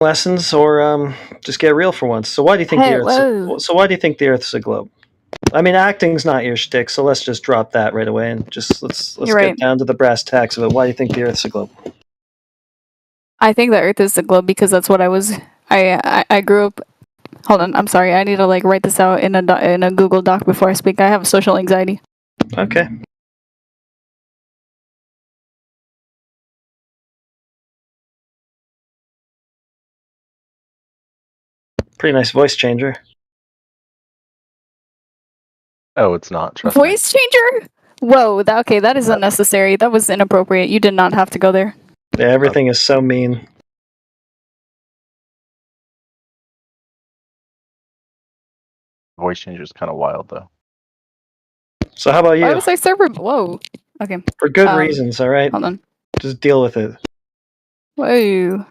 lessons or just get real for once. So why do you think Hey, the Earth's so why do you think the Earth's a globe? I mean, acting's not your shtick, so let's just drop that right away and just let's You're get right. down to the brass tacks of it. Why do you think the Earth's a globe? I think the Earth is the globe because that's what I was. I grew up. Hold on, I'm sorry. I need to like write this out in a Google Doc before I speak. I have social anxiety. Okay. Pretty nice voice changer. Oh, it's not. Trust me. Voice changer? Whoa. Okay, that is unnecessary. That was inappropriate. You did not have to go there. Yeah, everything is so mean. Voice changer is kind of wild, though. So how about you? Why was I server? Whoa. Okay. For good reasons, all right? Hold on. Just deal with it. Whoa.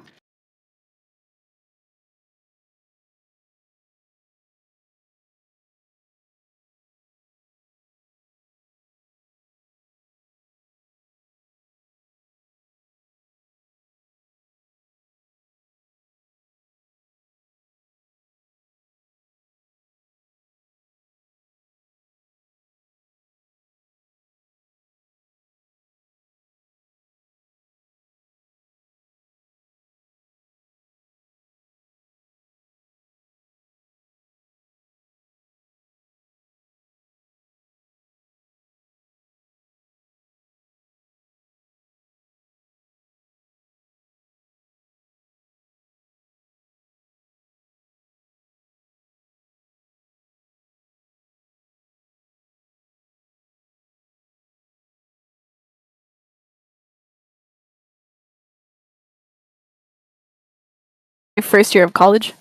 First year of college,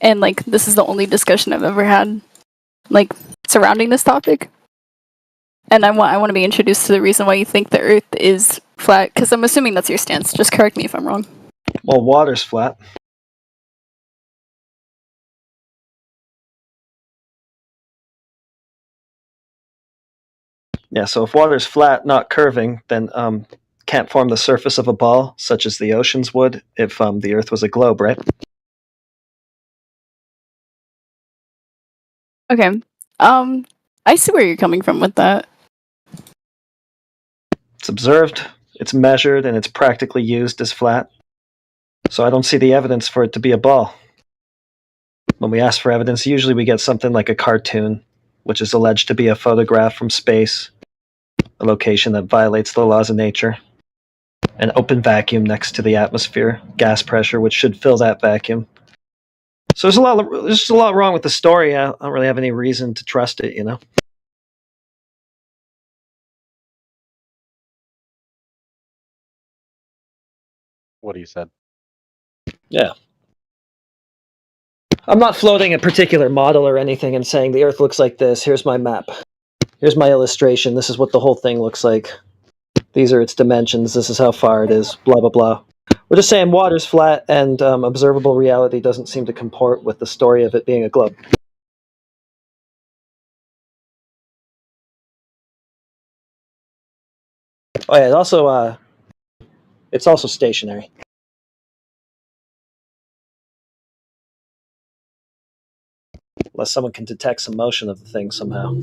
and like this is the only discussion I've ever had, like surrounding this topic. And I want to be introduced to the reason why you think the Earth is flat, because I'm assuming that's your stance. Just correct me if I'm wrong. Well, water's flat. Yeah, so if water's flat, not curving, then can't form the surface of a ball, such as the oceans would if the Earth was a globe, right? Okay. I see where you're coming from with that. It's observed, it's measured, and it's practically used as flat. So I don't see the evidence for it to be a ball. When we ask for evidence, usually we get something like a cartoon, which is alleged to be a photograph from space, a location that violates the laws of nature, an open vacuum next to the atmosphere, gas pressure, which should fill that vacuum. So there's just a lot wrong with the story. I don't really have any reason to trust it, you know? What you said. Yeah. I'm not floating a particular model or anything and saying the Earth looks like this. Here's my map. Here's my illustration. This is what the whole thing looks like. These are its dimensions. This is how far it is. Blah, blah, blah. We're just saying water's flat and observable reality doesn't seem to comport with the story of it being a globe. Oh yeah, it's also stationary. Unless someone can detect some motion of the thing somehow.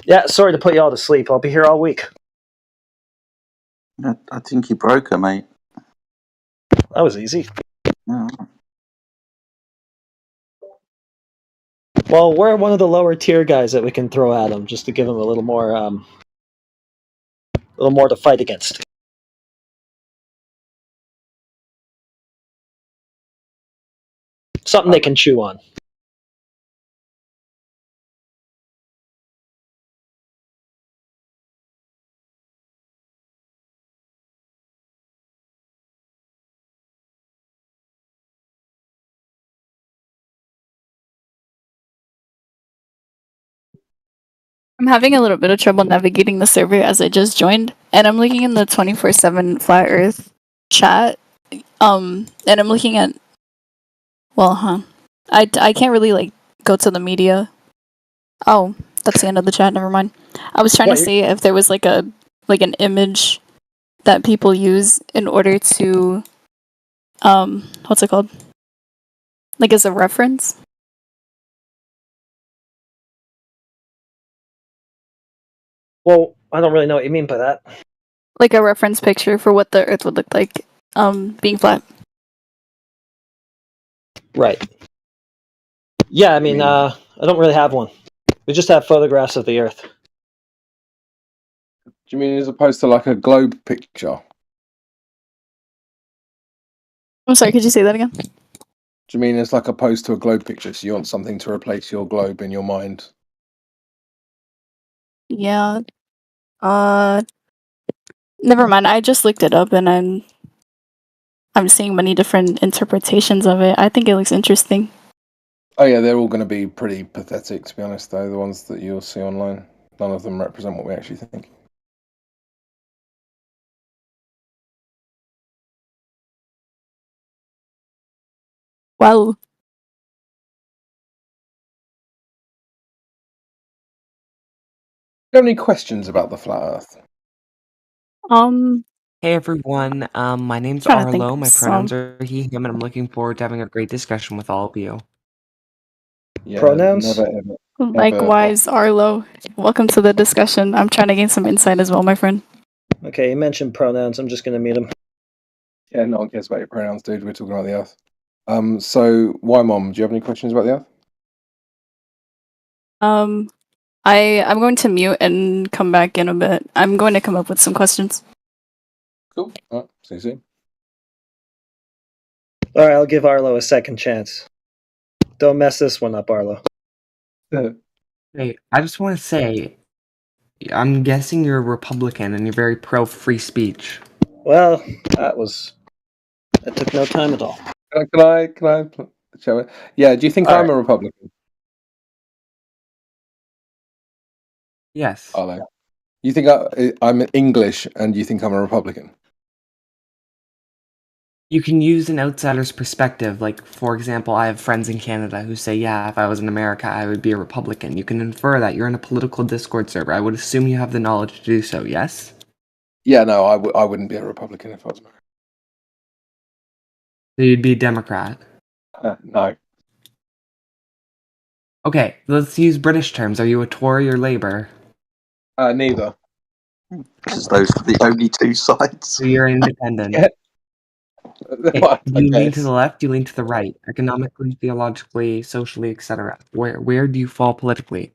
Yeah, sorry to put you all to sleep. I'll be here all week. I think you broke her, mate. That was easy. Yeah. Well, we're one of the lower tier guys that we can throw at him just to give him a little more to fight against. Something they can chew on. I'm having a little bit of trouble navigating the server as I just joined, and I'm looking in the 24/7 Flat Earth chat, And I'm looking at, I can't really like go to the media. Oh, that's the end of the chat. Never mind. I was trying to see if there was like an image that people use in order to what's it called? Like as a reference. Well, I don't really know what you mean by that. Like a reference picture for what the Earth would look like, being flat. Right. Yeah, I mean, I don't really have one. We just have photographs of the Earth. Do you mean as opposed to like a globe picture? I'm sorry, could you say that again? Do you mean it's like opposed to a globe picture? So you want something to replace your globe in your mind? Yeah. Never mind. I just looked it up and I'm seeing many different interpretations of it. I think it looks interesting. Oh yeah, they're all going to be pretty pathetic, to be honest. Though the ones that you'll see online, none of them represent what we actually think. Well, Do you have any questions about the flat Earth? Hey everyone, my name's Trying to think Arlo, of my pronouns are he, him, and I'm looking forward to having a great discussion with all of you. Yeah, Pronouns? never ever. likewise, Arlo. Welcome to the discussion. I'm trying to gain some insight as well, my friend. Okay, you mentioned pronouns. I'm just going to mute them. Yeah, no one cares about your pronouns, dude. We're talking about the Earth. So why, Mom? Do you have any questions about the Earth? I'm going to mute and come back in a bit. I'm going to come up with some questions. Cool. All right. See you soon. All right, I'll give Arlo a second chance. Don't mess this one up, Arlo. Hey, I just want to say, I'm guessing you're a Republican and you're very pro-free speech. Well, that took no time at all. Can I? Shall we? Yeah. Do you think All I'm right. a Republican? Yes. Arlo? You think I'm English, and you think I'm a Republican? You can use an outsider's perspective, like, for example, I have friends in Canada who say, yeah, if I was in America, I would be a Republican. You can infer that. You're in a political Discord server. I would assume you have the knowledge to do so, yes? Yeah, no, I wouldn't be a Republican if I was American. So you'd be a Democrat. No. Okay, let's use British terms. Are you a Tory or Labour? Neither. Because those are the only two sides. So you're independent. Yeah. Okay, What, do you I lean to guess. the left? Do you lean to the right? Economically, theologically, socially, etc. Where do you fall politically?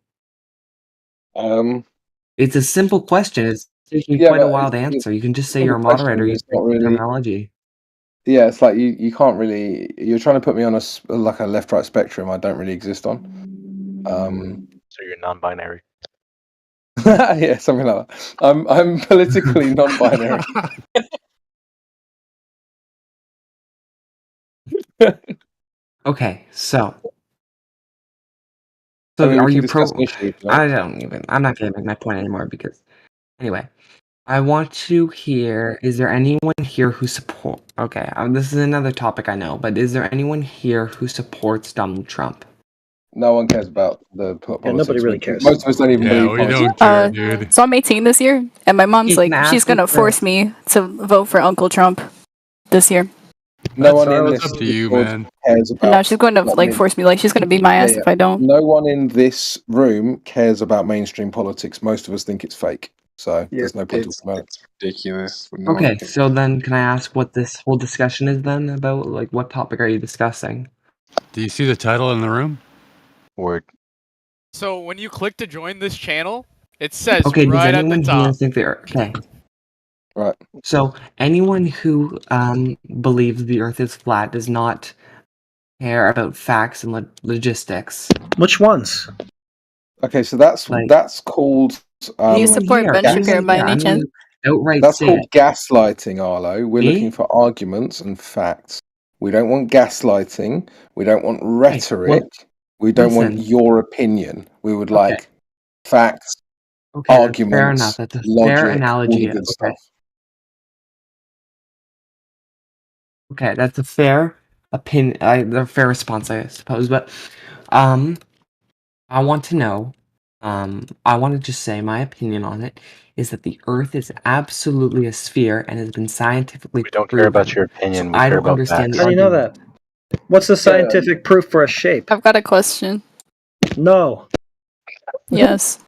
It's a simple question. It's taking Yeah, quite a but while to it's answer. You can just say a you're a moderator. question. Use It's not basic really. terminology. Yeah, it's like you can't really. You're trying to put me on like a left-right spectrum I don't really exist on. So you're non-binary. Yeah, something like that. I'm politically non-binary. Okay, so I mean, we are can you discuss pro? an issue. I'm not gonna make my point anymore because anyway, I want to hear. Is there anyone here who support? Okay, this is another topic I know, but is there anyone here who supports Donald Trump? No one cares about the politics. Yeah, nobody really cares. Most of us don't even Yeah, believe we politics. don't care, dude. So I'm 18 this year, and my mom's Can I like, she's ask you gonna for- force me to vote for Uncle Trump this year. No one Sorry, in it's this up to you, Discord man. cares about. And now she's going to what like main- force me, like she's gonna beat my ass Yeah, if I don't. No one in this room cares about mainstream politics. Most of us think it's fake. So there's no point talking about it. It's ridiculous. No Okay, one can- so then can I ask what this whole discussion is then about? Like, what topic are you discussing? Do you see the title in the room? Word. So when you click to join this channel, it says Okay, does right at the anyone top. here think they're okay? Right. So anyone who believes the Earth is flat does not care about facts and logistics. Which ones? Okay, so that's called. Do you Anyone support here, Ben anyone Shapiro by here, any I'm chance? gonna outright That's say called it. gaslighting, Arlo. We're Me? looking for arguments and facts. We don't want gaslighting. We don't want rhetoric. We don't want listen. your opinion. We would Okay. like facts, Okay, that's arguments, fair enough. That's a logic, fair all analogy. the good Okay. stuff. Okay, that's a fair opinion. A fair response, I suppose. But I want to know. I want to just say my opinion on it is that the Earth is absolutely a sphere and has been scientifically We don't proven. care about your So opinion. We I care don't about understand facts. How the do you know argument. that? What's the scientific proof for a shape? I've got a question. No. Yes.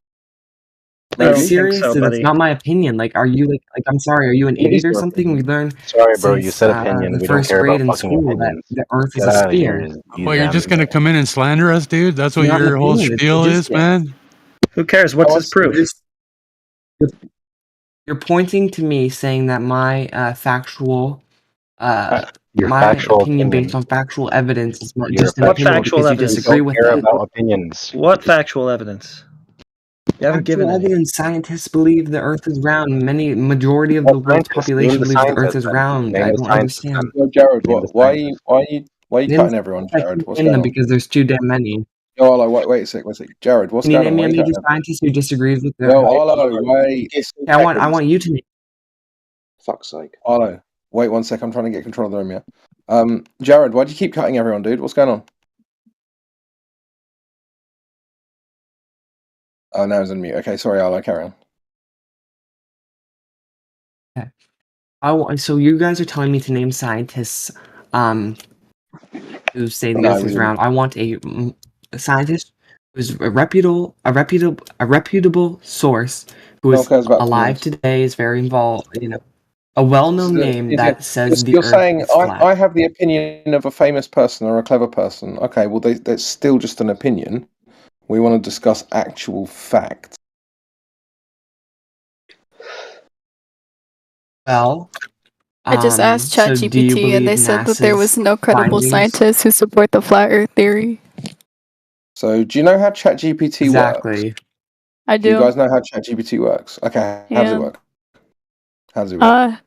I Like don't think so, seriously, that's buddy. not my opinion. Like, are you like I'm sorry, are you an It is idiot or your something? We opinion. learned Sorry, bro. You since said opinion. the We don't first care grade about in fucking school that opinions. the Earth is Get a out of here. sphere. Well, you're just gonna come in and slander us, dude? That's what Not an your whole opinion, it's spiel is, logistic. man? Who cares? What's his proof? You're pointing to me saying that my factual Your my factual opinion based opinion. on factual evidence is not Your just an What opinion factual because you evidence? We disagree don't with care it. about opinions. What factual evidence? You haven't given Factual any. evidence, scientists believe the Earth is round. Majority of What the world's scientist? Name population the believes the Earth scientist is then. round. Name I the don't scientist understand. then. Yo, Jared, Name the why are scientist. you Name cutting everyone, I Jared? can't What's name going them on? because there's too damn many. Yo, Arlo, wait a sec. Jared, what's Can you going name on? me Why a are you major cutting everyone? scientist who disagrees with the Yo, Arlo, wait. Okay, I want you to name. Fuck's sake. Arlo, wait 1 sec. I'm trying to get control of the room, yeah? Jared, why do you keep cutting everyone, dude? What's going on? Oh, now he's on mute. Okay, sorry, Arlo, carry on. So you guys are telling me to name scientists who say the No, Earth we is didn't. round. I want a scientist who's a reputable source who No is one cares about alive opinions. today, is very involved. A well-known name that says the You're Earth saying is flat. I have the opinion of a famous person or a clever person. Okay, well, that's still just an opinion. We want to discuss actual facts. Well, I just asked so do you ChatGPT and they believe said that there was NASA's no credible findings? scientists who support the flat Earth theory. So, do you know how ChatGPT Exactly. works? I Do you do. guys know how ChatGPT works? Okay, how does it Yeah. work? How does it work?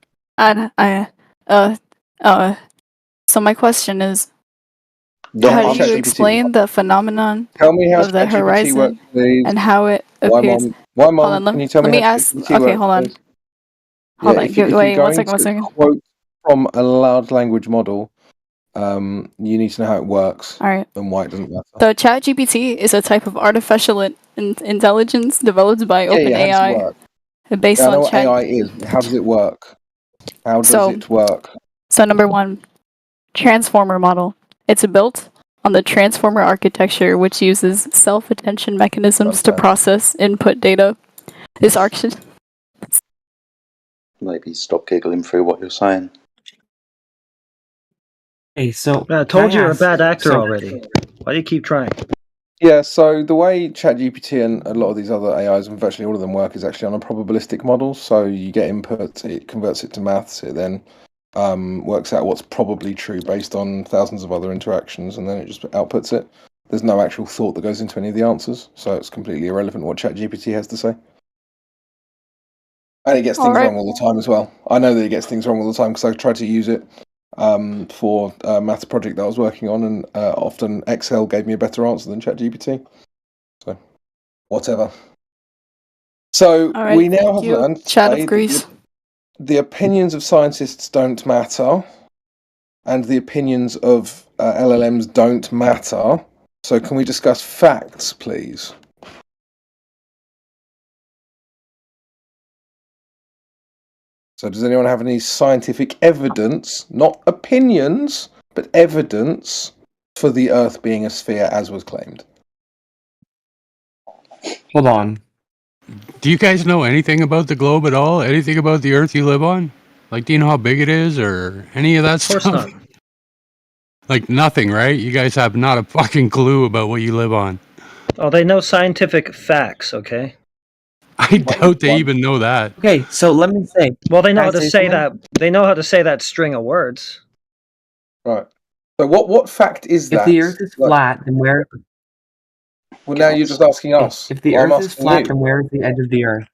So my question is, Don't how do does you answer. ChatGPT explain the phenomenon Tell me how of the ChatGPT works, horizon please. and how it Why, appears? Mom? Hold on, Can you tell let me me how ask. ChatGPT Okay, works, hold on. please? Hold Yeah, on. if you're Wait, one going second, one to second. quote from a large language model, you need to know how it works All right. and why it doesn't matter. So ChatGPT is a type of artificial intelligence developed by Yeah, how does it OpenAI work? based Yeah, I know on what AI is. But how does it work? How does So- it work? So number one, transformer model. It's built on the transformer architecture, which uses self-attention mechanisms to Okay. process input data. This architecture. Maybe stop giggling through what you're saying. Okay, so I told you you're a bad actor already. Why do you keep trying? Yeah, so the way ChatGPT and a lot of these other AIs and virtually all of them work is actually on a probabilistic model. So you get input, it converts it to maths, it then works out what's probably true based on thousands of other interactions, and then it just outputs it. There's no actual thought that goes into any of the answers, so it's completely irrelevant what ChatGPT has to say. And it gets things Alright. wrong all the time as well. I know that it gets things wrong all the time because I tried to use it for a maths project that I was working on, and often Excel gave me a better answer than ChatGPT. So, whatever. So All right, we now thank have you, learned Chat of today Greece. that the opinions of scientists don't matter, and the opinions of LLMs don't matter. So can we discuss facts, please? So does anyone have any scientific evidence, not opinions, but evidence for the Earth being a sphere as was claimed? hold on. Do you guys know anything about the globe at all? Anything about the Earth you live on? Like, do you know how big it is or any of that Of course stuff? not. Like, nothing, right? You guys have not a fucking clue about what you live on. Oh, they know scientific facts, okay? I doubt they even know that. Okay, so let me say. Well, they know Can I how to say say something? that. They know how to say that string of words. Right. So what fact is If that? the Earth is flat, then where? Well, now you're just asking us. If the Well, I'm Earth is asking flat, you. then where is the edge of the Earth?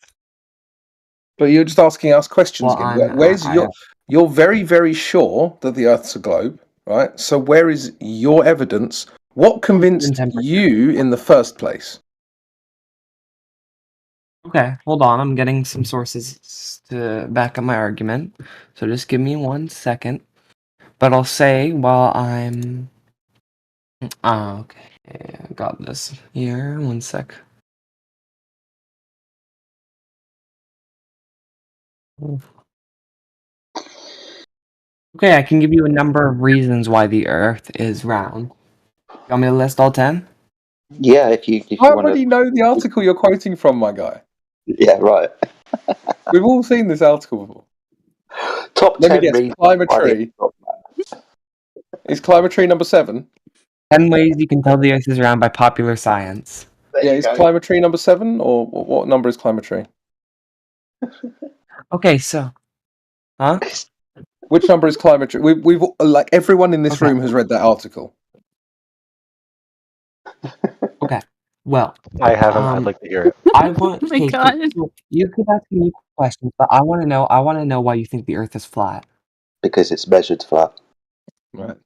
But you're just asking us questions Well, again. Where's you're very, very sure that the Earth's a globe, right? So where is your evidence? What convinced 10%. you in the first place? Okay, hold on. I'm getting some sources to back up my argument. So just give me 1 second. but I'll say while I'm. Okay, I got this here. 1 sec. Okay, I can give you a number of reasons why the Earth is round. You want me to list all 10? Yeah, if you I want already to. know the article you're quoting from, my guy. Yeah, right. We've all seen this article before. Top Let me 10 guess, reasons why the Climatry. Is Climatry number 7? 10 ways you can tell the Earth is round by popular science. There Yeah, you is go. Climatry number 7? Or what number is Climatry? Okay, so. Huh? Which number is Climatry? We've like everyone in this Okay. room has read that article. Okay. Well, I haven't. I'd like to hear it. I want. Oh my Okay, God. so you could ask me questions, but I want to know. I want to know why you think the Earth is flat. Because it's measured flat. Right.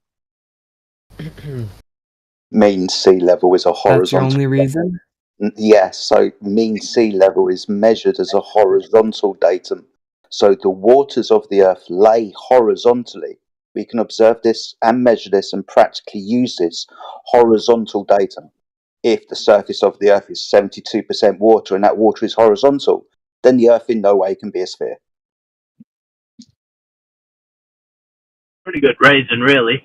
Mean sea level is a horizontal. That's your only reason? Yes, so mean sea level is measured as a horizontal datum. So the waters of the Earth lay horizontally. We can observe this and measure this and practically use this horizontal datum. If the surface of the Earth is 72% water and that water is horizontal, then the Earth in no way can be a sphere. Pretty good reason, really.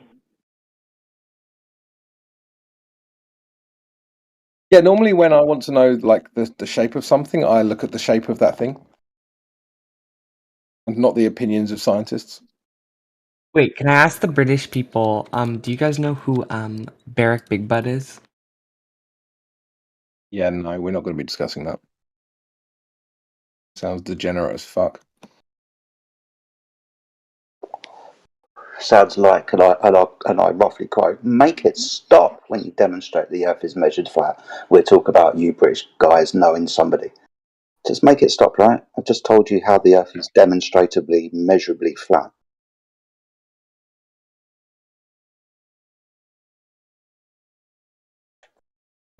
Yeah, normally when I want to know like the shape of something, I look at the shape of that thing. And not the opinions of scientists. Wait, can I ask the British people? Do you guys know who Barack Big Butt is? Yeah, no, we're not going to be discussing that. Sounds degenerate as fuck. Sounds like, and I roughly quote, make it stop when you demonstrate the Earth is measured flat. We'll talk about you British guys knowing somebody. Just make it stop, right? I've just told you how the Earth is demonstrably, measurably flat.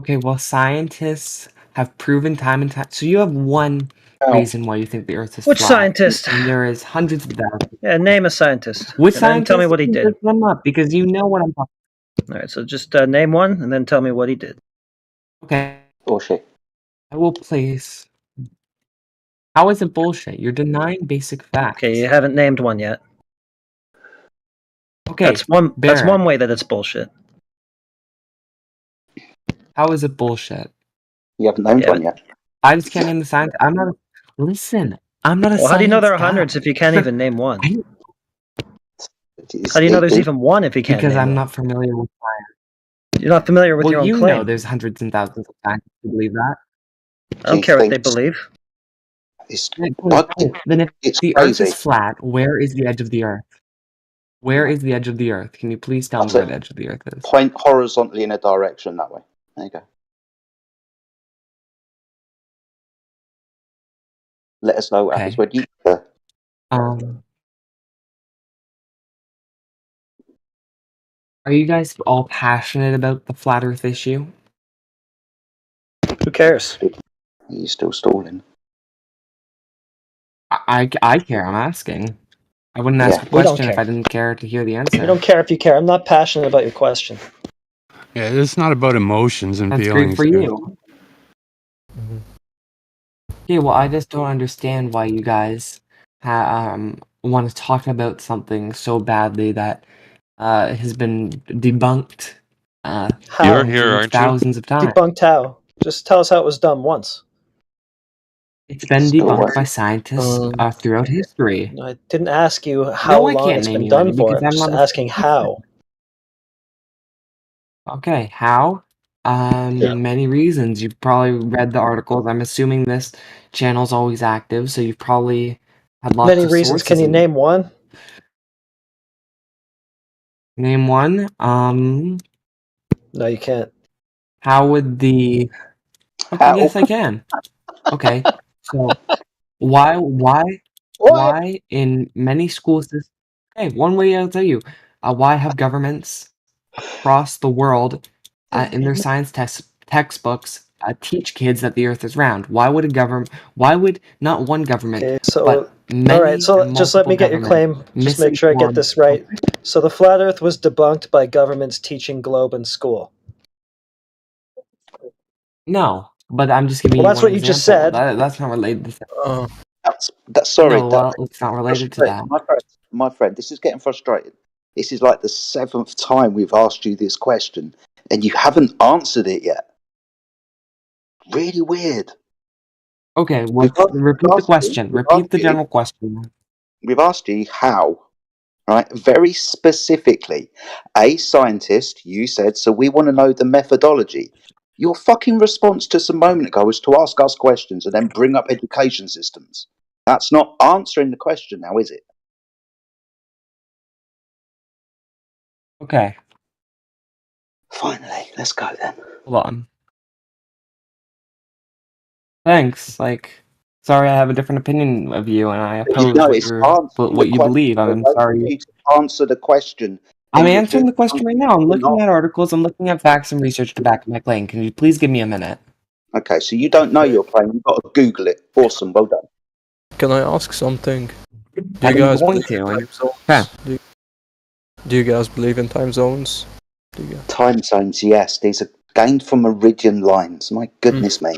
Okay, well, scientists have proven time and time. So you have one reason why you think the Earth is Which flat. scientist? And there is hundreds of thousands. Yeah, name a scientist. Which and then tell me scientists? what he You can did. look them up because you know what I'm talking. All right, so just name one and then tell me what he did. Okay, Bullshit. I will place. How is it bullshit? You're denying basic facts. Okay, you haven't named one yet. Okay, That's one. That's Barrett, one way that it's bullshit. how is it bullshit? You haven't named Yeah, one yet. I just can't name the science. I'm not. Listen, I'm not a Well, how do you know there are science hundreds guy. if you can't even name one? It's- How do you know there's it- even one if you can't Because name I'm one? not familiar with science. You're not familiar with Well, your own you claim. know there's hundreds and thousands of scientists who believe that. I don't you care what they think believe. It's, Okay, then if it's the Earth crazy. is flat, where is the edge of the Earth? Where is the edge of the Earth? Can you please tell me where the edge of the Earth is? Point horizontally in a direction that way. There you go. Let us know what happens Okay. when you. Are you guys all passionate about the flat Earth issue? Who cares? Are you still stalling? I care. I'm asking. I wouldn't ask a We don't question if care. I didn't care to hear the We answer. don't care if you care. I'm not passionate about your question. Yeah, it's not about emotions and That's feelings. great for here. you. Okay, well, I just don't understand why you guys want to talk about something so badly that has been debunked How? You're here, aren't you? thousands of times. Debunked how? Just tell us how it was done once. It's been Still debunked working. by scientists throughout history. I didn't ask you how No, I long can't it's name been you done any for. because I'm I'm just not a asking how. Okay, how? Many reasons. You've probably read the articles. I'm assuming this channel's always active, so you've probably had lots Many of reasons. sources. Can you name one? Name one. No, you can't. How would the? Okay, How? yes, I can. Okay, so why in many schools this? Hey, one way I'll tell you. Why have governments across the world in their science textbooks teach kids that the Earth is round? Why would a government? Why would not one government, Okay, so but many all right, so and just let multiple me get your governments claim. Just make sure I get misinform? this right. So the flat Earth was debunked by governments teaching globe in school. No, but I'm just giving Well, you that's one what you just example. said. That's not related to. Sorry, No, well, it's not related to that. my friend. This is getting frustrating. This is like the 7th time we've asked you this question, and you haven't answered it yet. Really weird. Okay, We've repeat the asked question. Repeat the general question. We've asked you how, right? Very specifically. A scientist, you said, so we want to know the methodology. Your fucking response just a moment ago was to ask us questions and then bring up education systems. That's not answering the question now, is it? Okay, Finally, let's go then. hold on. Thanks. Sorry, I have a different opinion of you, and I oppose No, what it's answering the you question. believe. I I'm wait for sorry. you to answer the question. I'm And answering the question right now. I'm looking at articles. I'm looking at facts and research to back up my claim. Can you please give me a minute? Okay, so you don't know your claim. You've got to Google it. Awesome, well done. Can I ask something? Do I'm you guys going believe to. in And time zones? okay. Do you guys believe in time zones? Time zones, yes. These are gained from meridian lines. My goodness me.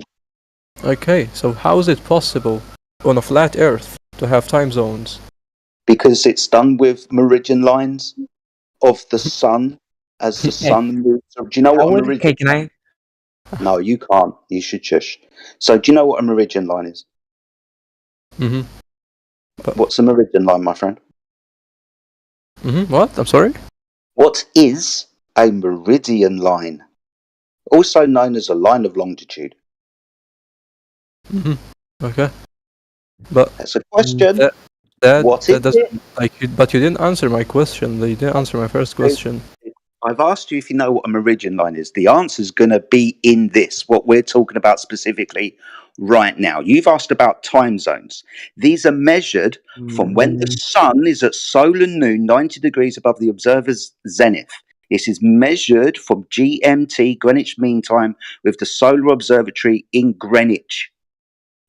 Okay, so how is it possible on a flat Earth to have time zones? Because it's done with meridian lines of the sun as the sun moves. Do you know what a meridian Can I? No, you can't. You should shush. So do you know what a meridian line is? Mm-hmm. What's a meridian line, my friend? Mm-hmm. What? I'm sorry? What is a meridian line? Also known as a line of longitude. Mm-hmm. Okay. But that's a question. That doesn't but you didn't answer my question. You didn't answer my first question. I've asked you if you know what a meridian line is. The answer is going to be in this, what we're talking about specifically right now. You've asked about time zones. These are measured from when the sun is at solar noon, 90 degrees above the observer's zenith. This is measured from GMT, Greenwich Mean Time, with the Solar Observatory in Greenwich.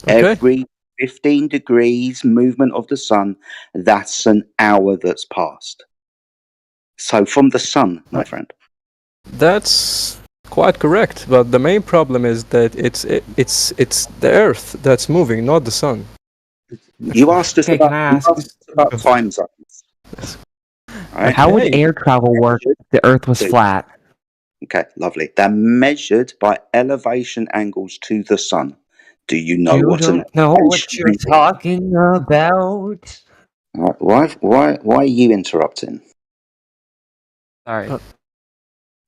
Okay. Every 15 degrees movement of the sun, that's an hour that's passed. So from the sun, my friend. That's quite correct, but the main problem is that it's the Earth that's moving, not the sun. You asked us about, time zones. Right? How would air travel work if the Earth was flat? Okay, lovely. They're measured by elevation angles to the sun. Do you know You what don't know what you're talking about. Why are you interrupting? Sorry.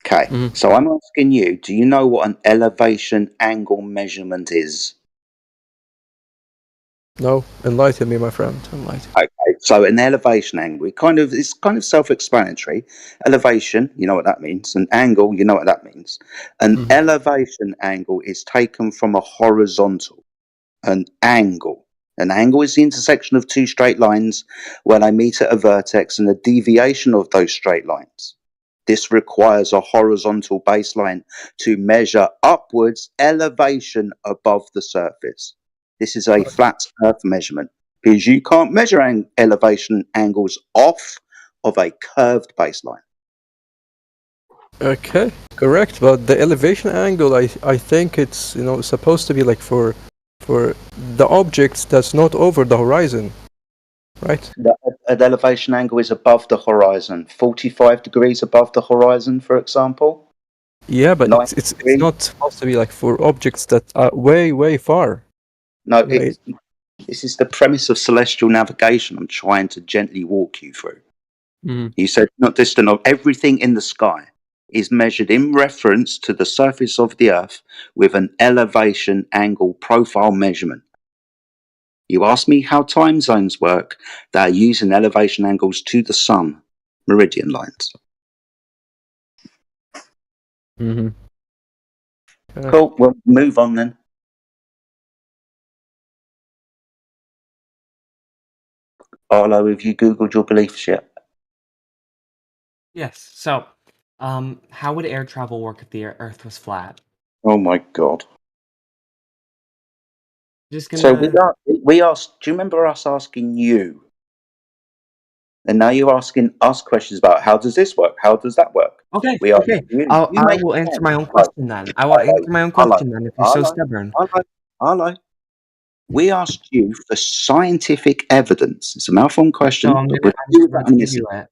Okay, so I'm asking you, do you know what an elevation angle measurement is? No, enlighten me, my friend. Enlighten. Okay, so an elevation angle, it's kind of self-explanatory. Elevation, you know what that means. An angle, you know what that means. An elevation angle is taken from a horizontal. An angle. An angle is the intersection of two straight lines when they meet at a vertex and the deviation of those straight lines. This requires a horizontal baseline to measure upwards elevation above the surface. This is a flat Earth measurement because you can't measure elevation angles off of a curved baseline. Okay, correct. But the elevation angle, I think it's supposed to be like for the objects that's not over the horizon, right? An elevation angle is above the horizon, 45 degrees above the horizon, for example. Yeah, but it's not supposed to be like for objects that are way far. No, this is the premise of celestial navigation I'm trying to gently walk you through. You said not distant of everything in the sky is measured in reference to the surface of the Earth with an elevation angle profile measurement. You asked me how time zones work. They are using elevation angles to the sun, meridian lines. Cool, we'll move on then. Arlo, have you Googled your beliefs yet? Yes. So, how would air travel work if the Earth was flat? Oh my god. Just So gonna. we asked. Do you remember us asking you? And now you're asking us questions about how does this work? How does that work? Okay, We asked okay. you. You I make will answer my own hello, question then. I will answer my own hello, question then if you're so hello, stubborn. hello, hello. We asked you for scientific evidence. It's a malformed So question, I'm but gonna, we'll I'm deal just with that about in to a give minute. you it.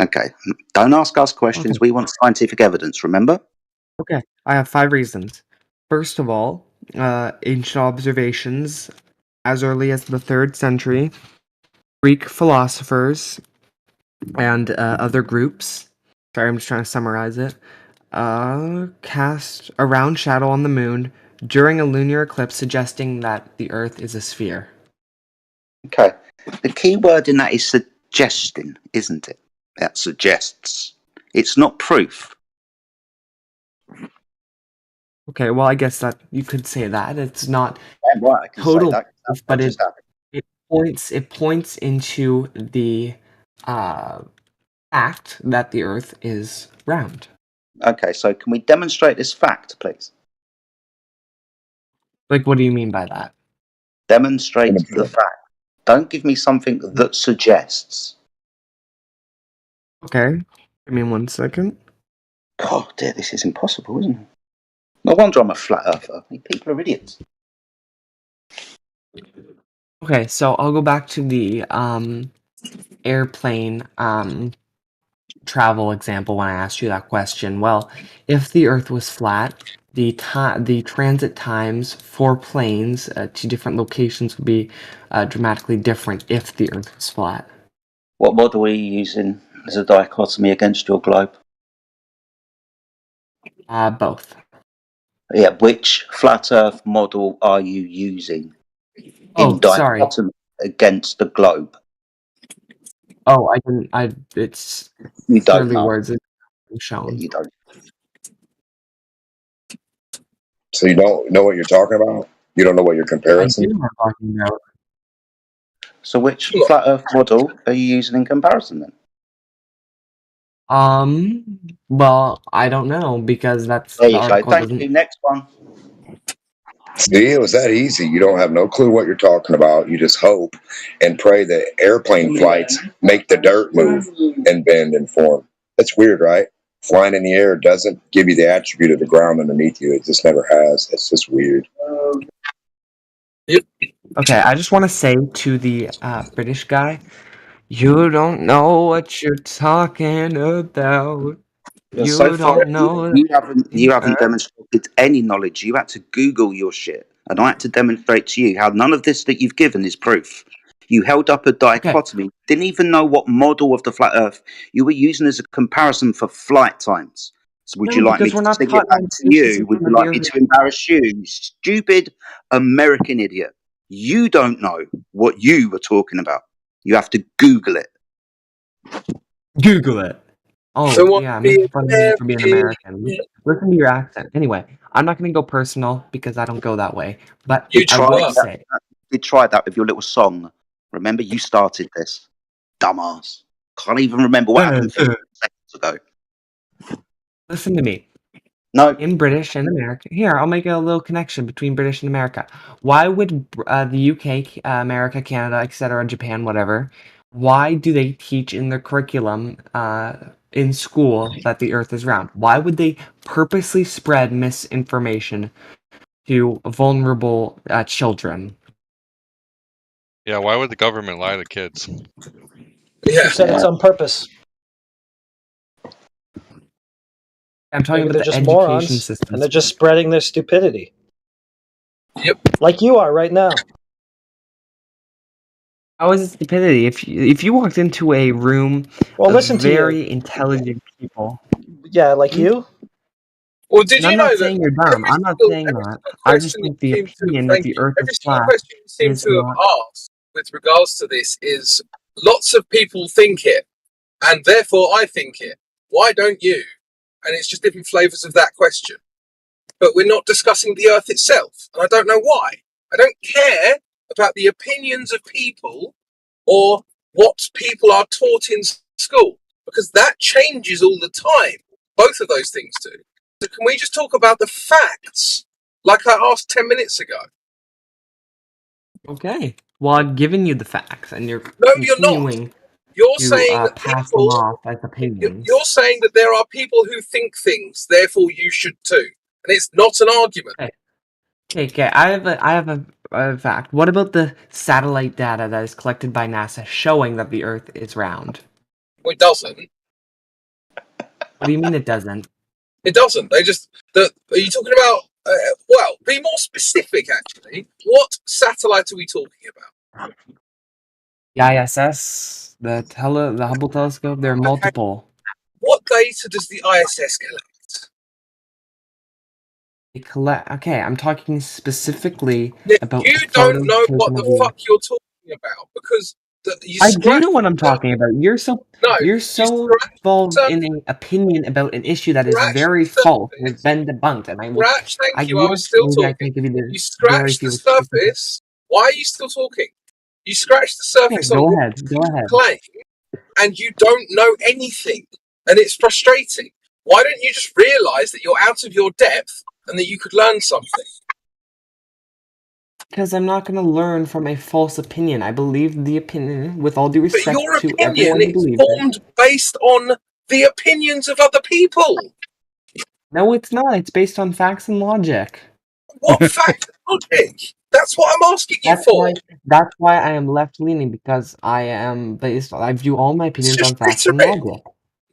Okay. Don't ask us Okay. questions. We want scientific evidence, remember? Okay. I have 5 reasons. First of all, ancient observations as early as the 3rd century, Greek philosophers and other groups. Sorry, I'm just trying to summarize it. Cast a round shadow on the moon during a lunar eclipse, suggesting that the Earth is a sphere. Okay. The key word in that is suggesting, isn't it? That suggests. It's not proof. Okay, well, I guess that you could say that it's not Yeah, right, I can say total that. proof, That but just happened. it points into the fact that the Earth is round. Okay, so can we demonstrate this fact, please? Like, what do you mean by that? Demonstrate the fact. Don't give me something that suggests. Okay, give me 1 second. God, dear, this is impossible, isn't it? No wonder I'm a flat earther. People are idiots. Okay, so I'll go back to the airplane travel example when I asked you that question. Well, if the Earth was flat, the transit times for planes to different locations would be dramatically different if the Earth was flat. What model are you using as a dichotomy against your globe? Both. Yeah, which flat earth model are you using in Oh, sorry. dichotomy against the globe? Oh, I didn't. It's You don't clearly know. words Yeah, shown. you don't. So you don't know what you're talking about? You don't know what your I comparison? do know what I'm talking about. So which flat earth model are you using in comparison then? Well, I don't know because that's There the you go. article Thank doesn't. you. Next one. See, it was that easy. You don't have no clue what you're talking about. You just hope and pray that airplane flights make the dirt move and bend and form. That's weird, right? Flying in the air doesn't give you the attribute of the ground underneath you. It just never has. It's just weird. Okay, I just want to say to the British guy, you don't know what you're talking about. So You far, don't know. you haven't demonstrated any knowledge. You had to Google your shit, and I had to demonstrate to you how none of this that you've given is proof. You held up a Okay, dichotomy, didn't even know what model of the flat Earth you were using as a comparison for flight times. So, would no, you like me because to we're not sing it taught back in to education you? Would system you that the like me Earth. to embarrass you, you stupid American idiot? You don't know what you were talking about. You have to Google it. Google it. Oh, So what? yeah, Be making fun of me for being American. Listen to your accent. Anyway, I'm not going to go personal because I don't go that way. But You I try will that. say, You tried that with your little song. Remember, you started this. Dumbass. Can't even remember what happened 15 seconds ago. listen to me. No, In British and America, here, I'll make a little connection between British and America. Why would the UK, America, Canada, etc., Japan, whatever, why do they teach in their curriculum in school that the Earth is round? Why would they purposely spread misinformation to vulnerable children? Yeah, why would the government lie to kids? Yeah. Who said it's on purpose? I'm talking Maybe about they're the just education morons, system. and they're just spreading their stupidity. Yep. Like you are right now. How is it stupidity? If you walked into a room Well, of listen to you. very intelligent people, Yeah, like you. Well, did and you I'm know not that saying you're dumb. I'm not saying every that. single I just question think you the seem to opinion that thank the you. Earth Every is single flat question you seem is to not. have asked with regards to this is lots of people think it, and therefore I think it. Why don't you? And it's just different flavors of that question. But we're not discussing the Earth itself, and I don't know why. I don't care about the opinions of people or what people are taught in school, because that changes all the time. Both of those things do. So can we just talk about the facts like I asked 10 minutes ago? Okay. Well, I've given you the facts, and you're No, you're not. continuing You're to saying that pass them off as opinions. you're saying that there are people who think things, therefore you should too, and it's not an argument. Okay. I have a fact. What about the satellite data that is collected by NASA showing that the Earth is round? Well, it doesn't. What do you mean it doesn't? It doesn't. Are you talking about? Well, be more specific. Actually, what satellite are we talking about? The ISS, the Hubble telescope. There are multiple. What data does the ISS collect? They collect. Okay, I'm talking specifically about. You don't know what the fuck you're talking about because I do know what I'm talking about. You're so involved in an opinion about an issue that is very false and has been debunked. And I was still talking. You scratched the surface. Why are you still talking? You scratched the surface on what you claim, and you don't know anything, and it's frustrating. Why don't you just realise that you're out of your depth and that you could learn something? Because I'm not going to learn from a false opinion. I believe the opinion, with all due respect but your to opinion everyone who believes is formed based on the opinions of other people. No, it's not. It's based on facts and logic. What fact and logic? That's what I'm asking you for. That's why I am left-leaning, because I view all my opinions on facts and logic.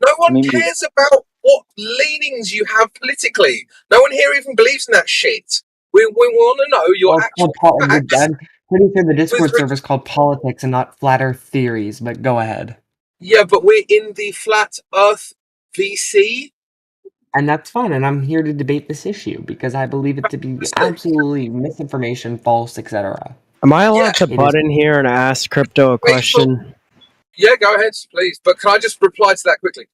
No one cares about what leanings you have politically. No one here even believes in that shit. We want to know your actual facts. I'm pretty sure the Discord server is called politics and not flat Earth theories, but go ahead. Yeah, but we're in the flat Earth VC. And that's fine, and I'm here to debate this issue, because I believe it to be absolutely misinformation, false, etc. Am I allowed to butt in here and ask Crypto a question? Yeah, go ahead, please. But can I just reply to that quickly?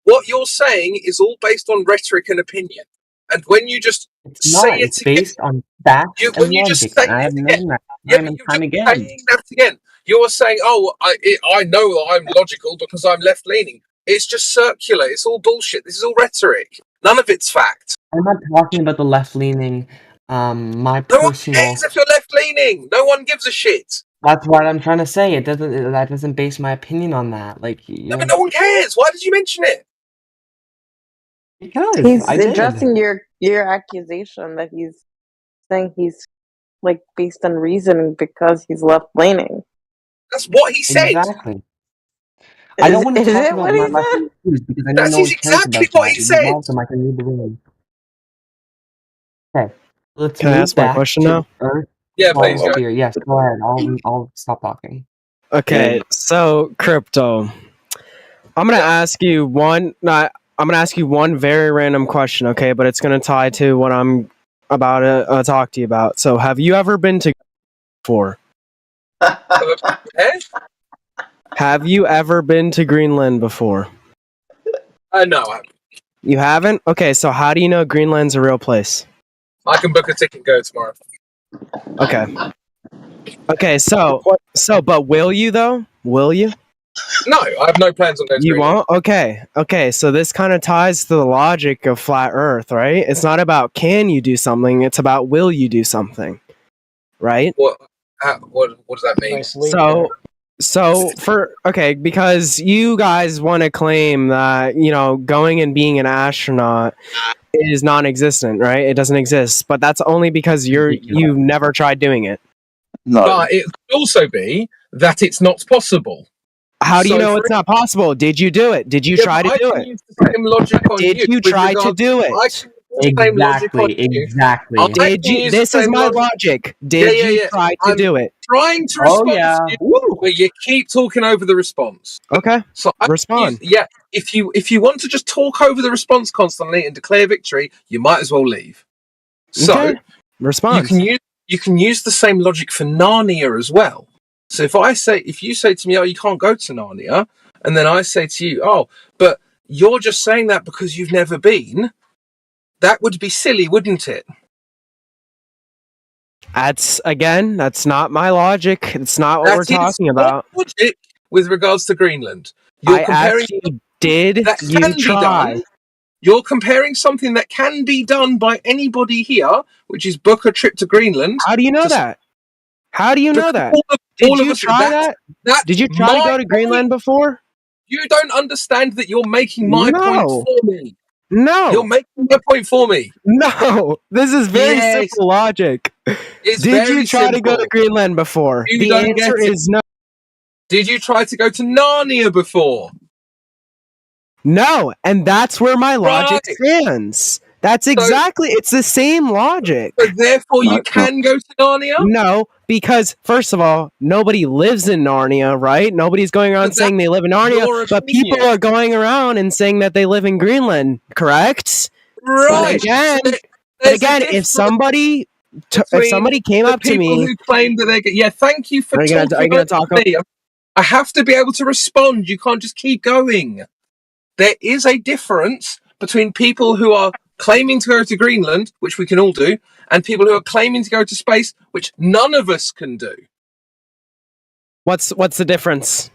What you're saying is all based on rhetoric and opinion. And when you just say it's based on facts and when you logic, just say and I have known that time and time again. Saying that again. You're saying, oh, I know I'm logical because I'm left-leaning. It's just circular. It's all bullshit. This is all rhetoric. None of it's fact. I'm not talking about the left-leaning, my personal... No one personal... cares if you're left-leaning. No one gives a shit. That's what I'm trying to say. That doesn't base my opinion on that. Like, but no one cares. Why did you mention it? Because he's addressing your accusation that he's saying he's like based on reasoning because he's left-leaning. That's what he said. Exactly. I don't want to talk about my left-leaning views because I know no one cares about that. What he said. I can read the room. Okay, let's Can I ask my question now? Yeah, please. Go ahead. Yes, go ahead. I'll stop talking. Okay, so Crypto, I'm gonna ask you one. I'm gonna ask you one very random question, okay? But it's gonna tie to what I'm about to talk to you about. So, have you ever been to before? Have you ever been to Greenland before? No, I haven't. You haven't? Okay, so how do you know Greenland's a real place? I can book a ticket and go tomorrow. Okay. Okay, so but will you though? Will you? No, I have no plans on going to Greenland. You won't? Okay, so this kind of ties to the logic of flat Earth, right? It's not about can you do something, it's about will you do something, right? What does that mean? Because you guys want to claim that, going and being an astronaut is non-existent, right? It doesn't exist, but that's only because you've never tried doing it. No. But it could also be that it's not possible. How do you know it's not possible? Did you do it? Did you try to do it? Did you try to do it? Exactly. This is my logic. Did you try to do it? Trying to respond to you, but you keep talking over the response. Okay. So respond. If you want to just talk over the response constantly and declare victory, you might as well leave. So respond. You can use the same logic for Narnia as well. So if you say to me, oh, you can't go to Narnia, and then I say to you, oh, but you're just saying that because you've never been, that would be silly, wouldn't it? That's not my logic. It's not what we're talking about. Logic with regards to Greenland. I asked you, did you try? You're comparing something that can be done by anybody here, which is book a trip to Greenland. How do you know that? How do you know that? All Did of you us, try that? That's Did you try to go to Greenland before? You don't understand that you're making my point No. for me. No. You're making my point for me. No. This is very Yes. simple logic. It's Did very you try to go to simple. Greenland before? You The don't answer get it. is no. Did you try to go to Narnia before? No, and that's where my logic Right. stands. That's exactly, it's the same logic. So therefore you can go to Narnia? No, because first of all, nobody lives in Narnia, right? Nobody's going around saying they live in Narnia, your but people opinion. are going around and saying that they live in Greenland, correct? Right. But again, if somebody came up to me, people who claim that they get, thank you for Are you gonna talking talk over me. I have to be able to respond. You can't just keep going. There is a difference between people who are claiming to go to Greenland, which we can all do, and people who are claiming to go to space, which none of us can do. What's the difference?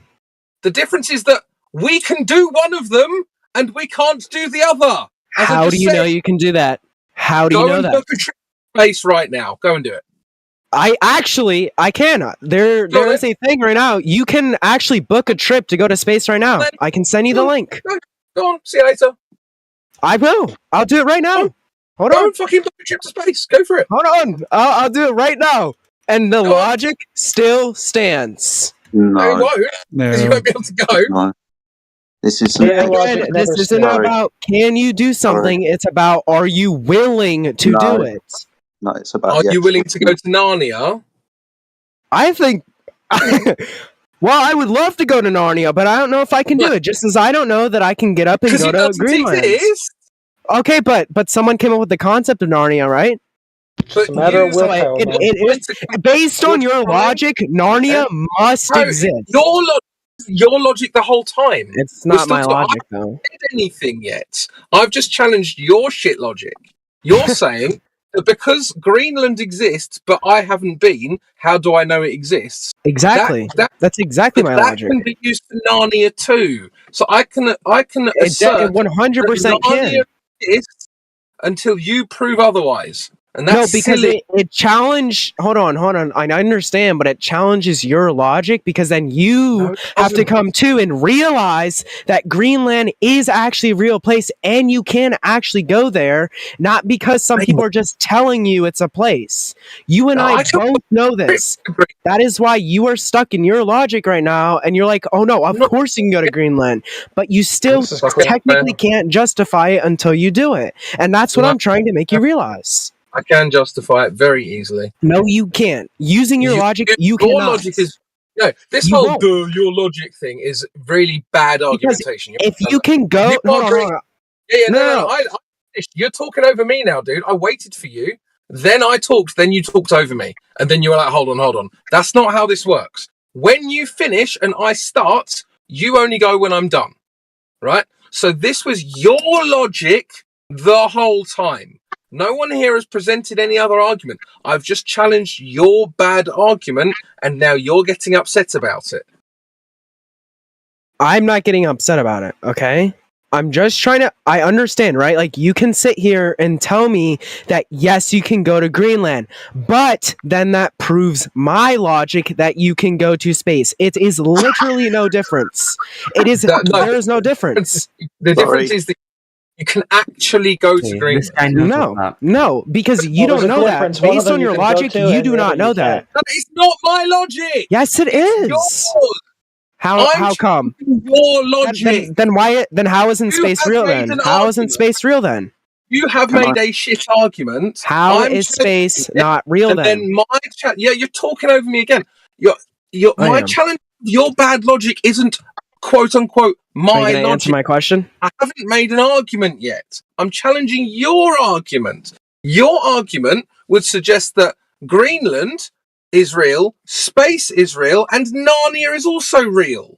The difference is that we can do one of them and we can't do the other. As I How just do you said, know you can do that? How do you go know and that? book a trip to space right now. Go and do it. I cannot. There is a thing right now. You can actually book a trip to go to space right now. I can send you the link. Go on. See you later. I will. I'll do it right now. Hold Go on. and fucking book a trip to space. Go for it. Hold on. I'll do it right now. And the logic still stands. No, it won't. Because you won't be able to go. No. This is Again, this isn't about can you do something. It's about are you willing to do it. No, it's about. Are you willing to go to Narnia? I think. Well, I would love to go to Narnia, but I don't know if I can do it. Just as I don't know that I can get up and go to Greenland. Okay, but someone came up with the concept of Narnia, right? But matter of willpower, based on your logic, Narnia must exist. Your logic the whole time. It's We're not still my talking- logic, I though. haven't said anything yet. I've just challenged your shit logic. You're saying that because Greenland exists, but I haven't been, how do I know it exists? Exactly. That's exactly my that logic. can be used for Narnia too. So I can assert 100% that Narnia can. exists until you prove otherwise. And No, that's because silly. it challenge. Hold on. I understand, but it challenges your logic because then you have to come to and realize that Greenland is actually a real place and you can actually go there, not because some people are just telling you it's a place. You and I both know this. That is why you are stuck in your logic right now, and you're like, "Oh no, of course you can go to Greenland," but you still technically can't justify it until you do it, and that's what I'm trying to make you realize. I can justify it very easily. No, you can't. Using your logic, you your cannot. logic is this You whole won't. your logic thing is really bad argumentation. If you can go, You hold on, agree- hold on. no. You're talking over me now, dude. I waited for you, then I talked, then you talked over me, and then you were like, hold on. That's not how this works. When you finish and I start, you only go when I'm done, right? So this was your logic the whole time. No one here has presented any other argument. I've just challenged your bad argument, and now you're getting upset about it. I'm not getting upset about it, okay? I'm just trying to. I understand, right? Like, you can sit here and tell me that, yes, you can go to Greenland, but then that proves my logic that you can go to space. It is literally no difference. It is. There is no difference. The difference is that you can actually go to Greenland. No, because you don't know that. Based on your logic, you do not know that. That is not my logic. Yes, it is. Yours. How come? Your logic. Then why? Then how isn't space real? Then how isn't space real? Then you have made a shit argument. How is space not real? Then my you're talking over me again. My challenge. Your bad logic isn't quote unquote my Are you gonna logic. answer my question? I haven't made an argument yet. I'm challenging your argument. Your argument would suggest that Greenland is real, space is real, and Narnia is also real.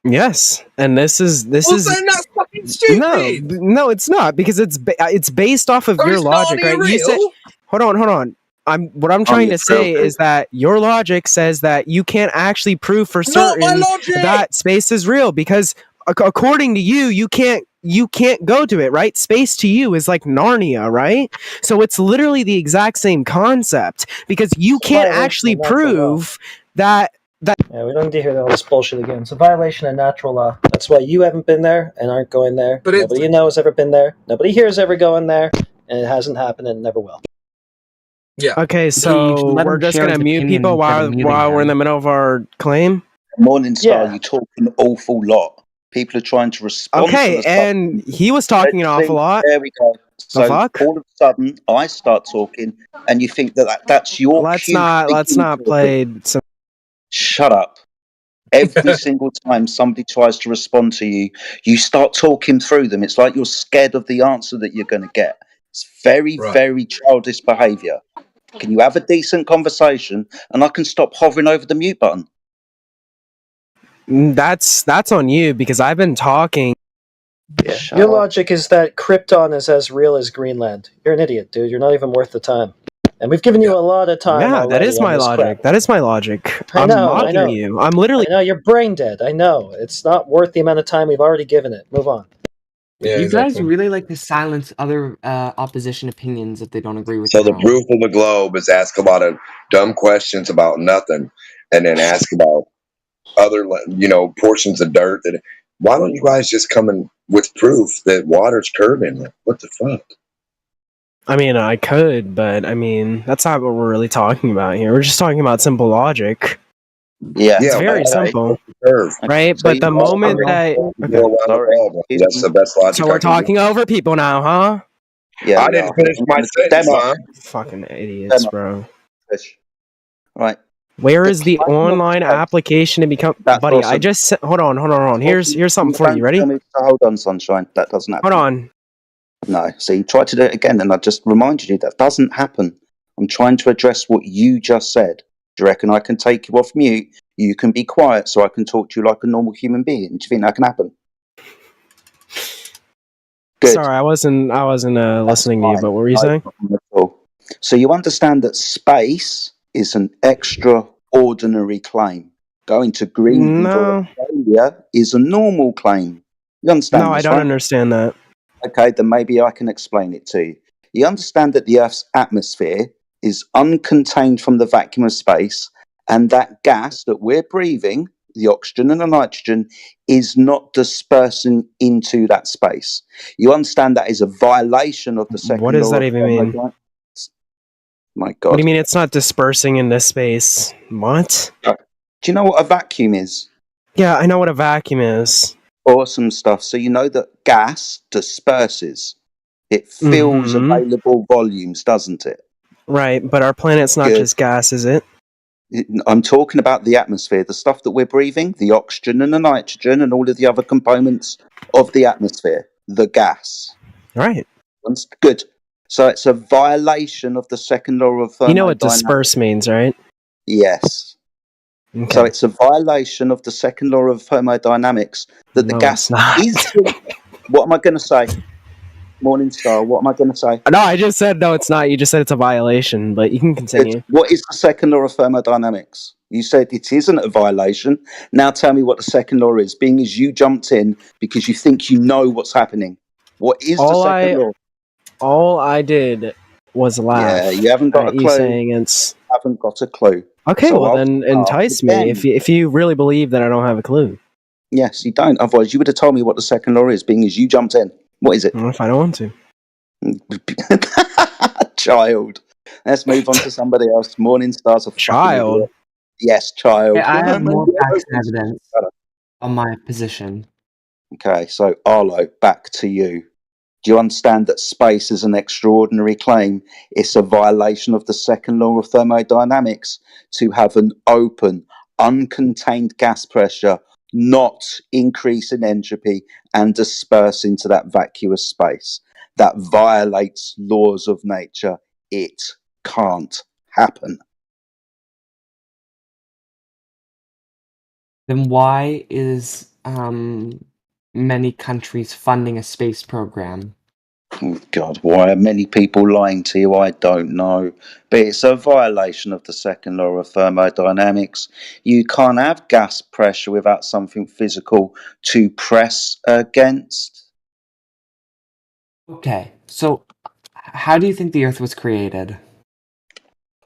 Yes, and this is Then that's fucking stupid. No, it's not because it's based off of your logic, Narnia right? You said, real? hold on. What I'm trying to say is that your logic says that you can't actually prove for certain that space is real because according to you, you can't you can't go to it, right? Space to you is like Narnia, right? So it's literally the exact same concept because you can't actually prove that. Yeah, we don't need to hear all this bullshit again. It's a violation of natural law. That's why you haven't been there and aren't going there. But Nobody you know has ever been there. Nobody here is ever going there, and it hasn't happened and it never will. Yeah. Okay, so let we're him just share gonna his mute opinion people instead of muting while we're in them. the middle of our claim. Morningstar, you talk an awful lot. People are trying to respond to Okay, the stuff. and he was talking an awful lot. There we go. The So fuck? all of a sudden, I start talking, and you think that's your Let's cue. not play some. Shut up. Every single time somebody tries to respond to you, you start talking through them. It's like you're scared of the answer that you're going to get. It's very, very childish behaviour. Can you have a decent conversation, and I can stop hovering over the mute button? That's on you because I've been talking. Yeah. Your logic is that Krypton is as real as Greenland. You're an idiot, dude. You're not even worth the time. And we've given you a lot of time Yeah, already. that is on my this logic. crap. That is my logic. I I'm know, mocking you. I'm literally. I know, you're brain dead. I know. It's not worth the amount of time we've already given it. Move on. Yeah, You guys really like to silence other opposition opinions if they don't agree with So your the own. proof of the globe is ask a lot of dumb questions about nothing, and then ask about other, portions of dirt. That why don't you guys just come in with proof that water's curving? Like, what the fuck? I mean, I could, but I mean, that's not what we're really talking about here. We're just talking about simple logic. Yeah, It's very simple, right? So but you the want moment that That's the best logic. so we're talking over people now, huh? Yeah, I didn't finish my sentence, Demo. huh? Fucking idiots, Demo. bro. Right. Where is the online application to become, That's buddy? I awesome. just hold on. Here's something for you. Ready? Hold on, sunshine. That doesn't happen. Hold on. No. See, try to do it again, and I just reminded you that doesn't happen. I'm trying to address what you just said. Do you reckon I can take you off mute? You can be quiet, so I can talk to you like a normal human being. Do you think that can happen? Good. Sorry, I wasn't listening to you. But what were you saying? So you understand that space is an extraordinary claim. Going to Greenland or Australia is a normal claim. You understand? No, I don't understand that. Okay, then maybe I can explain it to you. You understand that the Earth's atmosphere is uncontained from the vacuum of space, and that gas that we're breathing, the oxygen and the nitrogen, is not dispersing into that space. You understand that is a violation of the second law. What does that even mean? My God. What do you mean it's not dispersing into space? What? Do you know what a vacuum is? Yeah, I know what a vacuum is. Awesome stuff. So you know that gas disperses. It fills available volumes, doesn't it? Right, but our planet's not just gas, is it? I'm talking about the atmosphere, the stuff that we're breathing, the oxygen and the nitrogen and all of the other components of the atmosphere, the gas. Right. Good. So it's a violation of the second law of thermodynamics. You know what disperse means, right? Yes. Okay. So it's a violation of the second law of thermodynamics that the gas is. What am I going to say? Morningstar, what am I going to say? No, I just said no, it's not. You just said it's a violation, but you can continue. What is the second law of thermodynamics? You said it isn't a violation. Now tell me what the second law is, being as you jumped in because you think you know what's happening. What is the second law? All I did was laugh. Yeah, you haven't got at a clue. You saying it's. Haven't got a clue. Okay, So well then entice me if you really believe that I don't have a clue. Yes, you don't. Otherwise, you would have told me what the second law is, being as you jumped in. What is it? Well, if I don't want to. Child. Let's move on to somebody else. Morningstar's a child. Yes, child. Okay, I have more facts and evidence on my position. Okay, so Arlo, back to you. Do you understand that space is an extraordinary claim? It's a violation of the second law of thermodynamics to have an open, uncontained gas pressure not increase in entropy and disperse into that vacuous space. That violates laws of nature. It can't happen. Then why is many countries funding a space program? Oh God, why are many people lying to you? I don't know. But it's a violation of the second law of thermodynamics. You can't have gas pressure without something physical to press against. Okay, so how do you think the Earth was created?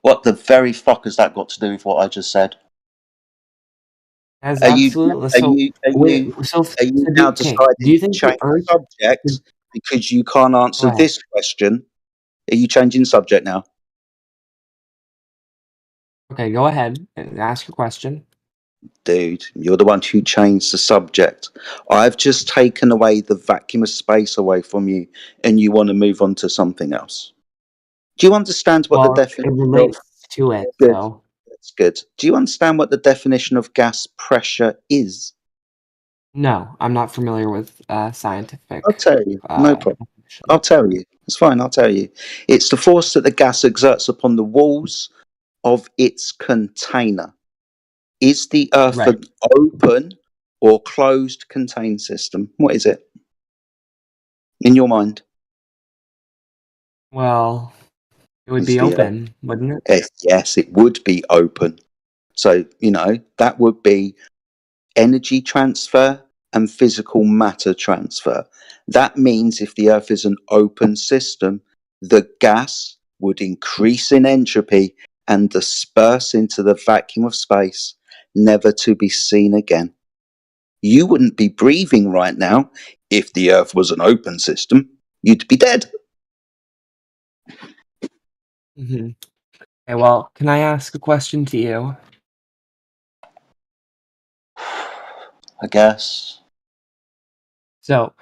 What the very fuck has that got to do with what I just said? As Are you absolutely. are So you are wait. you So, are you so now okay. Do deciding you to think the change Earth? subject because you can't Go answer ahead. this question? Are you changing subject now? Okay, go ahead and ask your question. Dude, you're the one who changed the subject. I've just taken away the vacuum of space away from you, and you want to move on to something else. Do you understand what the Well, it definition of relates to it, good? so That's good. Do you understand what the definition of gas pressure is? no, I'm not familiar with scientific. I'll tell you. No problem. I'll tell you. It's fine. I'll tell you. It's the force that the gas exerts upon the walls of its container. Is the Earth Right. an open or closed contained system? What is it in your mind? Well, it would Is be the Earth? open, wouldn't it? Yes, it would be open. So that would be energy transfer and physical matter transfer. That means if the Earth is an open system, the gas would increase in entropy and disperse into the vacuum of space, never to be seen again. You wouldn't be breathing right now if the Earth was an open system. You'd be dead. Mm-hmm. Okay, well, can I ask a question to you? I guess. So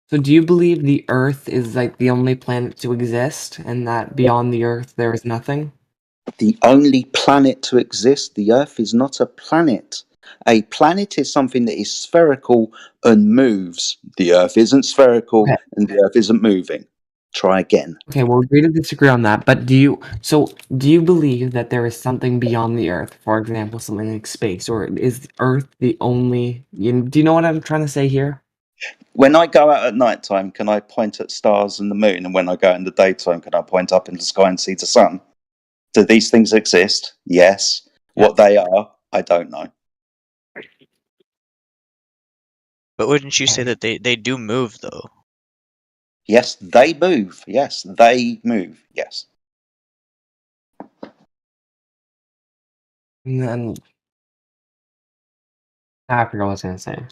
do you believe the Earth is like the only planet to exist, and that beyond the Earth there is nothing? The only planet to exist, the Earth is not a planet. A planet is something that is spherical and moves. The Earth isn't spherical Okay. and the Earth isn't moving. Try again. Okay, we'll agree to disagree on that, but do you believe that there is something beyond the Earth? For example, something like space, or is Earth the only? Do you know what I'm trying to say here? When I go out at night time, can I point at stars and the moon? And when I go out in the daytime, can I point up in the sky and see the sun? Do these things exist? Yes. What they are, I don't know. But wouldn't you say that they do move though? Yes, they move. Yes, they move. Yes. And then I forgot what I was gonna say.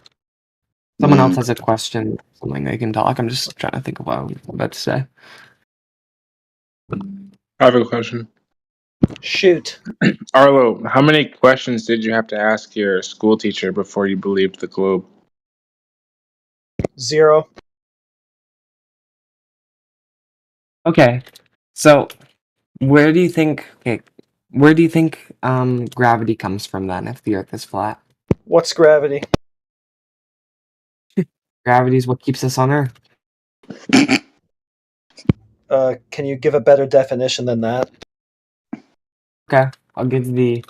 Someone else has a question, something they can talk. I'm just trying to think of what I'm about to say. I have a question. Shoot. Arlo, how many questions did you have to ask your school teacher before you believed the globe? 0. Okay, so where do you think gravity comes from then? If the Earth is flat, What's gravity? gravity is what keeps us on Earth. Can you give a better definition than that? Okay, I'll give the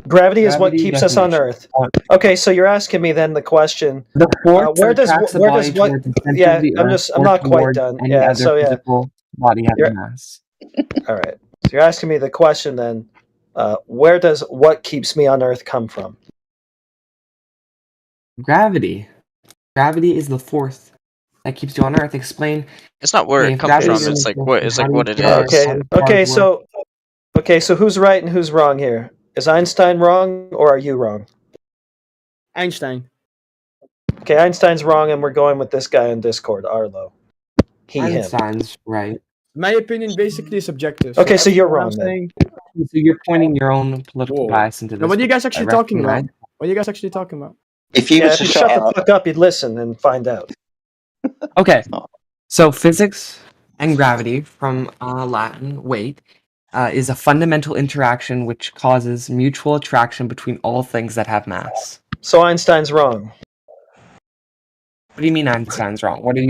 Gravity is what gravity keeps us on definition. Earth. Okay, so you're asking me then the question: The force where that does attracts a where body does what? towards the center Yeah, of the I'm Earth I'm or not quite towards done. any Yeah, other so yeah, physical body having mass. all right. So you're asking me the question then: where does what keeps me on Earth come from? Gravity. Gravity is the force that keeps you on Earth. Explain. It's not where Okay, it if comes gravity from. doesn't It's like exist, what then it's how like do what it cars? is. How Okay, do cars work? so who's right and who's wrong here? Is Einstein wrong or are you wrong? Einstein. Okay, Einstein's wrong, and we're going with this guy on Discord, Arlo. Him. Einstein's right. My opinion basically is subjective. Okay, so you're everything wrong I'm then. saying- So you're pointing your own political Whoa. bias into Now, this. what are you guys actually talking direction, about? right? What are you guys actually talking about? If you Yeah, was if to you shut shut the up, fuck up, you'd listen and find out. Okay, so physics and gravity, from Latin weight, is a fundamental interaction which causes mutual attraction between all things that have mass. So Einstein's wrong. What do you mean Einstein's wrong? What are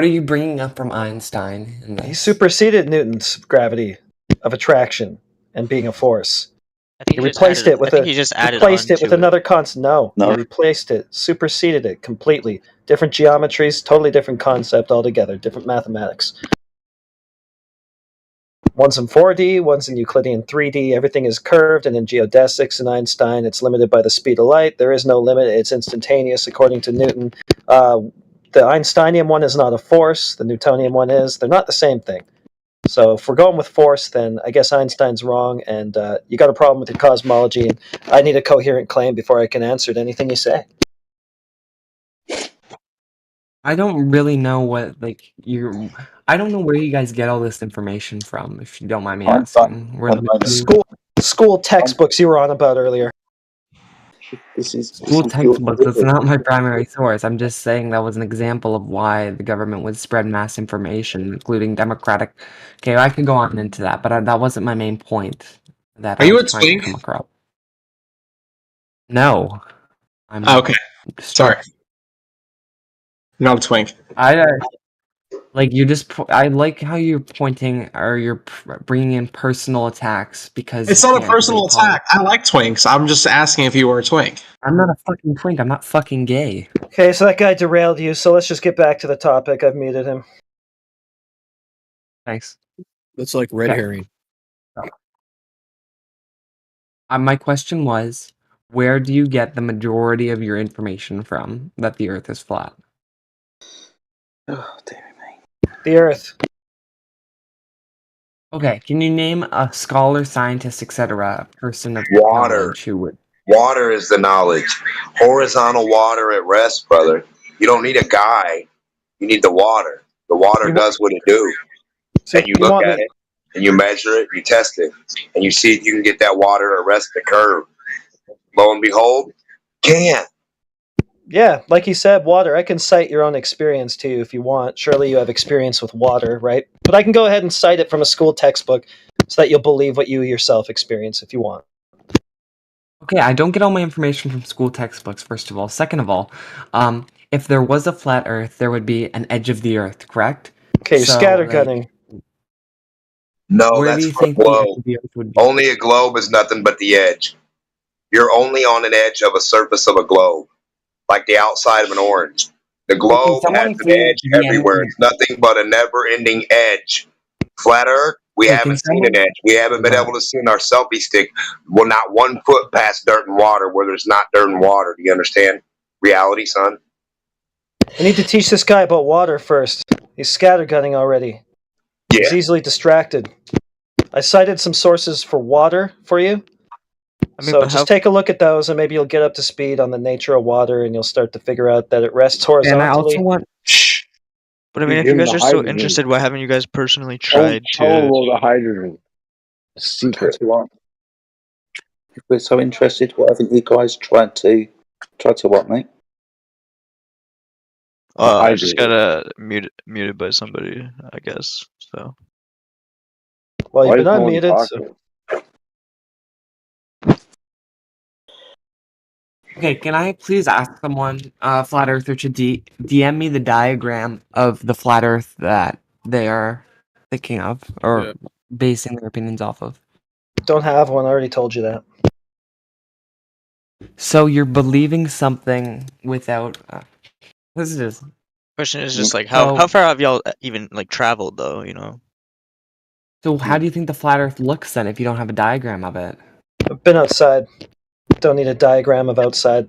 you bringing up from Einstein in this? He superseded Newton's gravity of attraction and being a force. I think He replaced it with another constant. No, he replaced it, superseded it completely. Different geometries, totally different concept altogether, different mathematics. One's in 4D, one's in Euclidean 3D. Everything is curved, and in geodesics and Einstein, it's limited by the speed of light. There is no limit. It's instantaneous, according to Newton. The Einsteinium one is not a force. The Newtonian one is. They're not the same thing. So if we're going with force, then I guess Einstein's wrong, and you got a problem with your cosmology, and I need a coherent claim before I can answer to anything you say. I don't really know what, like, I don't know where you guys get all this information from, if you don't mind me asking. Where School textbooks you were on about earlier. School textbooks, that's not my primary source. I'm just saying that was an example of why the government would spread mass information, including democratic. Okay, I could go on into that, but that wasn't my main point that Are I you was a trying to twink? come across. No. I'm Okay. Sorry. Not a twink. Like, you just, I like how you're pointing, or you're bringing in personal attacks because It's you not a can't personal debate politics. attack. I like twinks. I'm just asking if you were a twink. I'm not a fucking twink. I'm not fucking gay. Okay, so that guy derailed you, so let's just get back to the topic. I've muted him. Thanks. That's like red Okay. herring. My question was, where do you get the majority of your information from that the Earth is flat? Oh, dear me. The Earth. Okay, can you name a scholar, scientist, etc., a person of Water. knowledge who would? Water is the knowledge. Horizontal water at rest, brother. You don't need a guy. You need the water. The water does what it do. So and you look at it, and you measure it, you test it, and you see if you can get that water to rest the curve. Lo and behold, can. Yeah, like you said, water. I can cite your own experience too if you want. Surely you have experience with water, right? But I can go ahead and cite it from a school textbook so that you'll believe what you yourself experience if you want. Okay, I don't get all my information from school textbooks, first of all. Second of all, if there was a flat Earth, there would be an edge of the Earth, correct? Okay, you're scattergunning. No, Where do that's you for a think the edge globe. of the Earth would be? Only a globe is nothing but the edge. You're only on an edge of a surface of a globe, like the outside of an orange. The globe has someone an say edge the end everywhere. of- It's nothing but a never-ending edge. Flat Earth, we Hey, can haven't seen someone- an edge. We haven't been Right. able to see our selfie stick. Well, not 1 foot past dirt and water where there's not dirt and water. Do you understand? Reality, son. I need to teach this guy about water first. He's scattergunning already. Yeah. He's easily distracted. I cited some sources for water for you. So just take a look at those, and maybe you'll get up to speed on the nature of water, and you'll start to figure out that it rests horizontally. And I also want. But I mean, if you guys are so interested, why haven't you guys personally tried Total to? of the hydrogen. Secret. If we're so interested, why haven't you guys tried to what, mate? I just got muted by somebody, I guess. So. Well, you've been unmuted. So. Okay, can I please ask someone, flat earther, to DM me the diagram of the flat Earth that they are thinking of or basing their opinions off of? Don't have one. I already told you that. So you're believing something without. This is just. Question is just like how far have y'all even like traveled though? You know. So how do you think the flat Earth looks then if you don't have a diagram of it? I've been outside. Don't need a diagram of outside.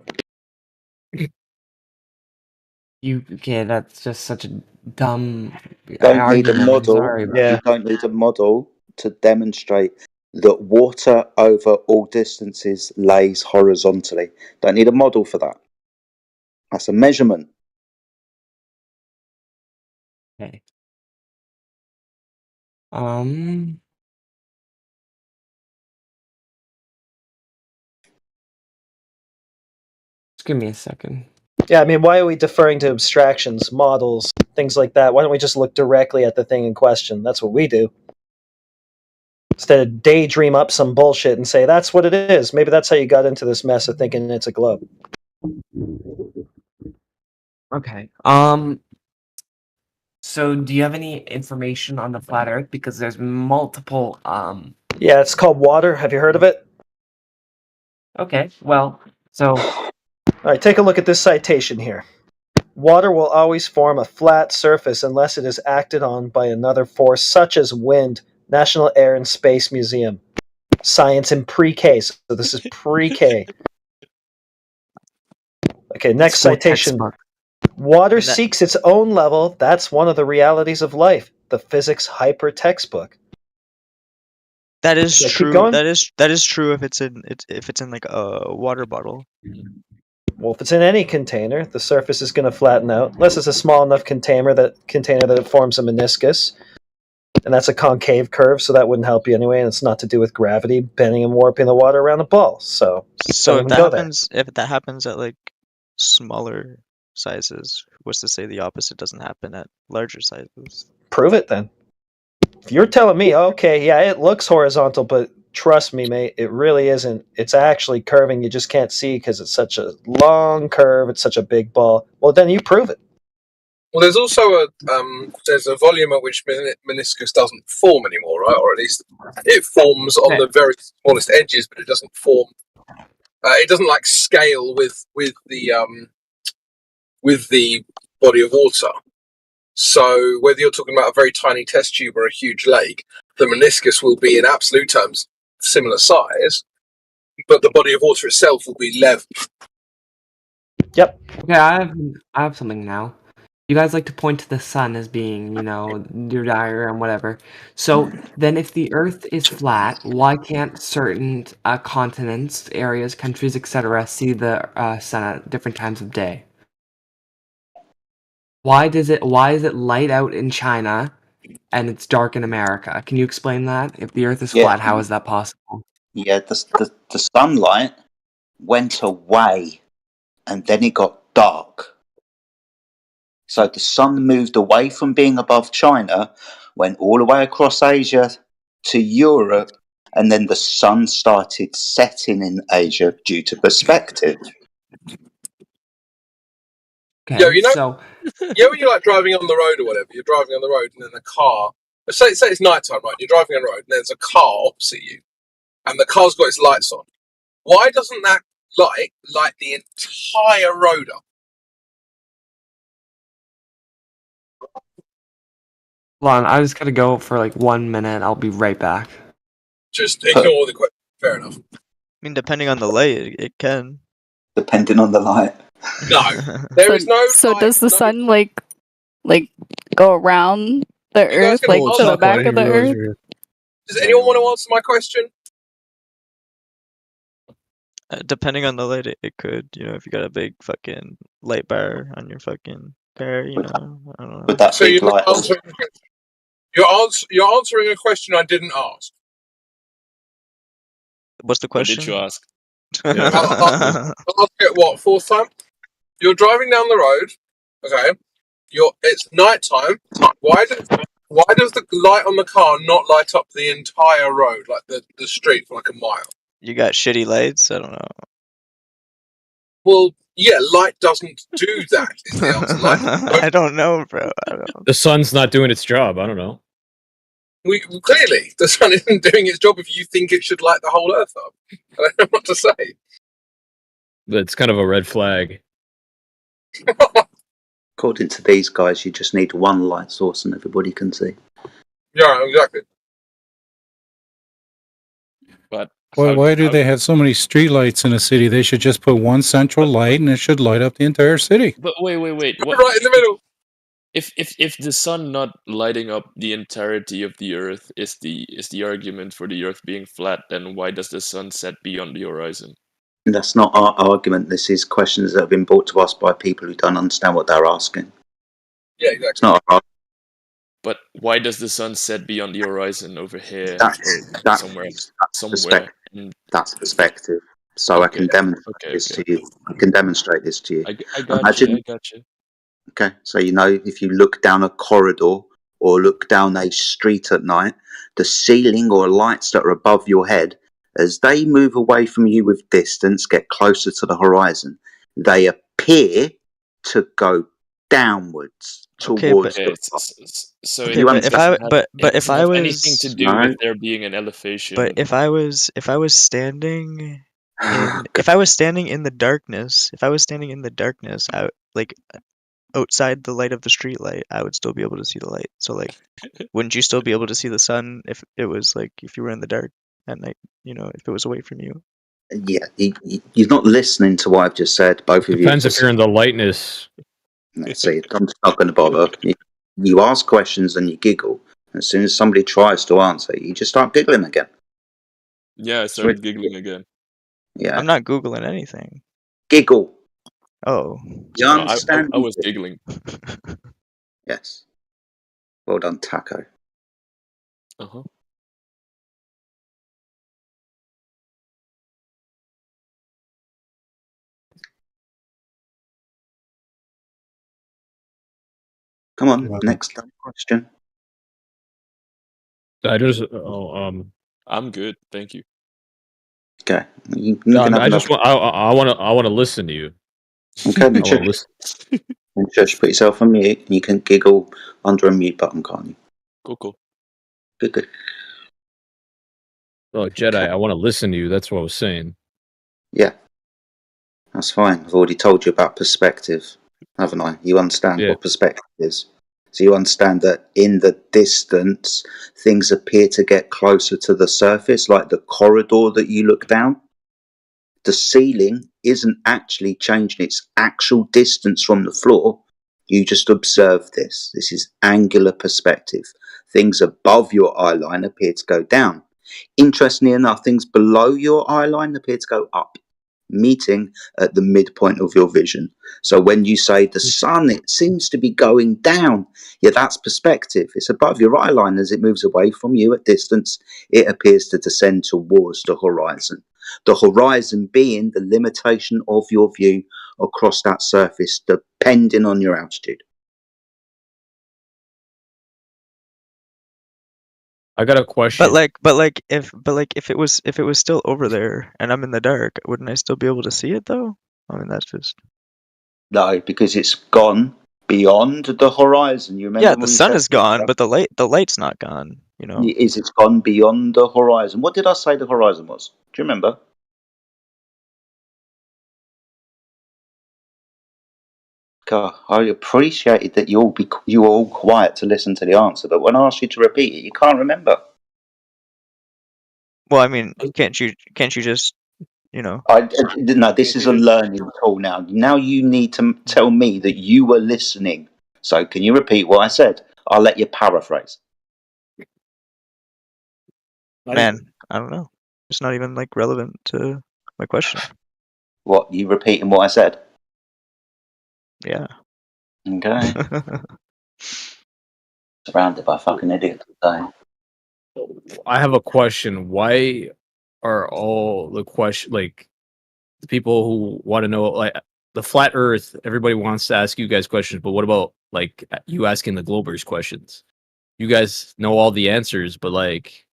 Okay, that's just such a dumb Don't argument. need a model. Sorry, You don't need a model to demonstrate that water over all distances lays horizontally. Don't need a model for that. That's a measurement. Okay. Just give me a second. Yeah, I mean, why are we deferring to abstractions, models, things like that? Why don't we just look directly at the thing in question? That's what we do. Instead of daydream up some bullshit and say, that's what it is. Maybe that's how you got into this mess of thinking it's a globe. Okay. So do you have any information on the flat Earth? Because there's multiple, Yeah, it's called water. Have you heard of it? Okay, well, so... All right, take a look at this citation here. Water will always form a flat surface unless it is acted on by another force, such as wind. National Air and Space Museum. Science in pre-K. So this is pre-K. Okay, next citation. Water And that- seeks its own level. That's one of the realities of life. The physics hyper textbook. That is Yeah, keep true. going. That is true if it's in like a water bottle. Well, if it's in any container, the surface is going to flatten out, unless it's a small enough container that it forms a meniscus, and that's a concave curve, so that wouldn't help you anyway. And it's not to do with gravity bending and warping the water around a ball. So So don't even go there. if that happens at like smaller sizes, what's to say the opposite doesn't happen at larger sizes? Prove it then. If you're telling me, okay, yeah, it looks horizontal, but trust me, mate, it really isn't. It's actually curving. You just can't see because it's such a long curve. It's such a big ball. Well, then you prove it. Well, there's also there's a volume at which meniscus doesn't form anymore, right? Or at least it forms on the very smallest edges, but it doesn't form. It doesn't like scale with the body of water. So whether you're talking about a very tiny test tube or a huge lake, the meniscus will be in absolute terms similar size, but the body of water itself will be level. Yep. Okay, I have something now. You guys like to point to the sun as being, your diagram, whatever. So then, if the Earth is flat, why can't certain continents, areas, countries, etc., see the sun at different times of day? Why is it light out in China and it's dark in America? Can you explain that? If the Earth is Yeah. flat, how is that possible? Yeah, the sunlight went away and then it got dark. So the sun moved away from being above China, went all the way across Asia to Europe, and then the sun started setting in Asia due to perspective. Okay, Yeah, you know, so when you're like driving on the road or whatever, you're driving on the road and then a car. Say it's nighttime, right? You're driving on the road and there's a car opposite you, and the car's got its lights on. Why doesn't that light the entire road up? hold on, I just gotta go for like 1 minute. I'll be right back. Just ignore the question. Fair enough. I mean, depending on the light, it can. Depending on the light. No, there is no. So does the sun like go around the You guys Earth, gonna like to the back of the Earth? Does anyone want to answer my question? Depending on the light, it could. If you got a big fucking light bar on your fucking car, I don't know. With that So big you're light, not answering. You're answering a question I didn't ask. What's the question? What did you ask? I'll ask it what, fourth time? You're driving down the road, okay? It's night time. Why does the light on the car not light up the entire road, like the street for like a mile? You got shitty lights? I don't know. Well, yeah, light doesn't do that. Is the answer. I don't know, bro. I don't know. The sun's not doing its job. I don't know. Clearly, the sun isn't doing its job if you think it should light the whole Earth up. I don't know what to say. That's kind of a red flag. according to these guys, you just need one light source and everybody can see. Yeah, exactly. But why do they have so many streetlights in a city? They should just put one central light and it should light up the entire city. But wait. What, right in the middle. If the sun not lighting up the entirety of the Earth is the argument for the Earth being flat, then why does the sun set beyond the horizon? That's not our argument. This is questions that have been brought to us by people who don't understand what they're asking. Yeah, exactly. It's not our But why does the sun set beyond the horizon over here? That's somewhere. That's perspective. So I can demonstrate this to you. I can demonstrate this to you. I got you. Okay, so if you look down a corridor or look down a street at night, the ceiling or lights that are above your head, as they move away from you with distance, get closer to the horizon, they appear to go downwards towards the so okay, but if I was anything to do with there being an elevation. But if I was standing in the darkness, out like outside the light of the street light, I would still be able to see the light. So like, wouldn't you still be able to see the sun if it was like if you were in the dark at night? If it was away from you. Yeah, you're not listening to what I've just said. Both of you. Depends if you're in the lightness. See, I'm just not going to bother. You ask questions and you giggle. As soon as somebody tries to answer, you just start giggling again. Yeah, I started giggling again. Yeah. I'm not Googling anything. Giggle. Oh. You No, understand? I was giggling. Yes. Well done, Taco. Uh-huh. Come on, next question. I just I'm good, thank you. Okay, you can have I just enough. I want to listen to you. Okay, I then want to listen. just put yourself on mute, and you can giggle under a mute button, can't you? Cool. Good. Oh, Jedi, I want to listen to you. That's what I was saying. Yeah, that's fine. I've already told you about perspective, haven't I? You understand what perspective is. So you understand that in the distance, things appear to get closer to the surface, like the corridor that you look down. The ceiling isn't actually changing its actual distance from the floor. You just observe this. This is angular perspective. Things above your eye line appear to go down. Interestingly enough, things below your eye line appear to go up, meeting at the midpoint of your vision. So when you say the sun, it seems to be going down, yeah, that's perspective. It's above your eye line. As it moves away from you at distance, it appears to descend towards the horizon. The horizon being the limitation of your view across that surface, depending on your altitude. I got a question. But like if it was still over there and I'm in the dark, wouldn't I still be able to see it though? I mean that's just No, because it's gone beyond the horizon. You remember yeah, when the we sun said is gone, but the light's not gone, you know. it's gone beyond the horizon. What did I say the horizon was? Do you remember? God, I appreciated that you were all quiet to listen to the answer, but when I asked you to repeat it, you can't remember. Well, I mean, can't you just, you know? No, this is a learning tool now. Now you need to tell me that you were listening. So can you repeat what I said? I'll let you paraphrase. Man, I don't know. It's not even like relevant to my question. What, you repeating what I said? Yeah. Okay. Surrounded by fucking idiots today. I have a question. Why are all the the people who want to know like the flat Earth? Everybody wants to ask you guys questions, but what about like you asking the Globers questions? You guys know all the answers, but like,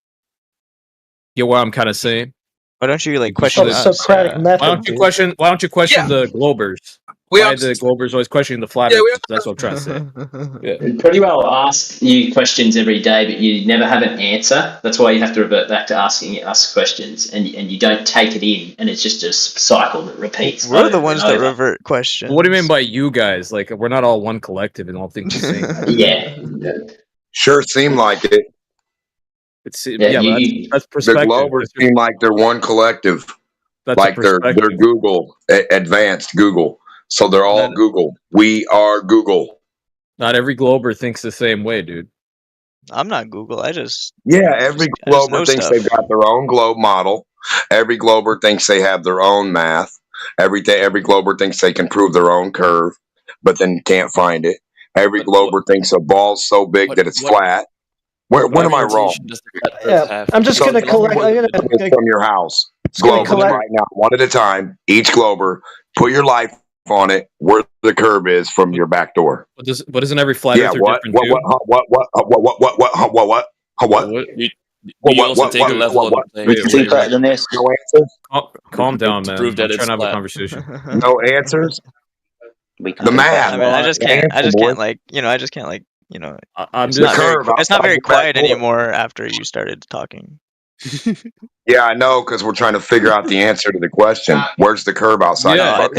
you know what I'm kind of saying? Why don't you like question us? Socratic method. Why don't you question? Why don't you question the Globers? Why the Globers always questioning the flat Earth? That's what I'm trying to say. Yeah. We pretty well ask you questions every day, but you never have an answer. That's why you have to revert back to asking us questions, and you don't take it in, and it's just a cycle that repeats. We're the over ones and that over. revert questions. What do you mean by you guys? Like, we're not all one collective and all think the same. Yeah. Sure seem like it. It's Yeah, but that's The perspective. Glovers seem like they're one collective. That's a Like they're perspective. Google, advanced Google. So they're all Google. We are Google. Not every Glober thinks the same way, dude. I'm not Google. I just Every I just know Glober thinks stuff. they've got their own globe model. Every Glober thinks they have their own math. Every Glober thinks they can prove their own curve, but then can't find it. Every Glober thinks a ball's so big that it's flat. When am I wrong? Does the flat Earth have? I'm just gonna collect. I'm gonna From your house. gonna Globers collect- right now, one at a time. Each Glober, put your life on it where the curve is from your back door. But isn't every flat earther What? different too? You also take a level on the playing We can do better than this. No answers? Calm down, to man. prove that I'm it's trying to have a flat. conversation. No answers? We The math. I mean, I just can't like, you know, I'm it's just not very quiet anymore after you started talking. Yeah, I know, because we're trying to figure out the answer to the question. Where's the curve outside? No, your bucket?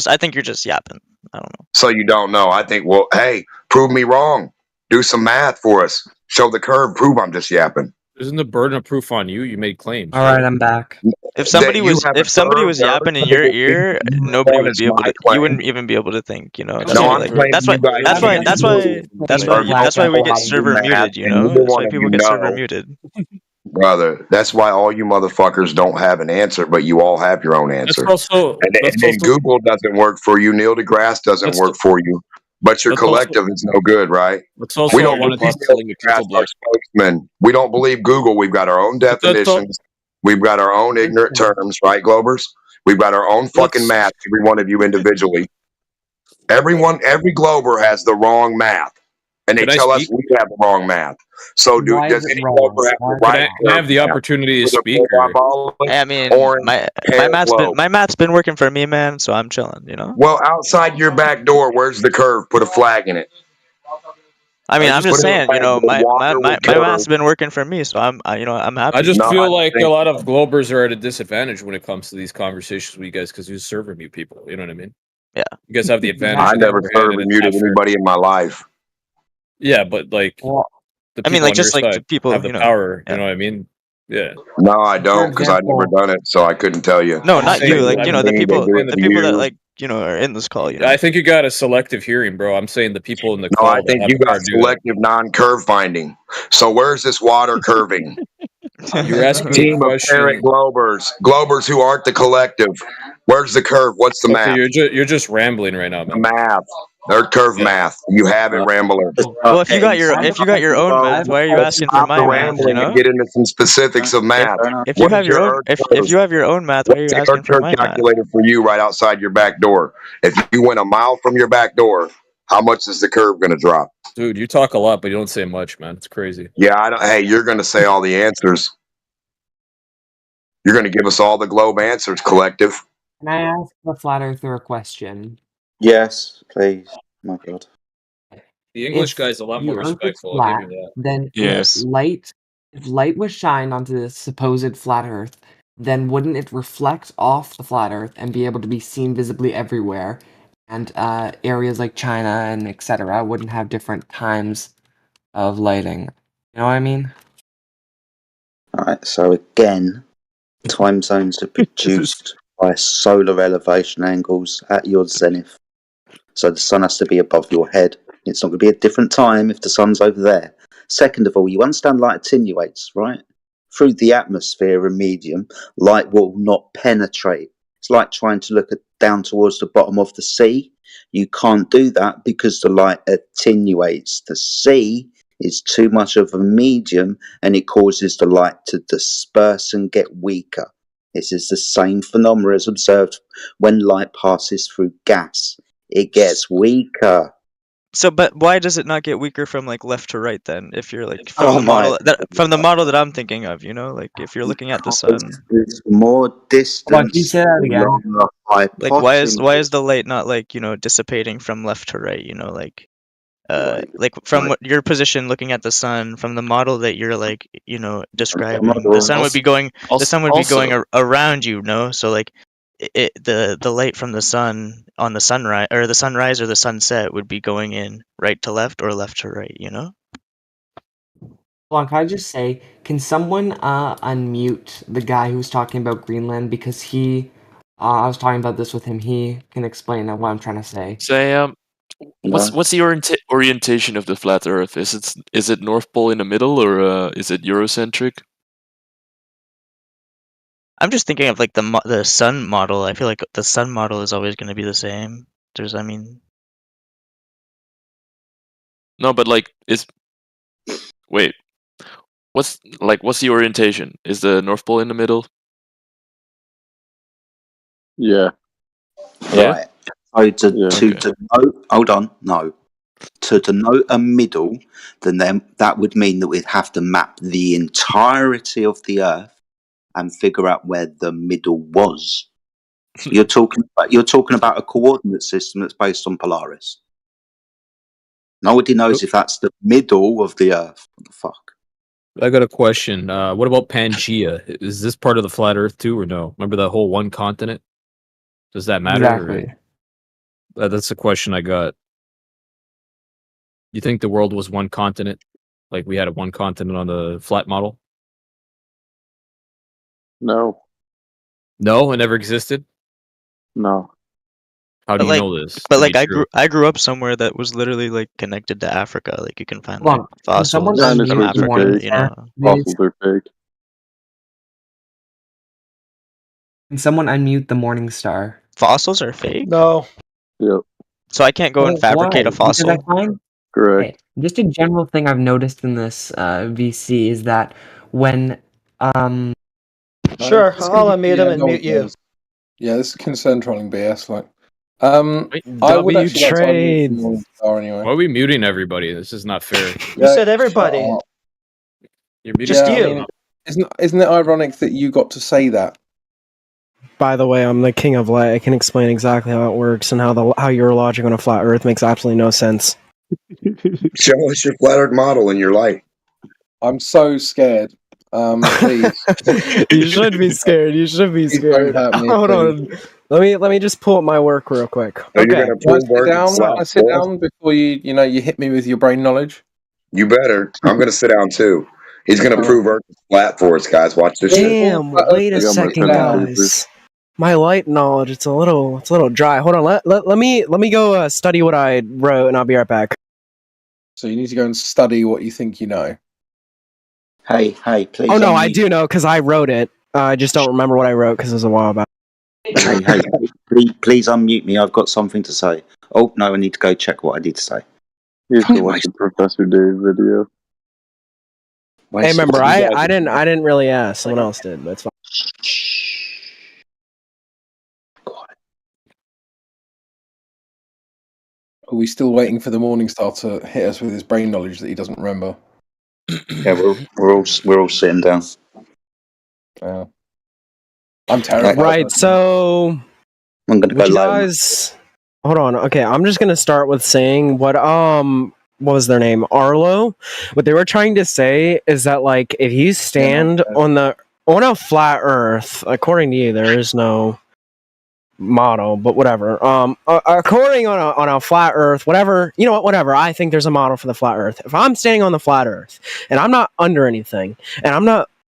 I think you're just yapping. I don't know. So you don't know. I think, well, hey, prove me wrong. Do some math for us. Show the curve. Prove I'm just yapping. Isn't the burden of proof on you? You made claims. All right, I'm back. If somebody that you was have if somebody observed was the yapping in your unprovable things ear, that you nobody perform would is be able my to. You claim. wouldn't even be able to think. You know, it's No, just I'm like claiming that's you why. guys That's are why. That's why. That's why. arguing That's why we know get how to do server math, muted. You and know, neither that's one why of people you get server know. muted. Brother, that's why all you motherfuckers don't have an answer, but you all have your own That's answer. also And then Google doesn't work for you. Neil deGrasse doesn't that's work for you. But your that's also collective is no good, right? that's We also don't one of believe the Neil deGrasse, our spokesman. We don't believe Google. We've got our own but that's all, definitions. We've got our own ignorant Listen, terms, right, Globers? We've got our own fucking let's math, every one of you individually. Every Glober has the wrong math. And they could I tell us speak? we have the wrong math. So why is does it any wrong? Glober have Why the is it Could right I wrong? can I curve have the math? opportunity to For the speak, or parabolic, I mean, orange, my pale globe. math's been working for me, man. So I'm chilling. You know. Well, outside your back door, where's the curve? Put a flag in it. I mean, I I'm just just Put a saying. You flag know, where water will my curve. math's been working for me, so I'm I happy. just No, I feel don't like a think lot so. of Globers are at a disadvantage when it comes to these conversations with you guys because you server mute people. You know what I mean? Yeah. You guys have the advantage I of the never upper hand, served and or it's muted not fair. anybody in my life. Yeah, but like Well, the I mean, people like on your just like side people. have You the know. power. You Yeah. know what I mean? Yeah. No, I for don't, because I never example, done it, so I couldn't tell you. No, I'm not They you. saying do Like it you to know, I'm the me. They people, do saying it the to the people that you. like are in this call. You I know. think you got a selective hearing, bro. I'm saying the people in the No, I call that think have you the got power to do that. selective non-curve finding. So where's this water curving? You're A asking me a team of parent question. Globers who aren't the collective. Where's the curve? What's the Okay, math? you're just rambling right now, The man. math. They're curve Yeah. math. You have it, Rambler. Well, if you got your I have own I math, have a why are you Let's asking question. for stop the my math? You rambling and know. get into some specifics of If math. if you What is have your your own Earth if curve? you have your own math, why are What's you the Earth asking for curve my math? calculator for you right outside your back door? If you went a mile from your back door, how much is the curve going to drop? Dude, you talk a lot, but you don't say much, man. It's crazy. Yeah, I don't. Hey, you're going to say all the answers. You're going to give us all the globe answers, collective. Can I ask the flat earther a question? Yes, please. My God. The English If guy's a lot the more Earth is respectful. I'll give flat, you that. then Yes. if light was shined onto the supposed flat Earth, then wouldn't it reflect off the flat Earth and be able to be seen visibly everywhere? And areas like China and etc. wouldn't have different times of lighting. You know what I mean? Alright, so again, time zones are produced by solar elevation angles at your zenith. So the sun has to be above your head. It's not going to be a different time if the sun's over there. Second of all, you understand light attenuates, right? Through the atmosphere and medium, light will not penetrate. It's like trying to look down towards the bottom of the sea. You can't do that because the light attenuates. The sea is too much of a medium and it causes the light to disperse and get weaker. This is the same phenomenon as observed when light passes through gas. It gets weaker. So, but why does it not get weaker from like left to right then? If you're like Oh my! from the model that I'm thinking of, you know, like if you're looking at the sun, There's more Hold on, can you distance say that again? along the like hypotenuse. why is the light not like dissipating from left to right? You know, Right, like from right. what your position looking at the sun, from the model that you're like describing, the Model. sun would be going Also, around you, no? So like the light from the sun on the sunrise or the sunrise or the sunset would be going in right to left or left to right, you know? Hold on, can I just say, can someone unmute the guy who was talking about Greenland because I was talking about this with him. He can explain what I'm trying to say. Sam, No. what's the orientation of the flat Earth? Is it North Pole in the middle, or is it Eurocentric? I'm just thinking of like the sun model. I feel like the sun model is always going to be the same. I mean, No, but like wait, what's the orientation? Is the North Pole in the middle? Yeah. Yeah. Right. So to Okay. denote, hold on, no. To denote a middle, then that would mean that we'd have to map the entirety of the Earth and figure out where the middle was. You're talking about a coordinate system that's based on Polaris. Nobody knows if that's the middle of the Earth. What the fuck? I got a question. What about Pangea? Is this part of the flat Earth too, or no? Remember the whole one continent? Does that matter? Exactly. Or that's the question I got. You think the world was one continent, like we had a one continent on the flat model? No. No, it never existed. No. How do But you like, know this? but to like be I true? grew up somewhere that was literally like connected to Africa. Like you can find Hold like on. Can someone fossils from unmute the Africa. You Morningstar, know. please? are fake. Can someone unmute the Morningstar? Fossils are fake. No. Yep. So I can't go and fabricate Why? a Because I fossil. find Correct. just a general thing I've noticed in this VC is that when Sure, It's I'll gonna be- unmute him and no one mute you. knows. Yeah, this is concern trolling BS. Like, Wait, I would W actually like to unmute trade. Morningstar anyway. Why are we muting everybody? This is not fair. You said everybody. shut up. You're muting Just Yeah, I you. mean, isn't it ironic that you got to say that? By the way, I'm the king of light. I can explain exactly how it works and how your logic on a flat Earth makes absolutely no sense. Show us your flat Earth model in your light. I'm so scared. Please. You should be scared. You should be Please scared. don't hurt me, Hold please. on. Let me just pull up my work real quick. So you're Okay. gonna Can I prove sit Earth is down? flat Can I sit for us? down before you hit me with your brain knowledge? You better. I'm gonna sit down too. He's gonna prove Earth is flat for us, guys. Watch this shit. Damn. Wait a second, guys. My light knowledge. It's a little dry. Hold on. Let me go study what I wrote, and I'll be right back. So you need to go and study what you think you know. Hey, please. Oh no, I do know because I wrote it. I just don't remember what I wrote because it was a while back. Hey, please unmute me. I've got something to say. Oh no, I need to go check what I need to say. You should watch the Professor Dave video. Hey, remember, I didn't really ask. Someone else did, but it's fine. Are we still waiting for the Morningstar to hit us with his brain knowledge that he doesn't remember? Yeah, we're all sitting down. Yeah. I'm terrified. Right, so I'm gonna would go you low. guys hold on? Okay, I'm just gonna start with saying what was their name? Arlo. What they were trying to say is that like if you stand on a flat Earth, according to you, there is no model, but whatever. According on a flat Earth, whatever, you know what, whatever. I think there's a model for the flat Earth. If I'm standing on the flat Earth and I'm not under anything,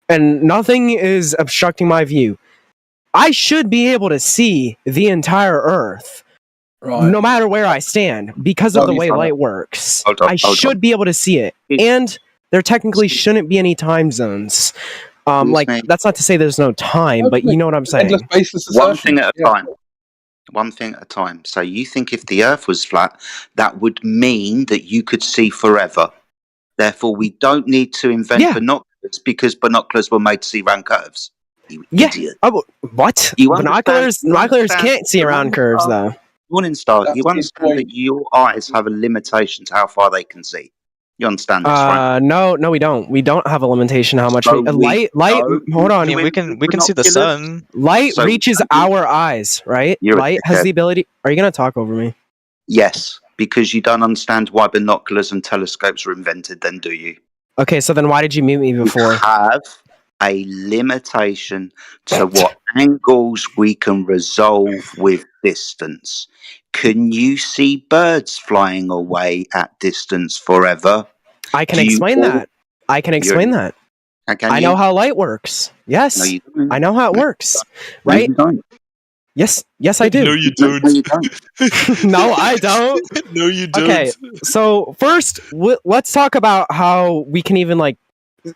and nothing is obstructing my view, I should be able to see the entire Earth, no matter where I stand, because of the way light works. I should be able to see it, and there technically shouldn't be any time zones. Like that's not to say there's no time, but you know what I'm saying. One thing at a time. One thing at a time. So you think if the Earth was flat, that would mean that you could see forever. Therefore, we don't need to invent binoculars because binoculars were made to see round curves. You idiot. What? You Binoculars can't see around curves, though. Morningstar, you understand that your eyes have a limitation to how far they can see. You understand this, right? No, we don't. We don't have a limitation how much light. Hold on. I mean, we can see the sun. Light reaches our eyes, right? You're a Light has dickhead. the ability. Are you gonna talk over me? Yes, because you don't understand why binoculars and telescopes were invented. Then, do you? Okay, so then why did you mute me before? We have a limitation to what angles we can resolve with distance. Can you see birds flying away at distance forever? I can explain that. I can explain that. I know how light works. Yes, No, you don't. I know how it works. Right? No, you don't. Yes, I do. No, you don't. No, you don't. No, I don't. No, you don't. Okay, so first, let's talk about how we can even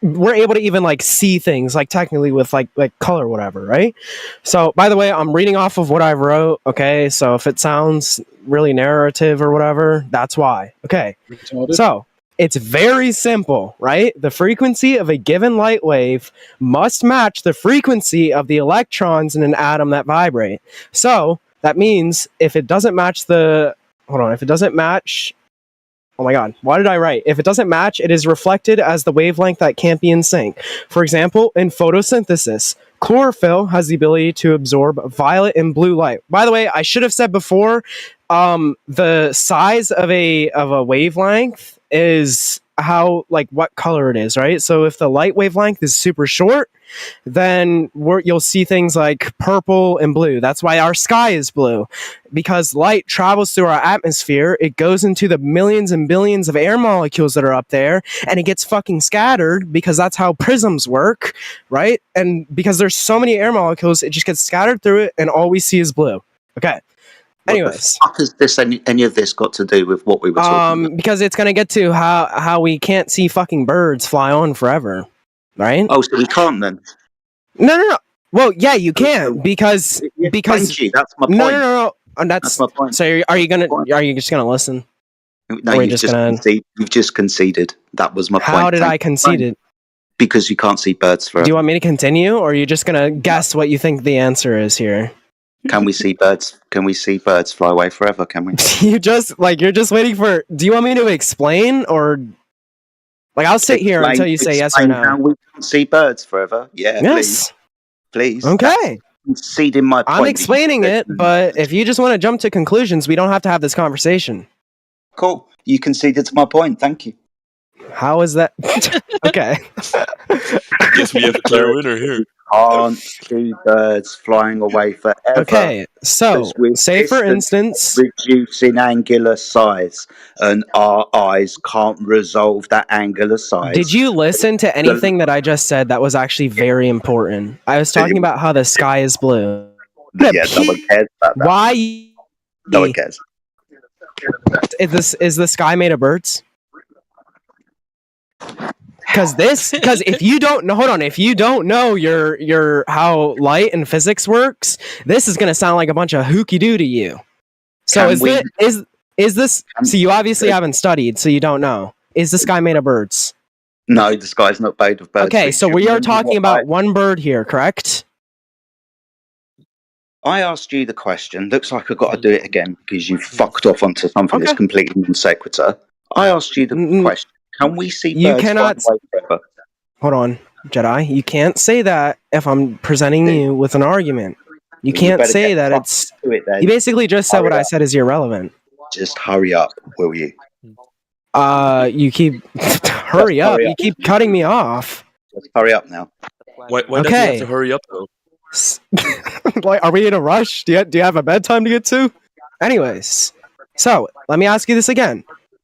we're able to even see things technically with like color or whatever, right? So by the way, I'm reading off of what I wrote. Okay, so if it sounds really narrative or whatever, that's why. Okay, so it's very simple, right? The frequency of a given light wave must match the frequency of the electrons in an atom that vibrate. So that means if it doesn't match oh my god, why did I write? If it doesn't match, it is reflected as the wavelength that can't be in sync. For example, in photosynthesis, chlorophyll has the ability to absorb violet and blue light. By the way, I should have said before, the size of a wavelength is how what color it is, right? So if the light wavelength is super short, then you'll see things like purple and blue. That's why our sky is blue, because light travels through our atmosphere. It goes into the millions and billions of air molecules that are up there, and it gets fucking scattered because that's how prisms work, right? And because there's so many air molecules, it just gets scattered through it, and all we see is blue. Okay. Anyways, what the fuck has this any of this got to do with what we were talking about? because it's gonna get to how we can't see fucking birds fly on forever, right? Oh, so we can't then? No. Well, yeah, you can because Thank you. That's my point. No. And that's my point. So are you just gonna listen? No, you've just conceded. That was my point. How did I concede it? Because you can't see birds forever. Do you want me to continue, or are you just gonna guess what you think the answer is here? Can we see birds? Can we see birds fly away forever? Can we? You're just waiting for. Do you want me to explain, or I'll sit here until you say yes or no? How we can see birds forever? Yeah. Yes. Please. Okay. Conceding my point. I'm explaining it, but if you just want to jump to conclusions, we don't have to have this conversation. Cool. You conceded to my point. Thank you. How is that? Okay. I guess we have a clear winner here. Can't see birds flying away forever. Okay, so say for instance, reducing angular size, and our eyes can't resolve that angular size. Did you listen to anything that I just said that was actually very important? I was talking about how the sky is blue. Yeah, no one cares about that. Why? No one cares. Is the sky made of birds? Because if you don't know, hold on, if you don't know your how light and physics works, this is gonna sound like a bunch of hooky doo to you. So is this? So you obviously haven't studied, so you don't know. Is the sky made of birds? No, the sky's not made of birds. Okay, so we are talking about one bird here, correct? I asked you the question. Looks like I've got to do it again because you fucked off onto something that's completely non sequitur. I asked you the question. Can we see birds flying away forever? Hold on, Jedi. You can't say that if I'm presenting you with an argument. You can't say that it's... You basically just said what I said is irrelevant. Just hurry up, will you? You keep... hurry up. You keep cutting me off. Just hurry up now. Why does he have to hurry up, though? Like, are we in a rush? Do you have a bedtime to get to? Anyways, so let me ask you this again: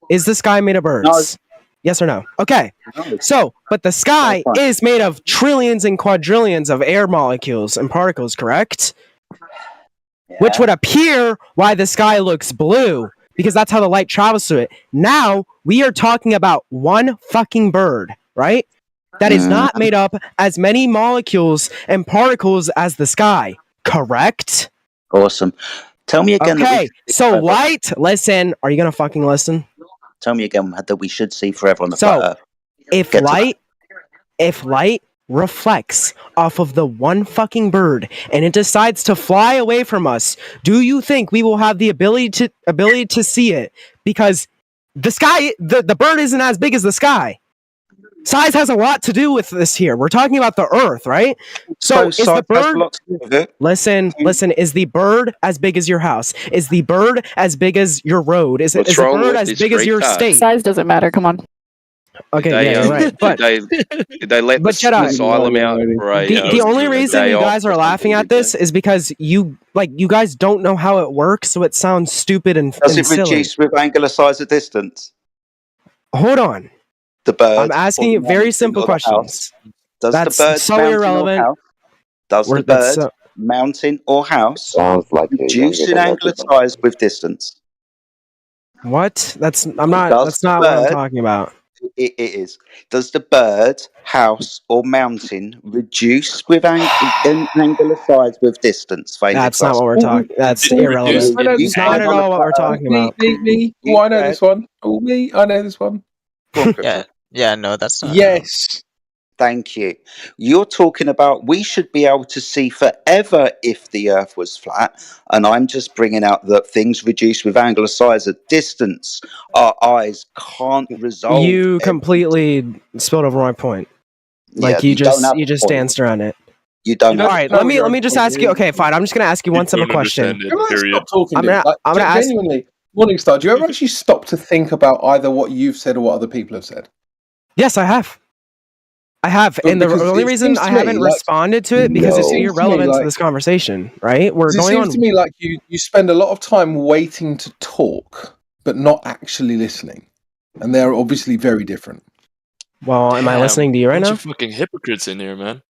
is the sky made of birds? No. Yes or no? Okay. So, but the sky is made of trillions and quadrillions of air molecules and particles, correct? Yeah. Which would appear why the sky looks blue, because that's how the light travels through it. Now we are talking about one fucking bird, right? That is not made up as many molecules and particles as the sky, correct? Awesome. Tell me again. Okay, so light, listen, are you going to fucking listen? Tell me again that we should see forever on the flat Earth. If light reflects off of the one fucking bird and it decides to fly away from us, do you think we will have the ability to see it? Because the sky, the bird isn't as big as the sky. Size has a lot to do with this here. We're talking about the Earth, right? So is the bird... Listen, is the bird as big as your house? Is the bird as big as your road? Is the bird as big as your state? Size doesn't matter, come on. Okay, yeah, right. But did they let the asylum out for a... The only reason you guys are laughing at this is because you guys don't know how it works, so it sounds stupid and silly. Does it silly. reduce with angular size of distance? Hold on. The bird. I'm asking you very simple questions. Does the bird so irrelevant. Does the bird, mountain or house, reduce in angular size with distance? What? That's not what I'm talking about. It is. Does the bird, house, or mountain reduce with angular size with distance? That's not what we're talking. That's irrelevant. It's not at all what we're talking about. Me. Oh, I know this one. Oh, me. I know this one. Yeah, no, that's not. Yes. Thank you. You're talking about we should be able to see forever if the Earth was flat, and I'm just bringing out that things reduce with angular size at distance. Our eyes can't resolve. You completely spilled over my point. Like you just danced around it. You don't. All right, let me just ask you. Okay, fine. I'm just gonna ask you one simple question. Stop talking. I'm gonna ask. Genuinely, Morningstar, do you ever actually stop to think about either what you've said or what other people have said? Yes, I have. I have, But and the because only it reason seems I to me haven't like responded to it because it's seems to me irrelevant to like this conversation, right? We're it going seems to on. me like you spend a lot of time waiting to talk, but not actually listening, and they're obviously very different. Well, am I listening to you right Bunch now? of fucking hypocrites in here, man.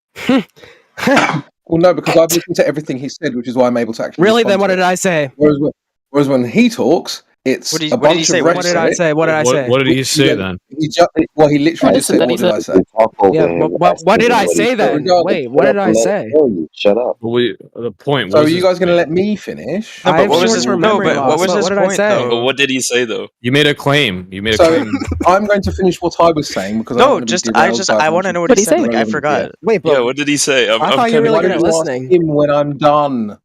Well, no, because I've listened to everything he said, which is why I'm able to actually Really? respond Then what to did it. I say? Whereas when he talks, it's What did a what did he bunch say? of What did he What did I rhetoric. say? What did I say? What did he which say you then? He literally just said, "What did I say?" Talk over Yeah, him. what did I What he say said. then? Regardless, Wait, what did I say? Tell you. Shut up. The point. So What are was you his guys going to point? let me finish? No, I but have what was his short-term memory but what loss. was But his what did I point say? But though? what did he say though? You made a claim. You made a So claim. I'm going to finish what I was saying because I don't No, want to be just derailed by a I bunch want to of know what What he he said. say? Like I irrelevant forgot. shit. Wait, Yeah, but what did he say? I I'm thought you were kind of really Why good don't at you ask listening. him when I'm done?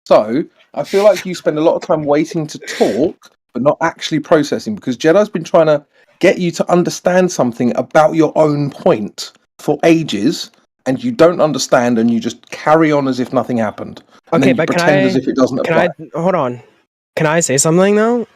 So I feel like you spend a lot of time waiting to talk, but not actually processing because Jedi's been trying to get you to understand something about your own point for ages, and you don't understand, and you just carry on as if nothing happened, and Okay, then you but pretend as if it doesn't apply. hold on? Can I say something though?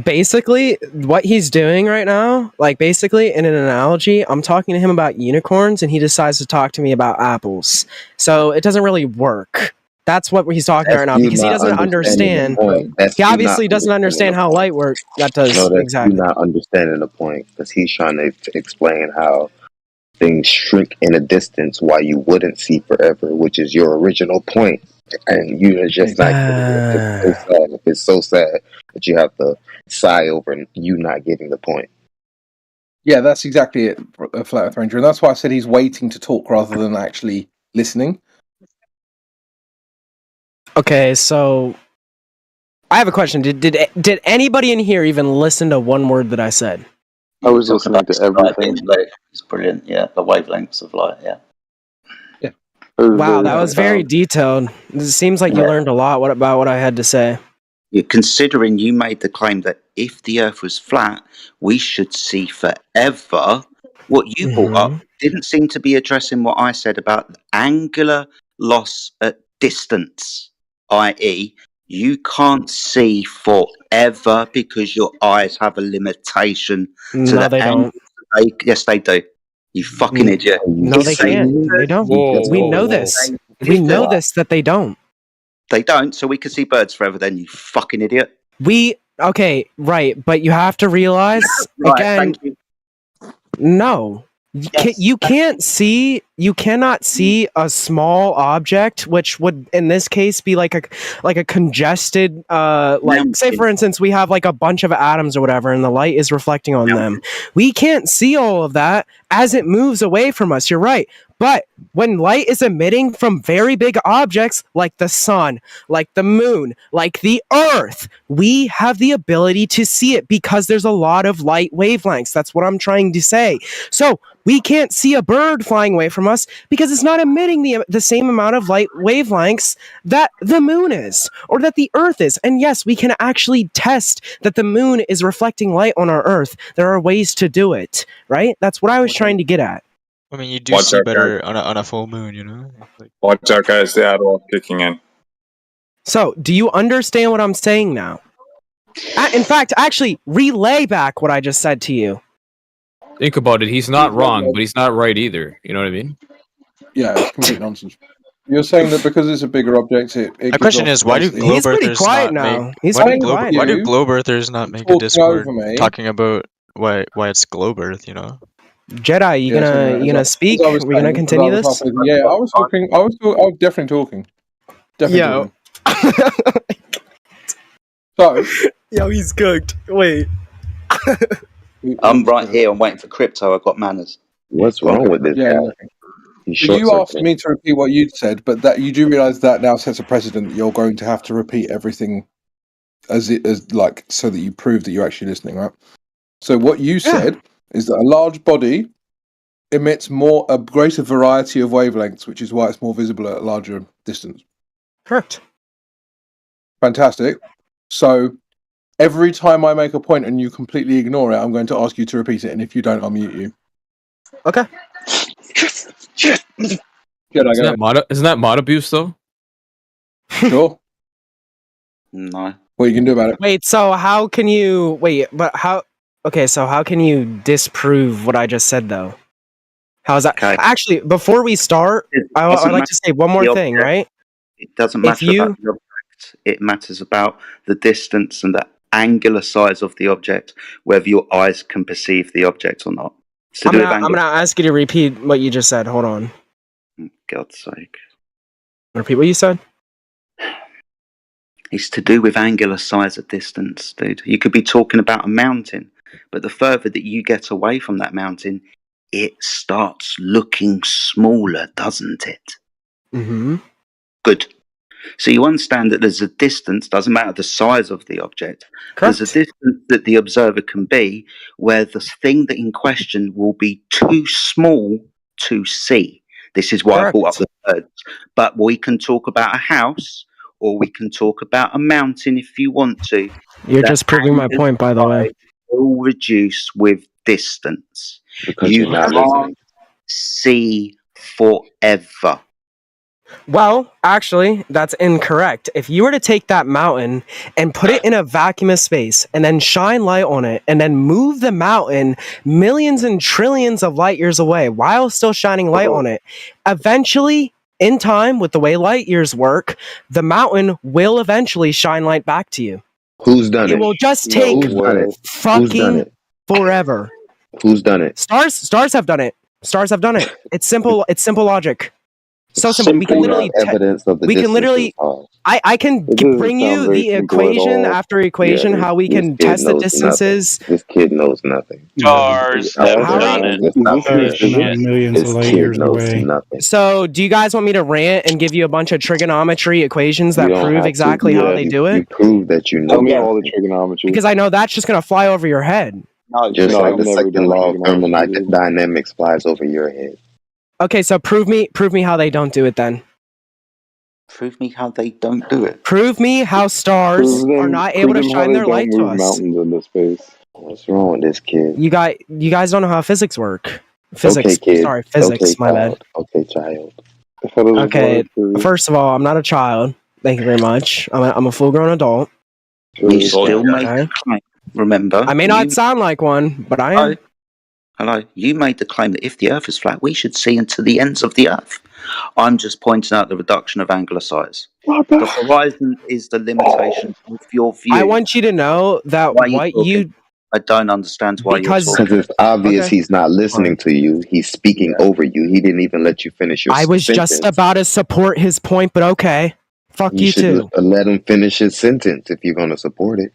Basically, what he's doing right now, like basically in an analogy, I'm talking to him about unicorns, and he decides to talk to me about apples. So it doesn't really work. That's what he's talking That's right now you because he not doesn't understanding the understand. point. That's He you not obviously doesn't understanding understand the how point. light works. That No, does that's you exactly. not understanding the point because he's trying to explain how things shrink in a distance while you wouldn't see forever, which is your original point. And you are just not getting it. It's so sad. It's so sad that you have to sigh over you not getting the point. Yeah, that's exactly it, Flat Earth Ranger, and that's why I said he's waiting to talk rather than actually listening. Okay, so I have a question. Did anybody in here even listen to one word that I said? I was listening to everything. It's brilliant. Yeah, the wavelengths of light. Yeah. Wow, that was very detailed. It seems like you learned a lot about what I had to say. Yeah, considering you made the claim that if the Earth was flat, we should see forever. What you brought up didn't seem to be addressing what I said about angular loss at distance, i.e., you can't see forever because your eyes have a limitation to No, the they angle. don't. Yes, they do. You fucking idiot. No, they can't. They don't. We know this. We know this that they don't. They don't, so we can see birds forever then, you fucking idiot. Okay, right, but you have to realize Right, again. thank you. No, you cannot see a small object, which would in this case be like a congested like say for instance we have like a bunch of atoms or whatever, and the light is reflecting on them. We can't see all of that as it moves away from us. You're right. But when light is emitting from very big objects like the sun, like the moon, like the earth, we have the ability to see it because there's a lot of light wavelengths. That's what I'm trying to say. So we can't see a bird flying away from us because it's not emitting the same amount of light wavelengths that the moon is or that the earth is. And yes, we can actually test that the moon is reflecting light on our earth. There are ways to do it, right? That's what I was trying to get at. I mean, you do see better on a full moon, you know. Watch out, guys! The adult kicking in. So, do you understand what I'm saying now? In fact, actually, relay back what I just said to you. Think about it. He's not wrong, but he's not right either. You know what I mean? Yeah, it's complete nonsense. You're saying that because it's a bigger object, it My gives question off is, why do basically- globe earthers not make? Why do globe earthers not make a talking Discord over me. talking about why it's globe Earth? You know. Jedi, you gonna speak? As I was We're gonna saying, continue as I was this? halfway- Yeah, I was talking. I was definitely talking. Definitely talking. So, yo, he's cooked. Wait. I'm right here. I'm waiting for crypto. I've got manners. What's wrong with this yeah. guy? He's So you asked short-circuiting. me to repeat what you'd said, but that you do realize that now sets a precedent that you're going to have to repeat everything as like so that you prove that you're actually listening, right? So what you said is that a large body emits a greater variety of wavelengths, which is why it's more visible at a larger distance. Correct. Fantastic. So every time I make a point and you completely ignore it, I'm going to ask you to repeat it, and if you don't, I'll mute you. Okay. Isn't that mod abuse though? Sure. No. What you can do about it? Wait, so how can you wait? But how? Okay, so how can you disprove what I just said though? How's that? Okay. Actually, before we start, I'd Doesn't like to say one matter more the thing, object. right? It doesn't If matter about you, the object. It matters about the distance and the angular size of the object, whether your eyes can perceive the object or not. It's to I'm do with gonna angular. ask you to repeat what you just said. Hold on. God's sake. Repeat what you said. It's to do with angular size at distance, dude. You could be talking about a mountain, but the further that you get away from that mountain, it starts looking smaller, doesn't it? Mm-hmm. Good. So you understand that there's a distance, doesn't matter the size of the object, Correct. there's a distance that the observer can be where the thing that in question will be too small to see. This is why I brought up the birds. But we can talk about a house or we can talk about a mountain if you want to. You're The just proving my angular point, by the way. size will reduce with distance. Because You you're not can't listening. see forever. Well, actually, that's incorrect. If you were to take that mountain and put it in a vacuumous space and then shine light on it and then move the mountain millions and trillions of light years away while still shining light on it, eventually, in time, with the way light years work, the mountain will eventually shine light back to you. Who's done it? It will just take Who's done it? Who's done fucking it? forever. Who's done it? Stars have done it. Stars have done it. It's simple. It's simple logic. So simple. We can Simple literally. evidence of the We can distance literally. is hard. I can It doesn't bring sound you very the simple at equation all. after equation Yeah, how we this can kid test the knows distances. nothing. This kid knows nothing. Stars have done it. Let's not Stars finish are not this. millions of This light kid years knows away. nothing. So, do you guys want me to rant and give you a bunch of trigonometry equations You that don't prove have to. exactly how they do You it? prove that you know. Tell me all the nothing. trigonometry. Because I know that's just gonna fly over your head. Just like I've the never second done law of trigonometry, dude. thermodynamics flies over your head. Okay, so prove me how they don't do it then. Prove me how they don't do it. Prove me how stars are not able to shine their light to us. Mountains into space. What's wrong with this kid? You guys don't know how physics work. Physics. Okay, kid. Sorry, physics. Okay, My bad. child. Okay, child. Okay. First of all, I'm not a child. Thank you very much. I'm a full-grown adult. You still make Okay. the claim. Remember, I may not sound like one, but I am. Hello. You made the claim that if the Earth is flat, we should see into the ends of the Earth. I'm just pointing out the reduction of angular size. The horizon is the limitation of your view. I want you to know that I don't understand why Because- you're talking. Because it's obvious Okay. he's not listening to you. He's speaking over you. He didn't even let you finish your I was sentence. just about to support his point, but okay. Fuck you should too. let him finish his sentence if you're going to support it.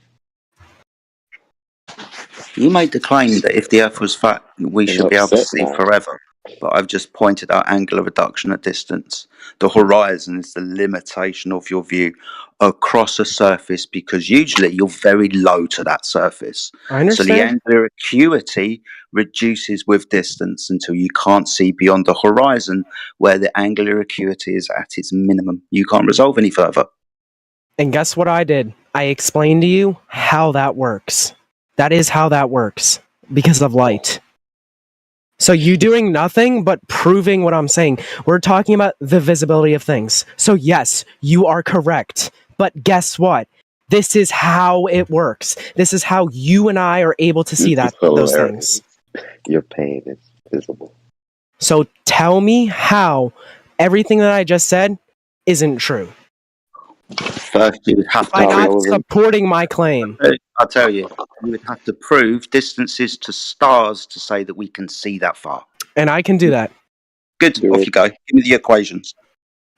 You made the claim that if the Earth was flat, we should be able to upset see now. forever. But I've just pointed out angular reduction at distance. The horizon is the limitation of your view across a surface because usually you're very low to that surface. I understand. So the angular acuity reduces with distance until you can't see beyond the horizon where the angular acuity is at its minimum. You can't resolve any further. And guess what I did? I explained to you how that works. That is how that works. Because of light. So you doing nothing but proving what I'm saying. We're talking about the visibility of things. So yes, you are correct. But guess what? This is how it works. This is how you and I are able to see This is those hilarious. things. Your pain is visible. So tell me how everything that I just said isn't true. First, you would have By to not supporting my claim. I'll tell you, you would have to prove distances to stars to say that we can see that far. And I can do that. Good, off you go. Give me the equations.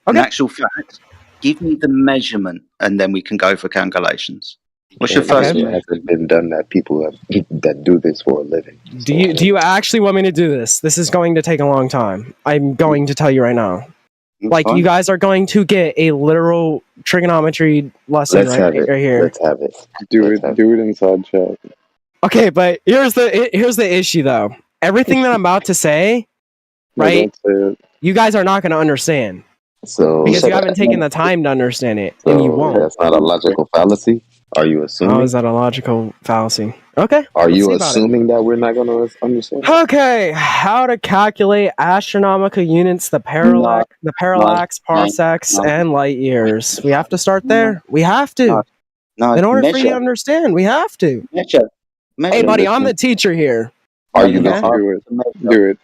In actual fact, give me the measurement and then we can go for calculations. What's your first It hasn't been done that people that do this for a living. Do you actually want me to do this? This is going to take a long time. I'm going to tell you right now. Like, fine. you guys are going to get a literal trigonometry lesson right here. Let's have it. Do it inside chat. Okay, but here's the issue though. Everything that I'm about to say, No, right? don't say it. You guys are not going to understand So because you haven't taken the time to understand it, and you won't. That's not a logical fallacy. Are you assuming? How is that a logical fallacy? Okay. Are let's you see about it. assuming that we're not going to understand? Okay, how to calculate astronomical units, the parallax, parsecs, and light years. We have to start there. We have to. No, In order for you measure. to understand, we have to. Measure. Hey, buddy, I'm the teacher here. Are you the do Earth it? a measure? Do it.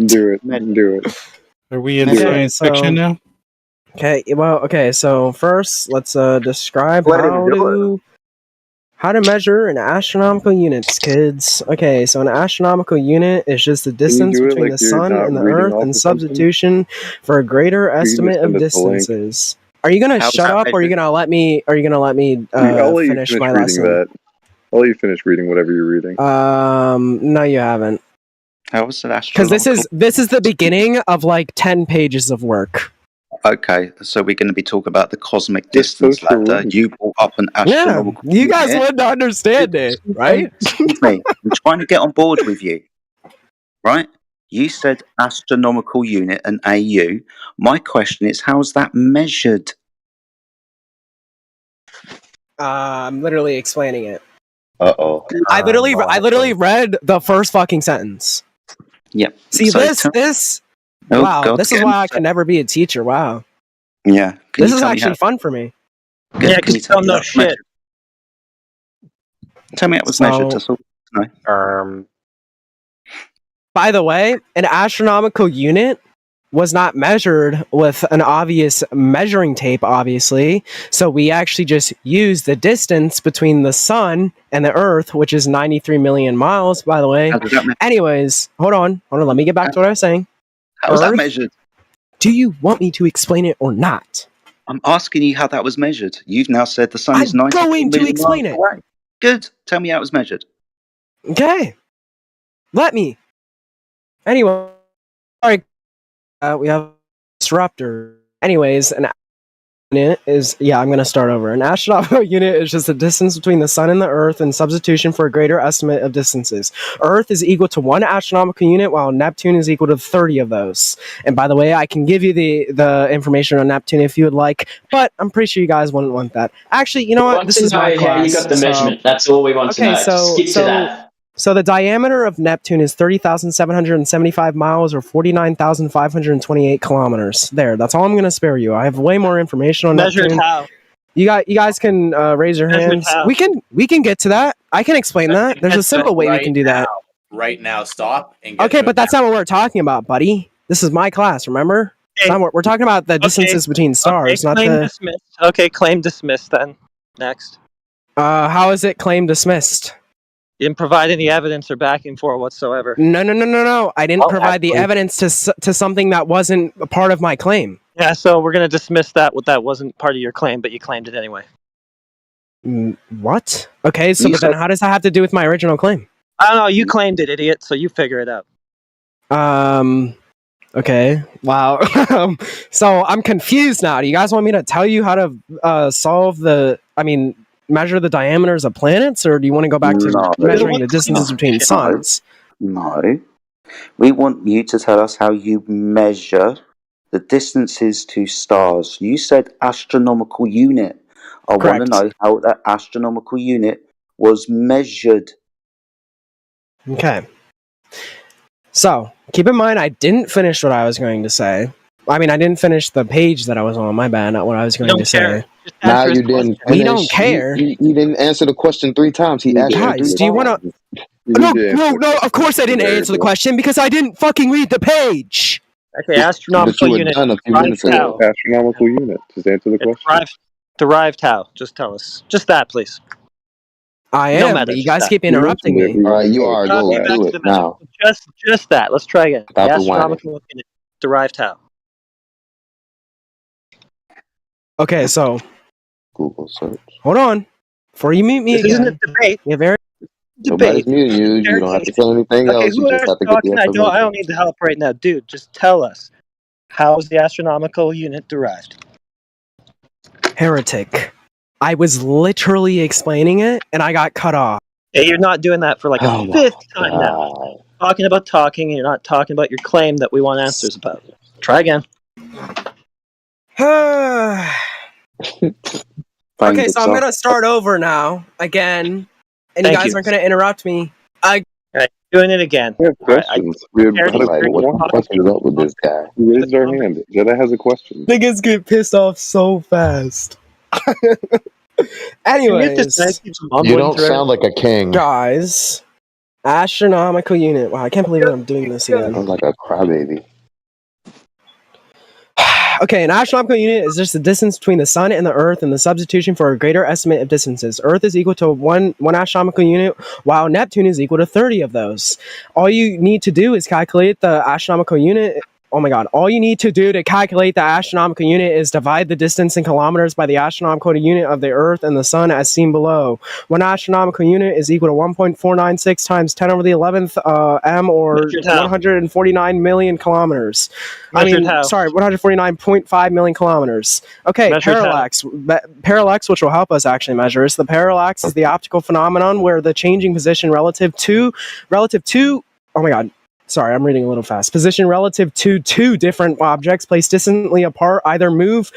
Do it. Measure. Do it. Are we in Do it. science fiction now? Okay, so first let's describe Let him do it. how to measure in astronomical units, kids. Okay, so an astronomical unit is just the Can you distance do it between like the you're sun not and the reading earth off and of something? substitution for a greater Can you just estimate send of us the link? distances. Are you gonna How's shut that up or are you measured? gonna let me I'll let you finish finish my reading lesson? that. I'll let you finish reading whatever you're reading. No you haven't. How was it Because astronomical? this is the beginning of like 10 pages of work. Okay, so we're going to be talking about the cosmic Just distance post the ladder. link. You brought up an Yeah, astronomical you guys unit. wouldn't understand it, right? Excuse me. I'm trying to get on board with you, right? You said astronomical unit and AU. My question is, how's that measured? I'm literally explaining it. Uh-oh. I literally read the first fucking sentence. Yep. See, So this Oh, wow, God, this is again. why I can never be a teacher. Wow. Yeah. Can This you is tell me actually how? fun for me. Good. Yeah, Can you because tell don't me know how it's shit. measured? Tell me how it was measured. That's all. No. By the way, an astronomical unit was not measured with an obvious measuring tape, obviously. So we actually just used the distance between the sun and the earth, which is 93 million miles, by the way. How does that measure? Anyways, hold on. Let me get back to what I was saying. How was that Earth, measured? do you want me to explain it or not? I'm asking you how that was measured. You've now said the sun is I'm 93 going to million miles explain it. away. Good. Tell me how it was measured. Okay. Let me. Anyway, sorry, we have a disruptor. Anyways, an unit is I'm going to start over. An astronomical unit is just the distance between the sun and the earth in substitution for a greater estimate of distances. Earth is equal to 1 astronomical unit, while Neptune is equal to 30 of those. And by the way, I can give you the information on Neptune if you would like, but I'm pretty sure you guys wouldn't want that. Actually, you know We what? want This to is my know how you class. got the measurement. That's all we want to Okay, know. Just skip to that. So the diameter of Neptune is 30,775 miles or 49,528 kilometers. There, that's all I'm going to spare you. I have way more information on Measured Neptune. how? You guys can raise your Measured hands. how? We can get to that. I can explain that. There's a simple way we can do that. Right now, stop and get Okay, to but it that's not what we're talking about, buddy. This is my class, remember? We're talking about the distances between stars, not claim the. dismissed. Okay, claim dismissed then. Next. How is it claim dismissed? You didn't provide any evidence or backing for it whatsoever. No. I didn't provide the evidence to something that wasn't a part of my claim. Yeah, so we're going to dismiss that. That wasn't part of your claim, but you claimed it anyway. What? Okay, so but then how does that have to do with my original claim? I don't know. You claimed it, idiot. So you figure it out. Okay. Wow. So I'm confused now. Do you guys want me to tell you how to measure the diameters of planets, or do you want to go back to measuring the distances between suns? No. We want you to tell us how you measure the distances to stars. You said astronomical unit. I want to know how that astronomical unit was measured. Okay. So, keep in mind, I didn't finish what I was going to say. I mean, I didn't finish the page that I was on. My bad, not what I was going to say. Now you didn't finish. We don't care. He didn't answer the question 3 times. He asked you 3 Guys, do you want times. to... No, of course I didn't answer the question because I didn't fucking read the page! Okay, astronomical unit. Astronomical unit. Just answer the question. Derived how? Just tell us. Just that, please. I No am, matter, but you just guys that. keep interrupting me. All right, you are. Go Get back do to it the measure. now. Just that. Let's try again. Stop The the whining. astronomical unit. Derived how? Okay, so... Google search. Hold on. Before you mute me This isn't again... a debate. Yeah, very... Nobody's muting you. You don't have to say anything Okay, else. You just have to get talking? the I information. don't need the help right now. Dude, just tell us. How is the astronomical unit derived? Heretic. I was literally explaining it, and I got cut off. Hey, you're not doing that for like a 5th time now. Talking about talking, and you're not talking about your claim that we want answers about. Try again. Okay, so I'm gonna start over now, again, and Thank you guys you. aren't gonna interrupt me. Right, doing it again. Questions. What is up with this guy? He raised our hand. Jedi has a question. Niggas get pissed off so fast. Anyways, You don't sound like a king. guys, Astronomical unit. Wow, I can't believe that I'm doing this again. Sounds like a crybaby. Okay, an astronomical unit is just the distance between the sun and the Earth, and the substitution for a greater estimate of distances. Earth is equal to one astronomical unit, while Neptune is equal to 30 of those. All you need to do is calculate the astronomical unit. Oh my god. All you need to do to calculate the astronomical unit is divide the distance in kilometers by the astronomical unit of the Earth and the Sun as seen below. One astronomical unit is equal to 1.496 times 10 over the 11th m, or 149 million kilometers. Measured how? Sorry, 149.5 million kilometers. Okay, Measured parallax. Parallax, which will help us actually measure this. The parallax is the optical phenomenon where the changing position relative to, oh my god, sorry, I'm reading a little fast. Position relative to two different objects placed distantly apart either move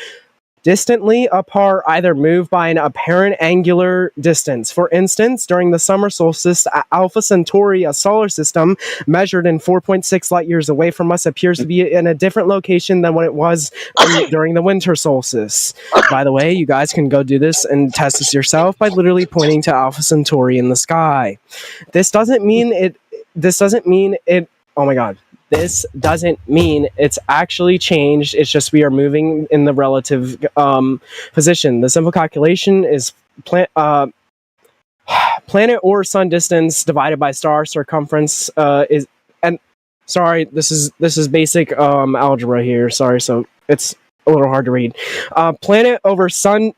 by an apparent angular distance. For instance, during the summer solstice, Alpha Centauri, a solar system measured in 4.6 light years away from us, appears to be in a different location than what it was during the winter solstice. By the way, you guys can go do this and test this yourself by literally pointing to Alpha Centauri in the sky. This doesn't mean it. Oh my god. This doesn't mean it's actually changed. It's just we are moving in the relative position. The simple calculation is planet or sun distance divided by star circumference sorry, this is basic algebra here. Sorry, so it's a little hard to read. Planet or sun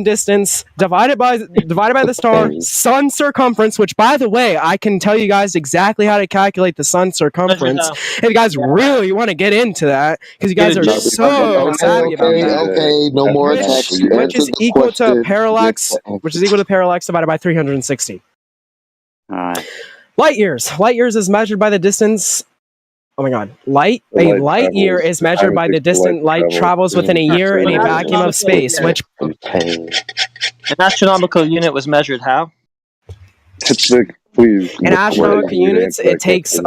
distance divided by the star sun circumference, which by the way, I can tell you guys exactly how to calculate the sun circumference if you guys really want to get into that, because you guys are so savvy about that. Okay, no more attacks. Which is equal to parallax, divided by 360. Alright. Light years. Light years is measured by the distance. Oh my god. A light year is measured by the distance light travels within a year in a vacuum of space, which... An astronomical unit was measured how? Please. In astronomical units, it takes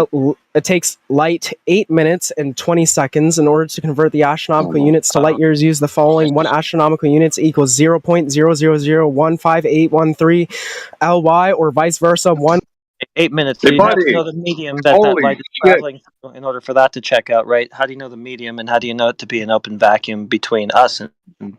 light 8 minutes and 20 seconds. In order to convert the astronomical units to light years, use the following. 1 astronomical units equals 0.000158813 ly, or vice versa. 8 minutes. So you have to know the medium that light is traveling through in order for that to check out, right? How do you know the medium, and how do you know it to be an open vacuum between us and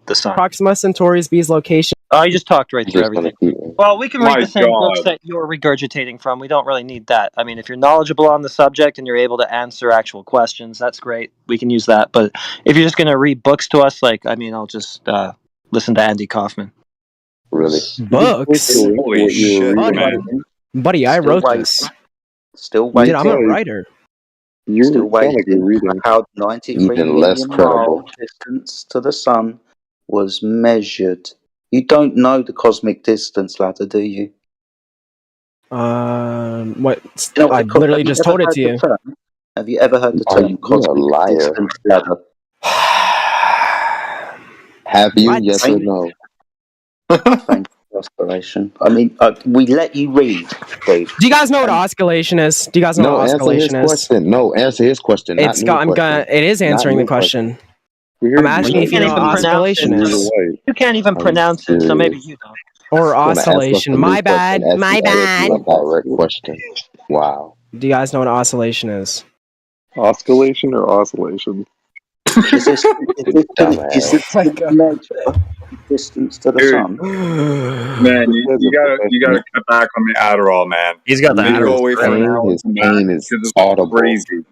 the sun? Proxima Centauri's B's location. Oh, you just talked right through everything. Well, we can read the same books that you're regurgitating from. We don't really need that. I mean, if you're knowledgeable on the subject and you're able to answer actual questions, that's great. We can use that. But if you're just going to read books to us, I'll just listen to Andy Kaufman. Really? Books? Holy shit, Buddy, I wrote this. Still waiting. Dude, I'm a writer. Still waiting. How 93 Even less million credible. mile distance to the sun was measured. You don't know the cosmic distance, ladder, do you? What? You know, I literally just told it to you. Have you ever heard the term cosmic distance ladder? Have you? Yes or no? Thank you for oscillation. I mean, we let you read, Dave. Do you guys know what oscillation is? Do you guys know what oscillation is? No, answer his question. It is answering the question. I'm asking if you know what oscillation is. You can't even pronounce it, so maybe you don't. Or oscillation. My bad. My bad. Direct question. Wow. Do you guys know what oscillation is? Oscillation or oscillation? Is this distance to the sun? Man, you gotta cut back on the Adderall, man. He's got the Adderall away from pain. His pain is audible. Crazy.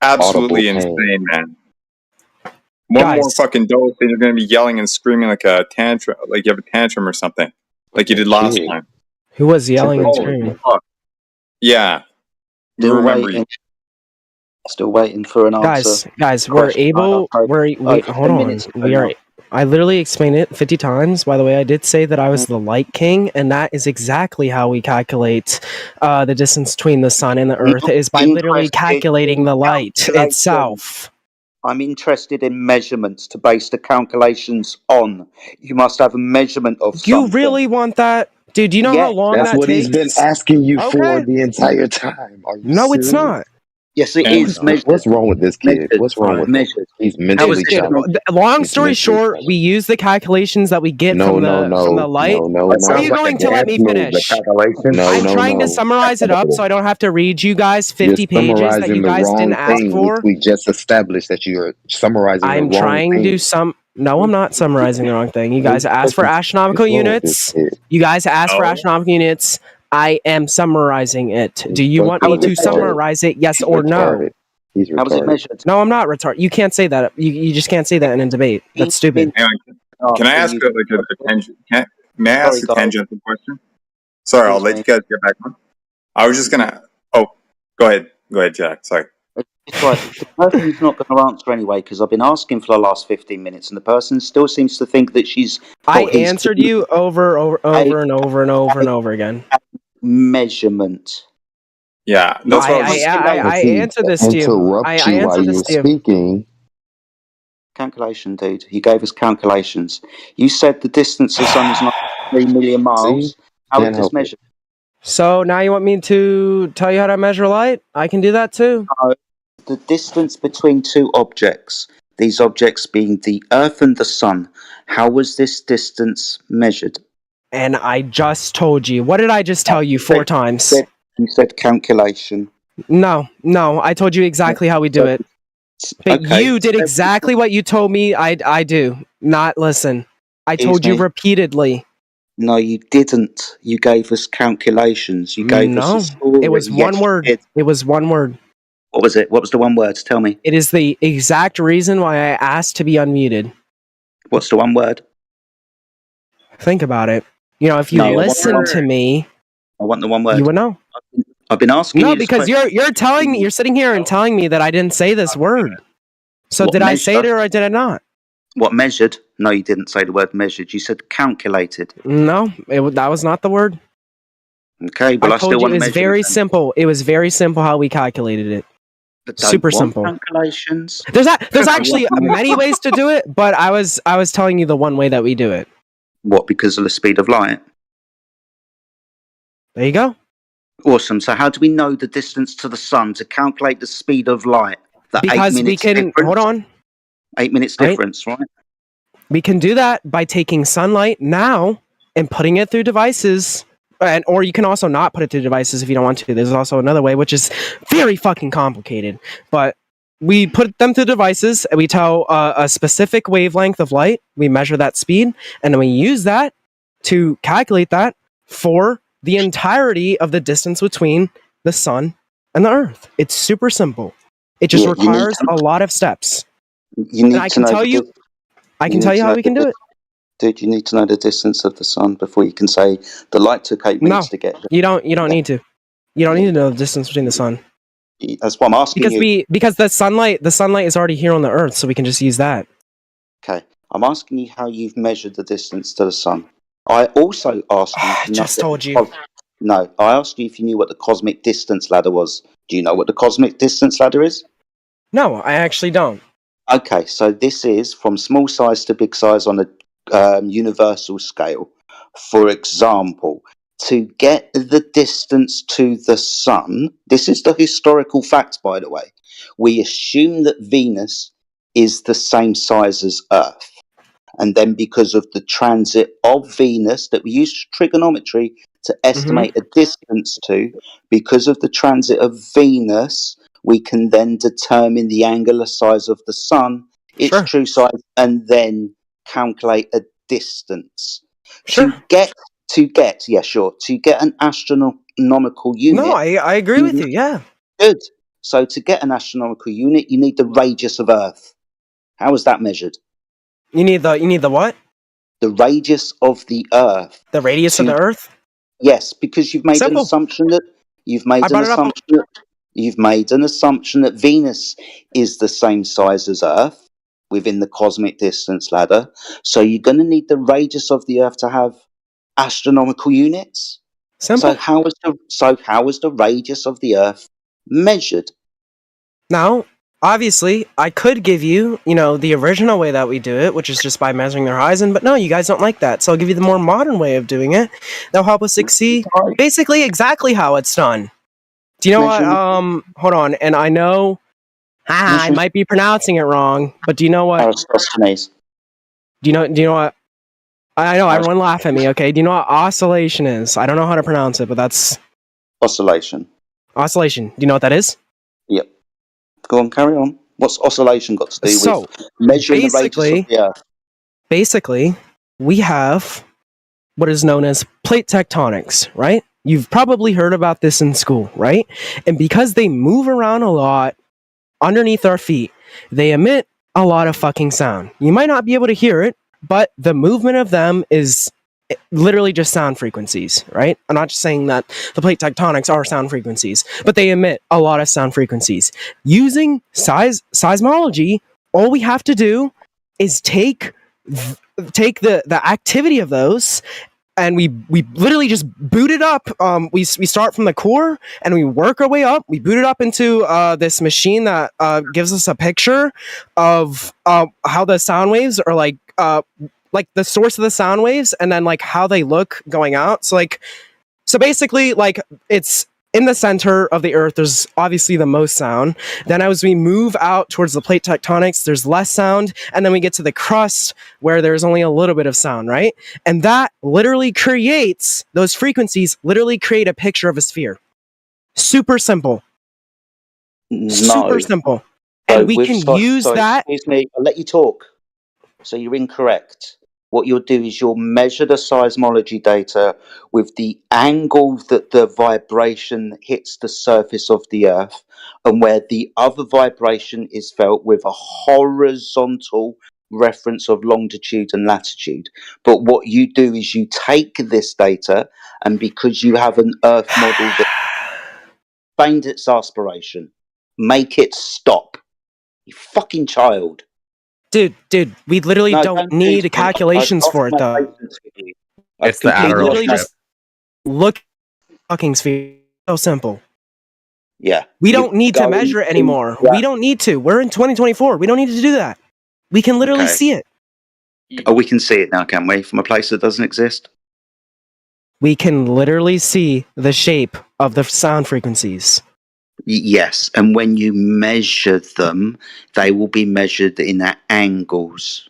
Absolutely insane, man. One more fucking dose, and you're gonna be yelling and screaming like a tantrum, like you have a tantrum or something, like you did last time. Who was yelling and screaming? Yeah. Still waiting for an answer. Guys, hold on. I literally explained it 50 times. By the way, I did say that I was the light king, and that is exactly how we calculate the distance between the sun and the earth, is by literally calculating the light itself. I'm interested in measurements to base the calculations on. You must have a measurement of something. You really want that? Dude, do you know how long that takes? That's what he's been asking you for the entire time. Are you serious? It's not. Yes, it is measured. What's wrong with this kid? Measured. What's wrong with him? Measured. He's How mentally was it challenged. Long He's story mentally short, we use the calculations that we get from the light. Are you going to let me finish? I'm trying to summarize it up so I don't have to read you guys 50 pages that you guys didn't ask for. We just established that you're summarizing the I'm wrong trying thing. to No, I'm not summarizing the wrong thing. You guys asked for astronomical units. You guys asked for astronomical units. I am summarizing it. Do you want me to summarize it? Yes or no? He's How was it measured? No, I'm not retarded. You can't say that. You just can't say that in a debate. That's stupid. Hang on. Can I ask a tangent? May I ask a tangential question? Sorry, I'll let you guys get back on. I was just gonna. Oh, go ahead. Go ahead, Jack. Sorry. It's right. The person's not going to answer anyway because I've been asking for the last 15 minutes, and the person still seems to think that she's. I answered you over and over again. Measurement. Yeah, that's what I answered this to you. I answered this to you. Speaking. Calculation, dude. You gave us calculations. You said the distance to the sun is not 3 million miles. How is this measured? So now you want me to tell you how to measure light? I can do that too. The distance between two objects, these objects being the Earth and the Sun, how was this distance measured? And I just told you. What did I just tell you 4 times? You said calculation. No, I told you exactly how we do it. But you did exactly what you told me I do. Not listen. I told you repeatedly. No, you didn't. You gave us calculations. You gave us a story. It was one word. It was one word. What was it? What was the one word? Tell me. It is the exact reason why I asked to be unmuted. What's the one word? Think about it. You know, if you listen to me, I want the one word. You would know. I've been asking you. No, because you're telling me, you're sitting here and telling me that I didn't say this word. So did I say it or did I not? What measured? No, you didn't say the word measured. You said calculated. No, that was not the word. Okay, but I told still you want it was very simple. It was very simple how we calculated it. Super simple. Calculations. There's actually many ways to do it, but I was telling you the one way that we do it. What? Because of the speed of light. There you go. Awesome. So how do we know the distance to the sun to calculate the speed of light? Because we can hold on. 8 minutes difference, right? We can do that by taking sunlight now and putting it through devices. Or you can also not put it through devices if you don't want to. There's also another way, which is very fucking complicated. But we put them through devices, and we tell a specific wavelength of light. We measure that speed, and then we use that to calculate that for the entirety of the distance between the sun and the earth. It's super simple. It just requires a lot of steps. You need I can tell you how we can do it. Dude, you need to know the distance of the sun before you can say the light took 8 minutes to get there. You don't need to. You don't need to know the distance between the sun. That's what I'm asking you. Because the sunlight is already here on the earth, so we can just use that. Okay. I'm asking you how you've measured the distance to the sun. I also asked you. I just told you. No, I asked you if you knew what the cosmic distance ladder was. Do you know what the cosmic distance ladder is? No, I actually don't. Okay, so this is from small size to big size on a universal scale. For example, to get the distance to the sun, this is the historical fact, by the way, we assume that Venus is the same size as Earth. And then because of the transit of Venus that we use trigonometry to estimate a distance to, because of the transit of Venus, we can then determine the angular size of the sun, its true size, and then calculate a distance. To get an astronomical unit. No, I agree with you, yeah. Good. So to get an astronomical unit, you need the radius of Earth. How is that measured? You need the what? The radius of the Earth. The radius of the Earth? Yes, because you've made an assumption that Venus is the same size as Earth within the cosmic distance ladder. So you're going to need the radius of the Earth to have astronomical units. Simple. So how is the radius of the Earth measured? Now, obviously, I could give you, the original way that we do it, which is just by measuring the horizon, but no, you guys don't like that. So I'll give you the more modern way of doing it. That'll help us see basically exactly how it's done. Do you know what? Hold on. And I know I might be pronouncing it wrong, but do you know what? Aristophanes. Do you know what? I know everyone laugh at me. Okay. Do you know what oscillation is? I don't know how to pronounce it, but that's oscillation. Oscillation. Do you know what that is? Yep. Go on, carry on. What's oscillation got to do with measuring the radius of the Earth? Basically, we have what is known as plate tectonics, right? You've probably heard about this in school, right? And because they move around a lot underneath our feet, they emit a lot of fucking sound. You might not be able to hear it, but the movement of them is literally just sound frequencies, right? I'm not just saying that the plate tectonics are sound frequencies, but they emit a lot of sound frequencies. Using seismology, all we have to do is take the activity of those, and we literally just boot it up. We start from the core and we work our way up. We boot it up into this machine that gives us a picture of how the sound waves are like the source of the sound waves, and then like how they look going out. So basically, like, it's in the center of the Earth, there's obviously the most sound. Then as we move out towards the plate tectonics, there's less sound. And then we get to the crust where there's only a little bit of sound, right? And that literally creates, those frequencies literally create a picture of a sphere. Super simple. Super simple. And we can use that. Excuse me, I'll let you talk. So you're incorrect. What you'll do is you'll measure the seismology data with the angle that the vibration hits the surface of the Earth, and where the other vibration is felt with a horizontal reference of longitude and latitude. But what you do is you take this data, and because you have an Earth model that feigned its aspiration, make it stop. You fucking child. Dude, we literally don't need calculations for it, though. It's the we literally just look fucking sphere. So simple. Yeah. We don't need to measure it anymore. We don't need to. We're in 2024. We don't need to do that. We can literally see it. Oh, we can see it now, can we? From a place that doesn't exist? We can literally see the shape of the sound frequencies. Yes, and when you measure them, they will be measured in their angles.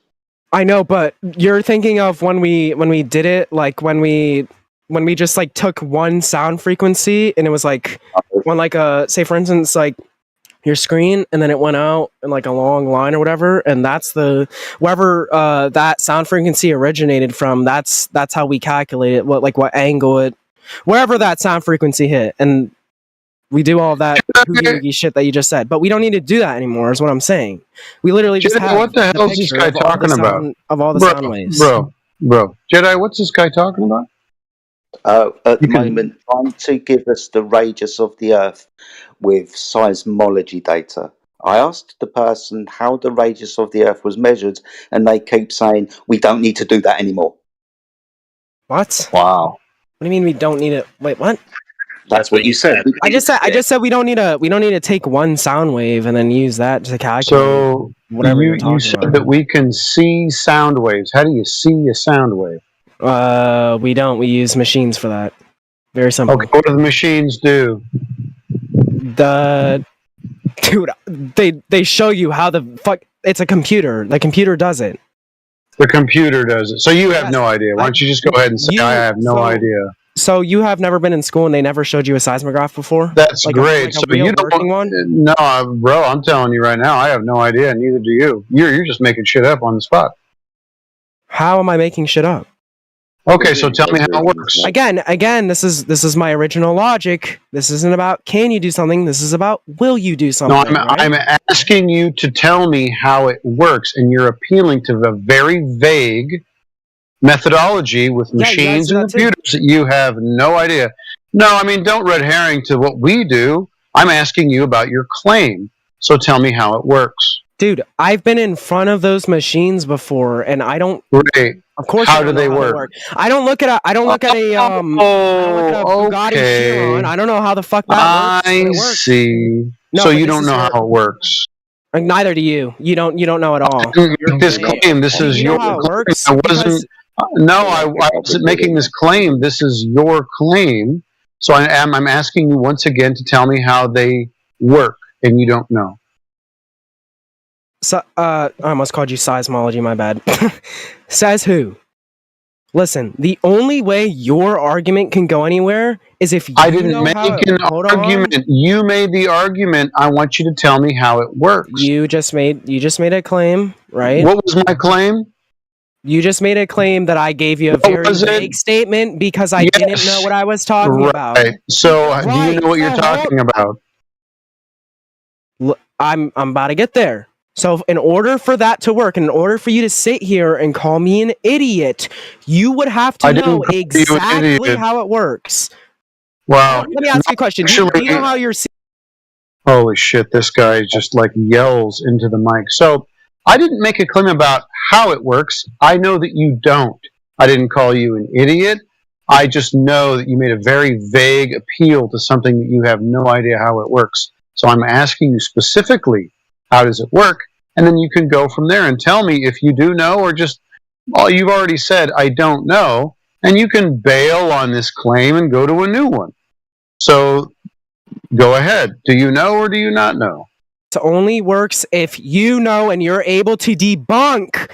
I know, but you're thinking of when we did it, like when we just like took one sound frequency and it was like when like say for instance like your screen, and then it went out in like a long line or whatever, and that's the wherever that sound frequency originated from. That's how we calculate it. What angle it, wherever that sound frequency hit, and we do all that hoogie shit that you just said, but we don't need to do that anymore. Is what I'm saying. We literally just have what the hell is this guy talking about? Of all the sound waves, bro. Jedi, what's this guy talking about? At the moment, trying to give us the radius of the Earth with seismology data. I asked the person how the radius of the Earth was measured, and they keep saying we don't need to do that anymore. What? Wow. What do you mean we don't need it? Wait, what? That's what you said. I just said we don't need to take one sound wave and then use that to calculate. So whatever you said that we can see sound waves. How do you see a sound wave? We don't. We use machines for that. Very simple. Okay, what do the machines do? Dude, they show you how the fuck. It's a computer. The computer does it. The computer does it. So you have no idea. Why don't you just go ahead and say I have no idea? So you have never been in school and they never showed you a seismograph before? That's great. So you don't one? No, bro. I'm telling you right now, I have no idea. And neither do you. You're just making shit up on the spot. How am I making shit up? Okay, so tell me how it works. Again, this is my original logic. This isn't about can you do something. This is about will you do something. No, I'm asking you to tell me how it works, and you're appealing to the very vague methodology with machines and computers that you have no idea. No, I mean, don't red herring to what we do. I'm asking you about your claim. So tell me how it works. Dude, I've been in front of those machines before, and I don't. Great. Of course, how do they work? I don't look at a. I don't look at a. Bugatti Chiron. I don't know how the fuck that works. I see. No, so you don't know how it works. Neither do you. You don't know at all. This claim. This is your. How it works? I wasn't. No, I wasn't making this claim. This is your claim. So I'm asking you once again to tell me how they work, and you don't know. So, I almost called you seismology, my bad. Says who? Listen, the only way your argument can go anywhere is if you I didn't know make how an hold argument. on. You made the argument. I want you to tell me how it works. You just made a claim, right? What was my claim? You just made a claim that I gave you a very vague statement because I didn't know what I was talking about. Right. So, do you know what you're talking about? I'm about to get there. So in order for that to work, in order for you to sit here and call me an idiot, you would have to know exactly how it works. Wow. Let me ask you a question. Do you know how your Holy shit, this guy just like yells into the mic. So, I didn't make a claim about how it works. I know that you don't. I didn't call you an idiot. I just know that you made a very vague appeal to something that you have no idea how it works. So I'm asking you specifically, how does it work? And then you can go from there and tell me if you do know or just, well, you've already said, I don't know. And you can bail on this claim and go to a new one. So go ahead. Do you know or do you not know? It only works if you know and you're able to debunk.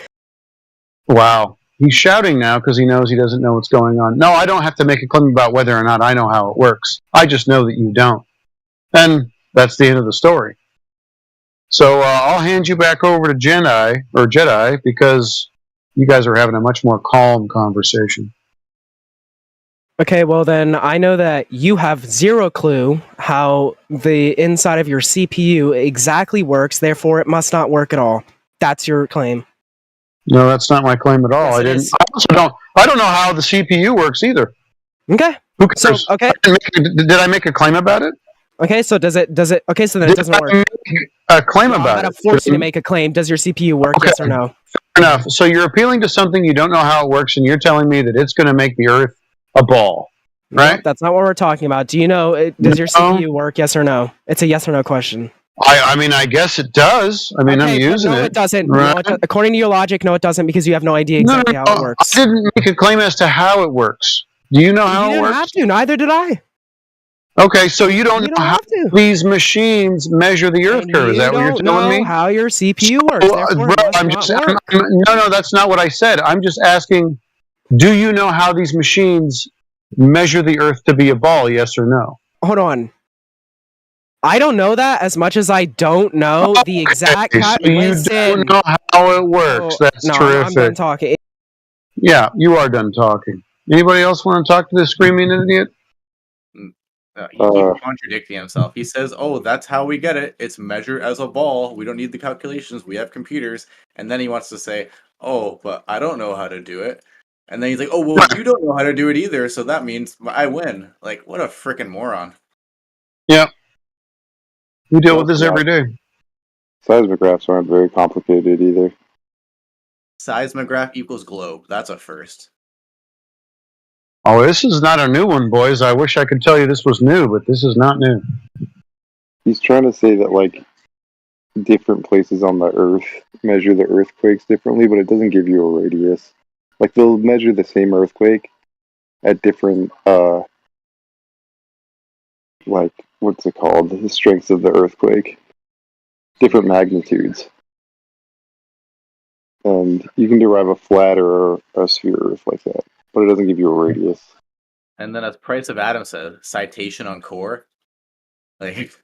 Wow. He's shouting now because he knows he doesn't know what's going on. No, I don't have to make a claim about whether or not I know how it works. I just know that you don't. And that's the end of the story. So I'll hand you back over to Jedi because you guys are having a much more calm conversation. Okay, well then I know that you have zero clue how the inside of your CPU exactly works, therefore it must not work at all. That's your claim. No, that's not my claim at all. Yes, I don't know how the CPU works either. Okay. Who cares? So, okay. Did I make a claim about it? Okay, so does it okay, so then it doesn't work. A claim I'm about gonna it. force you to make a claim. Does your CPU work, yes or no? Fair enough. So you're appealing to something you don't know how it works, and you're telling me that it's going to make the Earth a ball, right? Nope, that's not what we're talking about. Do you know, does your CPU work, yes or no? It's a yes or no question. I mean, I guess it does. I mean, okay, I'm using no, it. it doesn't. Right? No, according to your logic, no, it doesn't, because you have no idea exactly how it works. I didn't make a claim as to how it works. Do you know how it works? You didn't have to. Neither did I. Okay, so you don't know how these machines measure the Earth curve. Is that what you're telling me? How your CPU works. Bro, no, that's not what I said. I'm just asking, do you know how these machines measure the Earth to be a ball, yes or no? Hold on. I don't know that as much as I don't know the exact. So you don't know how it works. That's terrific. I'm done talking. Yeah, you are done talking. Anybody else want to talk to this screaming idiot? He keeps contradicting himself. He says, "Oh, that's how we get it. It's measured as a ball. We don't need the calculations. We have computers." And then he wants to say, "Oh, but I don't know how to do it." And then he's like, "Oh, well, you don't know how to do it either, so that means I win." Like, what a freaking moron! Yeah, we deal with this every day. Seismographs aren't very complicated either. Seismograph equals globe. That's a first. Oh, this is not a new one, boys. I wish I could tell you this was new, but this is not new. He's trying to say that, like, different places on the Earth measure the earthquakes differently, but it doesn't give you a radius. Like, they'll measure the same earthquake at different, like, what's it called? The strengths of the earthquake. Different magnitudes. And you can derive a flat or a sphere Earth like that, but it doesn't give you a radius. And then, as Price of Adam said, citation on core. Like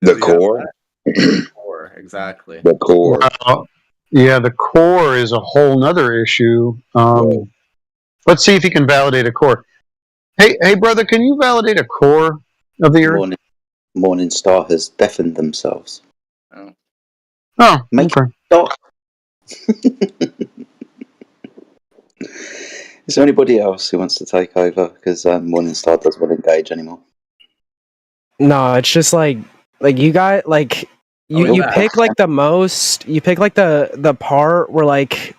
the core. The core, exactly. The core. Well, yeah, the core is a whole nother issue. Let's see if he can validate a core. Hey, brother, can you validate a core of the Earth? Morning Star has deafened themselves. Oh, make okay. Stop. Is there anybody else who wants to take over? Because Morningstar doesn't want to engage anymore. No, it's just like you got like you pick like the most. You pick like the part where like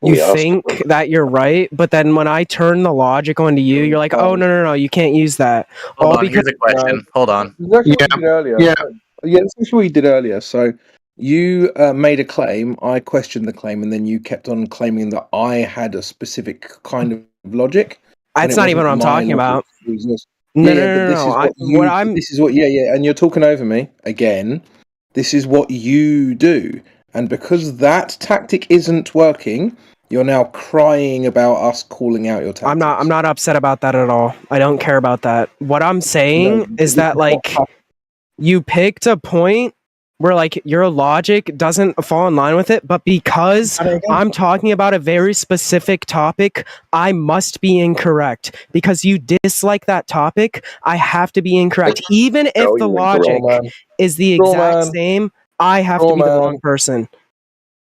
you think that you're right, but then when I turn the logic onto you, you're like, oh no, you can't use that. Hold on, here's a question. Hold on. Exactly what we did earlier. Yeah, this is what we did earlier. So you made a claim, I questioned the claim, and then you kept on claiming that I had a specific kind of logic. when That's it not even wasn't what I'm my talking logic about. to exist. No, Yeah, no, but no, this no. is I, what what you. I'm This is what. Yeah, and you're talking over me again. This is what you do, and because that tactic isn't working, you're now crying about us calling out your tactics. I'm not upset about that at all. I don't care about that. What I'm saying is that like you picked a point where like your logic doesn't fall in line with it, but because I'm talking about a very specific topic, I must be incorrect. Because you dislike that topic, I have to be incorrect. Even if No, the you're logic incorrect. is the exact same, I have to be the wrong person.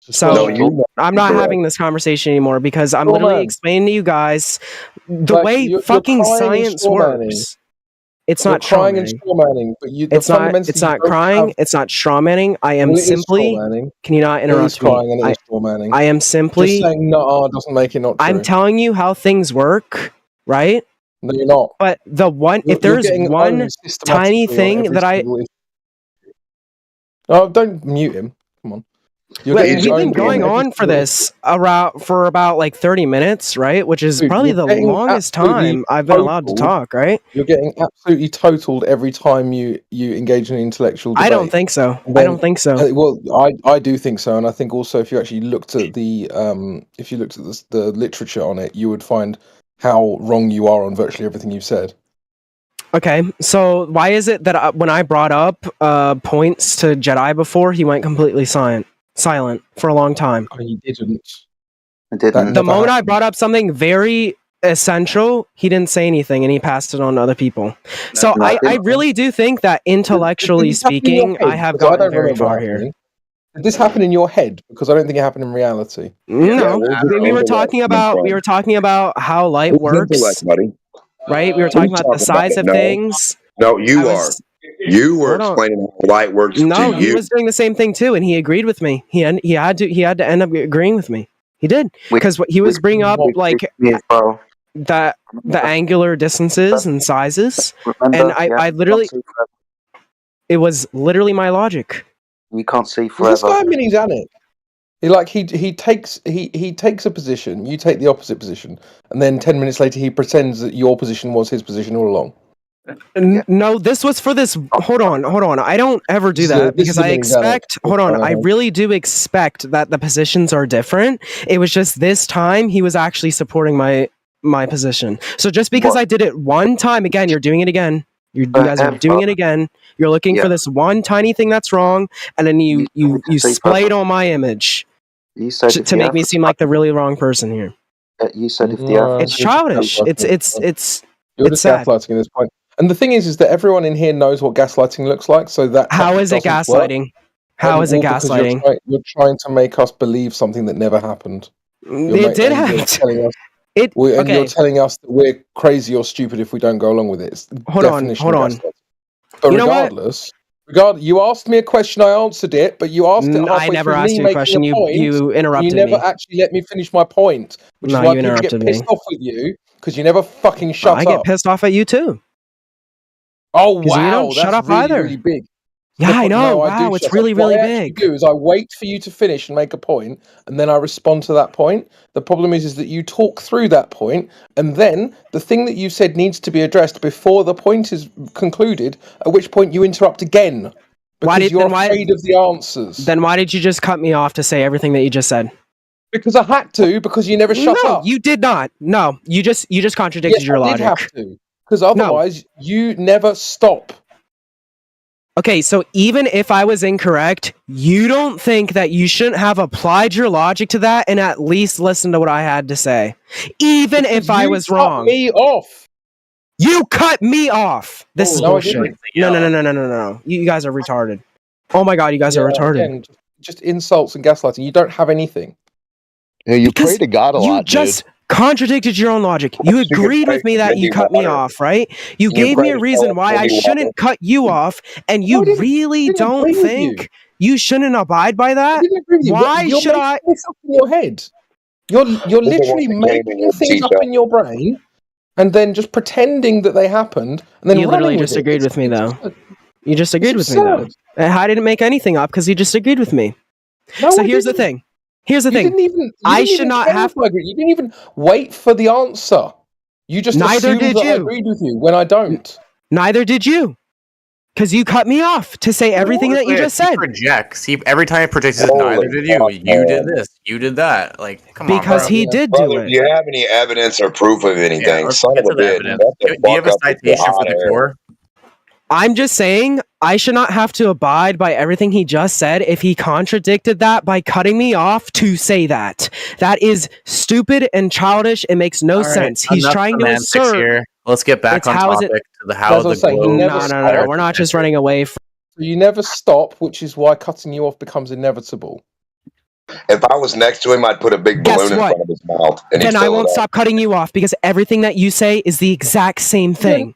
So No, you I'm not correct. having this conversation anymore because I'm Straw literally man. explaining to you guys the Like, way you're fucking crying and science strawmanning. works. It's You're not crying and strawmanning. strawmanning, but you. It's not fundamentally you don't crying. have. It's not strawmanning. I am Well, it is simply. strawmanning. Can you not It is interrupt me? crying and it is strawmanning. I am Just simply. saying no doesn't make it not true. I'm telling you how things work, right? No, you're not. But the one, You're if there's getting one owned tiny systematically on thing every that I. single issue. Oh, don't mute him. Come on. You're Wait, getting we've been owned going every on for single this for about like 30 minutes, right? Which is Dude, probably you're the getting longest absolutely time I've been allowed to totaled. talk, right? You're getting absolutely totaled every time you engage in an intellectual debate. I don't think so. And I then- don't think so. Well, I do think so, and I think also if you actually looked at the the literature on it, you would find how wrong you are on virtually everything you've said. Okay, so why is it that when I brought up points to Jedi before, he went completely silent for a long time? Oh, he didn't. I didn't. The moment I brought up something very essential, he didn't say anything and he passed it on to other people. So I really do think that intellectually Did this happen in your speaking, I head? have Because gotten don't very remember far happening. here. Did this happen in your head? Because I don't think it happened in reality. No, where's we were intellect talking about how light Where's works, intellect, buddy? right? We were What are talking you about the talking about? size of No. things. No, you I are. was- You were Hold on. explaining how light works No, to he you. was doing the same thing too, and he agreed with me. He had to end up agreeing with me. He did because he was bringing up like the angular distances and sizes, and I literally it was literally my logic. You can't see Is forever. this guy Minizanic? He takes a position, you take the opposite position, and then 10 minutes later he pretends that your position was his position all along. No, this was for this. Hold on. I don't ever do that because I expect. Hold on, I really do expect that the positions are different. It was just this time he was actually supporting my position. So just because I did it one time, again, you're doing it again. You guys are doing it again. You're looking for this one tiny thing that's wrong, and then you splayed on my image. You said To make me seem like the really wrong person here. You said if the Earth It's childish. It's You're just sad. gaslighting at this point. And the thing is that everyone in here knows what gaslighting looks like. So that How is it doesn't work. gaslighting? How is it Because gaslighting? You're trying to make us believe something that never happened. It did happen. And you're telling us that we're crazy or stupid if we don't go along with it. It's Hold on. gaslighting. But You know what? you asked me a question, I answered it, but you asked it halfway I never through asked me you a making question. a point. You interrupted You never me. actually let me finish my point, which No, is why you people get interrupted pissed me. off with you because you never fucking shut up. I get pissed off at you too. Oh 'Cause you wow, don't shut that's up really, either. really big. Yeah, I know. No, Wow, do it's shut really, up. What really I actually big. do is I wait for you to finish and make a point, and then I respond to that point. The problem is that you talk through that point, and then the thing that you said needs to be addressed before the point is concluded. At which point you interrupt again because you're afraid of the answers. Then why did you just cut me off to say everything that you just said? Because I had to. Because you never shut up. No, you did not. No, you just contradicted your logic. I did have to. Because otherwise, you never stop. Okay, so even if I was incorrect, you don't think that you shouldn't have applied your logic to that and at least listen to what I had to say, even if I was wrong. Me off. You cut me off. This is no, I bullshit. didn't. No. You guys are retarded. Oh my god, you guys are retarded. Again, just insults and gaslighting. You don't have anything. Yeah, you pray to God a You lot, just dude. contradicted your own logic. You agreed with me that you cut me off, right? You gave me a reason why I shouldn't cut you off, and you really don't think you shouldn't abide by that? Why should I? This up in your head. You're literally making things up in your brain, and then just pretending that they happened, and then You literally running with just it. agreed with me, though. You just agreed with me, absurd. though. I didn't make anything up because you just agreed with me. No, So I here's the didn't. thing. Here's the You thing. didn't even. I should not have. You didn't even wait for the answer. You just Neither assumed did that I you. agreed with you when I don't. Neither did you. Because you cut me off to say everything that you just said. He projects. Every time he projects, he says, Holy neither did you. fuck, You did man. this. You did that. Like, come on, Because bro. he did Brother, do do it. you have any evidence or proof of Yeah, anything? let's Son get of to a the bitch, evidence. shut the Do you have fuck a up with your citation for hot the air. core? I'm just saying I should not have to abide by everything he just said if he contradicted that by cutting me off to say that. That is stupid and childish. It makes no All right, sense. He's enough trying to semantics assert here. Let's get back it's on how is it. topic to the how As I the say, he globe. never No. We're not just running away from. You never stop, which is why cutting you off becomes inevitable. If I was next to him, I'd put a big Guess balloon in what? front of his mouth and he'd Then I fill it won't up. stop cutting you off because everything that you say is the exact same thing.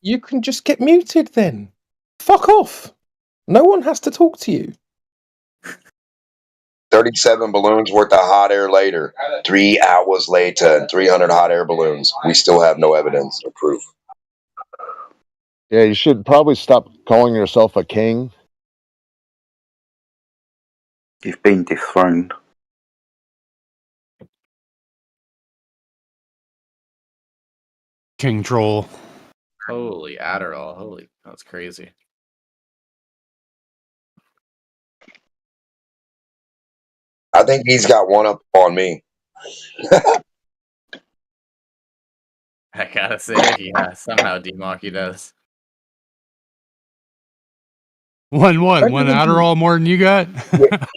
You can just get muted then. Fuck off. No one has to talk to you. 37 balloons worth of hot air later, 3 hours later, and 300 hot air balloons. We still have no evidence or proof. Yeah, you should probably stop calling yourself a king. You've been dethroned. King Troll. Holy Adderall. Holy, that's crazy. I think he's got one up on me. I gotta say, yeah, somehow D-Mocky does. One Adderall more than you got?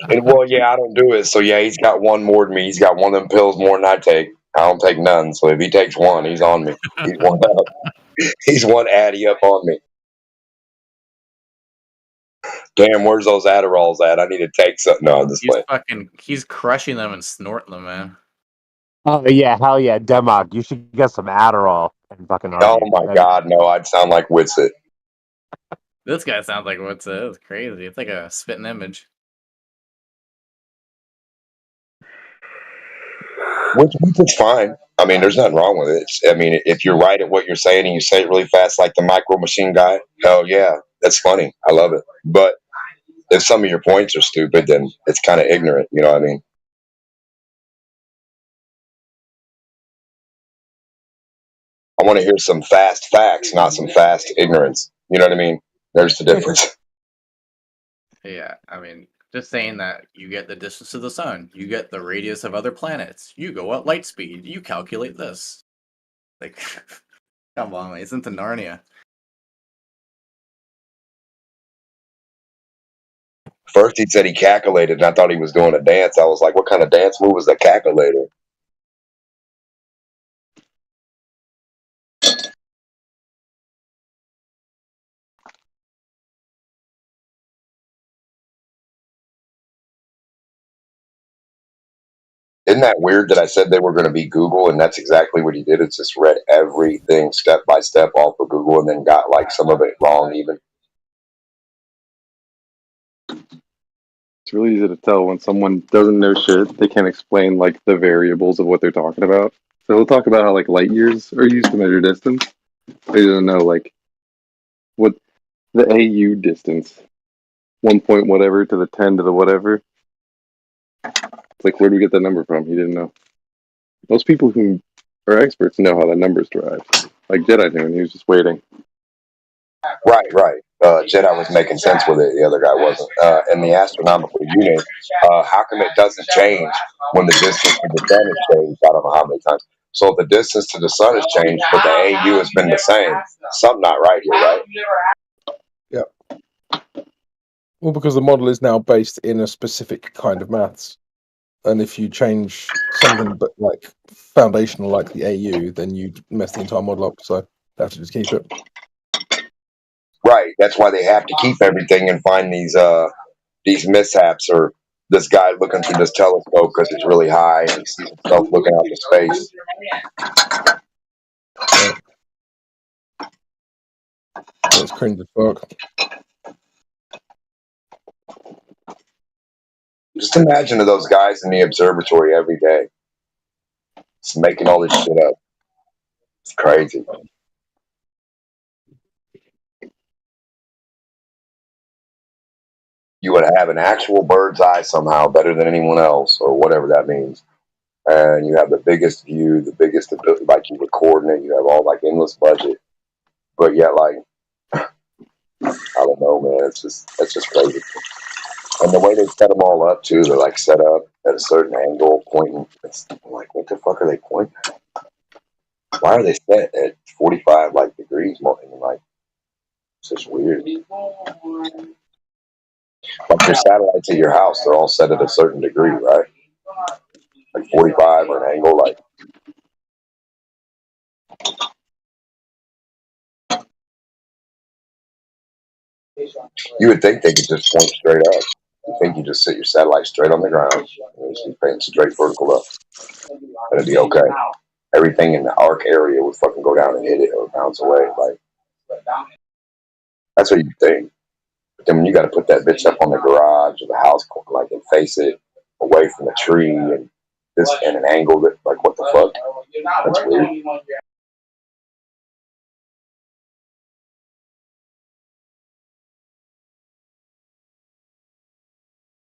Well, yeah, I don't do it. So, yeah, he's got one more than me. He's got one of them pills more than I take. I don't take none. So, if he takes one, he's on me. He's one up. He's one Addy up on me. Damn, where's those Adderalls at? I need to take something. No, I'm just playing. He's crushing them and snorting them, man. Oh yeah, hell yeah, Demog. You should get some Adderall and fucking argue. Oh my God, no! I'd sound like Witsit. This guy sounds like what's it? It's crazy. It's like a spitting image. Which is fine. I mean, there's nothing wrong with it. I mean, if you're right at what you're saying and you say it really fast, like the Micro Machine guy, hell yeah, that's funny. I love it. But if some of your points are stupid, then it's kind of ignorant. You know what I mean? I want to hear some fast facts, not some fast ignorance. You know what I mean? There's the difference. Yeah, I mean, just saying that you get the distance to the sun, you get the radius of other planets, you go at light speed, you calculate this. Like, come on, man, isn't the Narnia? First, he said he calculated, and I thought he was doing a dance. I was like, what kind of dance move is that calculator? Isn't that weird that I said they were going to be Google, and that's exactly what he did? It's just read everything step by step off of Google and then got like some of it wrong even. It's really easy to tell when someone doesn't know shit. They can't explain like the variables of what they're talking about. So he'll talk about how like light years are used to measure distance. They don't know like what the AU distance, 1 point whatever to the 10 to the whatever. It's like, where do we get that number from? He didn't know. Most people who are experts know how that number is derived. Like Jedi knew, and he was just waiting. Right. Jedi was making sense with it. The other guy wasn't. And the astronomical unit, how come it doesn't change when the distance to the sun has changed? I don't know how many times. So if the distance to the sun has changed, but the AU has been the same, something not right here, right? Yeah. Well, because the model is now based in a specific kind of maths. And if you change something but like foundational like the AU, then you'd mess the entire model up. So they have to just keep it. Right. That's why they have to keep everything and find these mishaps, or this guy looking through this telescope because it's really high and he sees himself looking out to space. That's cringe as fuck. Just imagine those guys in the observatory every day, just making all this shit up. It's crazy. You would have an actual bird's eye somehow better than anyone else, or whatever that means. and you have the biggest view, the biggest ability, like you recording it, you have all like endless budget, but yet like I don't know, man, it's just crazy. And the way they set them all up too, they're like set up at a certain angle, pointing. I'm like, what the fuck are they pointing at? Why are they set at 45 like degrees more? And like, it's just weird. Like your satellites at your house, they're all set at a certain degree, right? Like 45 or an angle, like. You would think they could just point straight up. You think you just sit your satellite straight on the ground and just be paying straight vertical up. And it'd be okay. Everything in the arc area would fucking go down and hit it or bounce away. Like, that's what you think. But then when you got to put that bitch up on the garage or the house, like, and face it away from the tree and this and an angle that, like, what the fuck? That's weird.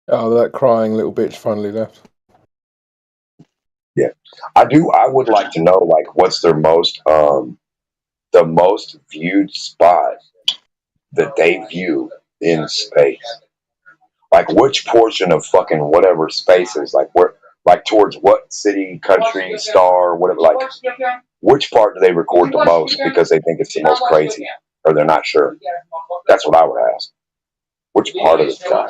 Oh, that crying little bitch finally left. Yeah, I would like to know, like, what's their the most viewed spot that they view in space. Like, which portion of fucking whatever spaces, like, where, like, towards what city, country, star, whatever, like, which part do they record the most because they think it's the most crazy, or they're not sure? That's what I would ask. Which part of the sky?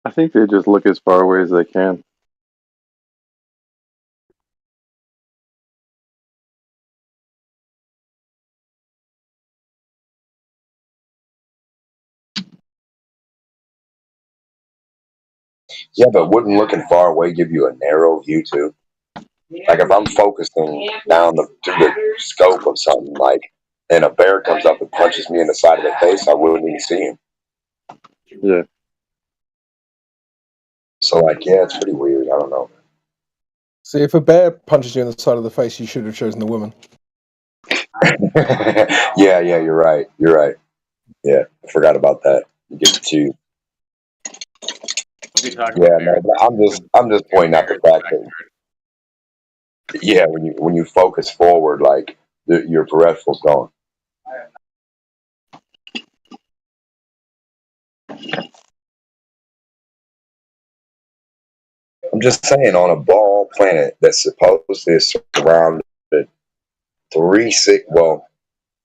I think they just look as far away as they can. Yeah, but wouldn't looking far away give you a narrow view too? Like if I'm focusing down to the scope of something, like, and a bear comes up and punches me in the side of the face, I wouldn't even see him. Yeah. So like, yeah, it's pretty weird. I don't know. See, if a bear punches you in the side of the face, you should have chosen the woman. Yeah, you're right. You're right. Yeah, I forgot about that. You get to choose. Yeah, no, but I'm just pointing out the fact that, yeah, when you focus forward, like your peripheral's gone. I'm just saying, on a ball planet that's supposedly surrounded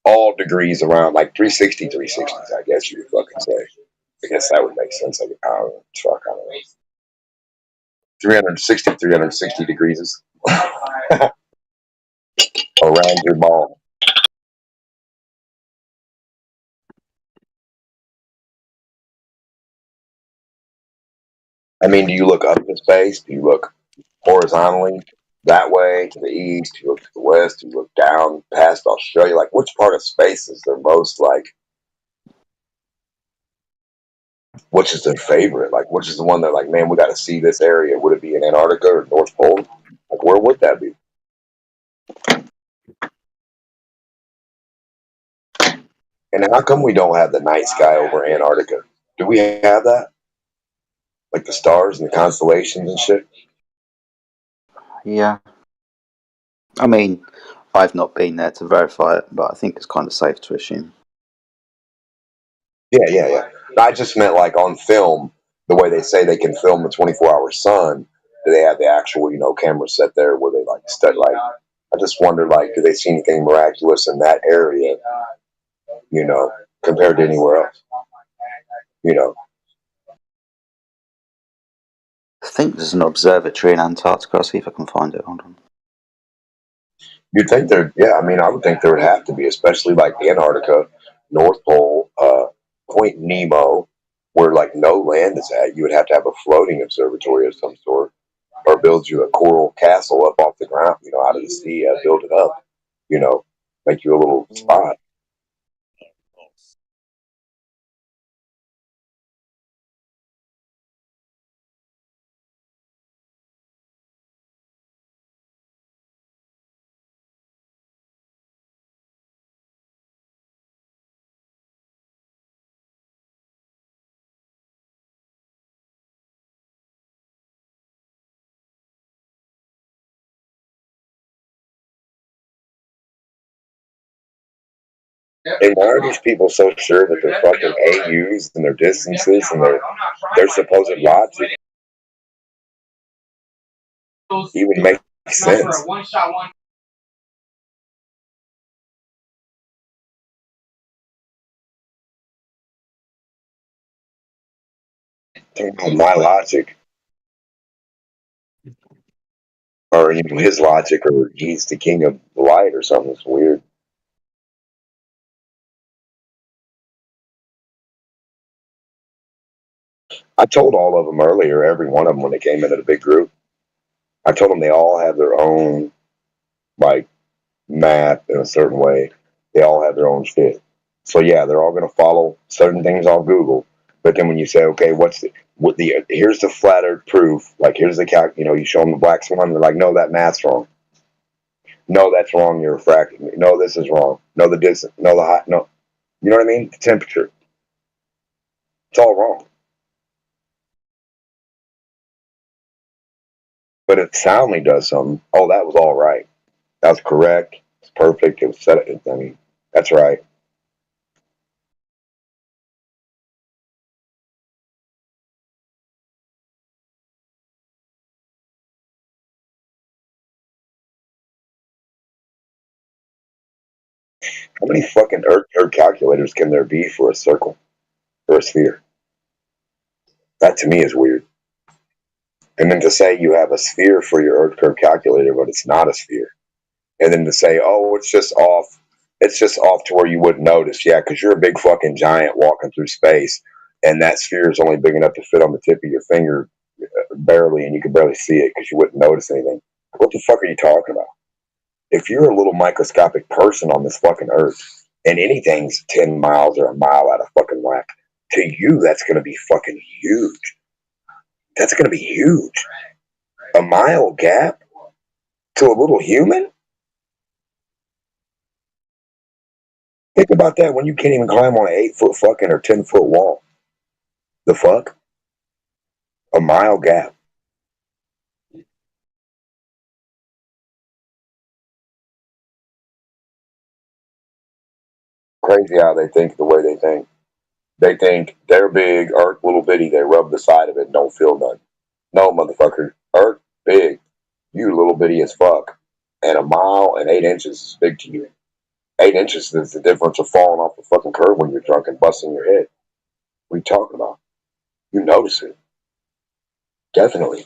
all degrees around, like 360, 360s, I guess you would fucking say. I guess that would make sense. Like, I don't know. Fuck, I don't know. 360 degrees around your ball. I mean, do you look up in space? Do you look horizontally that way to the east? Do you look to the west? Do you look down past Australia? Like, which part of space is their most, like, which is their favorite? Like, which is the one that, like, man, we got to see this area? Would it be in Antarctica or North Pole? Like, where would that be? And how come we don't have the night sky over Antarctica? Do we have that? Like the stars and the constellations and shit? Yeah. I mean, I've not been there to verify it, but I think it's kind of safe to assume. Yeah. I just meant like on film, the way they say they can film the 24-hour sun. Do they have the actual, cameras set there where they like study? Like, I just wonder, like, do they see anything miraculous in that area? Compared to anywhere else. I think there's an observatory in Antarctica. I'll see if I can find it. Hold on. You'd think I mean, I would think there would have to be, especially like Antarctica, North Pole, Point Nemo, where like no land is at. You would have to have a floating observatory of some sort, or build you a coral castle up off the ground, out of the sea, build it up, make you a little spot. And why are these people so sure that their fucking AUs and their distances and their supposed logic even make sense? My logic, or even his logic, or he's the king of light, or something. It's weird. I told all of them earlier, every one of them, when they came into the big group, I told them they all have their own, like, math in a certain way. They all have their own shit. So yeah, they're all going to follow certain things on Google. But then when you say, okay, here's the flat Earth proof, like here's the you show them the black swan, they're like, no, that math's wrong. No, that's wrong. You're refracting. No, this is wrong. No, the distance. No, the height. No, you know what I mean? The temperature. It's all wrong. But it soundly does something. Oh, that was all right. That was correct. It's perfect. It was set. I mean, that's right. How many fucking Earth calculators can there be for a circle or a sphere? That to me is weird. And then to say you have a sphere for your Earth curve calculator, but it's not a sphere. And then to say, oh, it's just off. It's just off to where you wouldn't notice. Yeah, because you're a big fucking giant walking through space, and that sphere is only big enough to fit on the tip of your finger barely, and you can barely see it because you wouldn't notice anything. What the fuck are you talking about? If you're a little microscopic person on this fucking Earth, and anything's 10 miles or a mile out of fucking whack, to you, that's going to be fucking huge. That's going to be huge. A mile gap to a little human? Think about that when you can't even climb on an 8-foot fucking or 10-foot wall. The fuck? A mile gap. Crazy how they think the way they think. They think they're big, Earth little bitty, they rub the side of it and don't feel none. No, motherfucker. Earth big. You little bitty as fuck. And a mile and 8 inches is big to you. 8 inches is the difference of falling off the fucking curb when you're drunk and busting your head. What are you talking about? You notice it. Definitely.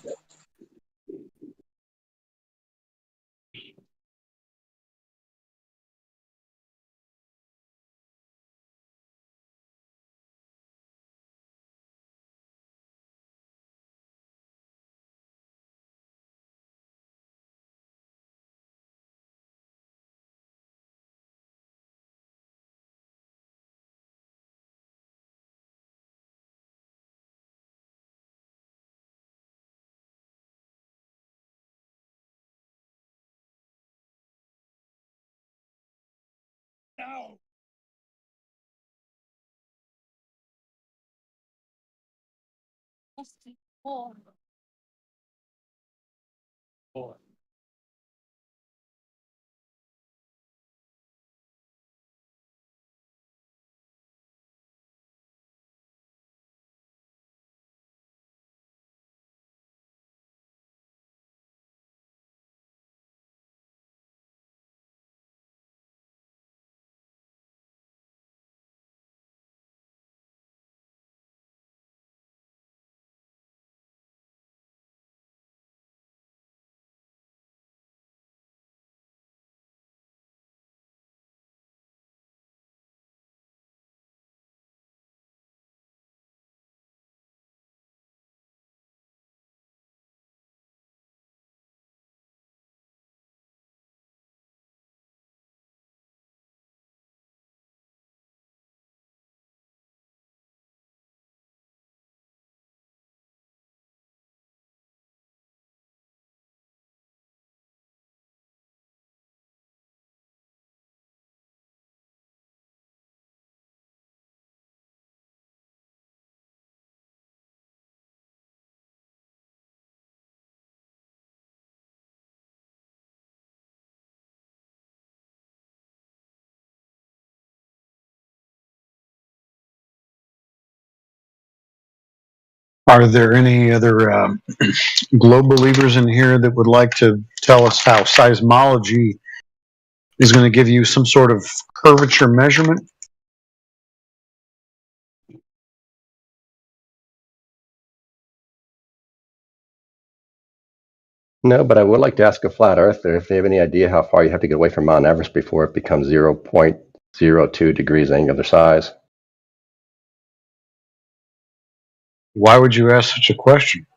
Are there any other globe believers in here that would like to tell us how seismology is going to give you some sort of curvature measurement? No, but I would like to ask a flat earther if they have any idea how far you have to get away from Mount Everest before it becomes 0.02 degrees angular size. Why would you ask such a question?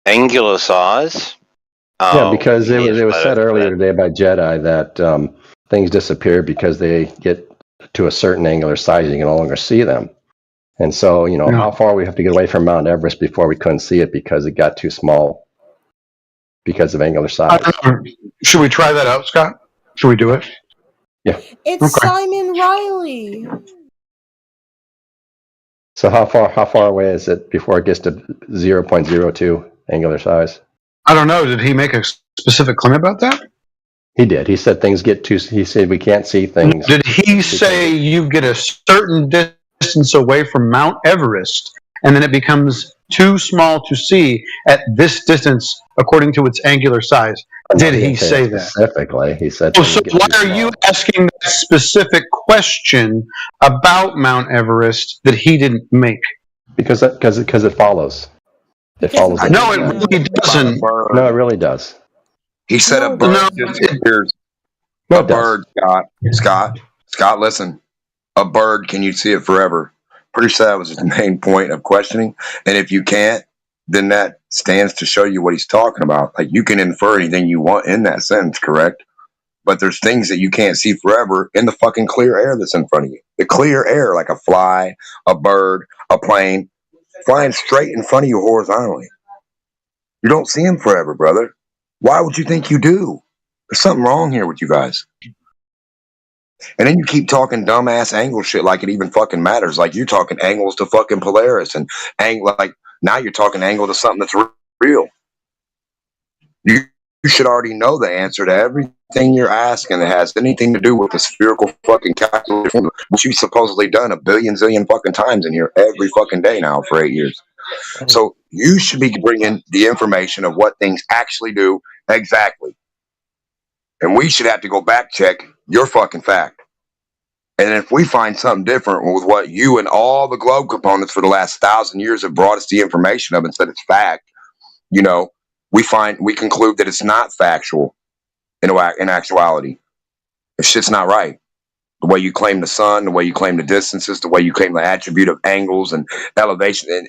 Angular size? Yeah, because it was flat said earth earlier flat. today by Jedi that things disappear because they get to a certain angular size and you can no longer see them. And so, how far we have to get away from Mount Everest before we couldn't see it because it got too small because of angular size. Should we try that out, Scott? Should we do it? Yeah. It's Simon Riley. So how far away is it before it gets to 0.02 angular size? I don't know. Did he make a specific claim about that? He did. He said things get too. He said we can't see things. Did he say you get a certain distance away from Mount Everest and then it becomes too small to see at this distance according to its angular size? Did he say that? Specifically, he said. So why are you asking that specific question about Mount Everest that he didn't make? Because it follows. It follows. No, it really doesn't. No, it really does. He said a bird disappears. A bird, Scott, listen. A bird, can you see it forever? Pretty sure that was his main point of questioning. And if you can't, then that stands to show you what he's talking about. Like, you can infer anything you want in that sentence, correct? But there's things that you can't see forever in the fucking clear air that's in front of you. The clear air, like a fly, a bird, a plane, flying straight in front of you horizontally. You don't see them forever, brother. Why would you think you do? There's something wrong here with you guys. And then you keep talking dumbass angle shit like it even fucking matters. Like you're talking angles to fucking Polaris and angle, like now you're talking angle to something that's real. You should already know the answer to everything you're asking that has anything to do with the spherical fucking calculus, which you've supposedly done a billion zillion fucking times in here every fucking day now for 8 years. So you should be bringing the information of what things actually do exactly. And we should have to go back check your fucking fact. And if we find something different with what you and all the globe components for the last 1,000 years have brought us the information of and said it's fact, we conclude that it's not factual in actuality. The shit's not right. The way you claim the sun, the way you claim the distances, the way you claim the attribute of angles and elevation and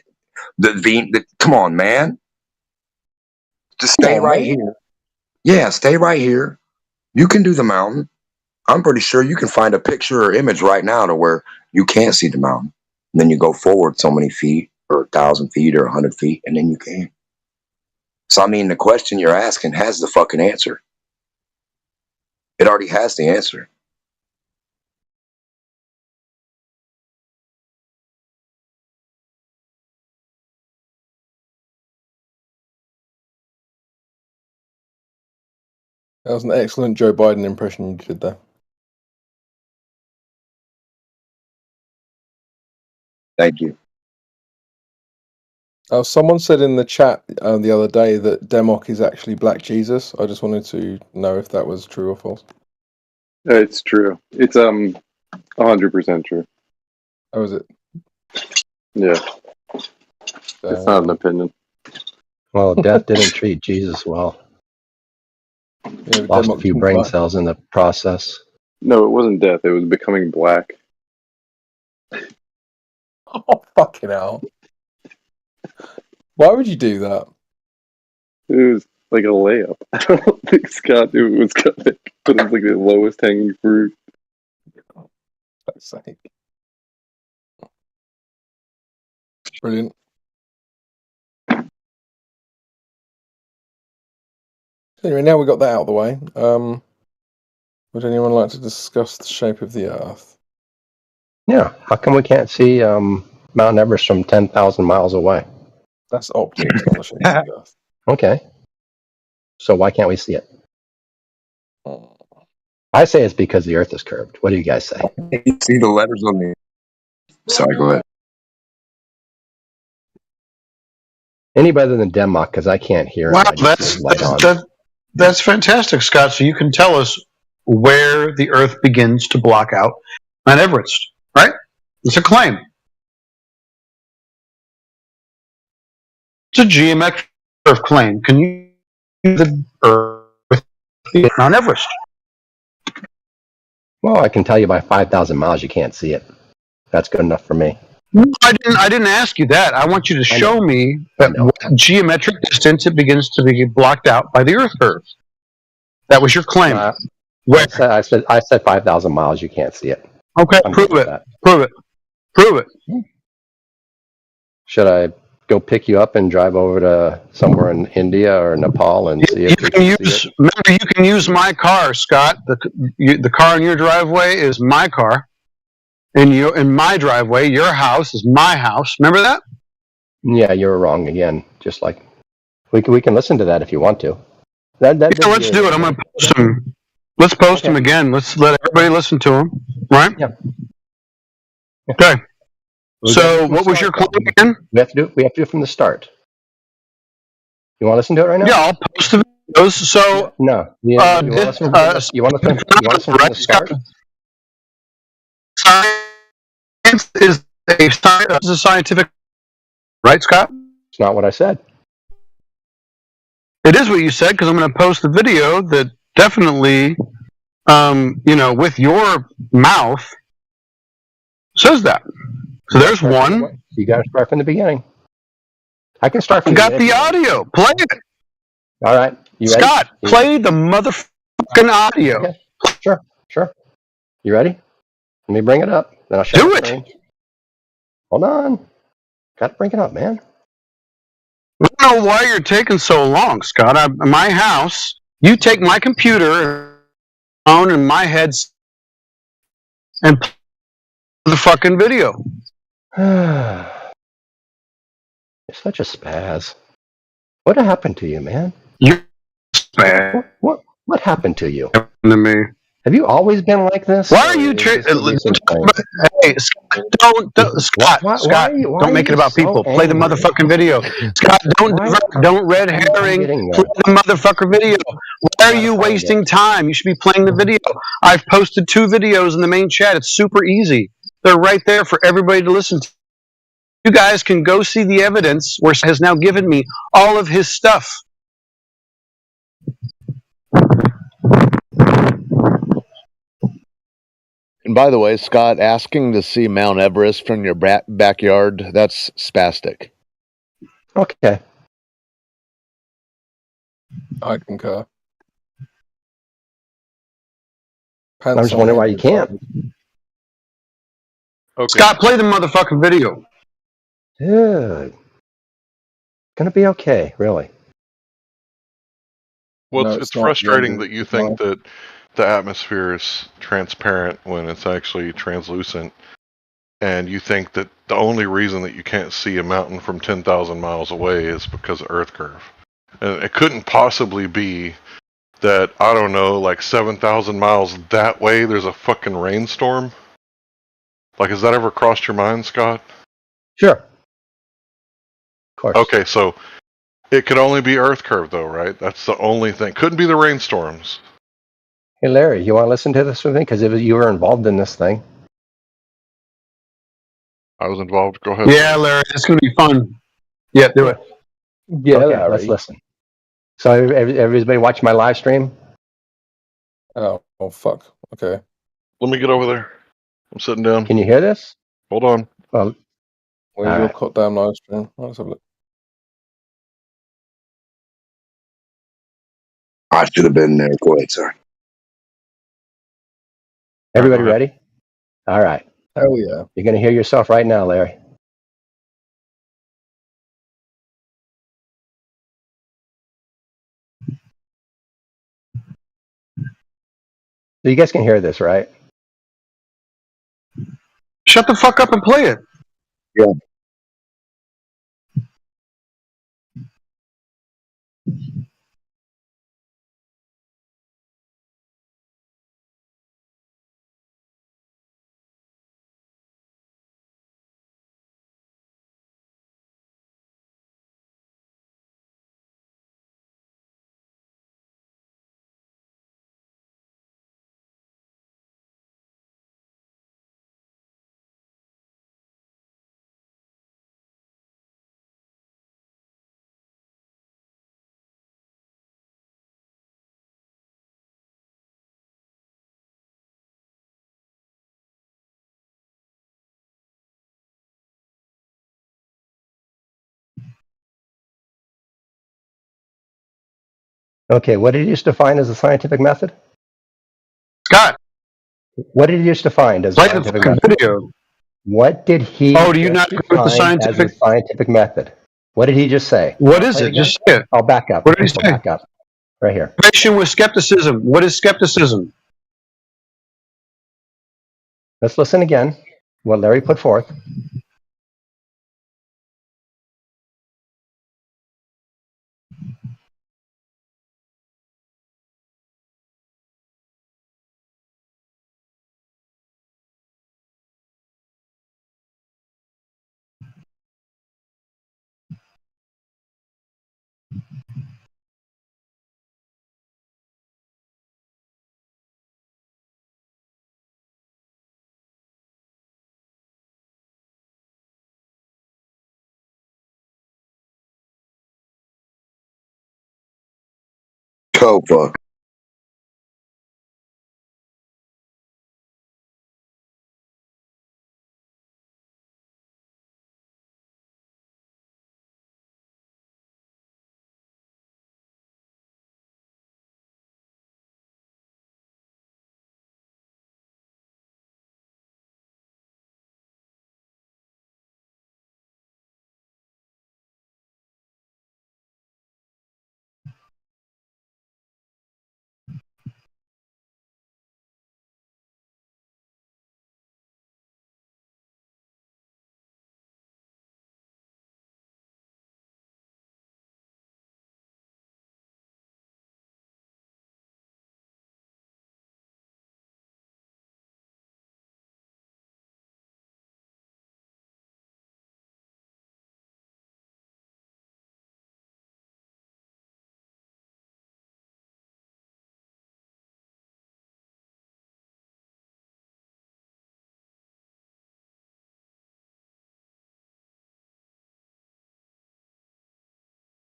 come on, man. Just stay right here. Yeah, stay right here. You can do the mountain. I'm pretty sure you can find a picture or image right now to where you can't see the mountain. And then you go forward so many feet or 1,000 feet or 100 feet, and then you can. So, I mean, the question you're asking has the fucking answer. It already has the answer. That was an excellent Joe Biden impression you did there. Thank you. Someone said in the chat the other day that Demok is actually Black Jesus. I just wanted to know if that was true or false. It's true. It's 100% true. Oh, is it? Yeah. It's not an opinion. Well, death didn't treat Jesus well. Yeah, lost a few brain cells in the process. No, it wasn't death. It was becoming black. Oh, fucking hell. Why would you do that? It was like a layup. I don't think Scott knew it was coming, but it's like the lowest hanging fruit. For fuck's sake. Brilliant. Anyway, now we got that out of the way. Would anyone like to discuss the shape of the Earth? Yeah. How come we can't see Mount Everest from 10,000 miles away? That's optics, not the shape of the Earth. Okay. So why can't we see it? I say it's because the Earth is curved. What do you guys say? You see the letters on the. Sorry, go ahead. Anybody other than Denmark, because I can't hear him. Wow, I just see his light on. that's fantastic, Scott. So you can tell us where the Earth begins to block out Mount Everest, right? It's a claim. It's a geometric claim. Can you the Earth Mount Everest? Well, I can tell you by 5,000 miles you can't see it. That's good enough for me. I didn't ask you that. I want you to show me at what geometric distance it begins to be blocked out by the Earth curve. That was your claim. Where? I said 5,000 miles. You can't see it. Okay, prove it. Prove it. Prove it. Should I go pick you up and drive over to somewhere in India or Nepal and see if we can see it? Remember, you can use my car, Scott. The car in your driveway is my car. In my driveway, your house is my house. Remember that? Yeah, you're wrong again. Just like we can listen to that if you want to. Let's do it. I'm going to post them. Let's post them again. Let's let everybody listen to them. Right? Yeah. Okay. So, what was your claim again? We have to do it from the start. You want to listen to it right now? Yeah, I'll post the videos. So no, you want to listen from the start? Science is a scientific, right, Scott? It's not what I said. It is what you said because I'm going to post the video that definitely, with your mouth says that. So there's one. You got to start from the beginning. I can start from the beginning. I got the audio. Play it. All right. You ready? Scott, play the motherfucking audio. Okay. Sure. You ready? Let me bring it up. Then I'll show you. Do it. Hold on. Got to bring it up, man. I don't know why you're taking so long, Scott. My house, you take my computer, phone, and my heads and play the fucking video. You're such a spaz. What happened to you, man? You're spaz. What happened to you? Happened to me. Have you always been like this? Why are you? Hey, Scott, don't make it about people. Play the motherfucking video. Scott, don't red herring. Play the motherfucker video. Why are you wasting time? You should be playing the video. I've posted 2 videos in the main chat. It's super easy. They're right there for everybody to listen to. You guys can go see the evidence where he has now given me all of his stuff. And by the way, Scott, asking to see Mount Everest from your backyard, that's spastic. Okay. I concur. I'm just wondering why you can't. Okay. Scott, play the motherfucking video. Dude. Gonna be okay, really. Well, it's frustrating that you think that the atmosphere is transparent when it's actually translucent, and you think that the only reason that you can't see a mountain from 10,000 miles away is because of Earth curve. And it couldn't possibly be that, I don't know, like 7,000 miles that way there's a fucking rainstorm? Like, has that ever crossed your mind, Scott? Sure. Of course. Okay, so it could only be Earth curve, though, right? That's the only thing. Couldn't be the rainstorms. Hey, Larry, you want to listen to this with me? Because you were involved in this thing. I was involved. Go ahead. Yeah, Larry, it's going to be fun. Yeah, do it. Yeah, okay, let's listen. So, everybody watch my live stream? Oh, fuck. Okay. Let me get over there. I'm sitting down. Can you hear this? Hold on. Well, where's your goddamn live stream? Let's have a look. I should have been there. Go ahead, sir. Everybody ready? All right. Hell yeah. You're going to hear yourself right now, Larry. So you guys can hear this, right? Shut the fuck up and play it. Yeah. Okay, what did he just define as a scientific method? Scott, what did he just define as a play the scientific fucking method? video. What did he Oh, do you just not agree with the define as a scientific? scientific method? What did he just say? What I'll is play it? again. Just say it. I'll back up. What did he I'll say? back up. Right here. Observation with skepticism. What is skepticism? Let's listen again. What Larry put forth. Copa.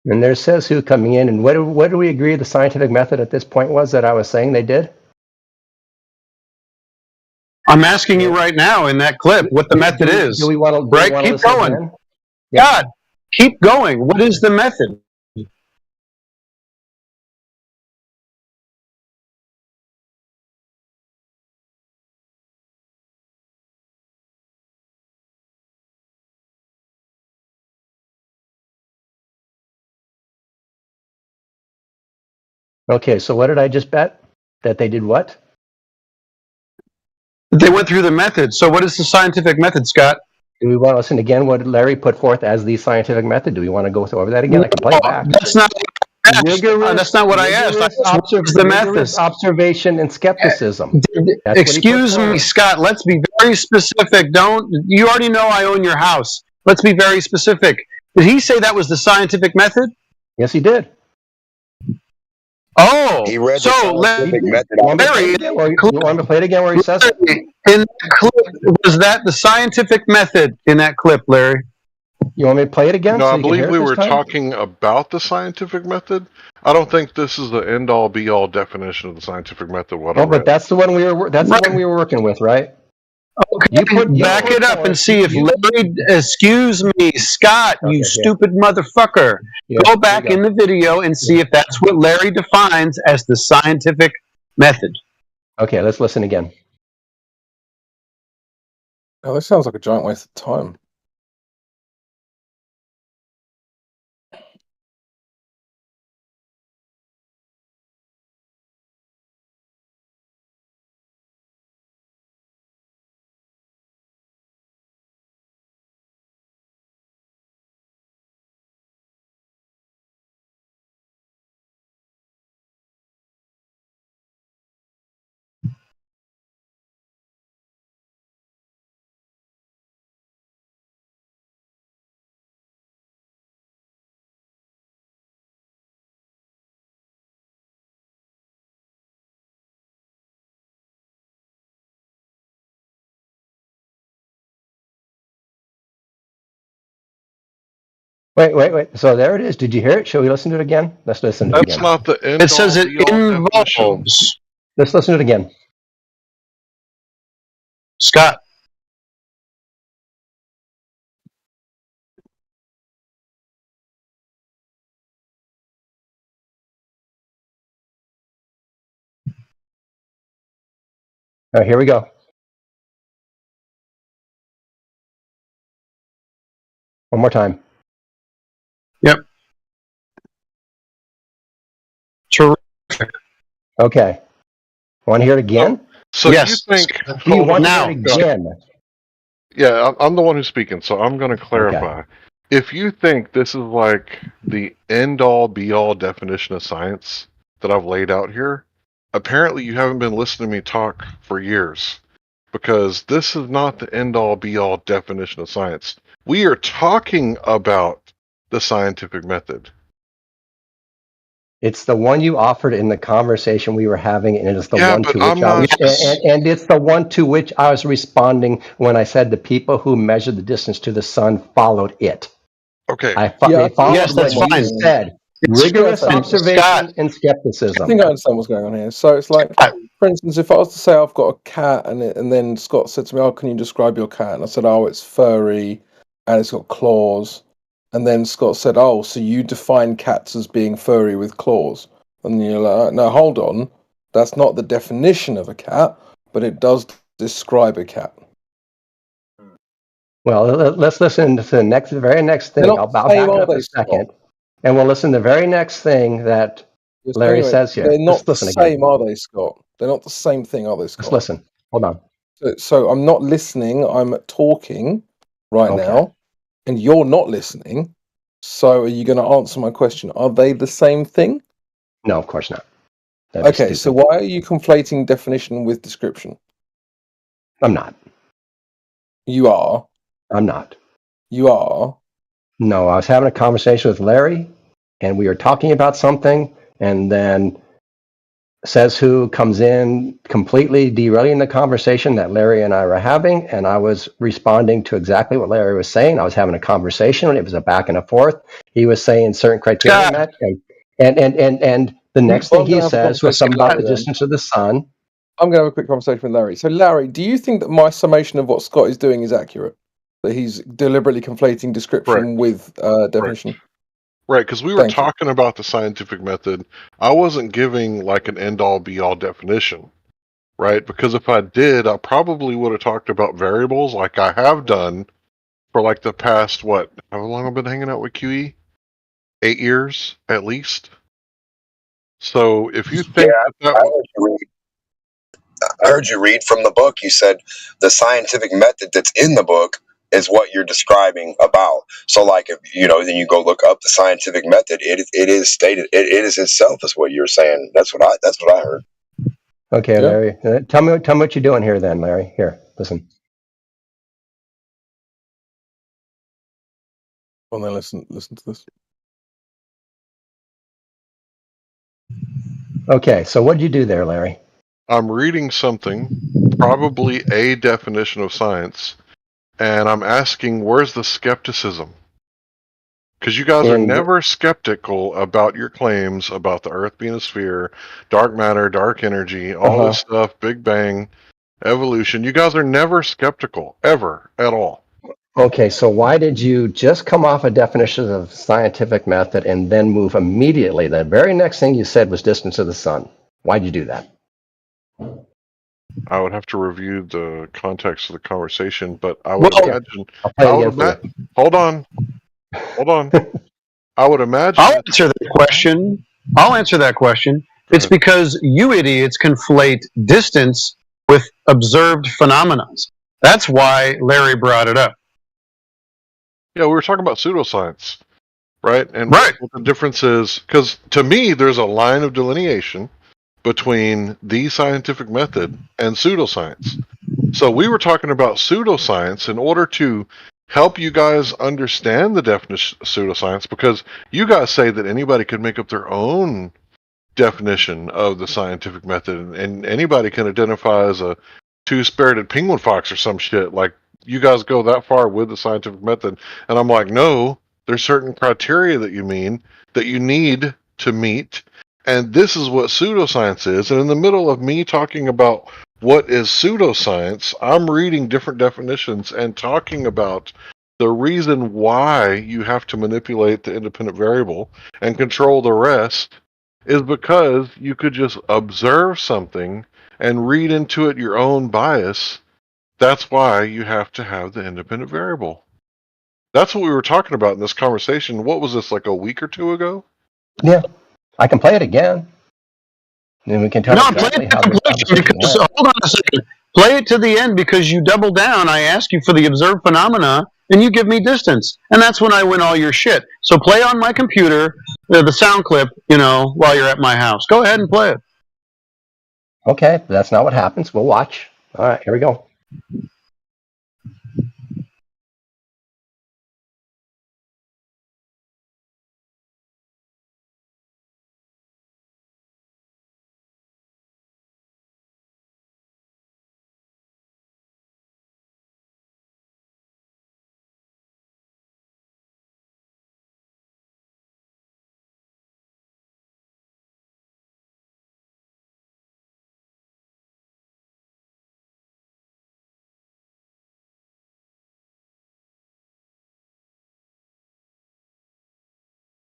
And there says who coming in, and what do we agree the scientific method at this point was that I was saying they did? I'm asking you right now in that clip what the method is. Do we want to right? Keep listen going. again? God, keep going. What is the method? Okay, so what did I just bet? That they did what? They went through the method. So what is the scientific method, Scott? Do we want to listen again what Larry put forth as the scientific method? Do we want to go over that again? I can play it back. That's not Rigorous, that's not what I asked. I asked what is the method? rigorous observation and skepticism. That's what he put Excuse me, forward. Scott. Let's be very specific. Don't you already know I own your house? Let's be very specific. Did he say that was the scientific method? Yes, he did. Oh, He read so the scientific method out. Larry, you want me to play it again where he says it? in that clip, was that the scientific method in that clip, Larry? You want me to play it again? No, so I you can believe hear it we this were time? talking about the scientific method. I don't think this is the end-all, be-all definition of the scientific method. What I Oh, but read. that's the one we were. That's the one we were working with, right? Okay, back it up and see if Larry. Excuse me, Scott, Okay, you yeah. stupid motherfucker. Yeah, Go here back we go. in the video and see if that's what Larry defines as the scientific method. Okay, let's listen again. Oh, this sounds like a giant waste of time. Wait. So there it is. Did you hear it? Shall we listen to it again? Let's listen to it That's again. not the end-all, It says it be-all definition. involves. Let's listen to it again. Scott. right, here we go. One more time. Yep. Terrific. Okay. Want to hear it again? So Yes. you think? Do you hold want on. to hear it again? Yeah, I'm the one who's speaking, so I'm going to clarify. Okay. If you think this is like the end-all, be-all definition of science that I've laid out here, apparently you haven't been listening to me talk for years, because this is not the end-all, be-all definition of science. We are talking about the scientific method. It's the one you offered in the conversation we were having, and it is the Yeah, one but to which I'm I not. was, and it's the one to which I was responding when I said the people who measured the distance to the sun followed it. Okay. They followed Yes, that's what you fine. said. Rigorous Scott, observation and I skepticism. think I understand what's going on here. So it's like, for instance, if I was to say I've got a cat, and then Scott said to me, "Oh, can you describe your cat?" And I said, "Oh, it's furry, and it's got claws." And then Scott said, "Oh, so you define cats as being furry with claws?" And you're like, "No, hold on, that's not the definition of a cat, but it does describe a cat." Well, let's listen to the very next thing. I'll back it up a second, and we'll listen to the very next thing that Yes, Larry anyway, says here. they're not Let's the listen again. same, are they, Scott? They're not the same thing, are they, Scott? Let's listen. Hold on. So I'm not listening. I'm talking right now, and you're not listening. So are you going to answer my question? Are they the same thing? No, of course not. That'd be Okay, so stupid. why are you conflating definition with description? I'm not. You are. I'm not. You are. No, I was having a conversation with Larry, and we were talking about something, and then Says Who comes in completely derailing the conversation that Larry and I were having, and I was responding to exactly what Larry was saying. I was having a conversation, and it was a back and a forth. He was saying certain criteria met, and the next thing he says was something about the distance of the sun. I'm going to have a quick conversation with Larry. So, Larry, do you think that my summation of what Scott is doing is accurate? That he's deliberately conflating description with definition? Right, because we were talking about the scientific method. I wasn't giving like an end-all, be-all definition, right? Because if I did, I probably would have talked about variables like I have done for like the past, how long I've been hanging out with QE? 8 years, at least. So if you think I heard you read from the book. You said the scientific method that's in the book is what you're describing about. So, like, if then you go look up the scientific method. It is stated. It is itself is what you're saying. That's what I heard. Okay, Larry, tell me what you're doing here, then, Larry. Here, listen. Well, then listen to this. Okay, so what did you do there, Larry? I'm reading something, probably a definition of science, and I'm asking, where's the skepticism? Because you guys are never skeptical about your claims about the Earth being a sphere, dark matter, dark energy, all this stuff, Big Bang, evolution. You guys are never skeptical, ever, at all. Okay, so why did you just come off a definition of scientific method and then move immediately? The very next thing you said was distance of the sun. Why'd you do that? I would have to review the context of the conversation, but I would imagine. Hold on. I would imagine. I'll answer that question. It's because you idiots conflate distance with observed phenomena. That's why Larry brought it up. Yeah, we were talking about pseudoscience, right? And what the difference is, because to me, there's a line of delineation between the scientific method and pseudoscience. So we were talking about pseudoscience in order to help you guys understand the definition of pseudoscience, because you guys say that anybody could make up their own definition of the scientific method, and anybody can identify as a two-spirited penguin fox or some shit. Like, you guys go that far with the scientific method, and I'm like, no, there's certain criteria that you need to meet, and this is what pseudoscience is. And in the middle of me talking about what is pseudoscience, I'm reading different definitions and talking about the reason why you have to manipulate the independent variable and control the rest is because you could just observe something and read into it your own bias, that's why you have to have the independent variable. That's what we were talking about in this conversation. What was this, like a week or two ago? Yeah, I can play it again. And we can tell exactly how this conversation went. Hold on a second. Play it to the end because you double down. I ask you for the observed phenomena, and you give me distance. And that's when I win all your shit. So play on my computer, the sound clip, while you're at my house. Go ahead and play it. Okay, but that's not what happens. We'll watch. All right, here we go.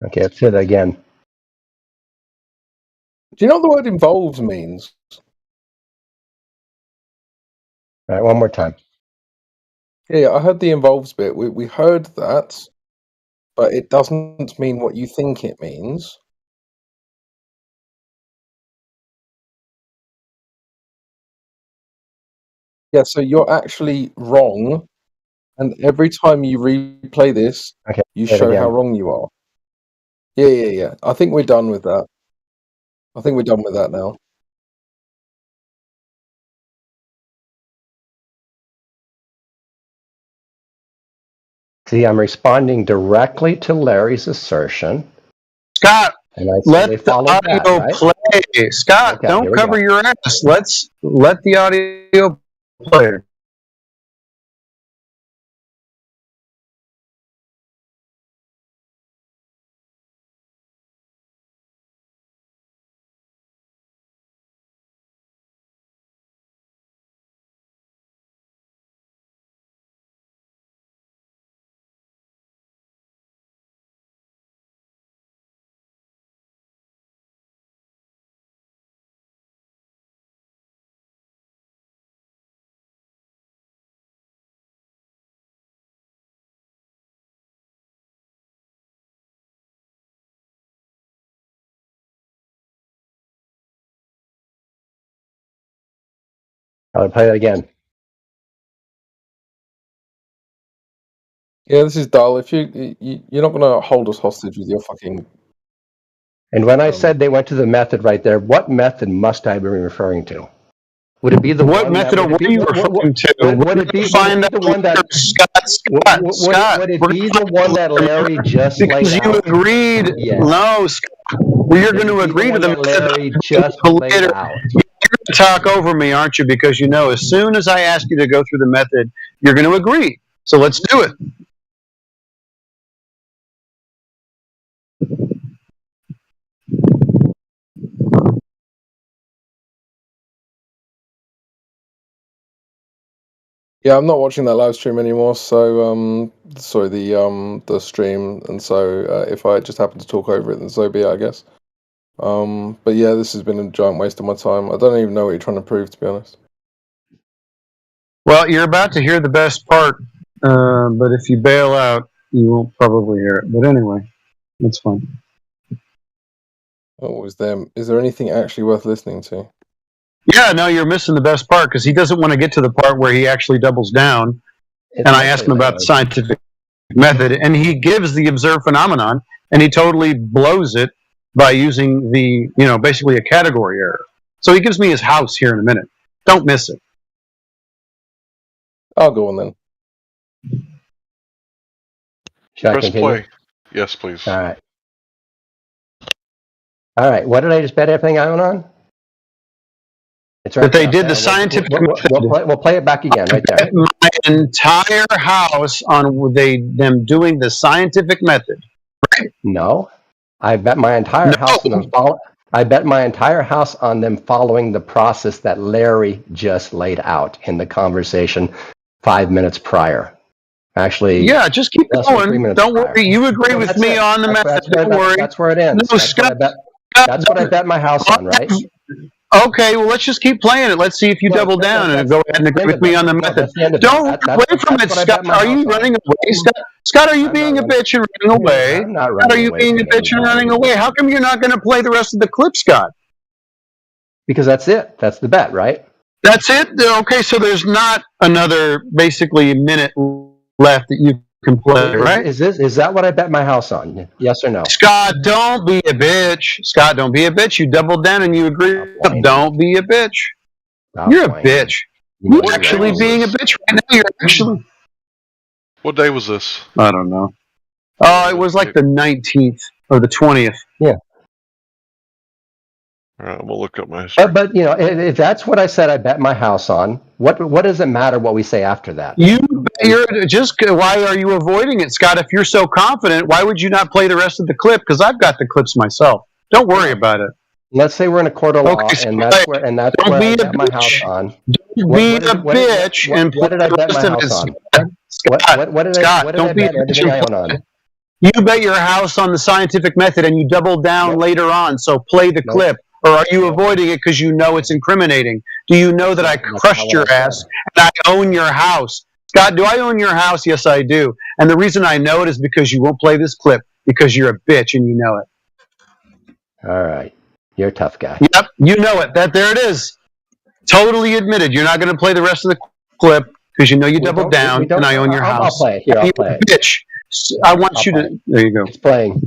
Okay, let's hit it again. Do you know what the word involves means? All right, one more time. Yeah, I heard the involves bit. We heard that, but it doesn't mean what you think it means. Yeah, so you're actually wrong, and every time you replay this, you show how wrong you are. Yeah. I think we're done with that. I think we're done with that now. See, I'm responding directly to Larry's assertion. Scott, and I let the that, audio right? play. Scott, Okay, don't cover your ass. Let the audio play. I'll play it again. Yeah, this is dull. If you're not gonna hold us hostage with your fucking. And when I said they went to the method right there, what method must I be referring to? Would it be the what one method that, are you referring to? Would it be the one that Scott, would it be the one that Larry just laid because you out? agreed. Yes. No, Scott. Well, you're going to agree to the method Larry just laid out. You're going to talk over me, aren't you? Because as soon as I ask you to go through the method, you're going to agree. So let's do it. Yeah, I'm not watching that live stream anymore. So, sorry, the stream, and so if I just happen to talk over it, then so be it, I guess. But yeah, this has been a giant waste of my time. I don't even know what you're trying to prove, to be honest. Well, you're about to hear the best part, but if you bail out, you won't probably hear it. But anyway, that's fine. What was them? Is there anything actually worth listening to? Yeah, no, you're missing the best part because he doesn't want to get to the part where he actually doubles down. And I ask him about the scientific method, and he gives the observed phenomenon, and he totally blows it by using basically a category error. So he gives me his house here in a minute. Don't miss it. I'll go on then. Should Press I continue? play. Yes, please. All right. All right. What did I just bet everything I own on? It's right that they there. did the scientific method. We'll play it back again right there. My entire house on them doing the scientific method. Right? No, I bet my entire house on them I bet my entire house on them following the process that Larry just laid out in the conversation 5 minutes prior. Actually, yeah, just keep going. Don't worry. Prior. You agree with me on the method. Don't worry. That's where it ends. No, Scott, that's what I bet my house on, right? Okay, well, let's just keep playing it. Let's see if you double down and go ahead and agree with me on the method. Don't run away from it, Scott. Are you running away, Scott? Scott, are you being a bitch and running away? I'm not Scott, running are you away being a from bitch and anything. running away? How come you're not going to play the rest of the clip, Scott? Because that's it. That's the bet, right? That's it? Okay, so there's not another basically minute left that you can play, right? Is that what I bet my house on? Yes or no? Scott, don't be a bitch. Scott, don't be a bitch. You doubled down and you agreed. Don't be a bitch. You're a bitch. You're What actually day was being a this? bitch right now. You're actually. What day was this? I don't know. Oh, it was like the 19th or the 20th. Yeah. All right, we'll look up my history. But you know, if that's what I said, I bet my house on. What does it matter what we say after that? You're just. Why are you avoiding it, Scott? If you're so confident, why would you not play the rest of the clip? Because I've got the clips myself. Don't worry about it. Let's say we're in a court of law, Okay, so and that's where I bet my house on. Don't be a bitch and what did I bet my house on? What did I bet everything I own on? You bet your house on the scientific method, and you double down later on. So play the clip, or are you avoiding it because you know it's incriminating? Do you know that I crushed your ass and I own your house? Scott, do I own your house? Yes, I do. And the reason I know it is because you won't play this clip because you're a bitch and you know it. All right, you're a tough guy. Yep, you know it. There it is. Totally admitted. You're not going to play the rest of the clip because you know you doubled down and I own your house. I'll play it. Here, I'll play it. Bitch. I want you to. There you go. It's playing.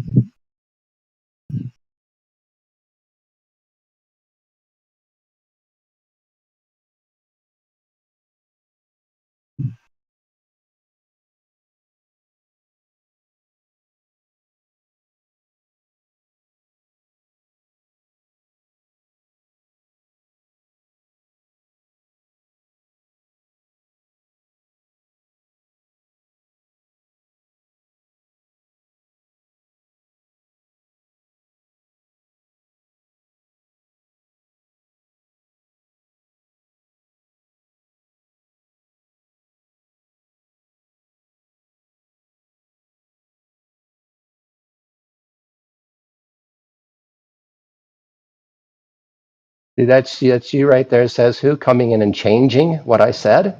That's you right there. Says who coming in and changing what I said?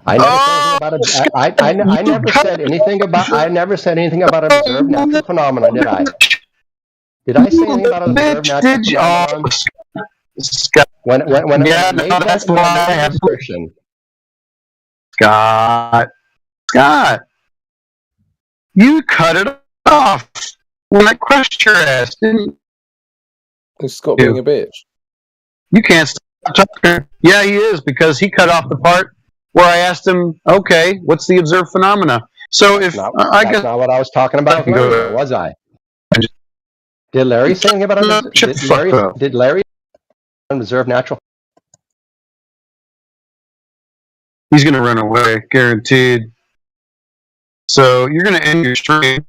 I never said anything about. I never said anything about observed natural phenomena. Did I? Did I say anything about observed natural phenomenon? When I made that's that assertion. Scott, you cut it off when I crushed your ass, didn't you? Is Scott being a bitch? You can't stop talking. Yeah, he is, because he cut off the part where I asked him, okay, what's the observed phenomena? So that's not what I was talking about earlier, was I? Did Larry say anything about it? Did Larry observe natural? He's going to run away, guaranteed. So you're going to end your stream.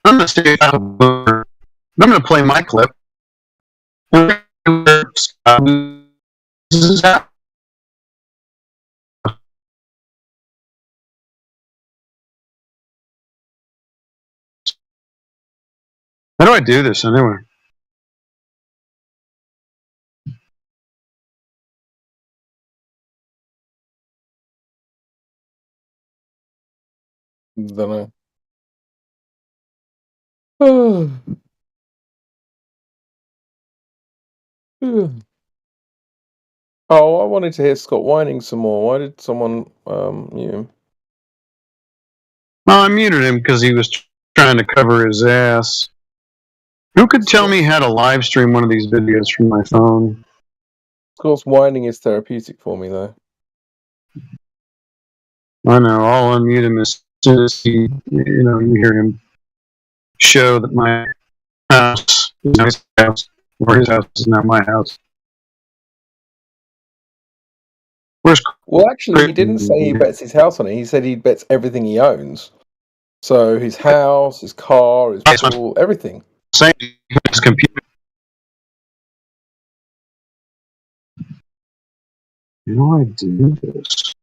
I'm going to play my clip. How do I do this anyway? Don't know. Oh, I wanted to hear Scott whining some more. Why did someone mute him? Well, I muted him because he was trying to cover his ass. Who could tell me how to live stream one of these videos from my phone? Scott's whining is therapeutic for me, though. I know. I'll unmute him as soon as you hear him show that my house is his house, or his house is not my house. Well, actually, he didn't say he bets his house on it. He said he bets everything he owns. So his house, his car, his pool, everything. Same his computer. How do I do this?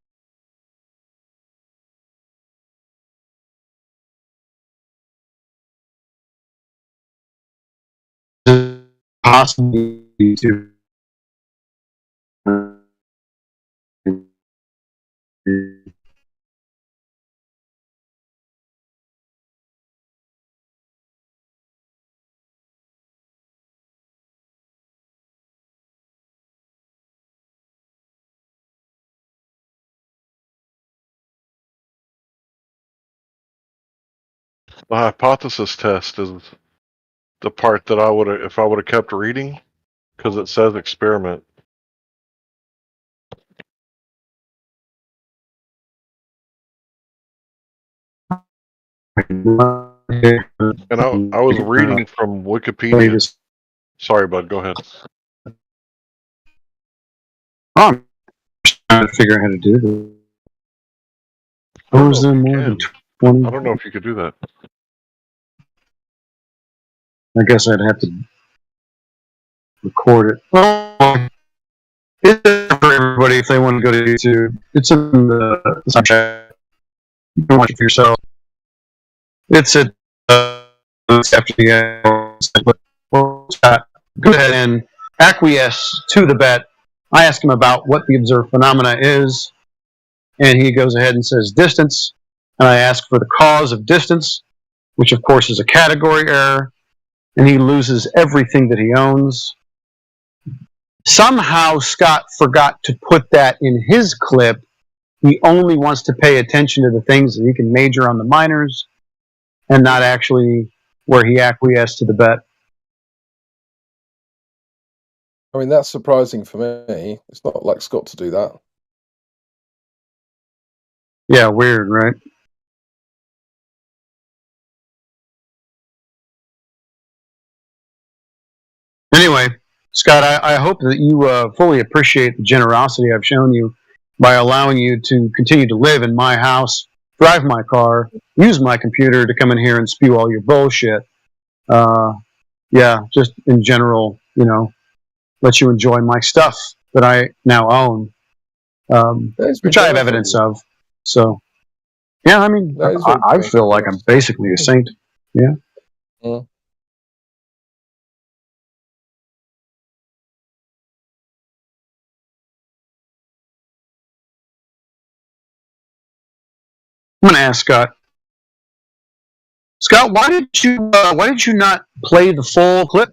Possibly to The hypothesis test is the part that I would have, if I would have kept reading, because it says experiment. And I was reading from Wikipedia. Sorry, bud. Go ahead. I'm trying to figure out how to do this. Or is there more than 20? I don't know if you could do that. I guess I'd have to record it. Oh, it's for everybody if they want to go to YouTube. It's in the Snapchat. You can watch it for yourself. It's at after the go ahead and acquiesce to the bet. I ask him about what the observed phenomena is, and he goes ahead and says distance, and I ask for the cause of distance, which of course is a category error, and he loses everything that he owns. Somehow Scott forgot to put that in his clip. He only wants to pay attention to the things that he can major on the minors and not actually where he acquiesced to the bet. I mean, that's surprising for me. It's not like Scott to do that. Yeah, weird, right? Anyway, Scott, I hope that you fully appreciate the generosity I've shown you by allowing you to continue to live in my house, drive my car, use my computer to come in here and spew all your bullshit. Yeah, just in general, let you enjoy my stuff that I now own, which I have evidence of. So, yeah, I mean, I feel like I'm basically a saint. Yeah. Mm. I'm going to ask Scott. Scott, why did you not play the full clip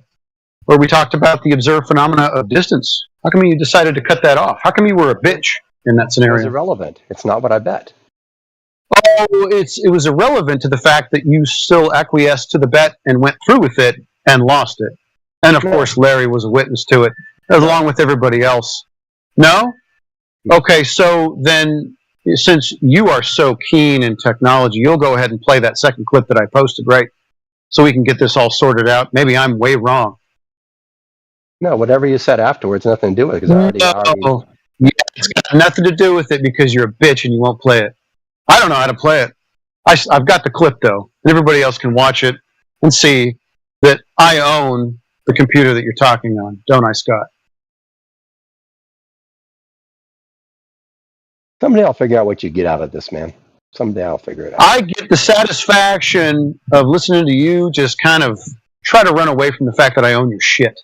where we talked about the observed phenomena of distance? How come you decided to cut that off? How come you were a bitch in that It was scenario? irrelevant. It's not what I bet. Oh, it was irrelevant to the fact that you still acquiesced to the bet and went through with it and lost it. And of course, Larry was a witness to it, along with everybody else. No? Okay, so then, since you are so keen in technology, you'll go ahead and play that second clip that I posted, right? So we can get this all sorted out. Maybe I'm way wrong. No, whatever you said afterwards, nothing to do with it. Because I already Yeah, it's got nothing to do with it because you're a bitch and you won't play it. I don't know how to play it. I've got the clip, though, and everybody else can watch it and see that I own the computer that you're talking on. Don't I, Scott? Someday I'll figure out what you get out of this, man. Someday I'll figure it out. I get the satisfaction of listening to you just kind of try to run away from the fact that I own your shit.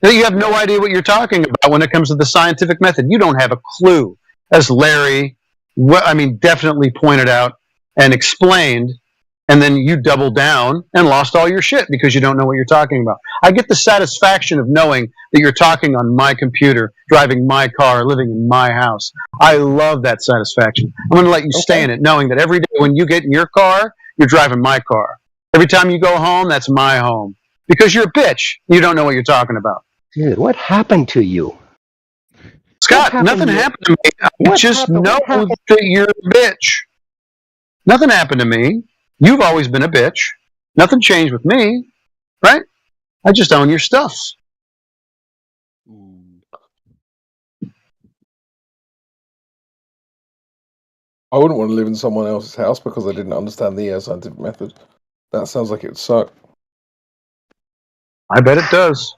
You have no idea what you're talking about when it comes to the scientific method. You don't have a clue, as Larry, definitely pointed out and explained, and then you doubled down and lost all your shit because you don't know what you're talking about. I get the satisfaction of knowing that you're talking on my computer, driving my car, living in my house. I love that satisfaction. I'm going to let you stay in it, knowing that every day when you get in your car, you're driving my car. Every time you go home, that's my home. Because you're a bitch. You don't know what you're talking about. Dude, what happened to you? Scott, nothing happened to me. I just know that you're a bitch. Nothing happened to me. You've always been a bitch. Nothing changed with me, right? I just own your stuff. I wouldn't want to live in someone else's house because I didn't understand the scientific method. That sounds like it would suck. I bet it does.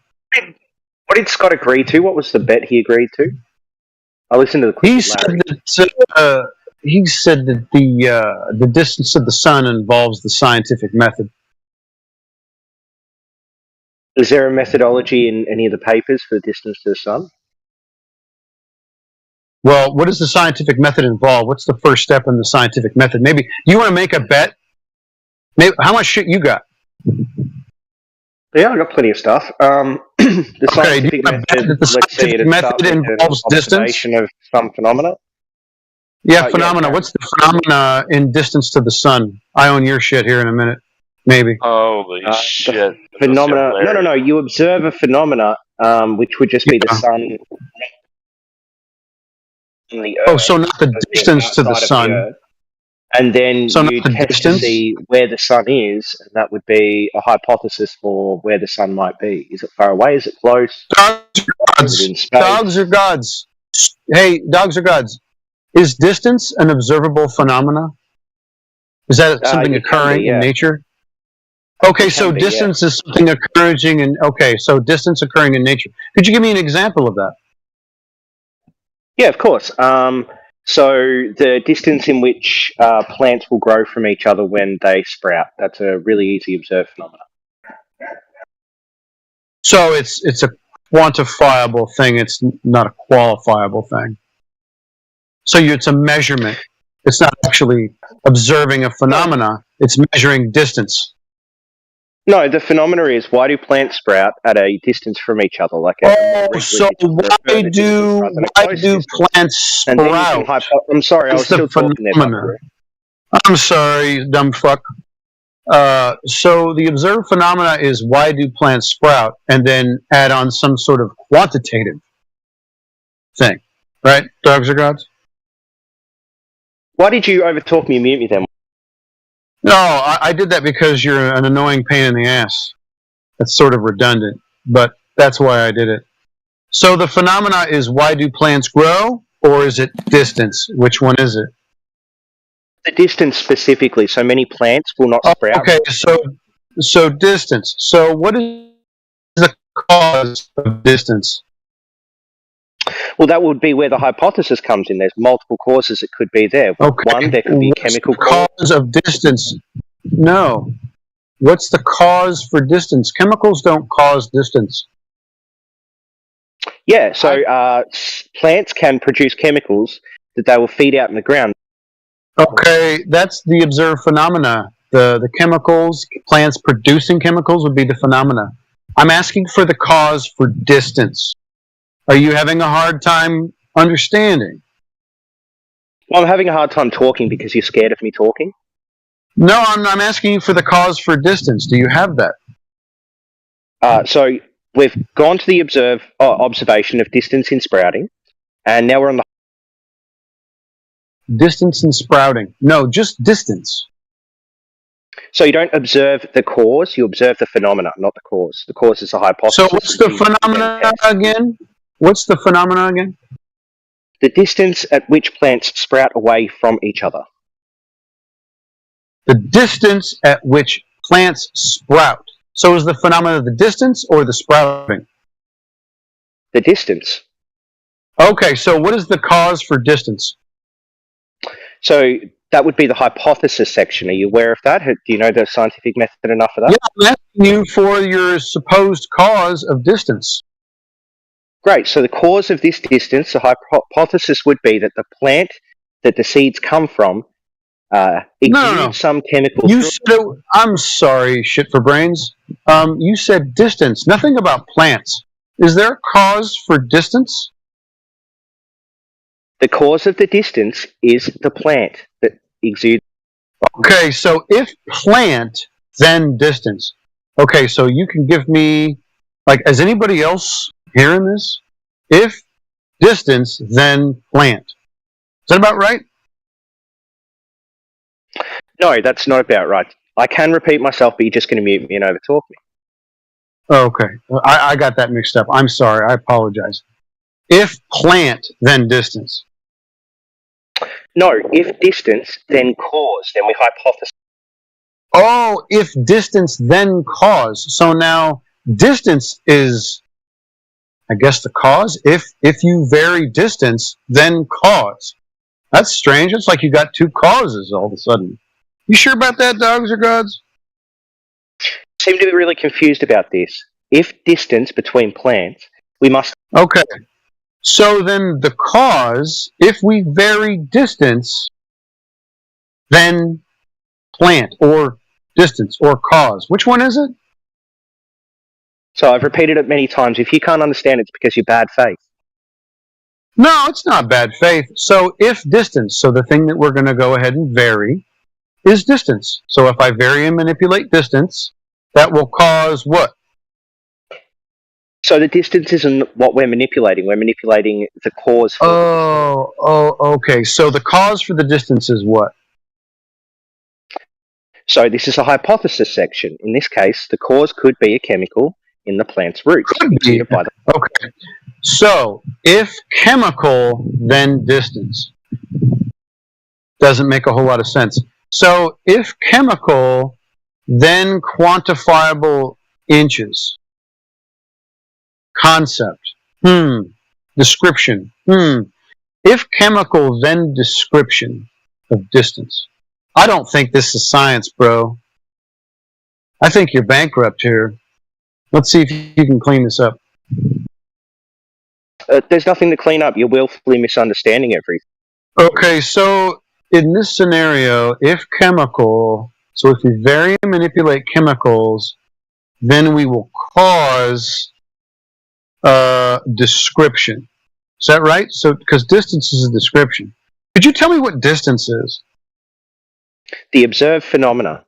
What did Scott agree to? What was the bet he agreed to? I listened to the clip. He said that the distance of the sun involves the scientific method. Is there a methodology in any of the papers for the distance to the sun? Well, what does the scientific method involve? What's the first step in the scientific method? Maybe you want to make a bet. Maybe, how much shit you got? Yeah, I got plenty of stuff. The scientific method, let's say it starts with an observation of some phenomena. Yeah, phenomena. What's the phenomena in distance to the sun? I own your shit here in a minute. Maybe. Holy shit. Phenomena. No. You observe a phenomena, which would just be the sun. The Earth, so not the distance to the sun. And then So you test to see where the sun is, and that would be a hypothesis for where the sun might be. Is it far away? Is it close? Dogs are gods. Hey, dogs are gods. Is distance an observable phenomena? Is that something occurring in nature? Okay, so distance is something occurring in. Okay, so distance occurring in nature. Could you give me an example of that? Yeah, of course. So the distance in which plants will grow from each other when they sprout. That's a really easy observed phenomenon. So it's a quantifiable thing. It's not a qualifiable thing. So it's a measurement. It's not actually observing a phenomena. It's measuring distance. No, the phenomena is, why do plants sprout at a distance from each other? Like so why do plants sprout? I'm sorry, I was still talking there. I'm sorry, dumb fuck. So the observed phenomena is, why do plants sprout, and then add on some sort of quantitative thing, right? Dogs are gods. Why did you overtalk me and mute me then? No, I did that because you're an annoying pain in the ass. That's sort of redundant, but that's why I did it. So the phenomena is, why do plants grow, or is it distance? Which one is it? The distance specifically. So many plants will not sprout. Okay, so distance. So what is the cause of distance? Well, that would be where the hypothesis comes in. There's multiple causes that could be there. Okay. One, there could be chemical cause of distance. No. What's the cause for distance? Chemicals don't cause distance. Yeah, so plants can produce chemicals that they will feed out in the ground. Okay, that's the observed phenomena. The chemicals, plants producing chemicals would be the phenomena. I'm asking for the cause for distance. Are you having a hard time understanding? Well, I'm having a hard time talking because you're scared of me talking. No, I'm asking you for the cause for distance. Do you have that? So we've gone to the observation of distance in sprouting, and now we're on the distance in sprouting. No, just distance. So you don't observe the cause; you observe the phenomena, not the cause. The cause is a hypothesis. So what's the phenomena again? What's the phenomena again? The distance at which plants sprout away from each other. The distance at which plants sprout. So is the phenomena the distance or the sprouting? The distance. Okay, so what is the cause for distance? So that would be the hypothesis section. Are you aware of that? Do you know the scientific method enough for that? Yeah, I'm asking you for your supposed cause of distance. Great. So the cause of this distance, the hypothesis would be that the plant that the seeds come from exudes some chemical. You said I'm sorry, shit for brains. You said distance. Nothing about plants. Is there a cause for distance? The cause of the distance is the plant that exudes. Okay, so if plant, then distance. Okay, so you can give me, like, is anybody else hearing this? If distance, then plant. Is that about right? No, that's not about right. I can repeat myself, but you're just going to mute me and overtalk me. Okay, I got that mixed up. I'm sorry, I apologize. If plant, then distance. No, if distance, then cause, then we hypothesize. Oh, if distance, then cause. So now distance is, I guess, the cause. If you vary distance, then cause. That's strange. It's like you got two causes all of a sudden. You sure about that, dogs or gods? Seem to be really confused about this. If distance between plants, we must. Okay. So then the cause, if we vary distance, then plant or distance or cause. Which one is it? So I've repeated it many times. If you can't understand it, it's because you're bad faith. No, it's not bad faith. So if distance, so the thing that we're going to go ahead and vary is distance. So if I vary and manipulate distance, that will cause what? So the distance isn't what we're manipulating. We're manipulating the cause for okay. So the cause for the distance is what? So this is a hypothesis section. In this case, the cause could be a chemical in the plant's roots. Could be. Okay. So if chemical, then distance. Doesn't make a whole lot of sense. So if chemical, then quantifiable inches. Concept. Description. If chemical, then description of distance. I don't think this is science, bro. I think you're bankrupt here. Let's see if you can clean this up. There's nothing to clean up. You're willfully misunderstanding everything. Okay, so in this scenario, if chemical, so if we vary and manipulate chemicals, then we will cause description. Is that right? So, because distance is a description. Could you tell me what distance is? The observed phenomena.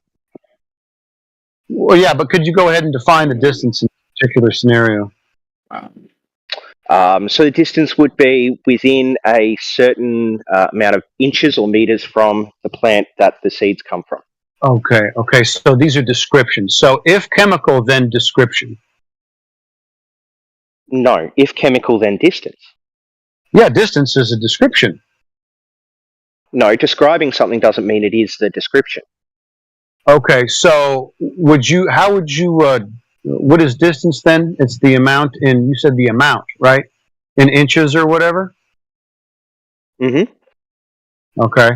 Well, yeah, but could you go ahead and define the distance in a particular scenario? So the distance would be within a certain amount of inches or meters from the plant that the seeds come from. Okay, so these are descriptions. So if chemical, then description. No, if chemical, then distance. Yeah, distance is a description. No, describing something doesn't mean it is the description. Okay, so how would you, what is distance then? It's the amount you said the amount, right? In inches or whatever? Mm-hmm. Okay.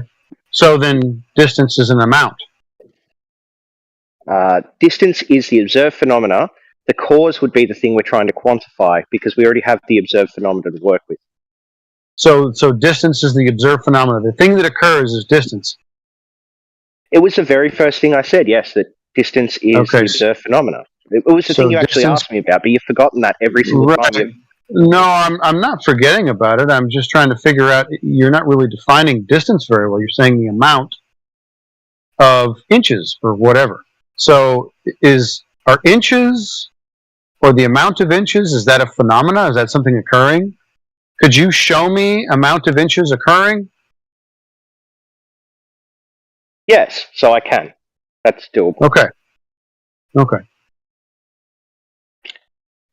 So then distance is an amount. Distance is the observed phenomena. The cause would be the thing we're trying to quantify because we already have the observed phenomena to work with. So distance is the observed phenomena. The thing that occurs is distance. It was the very first thing I said, yes, that distance is the observed phenomena. It was the thing you actually asked me about, but you've forgotten that every single time. No, I'm not forgetting about it. I'm just trying to figure out, you're not really defining distance very well. You're saying the amount of inches or whatever. So are inches or the amount of inches, is that a phenomena? Is that something occurring? Could you show me amount of inches occurring? Yes, so I can. That's doable. Okay.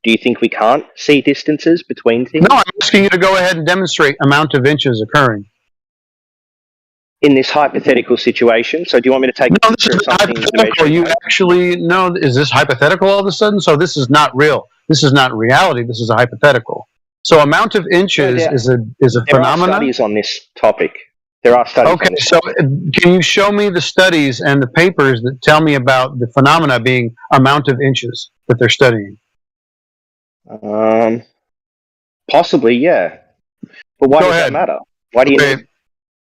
Do you think we can't see distances between things? No, I'm asking you to go ahead and demonstrate amount of inches occurring. In this hypothetical situation, so do you want me to take a picture of something? Hypothetical. Is this hypothetical all of a sudden? So this is not real. This is not reality. This is a hypothetical. So amount of inches is a phenomenon? There are studies on this topic. There are studies. Okay, so can you show me the studies and the papers that tell me about the phenomena being amount of inches that they're studying? Possibly, yeah. But why does that matter? Why do you need?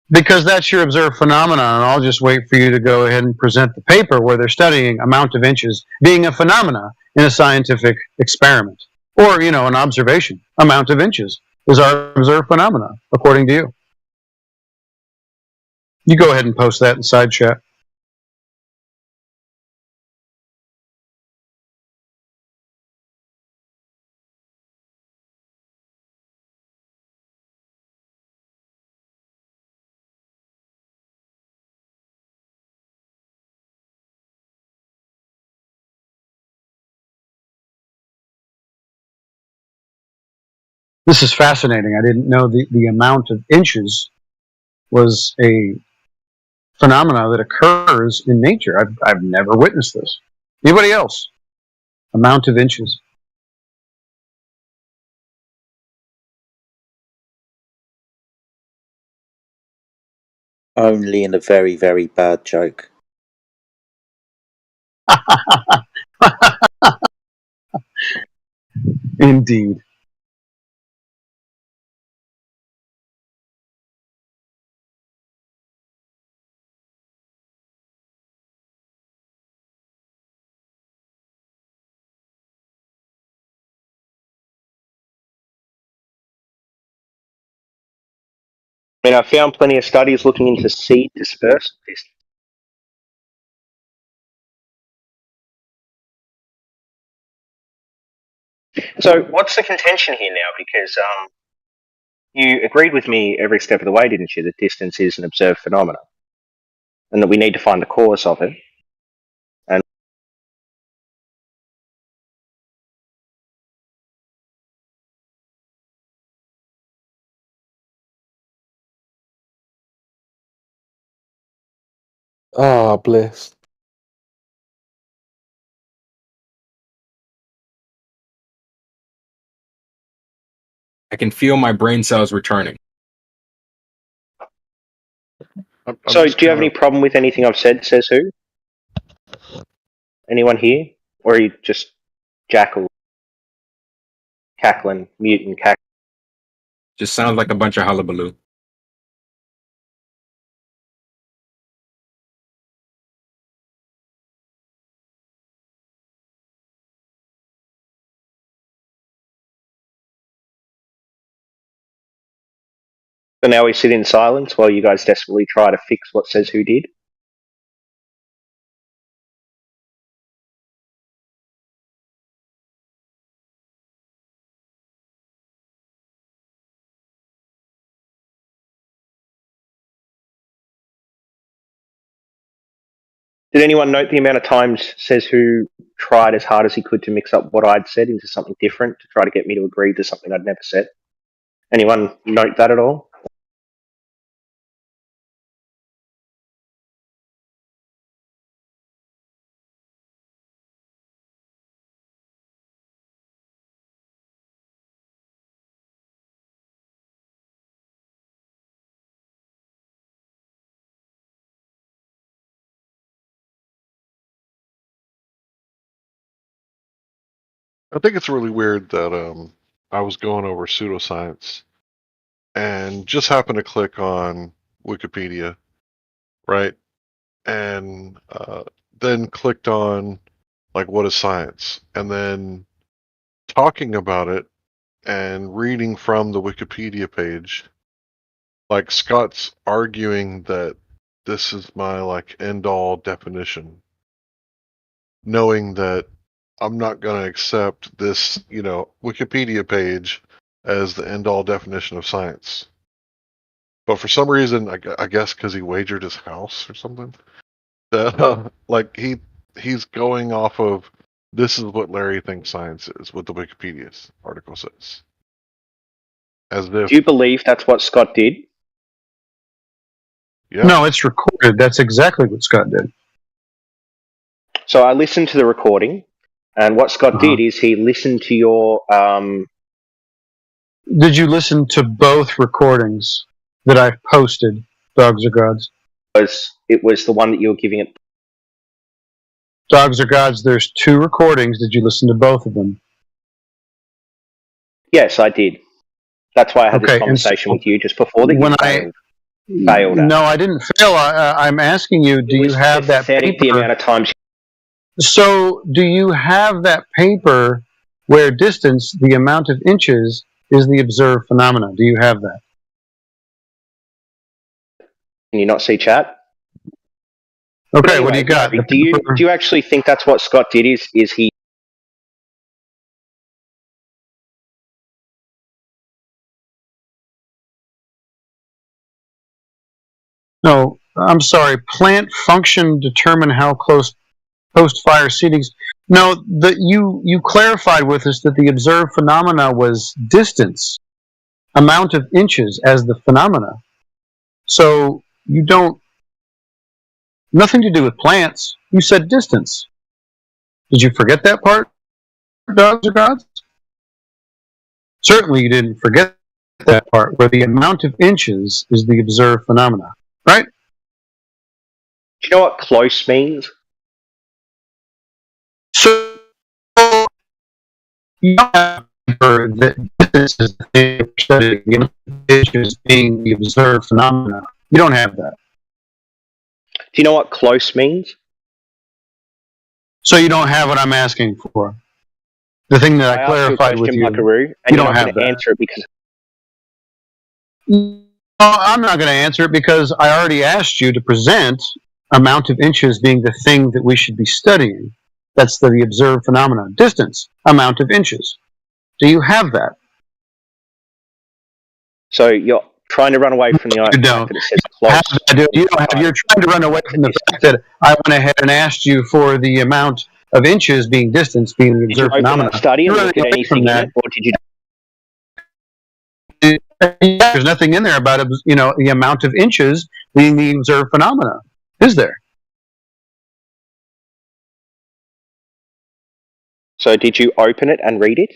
Because that's your observed phenomenon, and I'll just wait for you to go ahead and present the paper where they're studying amount of inches being a phenomena in a scientific experiment. Or, an observation. Amount of inches is our observed phenomena, according to you. You go ahead and post that in side chat. This is fascinating. I didn't know the amount of inches was a phenomena that occurs in nature. I've never witnessed this. Anybody else? Amount of inches. Only in a very, very bad joke. Indeed. I mean, I found plenty of studies looking into seed dispersal distance. So, what's the contention here now? Because you agreed with me every step of the way, didn't you, that distance is an observed phenomenon, and that we need to find the cause of it. And Ah, bliss. I can feel my brain cells returning. so, do you have any problem with anything I've said? Says who? Anyone here, or are you just jackal, cackling, mutant, cackling? Just sounds like a bunch of hullabaloo. So now we sit in silence while you guys desperately try to fix what says who did. Did anyone note the amount of times says who tried as hard as he could to mix up what I'd said into something different to try to get me to agree to something I'd never said? Anyone note that at all? I think it's really weird that I was going over pseudoscience and just happened to click on Wikipedia, right? And then clicked on like what is science, and then talking about it and reading from the Wikipedia page, like Scott's arguing that this is my like end all definition, knowing that I'm not going to accept this, Wikipedia page as the end all definition of science. But for some reason, I guess because he wagered his house or something, like he's going off of this is what Larry thinks science is, what the Wikipedia article says. As if, Do you believe that's what Scott did? Yeah. No, it's recorded. That's exactly what Scott did. So I listened to the recording, and what Scott did is he listened to your. Did you listen to both recordings that I've posted, Dogs Are Gods? It was the one that you were giving it. Dogs Are Gods, there's 2 recordings. Did you listen to both of them? Yes, I did. That's why I had this conversation with you just before that you failed at. No, I didn't fail. I'm asking you, do you have that paper? The amount of times. So, do you have that paper where distance, the amount of inches, is the observed phenomena? Do you have that? Can you not see chat? Okay, anyway, what do you got? Do you actually think that's what Scott did? Is he? No, I'm sorry. Plant function determine how close post-fire seedings. No, you clarified with us that the observed phenomena was distance, amount of inches as the phenomena. So you don't, nothing to do with plants. You said distance. Did you forget that part, Dogs Are Gods? Certainly you didn't forget that part, where the amount of inches is the observed phenomena, right? Do you know what close means? So you don't have that distance is the thing you're studying, the amount of inches being the observed phenomena. You don't have that. Do you know what close means? So you don't have what I'm asking for. The thing that I clarified with you, Buckaroo, and you you're don't not have going to that. answer it because. I'm not going to answer it because I already asked you to present amount of inches being the thing that we should be studying. That's the observed phenomena. Distance, amount of inches. Do you have that? So you're trying to run away from the You fact don't. that it says close. You don't have. You're trying to run away from the fact that I went ahead and asked you for the amount of inches being distance being the Did you observed open phenomena. that study and You're look running at away from anything in that. it, or did you? There's nothing in there about the amount of inches being the observed phenomena, is there? So did you open it and read it?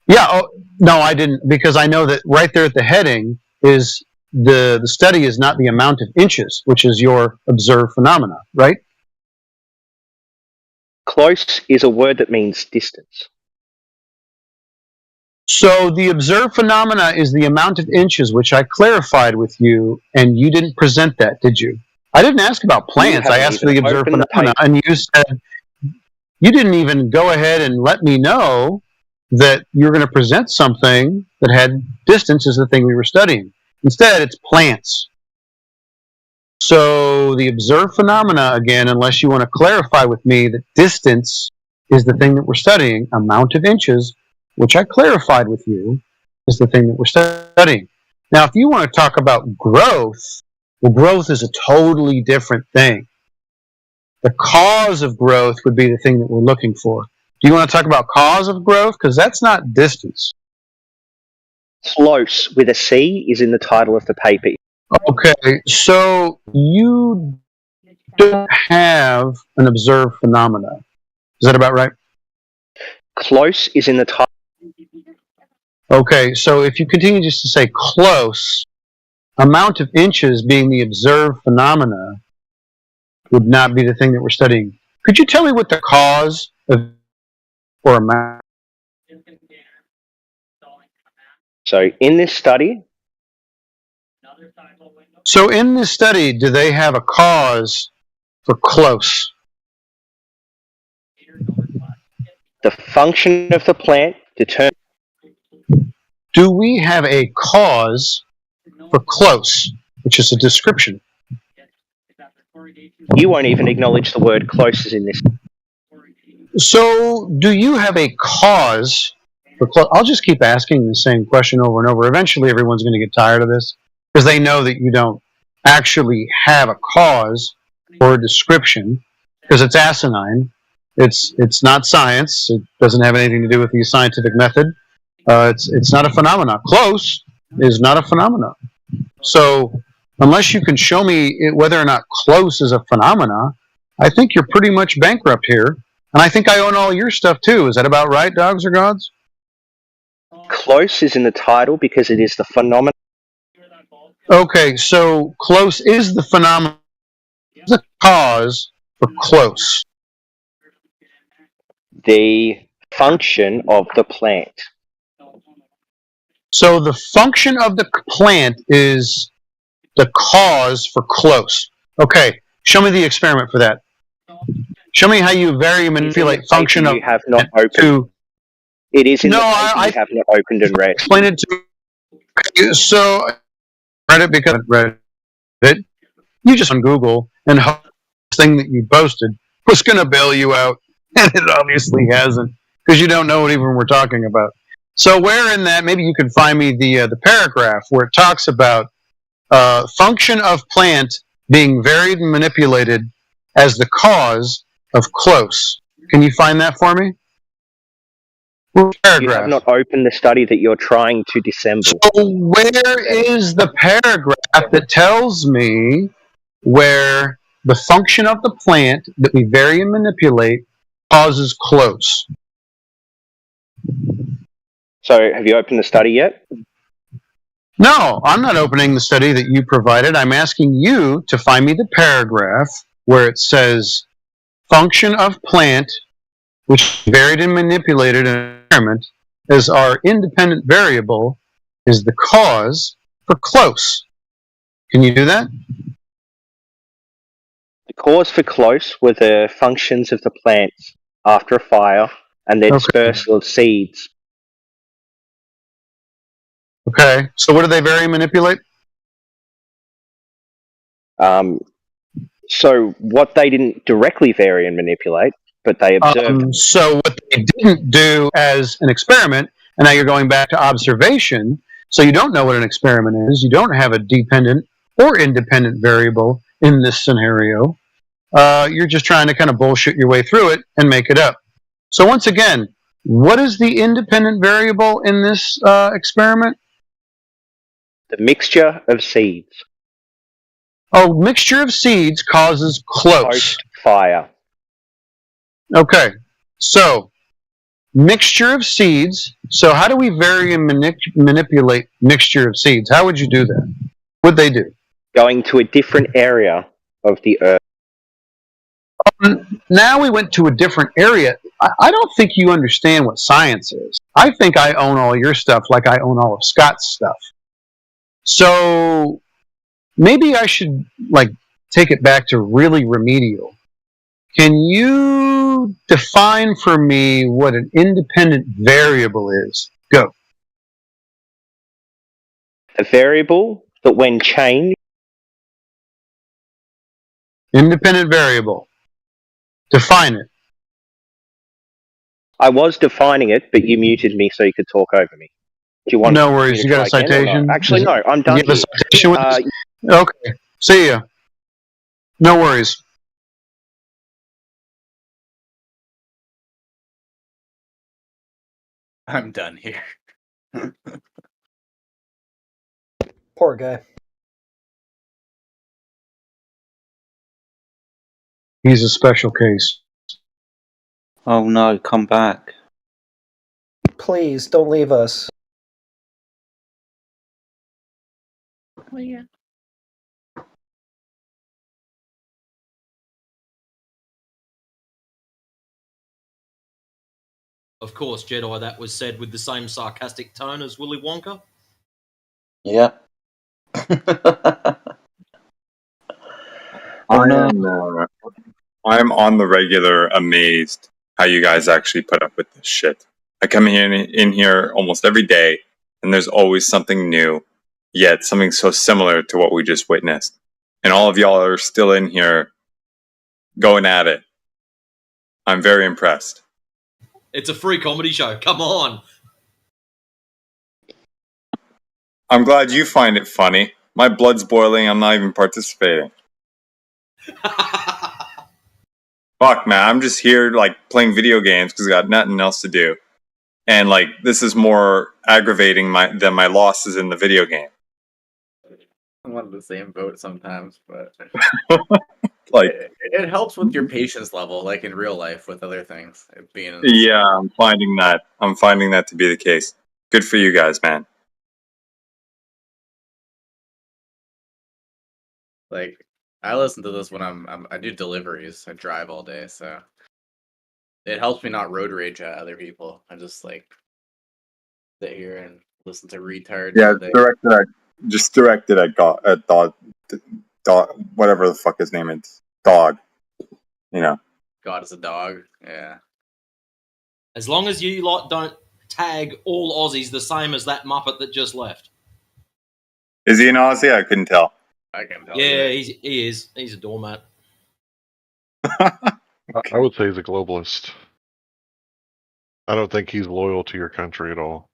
Yeah. Oh, no, I didn't, because I know that right there at the heading is the study is not the amount of inches, which is your observed phenomena, right? Close is a word that means distance. So the observed phenomena is the amount of inches, which I clarified with you, and you didn't present that, did you? I didn't ask about plants. I asked for the observed phenomena, and you said you didn't even go ahead and let me know that you're going to present something that had distance as the thing we were studying. Instead, it's plants. So the observed phenomena, again, unless you want to clarify with me that distance is the thing that we're studying, amount of inches, which I clarified with you, is the thing that we're studying. Now, if you want to talk about growth, well, growth is a totally different thing. The cause of growth would be the thing that we're looking for. Do you want to talk about cause of growth? Because that's not distance. Close with a C is in the title of the paper. Okay, so you don't have an observed phenomena. Is that about right? Close is in the title. Okay, so if you continue just to say close, amount of inches being the observed phenomena would not be the thing that we're studying. Could you tell me what the cause of or amount? So in this study, do they have a cause for close? the function of the plant determines. Do we have a cause for close, which is a description? You won't even acknowledge the word close is in this. So, do you have a cause for close? I'll just keep asking the same question over and over. Eventually, everyone's going to get tired of this because they know that you don't actually have a cause or a description because it's asinine. It's not science. It doesn't have anything to do with the scientific method. It's not a phenomena. Close is not a phenomena. So, unless you can show me whether or not close is a phenomena, I think you're pretty much bankrupt here. And I think I own all your stuff too. Is that about right, dogs or gods? Close is in the title because it is the phenomenon. Okay, so close is the phenomenon, the cause for close. The function of the plant. So the function of the plant is the cause for close. Okay, show me the experiment for that. Show me how you vary and manipulate function of you have not opened. To. It is in No, the paper you have not opened and read. Explain it to me. So I read it because I read it. You just on Google and hope this thing that you posted was going to bail you out, and it obviously hasn't because you don't know what even we're talking about. So where in that, maybe you can find me the paragraph where it talks about function of plant being varied and manipulated as the cause of close. Can you find that for me? Paragraph. You have not opened the study that you're trying to dissemble. So where is the paragraph that tells me where the function of the plant that we vary and manipulate causes close? So have you opened the study yet? No, I'm not opening the study that you provided. I'm asking you to find me the paragraph where it says function of plant which varied and manipulated in an environment as our independent variable is the cause for close. Can you do that? The cause for close were the functions of the plants after a fire and their dispersal of seeds. Okay. So what do they vary and manipulate? So what they didn't directly vary and manipulate, but they observed. So what they didn't do as an experiment, and now you're going back to observation, so you don't know what an experiment is. You don't have a dependent or independent variable in this scenario. You're just trying to kind of bullshit your way through it and make it up. So once again, what is the independent variable in this experiment? The mixture of seeds. Oh, mixture of seeds causes close. Fire. Okay, so mixture of seeds. So how do we vary and manipulate mixture of seeds? How would you do that? What'd they do? Going to a different area of the earth. Now we went to a different area. I don't think you understand what science is. I think I own all your stuff like I own all of Scott's stuff. So maybe I should take it back to really remedial. Can you define for me what an independent variable is? Go. A variable that when changed. Independent variable. Define it. I was defining it, but you muted me so you could talk over me. Do you want? No worries. You got a citation? No? Actually, no. I'm done. You have a citation with this? Okay. See ya. No worries. I'm done here. Poor guy. He's a special case. Oh no, come back. Please don't leave us. Oh, yeah. Of course, Jedi, that was said with the same sarcastic tone as Willy Wonka. Yeah. I'm on the regular amazed how you guys actually put up with this shit. I come in here almost every day, and there's always something new, yet something so similar to what we just witnessed. And all of y'all are still in here going at it. I'm very impressed. It's a free comedy show. Come on. I'm glad you find it funny. My blood's boiling. I'm not even participating. Fuck, man. I'm just here, playing video games because I got nothing else to do. And, this is more aggravating than my losses in the video game. I'm on the same boat sometimes, but... it helps with your patience level, in real life with other things. Yeah, I'm finding that. I'm finding that to be the case. Good for you guys, man. I listen to this when I do deliveries. I drive all day, so it helps me not road rage at other people. I just sit here and listen to retards. Yeah, directed at dog, whatever the fuck his name is, dog. God is a dog. Yeah. As long as you lot don't tag all Aussies the same as that Muppet that just left. Is he an Aussie? I couldn't tell. I can tell. Yeah, he is. He's a doormat. I would say he's a globalist. I don't think he's loyal to your country at all.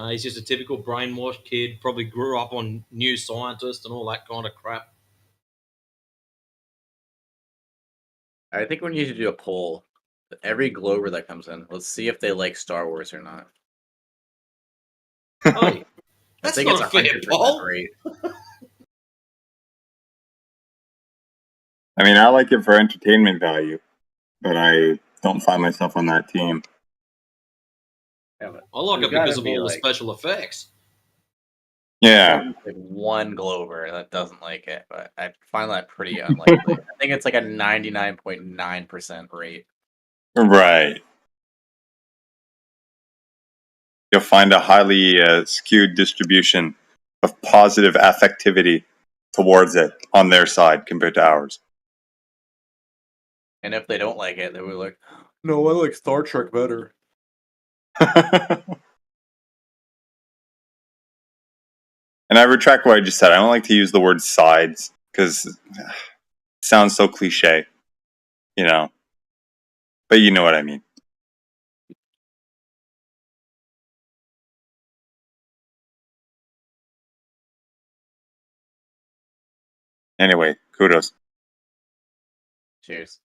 He's just a typical brainwashed kid. Probably grew up on New Scientist and all that kind of crap. I think we need to do a poll. Every Glober that comes in, let's see if they like Star Wars or not. Oh, I think it's a 100% rate. I mean, I like it for entertainment value, but I don't find myself on that team. Yeah, I like it because of all the special effects. Yeah. One Glober that doesn't like it, but I find that pretty unlikely. I think it's a 99.9% rate. Right. You'll find a highly skewed distribution of positive affectivity towards it on their side compared to ours. And if they don't like it, they were like, "No, I like Star Trek better." And I retract what I just said. I don't like to use the word sides because it sounds so cliche, you know. But you know what I mean. Anyway, kudos. Cheers.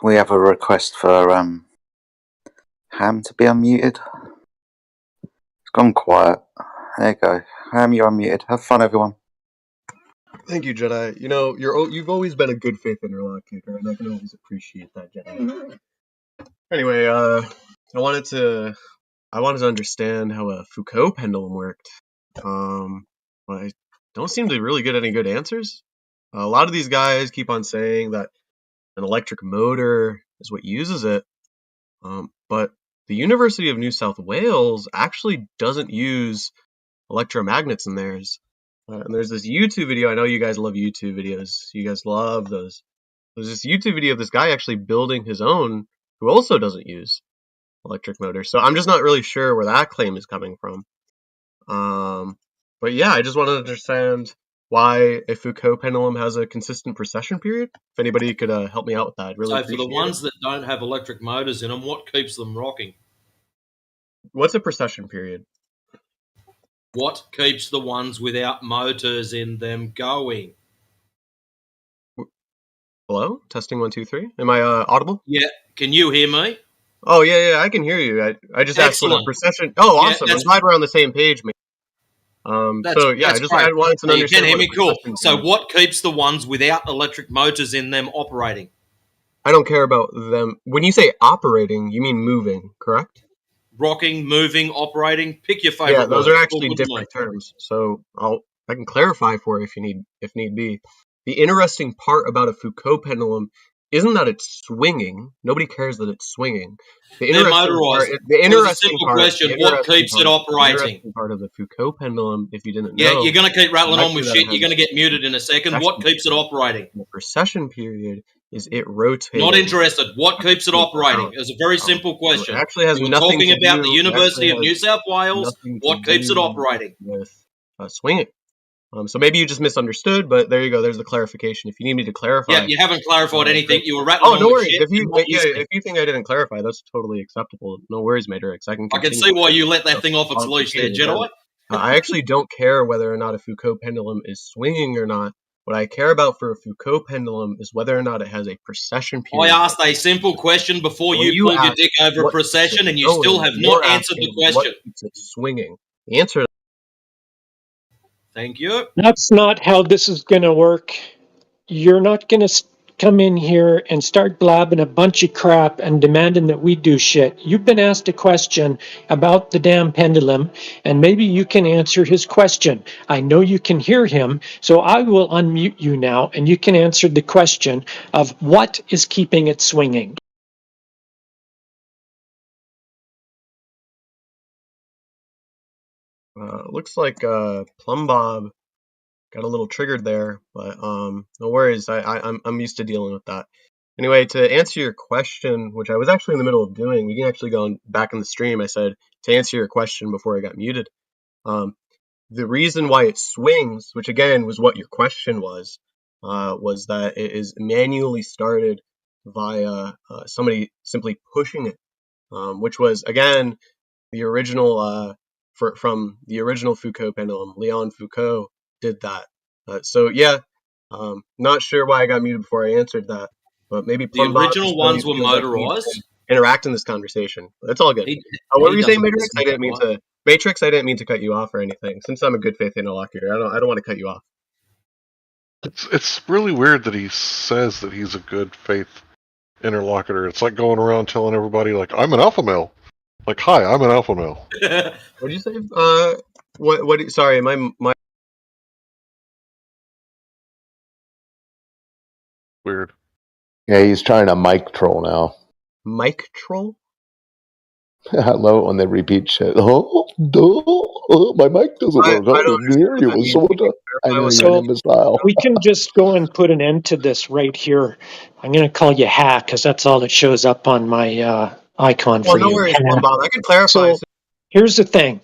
We have a request for Ham to be unmuted. It's gone quiet. There you go. Ham, you're unmuted. Have fun, everyone. Thank you, Jedi. You know, you've always been a good faith interlocutor, and I can always appreciate that, Jedi. Anyway, I wanted to understand how a Foucault pendulum worked. I don't seem to really get any good answers. A lot of these guys keep on saying that an electric motor is what uses it, but the University of New South Wales actually doesn't use electromagnets in theirs. And there's this YouTube video. I know you guys love YouTube videos. You guys love those. There's this YouTube video of this guy actually building his own who also doesn't use electric motors. So I'm just not really sure where that claim is coming from. But yeah, I just want to understand why a Foucault pendulum has a consistent precession period. If anybody could help me out with that, I'd really So for appreciate the ones that don't have electric motors in them, what keeps them rocking? What's a precession period? What keeps the ones without motors in them going? Hello? Testing 1, 2, 3. Am I audible? Yeah. Can you hear me? Oh, yeah, I can hear you. I just asked what a Excellent. precession... Oh, Yeah, awesome. I'm glad we're on the same page, mate. So, yeah, that's I just great. I wanted to So you understand can hear what a me? Cool. precession So period. what keeps the ones without electric motors in them operating? I don't care about them. When you say operating, you mean moving, correct? Rocking, moving, operating. Pick your favorite Yeah, those word. are It's all actually good to me. different terms. So I can clarify for you if need be. The interesting part about a Foucault pendulum isn't that it's swinging. Nobody cares that it's swinging. The They're interesting part, motorized. It was a simple question. What keeps it the operating? interesting part of the Foucault pendulum, if you didn't Yeah, know, you're going to keep rattling is on with actually that shit. it You're has going to get muted a in a second. precession What keeps it period. operating? And the precession period is it rotating. Not interested. What keeps it operating? Wow. It's a very simple So it question. actually has You were nothing talking to about the do. It University actually of New has South Wales. nothing to What keeps it do operating? with swinging. So maybe you just misunderstood, but there you go. There's the clarification. If you need me to clarify, Yeah, you haven't clarified anything. You were rattling oh, on no with worries. shit If and you not listening. if you think I didn't clarify, that's totally acceptable. No worries, Matrix. I can I can continue. see why you let that thing off its leash there, Jedi. I actually don't care whether or not a Foucault pendulum is swinging or not. What I care about for a Foucault pendulum is whether or not it has a precession I period. asked a simple question before When you pulled your ask dick over what precession, keeps and it you still going, have you're not answered the asking question. what keeps it swinging. The answer. Thank you. That's not how this is going to work. You're not going to come in here and start blabbing a bunch of crap and demanding that we do shit. You've been asked a question about the damn pendulum, and maybe you can answer his question. I know you can hear him, so I will unmute you now, and you can answer the question of what is keeping it swinging. Looks like Plum Bob got a little triggered there, but no worries. I'm used to dealing with that. Anyway, to answer your question, which I was actually in the middle of doing, we can actually go back in the stream. I said to answer your question before I got muted. The reason why it swings, which again was what your question was that it is manually started via somebody simply pushing it which was again the original from the original Foucault pendulum. Leon Foucault did that. So yeah, not sure why I got muted before I answered that, but maybe The Plumbob original just ones really were feels like he needs motorized. to interact in this conversation. It's all good. What were you saying, Matrix? I didn't mean to. Matrix, I didn't mean to cut you off or anything. Since I'm a good faith interlocutor, I don't want to cut you off. It's really weird that he says that he's a good faith interlocutor. It's like going around telling everybody, like, I'm an alpha male. Like, hi, I'm an alpha male. What did you say? What? Sorry, my. Weird. Yeah, he's trying to mic troll now. Mic troll? I love it when they repeat shit. My mic doesn't work. I can hear you. I know you're an imbecile. We can just go and put an end to this right here. I'm going to call you Hack because that's all that shows up on my icon for no you. worries, Bob. I can clarify. So here's the thing.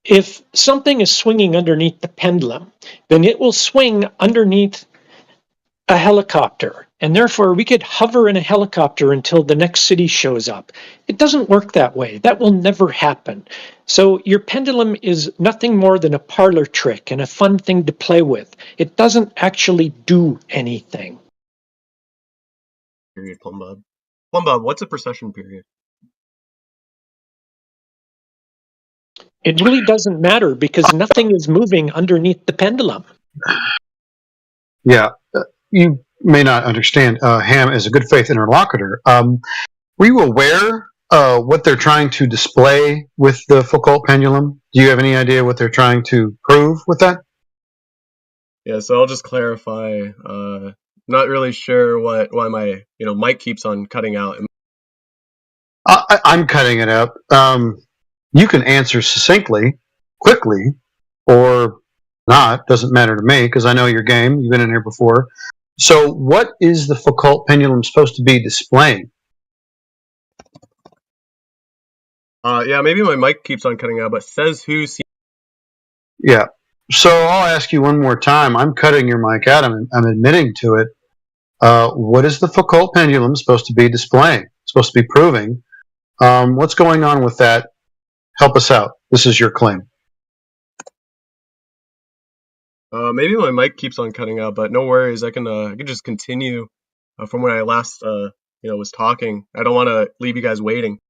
If something is swinging underneath the pendulum, then it will swing underneath a helicopter. And therefore, we could hover in a helicopter until the next city shows up. It doesn't work that way. That will never happen. So your pendulum is nothing more than a parlor trick and a fun thing to play with. It doesn't actually do anything. Period, Plumbob. Plumbob, what's a precession period? It really doesn't matter because nothing is moving underneath the pendulum. Yeah, you may not understand. Ham is a good faith interlocutor. Were you aware what they're trying to display with the Foucault pendulum? Do you have any idea what they're trying to prove with that? Yeah, so I'll just clarify. Not really sure why my mic keeps on cutting out. I'm cutting it up. You can answer succinctly, quickly, or not. Doesn't matter to me because I know your game. You've been in here before. So, what is the Foucault pendulum supposed to be displaying? Yeah, maybe my mic keeps on cutting out, but says who? Yeah. So I'll ask you one more time. I'm cutting your mic out. I'm admitting to it. What is the Foucault pendulum supposed to be displaying? Supposed to be proving? What's going on with that? Help us out. This is your claim. Maybe my mic keeps on cutting out, but no worries. I can just continue from when I last was talking. I don't want to leave you guys waiting.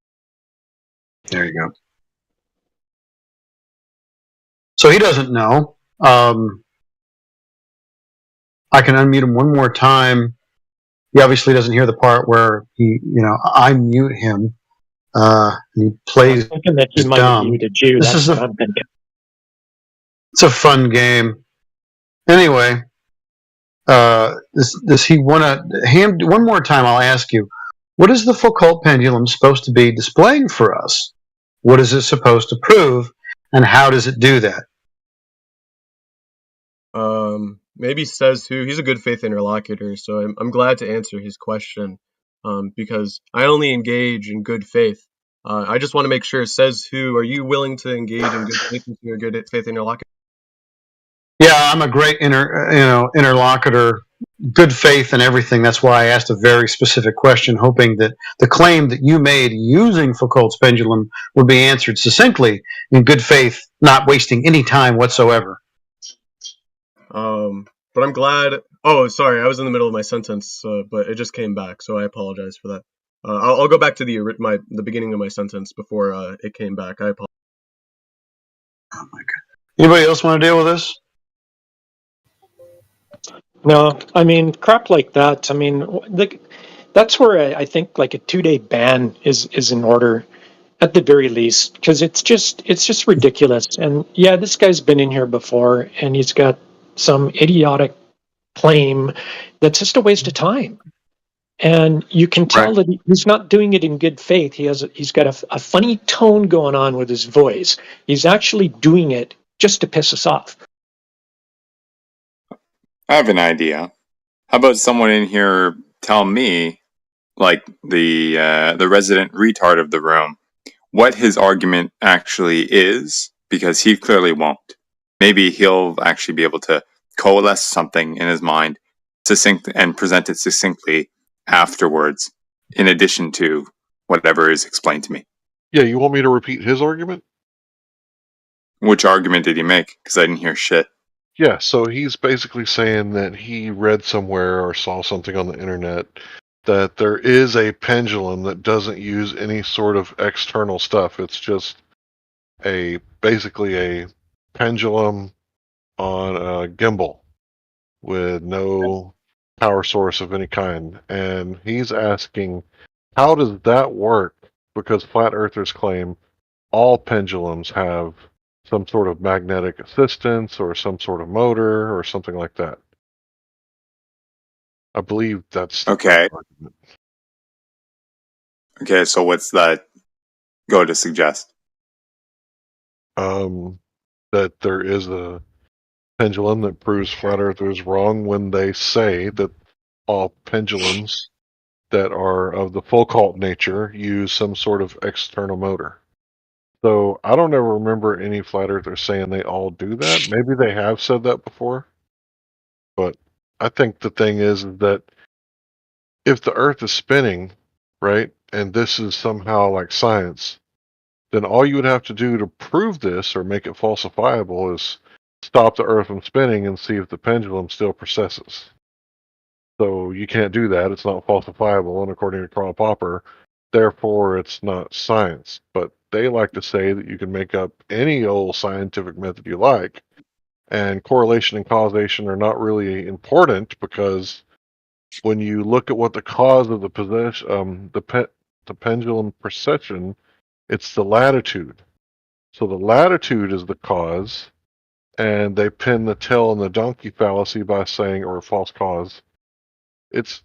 There you go. So he doesn't know. I can unmute him one more time. He obviously doesn't hear the part where I mute him. And he plays I'm thinking that he might have muted you. That's what I'm thinking. It's a fun game. Anyway, does he want to? Ham, one more time, I'll ask you. What is the Foucault pendulum supposed to be displaying for us? What is it supposed to prove, and how does it do that? Maybe says who. He's a good faith interlocutor, so I'm glad to answer his question because I only engage in good faith. I just want to make sure. Says who. Are you willing to engage in good faith if you're a good faith interlocutor? Yeah, I'm a great interlocutor, good faith and everything. That's why I asked a very specific question, hoping that the claim that you made using Foucault's pendulum would be answered succinctly in good faith, not wasting any time whatsoever. But I'm glad. Oh, sorry, I was in the middle of my sentence, but it just came back, so I apologize for that. I'll go back to the beginning of my sentence before it came back. I apologize. Oh my God. Anybody else want to deal with this? No, I mean crap like that. I mean, that's where I think like a 2-day ban is in order, at the very least, because it's just ridiculous. And yeah, this guy's been in here before, and he's got some idiotic claim that's just a waste of time. And you can tell that he's not doing it in good faith. He's got a funny tone going on with his voice. He's actually doing it just to piss us off. I have an idea. How about someone in here tell me, like the resident retard of the room, what his argument actually is, because he clearly won't. Maybe he'll actually be able to coalesce something in his mind succinct and present it succinctly afterwards, in addition to whatever is explained to me. Yeah, you want me to repeat his argument? Which argument did he make? Because I didn't hear shit. Yeah, so he's basically saying that he read somewhere or saw something on the internet that there is a pendulum that doesn't use any sort of external stuff. It's just basically a pendulum on a gimbal with no power source of any kind. And he's asking, how does that work? Because flat earthers claim all pendulums have some sort of magnetic assistance or some sort of motor or something like that. I believe that's okay. The argument. Okay, so what's that go to suggest? That there is a pendulum that proves flat earthers wrong when they say that all pendulums that are of the Foucault nature use some sort of external motor. So I don't ever remember any flat earthers saying they all do that. Maybe they have said that before. But I think the thing is that if the earth is spinning, right, and this is somehow like science, then all you would have to do to prove this or make it falsifiable is stop the earth from spinning and see if the pendulum still precesses. So you can't do that. It's not falsifiable, and according to Karl Popper, therefore it's not science. But they like to say that you can make up any old scientific method you like, and correlation and causation are not really important because when you look at what the cause of the pendulum precession, it's the latitude. So the latitude is the cause, and they pin the tail on the donkey fallacy by saying, or false cause. It's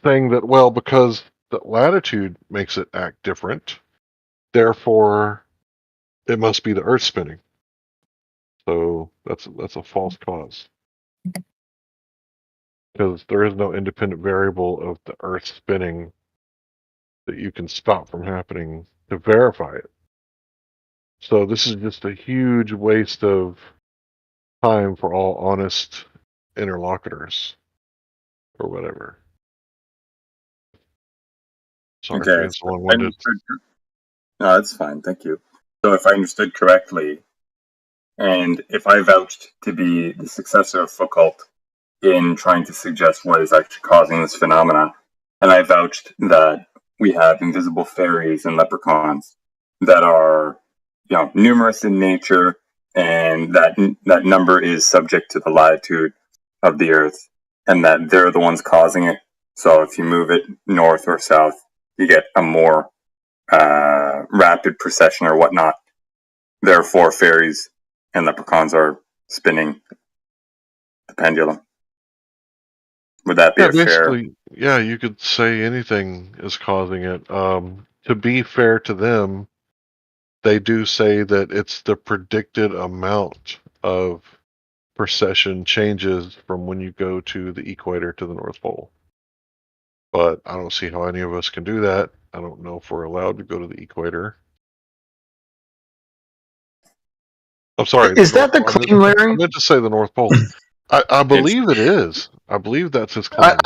saying that, well, because the latitude makes it act different, therefore it must be the Earth spinning. So that's a false cause. Because there is no independent variable of the Earth spinning that you can stop from happening to verify it. So this is just a huge waste of time for all honest interlocutors or whatever. Sorry for Okay, being so so long-winded. no, that's fine. Thank you. So if I understood correctly, and if I vouched to be the successor of Foucault in trying to suggest what is actually causing this phenomena, and I vouched that we have invisible fairies and leprechauns that are, numerous in nature, and that number is subject to the latitude of the Earth, and that they're the ones causing it. So if you move it north or south, you get a more rapid precession or whatnot. Therefore, fairies and leprechauns are spinning the pendulum. Would that be a fair? Yeah, you could say anything is causing it. To be fair to them, they do say that it's the predicted amount of precession changes from when you go to the equator to the North Pole. But I don't see how any of us can do that. I don't know if we're allowed to go to the equator. I'm sorry. Is that the claim, Larry? I meant to say the North Pole. I believe it is. I believe that's his claim.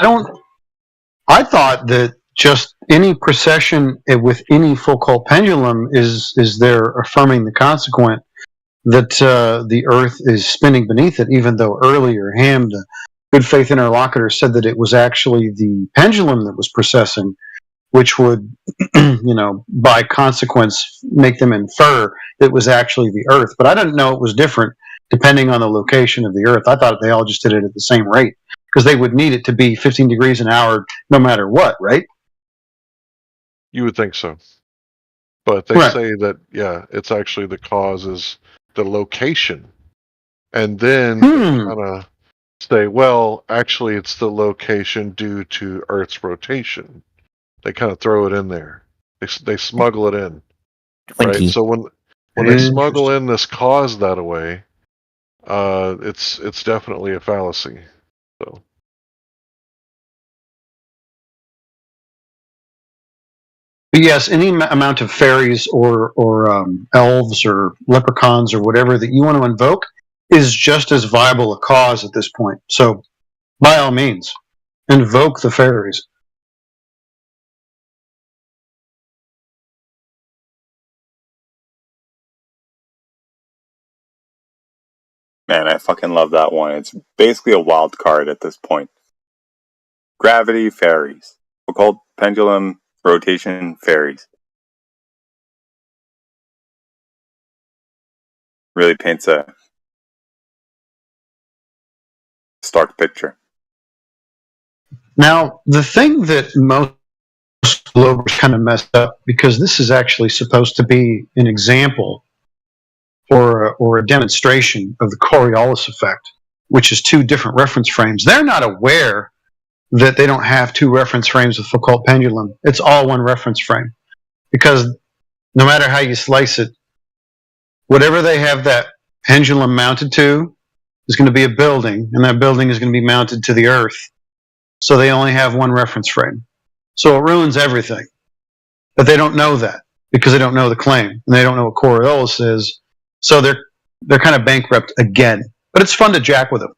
I thought that just any precession with any Foucault pendulum is there affirming the consequent that the Earth is spinning beneath it, even though earlier Ham, the good faith interlocutor, said that it was actually the pendulum that was precessing, which would, by consequence, make them infer it was actually the Earth. But I didn't know it was different depending on the location of the Earth. I thought they all just did it at the same rate because they would need it to be 15 degrees an hour no matter what, right? You would think so. But they say that, it's actually the cause is the location. And then they kind of say, well, actually, it's the location due to Earth's rotation. They kind of throw it in there. They smuggle it in. Right? So when they smuggle in this cause that way, it's definitely a fallacy. So. But yes, any amount of fairies or elves or leprechauns or whatever that you want to invoke is just as viable a cause at this point. So, by all means, invoke the fairies. Man, I fucking love that one. It's basically a wild card at this point. Gravity fairies. Occult pendulum rotation fairies. Really paints a stark picture. Now, the thing that most globers kind of messed up, because this is actually supposed to be an example or a demonstration of the Coriolis effect, which is two different reference frames. They're not aware that they don't have two reference frames with Foucault pendulum. It's all one reference frame, because no matter how you slice it, whatever they have that pendulum mounted to is going to be a building, and that building is going to be mounted to the earth. So they only have one reference frame. So it ruins everything. But they don't know that because they don't know the claim and they don't know what Coriolis is. So they're kind of bankrupt again. But it's fun to jack with them.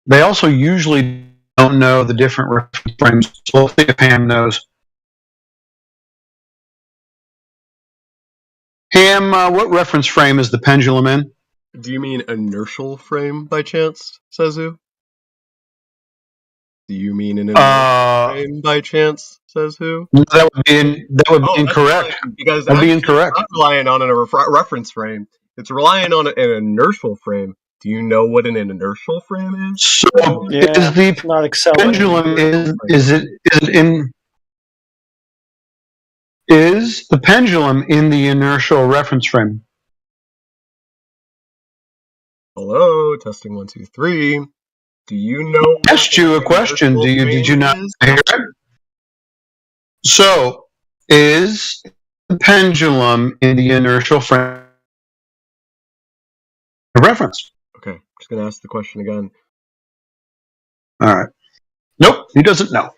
They also usually don't know the different reference frames. So let's see if Ham knows. Ham, what reference frame is the pendulum in? Do you mean inertial frame by chance, Sezu? Do you mean an inertial frame by chance, says who? That would be incorrect. Because that would be actually incorrect. It's not relying on a reference frame. It's relying on an inertial frame. Do you know what an inertial frame is? So is the not pendulum is the pendulum in the inertial reference frame? Hello, testing 1, 2, 3. Do you know? I asked you a question. Did you not hear it? So is the pendulum in the inertial frame of reference? Okay, just gonna ask the question again. All right. Nope, he doesn't know.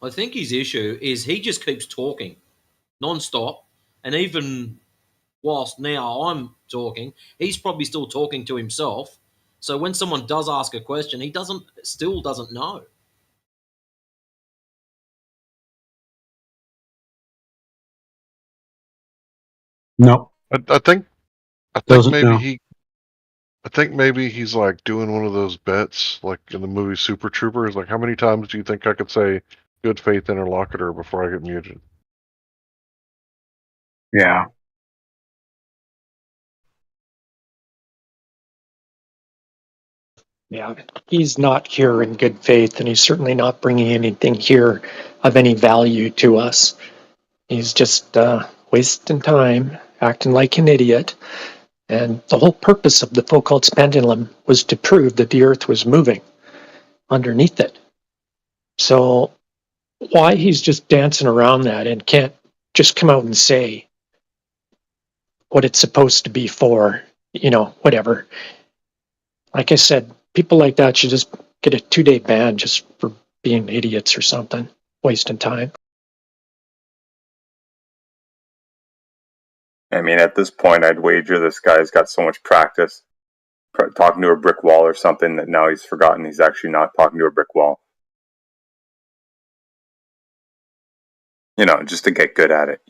I think his issue is he just keeps talking non-stop, and even whilst now I'm talking, he's probably still talking to himself. So when someone does ask a question, he still doesn't know. No. I think Doesn't maybe know. I think maybe he's like doing one of those bets, like in the movie Super Troopers. Like, how many times do you think I could say "good faith interlocutor" before I get muted? Yeah. Yeah, he's not here in good faith, and he's certainly not bringing anything here of any value to us. He's just wasting time, acting like an idiot. And the whole purpose of the Foucault's pendulum was to prove that the Earth was moving underneath it. So why he's just dancing around that and can't just come out and say what it's supposed to be for, whatever. Like I said, people like that should just get a 2-day ban just for being idiots or something, wasting time. I mean, at this point, I'd wager this guy's got so much practice talking to a brick wall or something that now he's forgotten he's actually not talking to a brick wall. Just to get good at it.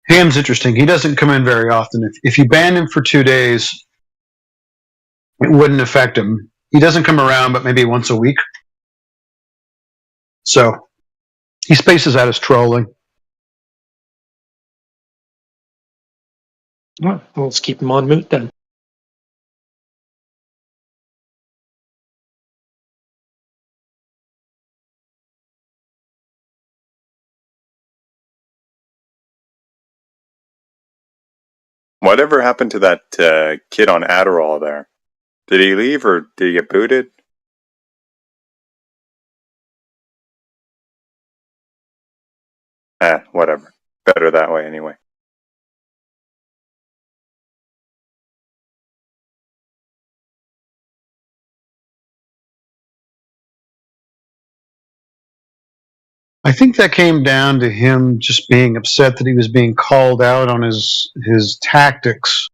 Ham's interesting. He doesn't come in very often. If you ban him for 2 days, it wouldn't affect him. He doesn't come around, but maybe once a week. So he spaces out his trolling. Well, let's keep him on mute then. Whatever happened to that kid on Adderall there? Did he leave or did he get booted? Whatever. Better that way anyway. I think that came down to him just being upset that he was being called out on his tactics.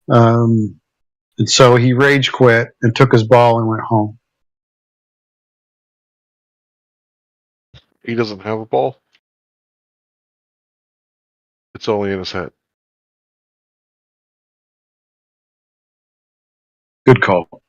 And so he rage quit and took his ball and went home. He doesn't have a ball. It's only in his head. Good call.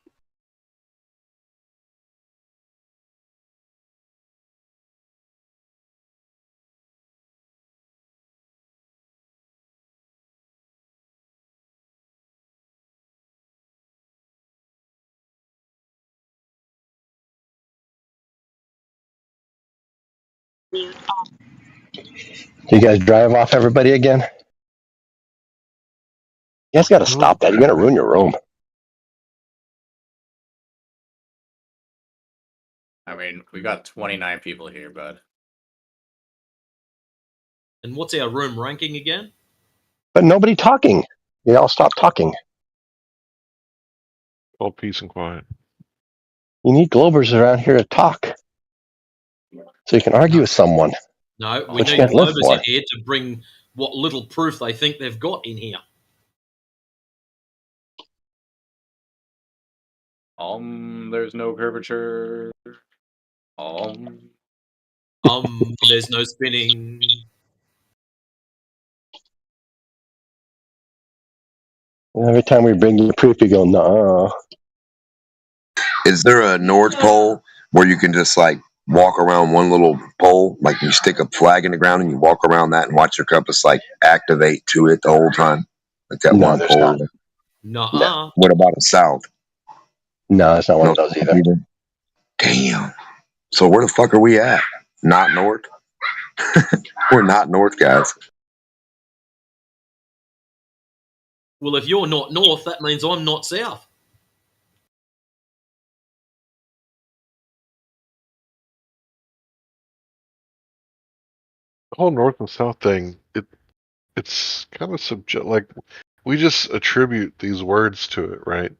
Do you guys drive off everybody again? You guys got to stop that. You're going to ruin your room. I mean, we got 29 people here, bud. And what's our room ranking again? But nobody talking. You all stop talking. All peace and quiet. You need Globers around here to talk, so you can argue with someone. No, we Which need you can't live Globers for. in here to bring what little proof they think they've got in here. There's no curvature. There's no spinning. Every time we bring you proof, you go, no. Is there a North Pole where you can just like walk around one little pole, like you stick a flag in the ground and you walk around that and watch your compass like activate to it the whole time, like that No, one there's pole? not. Nuh-uh. What about a south? No, it's not one of those either. Damn. So where the fuck are we at? Not north. We're not north, guys. Well, if you're not north, that means I'm not south. The whole north and south thing, it's kind of like we just attribute these words to it, right?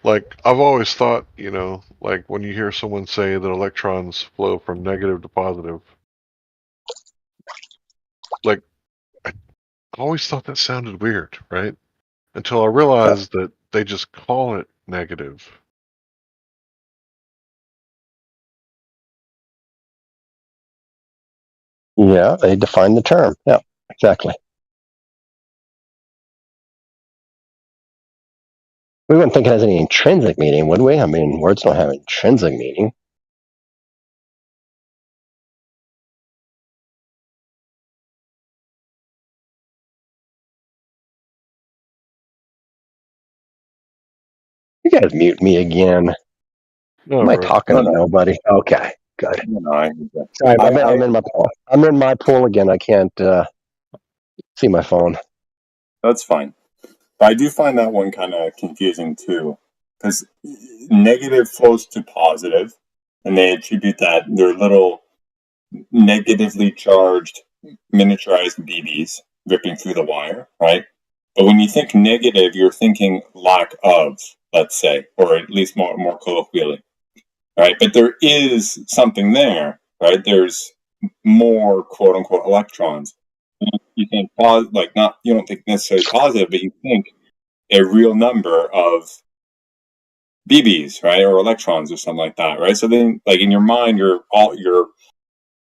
Like I've always thought, like when you hear someone say that electrons flow from negative to positive, like I always thought that sounded weird, right? Until I realized that they just call it negative. Yeah, they define the term. Yeah, exactly. We wouldn't think it has any intrinsic meaning, would we? I mean, words don't have intrinsic meaning. You guys mute me again. No, Am I bro. talking to nobody? Okay, good. Sorry, I'm in my pool. I'm in my pool again. I can't see my phone. That's fine. But I do find that one kind of confusing too, because negative flows to positive, and they attribute that they're little negatively charged miniaturized BBs ripping through the wire, right? But when you think negative, you're thinking lack of, let's say, or at least more colloquially, right? But there is something there, right? There's more quote unquote electrons. You think you don't think necessarily positive, but you think a real number of BBs, right, or electrons or something like that, right? So then, like in your mind, you're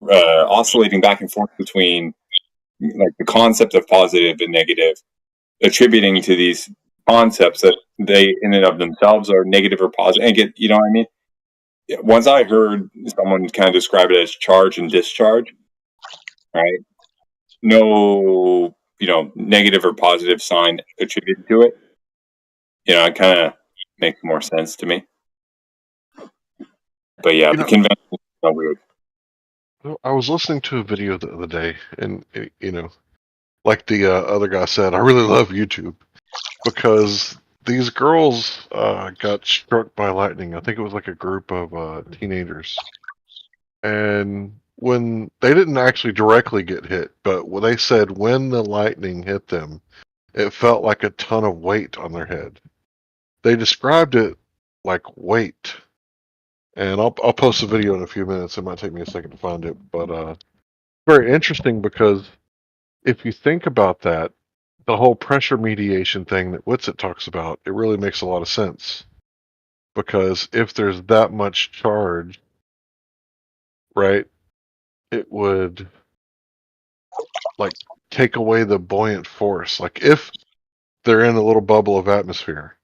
oscillating back and forth between like the concept of positive and negative, attributing to these concepts that they in and of themselves are negative or positive. And you know what I mean? Once I heard someone kind of describe it as charge and discharge, right? No, negative or positive sign attributed to it. It kind of makes more sense to me. But yeah, the convention is so weird. I was listening to a video the other day, and like the other guy said, I really love YouTube because these girls got struck by lightning. I think it was like a group of teenagers, and when they didn't actually directly get hit, but when they said when the lightning hit them, it felt like a ton of weight on their head. They described it like weight. And I'll post a video in a few minutes. It might take me a second to find it, but very interesting because if you think about that, the whole pressure mediation thing that Witsit talks about, it really makes a lot of sense. Because if there's that much charge, right, it would like take away the buoyant force. Like if they're in a little bubble of atmosphere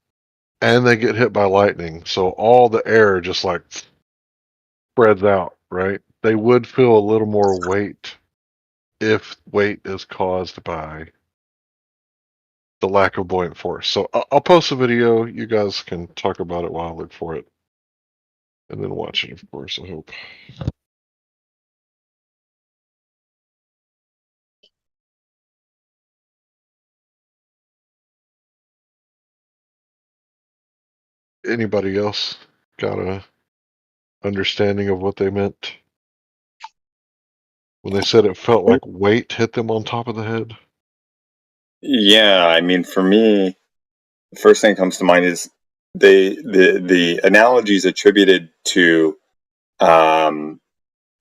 and they get hit by lightning, so all the air just like spreads out, right? They would feel a little more weight if weight is caused by the lack of buoyant force. So I'll post a video. You guys can talk about it while I look for it. And then watch it, of course, I hope. Anybody else got a understanding of what they meant when they said it felt like weight hit them on top of the head? Yeah, I mean, for me, the first thing that comes to mind is the analogies attributed to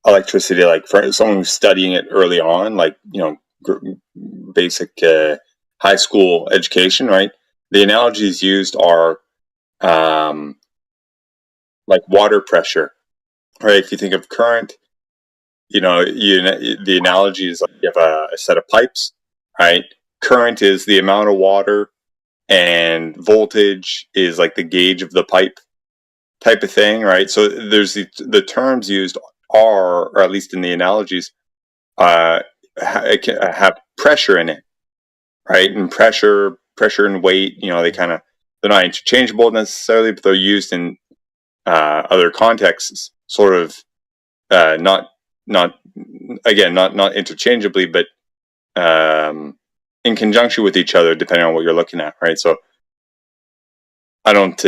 electricity, like for someone who's studying it early on, like basic high school education, right? The analogies used are like water pressure, right? If you think of current, the analogy is like you have a set of pipes, right? Current is the amount of water, and voltage is like the gauge of the pipe type of thing, right? So there's the terms used are, or at least in the analogies, have pressure in it, right? And pressure and weight, they're not interchangeable necessarily, but they're used in other contexts, sort of not interchangeably, but in conjunction with each other, depending on what you're looking at, right? So I don't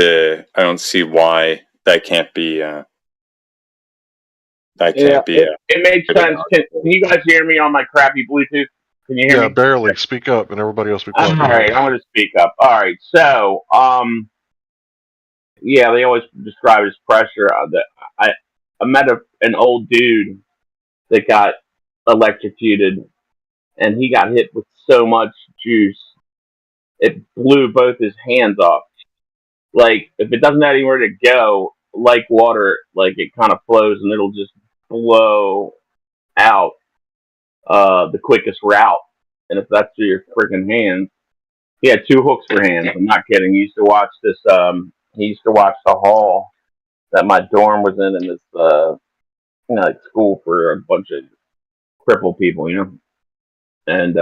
see why that can't be. It makes sense. Can you guys hear me on my crappy Bluetooth? Can you hear Yeah, me? barely. Speak up, and everybody else be All quiet. right, I'm going to speak up. All right, so yeah, they always describe it as pressure. I met an old dude that got electrocuted, and he got hit with so much juice it blew both his hands off. Like if it doesn't have anywhere to go, like water, like it kind of flows and it'll just blow out the quickest route. And if that's through your freaking hands, he had two hooks for hands. I'm not kidding. He used to watch this. He used to watch the hall that my dorm was in this, like school for a bunch of crippled people, And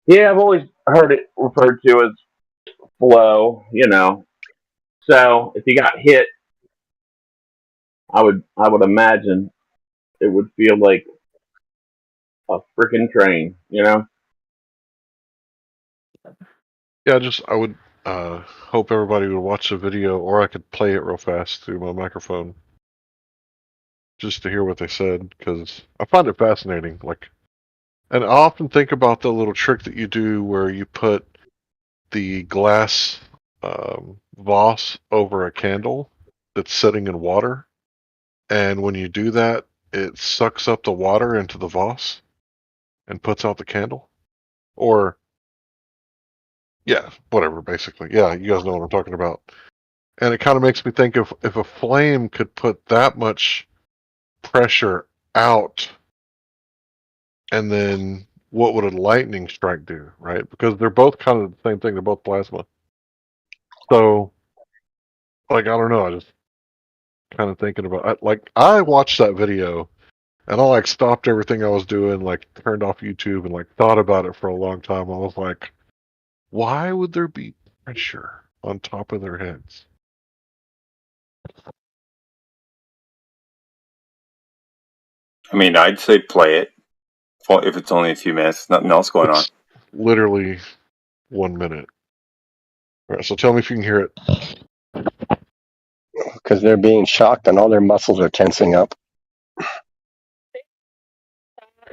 yeah, I've always heard it referred to as flow, So if you got hit, I would imagine it would feel like a freaking train, Yeah, I would hope everybody would watch the video, or I could play it real fast through my microphone just to hear what they said, because I find it fascinating. And I often think about the little trick that you do where you put the glass vase over a candle that's sitting in water, and when you do that, it sucks up the water into the vase and puts out the candle. Or, yeah, whatever, basically. Yeah, you guys know what I'm talking about. And it kind of makes me think if a flame could put that much pressure out, and then what would a lightning strike do, right? Because they're both kind of the same thing. They're both plasma. So, I don't know. I just kind of thinking about I watched that video and I stopped everything I was doing, turned off YouTube and thought about it for a long time. I was like, why would there be pressure on top of their heads? I mean, I'd say play it if it's only a few minutes, nothing else going on. Literally 1 minute. All right, so tell me if you can hear it. Because they're being shocked and all their muscles are tensing up.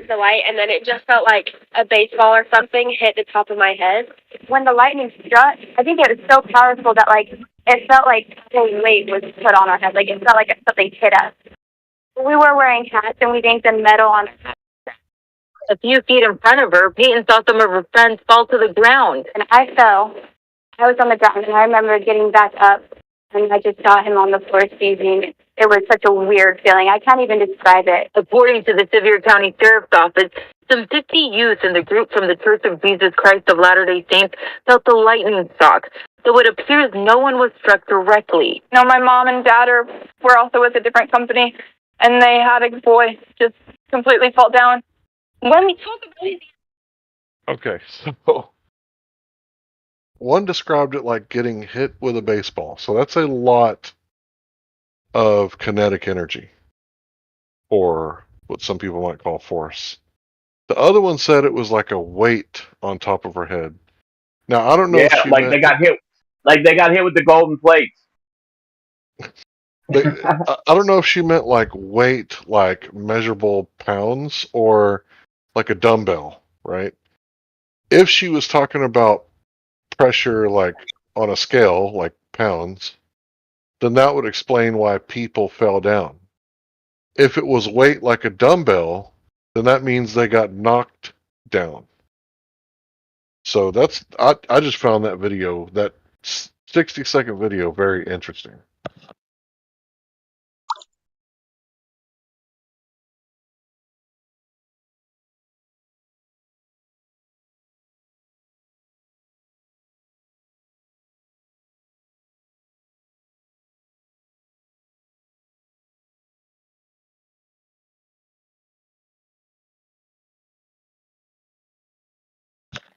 the light, and then it just felt like a baseball or something hit the top of my head. When the lightning struck, I think it was so powerful that, like, it felt like a weight was put on our head. Like, it felt like something hit us. We were wearing hats, and we banked the metal on our hats. A few feet in front of her, Peyton saw some of her friends fall to the ground. And I fell. I was on the ground, and I remember getting back up, and I just saw him on the floor seizing. It was such a weird feeling. I can't even describe it. According to the Sevier County Sheriff's Office, some 50 youth in the group from the Church of Jesus Christ of Latter-day Saints felt the lightning shock, though it appears no one was struck directly. No, my mom and dad were also with a different company, and they had a boy just completely fall down. Let me talk about it. Okay, so one described it like getting hit with a baseball. So that's a lot of kinetic energy, or what some people might call force. The other one said it was like a weight on top of her head. Now I don't know if Yeah, she like meant they got hit, with the golden plates. I don't know if she meant like weight, like measurable pounds, or like a dumbbell, right? If she was talking about pressure, like on a scale, like pounds, then that would explain why people fell down. If it was weight like a dumbbell, then that means they got knocked down. So I just found that video, that 60-second video, very interesting.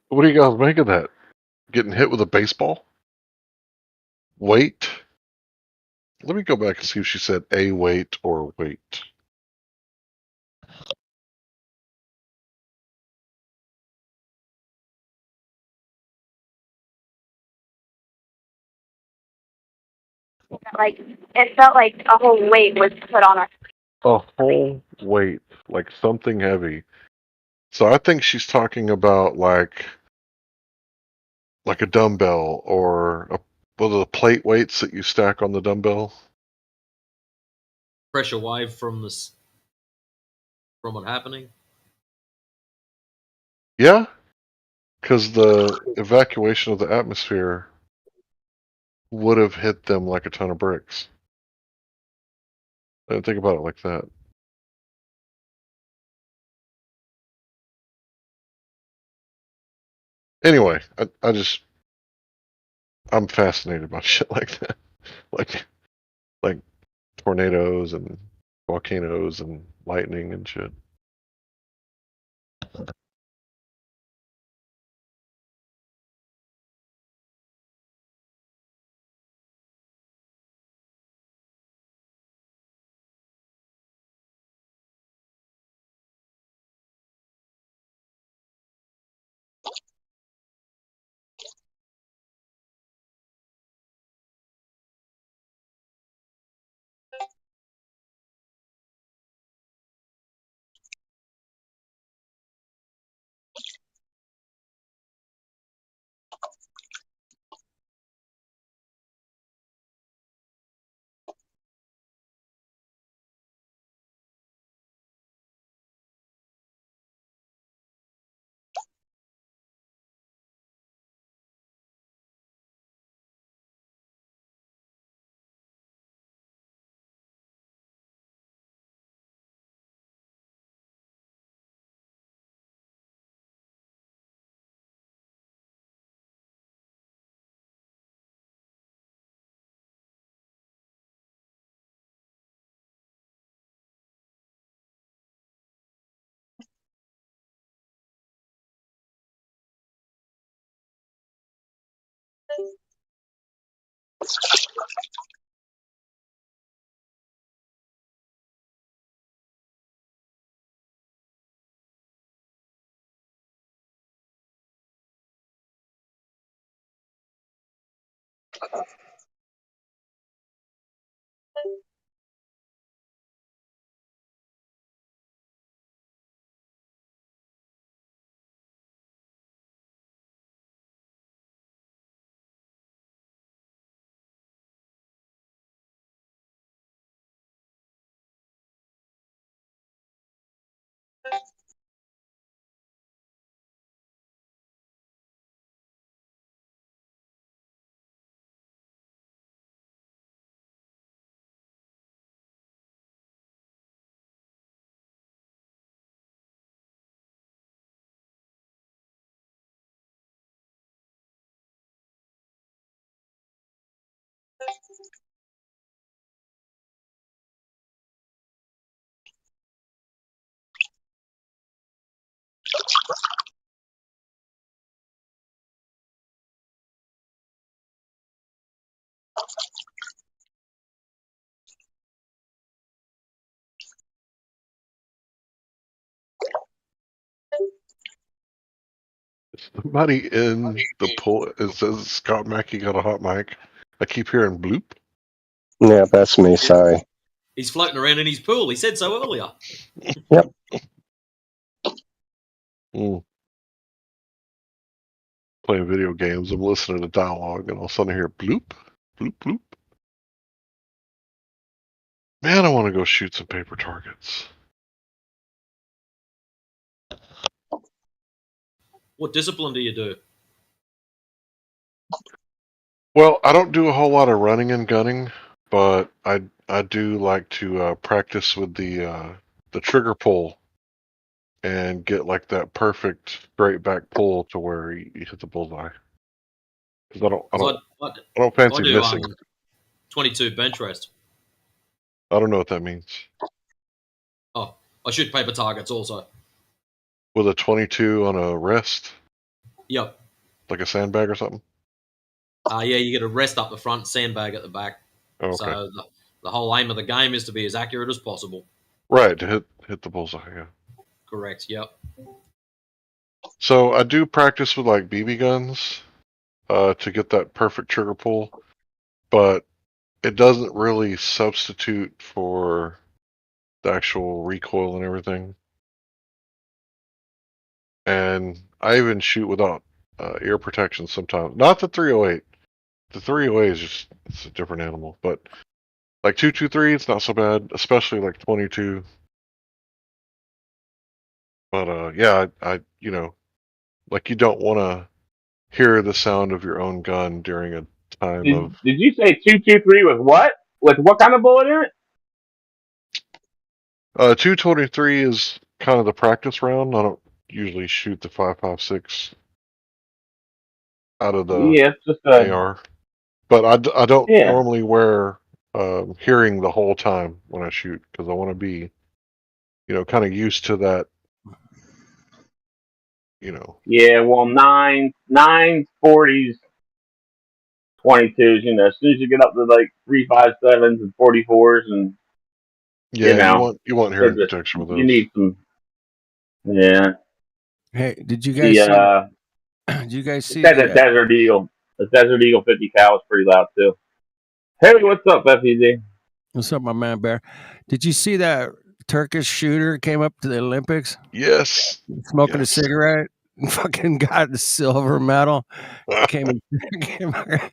What do you guys make of that? Getting hit with a baseball? Weight? Let me go back and see if she said a weight or weight. Like, it felt like a whole weight was put on our. A whole weight, like something heavy. So I think she's talking about like a dumbbell, or one of the plate weights that you stack on the dumbbell. Pressure wave from what happening. Yeah, because the evacuation of the atmosphere would have hit them like a ton of bricks. I didn't think about it like that. Anyway, I'm fascinated by shit like that, like tornadoes and volcanoes and lightning and shit. Somebody in the poll, it says Scott Mackey got a hot mic. I keep hearing bloop. Yeah, that's me. Sorry. He's floating around in his pool. He said so earlier. Yep. Playing video games, I'm listening to dialogue, and all of a sudden I hear bloop, bloop, bloop. Man, I want to go shoot some paper targets. What discipline do you do? Well, I don't do a whole lot of running and gunning, but I do like to practice with the trigger pull and get like that perfect straight back pull to where you hit the bullseye. Because I don't fancy do missing. 22 bench rest. I don't know what that means. Oh, I shoot paper targets also. With a 22 on a rest? Yep. Like a sandbag or something? Yeah, you get a rest up the front, sandbag at the back. Oh, okay. So the whole aim of the game is to be as accurate as possible. Right, to hit the bullseye, yeah. Correct, yep. So I do practice with like BB guns to get that perfect trigger pull, but it doesn't really substitute for the actual recoil and everything. And I even shoot without ear protection sometimes. Not the 308. The 308 is just, it's a different animal. But like 223, it's not so bad, especially like 22. But yeah, I you know, like you don't want to hear the sound of your own gun during a time of. Did you say 223 with what? With what kind of bullet in it? 223 is kind of the practice round. I don't usually shoot the 5.56 out of the it's just AR, but I don't Yeah. normally wear hearing the whole time when I shoot because I want to be, kind of used to that. Yeah, well, 9s, 40s, 22s. As soon as you get up to like 3.57s and 44s, and Yeah, you want hearing just, protection with those. you need some. Yeah. Hey, did you guys see? Did you guys see the Desert Eagle? The Desert Eagle 50 cal is pretty loud too. Hey, what's up, FEZ? What's up, my man Bear? Did you see that Turkish shooter came up to the Olympics? Yes. Smoking a cigarette. Fucking got the silver medal. That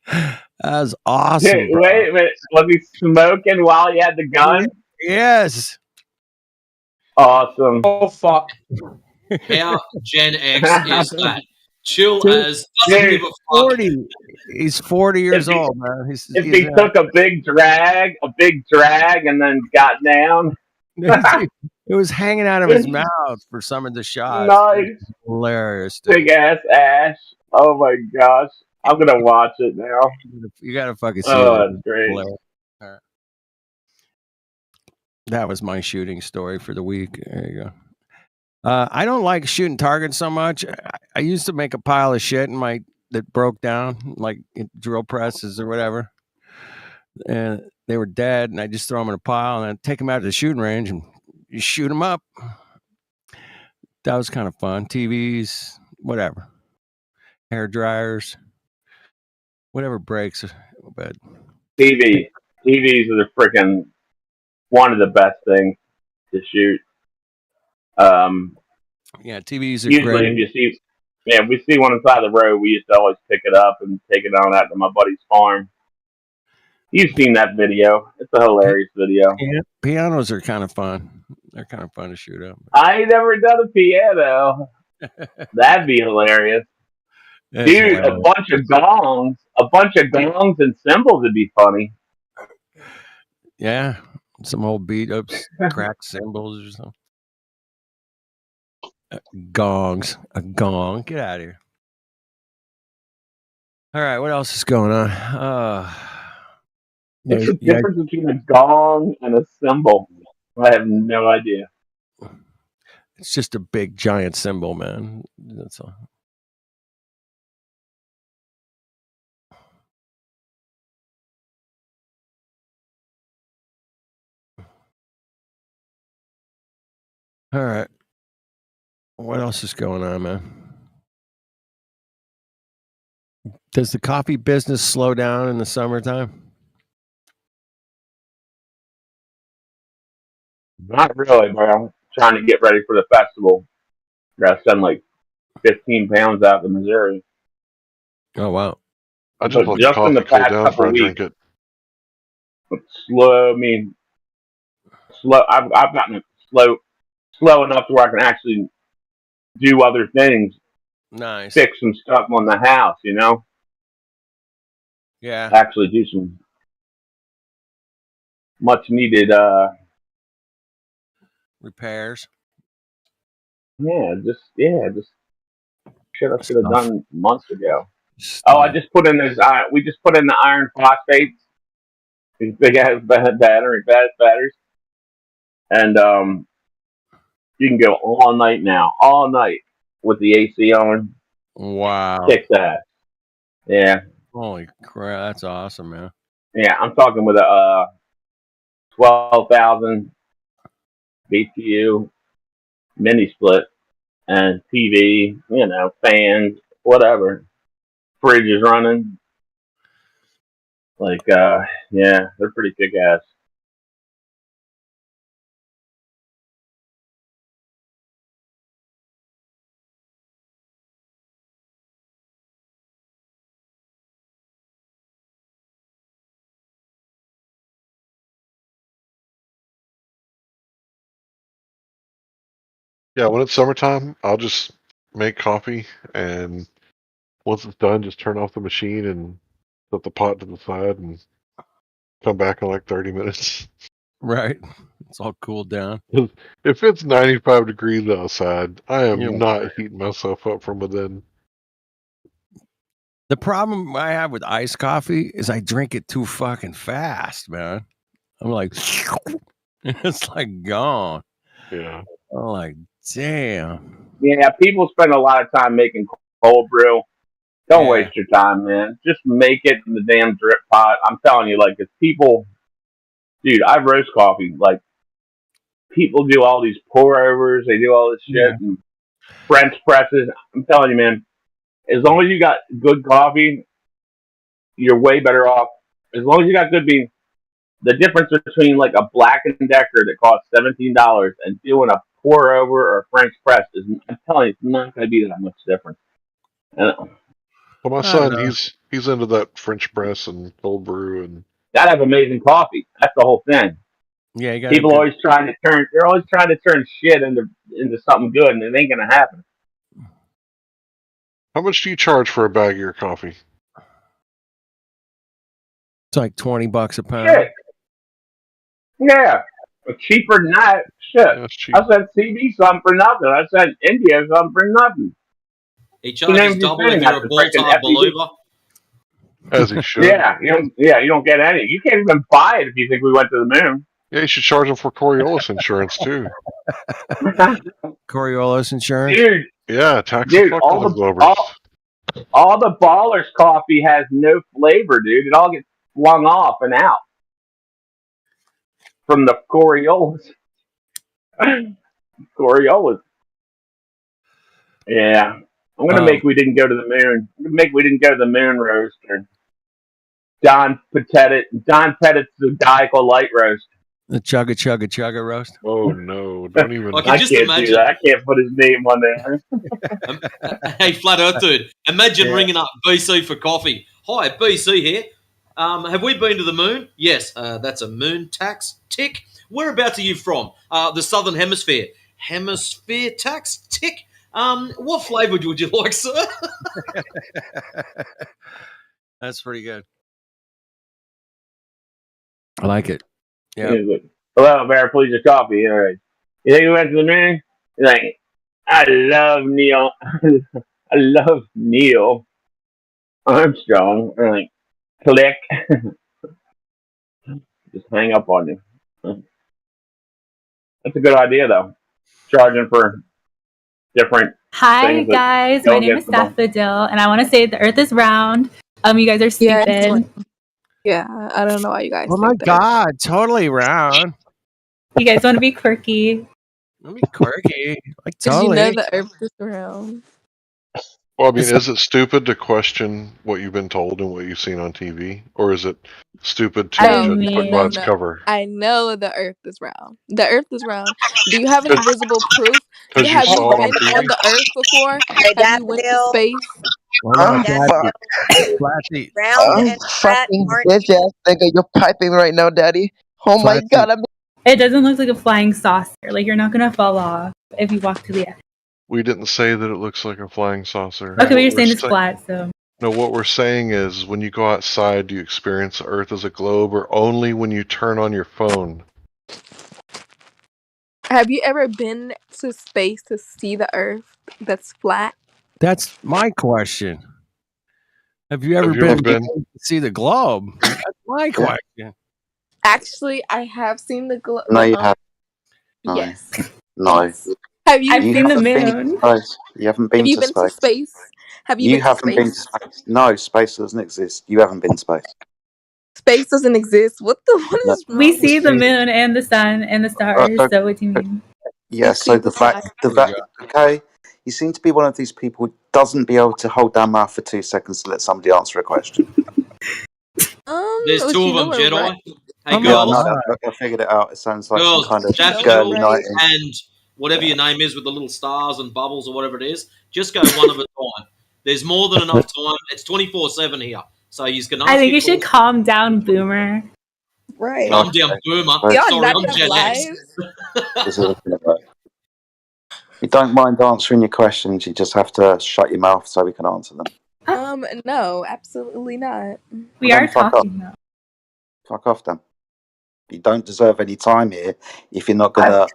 was awesome. Hey, wait a minute. Was he smoking while he had the gun? Yes. Awesome. Oh fuck. How Gen X is that? Chill as doesn't give a fuck. 40. He's 40 years old, man. If he took a big drag, and then got down. It was hanging out of his mouth for some of the shots. Nice. Hilarious. Dude. Big ass ash. Oh my gosh. I'm gonna watch it now. You gotta fucking see it. That's great. Hilarious. All right. That was my shooting story for the week. There you go. I don't like shooting targets so much. I used to make a pile of shit that broke down, like drill presses or whatever, and they were dead. And I just throw them in a pile and I'd take them out to the shooting range and you shoot them up. That was kind of fun. TVs, whatever, hair dryers, whatever breaks. But TVs are the freaking one of the best things to shoot. Yeah, TVs are usually great. if we see one inside the road, we used to always pick it up and take it on out to my buddy's farm. You've seen that video. It's a hilarious video. Yeah, pianos are kind of fun. They're kind of fun to shoot up. I ain't never done a piano. That'd be hilarious. That's Dude, hilarious. a bunch of gongs and cymbals would be funny. Yeah, some old beat ups, cracked cymbals or something. Gongs, a gong. Get out of here. All right, what else is going on? What's the difference between a gong and a cymbal? I have no idea. It's just a big giant cymbal, man. That's all. All right. What else is going on, man? Does the coffee business slow down in the summertime? Not really, bro. I'm trying to get ready for the festival. Gotta send like 15 pounds out to Missouri. Oh wow! I just But let the just in the coffee cool past down couple before I drink weeks, it. slow. I mean, slow. I've gotten it slow enough to where I can actually do other things, Nice. fix some stuff on the house. You know, Yeah. actually do some much needed. Repairs. Just shit I should have Stuff. done months ago. Oh, I Stuff. just put in this. We just put in the iron phosphates. These big ass batteries, and you can go all night now, all night with the AC on. Wow. Kicks ass. Yeah, Holy crap! That's awesome, man. yeah. I'm talking with a 12,000 BTU mini split and TV. You know, fans, whatever. Fridge is running. Like, yeah, they're pretty kick ass. Yeah, when it's summertime, I'll just make coffee, and once it's done, just turn off the machine and put the pot to the side and come back in like 30 minutes. Right. It's all cooled down. If it's 95 degrees outside, I am Yeah. not heating myself up from within. The problem I have with iced coffee is I drink it too fucking fast, man. I'm like, it's like gone. Yeah. I'm like, damn. Yeah, people spend a lot of time making cold brew. Don't Yeah. waste your time, man. Just make it in the damn drip pot. I'm telling you, like, if people, dude, I roast coffee. Like, people do all these pour overs, they do all this shit, Yeah. and French presses. I'm telling you, man, as long as you got good coffee, you're way better off. As long as you got good beans, the difference between like a Black and Decker that costs $17 and doing a pour over or a French press is, I'm telling you, it's not going to be that much different. And Well, my I don't son, know. he's into that French press and cold brew, and gotta have amazing coffee. That's the whole thing. Yeah, you got People a good. always trying to turn. They're always trying to turn shit into something good, and it ain't gonna happen. how much do you charge for a bag of your coffee? It's like $20 a pound. Shit. Yeah. But cheaper than that. Shit. Yeah, that's cheap. I sent CB something for nothing. I sent India something for nothing. He charges double if you're a ball-time believer. As he should. Yeah, you don't get any. You can't even buy it if you think we went to the moon. Yeah, you should charge him for Coriolis insurance too. Coriolis insurance? Dude. Yeah, tax Dude, the fuck out of Glovers. all the ballers coffee has no flavor, dude. It all gets flung off and out from the Coriolis. Coriolis. Yeah. I'm gonna make we didn't go to the moon. I'm gonna make we didn't go to the moon roaster. Don Pettit's Zodiacal Light Roast. The chugga roast. Oh no! Don't even. I can't do that. I can't put his name on there. Hey, Flat Earth dude, imagine ringing up BC for coffee. Hi, BC here. Have we been to the moon? Yes, that's a moon tax. Tick. Whereabouts are you from? The Southern Hemisphere. Hemisphere tax? Tick. What flavour would you like, sir? That's pretty good. I like it. Yeah. Hello, Bear, please your coffee. All right. You think we went to the moon? He's like, I love Neil. I love Neil Armstrong. I'm like, click. just hang up on you. That's a good idea, though. Charging for different Hi things that guys, my don't name get is the ball. Daffodil, and I want to say the Earth is round. You guys are Yeah, stupid. yeah, I don't know why you guys Oh my think that. god, totally round. You guys want to be quirky. Let me quirky. Like Did you know totally. the Earth is round? Well, I mean, is it stupid to question what you've been told and what you've seen on TV, or is it stupid to No, judge a book by no, its no. cover? I know the Earth is round. The Earth is round. Do you have any visible proof? Because you Have you saw it on been on TV. the Earth before? Hey, Have you went to Daffodil. space? Hold on, Daffodil. Flatty. Round and flat Fucking aren't bitch ass nigga, you're piping right now, daddy. Oh my Flatty. god, It doesn't look like a flying saucer. Like you're not gonna fall off if you walk to the edge. We didn't say that it looks like a flying saucer. Okay, but What you're we're saying it's saying- flat, so No, what we're saying is when you go outside, do you experience the Earth as a globe, or only when you turn on your phone? Have you ever been to space to see the Earth that's flat? That's my question. Have you ever Have you ever been been? to see the globe? That's my question. Actually, I have seen the globe. No, you haven't. No. Yes. No. Yes. Have you? I've You seen the haven't been to moon. space. You haven't been Have you to been to space. space? Have you You been to haven't been to space? space. No, space doesn't exist. You haven't been to space. Space doesn't exist. What No. is wrong We with see the you? moon and the sun and the stars. So what do you mean? Yeah, These so people okay, you seem to be one of these people who doesn't be able to hold their mouth for 2 seconds to let somebody answer a question. There's but two you of know them, we're Jedi. right. Hey, Yeah, girls. I figured it out. It sounds like some Girls, kind of Daffodil girly night in. and whatever your name is with the little stars and bubbles or whatever it is, just go one at a time. There's more than enough time. It's 24/7 here. So you can ask I think your you should questions. calm down, Boomer. Right. Calm down, Boomer. Y'all Sorry, not I'm have Gen X. This is right. You don't mind answering your questions, you just have to shut your mouth so we can answer them. No, absolutely not. We Well, are then fuck talking though. Fuck off then. You don't deserve any time here if you're not gonna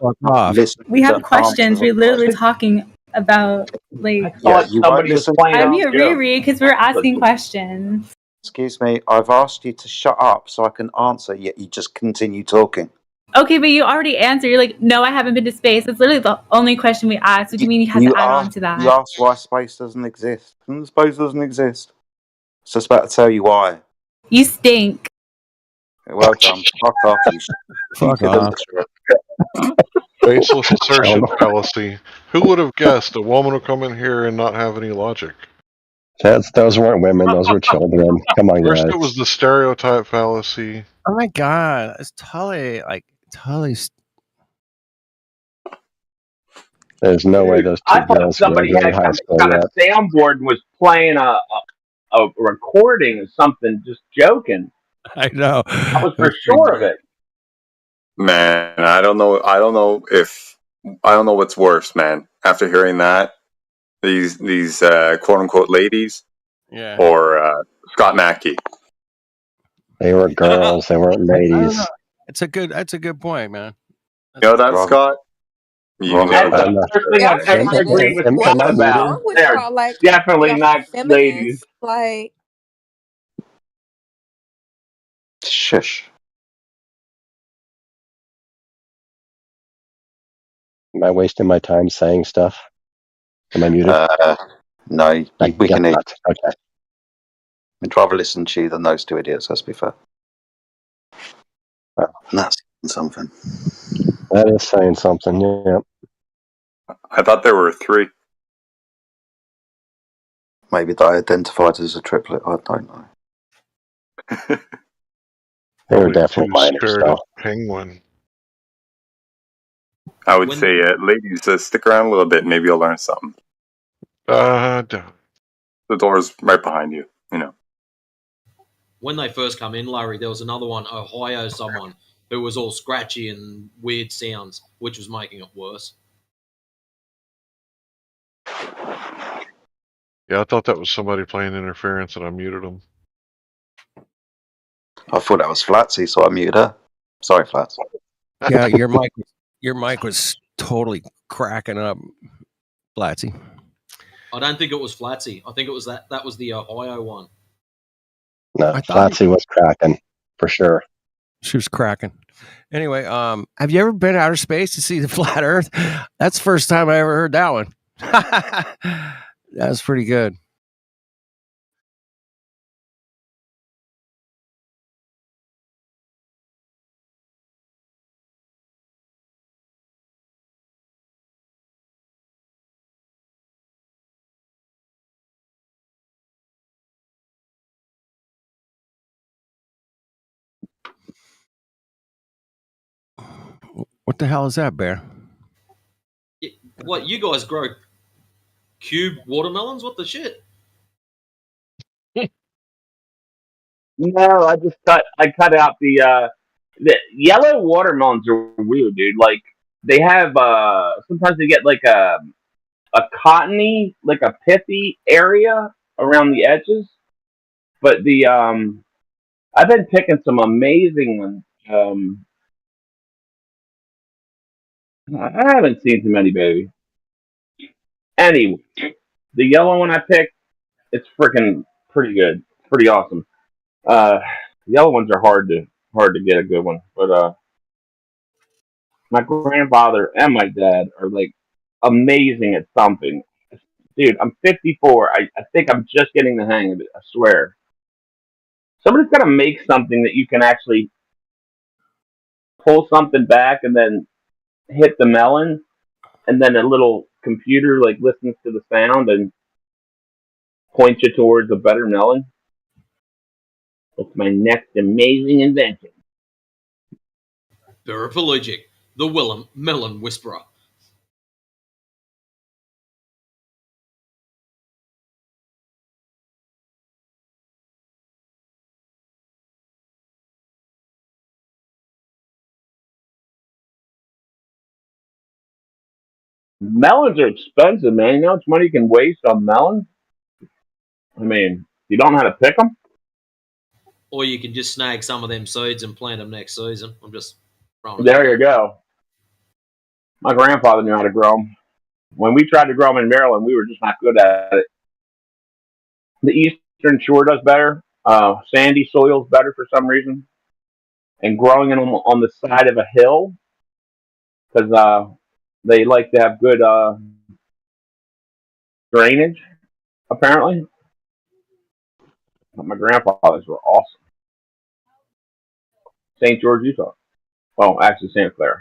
listen. We to have answers questions. of We're literally questions. talking about like. Yeah, you won't listen. I'm mute Riri because we're asking questions. Excuse me, I've asked you to shut up so I can answer, yet you just continue talking. Okay, but you already answered. You're like, no, I haven't been to space. That's literally the only question we asked. What do you mean you have to add on to You that? asked why space doesn't exist. And space doesn't exist. So it's about to tell you why. You stink. Well done. Fuck off, you Fuck off. Baseless assertion fallacy. Who would have guessed a woman would come in here and not have any logic? Those weren't women; those were children. Come on, First, guys. it was the stereotype fallacy. Oh my god, it's totally There's no way those two I thought girls somebody graduated had high school got yet. a soundboard and was playing a recording of something, just joking. I know. I was for sure of it. Man, I don't know what's worse, man. After hearing that, these quote unquote ladies, Yeah. or Scott Mackey. They were girls. They weren't I don't ladies. know. That's a good point, man. You know that, Scott? You know That's that. the first thing I've ever agreed with Am I Scott about. muted? with They're y'all? Like, definitely y'all not ladies. feminists? Like, Shush. Am I wasting my time saying stuff? Am I muted? No, we can hear. Not. Okay. I'd rather listen to you than those two idiots, let's be fair. And that's something. That is saying something. Yeah. I thought there were 3. Maybe they identified as a triplet. I don't know. They were definitely too minors, scared though. of penguin. I would say, ladies, stick around a little bit. Maybe you'll learn something. Doubt. The door's right behind you. You know. When they first come in, Larry, there was another one, Ohio someone, who was all scratchy and weird sounds, which was making it worse. Yeah, I thought that was somebody playing interference, and I muted them. I thought that was Flatsy, so I muted her. Sorry, Flats. Yeah, your mic was totally cracking up, Blatzy. I don't think it was Flatsy. I think it was that was the Ohio one. No, Flatsy was cracking for sure. She was cracking. Anyway, have you ever been to outer space to see the flat Earth? That's the first time I ever heard that one. That was pretty good. What the hell is that, Bear? What, you guys grow cube watermelons? What the shit? No, I cut out the yellow watermelons are weird, dude. Like they have sometimes they get like a cottony, like a pithy area around the edges. But the I've been picking some amazing ones. I haven't seen too many, baby. Anyway, the yellow one I picked, it's freaking pretty good, pretty awesome. The yellow ones are hard to get a good one, but my grandfather and my dad are like amazing at something. Dude, I'm 54. I think I'm just getting the hang of it. I swear. Somebody's got to make something that you can actually pull something back and then hit the melon, and then a little computer like listens to the sound and points you towards a better melon. That's my next amazing invention. Paraplegic, the Willem Melon Whisperer. Melons are expensive, man. You know how much money you can waste on melons? I mean, you don't know how to pick them? Or you can just snag some of them seeds and plant them next season. I'm just throwing it There you go. My grandfather knew how to grow them. When we tried to grow them in Maryland, we were just not good at it. The Eastern Shore does better. Sandy soil's better for some reason. And growing them on the side of a hill, because they like to have good drainage, apparently. But my grandfathers were awesome. St. George, Utah. Oh, actually, Santa Clara.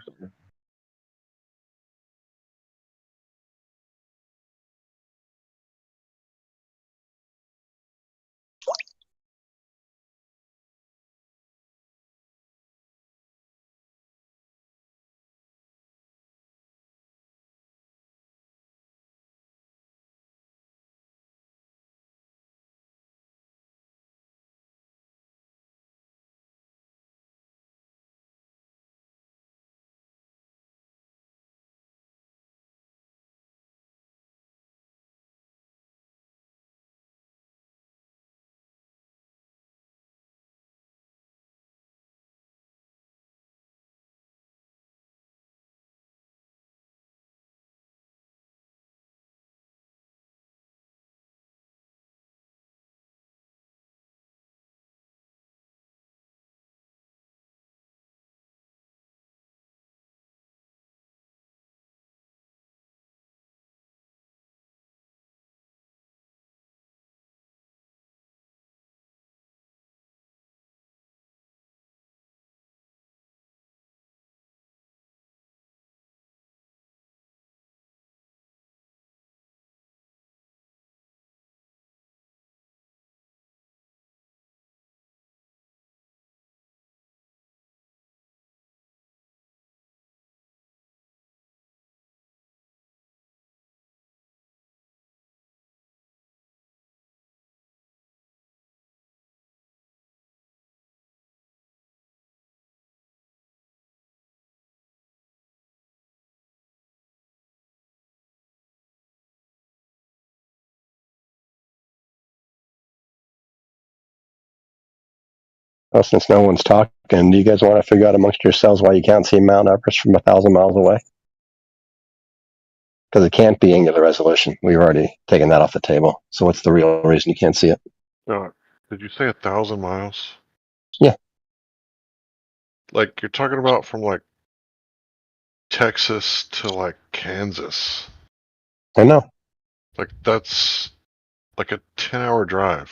Well, since no one's talking, do you guys want to figure out amongst yourselves why you can't see Mount Everest from 1,000 miles away? Because it can't be angular resolution. We've already taken that off the table. So what's the real reason you can't see it? Did you say 1,000 miles? Yeah. Like, you're talking about from, like, Texas to, like, Kansas. I know. Like, that's like a 10-hour drive.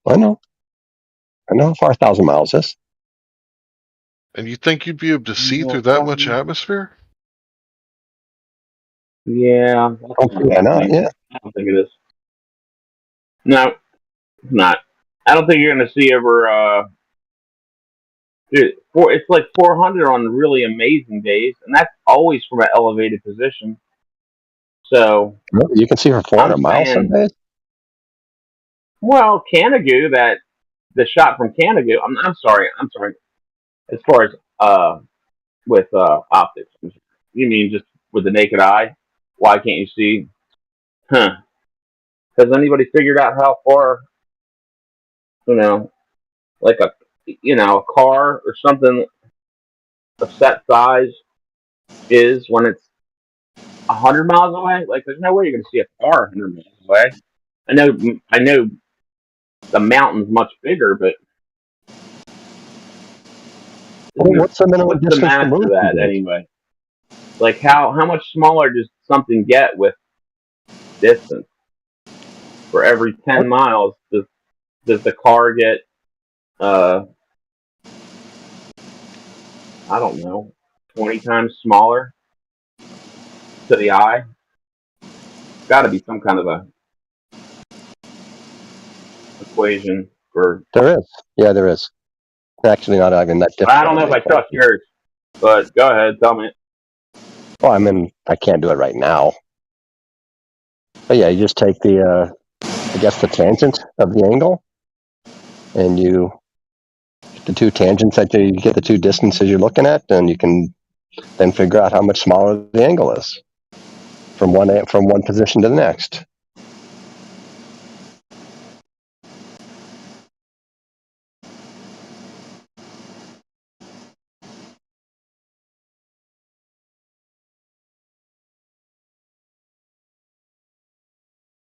I know how far 1,000 miles is. And you think you'd be able to see through that much atmosphere? Yeah. Hopefully not, yeah. I don't think it is. No, it's not. I don't think you're going to see over. It's like 400 on really amazing days, and that's always from an elevated position. So Really? You can see for 400 miles some days? Well, Canigoo, the shot from Canigoo. I'm sorry. As far as with optics, you mean just with the naked eye? Why can't you see? Huh? Has anybody figured out how far? Like a car or something of set size is when it's 100 miles away? Like, there's no way you're going to see a car 100 miles away. I know the mountain's much bigger, but What's the minimum what's the distance math from Moon to that days? anyway? Like, how much smaller does something get with distance? For every 10 miles, does the car get, I don't know, 20 times smaller to the eye? Got to be some kind of a equation for. There is. Yeah, there is. Actually, not even that difficult. I don't know if I trust yours, but go ahead, tell me. Well, I mean, I can't do it right now. But yeah, you just take the tangent of the angle, and you get the two tangents that you get the two distances you're looking at, and you can then figure out how much smaller the angle is from one position to the next.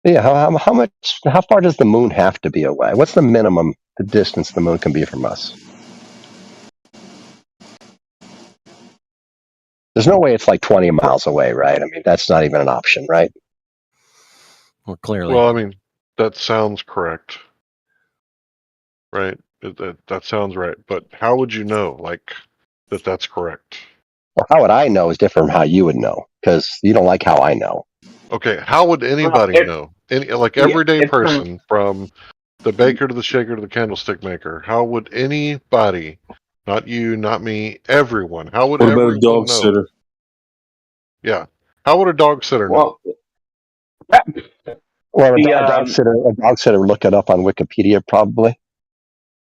Yeah, how far does the moon have to be away? What's the minimum the distance the moon can be from us? There's no way it's like 20 miles away, right? I mean, that's not even an option, right? Well, clearly. Well, I mean, that sounds correct. Right? That sounds right. But how would you know, like, that that's correct? Well, how would I know is different from how you would know, because you don't like how I know. Okay, how would anybody know? Everyday person, from the baker to the shaker to the candlestick maker, how would anybody, not you, not me, everyone, how would What about everyone a dog know? sitter? Yeah. How would a dog sitter know? Well, a dog sitter would look it up on Wikipedia, probably.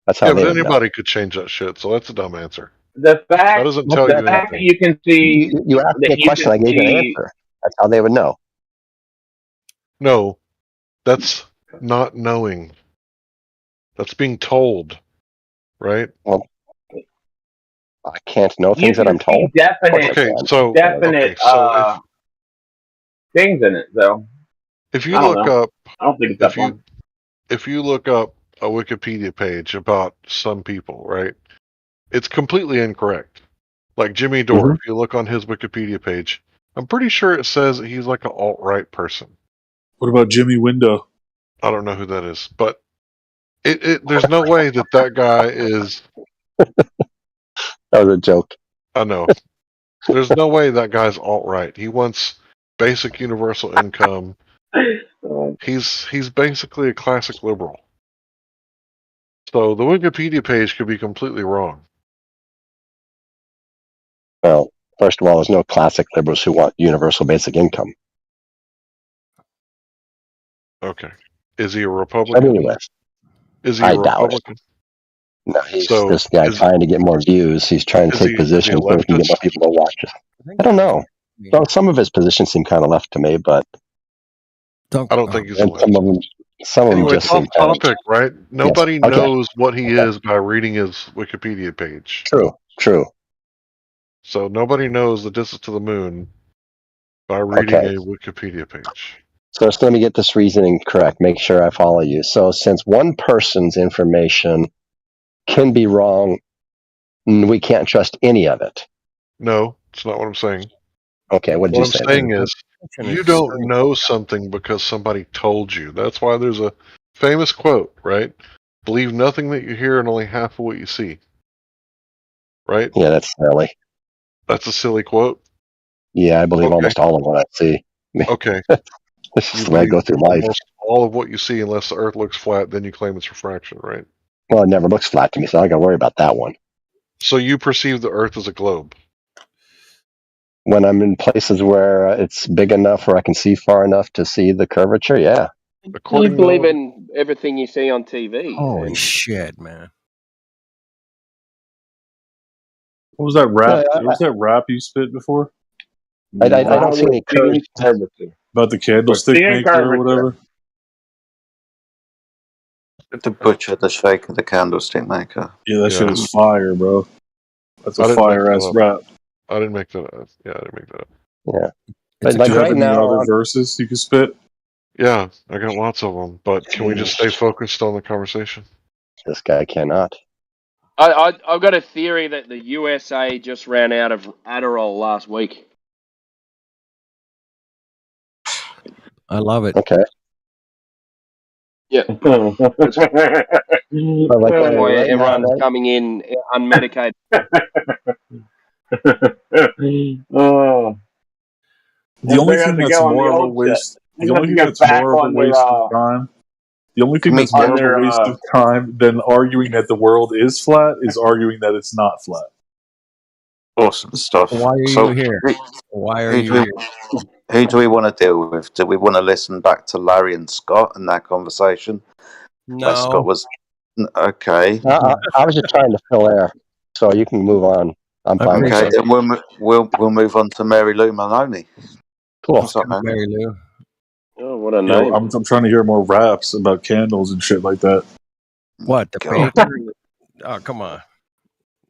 That's how Yeah, they but would know. anybody could change that shit, so that's a dumb answer. The fact that doesn't tell you that anything. you can see. You asked me a question, I gave you an answer. That's how they would know. No, that's not knowing. That's being told, right? Well, I can't know things that I'm told. Definite things in it, though. If you I don't look know. up, I don't think it's that one. if you look up a Wikipedia page about some people, right, it's completely incorrect. Like Jimmy Dore, if you look on his Wikipedia page, I'm pretty sure it says he's like an alt-right person. What about Jimmy Window? I don't know who that is, but there's no way that guy is. That was a joke. I know. There's no way that guy's alt-right. He wants basic universal income. He's basically a classic liberal. So the Wikipedia page could be completely wrong. Well, first of all, there's no classic liberals who want universal basic income. Okay. Is he a Republican? Anyway, Is he a Republican? No, he's this guy trying to get more views. He's trying to take positions so he can get more people to watch it. I don't know. So some of his positions seem kind of left to me, but I don't think he's a left. Some of them just seem topic, right? Nobody Yes. Okay. knows what he is by reading his Wikipedia page. True. So nobody knows the distance to the moon by reading a Wikipedia page. So just let me get this reasoning correct. Make sure I follow you. So since one person's information can be wrong we can't trust any of it. No, it's not what I'm saying. Okay, what did you What say? I'm saying is, you don't know something because somebody told you. That's why there's a famous quote, right? Believe nothing that you hear and only half of what you see. Right? Yeah, that's silly. That's a silly quote? Yeah, I believe almost all of what I see. Okay. This is the way I go through life. Almost all of what you see, unless the Earth looks flat, then you claim it's refraction, right? Well, it never looks flat to me, so I don't got to worry about that one. So you perceive the Earth as a globe? When I'm in places where it's big enough where I can see far enough to see the curvature, yeah. You believe in everything you see on TV. Holy and shit, man. What was that rap? Yeah, What was that rap you spit before? I don't see any curves. About the candlestick maker or whatever. The butcher, the shaker, the candlestick maker. Yeah, that shit is fire, bro. That's a I didn't make fire that ass up. rap. I didn't make that up. Yeah, I didn't make that up. Yeah. Do you have any other verses you can spit? Yeah, I got lots of them. But can we just stay focused on the conversation? This guy cannot. I've got a theory that the USA just ran out of Adderall last week. I love it. Okay. Yeah. That's why everyone's that. coming in unmedicated. Oh. The only thing that's more of a waste. The only thing that's more of a waste of time. The only thing that's more of a waste of time than arguing that the world is flat is arguing that it's not flat. Awesome stuff. Why are you here? Why are you here? Who do we want to deal with? Do we want to listen back to Larry and Scott and that conversation? No. Scott was okay. I was just trying to fill air, so you can move on. I'm fine with Okay, it. then we'll move on to Mary Lou Maloney. Cool. What's up, man? Mary Lou. Oh, what a You know, name! I'm trying to hear more raps about candles and shit like that. What, the baker? Oh, come on.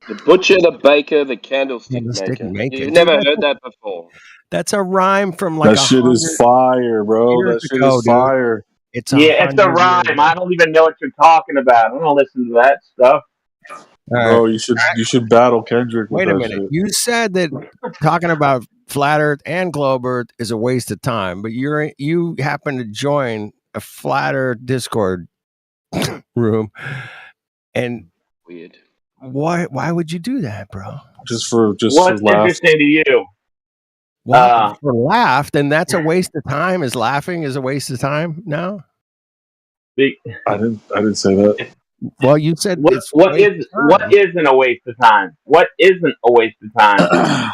The butcher, the baker, the candlestick maker. You've never heard that before. That's a rhyme from like That shit is fire, bro. That shit is fire. It's it's a rhyme. I don't even know what you're talking about. I don't listen to that stuff. Bro, you should battle Kendrick with Wait a that minute. shit. You said that talking about flat Earth and globe Earth is a waste of time, but you happen to join a flat Earth Discord room, and weird. Why would you do that, bro? Just for What's interesting to you? Well, for laugh, then that's a waste of time. Is laughing is a waste of time now? I didn't say that. Well, you said what isn't a waste of time? What isn't a waste of time?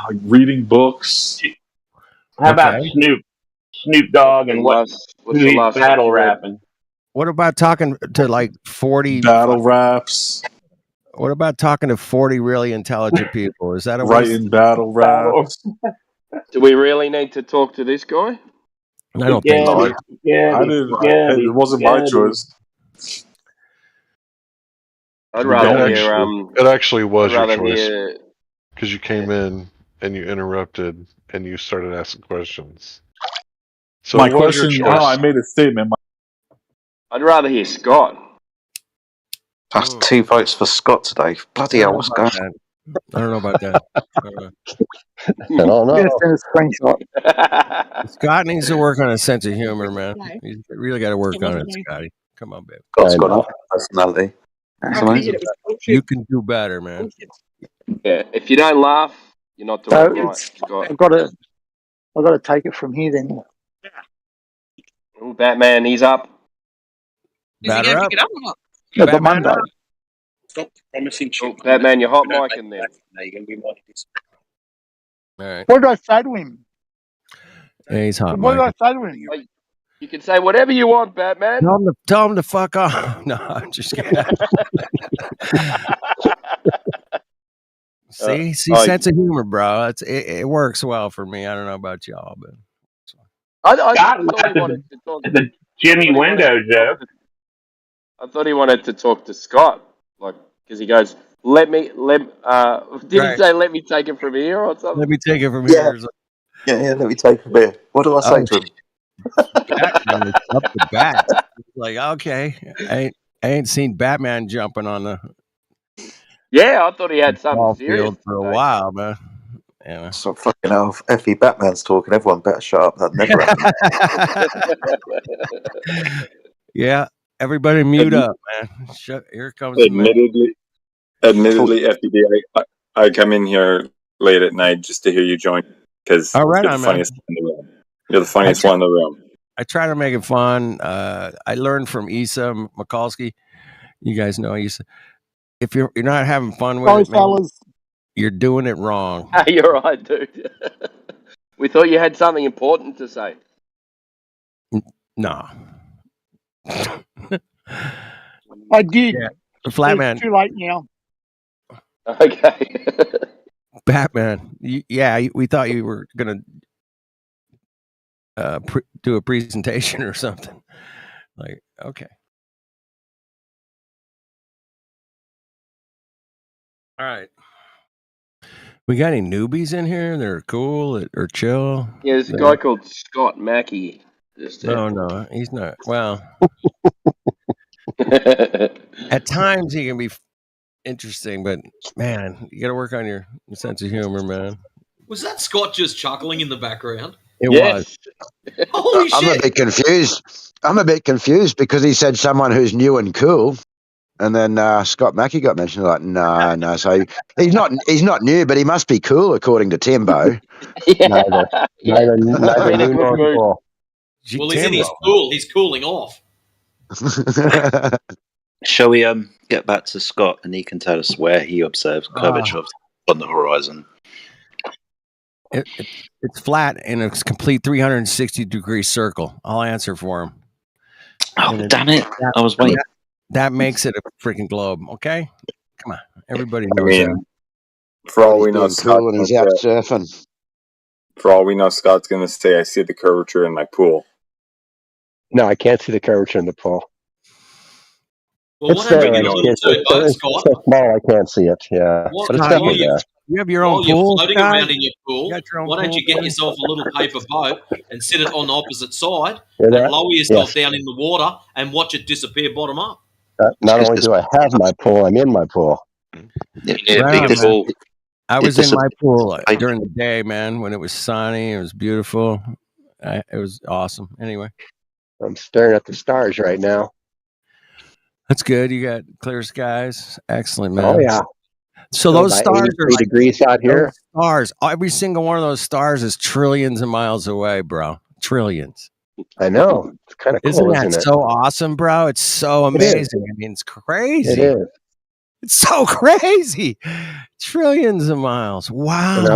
Like reading books. How about Snoop Dogg and what's the battle rapping? What about talking to like 40 battle raps? What about talking to 40 really intelligent people? Is that a writing battle raps? Do we really need to talk to this guy? I don't think so. It wasn't my choice. I'd rather hear. It actually was your rather choice hear- because you came in and you interrupted and you started asking questions. So my it was your question. choice. I made a statement. I'd rather hear Scott. That's 2 votes for Scott today. Bloody hell, what's going on? I don't know about that. I don't know. Scott needs to work on his sense of humor, man. He's really got to work on it, Scotty. Come on, babe. Scott's got a personality. That's amazing. You can do better, man. Yeah, if you don't laugh, you're not doing it right, Scott. I've got to take it from here then. Ooh, Batman, he's up. Batter up. Yeah, but Monday. Stop promising shit. Oh, Batman, you're hot micing there. Now you're going to be like this. All right. What did I say to him? Yeah, he's hot. What did Mike. I say to him? You can say whatever you want, Batman. Tell him to fuck off. No, I'm just kidding. See, sense of humor, bro. It works well for me. I don't know about y'all, but I thought he wanted to talk. The Jimmy Window joke. I thought he wanted to talk to Scott, like, because he goes, did he say, let me take it from here or something? Let me take it from here. Yeah, let me take it from here. What do I say to him? Batman is up the bat. Like, okay, I ain't seen Batman jumping on the. Yeah, I thought he had something ball serious field for a to say. while, man. Yeah. So fucking hell, Effie Batman's talking. Everyone better shut up. That never happened. Yeah, everybody mute up, man. Here comes the man. Admittedly, FDD, I come in here late at night just to hear you join because Oh, right you're the on, man. funniest one in the room. You're the funniest one in the room. I try to make it fun. I learned from Issa Mikulski. You guys know Issa. If you're not having fun with Sorry, it, man, fellas. you're doing it wrong. You're right, dude. We thought you had something important to say. No. I did. Yeah. But Flatman. it's too late now. Okay. Batman. Yeah, we thought you were gonna do a presentation or something. Like, okay. All right. We got any newbies in here that are cool or chill? Yeah, there's a guy called Scott Mackey. No, he's not. Well, at times he can be interesting, but man, you got to work on your sense of humor, man. Was that Scott just chuckling in the background? It was. Holy I'm shit! a bit confused. I'm a bit confused because he said someone who's new and cool, and then Scott Mackey got mentioned. Like, no. So he's not new, but he must be cool according to Timbo. Neither new nor cool. Well, he's in his pool. He's cooling off. Shall we get back to Scott and he can tell us where he observes curvature on the horizon? It's flat in a complete 360-degree circle. I'll answer for him. Oh, damn it. I was waiting. That makes it a freaking globe, okay? Come on. Everybody knows that. For all we know, cool and he's out surfing. For all we know, Scott's going to say, I see the curvature in my pool. No, I can't see the curvature in the pool. Well, It's there. It's so small I can't see it. Yeah, but it's definitely there. You have your own While pool, you're floating Scott? around in your pool, why don't you get yourself a little paper boat and sit it on the opposite side and lower yourself down in the water and watch it disappear bottom up? Not only do I have my pool, I'm in my pool. I was in my pool during the day, man, when it was sunny. It was beautiful. It was awesome. Anyway. I'm staring at the stars right now. That's good. You got clear skies. Excellent, man. Oh, yeah. So those stars are 83 degrees out here. Stars. Every single one of those stars is trillions of miles away, bro. Trillions. I know. It's kind of cool, isn't it? So awesome, bro? It's so amazing. I mean, it's crazy. It is. It's so crazy. Trillions of miles. Wow. And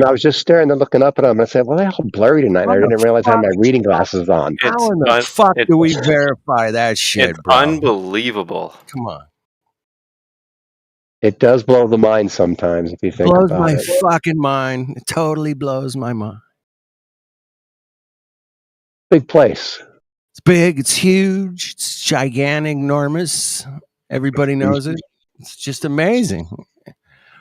I was just staring and looking up at them. And I said, well, they're all blurry tonight. I didn't realize I had my reading glasses on. How in the fuck do we verify that shit, it's bro? unbelievable. Come on. It does blow the mind sometimes if you think Blows about my it. fucking mind. It totally blows my mind. Big place. It's big. It's huge. It's gigantic, enormous. Everybody knows it. It's just amazing.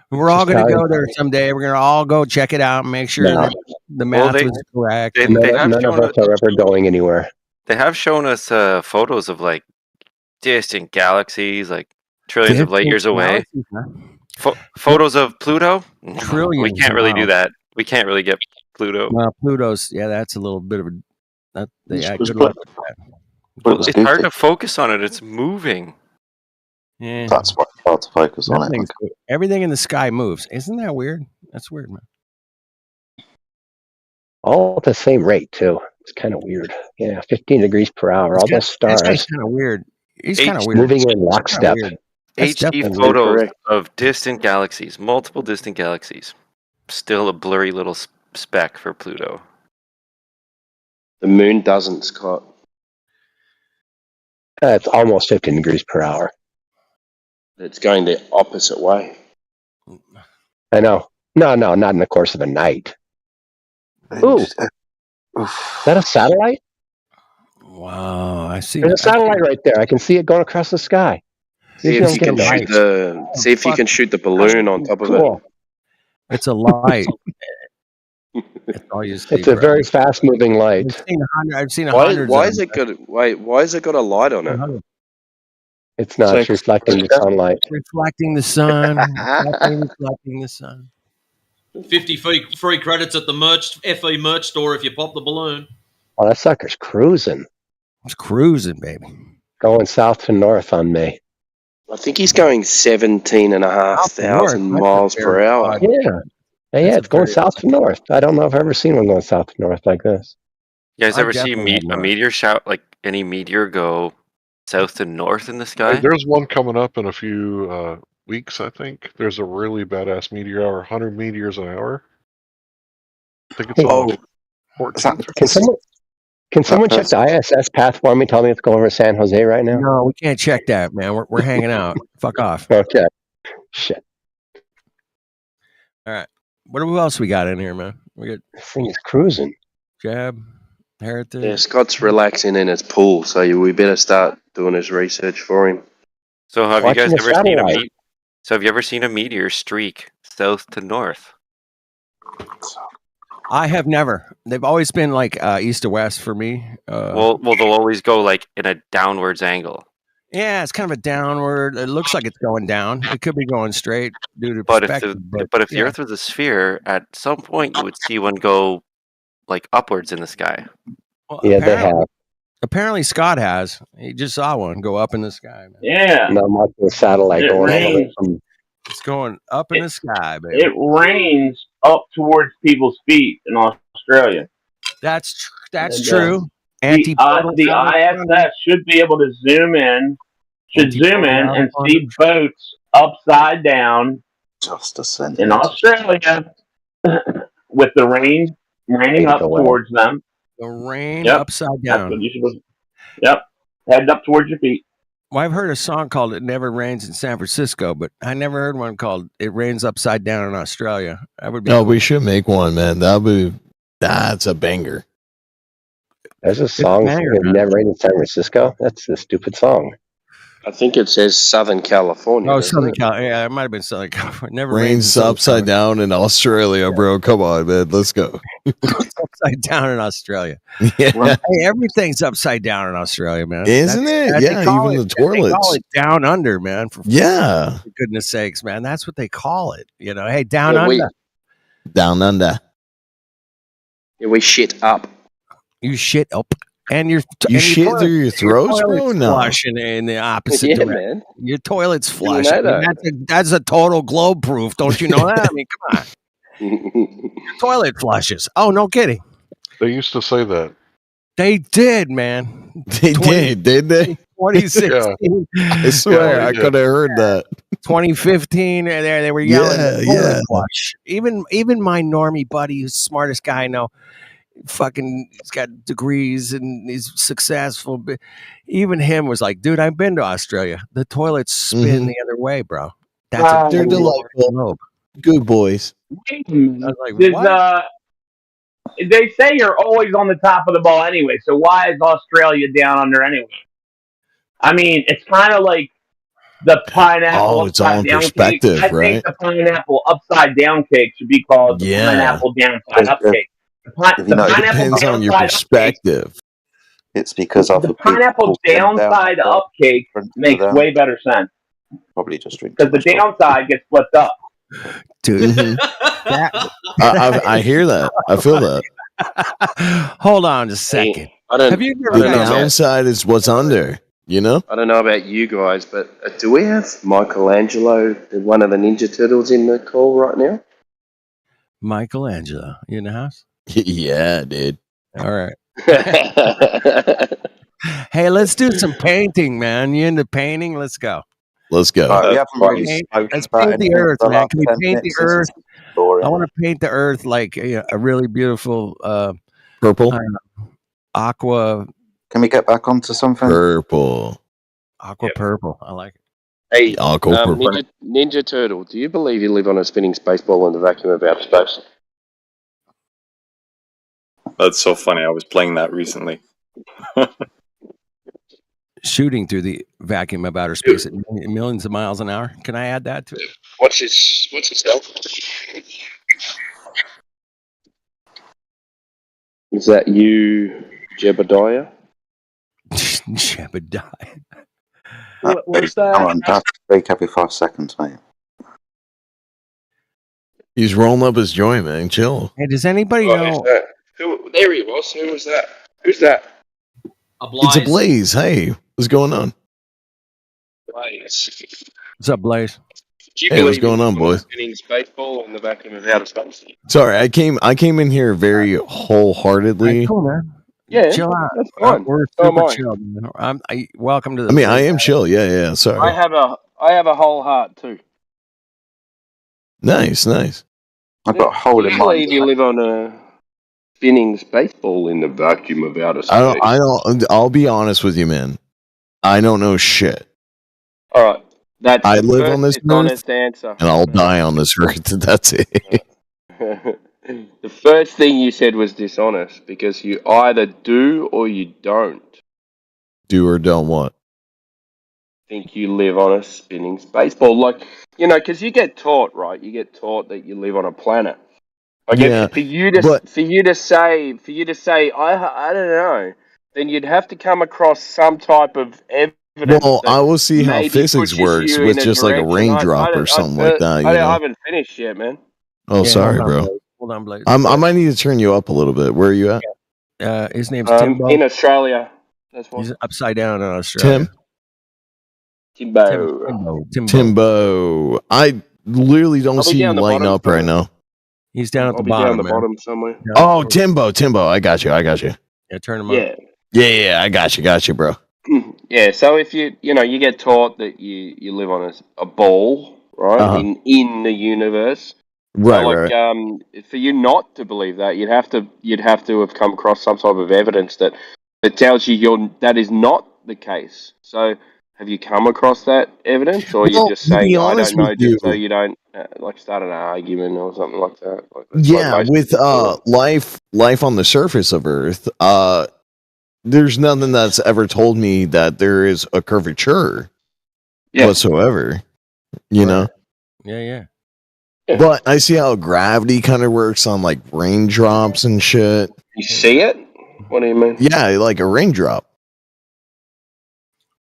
We're all going to go there someday. We're going to all go check it out and make sure that the math was correct. None of us are ever going anywhere. They have shown us photos of like distant galaxies, like trillions of light years away. Photos of Pluto? Trillions. We can't really do that. We can't really get Pluto. Well, Pluto's, that's a little bit of a... good luck with that. Well, it's hard to focus on it. It's moving. Yeah. That's why it's hard to focus on it. Everything in the sky moves. Isn't that weird? That's weird, man. All at the same rate, too. It's kind of weird. Yeah, 15 degrees per hour. All those stars. This guy's kind of weird. He's kind of weird. Moving in lockstep. HD photos of distant galaxies, multiple distant galaxies. Still a blurry little speck for Pluto. The moon doesn't, Scott. It's almost 15 degrees per hour. It's going the opposite way. I know. No, not in the course of a night. Ooh. Is that a satellite? Wow, I see. There's a satellite right there. I can see it going across the sky. See if you can shoot the balloon on top of it. It's a light. That's all you see. It's a very fast-moving light. I've seen hundreds. Why is it got a light on it? It's not. It's reflecting the sunlight. Reflecting the sun. Reflecting the sun. 50 free credits at the FE merch store if you pop the balloon. Oh, that sucker's cruising. It's cruising, baby. Going south to north on me. I think he's going 17,500 miles per hour. Yeah. It's going south to north. I don't know if I've ever seen one going south to north like this. You guys ever see a meteor shout, like any meteor go south to north in the sky? There's one coming up in a few weeks, I think. There's a really badass meteor hour, 100 meteors an hour. I think it's on 14th. Can someone check the ISS path for me? Tell me it's going over San Jose right now. No, we can't check that, man. We're hanging out. Fuck off. Okay. Shit. All right. What else we got in here, man? We got this thing is cruising. Jab, Heritage. Yeah, Scott's relaxing in his pool, so we better start doing his research for him. So have you guys ever seen have you ever seen a meteor streak south to north? I have never. They've always been like east to west for me. Well, they'll always go like in a downwards angle. Yeah, it's kind of a downward. It looks like it's going down. It could be going straight due to perspective. But if the Earth was a sphere, at some point you would see one go like upwards in the sky. Well, yeah, they have. Apparently, Scott has. He just saw one go up in the sky. Man. Yeah. Not much of a satellite going all the way from. It's going up in the sky, baby. It rains up towards people's feet in Australia. That's true. The ISS should be able to zoom in. Zoom in and see boats upside down in Australia with the rain raining up towards them. The rain upside down. That's what you should. Yep, heading up towards your feet. Well, I've heard a song called "It Never Rains in San Francisco," but I never heard one called "It Rains Upside Down in Australia." That would be. No, we should make one, man. That's a banger. There's a song "It Never Rains in San Francisco." That's a stupid song. I think it says Southern California. Oh, Southern California. Yeah, it might have been Southern California. Never rains upside down in Australia, bro. Come on, man. Let's go. Upside down in Australia. Yeah. Hey, everything's upside down in Australia, man. Isn't it? Yeah, even the toilets. They call it down under, man. For goodness sakes, man. That's what they call it. You know, hey, down under. Down under. Yeah, we shit up. You shit up. And you shit through your throat, bro? No. Flushing in the opposite direction. Man. Your toilet's flush. You know that. That's a total globe proof. Don't you know that? I mean, come on. Your toilet flushes. Oh, no kidding. They used to say that. They did, man. They did they? 2016. I swear, I could have heard that. 2015, they were yelling. Flush. Even my normie buddy, who's the smartest guy I know, he's got degrees and he's successful, but even him was like, dude, I've been to Australia. The toilets spin the other way, bro. They're delightful. Good boys. I was like, what? They say you're always on the top of the ball anyway, so why is Australia down under anyway? I mean, it's kind of like the pineapple it's all in perspective, cake. I think the pineapple upside down cake should be called the pineapple downside up cake. It depends on your perspective. It's because of the pineapple downside up cake makes way better sense. Probably just drink because the downside gets flipped up. Dude, I hear that. I feel that. Hold on a second. Have you the downside is what's under? You know. I don't know about you guys, but do we have Michelangelo, one of the Ninja Turtles, in the call right now? Michelangelo, you in the house? Yeah, dude. All right. Hey, let's do some painting, man. You into painting? Let's go. Let's go. Let's paint the earth, man. Can we paint the earth? I want to paint the earth like a really beautiful purple, aqua. Can we get back onto something? Purple. Aqua purple. I like it. Hey, aqua purple. Ninja Turtle, do you believe you live on a spinning space ball in the vacuum of outer space? That's so funny. I was playing that recently. Shooting through the vacuum of outer space at millions of miles an hour. Can I add that to it? What's his name? Is that you, Jebediah? Jebediah. What's that? Come on, that's break every 5 seconds, mate. He's rolling up his joint, man. Chill. Hey, does anybody Who's know? that? There he was. Who was that? Who's that? It's a Blaze. Hey, what's going on? Blaze. What's up, Blaze? Do you Hey, what's believe going on, boys? spinning baseball in the vacuum of outer space? Sorry, I came in here very wholeheartedly. Cool, man. Yeah, Chill out. that's fine. We're So am super I. chill. Man. Welcome to the. I mean, I am chill. Yeah. Sorry. I have a whole heart too. Nice. I've got a hole in I mine. believe you live on a spinning space ball in the vacuum of outer space. I don't. I'll be honest with you, man. I don't know shit. All right, that's I the live first on this earth, dishonest answer. and I'll die on this earth. That's it. The first thing you said was dishonest because you either do or you don't Do or don't what? think you live on a spinning space ball. Like, because you get taught, right? You get taught that you live on a planet. Like, Yeah, for you to say, I don't know, then you'd have to come across some type of evidence. Well, that I will see how maybe physics pushes works you with in a just like a direction. raindrop or something like that. I haven't finished yet, man. Oh, sorry, bro. Hold on, Blaze. I might need to turn you up a little bit. Where are you at? His name's Timbo. In Australia. That's what. He's upside down in Australia. Timbo. I literally don't I'll be see you down the lighting bottom up right somewhere. now. He's down at I'll the be bottom. down the man. bottom somewhere. Oh, Timbo. I got you. Yeah, turn him up. Yeah. I got you, bro. Yeah, so if you get taught that you live on a ball, right, Uh-huh. in the universe. Right, so right. for you not to believe that, you'd have to have come across some type of evidence that tells you that is not the case. So have you come across that evidence, or you're just saying I don't know, just so you don't start an argument or something like that? Yeah, with life on the surface of Earth, there's nothing that's ever told me that there is a curvature whatsoever. You know? Yeah. But I see how gravity kind of works on like raindrops and shit. You see it? What do you mean? Yeah, like a raindrop.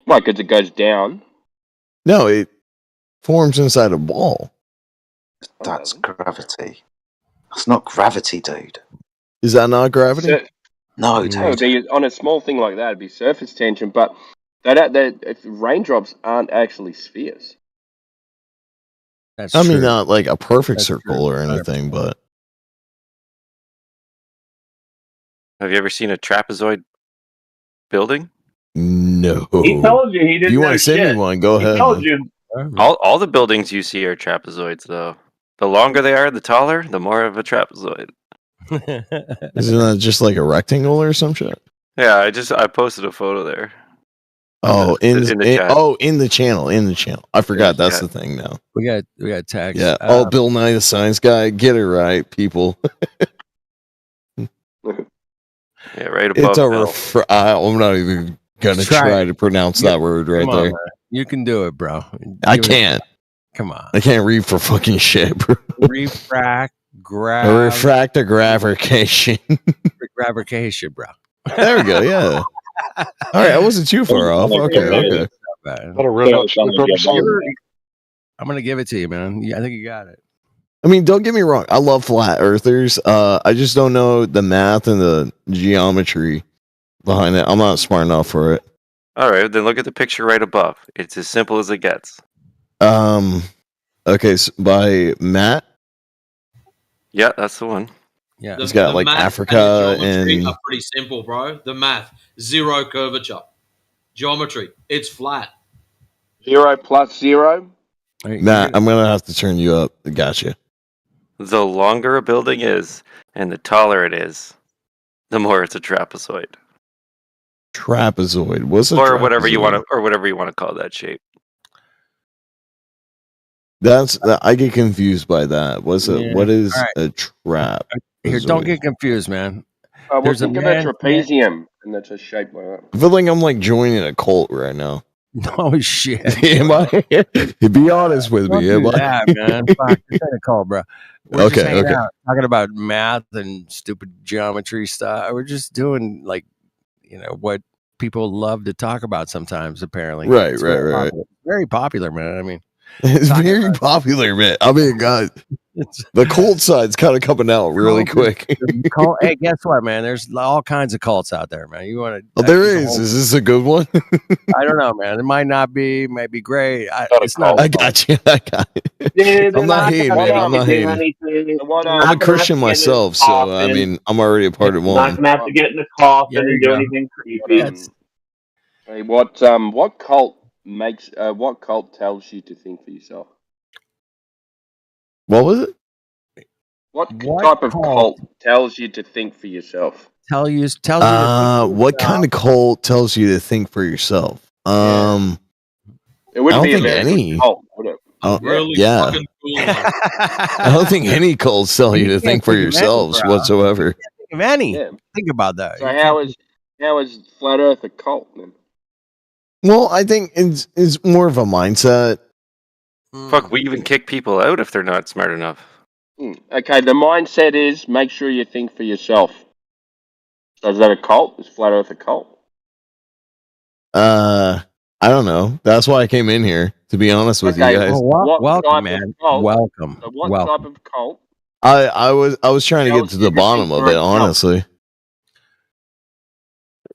Right, because it goes down. No, it forms inside a ball. That's gravity. That's not gravity, dude. Is that not gravity? No, It would be on a small thing like that. It'd be surface tension, but raindrops aren't actually spheres. That's I true. mean, not like a perfect That's circle true. or anything, but Have you ever seen a trapezoid building? no. He told you he didn't If you know want to send shit. me one, go He ahead. told man. you. All the buildings you see are trapezoids, though. The longer they are, the taller, the more of a trapezoid. Isn't that just like a rectangle or some shit? Yeah, I posted a photo there. Oh, in the the chat. in the channel. I forgot that's Yeah. the thing now. We got tags. Yeah. Oh, Bill Nye the Science Guy, get it right, people. Yeah, right above. It's a I'm not even gonna try to pronounce that word right Come on, there. man. You can do it, bro. I Give it- can't. Come on. I can't read for fucking shit, bro. Refract, A refractogravication. gravitation, bro. There we go. Yeah. All right, I wasn't too far off. Okay. Man. I'm gonna give it to you, man. I think you got it. I mean, don't get me wrong. I love flat earthers. I just don't know the math and the geometry behind it. I'm not smart enough for it. All right, then look at the picture right above. It's as simple as it gets. Okay, so by Matt. Yeah, that's the one. Yeah, it's got like math Africa and the geometry and are pretty simple, bro. The math, zero curvature. Geometry, it's flat. 0 plus 0. Matt. I'm gonna have to turn you up. Gotcha. The longer a building is, and the taller it is, the more it's a trapezoid. Trapezoid. What's a or trapezoid? whatever you want to call that shape. I get confused by that. What is a trap? Here, don't get confused, man. There's think of a trapezium, and that's a shape like that. I feel like I'm like joining a cult right now. Oh shit! Am I? Be honest with me. Don't Am do I? that, man. Fuck, it's not a call, bro. We're just hanging Okay. out, talking about math and stupid geometry stuff. We're just doing like, what people love to talk about sometimes. Apparently, Right, it's right, right. very popular, man. I mean, it's very popular, man. I mean, God, the cult side's kind of coming out really quick. Hey, guess what, man? There's all kinds of cults out there, man. You want to? Oh, there is. Is this a good one? I don't know, man. It might not be. Might be great. It's not. not. I got you. I got you. Dude, I'm not hating, man. I'm not hating. I'm a Christian myself, so I mean, I'm already a part of one. Not gonna have to get in the coffin and do anything creepy. Hey, what cult makes what cult tells you to think for yourself? What was it? What type of cult tells you to think for yourself? Tells you. What kind of cult tells you to think for yourself? It wouldn't be a very good cult, would it? Yeah. I don't think any cults tell you to think for yourselves whatsoever. Think of any. Think about that. So how is Flat Earth a cult then? Well, I think it's more of a mindset. Fuck, we even kick people out if they're not smart enough. Okay, the mindset is make sure you think for yourself. So is that a cult? Is Flat Earth a cult? I don't know. That's why I came in here, to be honest with you guys. Welcome, man. Welcome. So what type of cult? I was trying to get to the bottom of it, honestly.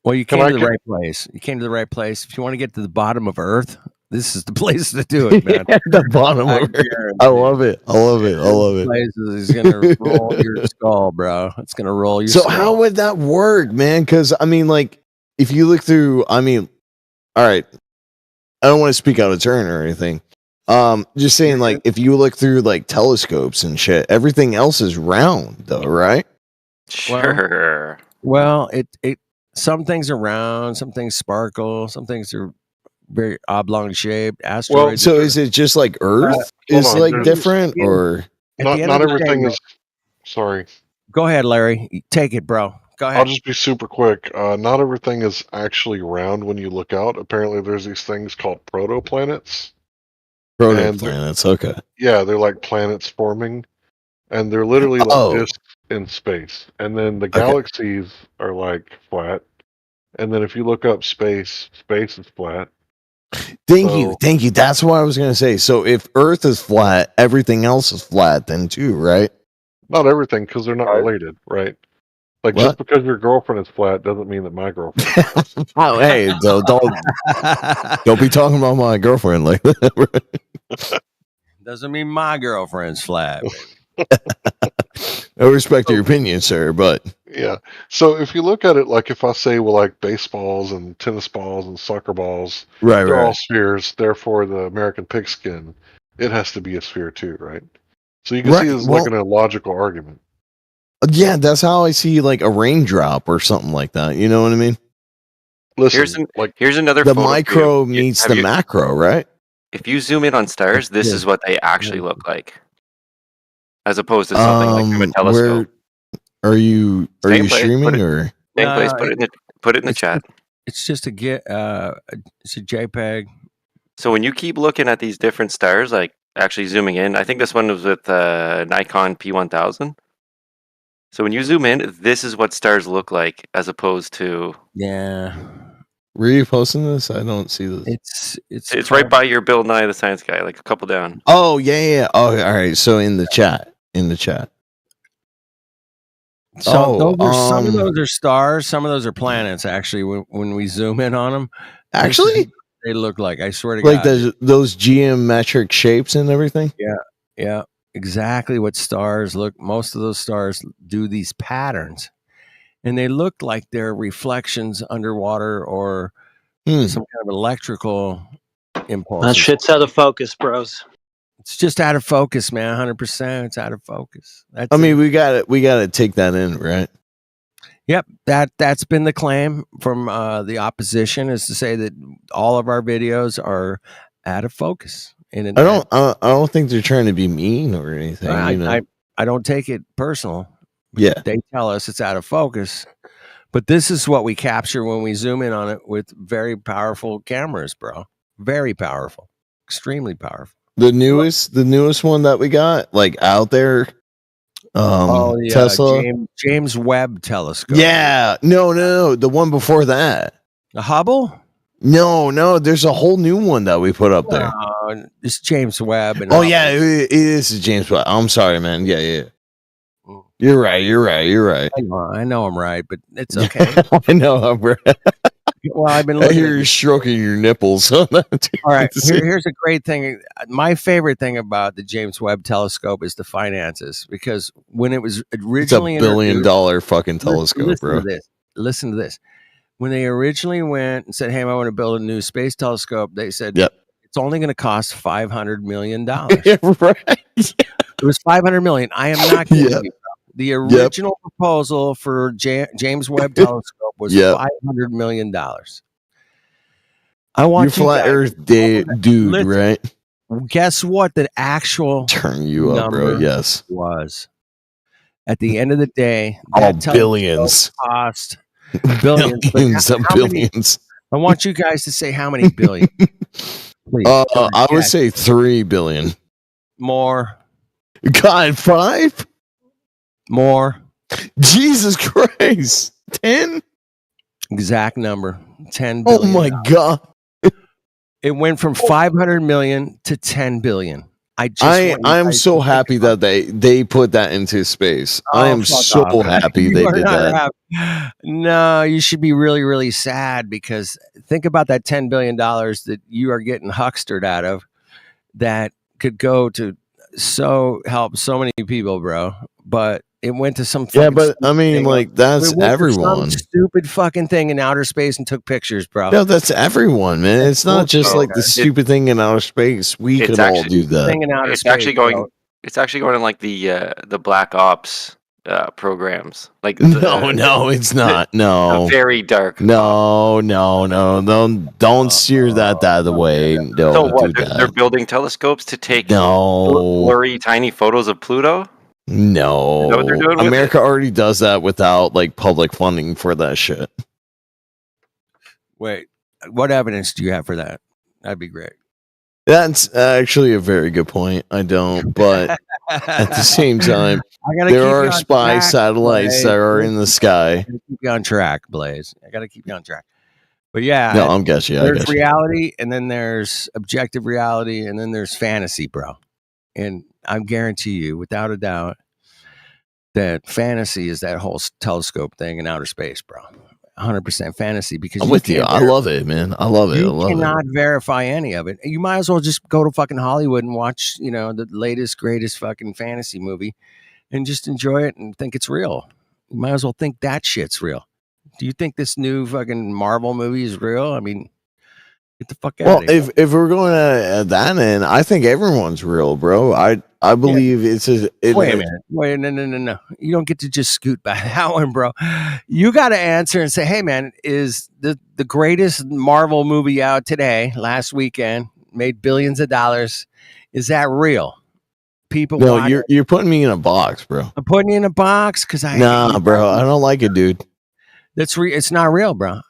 Well, you came to the right place. You came to the right place. If you want to get to the bottom of Earth, this is the place to do it, man. The bottom of Earth. I love it. I love it. I love it. Place is gonna roll your skull, bro. It's gonna roll your So skull. how would that work, man? Because I mean, like, if you look through, I mean, all right, I don't want to speak out of turn or anything. Just saying, like, if you look through like telescopes and shit, everything else is round, though, right? Sure. Well, it some things are round, some things sparkle, some things are very oblong shaped. Asteroids. Well, so is it just like Earth is on, like there's- different, or At the end Not of the everything day, is. Sorry. Go ahead, Larry. Take it, bro. Go ahead. I'll just be super quick. Not everything is actually round when you look out. Apparently, there's these things called protoplanets. protoplanets? Okay. Yeah, they're like planets forming, and they're literally like discs in space. And then the galaxies are like flat. And then if you look up space, space is flat. Thank you. That's what I was gonna say. So if Earth is flat, everything else is flat then too, right? Not everything, because they're not related, right? Like just because your girlfriend is flat doesn't mean that my girlfriend is. Oh, hey, don't be talking about my girlfriend like that. Doesn't mean my girlfriend's flat. I respect your opinion, sir, but Yeah. So if you look at it, like if I say, well, like baseballs and tennis balls and soccer balls, they're all spheres. Therefore, the American pigskin, it has to be a sphere too, right? So you can see it's like an illogical argument. Yeah, that's how I see like a raindrop or something like that. You know what I mean? Listen, here's another. The photo micro view. meets the macro, right? If you zoom in on stars, this is what they actually look like, as opposed to something like from a telescope. Where are you streaming or? Same place. Put it in the chat. It's just it's a JPEG. So when you keep looking at these different stars, like actually zooming in, I think this one was with Nikon P1000. So when you zoom in, this is what stars look like, as opposed to Were you posting this? I don't see this. It's right by your Bill Nye the Science Guy, like a couple down. Oh yeah. Oh, all right. So in the chat. So some of those are stars, some of those are planets. Actually, when we zoom in on them, actually they look like. I swear to like God, those geometric shapes and everything. Yeah, exactly what stars look. Most of those stars do these patterns, and they look like they're reflections underwater or some kind of electrical impulse. That shit's out of focus, bros. It's just out of focus, man. 100%. It's out of focus. I mean, we got to take that in, right? Yep, that's been the claim from the opposition, is to say that all of our videos are out of focus. I don't think they're trying to be mean or anything. I don't take it personal. Yeah, they tell us it's out of focus, but this is what we capture when we zoom in on it with very powerful cameras, bro. Very powerful, extremely powerful. The newest one that we got, like out there. Tesla James Webb Telescope. Yeah, no, the one before that. The Hubble? No. There's a whole new one that we put up there. It's James Webb. And Oh yeah, it is James Webb. I'm sorry, man. Yeah. You're right. I know I'm right, but it's okay. I know I'm right. Well, I've been I looking. hear you stroking your nipples on that. All right, here's a great thing. My favorite thing about the James Webb Telescope is the finances, because when it was originally it's $1 billion fucking telescope, bro. Listen to this. When they originally went and said, "Hey, I want to build a new space telescope," they said, "Yep, it's only going to cost $500 million." Right? It was $500 million. I am not kidding you. Bro. The original proposal for James Webb Telescope was $500 million. I want you flat Earth dude, right? Guess what? The actual turn you up, bro. Yes, was at the end of the day, billions cost billions. Billions. I want you guys to say how many billion. Please. I would say 3 billion. More. God, 5? More. Jesus Christ. 10? Exact number. 10 billion. Oh my God. It went from 500 million to 10 billion. I'm so happy that they put that into space. I am so happy they did that. No, you should be really, really sad, because think about that $10 billion that you are getting huckstered out of that could go to help so many people, bro. But it went to some but I mean, like, that's everyone. Some stupid fucking thing in outer space and took pictures, bro. No, that's everyone, man. It's not just like the stupid thing in outer space. We could all do that. It's actually going in like the Black Ops programs. Like no, it's not. No, very dark. No. Don't steer that way. No, so what? They're building telescopes to take blurry, tiny photos of Pluto. No, what they're doing America already does that without like public funding for that shit. Wait, what evidence do you have for that? That'd be great. That's actually a very good point. I don't, but at the same time, there are spy satellites that are in the sky. I gotta keep you on track, Blaze. I gotta keep you on track. But yeah, no, I'm guessing. There's reality, and then there's objective reality, and then there's fantasy, bro. And I guarantee you, without a doubt, that fantasy is that whole telescope thing in outer space, bro. 100% fantasy, because I'm with you. I love it, man. I love it. You cannot verify any of it. You might as well just go to fucking Hollywood and watch, the latest, greatest fucking fantasy movie and just enjoy it and think it's real. You might as well think that shit's real. Do you think this new fucking Marvel movie is real? I mean, get the fuck out of here. Well, if we're going at that end, I think everyone's real, bro. I believe it's a... Wait a minute. Wait, no. You don't get to just scoot by that one, bro. You got to answer and say, hey, man, is the greatest Marvel movie out today, last weekend, made billions of dollars, is that real? People No, you're putting me in a box, bro. I'm putting you in a box because Nah, bro. I don't like it, dude. It's not real, bro.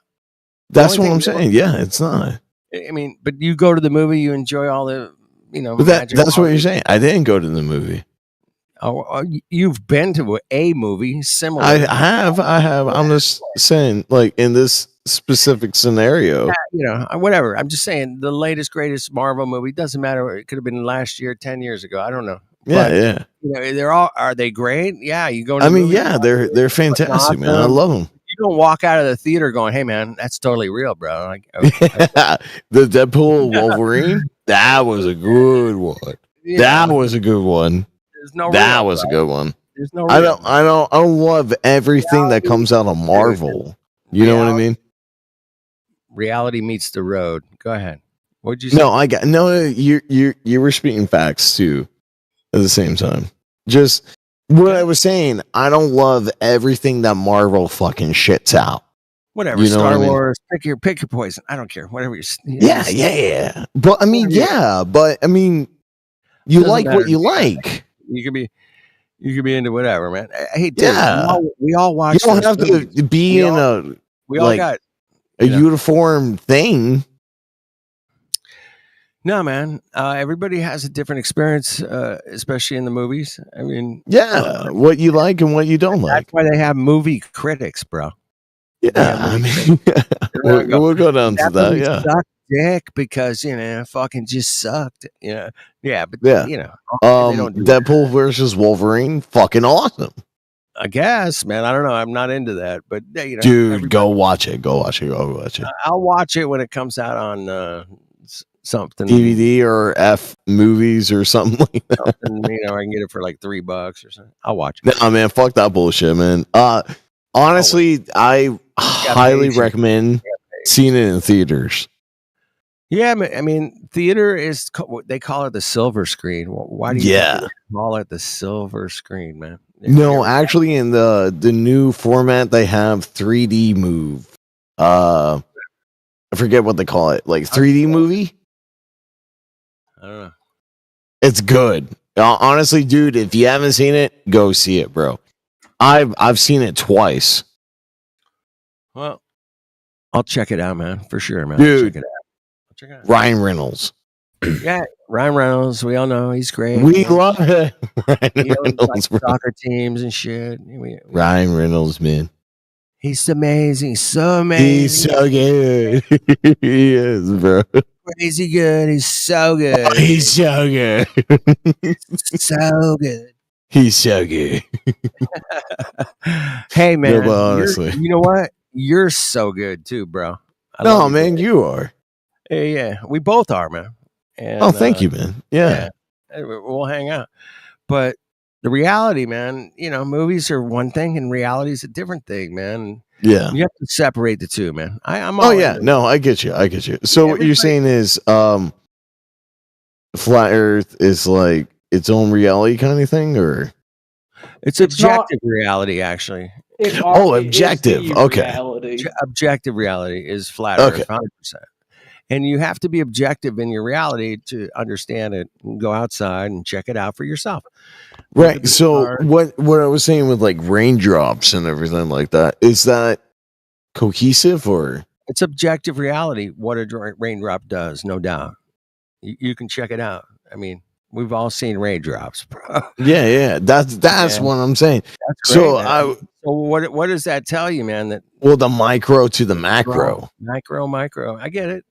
That's what I'm saying. Yeah, it's not. I mean, but you go to the movie, you enjoy all the... But that's what you're saying. I didn't go to the movie. Oh, you've been to a movie similar. I have. I'm just saying, like, in this specific scenario. Whatever. I'm just saying the latest, greatest Marvel movie. Doesn't matter. It could have been last year, 10 years ago. I don't know. Yeah. Are they great? Yeah. You go. They're fantastic, awesome. Man. I love them. You don't walk out of the theater going, "Hey, man, that's totally real, bro." Like, the Deadpool Wolverine. That was a good one. Yeah. That was a good one. That was a good one. There's no. I don't love everything that comes out of Marvel. You know what I mean? Reality meets the road. Go ahead. What'd you say? No. You were speaking facts too, at the same time. Just what I was saying. I don't love everything that Marvel fucking shits out. Whatever, you know Star Wars, pick your poison. I don't care. Whatever you. Yeah. But I mean, you like what you like. You could be into whatever, man. Hey, dude, we all watch. You don't have to be in a. We all got a uniform thing. No, man. Everybody has a different experience, especially in the movies. I mean, what you like and what you don't like. That's why they have movie critics, bro. Yeah, I mean, we'll go down to that. Yeah, suck dick because fucking just sucked. Yeah, but yeah. they don't do that. Deadpool versus Wolverine, fucking awesome. I guess, man. I don't know. I'm not into that, but Dude, go watch it. Go watch it. Go watch it. I'll watch it when it comes out on something DVD or F movies or something like that. I can get it for like $3 or something. I'll watch it. Nah, man, fuck that bullshit, man. Honestly, I highly recommend seeing it in theaters. Yeah, I mean, theater is they call it the silver screen. Why do you think they call it the silver screen, man? No, actually, in the new format, they have 3D move. I forget what they call it, like 3D movie. I don't know. It's good. Honestly, dude, if you haven't seen it, go see it, bro. I've seen it twice. Well, I'll check it out, man, for sure, man. Dude, I'll check it out. Ryan Reynolds. Yeah, Ryan Reynolds. We all know he's great. We love it. He owns, like, soccer teams and shit. Ryan Reynolds, man. He's amazing. So amazing. He's so good. He is, bro. Crazy good. He's so good. Oh, he's so good. So good. He's so good. Hey, man. No, but honestly, you know what? You're so good too, bro. No, man, you are. Yeah, we both are, man. And, thank you, man. Yeah. We'll hang out. But the reality, man, movies are one thing and reality is a different thing, man. Yeah. You have to separate the two, man. I'm Oh, yeah. No, I get you. So what you're saying is flat Earth is like its own reality kind of thing, or? It's objective reality, actually. Objective. Okay. Objective reality is flat Earth, 100%. And you have to be objective in your reality to understand it and go outside and check it out for yourself. Right. So what I was saying with like raindrops and everything like that, is that cohesive or? It's objective reality, what a raindrop does, no doubt. You can check it out. I mean, we've all seen raindrops, bro. Yeah. That's what I'm saying. That's great, so what does that tell you, man? The micro to the macro. Micro. I get it.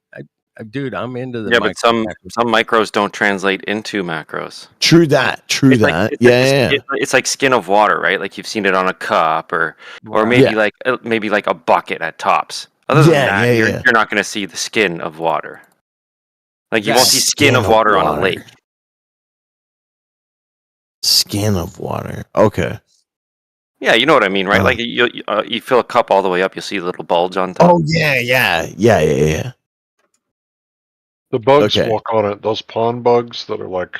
Dude, I'm into the but some micros don't translate into macros. True that. It's like skin of water, right? Like you've seen it on a cup, or maybe like a bucket at tops. Other than that, you're not going to see the skin of water. Like you won't see skin of water on a lake. Skin of water. Okay. Yeah, you know what I mean, right? Like you fill a cup all the way up, you'll see a little bulge on top. Oh yeah. The bugs walk on it. Those pond bugs that are like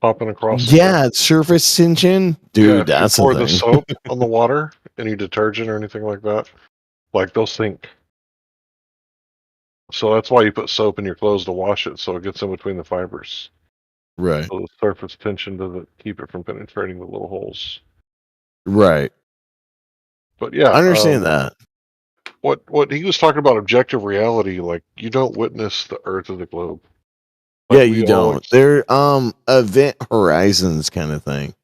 popping across. It's surface tension, dude. That's you pour the soap on the water, any detergent or anything like that, like they'll sink. So that's why you put soap in your clothes to wash it, so it gets in between the fibers. Right. So the surface tension doesn't keep it from penetrating the little holes. Right. But yeah, I understand that. What he was talking about, objective reality, like you don't witness the Earth of the globe. Like you don't. They're event horizons kind of thing.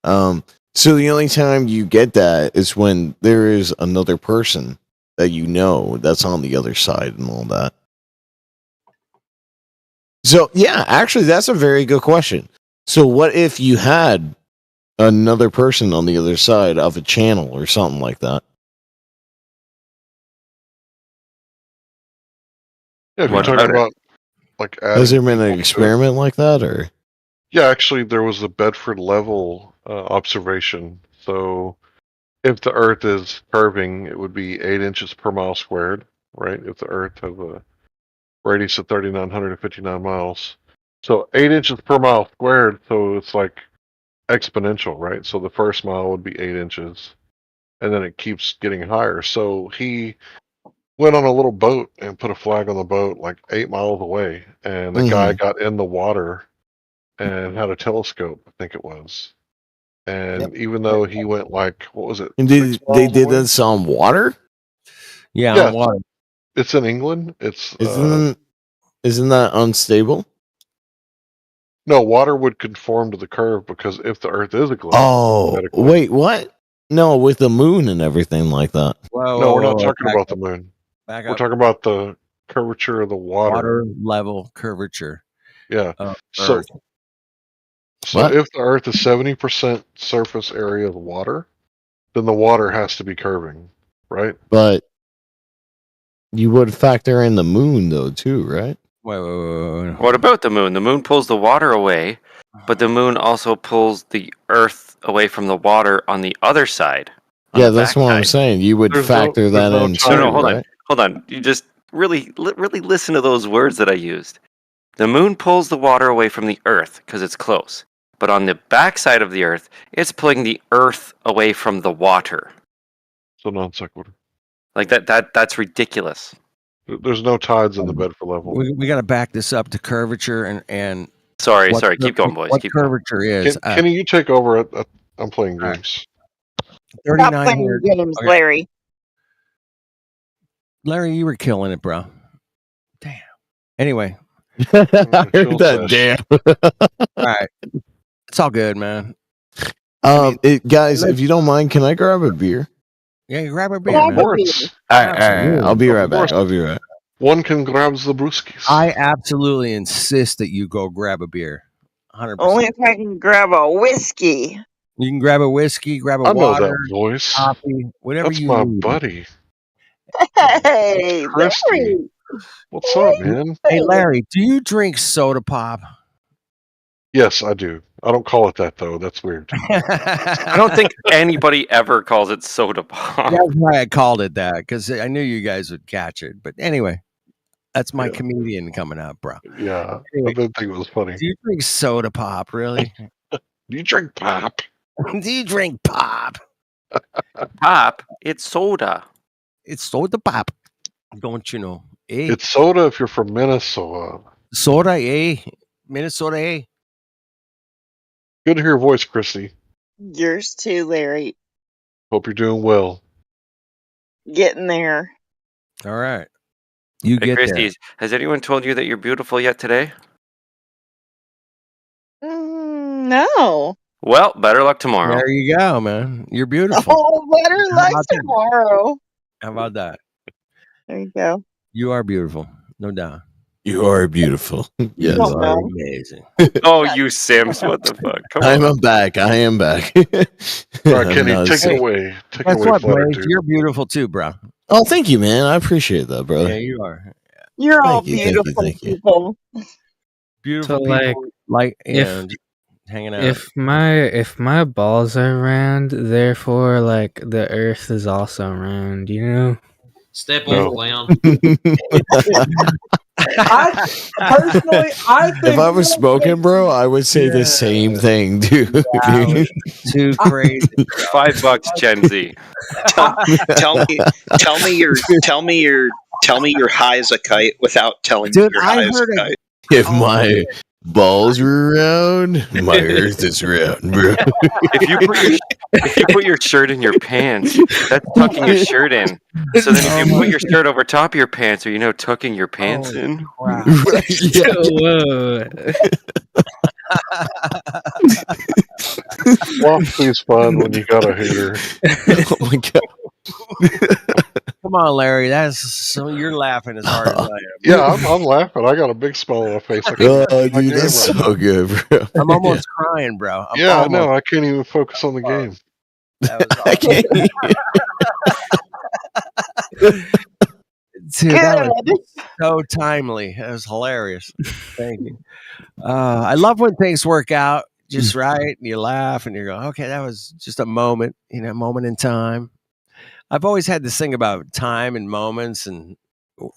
So the only time you get that is when there is another person that that's on the other side and all that. So yeah, actually that's a very good question. So what if you had another person on the other side of a channel or something like that? Yeah, if you're talking about like has there been an experiment like that, or? Yeah, actually there was a Bedford level observation. So if the Earth is curving, it would be 8 inches per mile squared, right? If the Earth has a radius of 3,959 miles. So 8 inches per mile squared, so it's like exponential, right? So the first mile would be 8 inches, and then it keeps getting higher. So he went on a little boat and put a flag on the boat like 8 miles away, and the guy got in the water and had a telescope, I think it was. And even though he went like, what was it? And they did this on water? Yeah, on water. It's in England. It's isn't that unstable? No, water would conform to the curve because if the Earth is a globe. Oh, wait, what? No, with the moon and everything like that. Whoa, No, we're not whoa, talking back about up, the moon. back We're up. talking about the curvature of the water. Water level curvature. Yeah. Of So, Earth. so if the Earth is 70% surface area of water, then the water has to be curving, right? But you would factor in the moon, though, too, right? Wait. What about the moon? The moon pulls the water away, but the moon also pulls the Earth away from the water on the other side. Yeah, that's what I'm saying. You would factor that in too, No, hold right? on. Hold on. You just really listen to those words that I used. The moon pulls the water away from the Earth because it's close. But on the backside of the Earth, it's pulling the Earth away from the water. So non sequitur. Like that's ridiculous. There's no tides in the Bedford level. We got to back this up to curvature and Sorry. what Keep going, boys. What Keep going. curvature is? Kenny, you take over. I'm playing games. 39 Stop playing here. games, Okay. Larry. Larry, you were killing it, bro. Damn. Anyway. I heard that. Damn. All right. It's all good, man. Guys, if you don't mind, can I grab a beer? Yeah, you grab a beer, Grab man. a beer. All right. I'll be right back. I'll be right. One can grab the brewskis. I absolutely insist that you go grab a beer. 100%. Only if I can grab a whiskey. You can grab a whiskey, grab a I know water, that voice. coffee, whatever That's you my need. buddy. Hey, Christy. Larry. What's up, man? Hey, Larry, do you drink soda pop? Yes, I do. I don't call it that though. That's weird. I don't think anybody ever calls it soda pop. That's why I called it that, because I knew you guys would catch it. But anyway, that's my comedian coming up, bro. Yeah, Anyway, I didn't think it was funny. do you drink soda pop, really? Do you drink pop? Do you drink pop? Pop, it's soda. It's soda pop. Don't you know? Eh? It's soda if you're from Minnesota. Soda, eh? Minnesota, eh? Good to hear your voice, Christy. Yours too, Larry. Hope you're doing well. Getting there. All right. You Hey, get Christy, there. has anyone told you that you're beautiful yet today? No. Well, better luck tomorrow. There you go, man. You're beautiful. Oh, better How luck about that? tomorrow. How about that? There you go. You are beautiful, no doubt. You are beautiful. Yes. You don't are know. amazing. Oh, you Sims! What the fuck? Come on. I'm back. I am back. All right, I'm Kenny, not take sick. it away. Take it Guess away, what, Flutter Blaze? Dude. You're beautiful too, bro. Oh, thank you, man. I appreciate that, brother. Yeah, you are. You're all Thank you, beautiful thank you. people. Beautiful So, people, like if and hanging out. if my balls are round, therefore, like the Earth is also round. You know. Step No. off, clown. I personally, I think If I was smoking, bro, I would say the same thing, dude. Wow, too crazy. $5, Gen Z. Tell me you're high as a kite without telling me Dude, you're I high as heard a it. kite. If my balls were round, my Earth is round, bro. If you put your shirt in your pants, that's tucking your shirt in. So then if you put your shirt over top of your pants, are you tucking your pants in? Crap. Yeah. Whoa. Philosophy's fun when you got a hater. Oh my god. Come on, Larry. You're laughing as hard as I am. Yeah, I'm laughing. I got a big smile on my face. I can't Oh, focus on my dude, game that's right so now. good, bro. I'm almost crying, bro. I'm Yeah, I almost. know. I can't even focus on the game. That was I can't. Dude, that was Good. so timely. That was hilarious. Thank you. I love when things work out just right and you laugh and you go, okay, that was just a moment, moment in time. I've always had this thing about time and moments and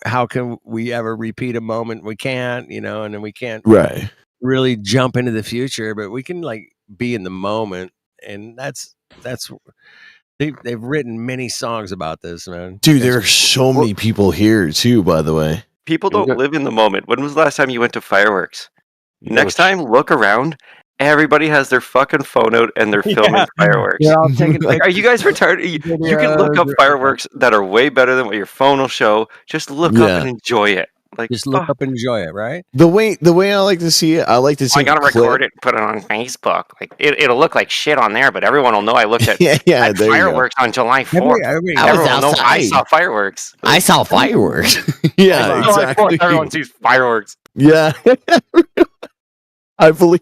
how can we ever repeat a moment? We can't, and then we can't Right. really jump into the future, but we can be in the moment. And that's they've written many songs about this, man. Dude, there are so many people here too, by the way. People don't live in the moment. When was the last time you went to fireworks? Next time, look around. Everybody has their fucking phone out and they're filming fireworks. They're all taking Like, are you guys retarded? You can look up fireworks that are way better than what your phone will show. Just look up and enjoy it. Like, just look up and enjoy it, right? The way I like to see it, I like to see. I gotta record it and put it on Facebook. Like it'll look like shit on there, but everyone will know I looked at fireworks on July 4th. Everyone will know I saw fireworks. I saw fireworks. Yeah, July exactly. 4th, everyone sees fireworks. Yeah, I believe.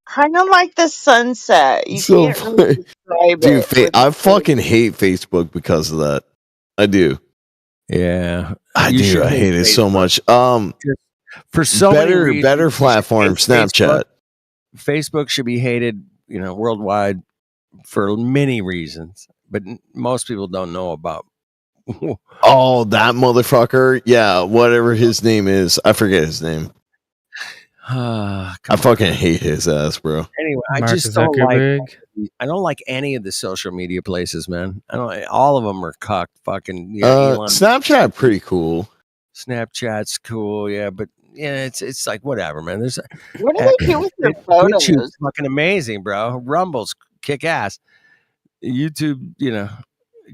Kind of like the sunset. You So can't really describe dude, it. I fucking hate Facebook because of that. I do. Yeah, I you do. should I hate it so much. For so many reasons, better you should platform, hate Snapchat. Facebook should be hated, worldwide for many reasons, but most people don't know about. Oh, that motherfucker. Yeah, whatever his name is. I forget his name. I fucking hate his ass, bro. Anyway, I Mark just don't Zuckerberg. I don't like any of the social media places, man. I don't. All of them are cocked. Fucking Elon. Snapchat pretty cool. Snapchat's cool, yeah, but yeah, it's like whatever, man. There's What do they do with their photos? YouTube's fucking amazing, bro. Rumble's kick ass. YouTube,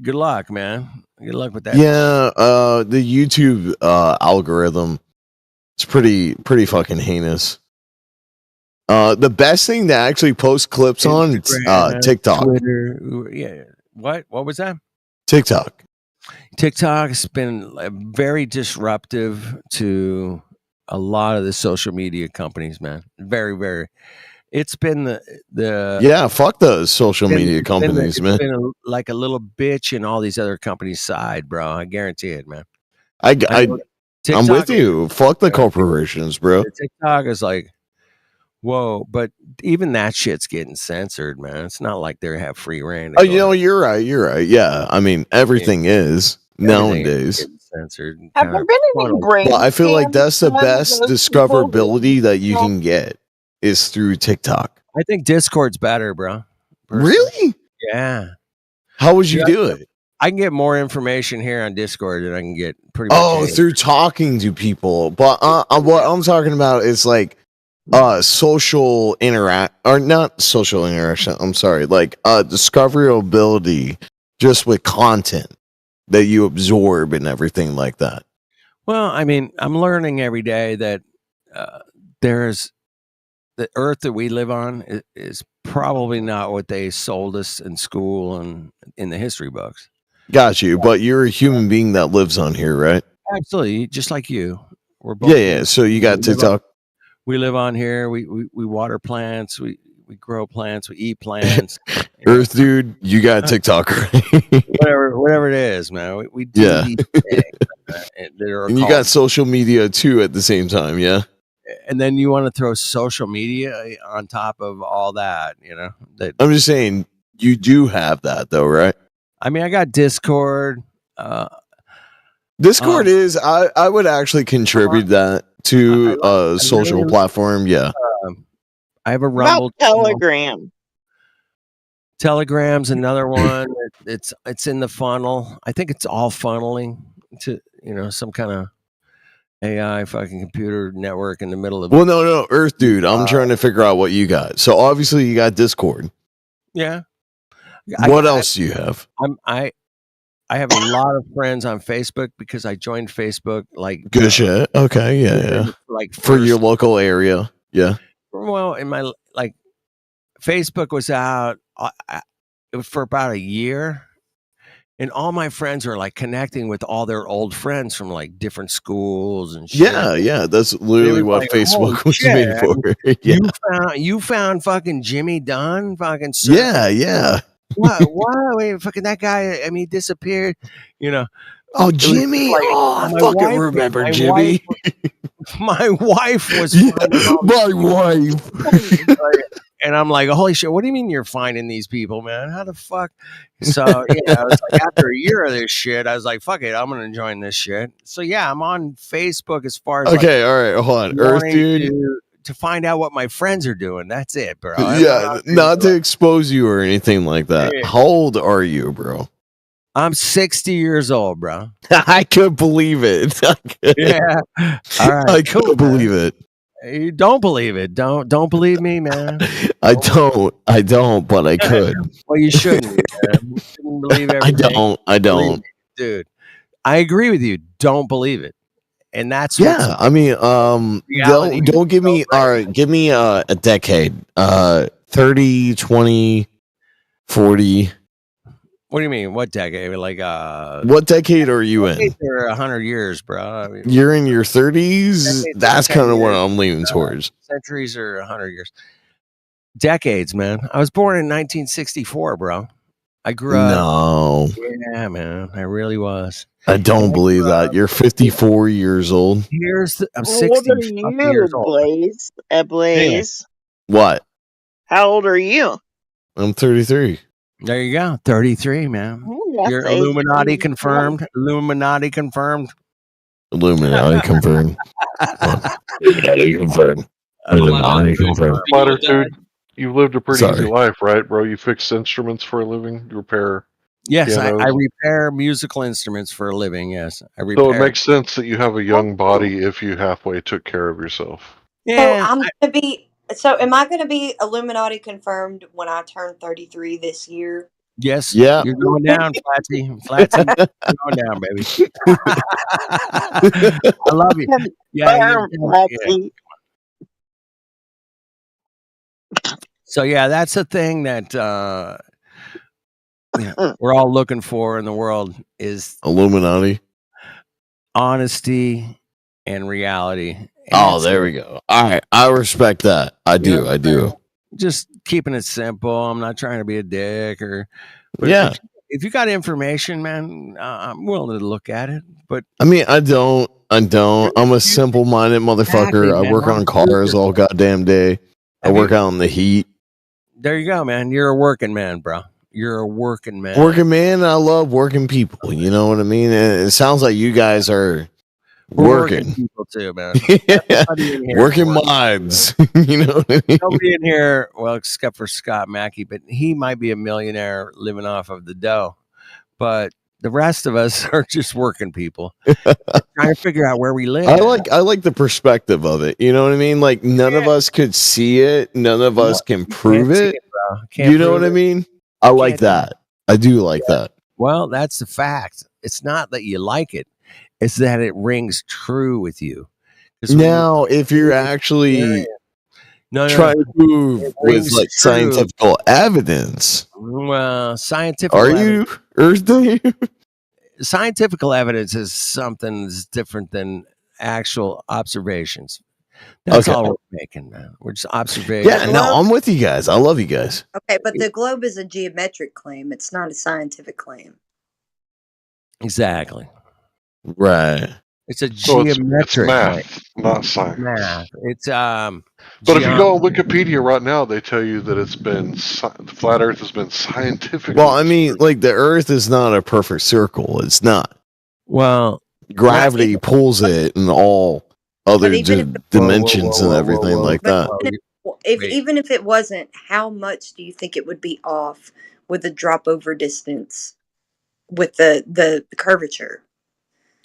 good luck, man. Good luck with that. Yeah, the YouTube algorithm is pretty fucking heinous. The best thing to actually post clips on Instagram, TikTok. Twitter. Yeah. What was that? TikTok. TikTok has been very disruptive to a lot of the social media companies, man. Very, very. It's been the Yeah, fuck those social media companies, man. It's been like a little bitch in all these other companies' side, bro. I guarantee it, man. I'm TikTok with you. Fuck the corporations, bro. TikTok is like, whoa, but even that shit's getting censored, man. It's not like they have free reign. Oh, you're right. You're right. Yeah, I mean, everything is nowadays. Censored. Have there been any brain? Well, I feel like that's the scans best of those people discoverability that you can get is through TikTok. I think Discord's better, bro. Really? Yeah. How would you do it? I can get more information here on Discord than I can get pretty much. Oh, through talking to people. But what I'm talking about is like social interact or not social interaction. I'm sorry, like discoverability just with content that you absorb and everything like that. Well, I mean, I'm learning every day that there's the Earth that we live on is probably not what they sold us in school and in the history books. Got you, but you're a human being that lives on here, right? Absolutely, just like you. We're both. Yeah. So you got TikTok. We live on here. We water plants. We grow plants. We eat plants. Earth dude, you got TikTok, right? whatever it is, man. We do these things that are and you got social media too at the same time, yeah. And then you want to throw social media on top of all that, That I'm just saying you do have that though, right? I mean, I got Discord. Discord is I would actually contribute that to a social platform. Yeah. I have a Rumble. About Telegram. Telegram's another one. It's in the funnel. I think it's all funneling to some kind of AI fucking computer network in the middle of. Well, no, Earth dude. I'm trying to figure out what you got. So obviously you got Discord. Yeah. What else do you have? I have a lot of friends on Facebook because I joined Facebook like good shit. Okay, yeah. Like for your local area, yeah. Well, in my Facebook was out for about a year, and all my friends are like connecting with all their old friends from like different schools and shit. Yeah. That's literally what Facebook was made for. Yeah. You found fucking Jimmy Dunn, fucking yeah. What? Wait, fucking that guy. I mean, he disappeared. Oh, Jimmy! Like, I fucking remember Jimmy. My wife was my wife. And I'm like, holy shit, what do you mean you're finding these people, man? How the fuck? So, I was like, after a year of this shit, I was like, fuck it, I'm going to join this shit. So, yeah, I'm on Facebook as far as. Okay, all right, hold on. Earth dude. To find out what my friends are doing. That's it, bro. Yeah, not to expose you or anything like that. How old are you, bro? I'm 60 years old, bro. I could believe it. Yeah. All right. I couldn't believe it. You don't believe it. Don't believe me, man. I don't, but I could. Well, you shouldn't, man. You shouldn't believe everything. I don't. Dude, I agree with you. Don't believe it. and that's Yeah, I mean, don't give me give me a decade. 30, 20, 40. What do you mean? What decade? Like what decade are you in? Or 100 years, bro. I mean, You're in your 30s. That's kind of what I'm leaning towards. Centuries or 100 years. Decades, man. I was born in 1964, bro. I grew up. No. Yeah, man. I really was. I don't believe that. You're 54 years old. I'm How old 60 are you, years old. Blaze? Blaze. What? How old are you? I'm 33. There you go. 33, man. You're Illuminati confirmed. Illuminati confirmed. Illuminati confirmed. Illuminati confirmed. Illuminati confirmed. Flatter, dude, you've lived a pretty easy life, right, bro? You fix instruments for a living. You repair. Yes, I pianos. repair musical instruments for a living. Yes, I repair. So it makes sense that you have a young body if you halfway took care of yourself. Yeah, I'm gonna be. So, am I going to be Illuminati confirmed when I turn 33 this year? Yes. Yeah. You're going down, Flatsy. Flatsy, you're going down, baby. I love you. Yeah. So yeah, that's a thing that we're all looking for in the world is Illuminati, honesty, and reality. Oh, there we go. All right, I respect that. I do. I do. Just keeping it simple. I'm not trying to be a dick but yeah. If you got information, man, I'm willing to look at it. But I mean, I don't. I'm a simple-minded motherfucker. Exactly, I work on cars all goddamn day. I work out in the heat. There you go, man. You're a working man, bro. You're a working man. Working man. I love working people. You know what I mean? And it sounds like you guys are working people too, man. Working minds. You know what I mean? Nobody in here, well, except for Scott Mackey, but he might be a millionaire living off of the dough. But the rest of us are just working people, trying to figure out where we live. I like the perspective of it. You know what I mean? Like none of us could see it. None of us can prove it. You know what I mean? I like that. I do like that. Well, that's the fact. It's not that you like it. It's that it rings true with you. Now, if you're actually trying to prove with like scientific evidence, well, scientific. Are you Earth Day? Scientific evidence is something that's different than actual observations. That's all we're making, man. We're just observation. Yeah, no, I'm with you guys. I love you guys. Okay, but the globe is a geometric claim. It's not a scientific claim. Exactly. Right. It's a geometric it's math, not science. Math. It's But if you go on Wikipedia right now, they tell you that it's been the flat Earth has been scientific. Well, I mean, like the Earth is not a perfect circle. It's not. Well, gravity pulls it in all other dimensions and everything like that. Even if it wasn't, how much do you think it would be off with the drop over distance with the curvature?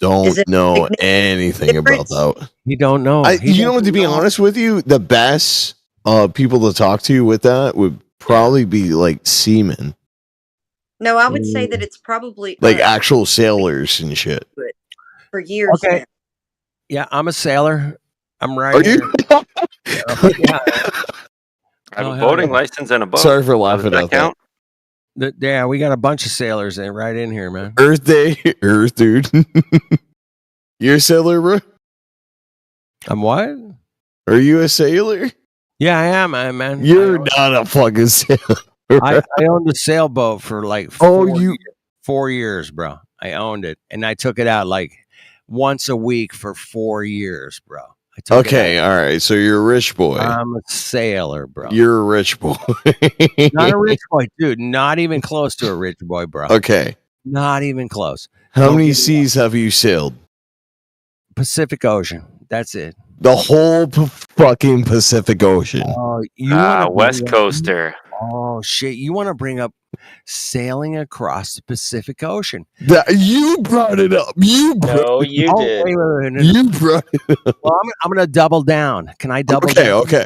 Don't know anything about that. You don't know. You know what? To be honest with you, the best people to talk to with that would probably be like seamen. No, I would say that it's probably like actual sailors and shit. For years now. Yeah, I'm a sailor. I'm right. Are you? Yeah. I have a boating license and a boat. Sorry for laughing at that. Yeah, we got a bunch of sailors right in here, man. Earth Day, Earth dude. You're a sailor, bro? I'm what? Are you a sailor? Yeah, I am, man. You're not a fucking sailor. I owned a sailboat for like 4 years, bro. I owned it, and I took it out like once a week for 4 years, bro. Okay, all right. So you're a rich boy. I'm a sailor, bro. You're a rich boy. Not a rich boy, dude. Not even close to a rich boy, bro. Okay. Not even close. How many seas have you sailed? Pacific Ocean. That's it. The whole fucking Pacific Ocean. West Coaster. Oh, shit. You want to bring up sailing across the Pacific Ocean? You brought it up. You did. Wait. You brought it up. Well, I'm going to double down. Can I double down? Okay.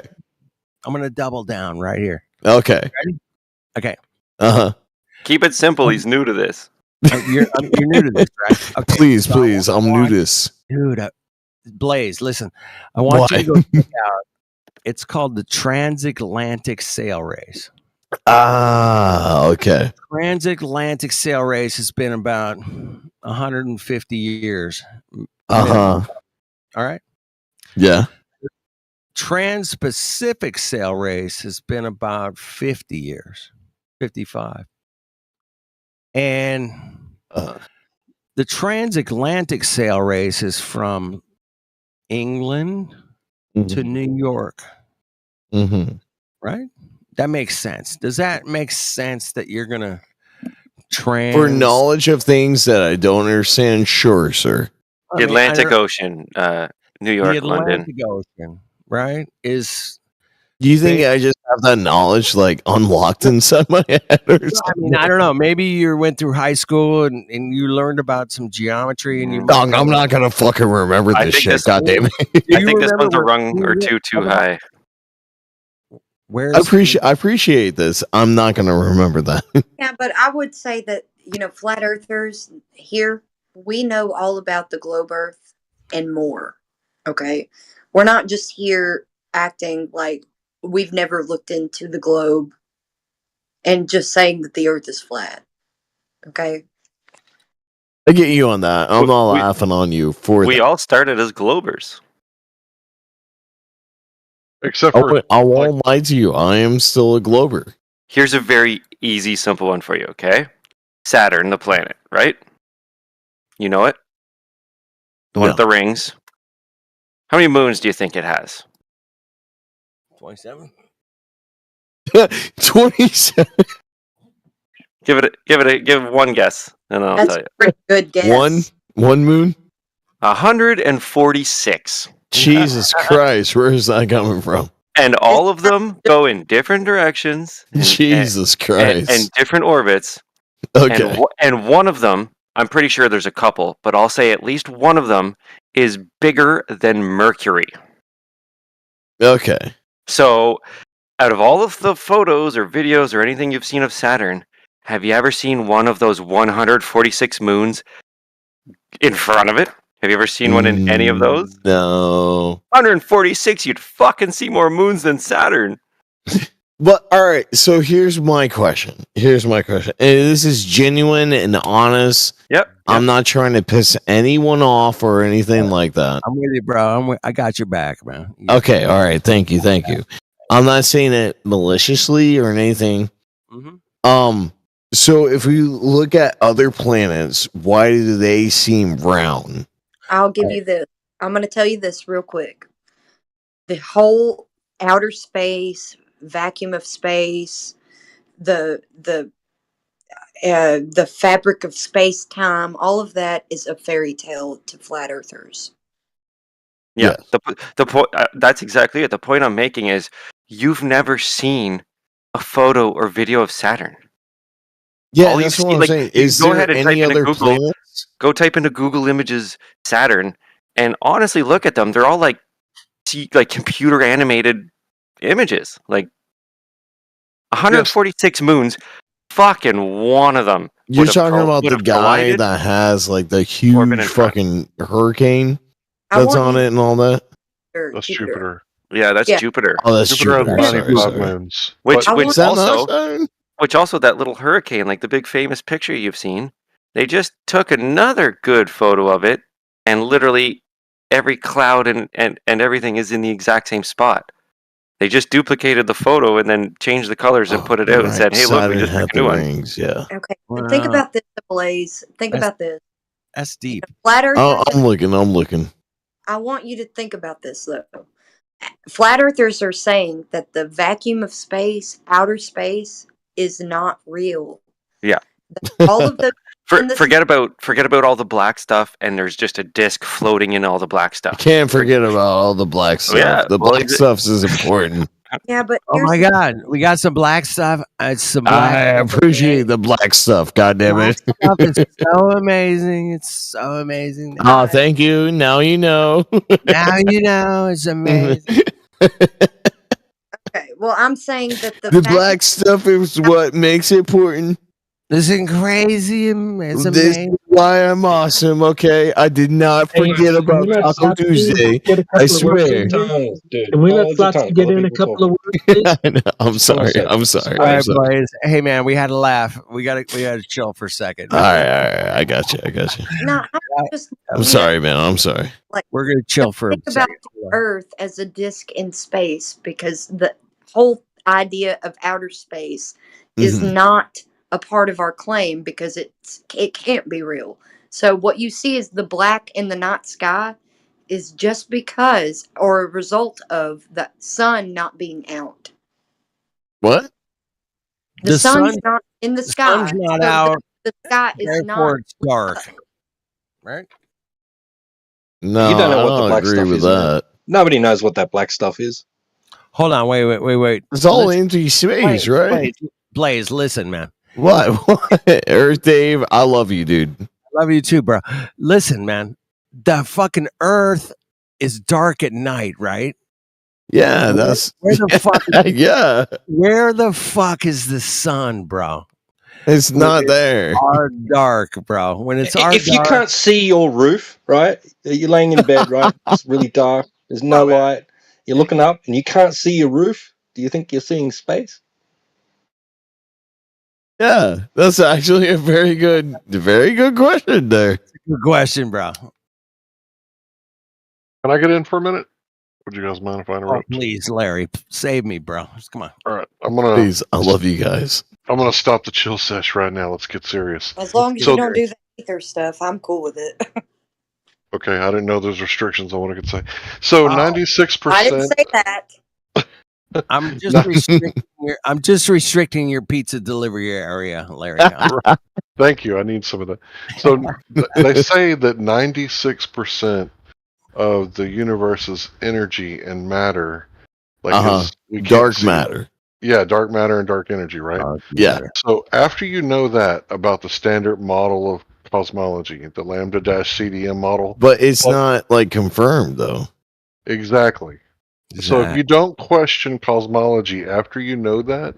I'm going to double down right here. Okay. Ready? Okay. Uh-huh. Keep it simple. He's new to this. You're new to this, right? Okay. Please. I'm new to this. Dude, Blaze, listen, I want you to go What? check out. It's called the Transatlantic Sail Race. Ah, okay. Transatlantic Sail Race has been about 150 years. Uh-huh. All right. Yeah. Trans-Pacific Sail Race has been about 50 years, 55. And the Transatlantic Sail Race is from England to New York. Mm-hmm. Right? That makes sense. Does that make sense that you're going to For knowledge of things that I don't understand, sure, sir. The Atlantic Ocean, New York, the London. Atlantic Ocean, right? Is Do you think I just have that knowledge like unlocked inside my head or something? I mean, I don't know. Maybe you went through high school and you learned about some geometry and you might Dog, I'm not gonna fucking remember I this think shit. this- God damn it! I think this one's a rung or two too high. Where's I appreciate this. I'm not gonna remember that. Yeah, but I would say that, flat earthers here, we know all about the globe earth and more. Okay? We're not just here acting like we've never looked into the globe and just saying that the earth is flat. Okay? I get you on that. I'm not laughing on you for We that. all started as Globers. Except I won't lie to you. I am still a Glober. Here's a very easy, simple one for you, okay? Saturn, the planet, right? You know it? The one with the rings. How many moons do you think it has? 27? 27. Give one guess, and I'll That's tell a you. pretty good guess. One moon. 146. Jesus Christ, where is that coming from? And all of them go in different directions. Jesus Christ. And different orbits. Okay. And one of them, I'm pretty sure there's a couple, but I'll say at least one of them is bigger than Mercury. Okay. So, out of all of the photos or videos or anything you've seen of Saturn, have you ever seen one of those 146 moons in front of it? Have you ever seen one in any of those? No. 146, you'd fucking see more moons than Saturn. But all right, so here's my question. And this is genuine and honest. Yep. I'm not trying to piss anyone off or anything like that. I'm with you, bro. I got your back, man. Okay, all right. Thank you. I'm not saying it maliciously or anything. Mm-hmm. So if we look at other planets, why do they seem round? I'll give you this. I'm going to tell you this real quick. The whole outer space, vacuum of space, the fabric of space time, all of that is a fairy tale to flat earthers. Yeah. The point that's exactly it. The point I'm making is you've never seen a photo or video of Saturn. Yeah, All that's you've what seen, I'm like, saying. you Is go there ahead and any type into other Google. planets? Go type into Google Images Saturn, and honestly, look at them. They're all like computer animated images. Like 146 moons. Fucking one of them. You're talking about the guy that has like the huge fucking hurricane that's on it and all that? That's Jupiter. Yeah, that's Jupiter. Oh, that's Jupiter. has Sorry, 95 sorry. moons. Which Is that not Saturn? that little hurricane, like the big famous picture you've seen, they just took another good photo of it, and literally every cloud and everything is in the exact same spot. They just duplicated the photo and then changed the colors and put it out and said, "Hey, look, we Saturn just had took a new the one." rings, yeah. Okay. But think about this, Blaze. Think about this. That's deep. Flat earthers. Oh, I'm looking. I want you to think about this, though. Flat earthers are saying that the vacuum of space, outer space, is not real. Yeah. All of the forget about all the black stuff, and there's just a disc floating in all the black stuff. Can't forget about all the black stuff. Yeah, the black stuff is important. Yeah, but oh my God, we got some black stuff. It's some black. I appreciate the black stuff. God damn it! Stuff is so amazing. It's so amazing. Oh, thank you. Now you know. Now you know. It's amazing. Okay. Well, I'm saying that the black stuff is what makes it important. Listen, crazy. It's This is amazing. why I'm awesome. Okay, I did not forget about Taco Tuesday. I swear. Can we let Flatsy get in a couple of words, please? I know. I'm sorry. I'm sorry. All I'm right, sorry. boys. Hey, man, we had to laugh. We got to chill for a second. All right. I got you. No, I just I'm sorry, man. I'm sorry. like We're gonna chill for a think about second. the Earth as a disk in space because the whole idea of outer space is Mhm. not a part of our claim because it can't be real. So what you see is the black in the night sky is just because or a result of the sun not being out. What? The sun's not in the sky. sun's not so out. The sky is Therefore, not it's dark. Right? No, You don't know I what the don't black agree stuff with is, man. that. Nobody knows what that black stuff is. Hold on. Wait. It's all empty space, right? Blaze, listen, man. What? Earth Dave, I love you, dude. Love you too, bro. Listen, man. The fucking Earth is dark at night, right? Yeah, that's where the fuck. yeah. Where the fuck is the sun, bro? It's not there. Our dark, bro. When it's our If you dark, can't see your roof, right? You're laying in bed, right? It's really dark. There's no light. You're looking up and you can't see your roof. Do you think you're seeing space? Yeah, that's actually a very good question there. Good question, bro. Can I get in for a minute? Would you guys mind if I Oh, interrupt? please, Larry, save me, bro. Come on. All right, I'm gonna. Please, I love you guys. I'm gonna stop the chill sesh right now. Let's get serious. as long as you don't do the ether stuff, I'm cool with it. Okay, I didn't know there's restrictions on what I could say. So I didn't 96%. say that. I'm just restricting your pizza delivery area, Larry. Thank you. I need some of that. So they say that 96% of the universe's energy and matter, like we can't Dark see matter. Yeah, dark matter and dark energy, right? Yeah. So after you know that about the standard model of cosmology, the lambda-CDM model, But it's not like confirmed though. exactly. So if you don't question cosmology after you know that,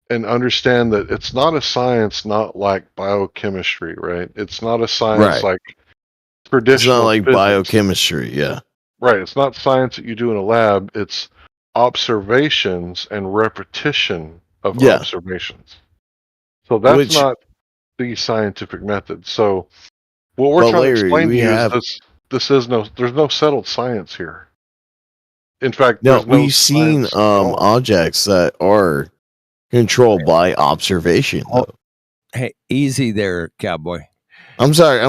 and understand that it's not a science, not like biochemistry, right? It's not a science Right. like It's traditional not like physics. biochemistry, yeah. Right. It's not science that you do in a lab. It's observations and repetition of Yeah. observations. So that's Which- not the scientific method. So what we're But trying Larry, to explain to we you have- is there's no settled science here. In fact, No, there's no we've seen science at all. objects that are controlled by observation. Though. Hey, easy there, cowboy. I'm sorry.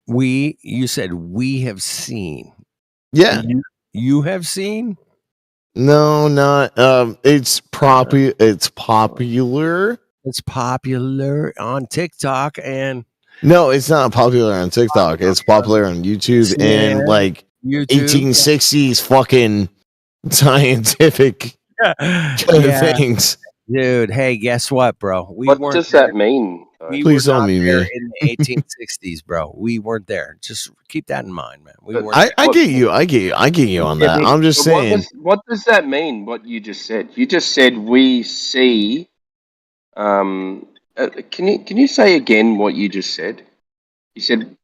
You said we have seen. Yeah. You have seen? No, not it's popular. It's popular. It's popular on TikTok and No, it's not popular on TikTok. It's popular on YouTube and like YouTube. 1860s fucking scientific kind of things. Dude, hey, guess what, bro? What does that mean? Please don't mean there me. in the 1860s, bro. We weren't there. Just keep that in mind, man. We weren't I there. get you. I get you on that. I'm just But saying. What does that mean? What you just said? You just said we see. Can you say again what you just said? You said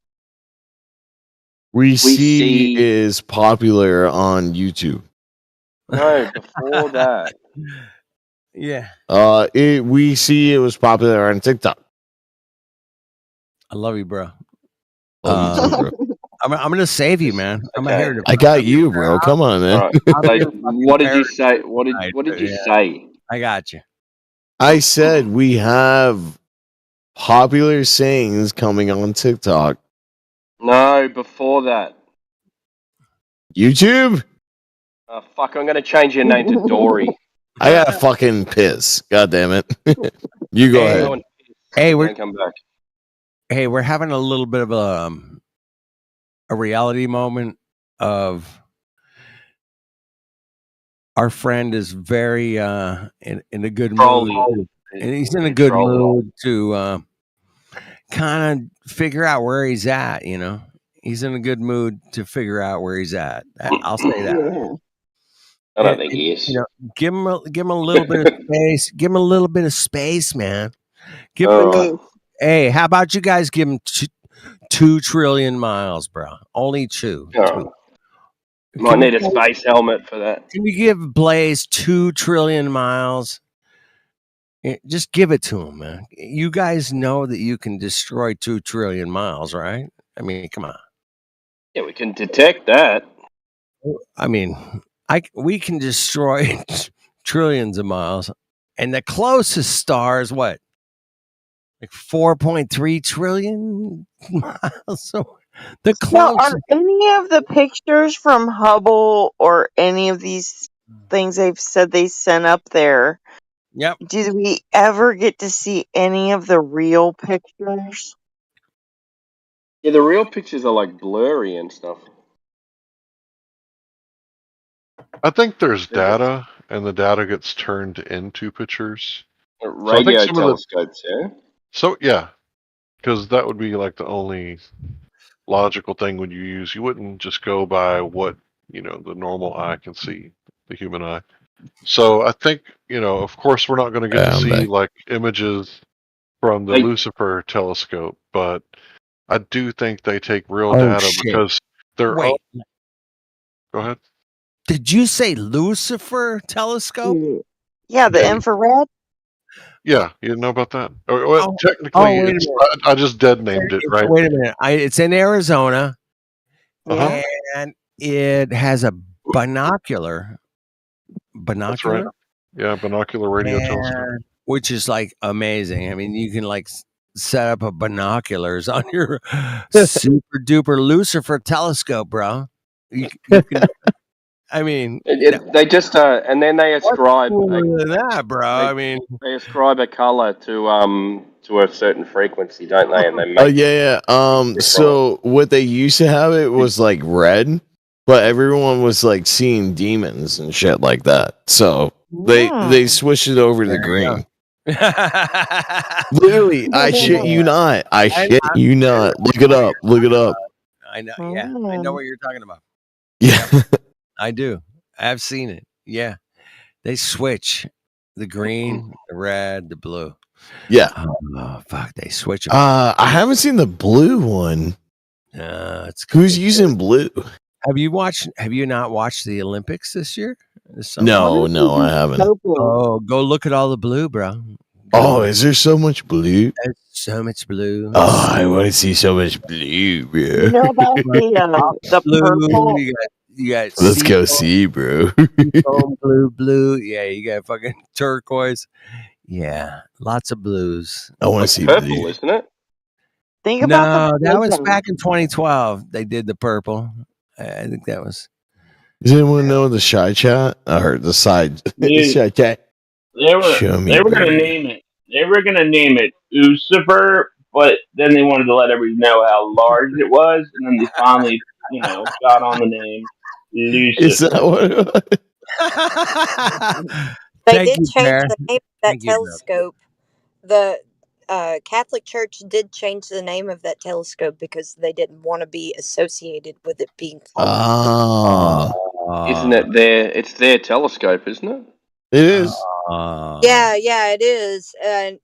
We see see- is popular on YouTube. no before that. Yeah. We see it was popular on TikTok. I love you, bro. Love you too, bro. I'm gonna save you, man. I'm Okay. here to. I got you, bro. Come on, man. All right. So what did you say? What did you say? I got you. I said we have popular sayings coming on TikTok. No, before that. YouTube? Oh, fuck! I'm gonna change your name to Dory. I got fucking piss. God damn it. You go ahead. Hey, Don't come back. Hey, we're having a little bit of a reality moment of our friend is very in a good mood, and he's in a good mood to kind of figure out where he's at. You know, he's in a good mood to figure out where he's at. I'll say that. I don't think he is. You know, give him a little bit of space. Give him a little bit of space, man. Give him. All right. Hey, how about you guys give him 2 trillion miles, bro? Only two. Oh, might need a space helmet for that. Can you give Blaze 2 trillion miles? Just give it to him, man. You guys know that you can destroy 2 trillion miles, right? I mean, come on. Yeah, we can detect that. I mean, we can destroy trillions of miles, and the closest star is what, like 4.3 trillion miles. So the Now, closest. are any of the pictures from Hubble or any of these things they've said they sent up there? Yep. Did we ever get to see any of the real pictures? Yeah, the real pictures are like blurry and stuff. I think there's data, and the data gets turned into pictures. Radio telescopes, yeah? So, yeah. Because that would be like the only logical thing when you use. You wouldn't just go by what, the normal eye can see, the human eye. So I think, of course we're not going to get to see like images from the Lucifer telescope, but I do think they take real data because they're. Wait. Go ahead. Did you say Lucifer telescope? Yeah, the infrared. Yeah, you didn't know about that? Well, technically, wait a it's, minute. I just dead named it, right? Wait a minute. It's in Arizona, Uh-huh. and it has a binocular. That's right. Yeah, binocular radio telescope. Which is like amazing. I mean, you can like set up a binoculars on your super duper Lucifer telescope, bro. You can. I mean, They just and then they ascribe that, bro. I mean, they ascribe a color to a certain frequency, don't they? And they make Oh yeah. So what they used to have it was like red, but everyone was like seeing demons and shit like that. So they switched it over to the green. Literally, I shit you not. I shit you not. Look it up. Look it up. I know. Yeah, I know what you're talking about. Yeah, I do. I've seen it. Yeah, they switch the green, the red, the blue. Yeah. Oh fuck, they switch them. I haven't seen the blue one. Who's using blue? Have you not watched the Olympics this year? No, I haven't. Oh, go look at all the blue, bro. Oh, is there so much blue? There's so much blue. Oh, I want to see so much blue, bro. You know about the blue. purple? You got Let's go see, bro. blue. Yeah, you got fucking turquoise. Yeah, lots of blues. I want to see purple, blue. isn't it? Think about No, that was back in 2012. They did the purple. I think that was. Does anyone know the shy chat? I heard the side shy chat. They were gonna name it. They were gonna name it Lucifer, but then they wanted to let everybody know how large it was, and then they finally, got on the name Lucifer. Is that what it was? They did change the name of that telescope. The Catholic Church did change the name of that telescope because they didn't want to be associated with it being called. Isn't it their? It's their telescope, isn't it? It is. Yeah, it is, and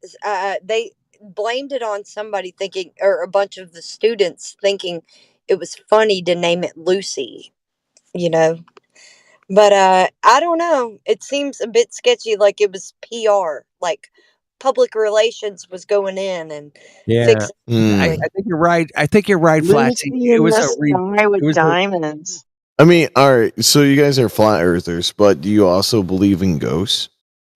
they blamed it on somebody thinking, or a bunch of the students thinking it was funny to name it Lucy. But I don't know. It seems a bit sketchy, like it was PR, like public relations was going in and fixing. I think you're right. I think you're right, Flatsy. Lucy in the sky with diamonds. I mean, all right. So you guys are flat earthers, but do you also believe in ghosts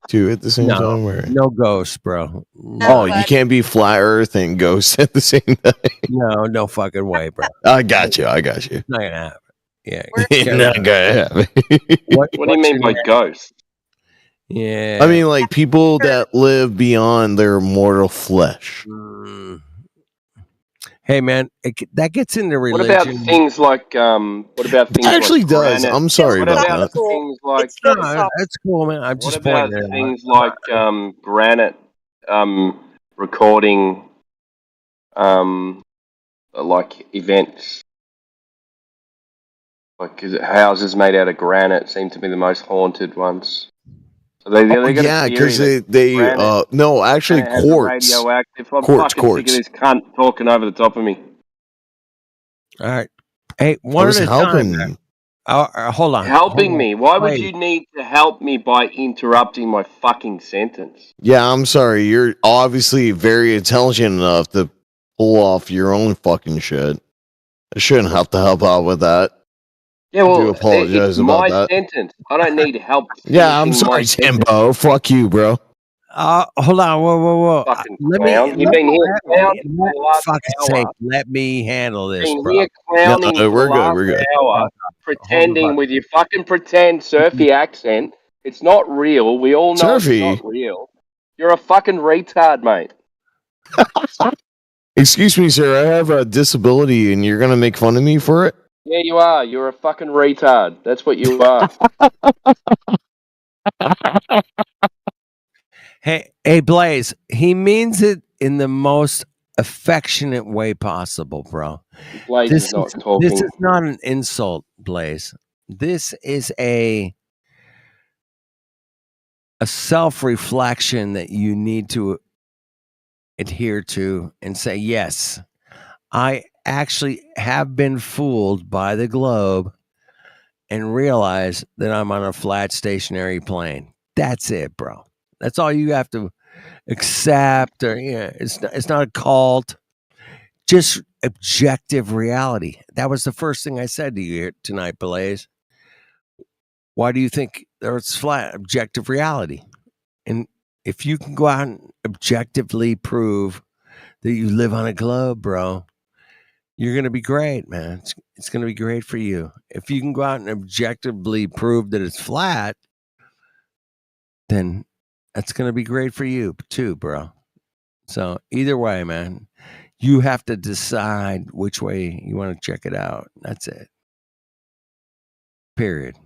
too at the same time? Or? No ghosts, bro. No, you can't be flat earth and ghosts at the same time. No fucking way, bro. I got you. Not gonna happen. Yeah, not gonna happen. What do you mean by ghosts? Yeah, I mean like people that live beyond their mortal flesh. Hey man, that gets into religion. What about things like It actually like does. granite? I'm sorry What about about that. things like That's cool, man. I'm just what about pointing it out. things like granite recording like events? Like, 'cause houses made out of granite seem to be the most haunted ones. So they Oh got a yeah, theory because that they granite no, actually granite has a quartz, radioactive. I'm quartz, fucking sick of quartz. this cunt talking over the top of me. All right. Hey, I one was at a time, man. helping. Hold on. Helping me. Why would Wait. you need to help me by interrupting my fucking sentence? Yeah, I'm sorry. You're obviously very intelligent enough to pull off your own fucking shit. I shouldn't have to help out with that. Yeah, I do well, it's apologize about my that. sentence. I don't need help Yeah, I'm finishing my sorry, sentence. Timbo. Fuck you, bro. Hold on. Whoa. Fucking Let clown. me. You've been here clowning for Let the last fucking hour. sake. Let me handle this, Been bro. here clowning for the We're good. last We're good. hour, pretending with your fucking pretend surfy accent. It's not real. We all know it's Surfy. not real. You're a fucking retard, mate. Excuse me, sir. I have a disability, and you're gonna make fun of me for it. Yeah, you are. You're a fucking retard. That's what you are. Hey, Blaze. He means it in the most affectionate way possible, bro. Blaze is not This talking. is not an insult, Blaze. This is a self-reflection that you need to adhere to and say, yes, I actually have been fooled by the globe and realize that I'm on a flat stationary plane. That's it, bro. That's all you have to accept. Or it's not a cult. Just objective reality. That was the first thing I said to you here tonight, Blaze. Why do you think Earth's flat? Objective reality. And if you can go out and objectively prove that you live on a globe, bro, you're going to be great, man. It's going to be great for you. If you can go out and objectively prove that it's flat, then that's going to be great for you too, bro. So either way, man, you have to decide which way you want to check it out. That's it. Period.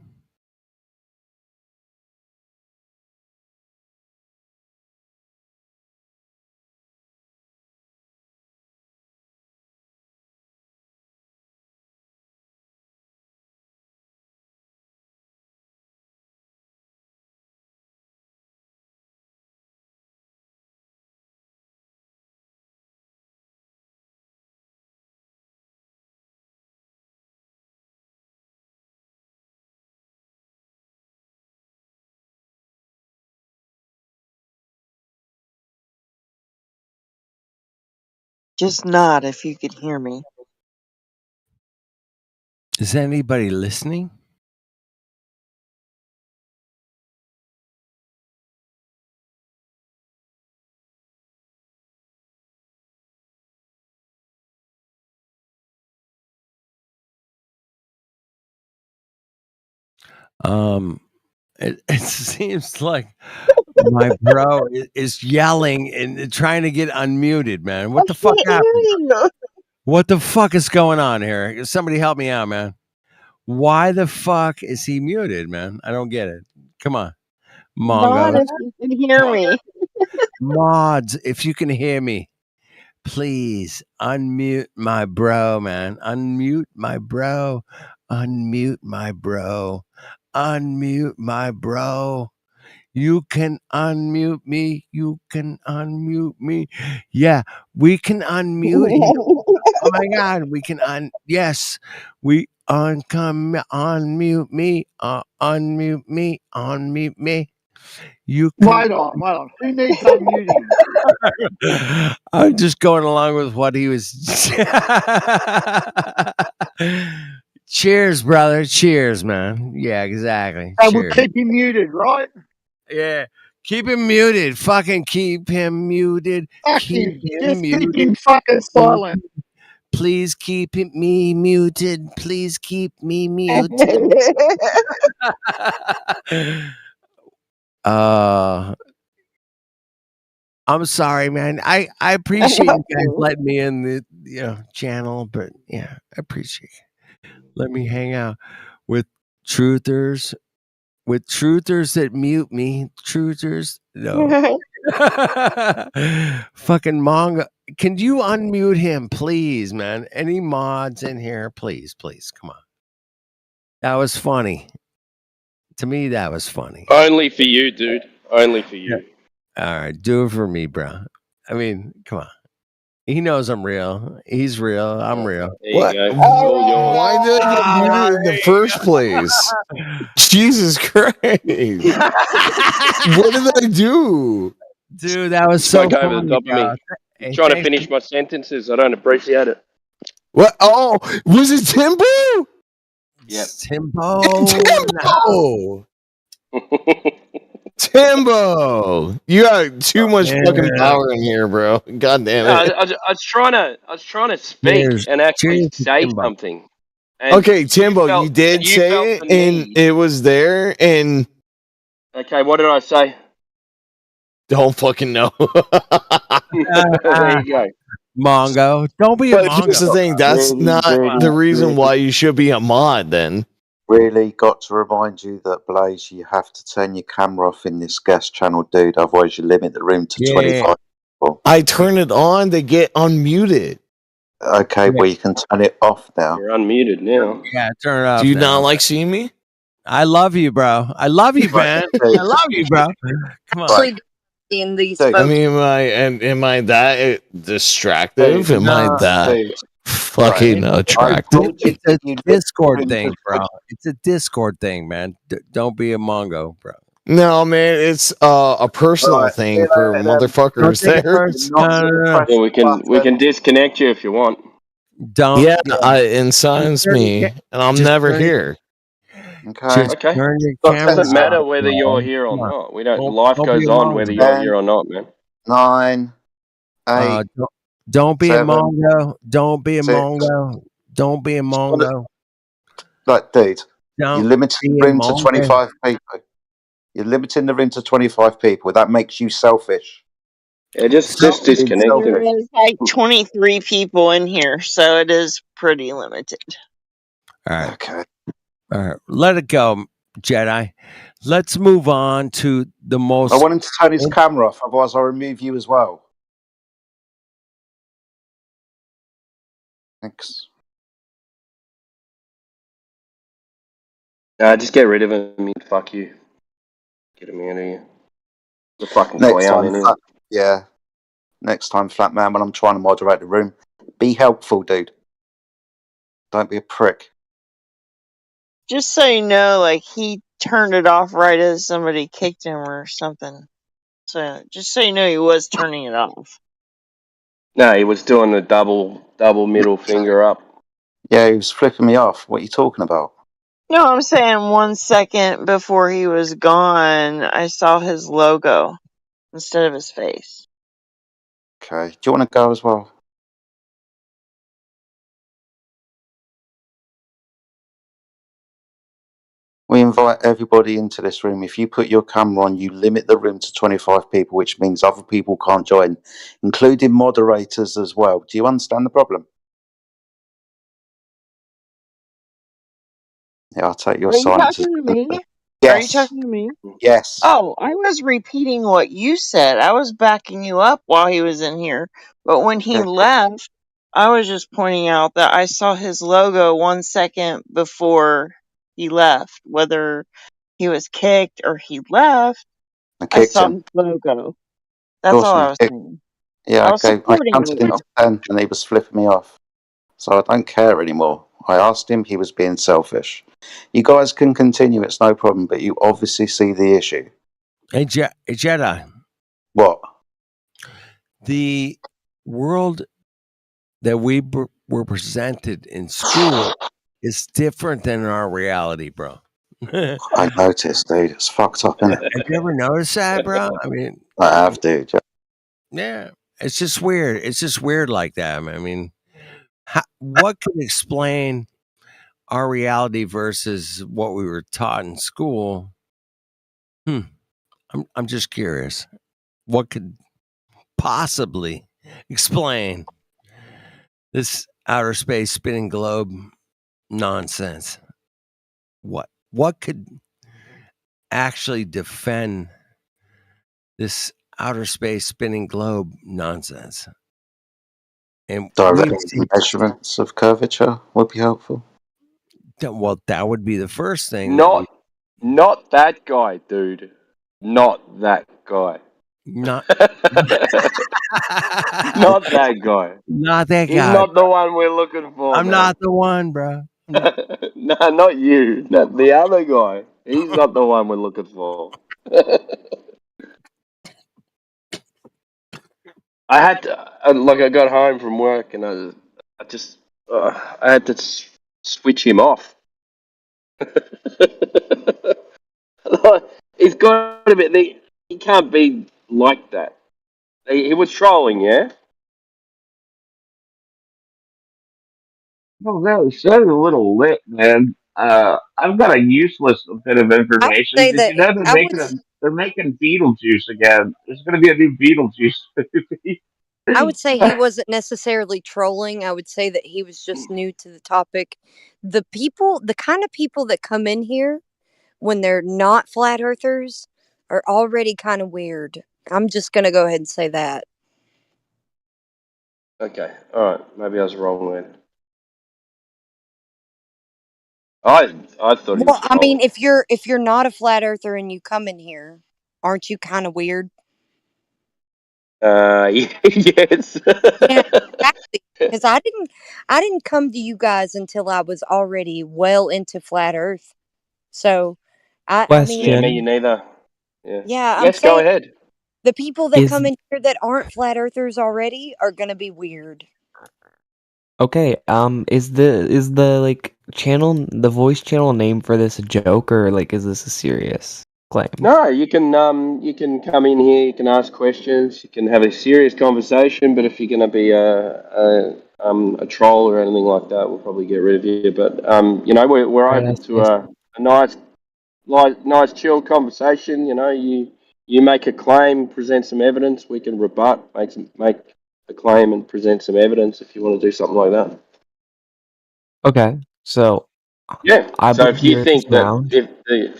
Just nod if you could hear me. Is anybody listening? It seems like my bro is yelling and trying to get unmuted, man. What the fuck happened? What the fuck is going on here? Somebody help me out, man. Why the fuck is he muted, man? I don't get it. Come on. Nod Mongo. if you can hear me. Mods, if you can hear me, please unmute my bro, man. Unmute my bro. Unmute my bro. Unmute my bro. You can unmute me. You can unmute me. Yeah, we can unmute him. Oh my God, we can yes, we come unmute me. Unmute me. Unmute me. You can. Wait on. Who needs unmuting? I'm just going along with what he was. Cheers, brother. Cheers, man. Yeah, exactly. I will Cheers. keep him muted, right? Yeah. Keep him muted. Fucking keep him muted. Fuck Keep him. him Just muted. keep him fucking silent. Please keep me muted. Please keep me muted. I'm sorry, man. I appreciate you guys letting me in the channel, but yeah, I appreciate it. Let me hang out with truthers that mute me. Truthers, no. Fucking Mongo. Can you unmute him, please, man? Any mods in here? Please, come on. That was funny. To me, that was funny. Only for you, dude. Only for you. All right, do it for me, bro. I mean, come on. He knows I'm real. He's real. I'm real. There you What? go. It's all yours. Why did I get muted in the first place? Jesus Christ! What did I do? Dude, that was Spoke so over the funny, top of bro. me. Hey, Trying to thanks. finish my sentences. I don't appreciate it. What? Oh, was it Timbo? Yep. Timbo. Timbo. Timbo, you got too much fucking power in here, bro. God damn No, it. I was trying to speak Cheers. and actually Cheers to say Timbo. something. And Okay, Timbo, you did you felt say the it, and need. it was there, and Okay, what did I say? don't fucking know. There you go. Mongo. Don't be a But here's Mongo. the thing: that's not the reason why you should be a mod. Then Really got to remind you that, Blaze, you have to turn your camera off in this guest channel, dude. Otherwise, you limit the room to 25 people. I turn it on to get unmuted. Okay, well, you can turn it off now. You're unmuted now. Yeah, turn it off. Do you now. not like seeing me? I love you, bro. I love you, man. I love you, bro. Come on. Actually, in these I folks. mean, am I that distractive? Am I that fucking attractive? It's a Discord thing, bro. It's a Discord thing, man. Don't be a Mongo, bro. No, man, it's a personal thing for motherfuckers there. Yeah, we can disconnect you if you want. Don't. Yeah, it signs me, and I'm never here. Okay. Okay. Turn your It camera doesn't matter off, whether bro. you're here or Come on. not. We don't. Don't Life be goes a on Mongo. whether you're here or not, man. 9, 8. Don't be 7, a Mongo. Don't be a 6. Mongo. Don't be a Mongo. Like, dude, Don't you're limiting be the a room to Mongo. 25 people. You're limiting the room to 25 people. That makes you selfish. Yeah, just disconnect There him. is like 23 people in here, so it is pretty limited. All right. Okay. All right. Let it go, Jedi. Let's move on to the most. I want him to turn his camera off, otherwise I'll remove you as well. Thanks. Just get rid of him. Fuck you. Get him out of here. The fucking Next clown time, in here. yeah. Next time, Flat Man, when I'm trying to moderate the room, be helpful, dude. Don't be a prick. Just so you know, like, he turned it off right as somebody kicked him or something. So, just so you know, he was turning it off. No, he was doing the double middle finger up. Yeah, he was flipping me off. What are you talking about? No, I'm saying 1 second before he was gone, I saw his logo instead of his face. Okay. Do you want to go as well? We invite everybody into this room. If you put your camera on, you limit the room to 25 people, which means other people can't join, including moderators as well. Do you understand the problem? Yeah, I'll take your Are you silence. talking to me? Yes. Are you talking to me? Yes. Oh, I was repeating what you said. I was backing you up while he was in here. But when he left, I was just pointing out that I saw his logo 1 second before he left. Whether he was kicked or he left, I kicked saw him. his logo. That's all I was saying. Yeah, I was I supporting counted him you. to 10 and he was flipping me off. So I don't care anymore. I asked him, he was being selfish. You guys can continue, it's no problem, but you obviously see the issue. Hey, Jedi. What? The world that we were presented in school is different than our reality, bro. I noticed, dude. It's fucked up, isn't it? Have you ever noticed that, bro? I mean, I have, dude. yeah, it's just weird. It's just weird like that. I mean, what could explain our reality versus what we were taught in school? I'm just curious. What could possibly explain this outer space spinning globe nonsense? What could actually defend this outer space spinning globe nonsense? And Direct measurements of curvature would be helpful. Well, that would be the first thing. Not that guy, dude. Not that guy. Not Not that guy. not that He's guy. not the one we're looking for, I'm man. not the one, bro. No, not you. Not the other guy. He's not the one we're looking for. I had to, I got home from work and I had to switch him off. He's got a bit. He can't be like that. He was trolling, yeah. Oh, that was a little lit, man. I've got a useless bit of I would information. say Did that you know they're making Beetlejuice again? There's going to be a new Beetlejuice movie. I would say he wasn't necessarily trolling. I would say that he was just new to the topic. The kind of people that come in here when they're not flat earthers are already kind of weird. I'm just going to go ahead and say that. Okay, all right. Maybe I was wrong then. I thought he Well, was I mean, trolling. if you're not a flat earther and you come in here, aren't you kind of weird? Yes. Yeah, exactly. Because I didn't come to you guys until I was already well into flat Earth. So, I mean, Yeah, me Question: neither. Yeah. yeah, I'm Yes, go saying ahead. the people that Is come in here that aren't flat earthers already are gonna be weird. okay? Is the like channel, the voice channel name for this a joke, or like is this a serious claim? No, you can come in here. You can ask questions. You can have a serious conversation. But if you're going to be a troll or anything like that, we'll probably get rid of you. But we're Right, open to a nice chill conversation. You make a claim, present some evidence. We can rebut, make a claim and present some evidence if you want to do something like that. Okay, so Yeah. I So believe if the you Earth is think that round,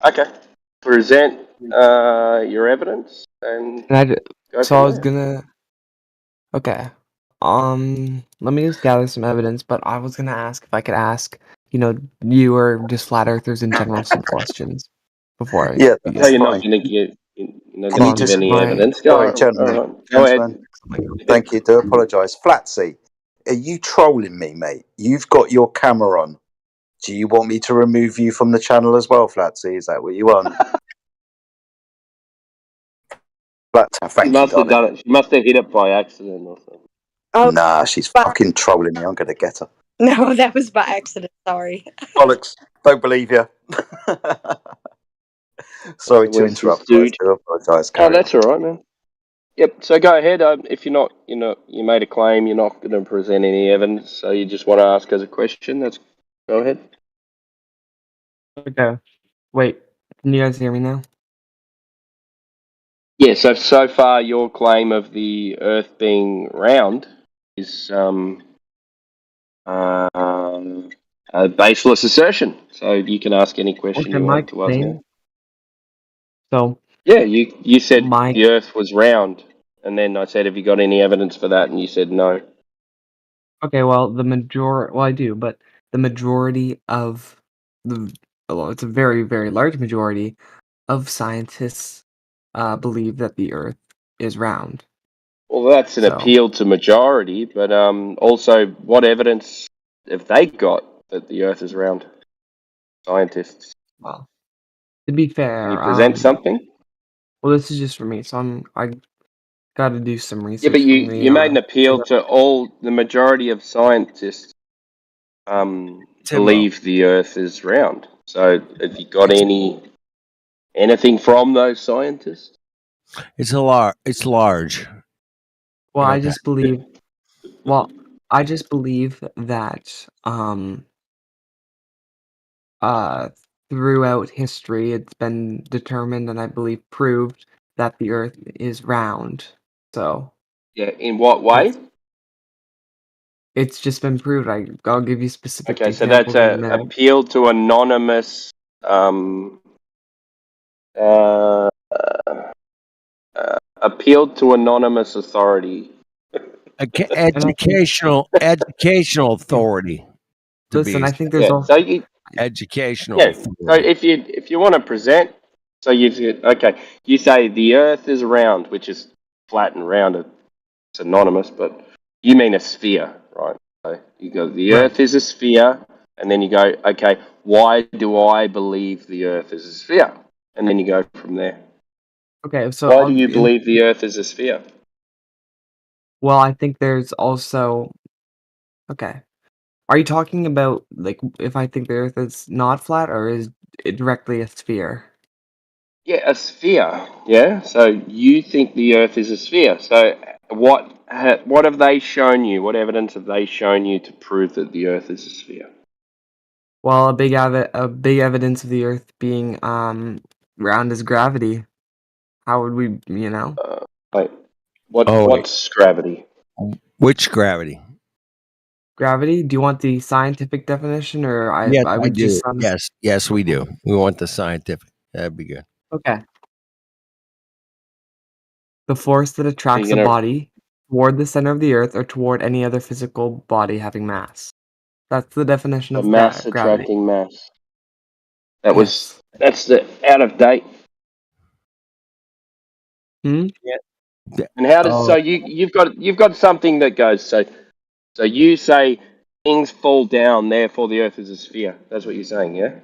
okay, present your evidence and and go so I from was there. gonna. Okay, let me just gather some evidence. But I was gonna ask if I could ask, you or just flat earthers in general some questions before I Yeah, So that's begin. you're not fine. going to you're not Can going you to give just, any My evidence. Go. sorry, All gentlemen, right. Go ahead. gentlemen, thank you. Do apologise. Flatsy, are you trolling me, mate? You've got your camera on. Do you want me to remove you from the channel as well, Flatsy? Is that what you want? She Thank you, must have darling. done it. She must have hit it by accident or something. Oh, Nah, she's fucking trolling me. I'm going to get her. no, that was by accident. Sorry. Bollocks. Don't believe you. Sorry to Consequences, interrupt, guys. dude. Do apologise. Oh, Carry on. that's all right, man. Yep. So go ahead. If you're not, you made a claim. You're not going to present any evidence. So you just want to ask us a question. Go ahead. Okay, wait, can you guys hear me now? Yeah. So far, your claim of the Earth being round is a baseless assertion. So you can ask any question Okay, you my want to us now. claim. So Yeah, you said my the Earth was round, and then I said, "Have you got any evidence for that?" And you said no. okay, well I do, but the majority of the well, it's a very very large majority of scientists believe that the Earth is round. Well, that's an So, appeal to majority, but also, what evidence have they got that the Earth is round? Scientists, well, to be can you fair, present something? well, this is just for me, so I got to do some Yeah, but research for me. you made an appeal So to the majority of scientists Timo. believe the Earth is round. So, have you got anything from those scientists? It's large. well, Okay. I just believe that uh throughout history it's been determined and I believe proved that the Earth is round. So Yeah, in what way? that's it's just been proved. I'll give you specific Okay, so that's examples in a a minute. appeal to anonymous uh, appeal to anonymous authority. And I think Educational authority. to Listen, be I think there's So you educational. yeah. So if you want to present, so you say the Earth is round, which is flat and round. It's synonymous, but you mean a sphere, right? So you go, the Right. Earth is a sphere, and then you go, okay, why do I believe the Earth is a sphere? And then you go from there. Okay, so Why do you believe the Earth is a sphere? well, I think there's also okay. Are you talking about like if I think the Earth is not flat or is it directly a sphere? Yeah, a sphere. Yeah. So you think the Earth is a sphere. So what have they shown you? What evidence have they shown you to prove that the Earth is a sphere? Well, a big evidence of the Earth being round is gravity. How would we, you know? Wait, Oh, what's gravity? which gravity? Gravity? Do you want the scientific definition or Yes, I I would do. just Yes, we do. We want the scientific. That'd be good. Okay. The force that Are attracts you a gonna body toward the center of the Earth or toward any other physical body having mass. That's the definition the of mass gravity. attracting mass? Yes. That's the out of date. Hmm? Yeah. And how does Oh, you've got something that goes so you say things fall down, therefore the Earth is a sphere. That's what you're saying, yeah?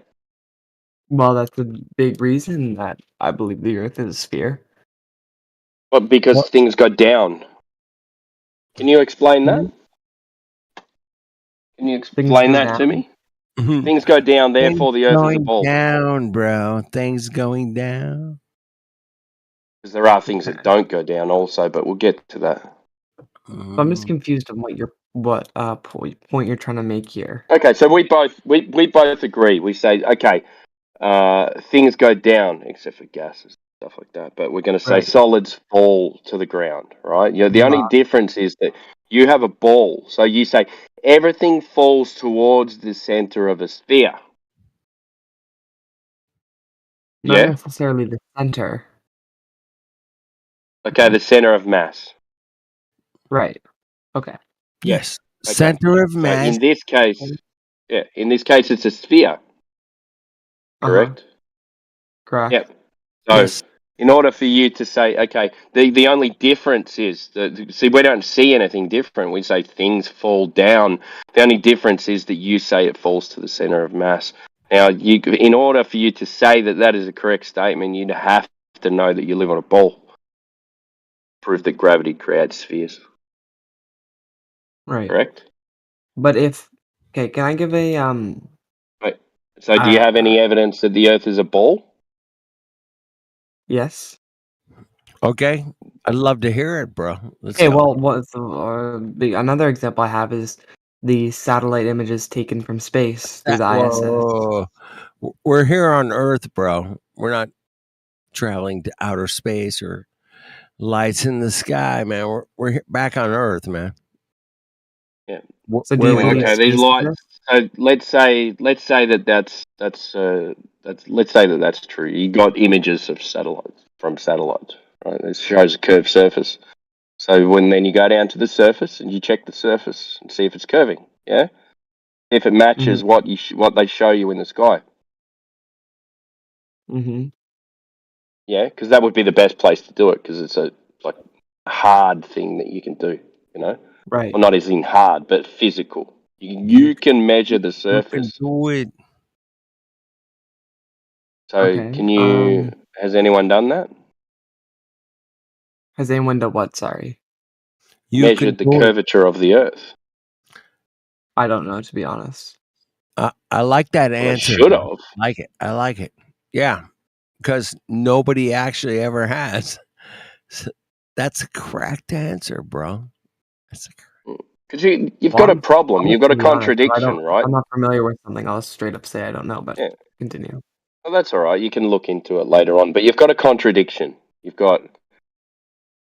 Well, that's a big reason that I believe the Earth is a sphere. But because what? things go down. Can you explain that? Hmm? Can you Things explain go that to down. me? Things go down, Things therefore the Earth is a going ball. down, bro. Things going down. Because there are things Okay. that don't go down also, but we'll get to that. So I'm just confused on what point you're trying to make here. Okay, so we both agree. We say, okay, things go down except for gases, stuff like that. But we're going to say Right. solids fall to the ground, right? The only difference is that you have a ball. So you say everything falls towards the center of a sphere. Not Yeah? necessarily the center. Okay, the center of mass. Right. Okay. Yeah. Yes. Okay. Center of So mass. in this case, it's a sphere, correct? Correct. Yep. So Yes. in order for you to say, okay, the only difference is that, see, we don't see anything different. We say things fall down. The only difference is that you say it falls to the center of mass. Now, in order for you to say that that is a correct statement, you'd have to know that you live on a ball. Prove that gravity creates spheres. Right. Correct? But if okay, can I give a Right. So do you have any evidence that the Earth is a ball? yes? Okay. I'd love to hear it, bro. Let's Okay, go. well, what's another example I have is the satellite images taken from space through the ISS. Whoa. We're here on Earth, bro. We're not traveling to outer space or lights in the sky, man. We're back on Earth, man. Yeah. So do Where you we believe at? Okay, these space lights. exists? So let's say let's say that that's true. You got images of satellites, right? This shows a curved surface. So then you go down to the surface and you check the surface and see if it's curving. Yeah, if it matches what what they show you in the sky. Mm-hmm. Yeah, because that would be the best place to do it because it's a like hard thing that you can do. You know, Right. well, not as in hard, but physical. You can measure the You can surface. do it. So Okay. can you? Has anyone done that? Has anyone done what? Sorry. You can Measured the do it. curvature of the Earth? I don't know, to be honest. I like that Well, they answer, should bro. have. Like it. I like it. Yeah, because nobody actually ever has. So that's a correct answer, bro. That's a Because you've Well, got a I'm problem. You've honest, got to a be honest. If contradiction, right? I'm not familiar with something, I'll straight up say I don't know, but Yeah. continue. Well, that's all right. You can look into it later on. But you've got a contradiction. You've got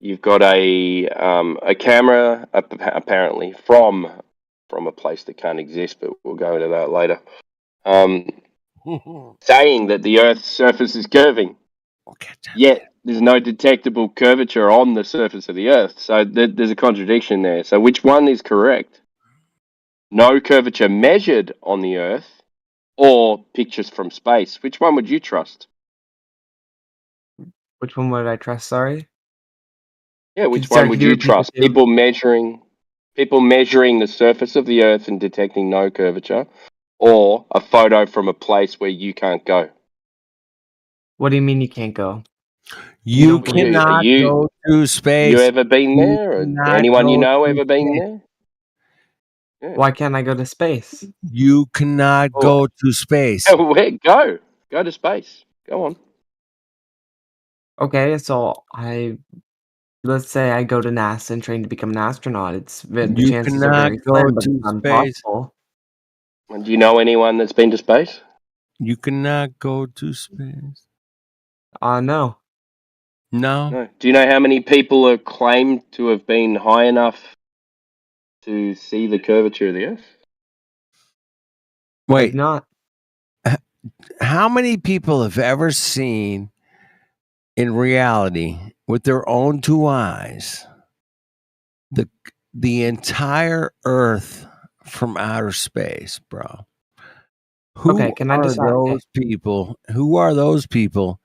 a camera apparently from a place that can't exist, but we'll go into that later. Saying that the Earth's surface is curving, yet there's no detectable curvature on the surface of the Earth. So there's a contradiction there. So which one is correct? no curvature measured on the Earth, or pictures from space? Which one would you trust? Which one would I trust? Sorry. Yeah, which one would Could you you repeat the trust? two? People measuring the surface of the Earth and detecting no curvature, or a photo from a place where you can't go? What do you mean you can't go? You don't believe Are cannot you go to you space. ever been You there? Or cannot anyone you go know to ever been space. there? Yeah. Why can't I go to space? You cannot Oh, go to space. where go? Go to space. Go on. Okay, so let's say I go to NASA and train to become an astronaut. The You chances are cannot very go slim, but to it's not space. impossible. And do you know anyone that's been to space? You cannot go to space. No. No. No. Do you know how many people are claimed to have been high enough to see the curvature of the Earth? I've Wait, not. how many people have ever seen in reality with their own two eyes the entire Earth from outer space, bro? Okay, Who can I are just those people? Who are those people?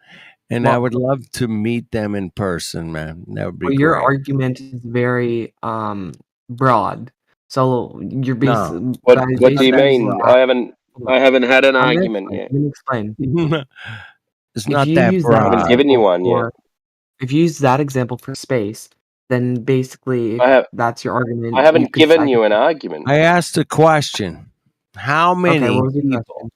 And I well, would love to meet them in person, man. That would be your great. argument is very broad. So you're No. What do you basically mean? I haven't had an I'm gonna argument explain. yet. Let me explain. It's If not you that use that I haven't broad. given you example one yet. if you use that example for space, then basically if I have that's your argument, I haven't given you an argument. I asked a question. How Okay, what many was your people? question?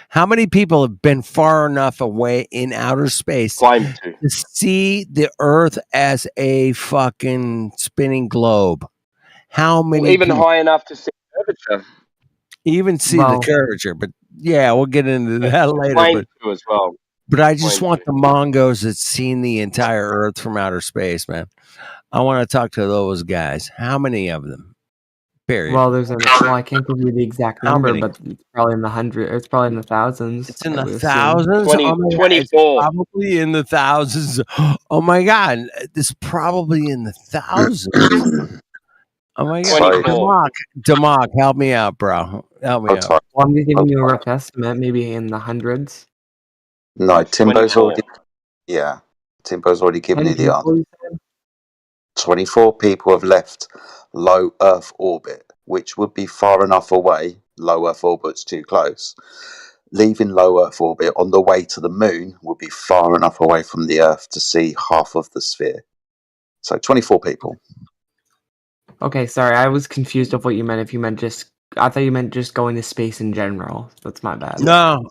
How many people have been far enough away in outer space Claim to. to see the Earth as a fucking spinning globe? How Well, many even people high enough to see curvature. even see the Well, curvature? But yeah, we'll get into that later. Claim to as well. But I just Claim want to. the Mongos that's seen the entire Earth from outer space, man. I want to talk to those guys. How many of them? Period. well, I can't give you the exact How number, many? but it's probably in the hundred. It's probably in the thousands. It's in I the would assume. thousands. Oh my god, it's 24. probably in the thousands. Oh my god, it's probably in the thousands. Oh my god, 24. Damok, help me out, bro. Help me out. Well, I'm just giving you a rough estimate, maybe in the hundreds. No, Timbo's 24. already. Yeah, Timbo's already given 10 you the answer. people, you said? 24 people have left low Earth orbit, which would be far enough away. Low Earth orbit's too close. Leaving low Earth orbit on the way to the moon would be far enough away from the Earth to see half of the sphere. So 24 people. Okay, sorry, I was confused of what you meant. If you meant I thought you meant just going to space in general. That's my bad. No,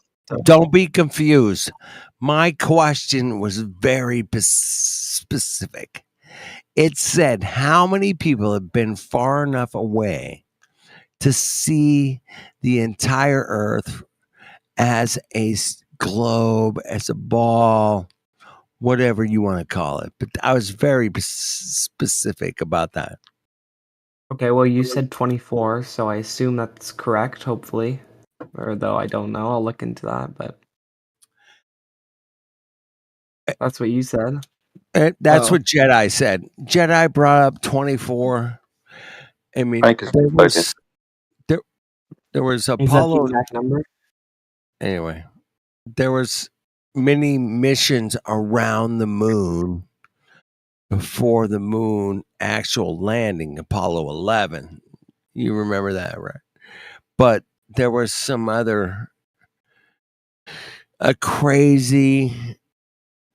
don't be confused. My question was very specific. It said, how many people have been far enough away to see the entire Earth as a globe, as a ball, whatever you want to call it? But I was very specific about that. Okay, well, you said 24, so I assume that's correct, hopefully. Or though I don't know, I'll look into that, but that's what you said. That's Oh. what Jedi said. Jedi brought up 24. I mean, there was Is that the Apollo. exact number? Anyway, there was many missions around the moon before the moon actual landing, Apollo 11. You remember that, right? But there was some other crazy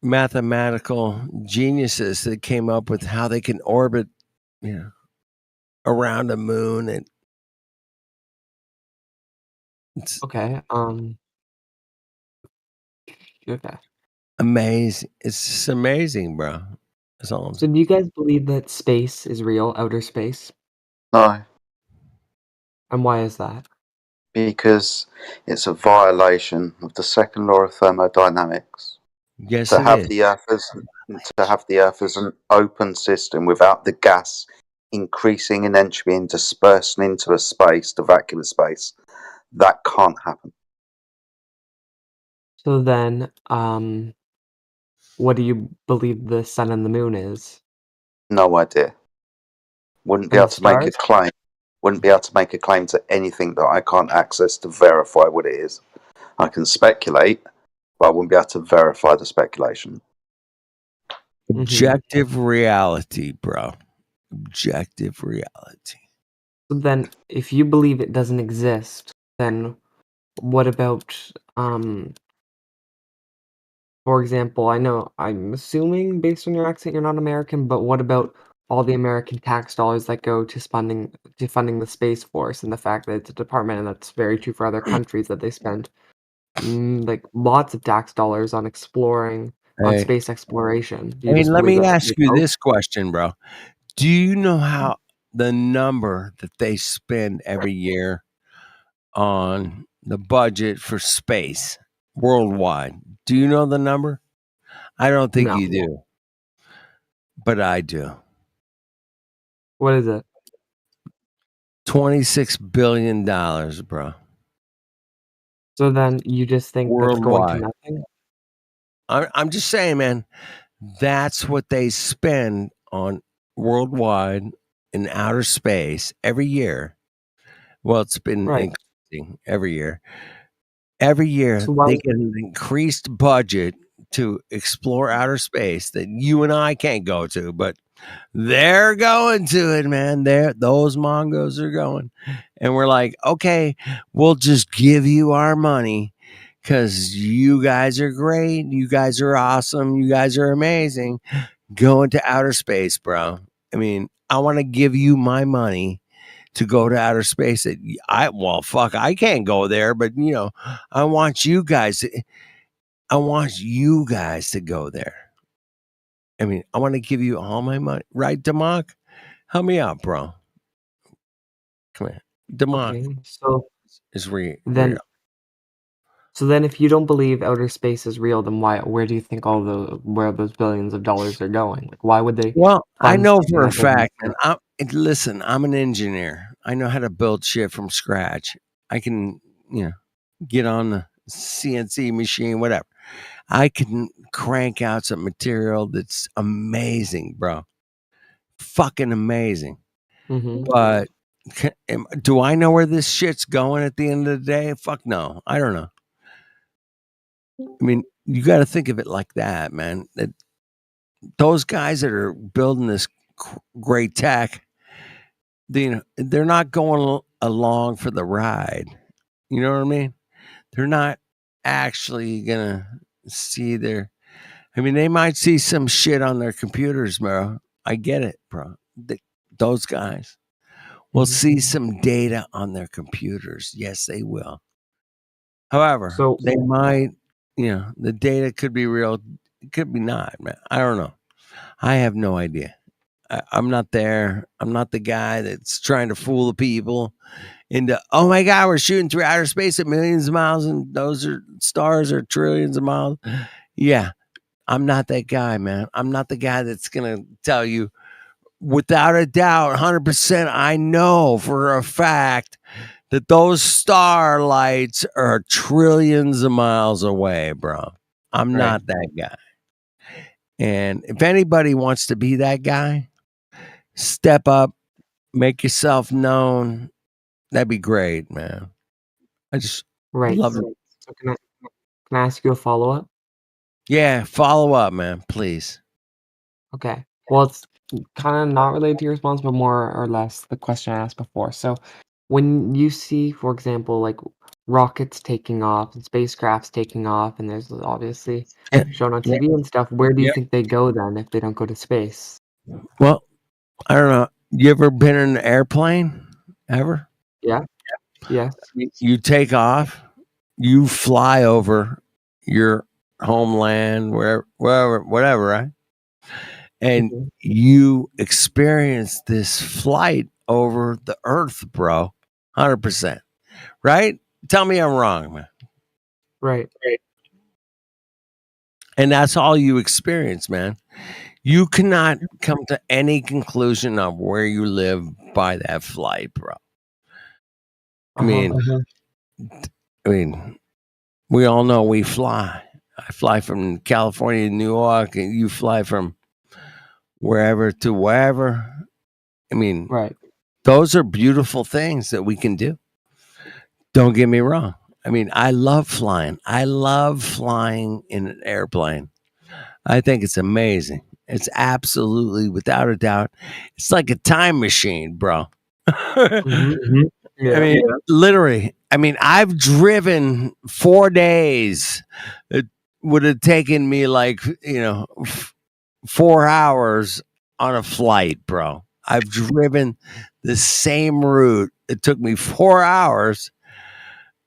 mathematical geniuses that came up with how they can orbit, around the moon, and Okay, okay. amazing. It's just amazing, bro. That's all I'm So saying. do you guys believe that space is real, outer space? No, And why is that? because it's a violation of the second law of thermodynamics. Yes, To it have is. the Earth as an open system without the gas increasing in entropy and dispersing into a space, the vacuum of space, that can't happen. So then, what do you believe the sun and the moon is? No idea. Wouldn't be And able the to make a stars? claim. Wouldn't be able to make a claim to anything that I can't access to verify what it is. I can speculate, but I wouldn't be able to verify the speculation. Objective reality, bro. Objective reality. So then, if you believe it doesn't exist, then what about, for example, I'm assuming based on your accent you're not American, but what about all the American tax dollars that go to funding the Space Force, and the fact that it's a department, and that's very true for other countries, that they spend like lots of tax dollars on Hey, space exploration. Do I you mean, just let believe me that ask they you both? this question, bro. Do you know how the number that they spend every year on the budget for space worldwide? Do you know the number? I don't think No. you do, but I do. What is it? $26 billion, bro. So then you just think that's going to Worldwide. nothing? I'm just saying, man, that's what they spend on worldwide in outer space every year. Well, it's been Right. increasing every year. Every year, So why they get an increased budget to explore outer space that you and I can't go to, but they're going to it, man. Those Mongos are going. And we're like, okay, we'll just give you our money because you guys are great. You guys are awesome. You guys are amazing. Go into outer space, bro. I mean, I want to give you my money to go to outer space. I can't go there, but I want you guys to go there. I mean, I want to give you all my money. Right, Demok? Help me out, bro. Come here. Demok Okay, so is real. then if you don't believe outer space is real, then where do you think where those billions of dollars are going? Like, why would they Well, I fund know something for a that doesn't fact, exist? and listen, I'm an engineer. I know how to build shit from scratch. I can, get on the CNC machine, whatever. I can crank out some material that's amazing, bro. Fucking amazing. But do I know where this shit's going at the end of the day? Fuck no. I don't know. I mean, you got to think of it like that, man. That those guys that are building this great tech, they're not going along for the ride. You know what I mean? They're not actually gonna see I mean, they might see some shit on their computers, bro. I get it, bro. Those guys will see some data on their computers. Yes, they will. However, So they might, the data could be real, it could be not, man. I don't know. I have no idea. I'm not there. I'm not the guy that's trying to fool the people into, oh my God, we're shooting through outer space at millions of miles and those stars are trillions of miles. Yeah, I'm not that guy, man. I'm not the guy that's going to tell you without a doubt, 100%, I know for a fact that those starlights are trillions of miles away, bro. I'm not that guy. And if anybody wants to be that guy, step up, make yourself known. That'd be great, man. I just love it. So can I ask you a follow-up? Yeah, follow up, man, please. Okay. Well, it's kind of not related to your response, but more or less the question I asked before. So, when you see, for example, like rockets taking off and spacecrafts taking off, and there's obviously shown on TV and stuff, where do you think they go then if they don't go to space? Well, I don't know. You ever been in an airplane? Ever? Yeah. Yes. You take off, you fly over your homeland, wherever, whatever, right? And you experience this flight over the earth, bro. 100%. Right? Tell me I'm wrong, man. Right. And that's all you experience, man. You cannot come to any conclusion of where you live by that flight, bro. I mean, we all know we fly. I fly from California to New York, and you fly from wherever to wherever. I mean, right. Those are beautiful things that we can do. Don't get me wrong. I mean, I love flying. I love flying in an airplane. I think it's amazing. It's absolutely, without a doubt, it's like a time machine, bro. Yeah. I mean, literally. I mean, I've driven 4 days. It would have taken me like 4 hours on a flight, bro. I've driven the same route. It took me 4 hours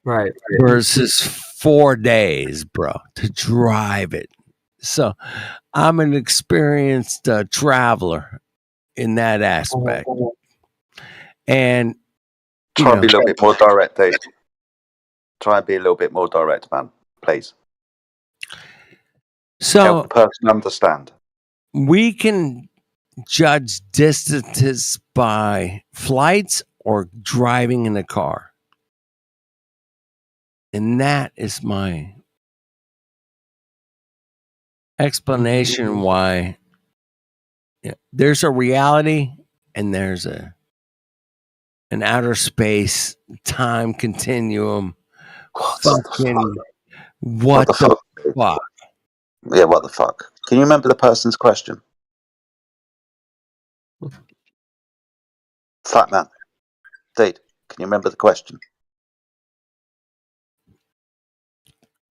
Right. versus 4 days, bro, to drive it. So I'm an experienced traveler in that aspect. And Try and be a little bit more direct, Dave. Try and be a little bit more direct, man. Please. So help the person understand. We can judge distances by flights or driving in a car. And that is my explanation why there's a reality and there's an outer space time continuum. Fucking what the fuck? Yeah, what the fuck? Can you remember the person's question? Fat man. Dude, can you remember the question?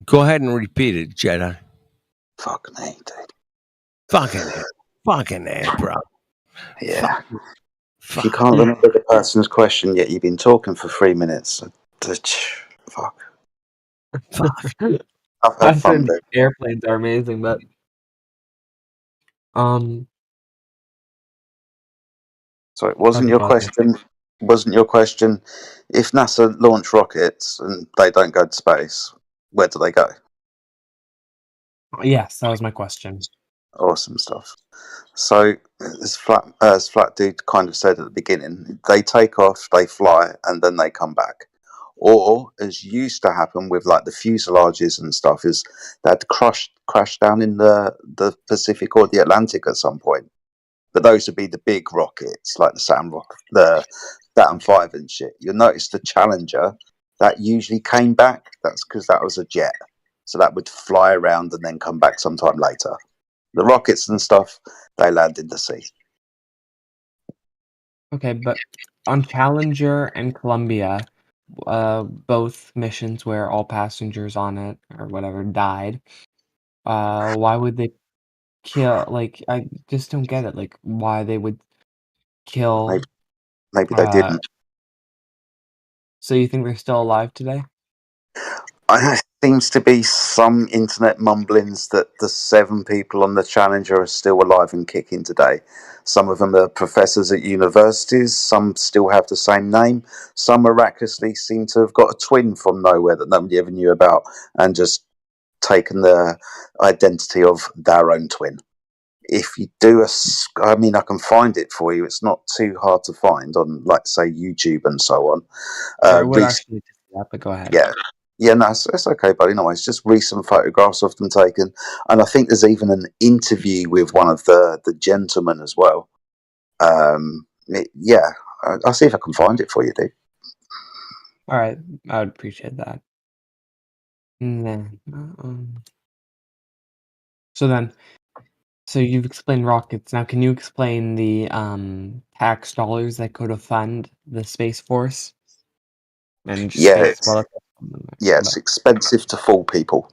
Go ahead and repeat it, Jedi. Fuck me, dude. Fucking A, bro. Yeah. If you can't remember the person's question yet, you've been talking for 3 minutes. Fuck. I've had fun, dude. Airplanes are amazing, but So it wasn't your question. Wasn't your question? If NASA launch rockets and they don't go to space, where do they go? Yes, that was my question. Awesome stuff. So as Flat Dude kind of said at the beginning, they take off, they fly, and then they come back. Or as used to happen with like the fuselages and stuff, is they'd crash down in the Pacific or the Atlantic at some point. But those would be the big rockets, like the Saturn V and shit. You'll notice the Challenger that usually came back. That's because that was a jet, so that would fly around and then come back sometime later. The rockets and stuff, they land in the sea. Okay, but on Challenger and Columbia, both missions where all passengers on it or whatever died, why would they kill? Like, I just don't get it. Like, why they would kill? Maybe they didn't. So you think they're still alive today? There seems to be some internet mumblings that the 7 people on the Challenger are still alive and kicking today. Some of them are professors at universities. Some still have the same name. Some miraculously seem to have got a twin from nowhere that nobody ever knew about and just taken the identity of their own twin. If you do I mean, I can find it for you. It's not too hard to find on, like, say, YouTube and so on. I would actually do that, but go ahead. Yeah, no, it's okay, buddy. No, it's just recent photographs of them taken, and I think there's even an interview with one of the gentlemen as well. Yeah, I'll see if I can find it for you, dude. All right, I would appreciate that. So you've explained rockets. Now, can you explain the tax dollars that go to fund the Space Force? And just it's expensive to fool people.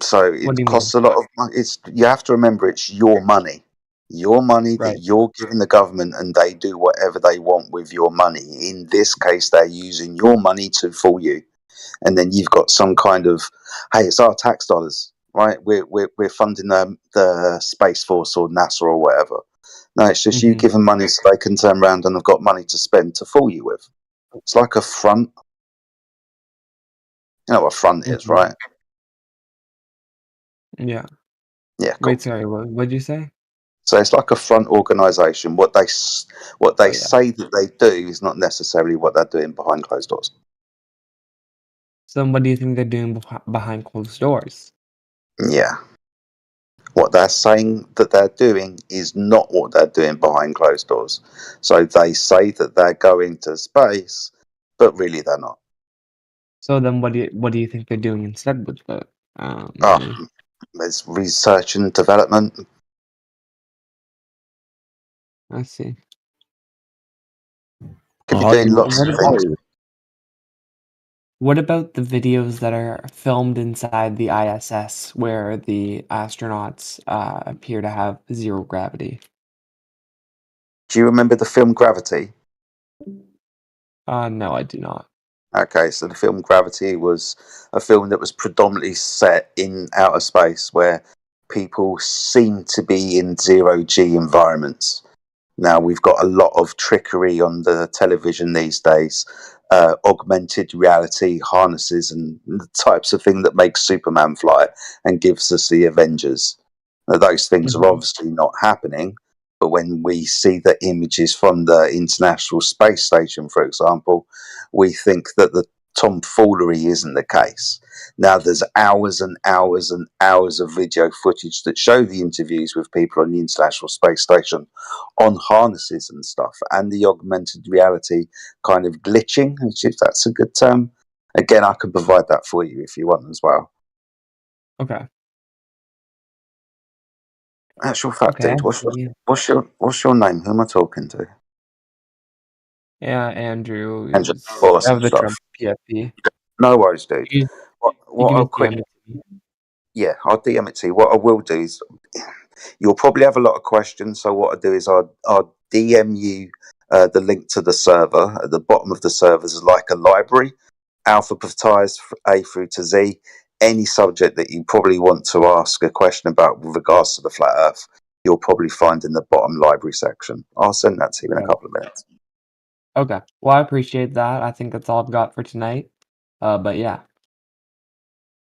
So it costs a lot of money. You have to remember, it's your money. Your money that you're giving the government, and they do whatever they want with your money. In this case, they're using your money to fool you. And then you've got some kind of, hey, it's our tax dollars, right? We're funding the Space Force or NASA or whatever. No, it's just you give them money so they can turn around and have got money to spend to fool you with. It's like a front. You know what a front is, right? Yeah. Yeah. Cool. Wait, sorry. What did you say? So it's like a front organisation. What they say that they do is not necessarily what they're doing behind closed doors. So what do you think they're doing behind closed doors? Yeah. What they're saying that they're doing is not what they're doing behind closed doors. So they say that they're going to space, but really they're not. So then, what do you think they're doing instead with the money? There's research and development. I see. Could be doing What lots of about things. what about the videos that are filmed inside the ISS where the astronauts appear to have zero gravity? Do you remember the film Gravity? No, I do not. Okay, so the film Gravity was a film that was predominantly set in outer space where people seem to be in zero G environments. Now, we've got a lot of trickery on the television these days, augmented reality harnesses and the types of thing that makes Superman fly and gives us the Avengers. Now, those things are obviously not happening, but when we see the images from the International Space Station, for example, we think that the tomfoolery isn't the case. Now, there's hours and hours and hours of video footage that show the interviews with people on the International Space Station on harnesses and stuff, and the augmented reality kind of glitching, if that's a good term. Again, I can provide that for you if you want as well. Okay. Actual fact, Okay. dude. What's your name? Who am I talking to? Yeah, Andrew Andrew, is awesome of the stuff. Trump PFP. No worries, dude. You What can I'll just quick, DM it to me. yeah, I'll DM it to you. What I will do is, you'll probably have a lot of questions. So what I do is I'll DM you the link to the server. At the bottom of the server is like a library, alphabetized A through to Z. Any subject that you probably want to ask a question about with regards to the flat Earth, you'll probably find in the bottom library section. I'll send that to you in a couple of minutes. Okay. Well, I appreciate that. I think that's all I've got for tonight. But yeah.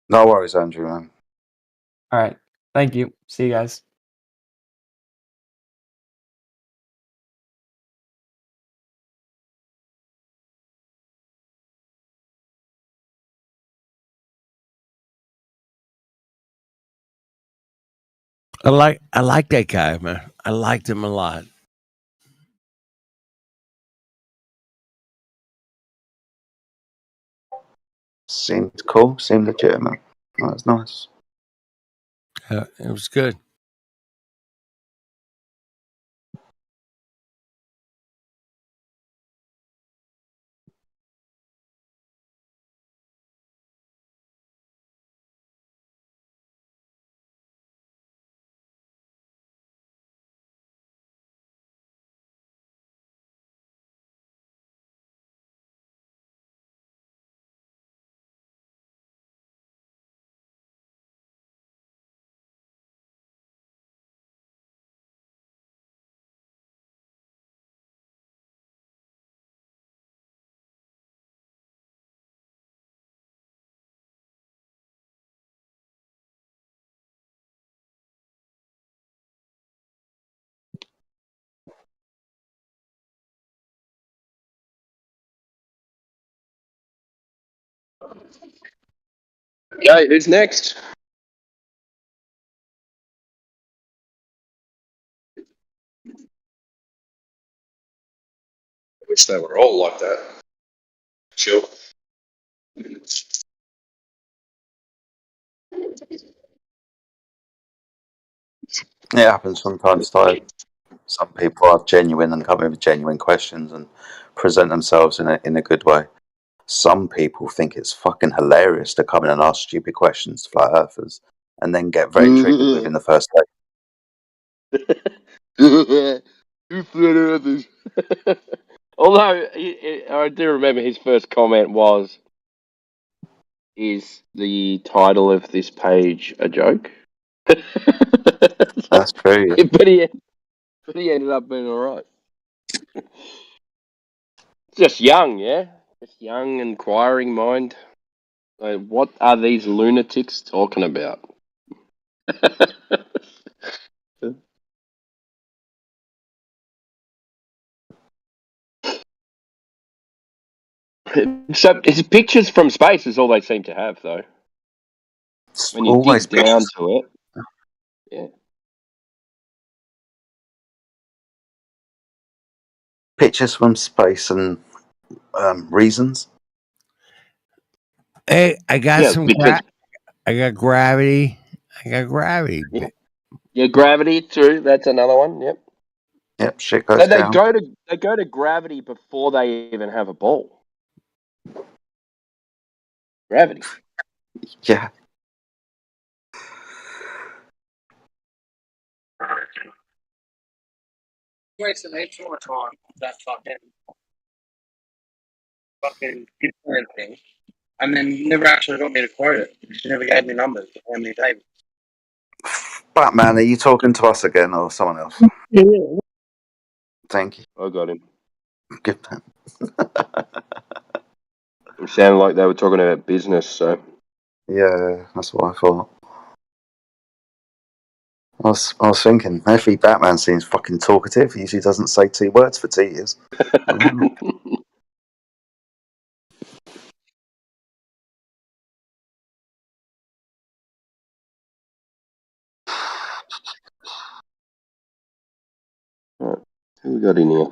No worries, Andrew, man. All right. Thank you. See you guys. I like that guy, man. I liked him a lot. Seemed cool. Seemed legitimate. That was nice. It was good. Okay, who's next? Wish they were all like that. Chill. It happens from time to time. Some people are genuine and come with genuine questions and present themselves in a good way. Some people think it's fucking hilarious to come in and ask stupid questions to flat earthers and then get very triggered within the first day. You flat earthers. Although I do remember his first comment was, "Is the title of this page a joke?" That's true. but he ended up being all right. Just young, yeah, just young, inquiring mind. What are these lunatics talking about? So his pictures from space is all they seem to have, though. When you Always dig down pictures. to it, yeah. pictures from space and reasons? Hey, I got Yeah, some. because I got gravity. I got gravity. yeah, gravity too. That's another one. Yep. Yep, shit So goes down. they go to gravity before they even have a ball. Gravity. Yeah. Wasting heaps more time. That fucking different thing. And then you never actually got me to quote it. You never gave me numbers of how many tables. Batman, are you talking to us again or someone else? Yeah. Thank you. I got him. Good man. It sounded like they were talking about business. So Yeah, that's what I thought. I was thinking, maybe Batman seems fucking talkative. He usually doesn't say 2 words for 2 years. who we got in here?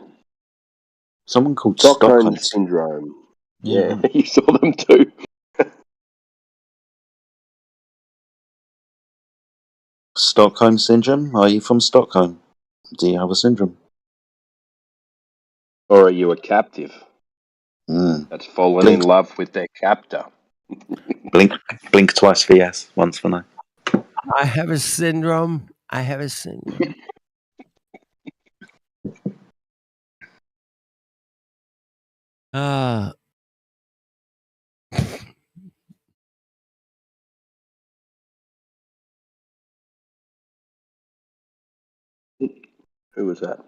Someone called Stockholm Stockholm. syndrome. Yeah, you saw them too. Stockholm syndrome? Are you from Stockholm? Do you have a syndrome? Or are you a captive that's fallen Blink, in love with their captor? blink twice for yes, once for no. I have a syndrome. I have a syndrome. Who was that?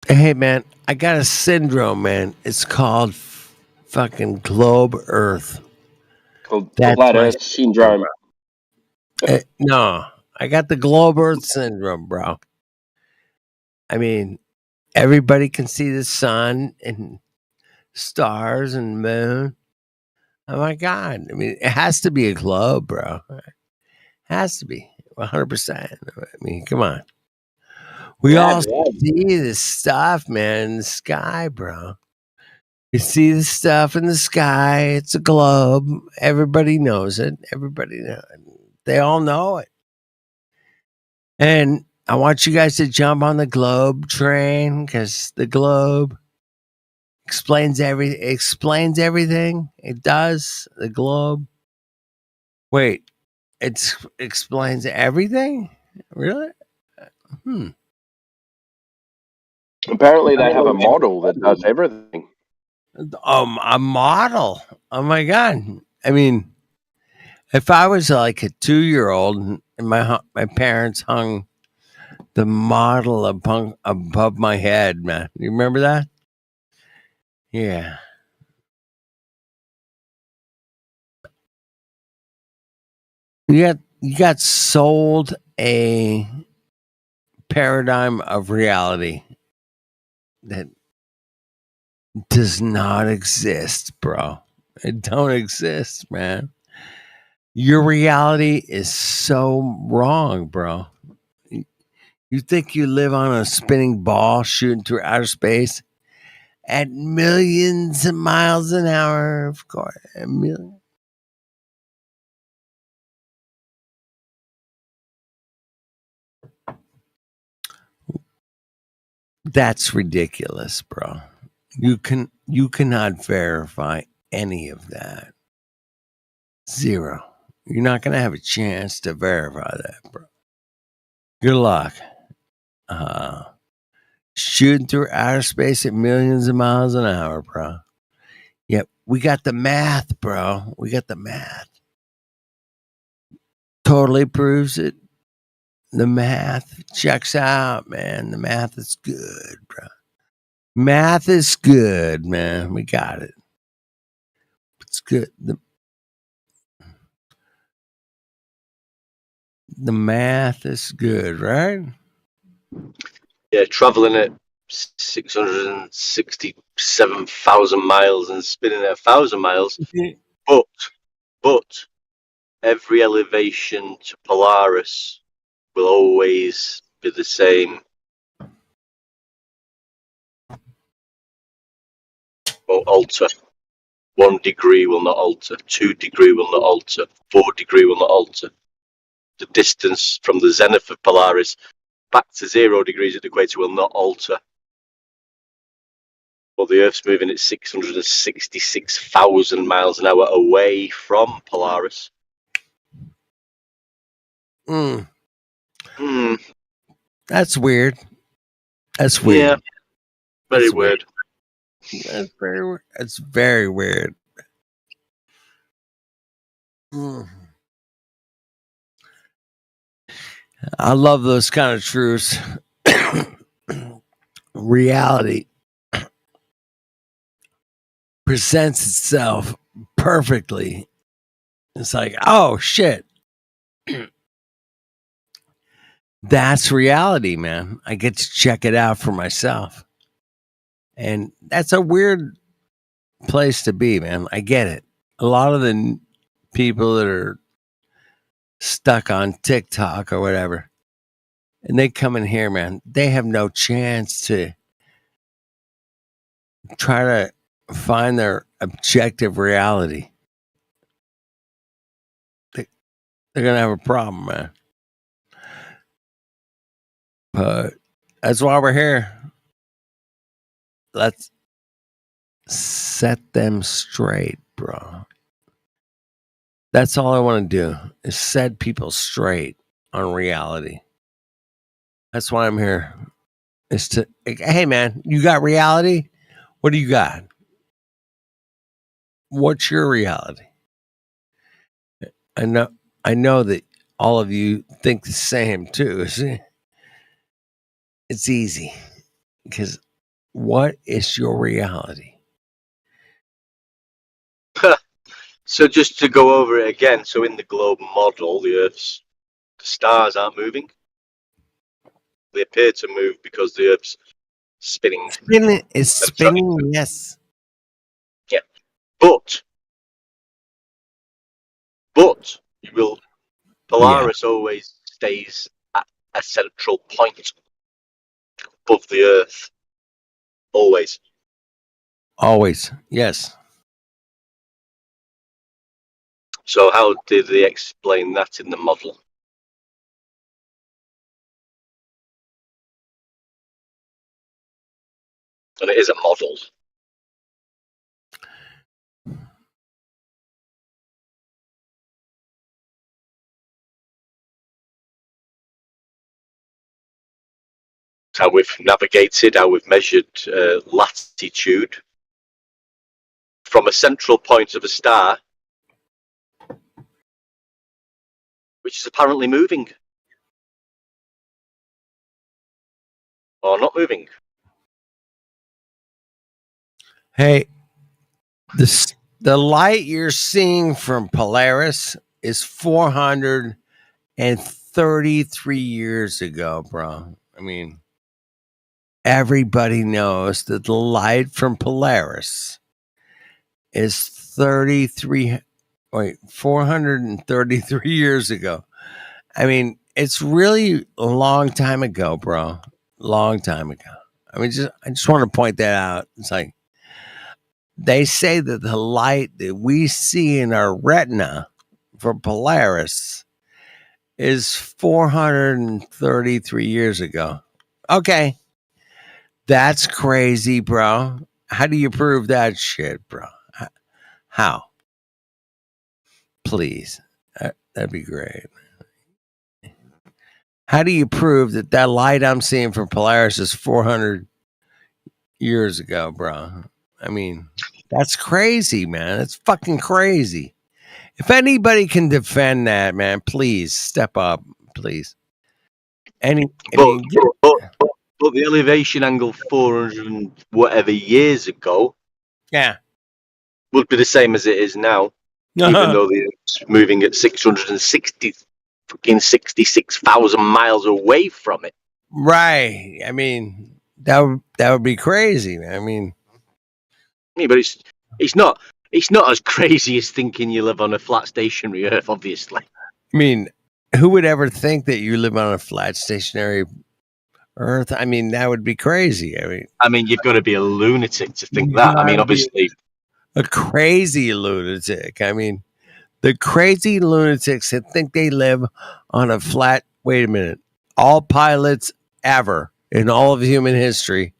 Hey man, I got a syndrome, man. It's called fucking globe Earth. Called That's flat my Earth syndrome. no. I got the globe Earth syndrome, bro. I mean, everybody can see the sun and stars and moon. Oh my god! I mean, it has to be a globe, bro. It has to be 100%. I mean, come on. We all see this stuff, man, in the sky, bro. You see the stuff in the sky. It's a globe. Everybody knows it. Everybody knows it. They all know it. And I want you guys to jump on the globe train because the globe explains everything. It does. The globe. Wait, it explains everything? Really? Apparently, they have a model that does everything. A model. Oh my god! I mean, if I was like a 2-year-old and my parents hung the model above my head, man, you remember that? Yeah. You got sold a paradigm of reality that does not exist, bro. It don't exist, man. Your reality is so wrong, bro. You think you live on a spinning ball shooting through outer space at millions of miles an hour, of course. A million. That's ridiculous, bro. You cannot verify any of that. Zero. You're not gonna have a chance to verify that, bro. Good luck. Shooting through outer space at millions of miles an hour, bro. Yep, we got the math, bro. We got the math. Totally proves it. The math checks out, man. The math is good, bro. Math is good, man. We got it. It's good. The math is good, right? Yeah, traveling at 667,000 miles and spinning at 1,000 miles. But every elevation to Polaris will always be the same. Won't alter. 1 degree will not alter. 2 degree will not alter. 4 degree will not alter. The distance from the zenith of Polaris back to 0 degrees at the equator will not alter. Well, the Earth's moving at 666,000 miles an hour away from Polaris. That's weird. That's weird. Yeah, very That's weird. That's very weird. That's very weird. I love those kind of truths. Reality presents itself perfectly. It's like, oh shit. That's reality, man. I get to check it out for myself. And that's a weird place to be, man. I get it. A lot of the people that are stuck on TikTok or whatever, and they come in here, man, they have no chance to try to find their objective reality. They're going to have a problem, man. But that's why we're here. Let's set them straight, bro. That's all I want to do is set people straight on reality. That's why I'm here. Is to, hey man, you got reality? What do you got? What's your reality? I know that all of you think the same too. It's easy because what is your reality? So just to go over it again, so in the globe model, the stars aren't moving. They appear to move because the Earth's spinning. It's spinning, yes. Yeah. But Polaris always stays at a central point above the Earth. Always. Always, yes. So how did they explain that in the model? And it is a model. How we've navigated, how we've measured latitude from a central point of a star, which is apparently moving. Or not moving. Hey, the light you're seeing from Polaris is 433 years ago, bro. I mean, everybody knows that the light from Polaris is 433 years ago. I mean, it's really a long time ago, bro. Long time ago. I mean, I just want to point that out. It's like they say that the light that we see in our retina for Polaris is 433 years ago. Okay. That's crazy, bro. How do you prove that shit, bro? How? Please. That'd be great. How do you prove that light I'm seeing from Polaris is 400 years ago, bro? I mean, that's crazy, man. It's fucking crazy. If anybody can defend that, man, please step up, please. But the elevation angle 400 and whatever years ago, yeah, would be the same as it is now, even though it's moving at 66,000 miles away from it. Right. I mean, that would be crazy, man. I mean, yeah, but it's not as crazy as thinking you live on a flat stationary Earth, obviously. I mean, who would ever think that you live on a flat, stationary Earth? I mean, that would be crazy. I mean, you've got to be a lunatic to think you that. I mean, gotta be obviously, a crazy lunatic. I mean, the crazy lunatics that think they live on a flat. Wait a minute. All pilots ever in all of human history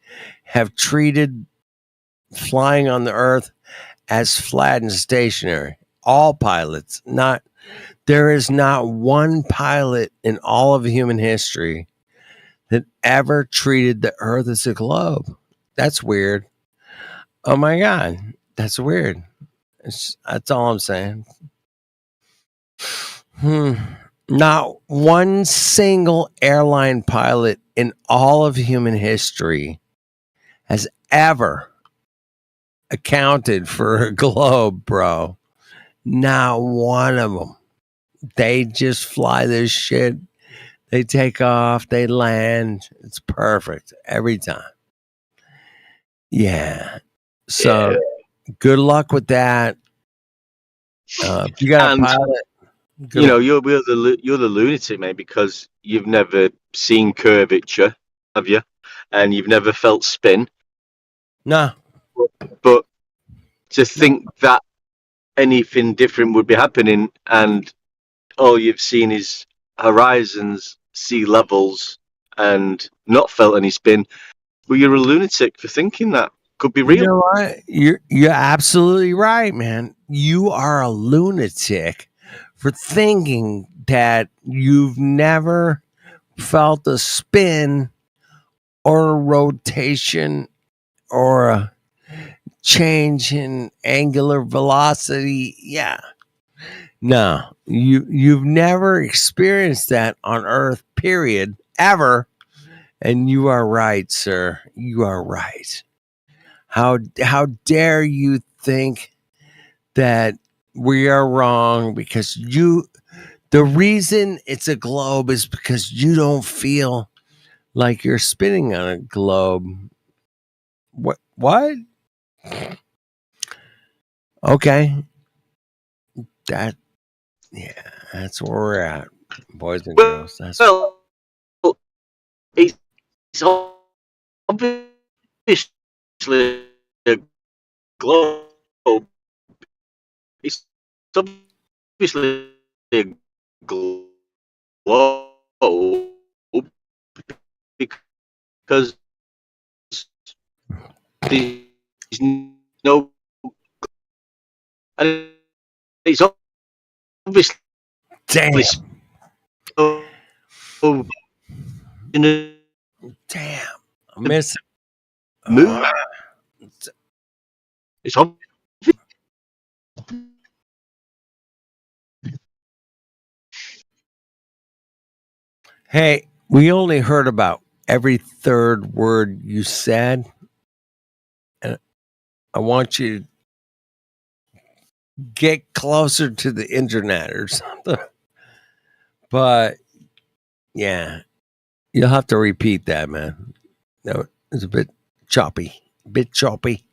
have treated flying on the Earth as flat and stationary. All pilots. There is not one pilot in all of human history that ever treated the Earth as a globe. That's weird. Oh my God. That's weird. That's all I'm saying. Not one single airline pilot in all of human history has ever accounted for a globe, bro. Not one of them. They just fly this shit. They take off, they land. It's perfect every time. Yeah. So good luck with that. If you got a and pilot, you know, you're the lunatic, mate, because you've never seen curvature, have you? And you've never felt spin. No. But to think that anything different would be happening, and all you've seen is horizons, sea levels, and not felt any spin. Well, you're a lunatic for thinking that could be You real. know what? You're absolutely right, man. You are a lunatic for thinking that you've never felt a spin or a rotation or a change in angular velocity. Yeah. No. You've never experienced that on Earth, period, ever. And you are right, sir. You are right. How dare you think that we are wrong because the reason it's a globe is because you don't feel like you're spinning on a globe. What? Okay. That's where we're at, boys and girls. That's Well, it's obviously a globe. It's obviously a globe because there's no, and it's obviously damn. So, Damn. I miss it. Move. It's obvious. Hey, we only heard about every third word you said. And I want you to get closer to the internet or something. But yeah, you'll have to repeat that, man. No, it's a bit choppy. Bit choppy.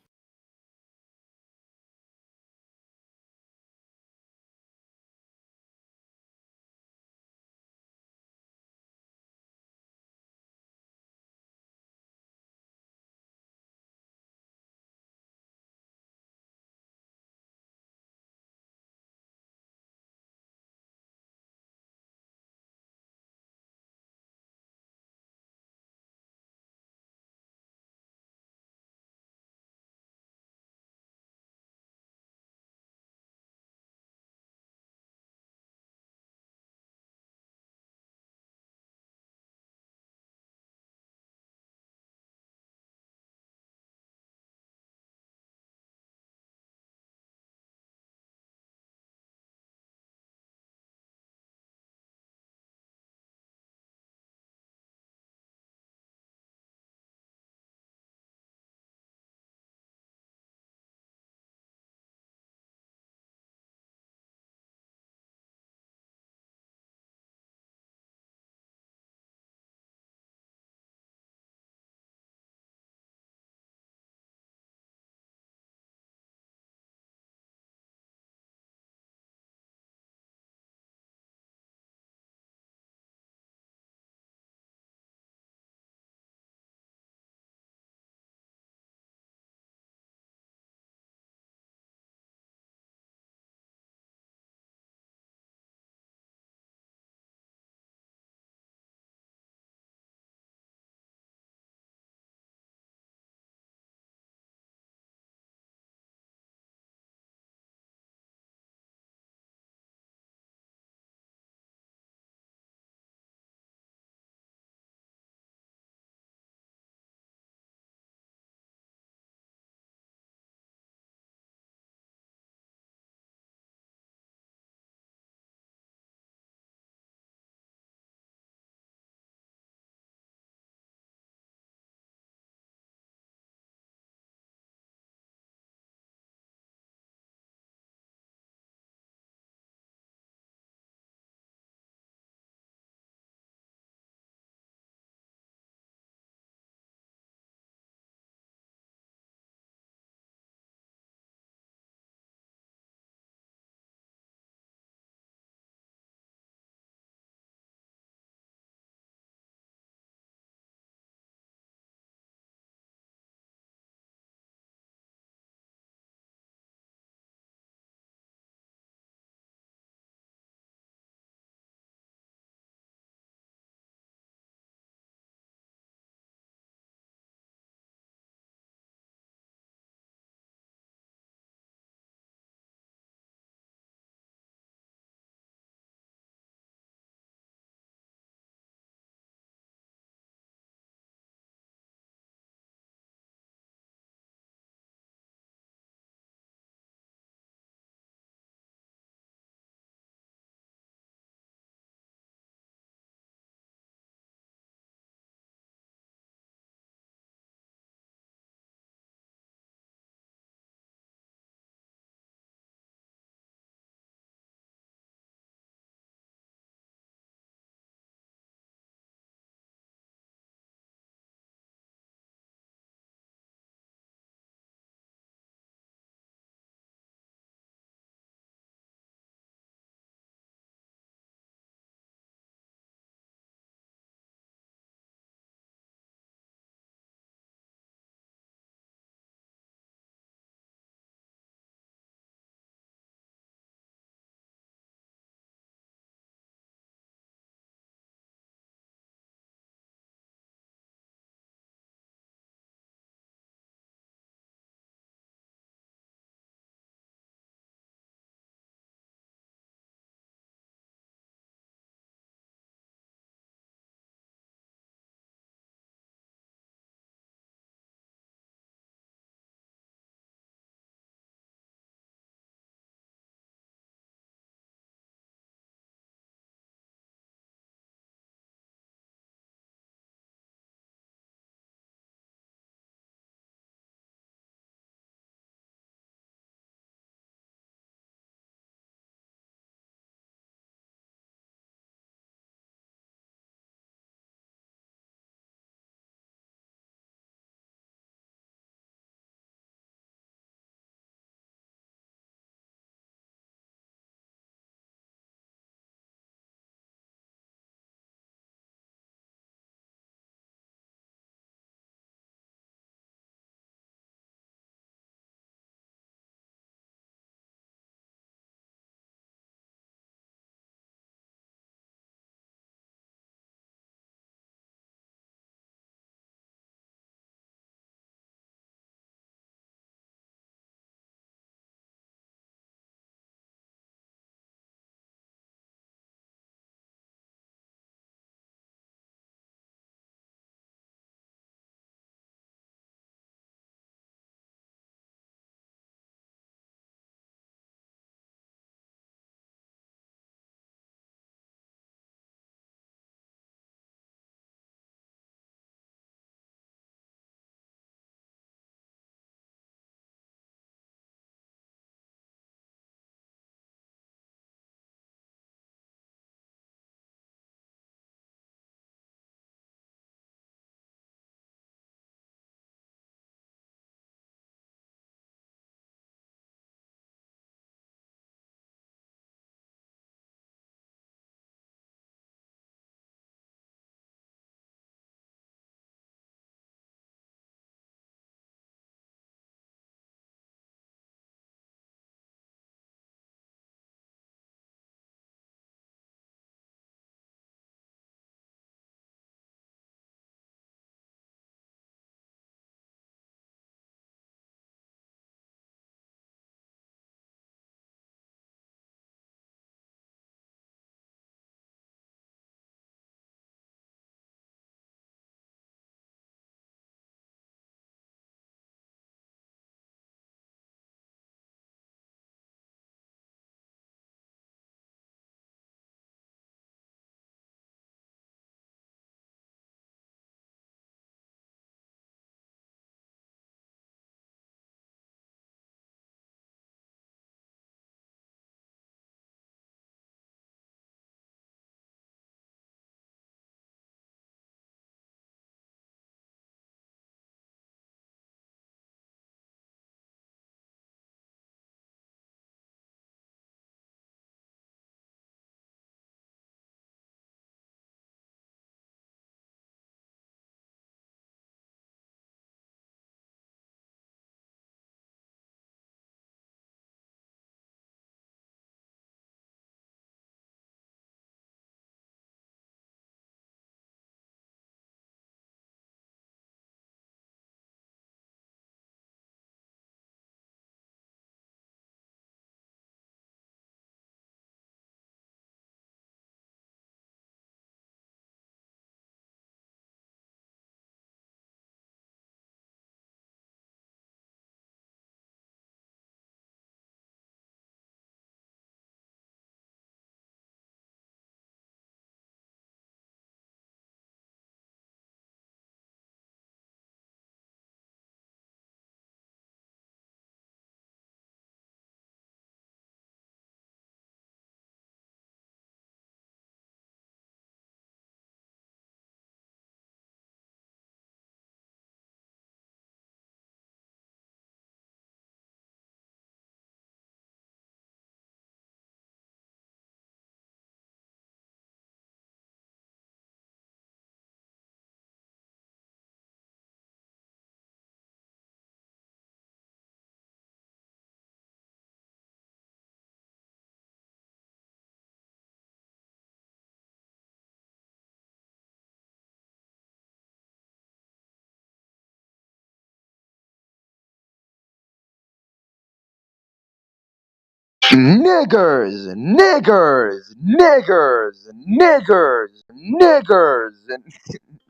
Niggers, niggers, niggers, niggers, niggers,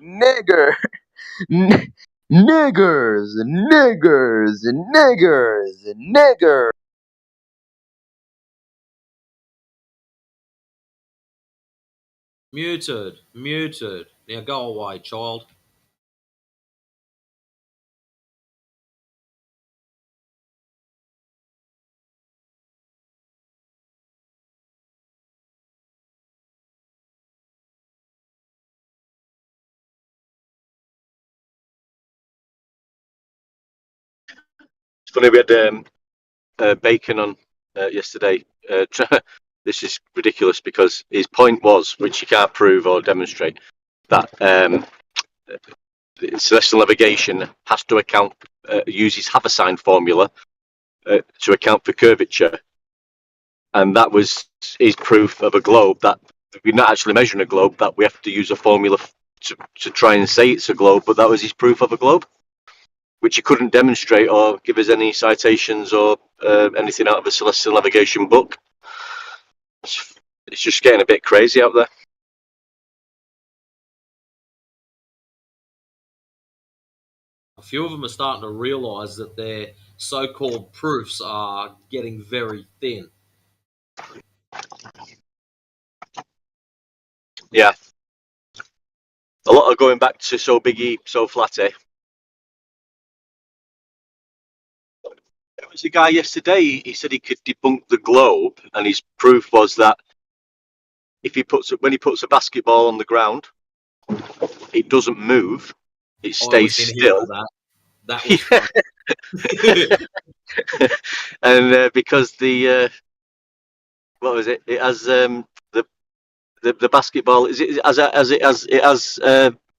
nigger, niggers, niggers, niggers, nigger. Muted, muted. Now go away, child. It's funny, we had Bacon on yesterday. This is ridiculous because his point was, which you can't prove or demonstrate, that celestial navigation has to account, uses Haversine formula to account for curvature. And that was his proof of a globe, that we're not actually measuring a globe, that we have to use a formula to try and say it's a globe, but that was his proof of a globe, which he couldn't demonstrate or give us any citations or anything out of a celestial navigation book. It's just getting a bit crazy out there. A few of them are starting to realise that their so-called proofs are getting very thin. Yeah. A lot are going back to so biggie, so flatty. There was a guy yesterday, he said he could debunk the globe, and his proof was that if when he puts a basketball on the ground, it doesn't move, it I was stays in here for still. that. That was fun. And because what was it? It has the basketball. Is it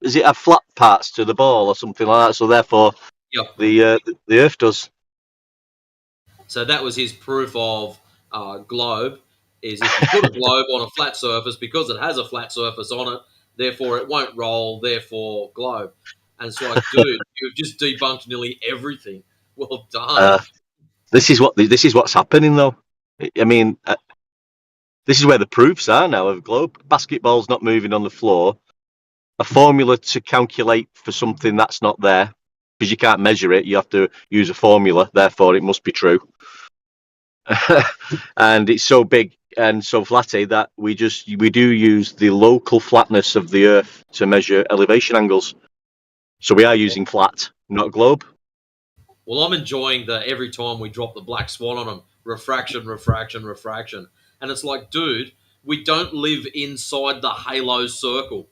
is it have flat parts to the ball or something like that? So therefore, Yep. the Earth does. So that was his proof of globe, is if you put a globe on a flat surface, because it has a flat surface on it, therefore it won't roll, therefore globe. And it's like, dude, you've just debunked nearly everything. Well done. This is what's happening though. I mean, this is where the proofs are now of globe. Basketball's not moving on the floor. A formula to calculate for something that's not there, because you can't measure it. You have to use a formula. Therefore, it must be true. And it's so big and so flatty that we do use the local flatness of the Earth to measure elevation angles. So we are using flat, not globe. Well, I'm enjoying that every time we drop the black swan on them, refraction, refraction, refraction. And it's like, dude, we don't live inside the halo circle.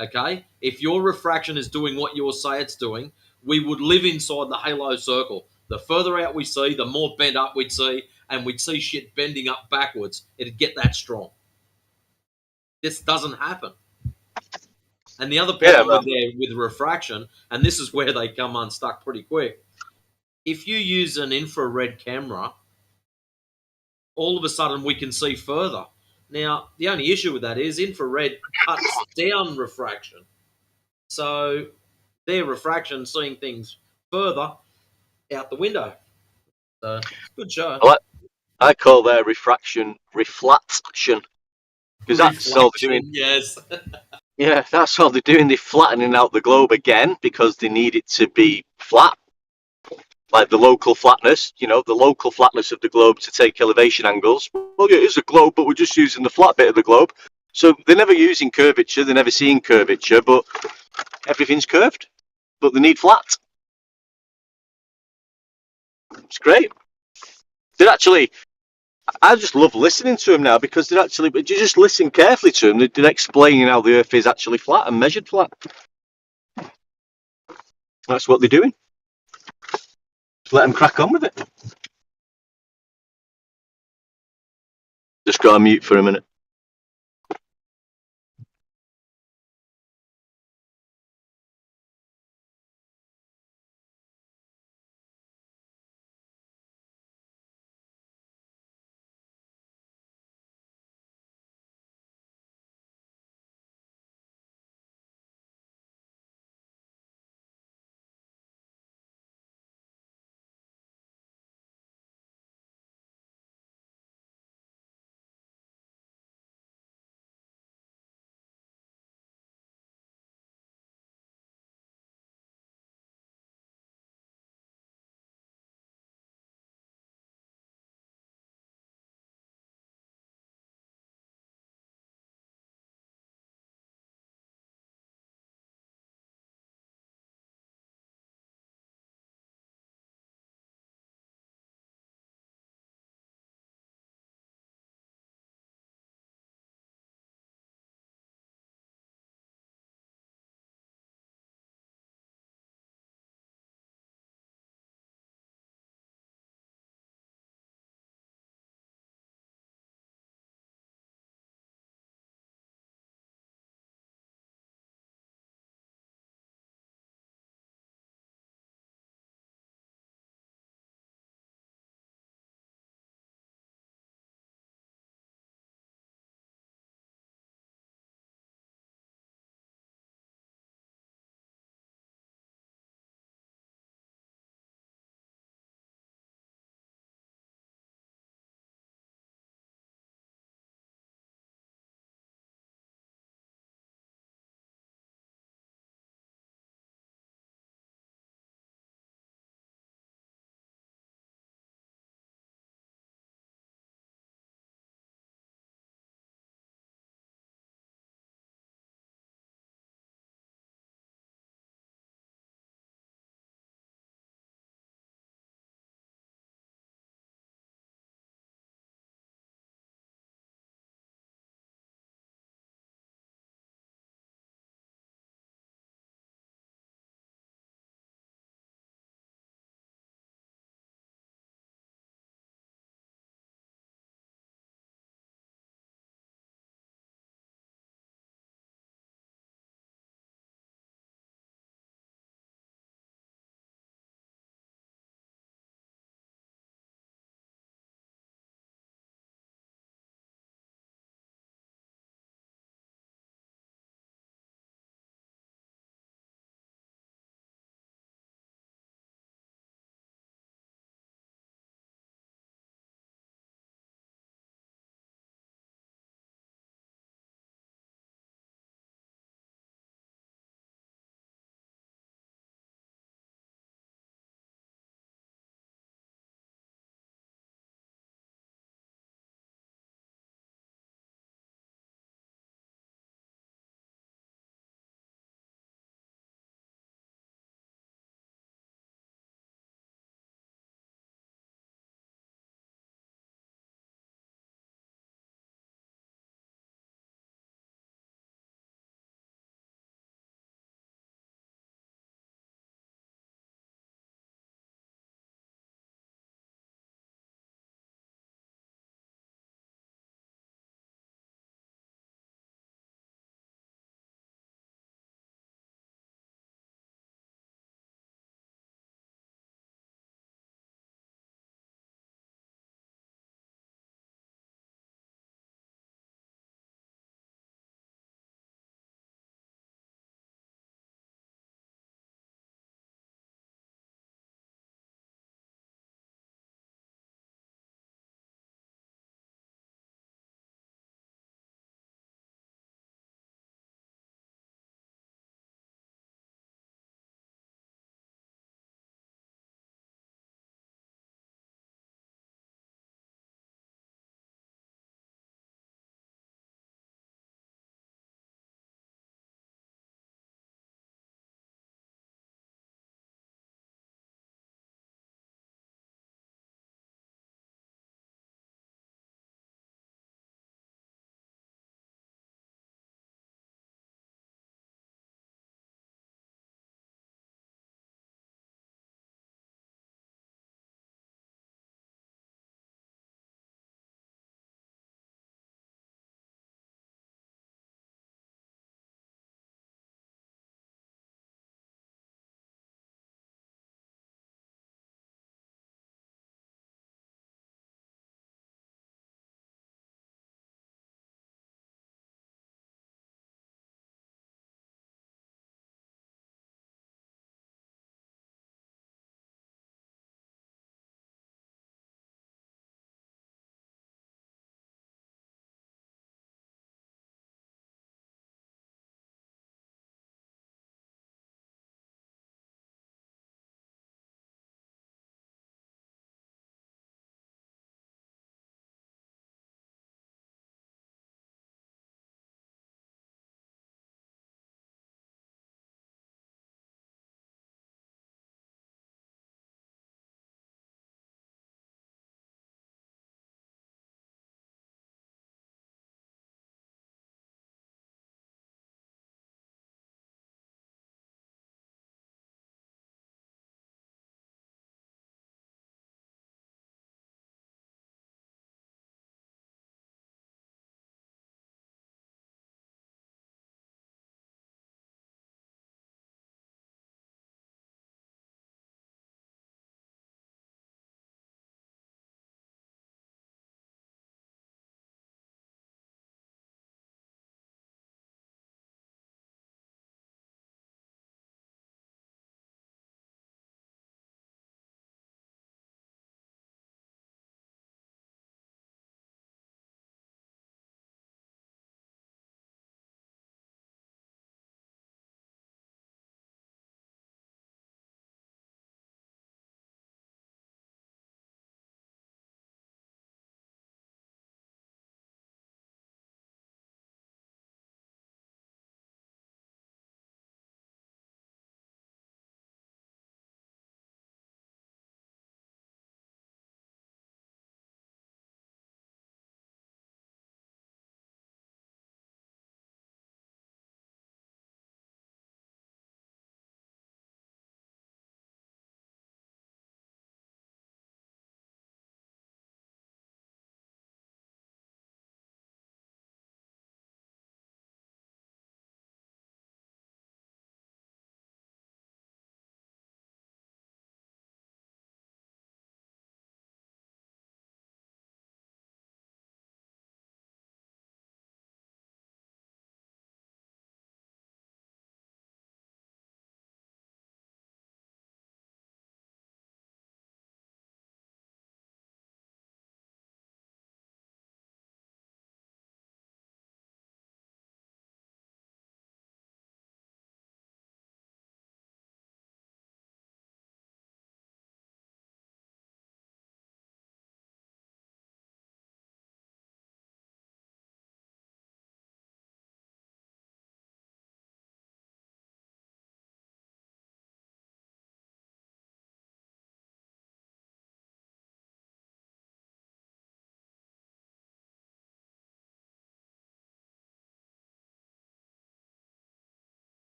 Okay? If your refraction is doing what you say it's doing, we would live inside the halo circle. The further out we see, the more bent up we'd see, and we'd see shit bending up backwards. It'd get that strong. This doesn't happen. And the other problem with refraction, and this is where they come unstuck pretty quick, if you use an infrared camera, all of a sudden we can see further. Now, the only issue with that is infrared cuts down refraction. So their refraction, seeing things further out the window. So it's a good show. I call their refraction reflection, because that's all they're doing. Yes. Yeah, that's all they're doing. They're flattening out the globe again because they need it to be flat. Like the local flatness, the local flatness of the globe to take elevation angles. Well, yeah, it is a globe, but we're just using the flat bit of the globe. So they're never using curvature, they're never seeing curvature, but everything's curved. But they need flat. It's great. I just love listening to them now, because but you just listen carefully to them, they're explaining how the Earth is actually flat and measured flat. That's what they're doing. Just let them crack on with it. Just go on mute for a minute.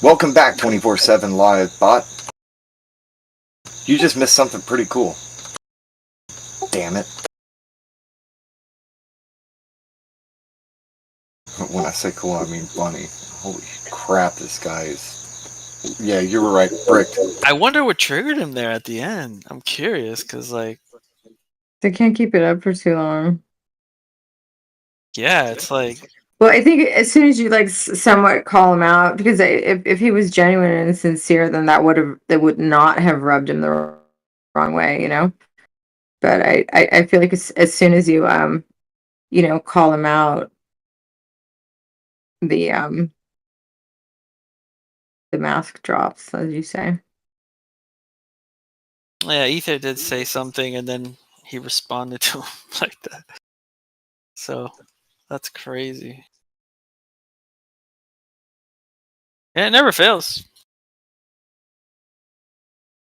Welcome back, 24/7 Live Bot. You just missed something pretty cool. Damn it. When I say cool, I mean funny. Holy crap, this guy is... Yeah, you were right, bricked. I wonder what triggered him there at the end. I'm curious, because, like... They can't keep it up for too long. Yeah, it's like... Well, I think as soon as you like somewhat call him out, because if he was genuine and sincere, then that would not have rubbed him the wrong way, you know. But I feel like as soon as you call him out, the mask drops, as you say. Yeah, Ether did say something, and then he responded to him like that. So that's crazy. Yeah, it never fails.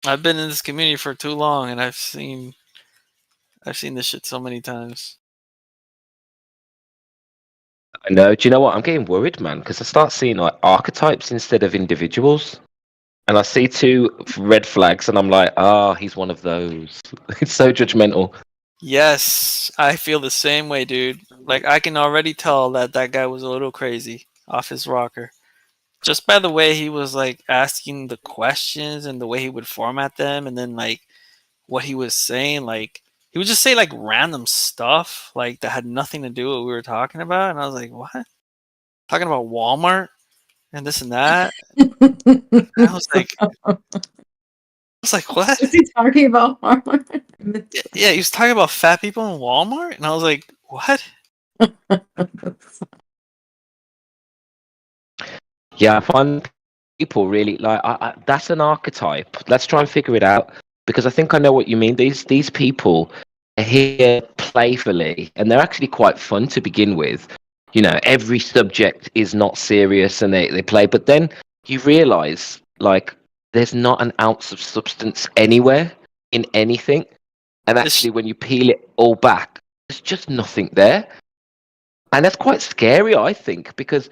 I've been in this community for too long, and I've seen this shit so many times. I know. Do you know what? I'm getting worried, man, because I start seeing like archetypes instead of individuals. And I see 2 red flags, and I'm like, he's one of those. It's so judgmental. Yes, I feel the same way, dude. Like, I can already tell that guy was a little crazy off his rocker. Just by the way he was, like, asking the questions and the way he would format them, and then, like, what he was saying. Like, he would just say, like, random stuff, like, that had nothing to do with what we were talking about. And I was like, what? Talking about Walmart and this and that? I was like, what? Is he talking about Walmart? Yeah, he was talking about fat people in Walmart, and I was like, what? Yeah, I find people really like that's an archetype. Let's try and figure it out, because I think I know what you mean. These people are here playfully, and they're actually quite fun to begin with. You know, every subject is not serious, and they play. But then you realise, like, there's not an ounce of substance anywhere in anything. And actually, when you peel it all back, there's just nothing there. And that's quite scary, I think, because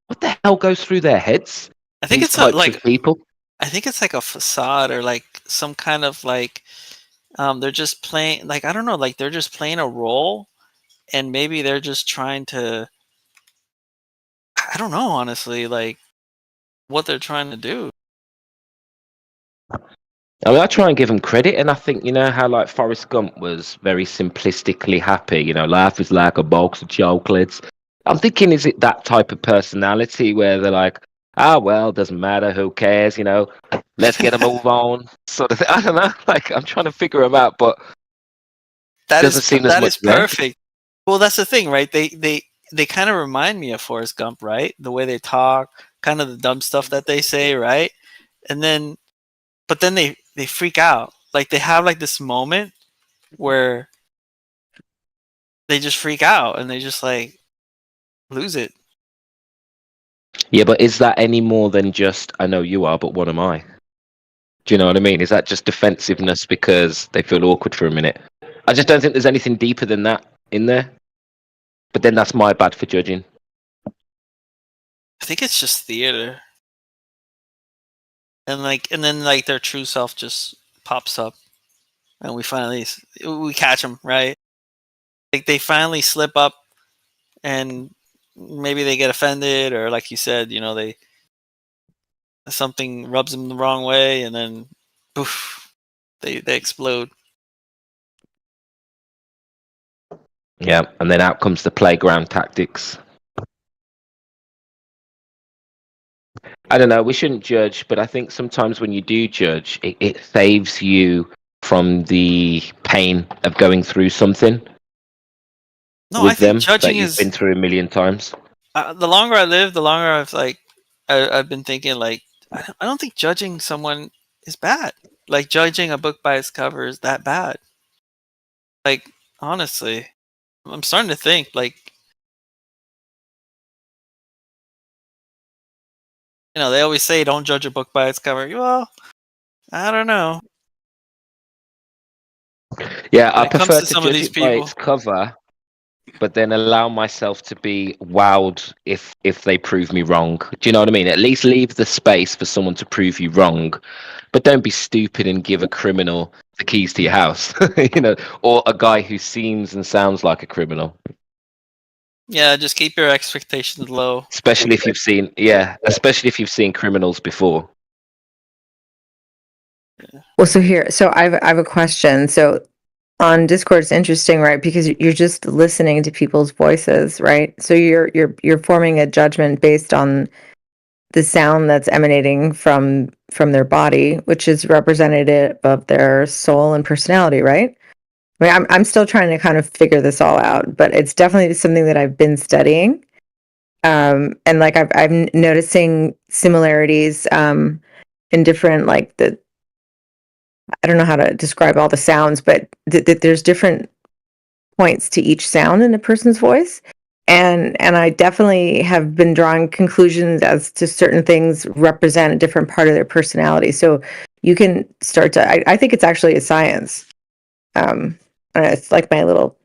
what the hell goes through their heads? I think These it's types of people. I think it's like a facade, or like some kind of like they're just playing, like, I don't know, like they're just playing a role, and maybe they're just trying to, I don't know, honestly, like what they're trying to do. I mean, I try and give them credit, and I think, you know how like Forrest Gump was very simplistically happy. You know, life is like a box of chocolates. I'm thinking, is it that type of personality where they're like, well, doesn't matter, who cares, you know, let's get a move on, sort of thing. I don't know. Like, I'm trying to figure them out, but doesn't seem as much there. Perfect. Well, that's the thing, right? They kind of remind me of Forrest Gump, right? The way they talk, kind of the dumb stuff that they say, right? And then, but then they freak out. Like, they have like this moment where they just freak out and they just like lose it. Yeah, but is that any more than just, I know you are, but what am I? Do you know what I mean? Is that just defensiveness because they feel awkward for a minute? I just don't think there's anything deeper than that in there. But then that's my bad for judging. I think it's just theater. And then their true self just pops up, and we catch them, right? Like, they finally slip up, and maybe they get offended, or like you said, you know, something rubs them the wrong way, and then poof, they explode. Yeah, and then out comes the playground tactics. I don't know, we shouldn't judge, but I think sometimes when you do judge, it saves you from the pain of going through something No, with I think them judging that you've been through a million times. the longer I live, the longer I've been thinking, like, I don't think judging someone is bad. Like, judging a book by its cover is that bad. Like, honestly, I'm starting to think, like, you know, they always say don't judge a book by its cover. Well, I don't know. Yeah, When I it comes prefer to to some of judge these it by people, its cover but then allow myself to be wowed if they prove me wrong. Do you know what I mean? At least leave the space for someone to prove you wrong, but don't be stupid and give a criminal the keys to your house, or a guy who seems and sounds like a criminal. Yeah, just keep your expectations low. Especially if you've seen criminals before. Well, so I've a question. So on Discord, it's interesting, right? Because you're just listening to people's voices, right? So you're forming a judgment based on the sound that's emanating from their body, which is representative of their soul and personality, right? I mean, I'm still trying to kind of figure this all out, but it's definitely something that I've been studying. And like I'm noticing similarities in different, like, I don't know how to describe all the sounds, but there's different points to each sound in a person's voice. And I definitely have been drawing conclusions as to certain things represent a different part of their personality. So you can start to, I think it's actually a science. It's like my little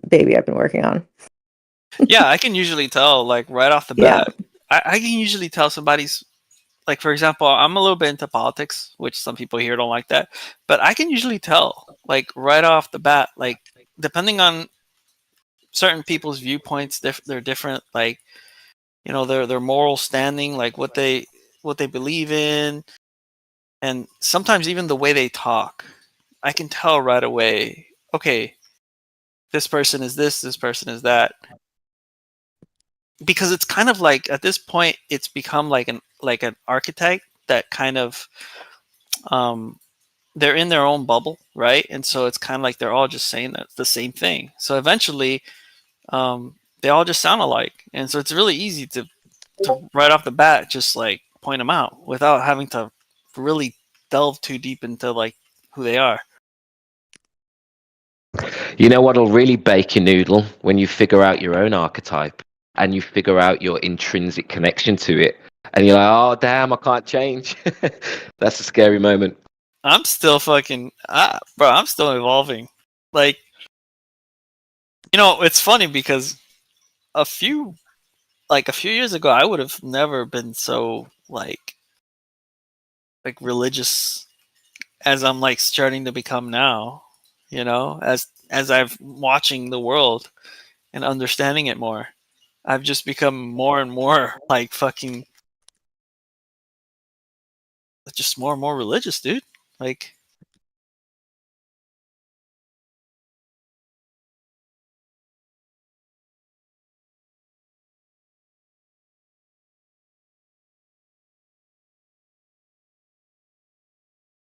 baby I've been working on. Yeah, I can usually tell, like, right off the Yeah. bat. I can usually tell somebody's, like, for example, I'm a little bit into politics, which some people here don't like that, but I can usually tell, like, right off the bat, like, depending on certain people's viewpoints, they're different, like, their moral standing, like what they believe in, and sometimes even the way they talk. I can tell right away, okay, this person is this person is that. Because it's kind of like, at this point, it's become like an archetype that kind of, they're in their own bubble, right? And so it's kind of like they're all just saying the same thing. So eventually, they all just sound alike, and so it's really easy to right off the bat just like point them out without having to really delve too deep into like who they are. You know what'll really bake your noodle? When you figure out your own archetype and you figure out your intrinsic connection to it, and you're like, oh damn, I can't change. That's a scary moment. I'm still fucking, bro. I'm still evolving. Like, it's funny because a few years ago, I would have never been so like religious as I'm like starting to become now. As I've watching the world and understanding it more, I've just become more and more like fucking just more and more religious, dude. Like,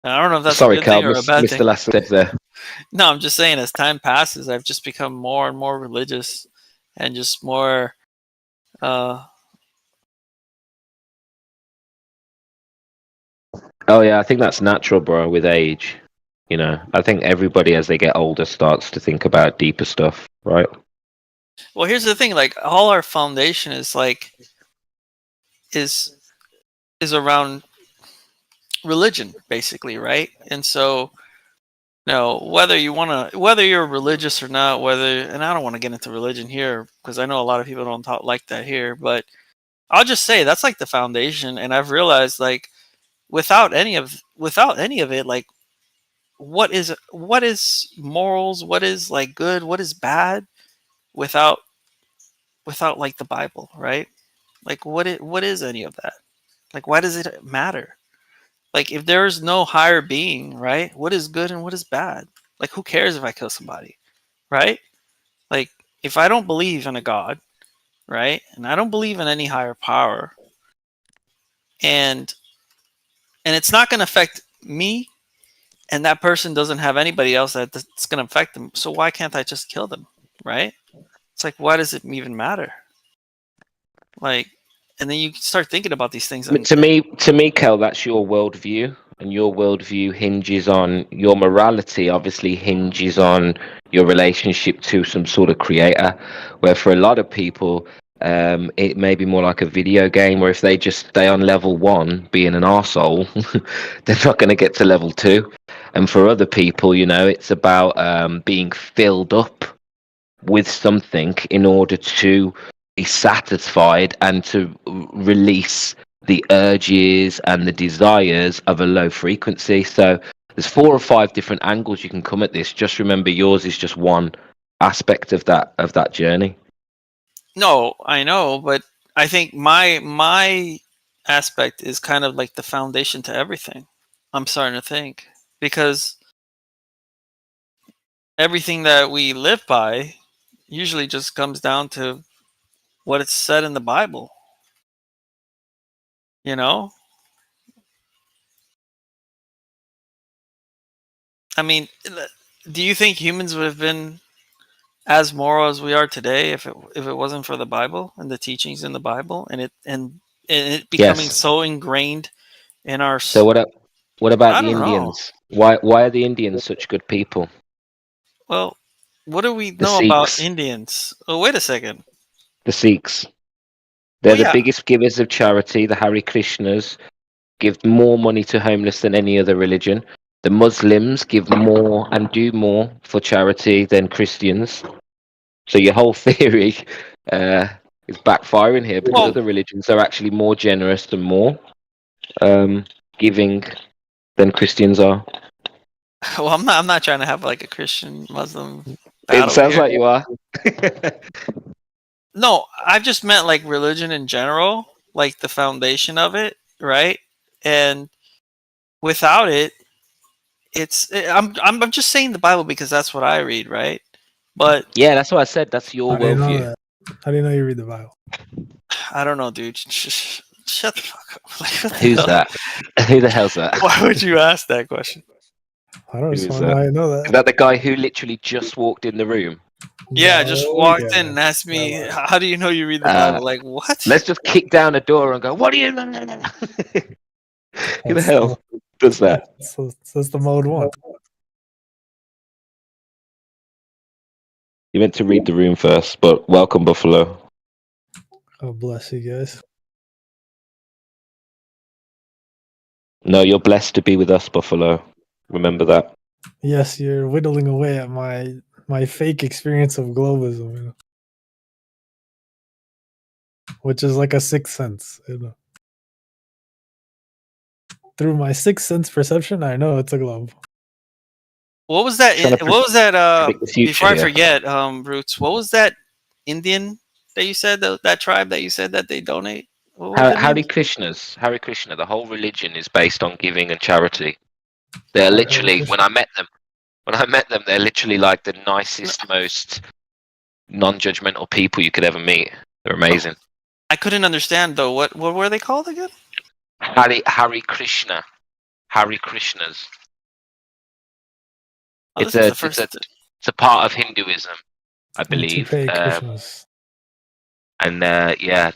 I don't know if that's Sorry, a good Carl, thing or a bad missed thing. the last step there. No, I'm just saying, as time passes, I've just become more and more religious and just more Oh yeah, I think that's natural, bro, with age. I think everybody as they get older starts to think about deeper stuff, right? Well, here's the thing, like, all our foundation is like is around religion, basically, right? And so, whether you're religious or not, and I don't want to get into religion here because I know a lot of people don't talk like that here, but I'll just say that's like the foundation. And I've realized, like, without any of it, like, what is morals, what is like good, what is bad, without like the Bible, right? Like, what is any of that? Like, why does it matter? Like, if there is no higher being, right? What is good and what is bad? Like, who cares if I kill somebody, right? Like, if I don't believe in a God, right, and I don't believe in any higher power, and it's not going to affect me, and that person doesn't have anybody else that's going to affect them, so why can't I just kill them, right? It's like, why does it even matter? Like, and then you start thinking about these things. To me, Kel, that's your worldview, and your worldview hinges on your morality. Obviously, hinges on your relationship to some sort of creator. Where for a lot of people, it may be more like a video game, where if they just stay on level 1, being an arsehole, they're not going to get to level 2. And for other people, it's about being filled up with something in order to be satisfied and to release the urges and the desires of a low frequency. So there's 4 or 5 different angles you can come at this. Just remember, yours is just one aspect of that journey. No, I know, but I think my aspect is kind of like the foundation to everything. I'm starting to think, because everything that we live by usually just comes down to what it's said in the Bible. You know? I mean, do you think humans would have been as moral as we are today if it wasn't for the Bible and the teachings in the Bible and it becoming Yes. so ingrained in our So what about I the don't know. Indians? Why are the Indians such good people? Well, what do we The know about Sikhs. Indians? Oh, wait a second. The Sikhs. They're Well, the yeah. biggest givers of charity. The Hare Krishnas give more money to homeless than any other religion. The Muslims give more and do more for charity than Christians. So your whole theory is backfiring here, because Well, other religions are actually more generous and more giving than Christians are. well, I'm not trying to have like a Christian Muslim It battle sounds here. like you are. No, I just meant like religion in general, like the foundation of it, right? And without it, I'm just saying the Bible because that's what I read, right? But Yeah, that's what I said. That's your How do you know worldview. that? How do you know you read the Bible? I don't know, dude. Shut the fuck up. Like, what the Who's hell? that? Who the hell's that? Why would you ask that question? I don't Who just is want to know that? how you know Is that. that the guy who literally just walked in the room? Yeah, just No, walked yeah. in and asked me, "How do you know you read the Uh, Bible?" Like, what? let's just kick down a door and go, what do you know? Who the That's hell does that? that's the mode one. You meant to read the room first, but welcome, Buffalo. God bless you guys. No, you're blessed to be with us, Buffalo. Remember that. Yes, you're whittling away at my fake experience of globism, you know, which is like a sixth sense. You know, through my sixth sense perception, I know it's a globe. What was that? Trying to What was that? predict the future Before I here. forget, Roots. What was that Indian that you said that tribe that you said that they donate? What was the Hare name? Krishna, the whole religion is based on giving and charity. They're Hare literally, Krishna. when I met them, they're literally like the nicest, most non-judgmental people you could ever meet. They're amazing. I couldn't understand though. What were they called again? Hare Krishna. Hare Krishnas. Oh, It's this is the first. it's a part of Hinduism, I believe. Hare Krishnas. And yeah,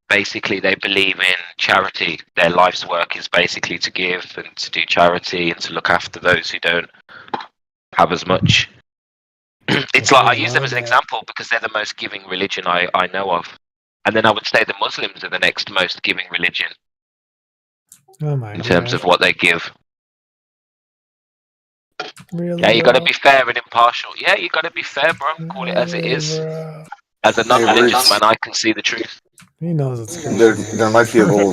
basically they believe in charity. Their life's work is basically to give and to do charity and to look after those who don't have as much. It's like I use them as an example because they're the most giving religion I know of. And then I would say the Muslims are the next most giving religion Oh my in terms of God. what they give. Really, Yeah, you got to bro? be fair and impartial. Yeah, you got to be fair, bro. Call it as it Really, is. bro? As a Hey, non-religious Roots. man, I can see the truth. He knows it's There might be a little.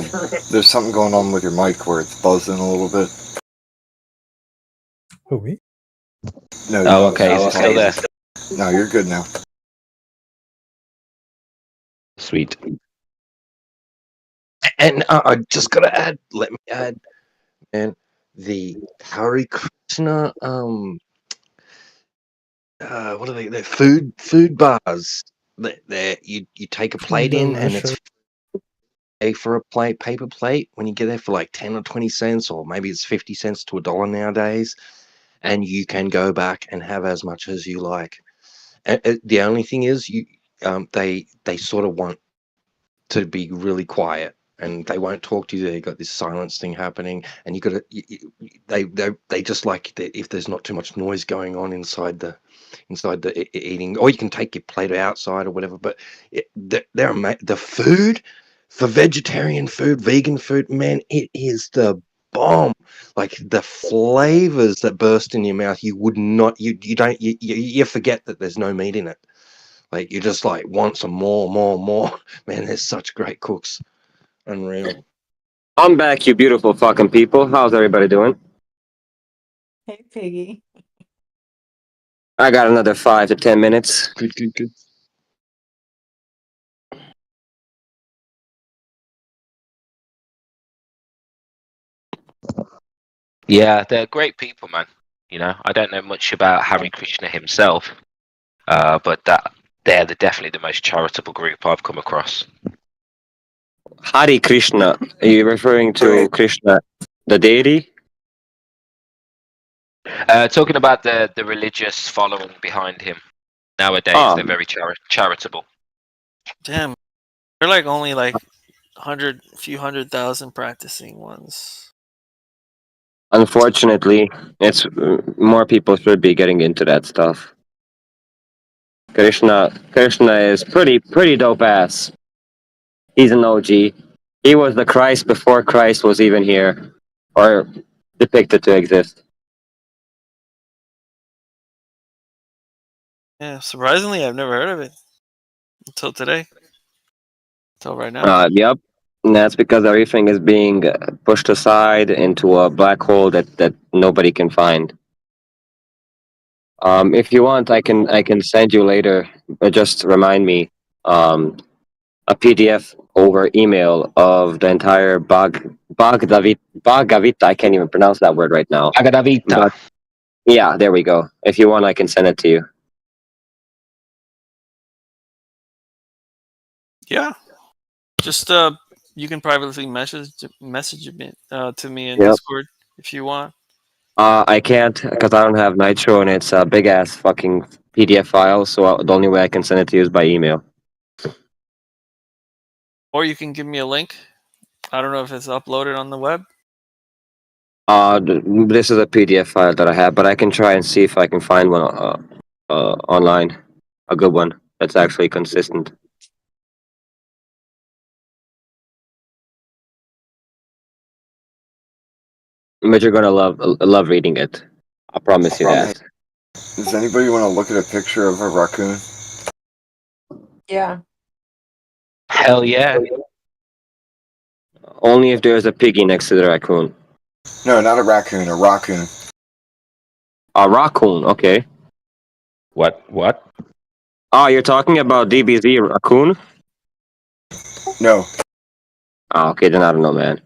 There's something going on with your mic where it's buzzing a little bit. Who, me? No, Oh, okay. Is it still there? No, you're good now. Sweet. And I just gotta add, let me add, and the Hare Krishna, what are they? They're food bars. You take a plate in, and it's pay for a plate, paper plate, when you get there for like 10 or 20 cents, or maybe it's 50 cents to $1 nowadays, and you can go back and have as much as you like. And the only thing is, they sort of want to be really quiet, and they won't talk to you. They got this silence thing happening, and you got to. They just like if there's not too much noise going on inside the eating, or you can take your plate outside or whatever. But the food for vegetarian food, vegan food, man, it is the bomb. Like the flavors that burst in your mouth, you would not, you don't, you forget that there's no meat in it. Like you just like want some more. Man, they're such great cooks. Unreal. I'm back, you beautiful fucking people. How's everybody doing? Hey, Piggy. I got another 5 to 10 minutes. Good. Yeah, they're great people, man. You know, I don't know much about Hare Krishna himself, but they're definitely the most charitable group I've come across. Hare Krishna. Are you referring to Krishna, the deity? Talking about the religious following behind him. Nowadays, Oh, they're very charitable. Damn, they're like only like few hundred thousand practicing ones. unfortunately, it's more people should be getting into that stuff. Krishna is pretty dope ass. He's an OG. He was the Christ before Christ was even here, or depicted to exist. Yeah, surprisingly, I've never heard of it until today. Until right now. Yep. And that's because everything is being pushed aside into a black hole that nobody can find. If you want, I can send you later. Just remind me. A PDF over email of the entire Bhagavita. I can't even pronounce that word right now. Bhagavad But yeah, there we go. If you want, I can send it to you. Yeah. Just you can privately message me to me in Yep. Discord if you want. I can't because I don't have Nitro and it's a big ass fucking PDF file. So the only way I can send it to you is by email. Or you can give me a link. I don't know if it's uploaded on the web. This is a PDF file that I have, but I can try and see if I can find one online, a good one that's actually consistent. But you're gonna love reading it. I promise you that. Does anybody want to look at a picture of a raccoon? Yeah. Hell yeah. Only if there's a piggy next to the raccoon. No, not a raccoon, a raccoon. A raccoon, okay. What? Oh, you're talking about DBZ raccoon? No. Oh, okay, then I don't know, man.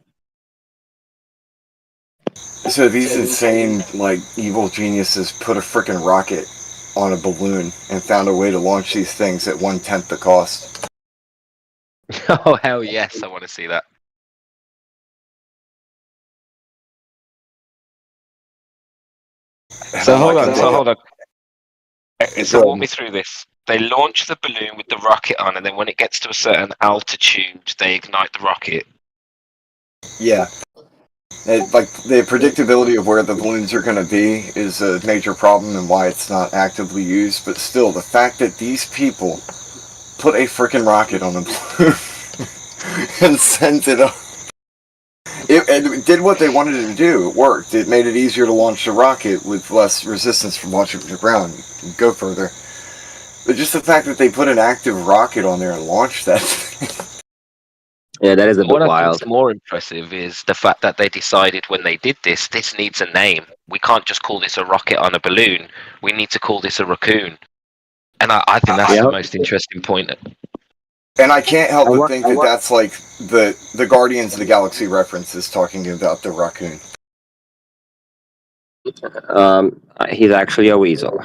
So these insane, like, evil geniuses put a frickin' rocket on a balloon and found a way to launch these things at 1/10 the cost. Oh hell yes, I want to see that. So hold on. So walk me through this. They launch the balloon with the rocket on, and then when it gets to a certain altitude, they ignite the rocket. Yeah. Like, the predictability of where the balloons are going to be is a major problem and why it's not actively used, but still, the fact that these people put a frickin' rocket on a balloon and sent it up. It did what they wanted it to do. It worked. It made it easier to launch the rocket with less resistance from launching it to the ground and go further. But just the fact that they put an active rocket on there and launched that thing. Yeah, that is a bit What I wild. think's more impressive is the fact that they decided when they did this needs a name. We can't just call this a rocket on a balloon. We need to call this a raccoon. And I think that's the most interesting point. And I can't help but think that that's like the Guardians of the Galaxy reference is talking about the raccoon. He's actually a weasel.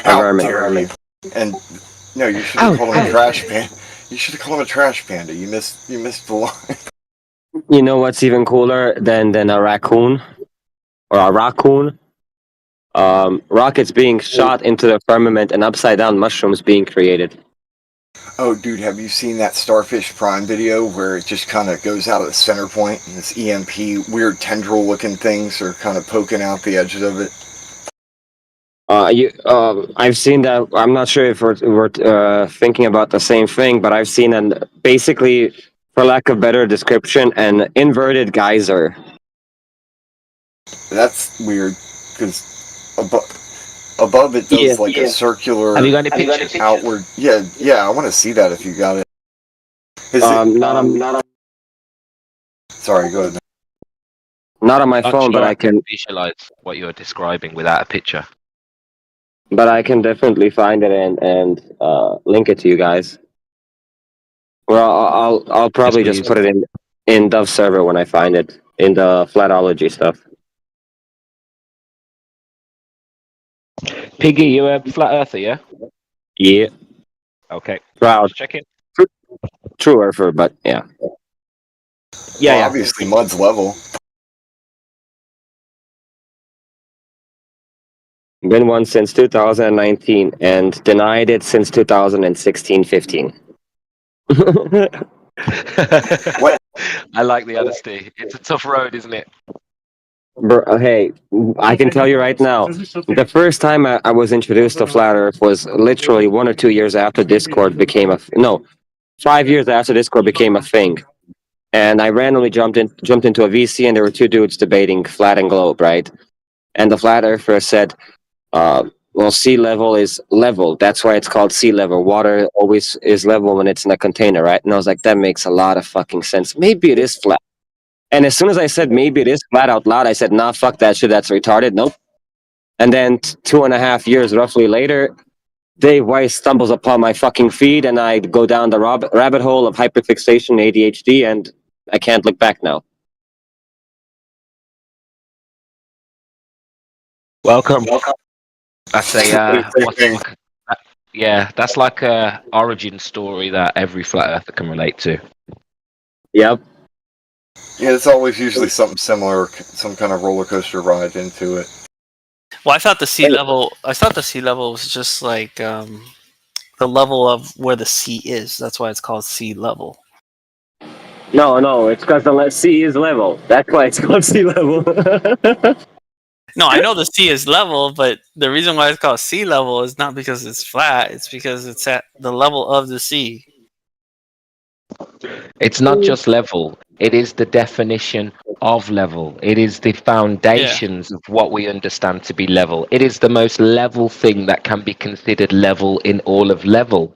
How dare you? And no, you should have called him a trash panda. You should have called him a trash panda. You missed the line. You know what's even cooler than a raccoon? Or a raccoon? Rockets being shot into the firmament and upside down mushrooms being created. Oh, dude, have you seen that Starfish Prime video where it just kind of goes out at the center point and this EMP weird tendril looking things are kind of poking out the edges of it? I've seen that. I'm not sure if we're thinking about the same thing, but I've seen basically, for lack of better description, an inverted geyser. That's weird because above it Yeah. does like a circular Have you got any pictures? outward. Yeah, I want to see that if you got it. Is it? Not on Sorry, go ahead. not on my I'm phone, but sure I I can can visualize what you're describing without a picture. definitely find it and link it to you guys. Well, I'll Yes, probably just please. put it in Dove server when I find it in the flatology stuff. Piggy, you a flat earther, yeah? Yeah, Okay. proud Just checking. true earther, but yeah. Well, obviously mud's level. Been one since 2019 and denied it since 2016-15. What? I like the honesty. It's a tough road, isn't it? Hey, I can tell you right now, the first time I was introduced to Flat Earth was literally 1 or 2 years after Discord became no, 5 years after Discord became a thing. And I randomly jumped into a VC and there were two dudes debating flat and globe, right? And the flat earther said, well, sea level is level. That's why it's called sea level. Water always is level when it's in a container, right? And I was like, that makes a lot of fucking sense. Maybe it is flat. And as soon as I said maybe it is flat out loud, I said, nah, fuck that shit. That's retarded. Nope. And then 2.5 years roughly later, Dave Weiss stumbles upon my fucking feed and I go down the rabbit hole of hyperfixation, ADHD, and I can't look back now. Welcome. That's a yeah, that's like a origin story that every flat earther can relate to. Yep. Yeah, it's always usually something similar, some kind of roller coaster ride into it. Well, I thought the sea level was just like the level of where the sea is. That's why it's called sea level. No, it's because the sea is level. That's why it's called sea level. No, I know the sea is level, but the reason why it's called sea level is not because it's flat. It's because it's at the level of the sea. It's not just level, it is the definition of level. It is the foundations of what we understand to be level. It is the most level thing that can be considered level in all of level.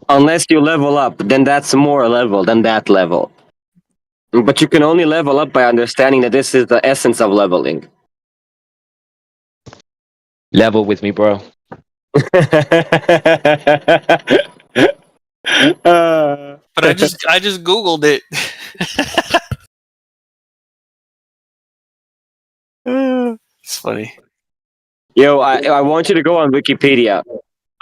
Unless you level up, then that's more level than that level. But you can only level up by understanding that this is the essence of leveling. Level with me, bro. But I just Googled it. It's funny. Yo, I want you to go on Wikipedia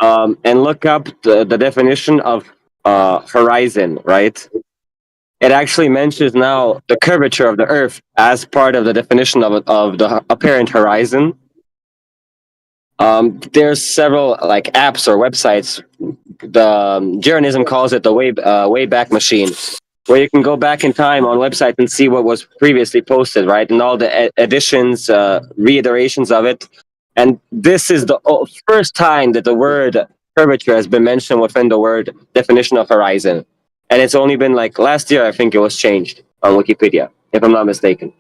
and look up the definition of horizon, right? It actually mentions now the curvature of the Earth as part of the definition of the apparent horizon. There's several like apps or websites. The Jeranism calls it the Wayback Machine, where you can go back in time on website and see what was previously posted, right, and all the additions, reiterations of it. And this is the first time that the word curvature has been mentioned within the word definition of horizon, and it's only been like last year, I think it was changed on Wikipedia, if I'm not mistaken.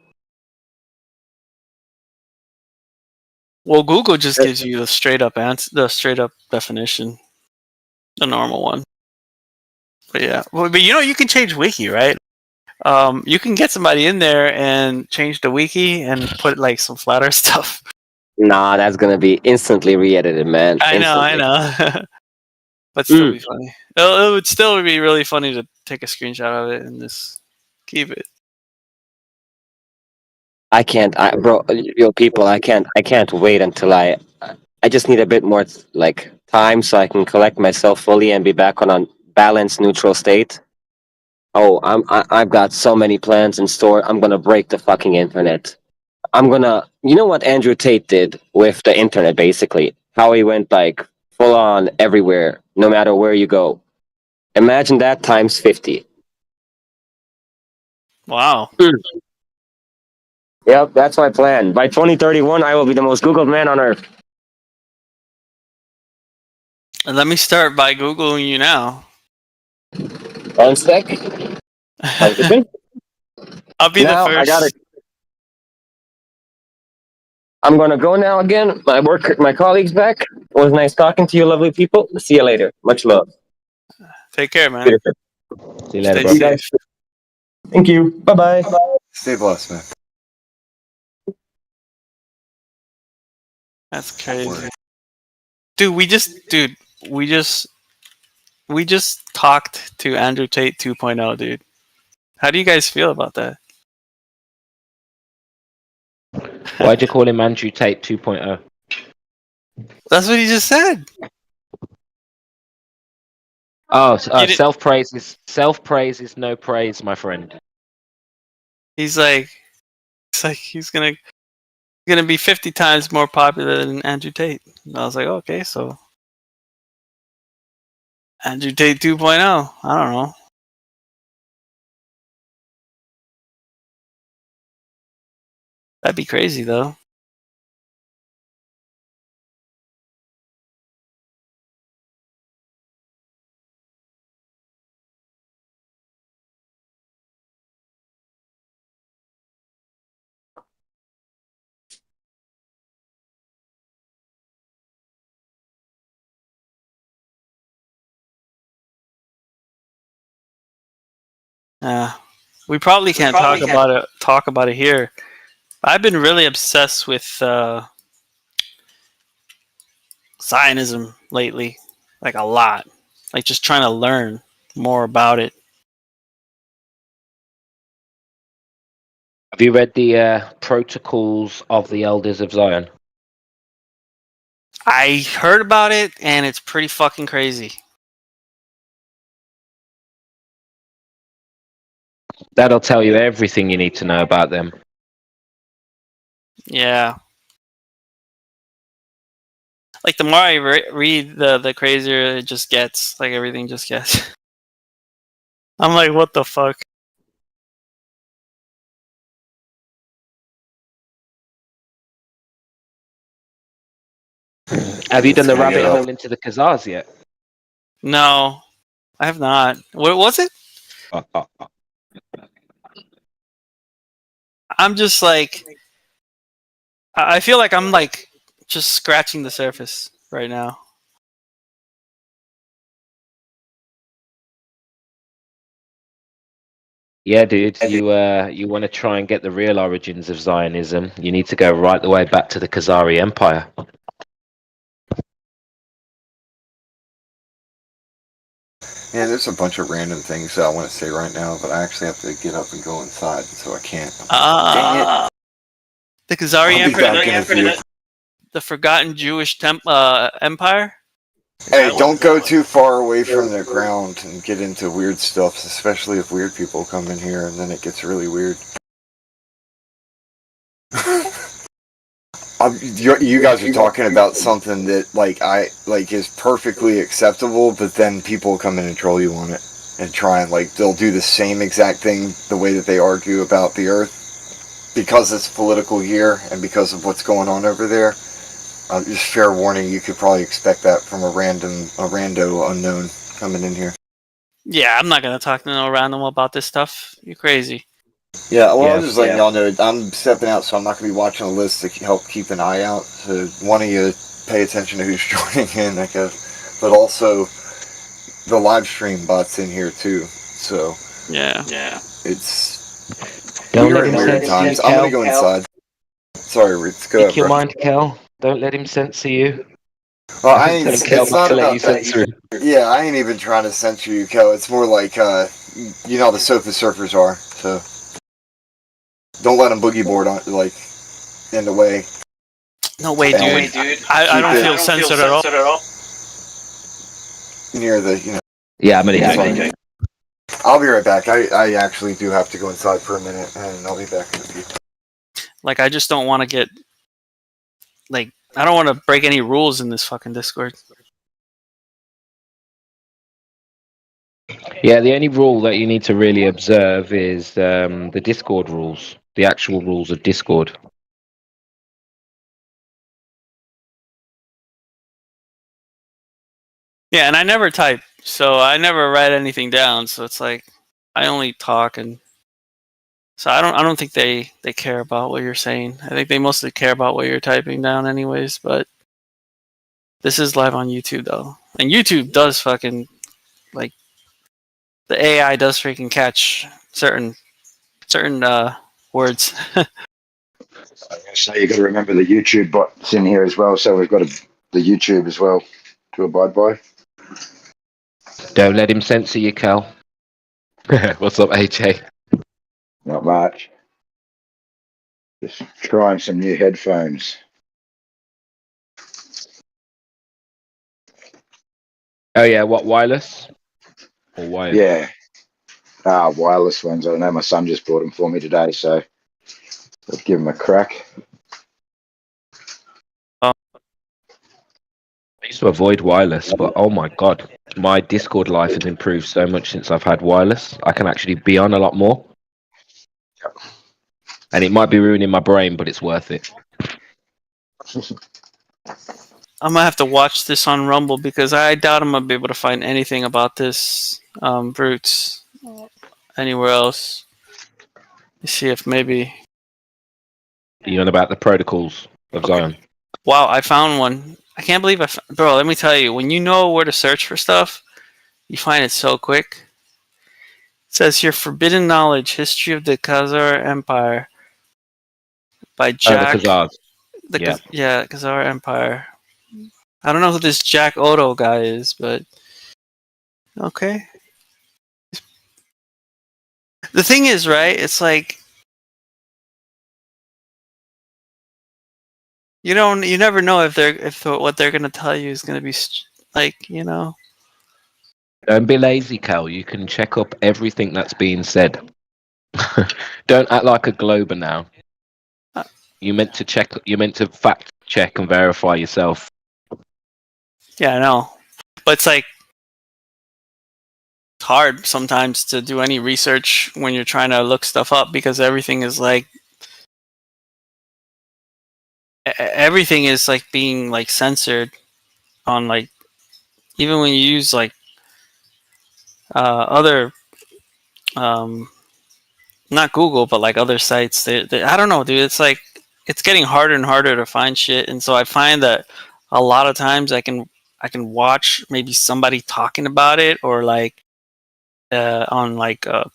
Well, Google just gives you the straight up answer, the straight up definition, the normal one. But yeah, but you can change wiki, right? You can get somebody in there and change the wiki and put like some flatter stuff. Nah, that's gonna be instantly re-edited, man. I know. But still be funny. It would still be really funny to take a screenshot of it and just keep it. I can't, bro. People, I can't wait until I just need a bit more like time so I can collect myself fully and be back on a balanced, neutral state. Oh, I've got so many plans in store. I'm gonna break the fucking internet. You know what Andrew Tate did with the internet, basically? How he went like full on everywhere, no matter where you go. Imagine that times 50. Wow. Yep, that's my plan. By 2031, I will be the most Googled man on Earth. And let me start by Googling you now. 1 sec. I'll be now, the first. I gotta I'm gonna go now again. My colleagues back. It was nice talking to you, lovely people. See you later. Much love. Take care, man. Peter. See you later, Stay bro. safe. Thank you. Bye bye. Stay blessed, man. That's crazy. Dude, we just talked to Andrew Tate 2.0, dude. How do you guys feel about that? Why'd you call him Andrew Tate 2.0? That's what he just said. Oh, You didn't- self praise is no praise, my friend. He's like, it's like he's gonna be 50 times more popular than Andrew Tate. And I was like, okay, so Andrew Tate 2.0. I don't know. That'd be crazy though. We probably can't talk about it here. I've been really obsessed with Zionism lately, like a lot. Like just trying to learn more about it. Have you read the Protocols of the Elders of Zion? I heard about it, and it's pretty fucking crazy. That'll tell you everything you need to know about them. Yeah. Like the more I read, the crazier it just gets. Like everything just gets. I'm like, what the fuck? Have you done the gonna rabbit get up. hole into the Khazars yet? No, I have not. What was it? I'm just like, I feel like I'm like just scratching the surface right now. Yeah, dude. You want to try and get the real origins of Zionism? You need to go right the way back to the Khazari Empire. Yeah, there's a bunch of random things that I want to say right now, but I actually have to get up and go inside, so I can't. Dang it! The Khazari I'll be back in a few. the forgotten Jewish empire. Hey, don't go too far away from the ground and get into weird stuff, especially if weird people come in here, and then it gets really weird. You guys are talking about something that is perfectly acceptable, but then people come in and troll you on it and try and they'll do the same exact thing the way that they argue about the Earth because it's political here and because of what's going on over there. Just fair warning, you could probably expect that from a rando unknown coming in here. Yeah, I'm not gonna talk to no random about this stuff. You're crazy. Yeah, well, I'm just letting y'all know I'm stepping out, so I'm not going to be watching a list to help keep an eye out. So one of you pay attention to who's joining in, I guess. But also, the live stream bot's in here too. So yeah, it's Don't we're let in him weird censor times. you, I'm going to Kel. go inside. Sorry, Roots. Go Speak ahead, your bro. mind, Kel. Don't let him censor you. Well, I ain't. Tell him, Kel, It's not not to let about you that. censor him. Yeah, I ain't even trying to censor you, Kel. It's more like you know how the sofa surfers are. So don't let them boogie board on in the way. no way, dude. I don't feel censored at all. Near the. Yeah, I'm gonna do it. I'll be right back. I actually do have to go inside for a minute, and I'll be back in a few. Like, I just don't want to get like I don't want to break any rules in this fucking Discord. Yeah, the only rule that you need to really observe is the Discord rules, the actual rules of Discord. Yeah, and I never type, so I never write anything down. So it's like I only talk and So I don't think they care about what you're saying. I think they mostly care about what you're typing down, anyways. But this is live on YouTube though, and YouTube does fucking like the AI does freaking catch certain words. So you've got to remember the YouTube bot's in here as well. So we've got the YouTube as well to abide by. Don't let him censor you, Cal. What's up, AJ? Not much. Just trying some new headphones. Oh yeah, what, wireless or wired? Yeah. Wireless ones. I don't know. My son just bought them for me today, so let's give them a crack. I used to avoid wireless, but oh my god, my Discord life has improved so much since I've had wireless. I can actually be on a lot more. And it might be ruining my brain, but it's worth it. I'm gonna have to watch this on Rumble because I doubt I'm gonna be able to find anything about this Brutes anywhere else. Let's see if maybe. You know about the protocols of Zion? Wow, I found one. I can't believe bro. Let me tell you, when you know where to search for stuff, you find it so quick. It says here, "Forbidden Knowledge: History of the Khazar Empire" by Jack. The Khazars. Yeah, Khazar Empire. I don't know who this Jack Odo guy is, but okay. The thing is, right? It's like you never know if what they're gonna tell you is gonna be like, you know. Don't be lazy, Cal. You can check up everything that's being said. Don't act like a glober now. You meant to check. You meant to fact check and verify yourself. Yeah, I know, but it's like it's hard sometimes to do any research when you're trying to look stuff up because everything is like being like censored on like even when you use like other not Google but like other sites. They I don't know, dude. It's like it's getting harder and harder to find shit, and so I find that a lot of times I can watch maybe somebody talking about it or like on like a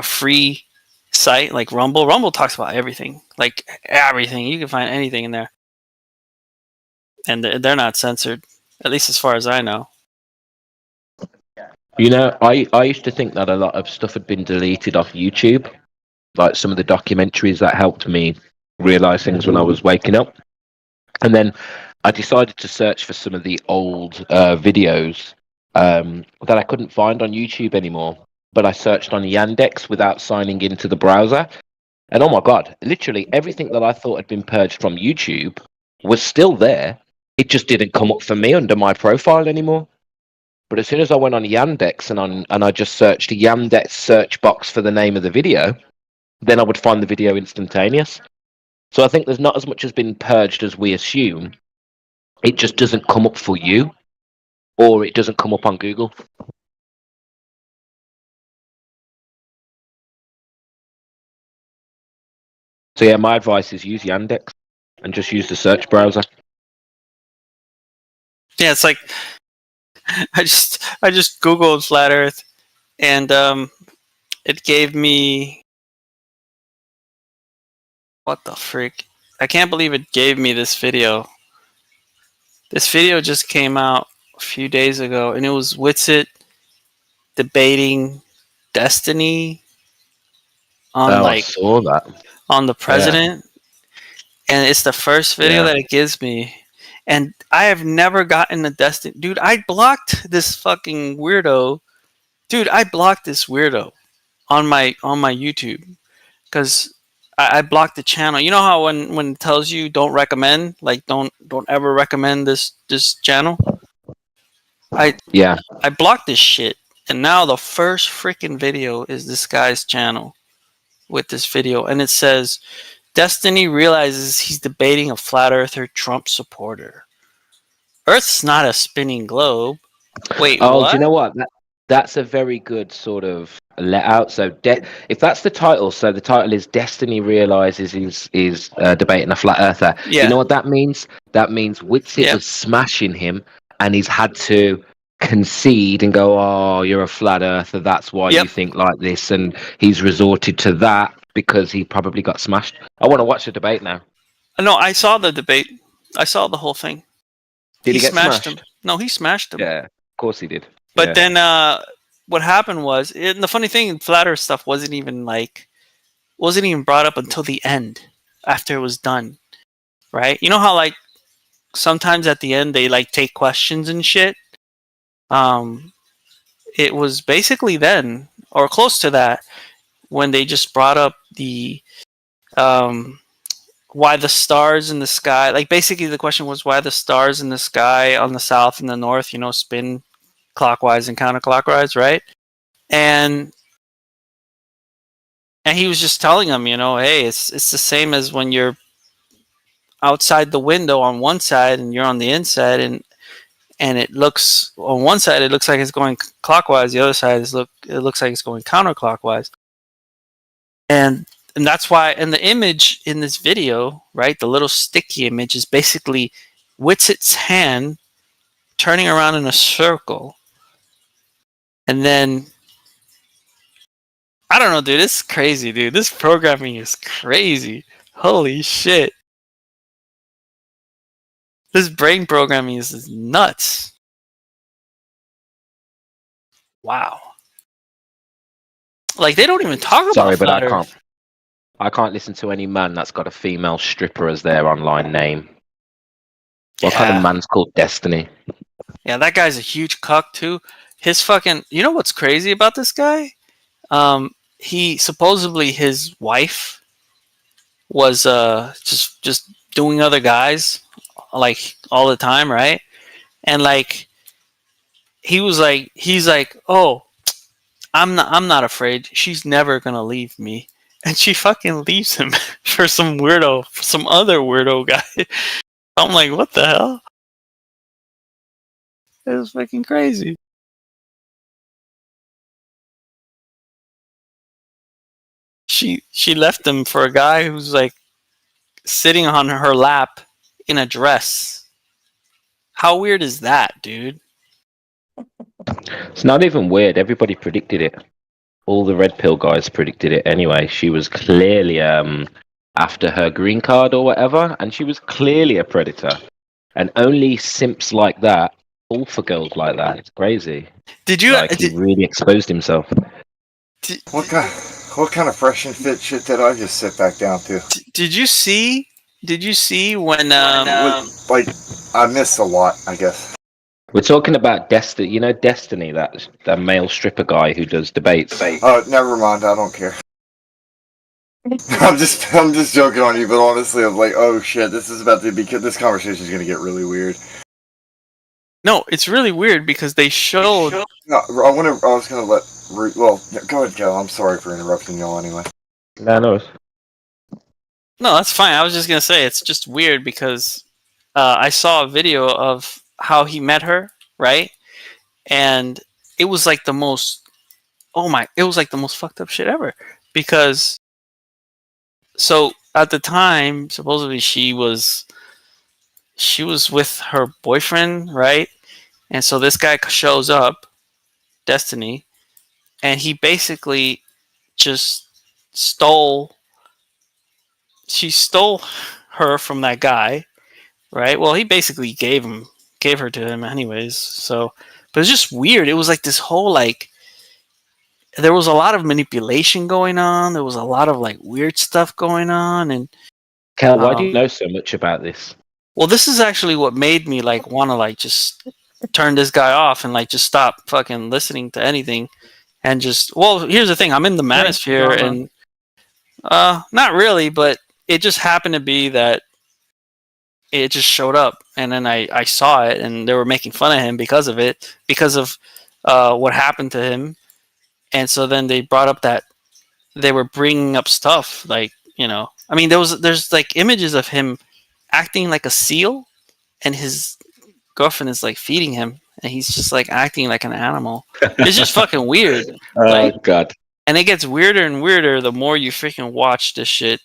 free site like Rumble. Rumble talks about everything, like everything. You can find anything in there, and they're not censored, at least as far as I know. You know, I used to think that a lot of stuff had been deleted off YouTube, like some of the documentaries that helped me realize things when I was waking up. And then I decided to search for some of the old videos that I couldn't find on YouTube anymore. But I searched on Yandex without signing into the browser. And oh my God, literally everything that I thought had been purged from YouTube was still there. It just didn't come up for me under my profile anymore. But as soon as I went on Yandex and I just searched a Yandex search box for the name of the video, then I would find the video instantaneous. So I think there's not as much has been purged as we assume. It just doesn't come up for you, or it doesn't come up on Google. So yeah, my advice is use Yandex and just use the search browser. Yeah, it's like I just Googled flat Earth, and it gave me what the freak? I can't believe it gave me this video. This video just came out a few days ago, and it was Witsit debating Destiny on I saw that on the president, and it's the first video that it gives me. And I have never gotten a Destiny. Dude, I blocked this fucking weirdo. Dude, I blocked this weirdo on my YouTube because I blocked the channel. You know how when it tells you don't recommend, like don't ever recommend this channel. I blocked this shit, and now the first freaking video is this guy's channel with this video, and it says Destiny realizes he's debating a flat earther Trump supporter. Earth's not a spinning globe. Wait, what? Do you know what? that's a very good sort of let out. So if that's the title, so the title is Destiny realizes he's debating a flat earther. Yeah. You know what that means? That means Witsit was smashing him, and he's had to concede and go, "Oh, you're a flat earther. That's why you think like this." And he's resorted to that because he probably got smashed. I want to watch the debate now. No, I saw the debate. I saw the whole thing. Did he get smashed smashed? him. No, he smashed him. Yeah, of course he did. But Yeah. then what happened was, and the funny thing, flat Earth stuff wasn't even brought up until the end, after it was done, right? You know how like sometimes at the end they like take questions and shit. It was basically then, or close to that, when they just brought up the why the stars in the sky. Like basically the question was why the stars in the sky on the south and the north, spin clockwise and counterclockwise, right? And he was just telling them, hey, it's the same as when you're outside the window on one side and you're on the inside, and it looks on one side it looks like it's going clockwise, the other side it looks like it's going counterclockwise. And that's why, and the image in this video, right, the little sticky image is basically Witsit's hand turning around in a circle. And then, I don't know, dude, it's crazy, dude. This programming is crazy. Holy shit. This brain programming is nuts. Wow. Like, they don't even talk about Sorry, but flat Earth. I can't listen to any man that's got a female stripper as their online name. What kind of man's called Destiny? Yeah, that guy's a huge cuck too. His fucking, you know what's crazy about this guy? He supposedly, his wife was just doing other guys like all the time, right? And like he's like, oh, I'm not afraid. She's never gonna leave me. And she fucking leaves him for some other weirdo guy. I'm like, what the hell? It was fucking crazy. She left him for a guy who's like sitting on her lap in a dress. How weird is that, dude? It's not even weird. Everybody predicted it. All the red pill guys predicted it anyway. She was clearly after her green card or whatever, and she was clearly a predator. And only simps like that fall for girls like that. It's crazy. Did you? He really exposed himself. What kind of fresh and fit shit did I just sit back down to? Did you see when like I missed a lot, I guess. We're talking about Destiny. You know Destiny, that male stripper guy who does debates. Oh, never mind. I don't care. I'm just joking on you, but honestly, I'm like, oh shit, this is about to be. This conversation is going to get really weird. No, it's really weird because they showed. No, I was going to let. Well, go ahead, Joe. I'm sorry for interrupting y'all anyway. No. No, that's fine. I was just gonna say it's just weird because I saw a video of how he met her, right? And it was like the most fucked up shit ever. Because so at the time, supposedly she was with her boyfriend, right? And so this guy shows up, Destiny, and he basically just stole her from that guy, right? Well, he basically gave her to him anyways. So, but it's just weird. It was like this whole like there was a lot of manipulation going on. There was a lot of like weird stuff going on. And Kel, why do you know so much about this? Well, this is actually what made me like want to like just turn this guy off and like just stop fucking listening to anything and just. Well, here's the thing: I'm in the manosphere, and not really, but it just happened to be that it just showed up, and then I saw it, and they were making fun of him because of it, because of what happened to him, and so then they brought up that they were bringing up stuff like, I mean, there's like images of him acting like a seal, and his girlfriend is like feeding him and he's just like acting like an animal. It's just fucking weird. Oh god. And it gets weirder and weirder the more you freaking watch this shit.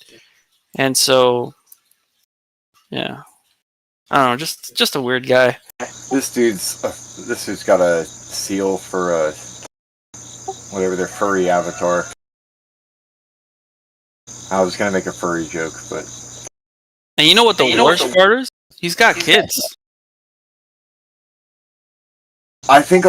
And so, yeah, I don't know, just a weird guy. This dude's got a seal for whatever their furry avatar. I was gonna make a furry joke, but And you know what the worst part is? He's got kids. I think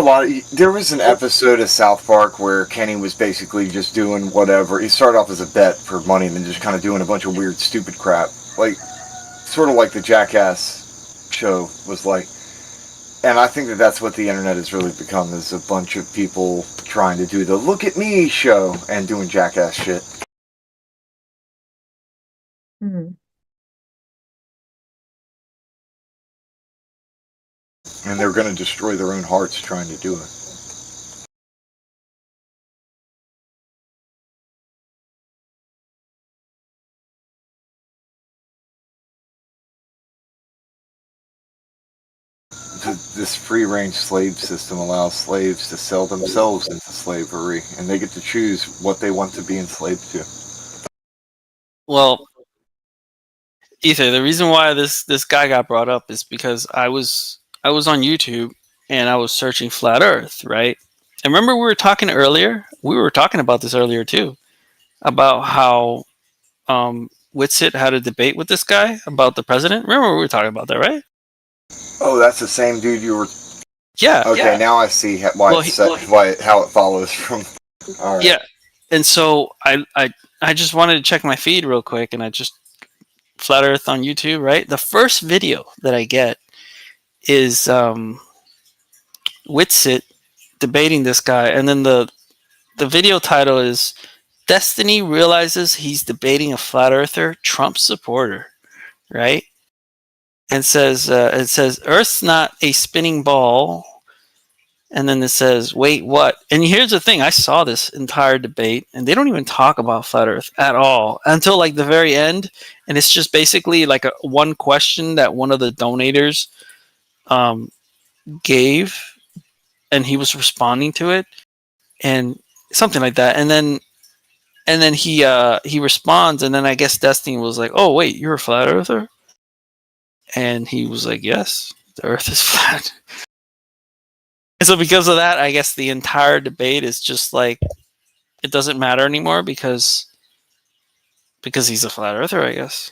there was an episode of South Park where Kenny was basically just doing whatever. He started off as a bet for money and then just kind of doing a bunch of weird, stupid crap. Like, sort of like the Jackass show was like. And I think that that's what the internet has really become, is a bunch of people trying to do the look at me show and doing Jackass shit. Hmm. And they're going to destroy their own hearts trying to do it. This free-range slave system allows slaves to sell themselves into slavery, and they get to choose what they want to be enslaved to. Well, Ether, the reason why this guy got brought up is because I was on YouTube and I was searching flat Earth, right? And remember we were talking earlier? We were talking about this earlier too, about how Whitsitt had a debate with this guy about the president. Remember we were talking about that, right? Oh, that's the same dude you were... Yeah. Okay, now I see how it follows from... All right. Yeah. And so I just wanted to check my feed real quick, and I just Flat Earth on YouTube, right? The first video that I get is Whitsitt debating this guy, and then the video title is Destiny realizes he's debating a flat earther, Trump supporter, right? And it says Earth's not a spinning ball. And then it says, wait, what? And here's the thing. I saw this entire debate, and they don't even talk about flat Earth at all until like the very end. And it's just basically like one question that one of the donators gave, and he was responding to it, and something like that. And then he responds, and then I guess Destiny was like, oh, wait, you're a flat earther? And he was like, yes, the Earth is flat. And so because of that, I guess the entire debate is just like, it doesn't matter anymore because he's a flat earther, I guess.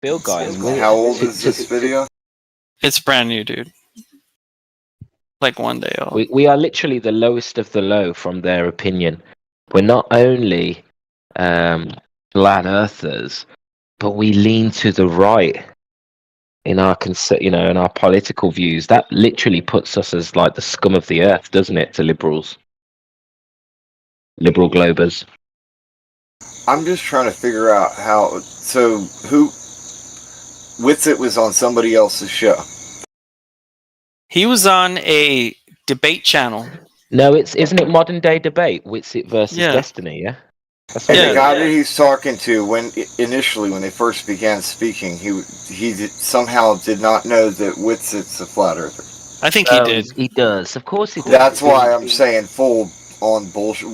Bill, guys, How old is this video? It's brand new, dude. Like one day old. we are literally the lowest of the low from their opinion. We're not only flat earthers, but we lean to the right in our in our political views. That literally puts us as like the scum of the earth, doesn't it, to liberal globers? I'm just trying to figure out how. So who? Whitsitt was on somebody else's show. He was on a debate channel. No, isn't it modern day debate? Whitsitt versus Destiny, yeah. And the guy that he's talking to, when they first began speaking, he somehow did not know that Whitsitt's a flat earther. I think he did. He does, of course he does. That's why I'm saying full on bullshit.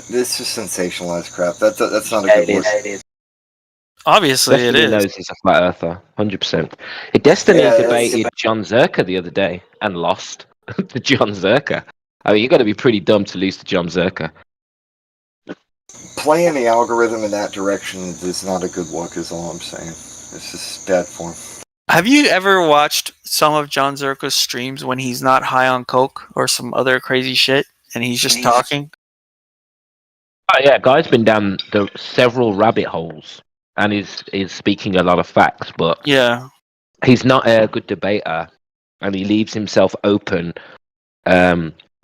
This is sensationalized crap. That's not a good look. Obviously, Destiny it is. knows he's a flat earther, 100%. Destiny debated John Zerka the other day and lost to John Zerka. I mean, you got to be pretty dumb to lose to John Zerka. Playing the algorithm in that direction is not a good look, is all I'm saying. It's just bad form. Have you ever watched some of John Zerka's streams when he's not high on coke or some other crazy shit and he's just talking? Oh yeah, guy's been down several rabbit holes and is speaking a lot of facts, but yeah, he's not a good debater, and he leaves himself open.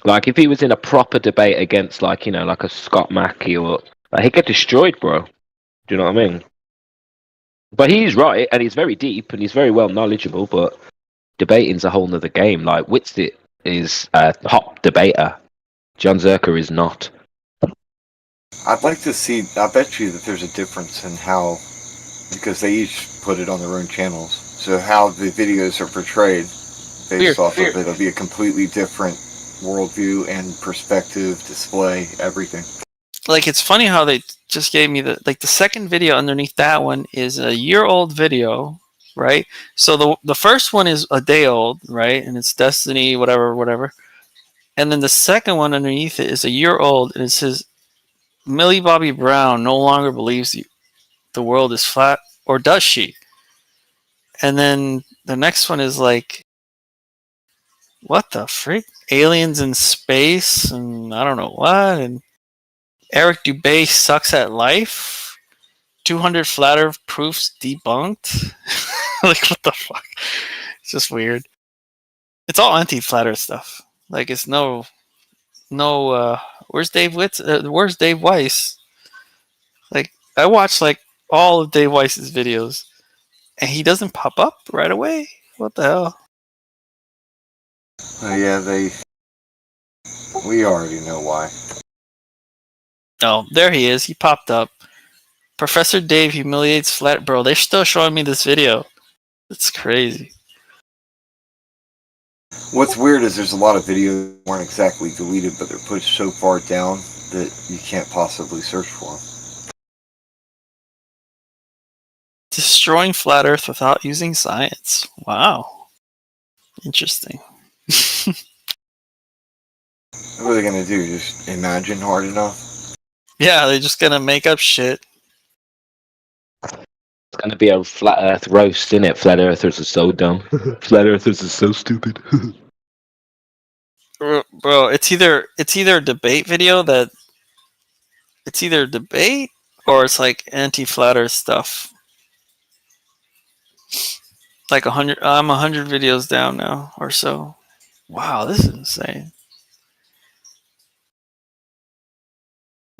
Like if he was in a proper debate against like a Scott Mackey or he'd get destroyed, bro. Do you know what I mean? But he's right, and he's very deep, and he's very well knowledgeable. But debating's a whole nother game. Like Whitsitt is a top debater. John Zerka is not. I'd like to see. I bet you that there's a difference in how, because they each put it on their own channels. So how the videos are portrayed based off of it. It'll be a completely different worldview and perspective, display, everything. Like, it's funny how they just gave me the second video underneath that one is a year-old video, right? So the first one is a day old, right? And it's Destiny, whatever. And then the second one underneath it is a year old, and it says, Millie Bobby Brown no longer believes the world is flat, or does she? And then the next one is like, what the freak? Aliens in space, and I don't know what, and Eric Dubay sucks at life. 200 flat earth proofs debunked. Like, what the fuck? It's just weird. It's all anti-flat earth stuff. Like, it's no, where's Dave Witz? Where's Dave Weiss? Like, I watched like all of Dave Weiss's videos, and he doesn't pop up right away. What the hell? Yeah, we already know why. Oh, there he is. He popped up. Professor Dave humiliates flat. Bro, they're still showing me this video. It's crazy. What's weird is there's a lot of videos that weren't exactly deleted, but they're pushed so far down that you can't possibly search for them. Destroying flat Earth without using science. Wow. Interesting. What are they gonna do? Just imagine hard enough? Yeah, they're just gonna make up shit. It's gonna be a flat Earth roast, innit? Flat Earthers are so dumb. Flat Earthers are so stupid. Bro, it's either a debate video that it's either debate or it's like anti-flat Earth stuff. Like 100. I'm 100 videos down now or so. Wow, this is insane.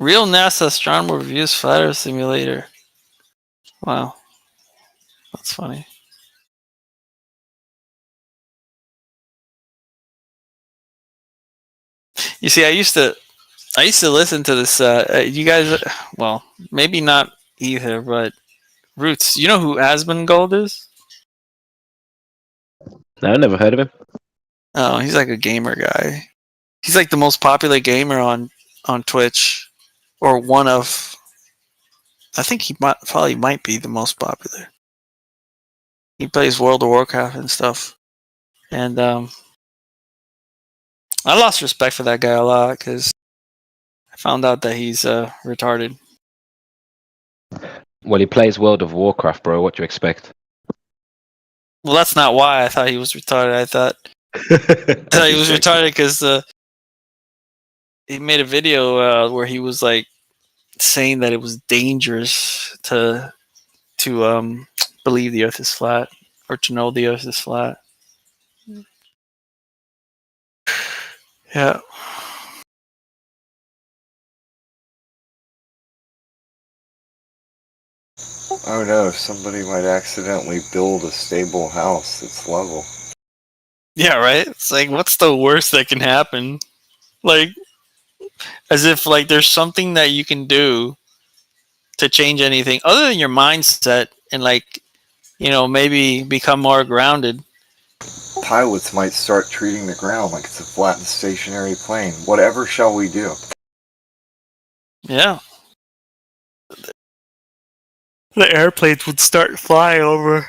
Real NASA astronomer reviews flat Earth simulator. Wow, that's funny. You see, I used to listen to this. You guys, well, maybe not either, but Roots. You know who Asmongold is? No, I never heard of him. Oh, he's like a gamer guy. He's like the most popular gamer on Twitch, or one of. I think he might be the most popular. He plays World of Warcraft and stuff, and I lost respect for that guy a lot because I found out that he's retarded. Well, he plays World of Warcraft, bro. What do you expect? Well, that's not why I thought he was retarded. I thought he was retarded because he made a video where he was like saying that it was dangerous to believe the Earth is flat or to know the Earth is flat. Yeah. Oh no, somebody might accidentally build a stable house that's level. Yeah, right? It's like, what's the worst that can happen? Like, as if like there's something that you can do to change anything other than your mindset and like, maybe become more grounded. Pilots might start treating the ground like it's a flat and stationary plane. Whatever shall we do? Yeah. The airplanes would start flying over.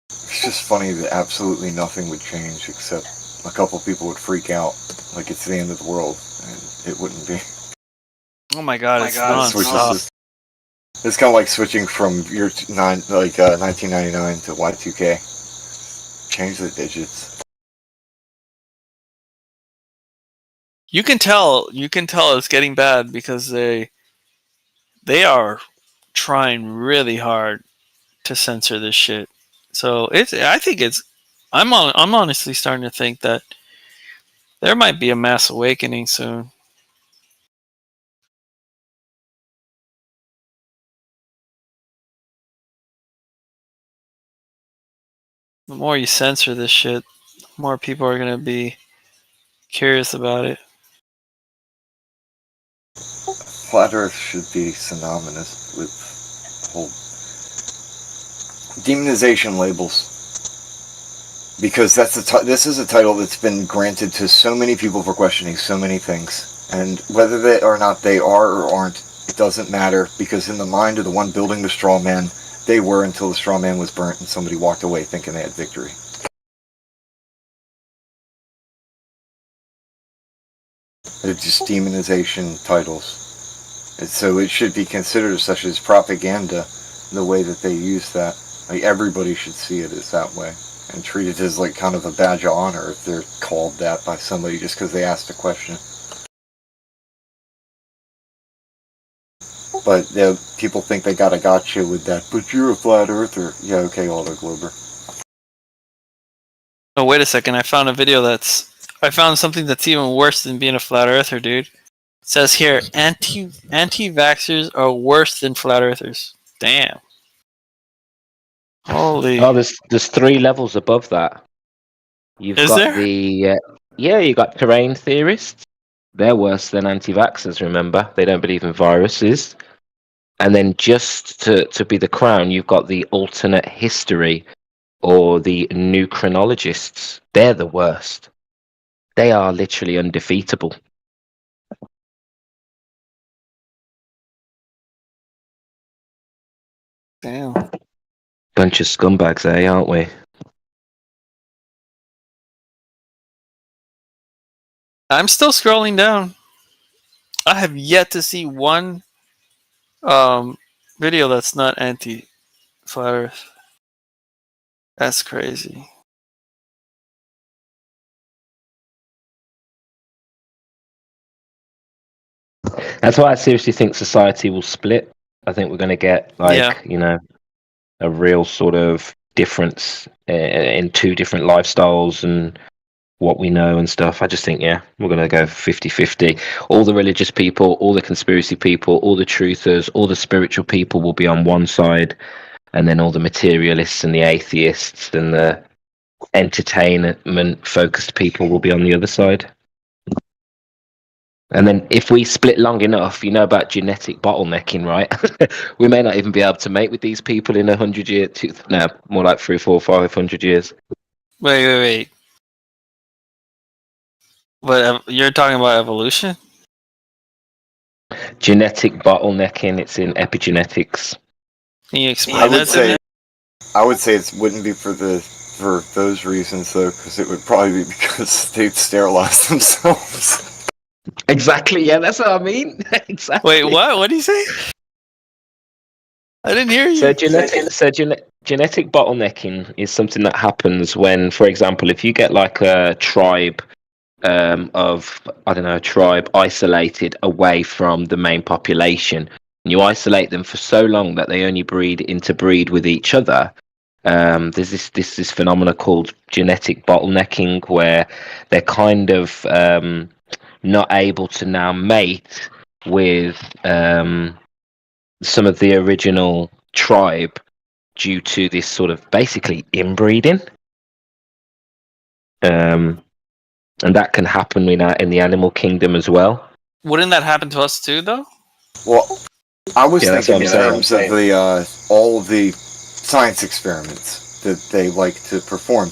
It's just funny that absolutely nothing would change except a couple people would freak out like it's the end of the world, and it wouldn't be. Oh my god, it's non-stop. It's kind of like switching from 1999 to Y2K. Change the digits. You can tell it's getting bad because they are trying really hard to censor this shit. So I'm honestly starting to think that there might be a mass awakening soon. The more you censor this shit, the more people are gonna be curious about it. Flat Earth should be synonymous with whole demonization labels. because this is a title that's been granted to so many people for questioning so many things, and whether they or not they are or aren't, it doesn't matter, because in the mind of the one building the straw man, they were until the straw man was burnt and somebody walked away thinking they had victory. They're just demonization titles. So it should be considered such as propaganda, the way that they use that. Like, everybody should see it as that way and treat it as like kind of a badge of honor if they're called that by somebody just because they asked a question. But people think they got a gotcha with that. But you're a flat earther. Yeah, okay, Aldo Glober. Oh, wait a second. I found something that's even worse than being a flat earther, dude. It says here, anti-vaxxers are worse than flat earthers. Damn. Holy. Oh, there's 3 levels above that. You've Is got there? you got terrain theorists. They're worse than anti-vaxxers, remember? They don't believe in viruses. And then just to be the crown, you've got the alternate history or the new chronologists. They're the worst. They are literally undefeatable. Damn. Bunch of scumbags, aren't we? I'm still scrolling down. I have yet to see one video that's not anti-flat earth. That's crazy. That's why I seriously think society will split. I think we're going to get a real sort of difference in 2 different lifestyles and what we know and stuff. I just think, we're going to go 50-50. All the religious people, all the conspiracy people, all the truthers, all the spiritual people will be on one side, and then all the materialists and the atheists and the entertainment-focused people will be on the other side. And then if we split long enough, you know about genetic bottlenecking, right? We may not even be able to mate with these people in 100 years. No, more like 300, 400, 500 years. Wait. But you're talking about evolution? Genetic bottlenecking, it's in epigenetics. Can you explain that to me? I would say it wouldn't be for those reasons though, because it would probably be because they'd sterilize themselves. Exactly, yeah, that's what I mean. Exactly. Wait, what? What did you say? I didn't hear you. So genetic bottlenecking is something that happens when, for example, if you get like a tribe tribe isolated away from the main population, and you isolate them for so long that they only interbreed with each other. There's this phenomena called genetic bottlenecking, where they're kind of not able to now mate with some of the original tribe due to this sort of basically inbreeding. And that can happen in the animal kingdom as well. Wouldn't that happen to us too, though? Well, I was thinking in saying. terms of the all of the science experiments that they like to perform.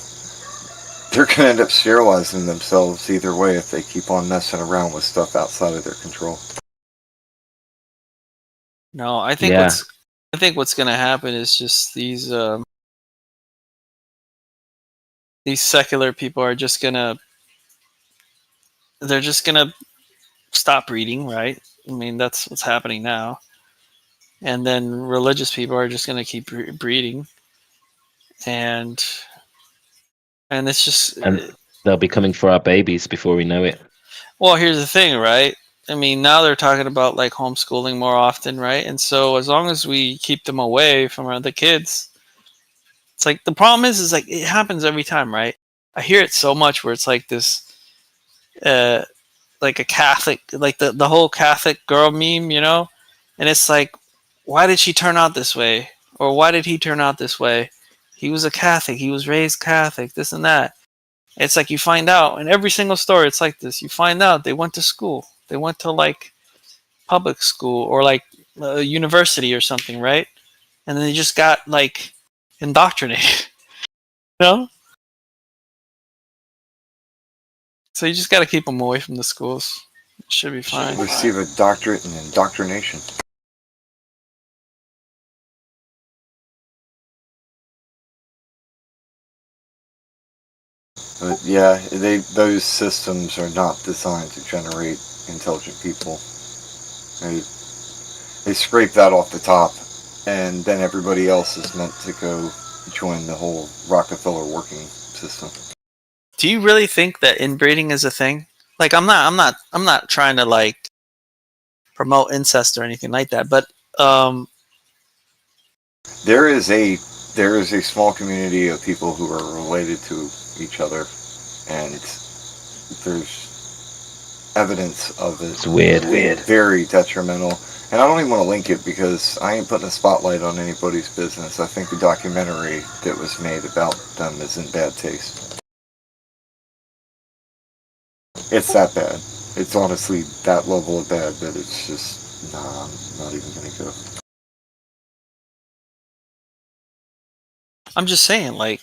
They're going to end up sterilizing themselves either way if they keep on messing around with stuff outside of their control. No, I think what's going to happen is just these secular people are just going to stop breeding, right? I mean, that's what's happening now. And then religious people are just going to keep breeding, and it's just. And they'll be coming for our babies before we know it. Well, here's the thing, right? I mean, now they're talking about like homeschooling more often, right? And so as long as we keep them away from the kids, it's like the problem is like it happens every time, right? I hear it so much where it's like this, like a Catholic, like the whole Catholic girl meme, and it's like, why did she turn out this way, or why did he turn out this way? He was a Catholic. He was raised Catholic. This and that. It's like you find out in every single story. It's like this. You find out they went to school. They went to like public school or like a university or something, right? And then they just got like indoctrinated. You know? So you just got to keep them away from the schools. It should be fine. Receive a doctorate in indoctrination. But yeah, those systems are not designed to generate intelligent people. They scrape that off the top, and then everybody else is meant to go join the whole Rockefeller working system. Do you really think that inbreeding is a thing? Like, I'm not trying to like promote incest or anything like that, but there is a small community of people who are related to each other, and there's evidence of it. It's weird. Very detrimental. And I don't even want to link it because I ain't putting a spotlight on anybody's business. I think the documentary that was made about them is in bad taste. It's that bad. It's honestly that level of bad that it's just, nah, I'm not even going to go. I'm just saying, like,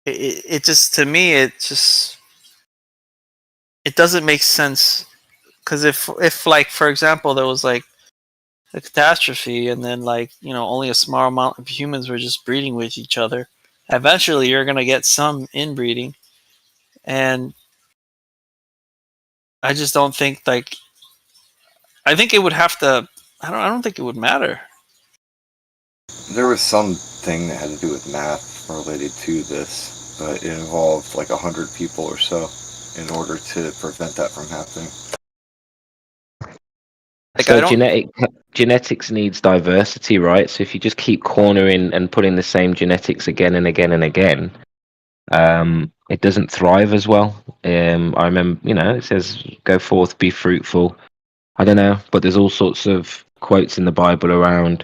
it just, to me, it doesn't make sense. Because if like, for example, there was like a catastrophe and then like, only a small amount of humans were just breeding with each other, eventually you're going to get some inbreeding. And I just don't think, like, I think it would have to, I don't think it would matter. There was something that had to do with math related to this, but it involved like 100 people or so in order to prevent that from happening. So genetics needs diversity, right? So if you just keep cornering and putting the same genetics again and again and again, it doesn't thrive as well. I remember, it says, "Go forth, be fruitful." I don't know, but there's all sorts of quotes in the Bible around,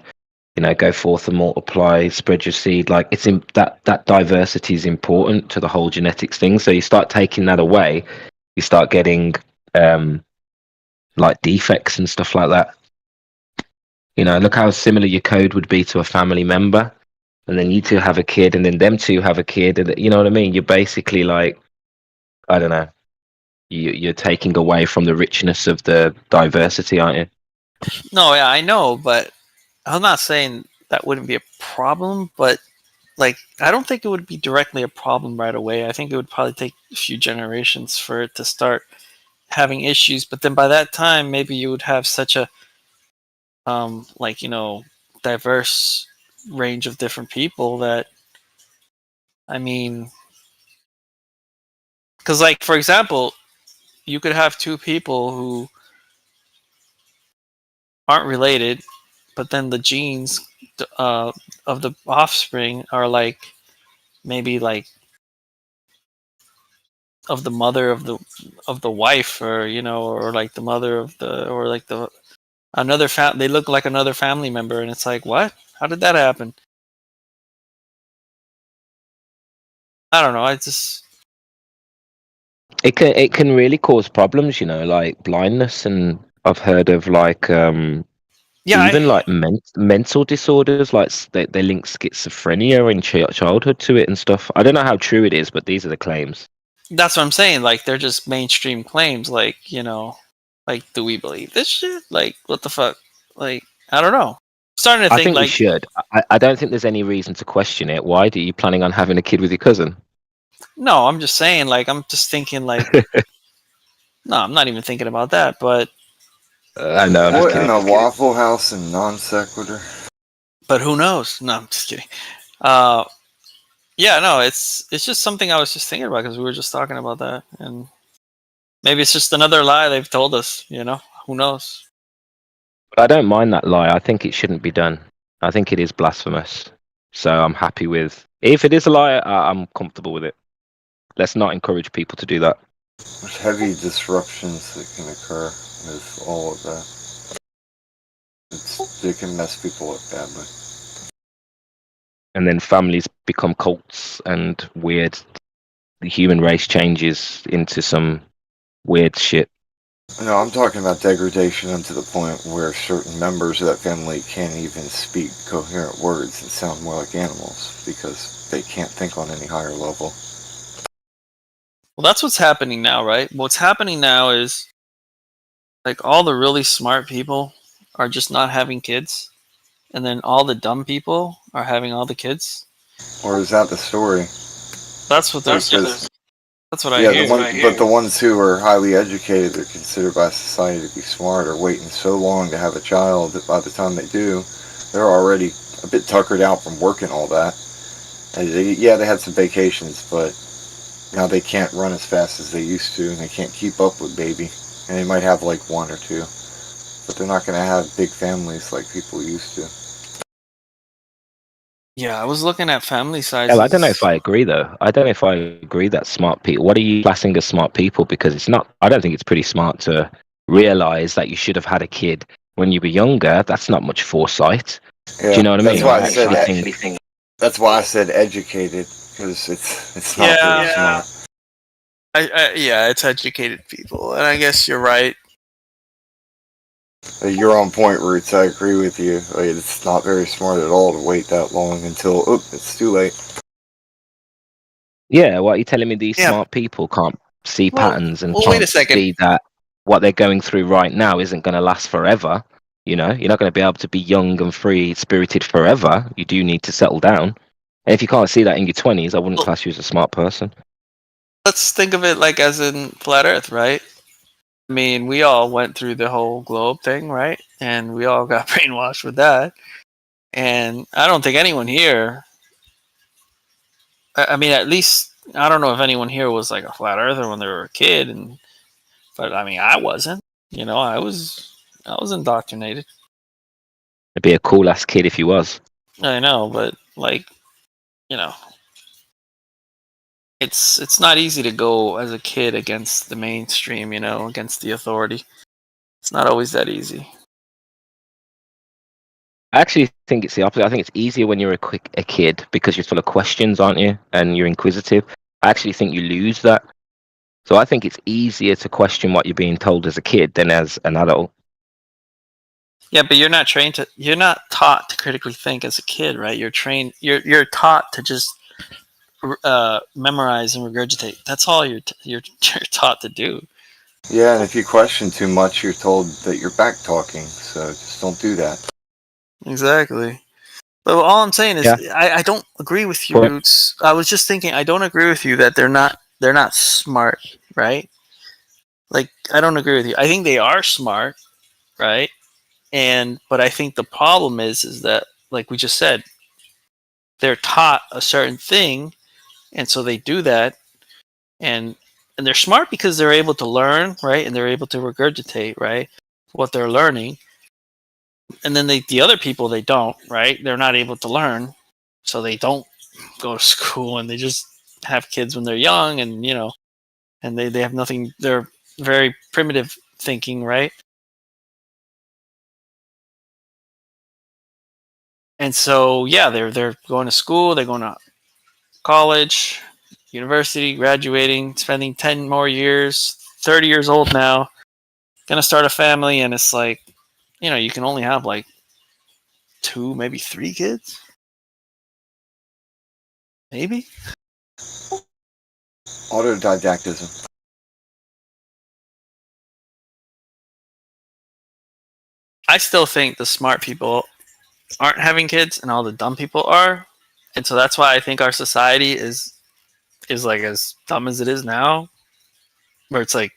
go forth and multiply, spread your seed. Like, it's in that diversity is important to the whole genetics thing. So you start taking that away, you start getting like defects and stuff like that. Look how similar your code would be to a family member, and then you two have a kid, and then them two have a kid, and you know what I mean? You're basically like, I don't know, you're taking away from the richness of the diversity, aren't you? No, yeah, I know, but I'm not saying that wouldn't be a problem, but like, I don't think it would be directly a problem right away. I think it would probably take a few generations for it to start having issues, but then by that time, maybe you would have such a diverse range of different people that, I mean, because, like, for example, you could have two people who aren't related, but then the genes of the offspring are like maybe like of the mother of the wife, or or like the mother of the, or like the another they look like another family member, and it's like, what? How did that happen? I don't know. It can really cause problems, like blindness, and I've heard of like even like mental disorders, like they link schizophrenia in childhood to it and stuff. I don't know how true it is, but these are the claims. That's what I'm saying. Like, they're just mainstream claims. Like, like, do we believe this shit? Like, what the fuck? Like, I don't know. I'm starting to I think think we like, should. I don't think there's any reason to question it. Why? Are you planning on having a kid with your cousin? no, I'm just saying, like, I'm just thinking like, no, I'm not even thinking about that. But I know. I'm just What kidding. in a Waffle House and non sequitur? But who knows? No, I'm just kidding. Yeah, no, it's just something I was just thinking about because we were just talking about that, and maybe it's just another lie they've told us. Who knows? But I don't mind that lie. I think it shouldn't be done. I think it is blasphemous. So I'm happy with. If it is a lie, I'm comfortable with it. Let's not encourage people to do that. There's heavy disruptions that can occur with all of that. They can mess people up badly. And then families become cults and weird. The human race changes into some weird shit. No, I'm talking about degradation to the point where certain members of that family can't even speak coherent words and sound more like animals because they can't think on any higher level. Well, that's what's happening now, right? What's happening now is like all the really smart people are just not having kids, and then all the dumb people are having all the kids. Or is that the story? That's what there's. Because That's what I yeah, hear. but the ones who are highly educated, they're considered by society to be smart, are waiting so long to have a child that by the time they do, they're already a bit tuckered out from working all that. And they had some vacations, but now they can't run as fast as they used to, and they can't keep up with baby. And they might have like one or two, but they're not going to have big families like people used to. Yeah, I was looking at family Yeah, I don't know if sizes. I agree though. I don't know if I agree that smart people. What are you classing as smart people? Because it's not. I don't think it's pretty smart to realize that you should have had a kid when you were younger. That's not much foresight. Do Yeah, you know what I that's mean? why I I said actually think. that's why I said educated, because it's not very smart. Yeah, it's educated people, and I guess you're right. You're on point, Roots. I agree with you. Like, it's not very smart at all to wait that long until it's too late. Yeah, what are you telling me? These Yeah. smart people can't see Well, patterns and well, wait a can't second. see that what they're going through right now isn't going to last forever. You know, you're not going to be able to be young and free spirited forever. You do need to settle down. And if you can't see that in your 20s, I wouldn't class you as a smart person. Let's think of it like as in flat Earth, right? I mean, we all went through the whole globe thing, right? And we all got brainwashed with that. And I don't think anyone here. I mean, at least I don't know if anyone here was like a flat earther when they were a kid, but I mean, I wasn't. You know, I was indoctrinated. I'd be a cool ass kid if you was. I know, but like, you know, it's not easy to go as a kid against the mainstream. You know, against the authority. It's not always that easy. I actually think it's the opposite. I think it's easier when you're a kid because you're full of questions, aren't you? And you're inquisitive. I actually think you lose that. So I think it's easier to question what you're being told as a kid than as an adult. Yeah, but you're not taught to critically think as a kid, right? You're taught to just memorize and regurgitate. That's all you're taught to do. Yeah, and if you question too much, you're told that you're back talking. So just don't do that. Exactly. But all I'm saying is, Yeah. I don't agree with you, But Roots. I was just thinking, I don't agree with you that they're not smart, right? Like, I don't agree with you. I think they are smart, right? But I think the problem is that, like we just said, they're taught a certain thing, and so they do that, and they're smart because they're able to learn, right? And they're able to regurgitate, right, what they're learning. And then the other people, they don't, right? They're not able to learn, so they don't go to school, and they just have kids when they're young, and and they have nothing. They're very primitive thinking, right? And so yeah, they're going to school, they're going to college, university, graduating, spending 10 more years, 30 years old now, gonna start a family, and it's like, you can only have like two, maybe three kids, maybe. Autodidactism. I still think the smart people aren't having kids, and all the dumb people are, and so that's why I think our society is like as dumb as it is now, where it's like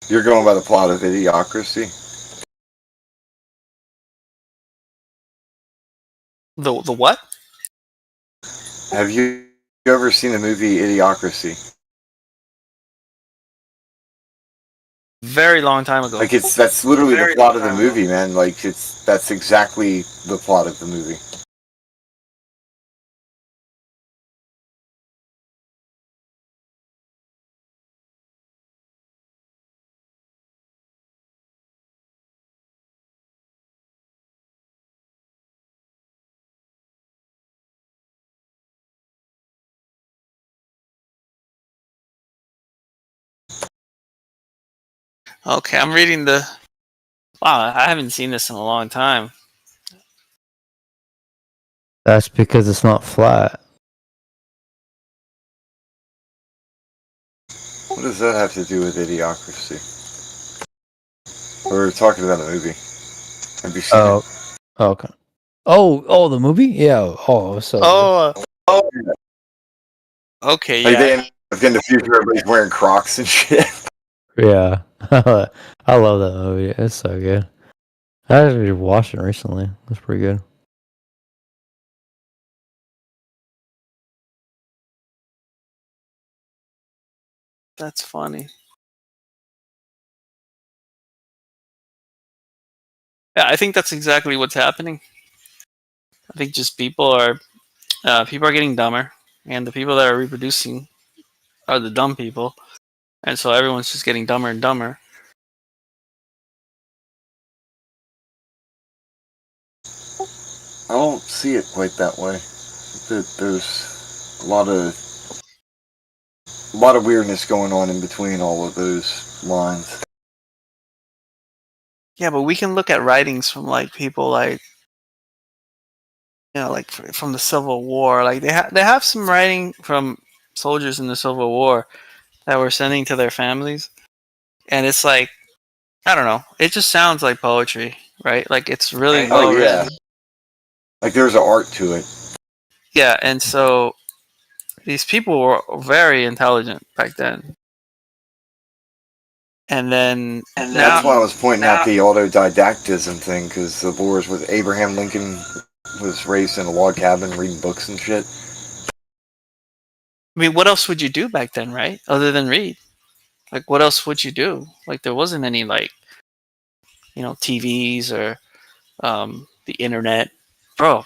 You're going by the plot of Idiocracy. the what? Have you ever seen the movie Idiocracy? Very long time ago. Like that's literally the plot of the movie, man. Like that's exactly the plot of the movie. Okay, I'm reading the. Wow, I haven't seen this in a long time. That's because it's not flat. What does that have to do with idiocracy? We're talking about a movie. Have you seen Oh, it? okay. Oh, the movie? Yeah. Oh, so good. Oh, okay, Like yeah. in the future, everybody's wearing Crocs and shit. Yeah. I love that movie. It's so good. I actually watched it recently. It's pretty good. That's funny. Yeah, I think that's exactly what's happening. I think just people are getting dumber, and the people that are reproducing are the dumb people, and so everyone's just getting dumber and dumber. I don't see it quite that way. There's a lot of weirdness going on in between all of those lines. Yeah, but we can look at writings from like people like like from the Civil War. Like they have some writing from soldiers in the Civil War that were sending to their families, and it's like I don't know. It just sounds like poetry, right? Like it's really well written. Like there's an art to it. Yeah, and so these people were very intelligent back then. And then That's why I was pointing out the autodidactism thing, because the wars with Abraham Lincoln was raised in a log cabin reading books and shit. I mean, what else would you do back then, right? Other than read. Like what else would you do? Like there wasn't any like TVs or the internet. Bro,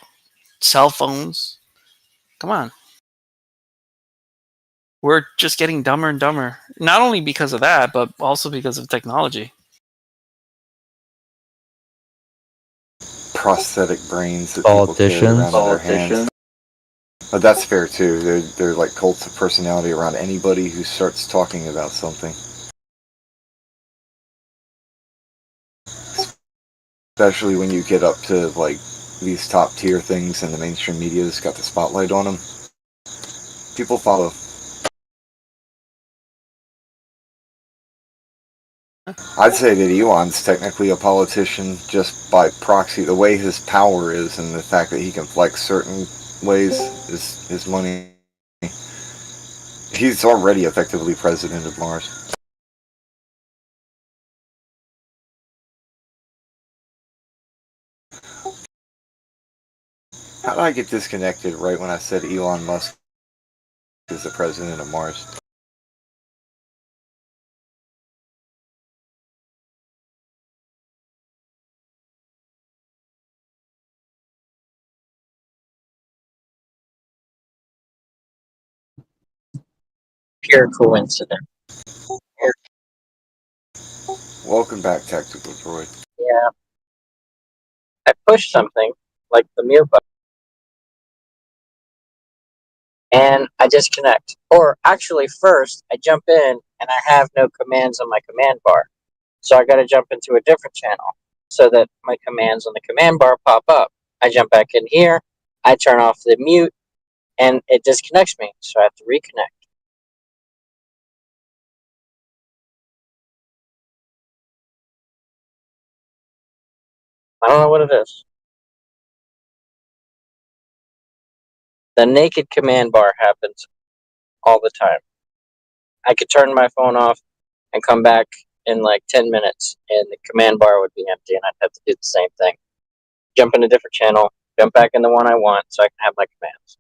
cell phones. Come on. We're just getting dumber and dumber. Not only because of that, but also because of technology. Prosthetic brains that people carry around in their hands. But that's fair too. They're like cults of personality around anybody who starts talking about something. Especially when you get up to like these top tier things and the mainstream media's got the spotlight on them. People follow. I'd say that Elon's technically a politician just by proxy. The way his power is and the fact that he can flex certain ways is his money. He's already effectively president of Mars. How did I get disconnected right when I said Elon Musk is the president of Mars? Pure coincidence. Welcome back, Tactical Droid. Yeah. I push something, like the mute button, and I disconnect. Or actually, first, I jump in and I have no commands on my command bar. So I got to jump into a different channel so that my commands on the command bar pop up. I jump back in here, I turn off the mute, and it disconnects me. So I have to reconnect. I don't know what it is. The naked command bar happens all the time. I could turn my phone off and come back in like 10 minutes, and the command bar would be empty, and I'd have to do the same thing. Jump in a different channel, jump back in the one I want so I can have my commands.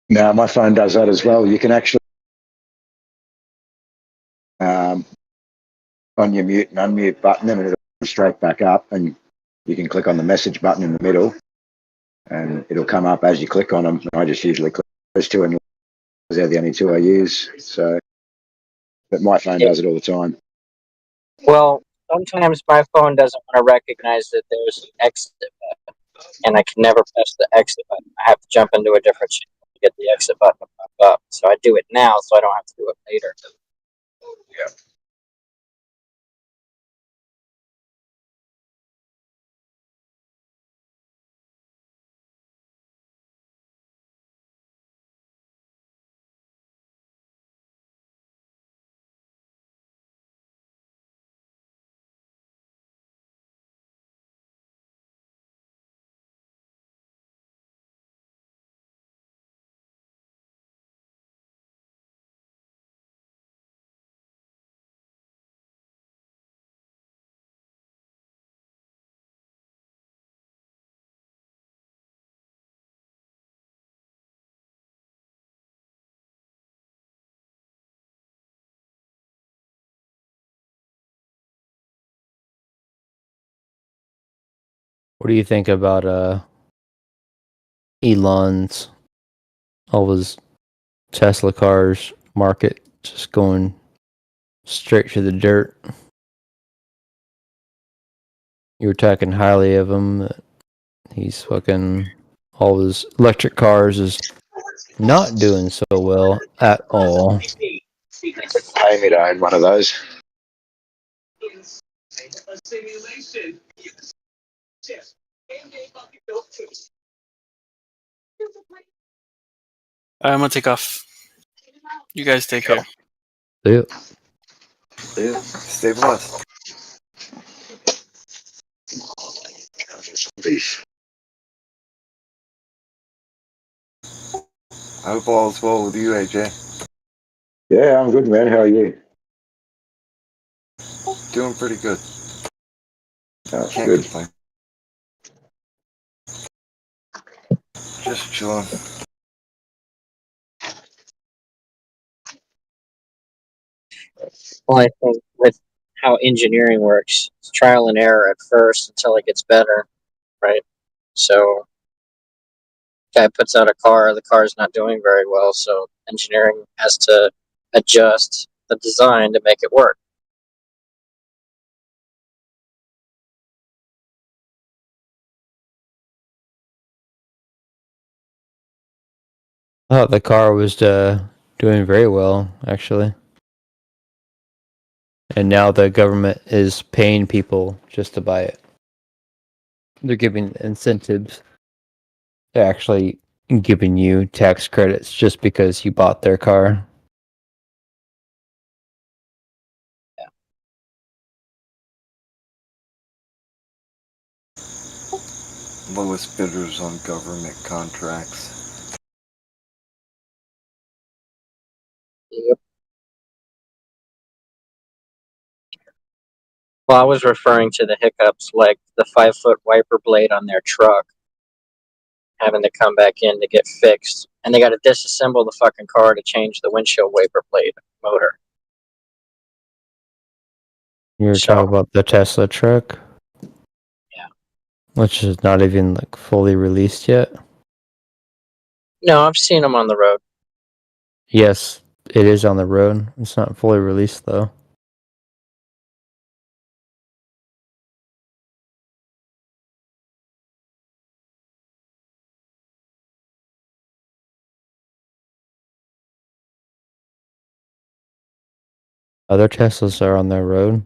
Now, my phone does that as well. You can actually, on your mute and unmute button, and it'll come straight back up, and you can click on the message button in the middle, and it'll come up as you click on them. I just usually click those two, and they're the only two I use. So, but my phone does it all the time. Well, sometimes my phone doesn't want to recognize that there's an exit button, and I can never press the exit button. I have to jump into a different channel to get the exit button to pop up. So I do it now so I don't have to do it later. Yeah. What do you think about Elon's all his Tesla cars market just going straight to the dirt? You were talking highly of him. That he's fucking all his electric cars is not doing so well at all. Pay me to own one of those. I'm gonna take off. You guys take care. Yeah. Yeah. Stay blessed. I hope all is well with you, AJ. Yeah, I'm good, man. How are you? Doing pretty good. That's Can't good. complain. Just chilling. Well, I think with how engineering works, it's trial and error at first until it gets better, right? So, guy puts out a car, the car's not doing very well, so engineering has to adjust the design to make it work. I thought the car was doing very well, actually. And now the government is paying people just to buy it. They're giving incentives. They're actually giving you tax credits just because you bought their car. Lowest bidders on government contracts. Yep. Well, I was referring to the hiccups like the 5-foot wiper blade on their truck having to come back in to get fixed. And they got to disassemble the fucking car to change the windshield wiper blade motor. You're talking about the Tesla truck? Yeah. Which is not even like fully released yet. No, I've seen them on the road. Yes, it is on the road. It's not fully released though. Other Teslas are on their road.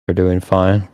They're doing fine.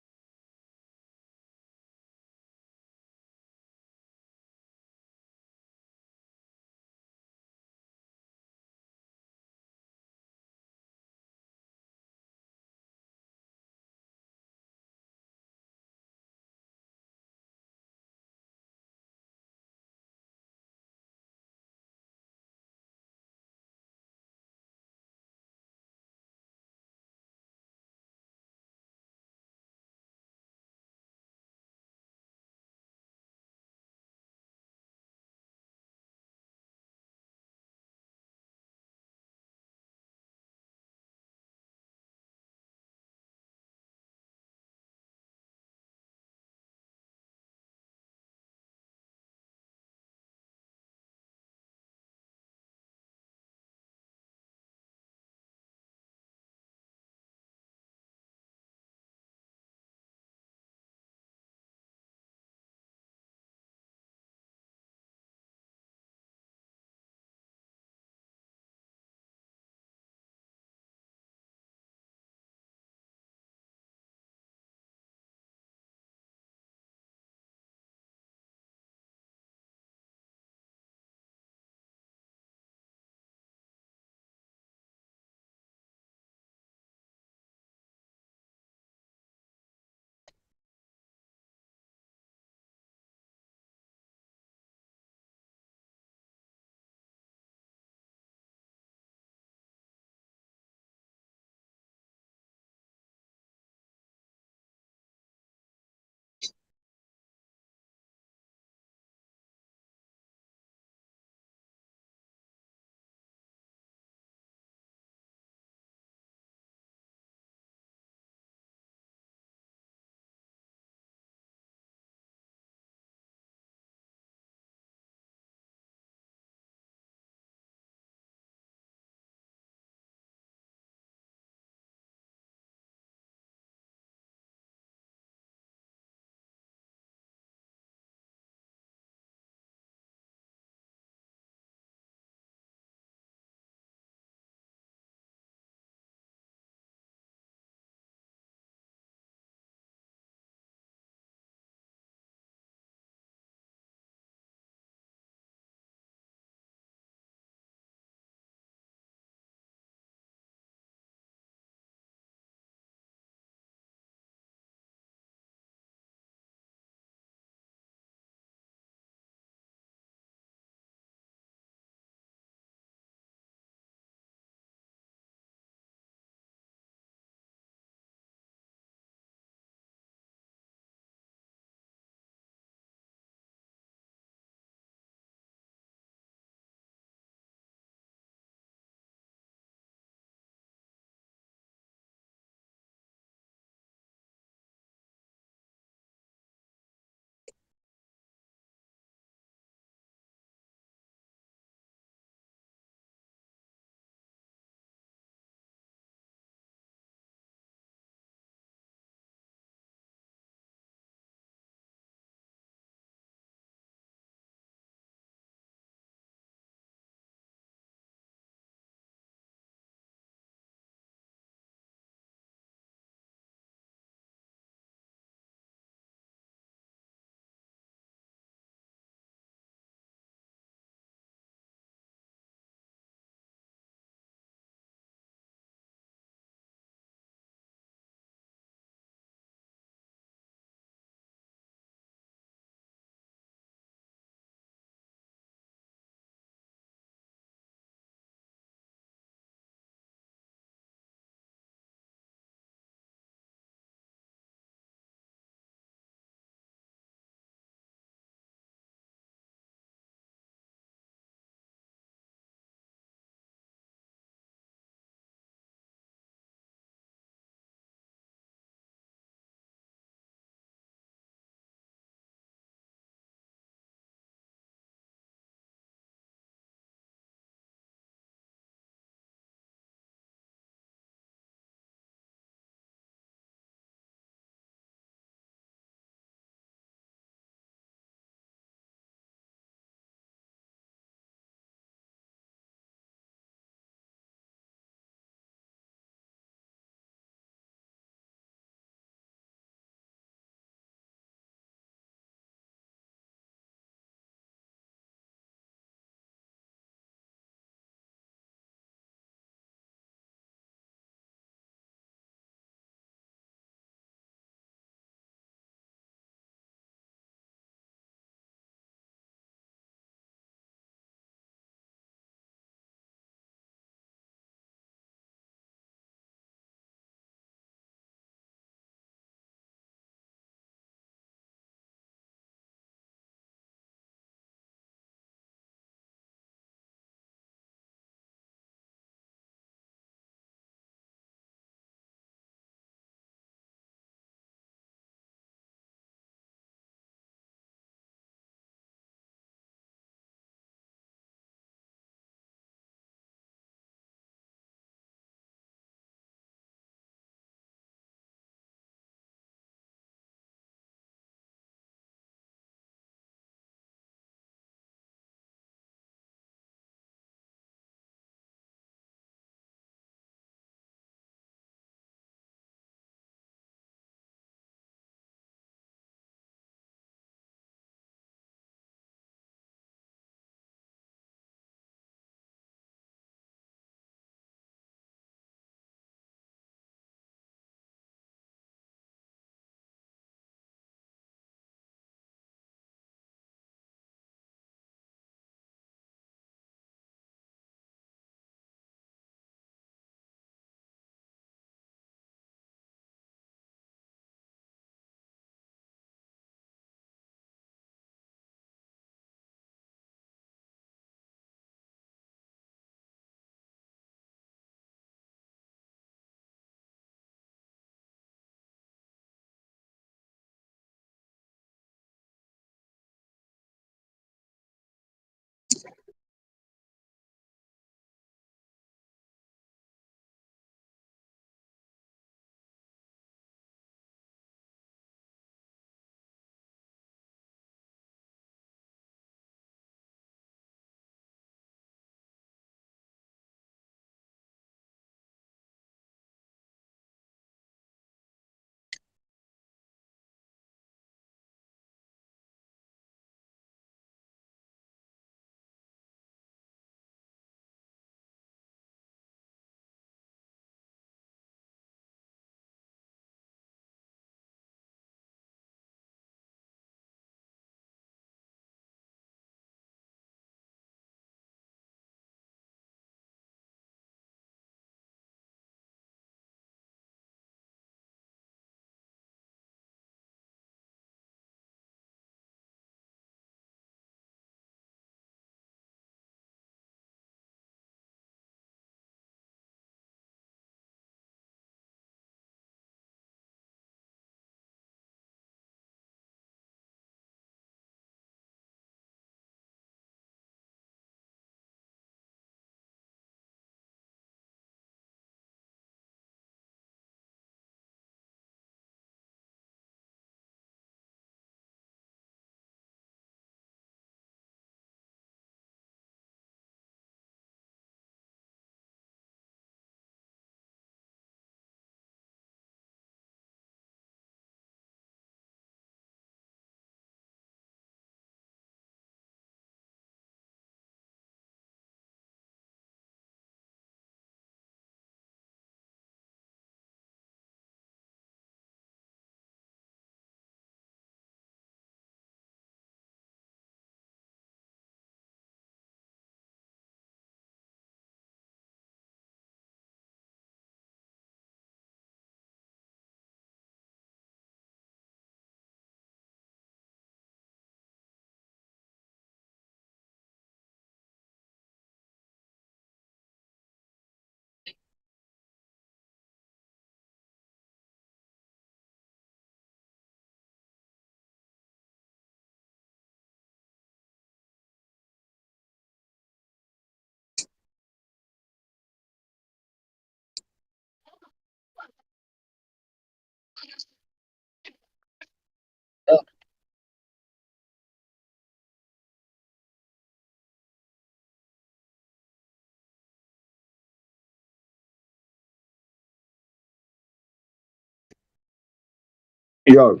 Yo.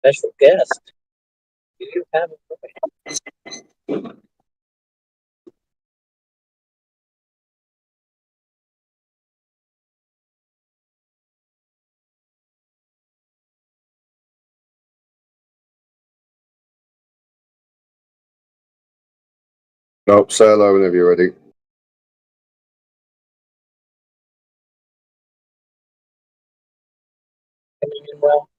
Special guest. Do you have a voice? Nope, say hello whenever you're ready. Well,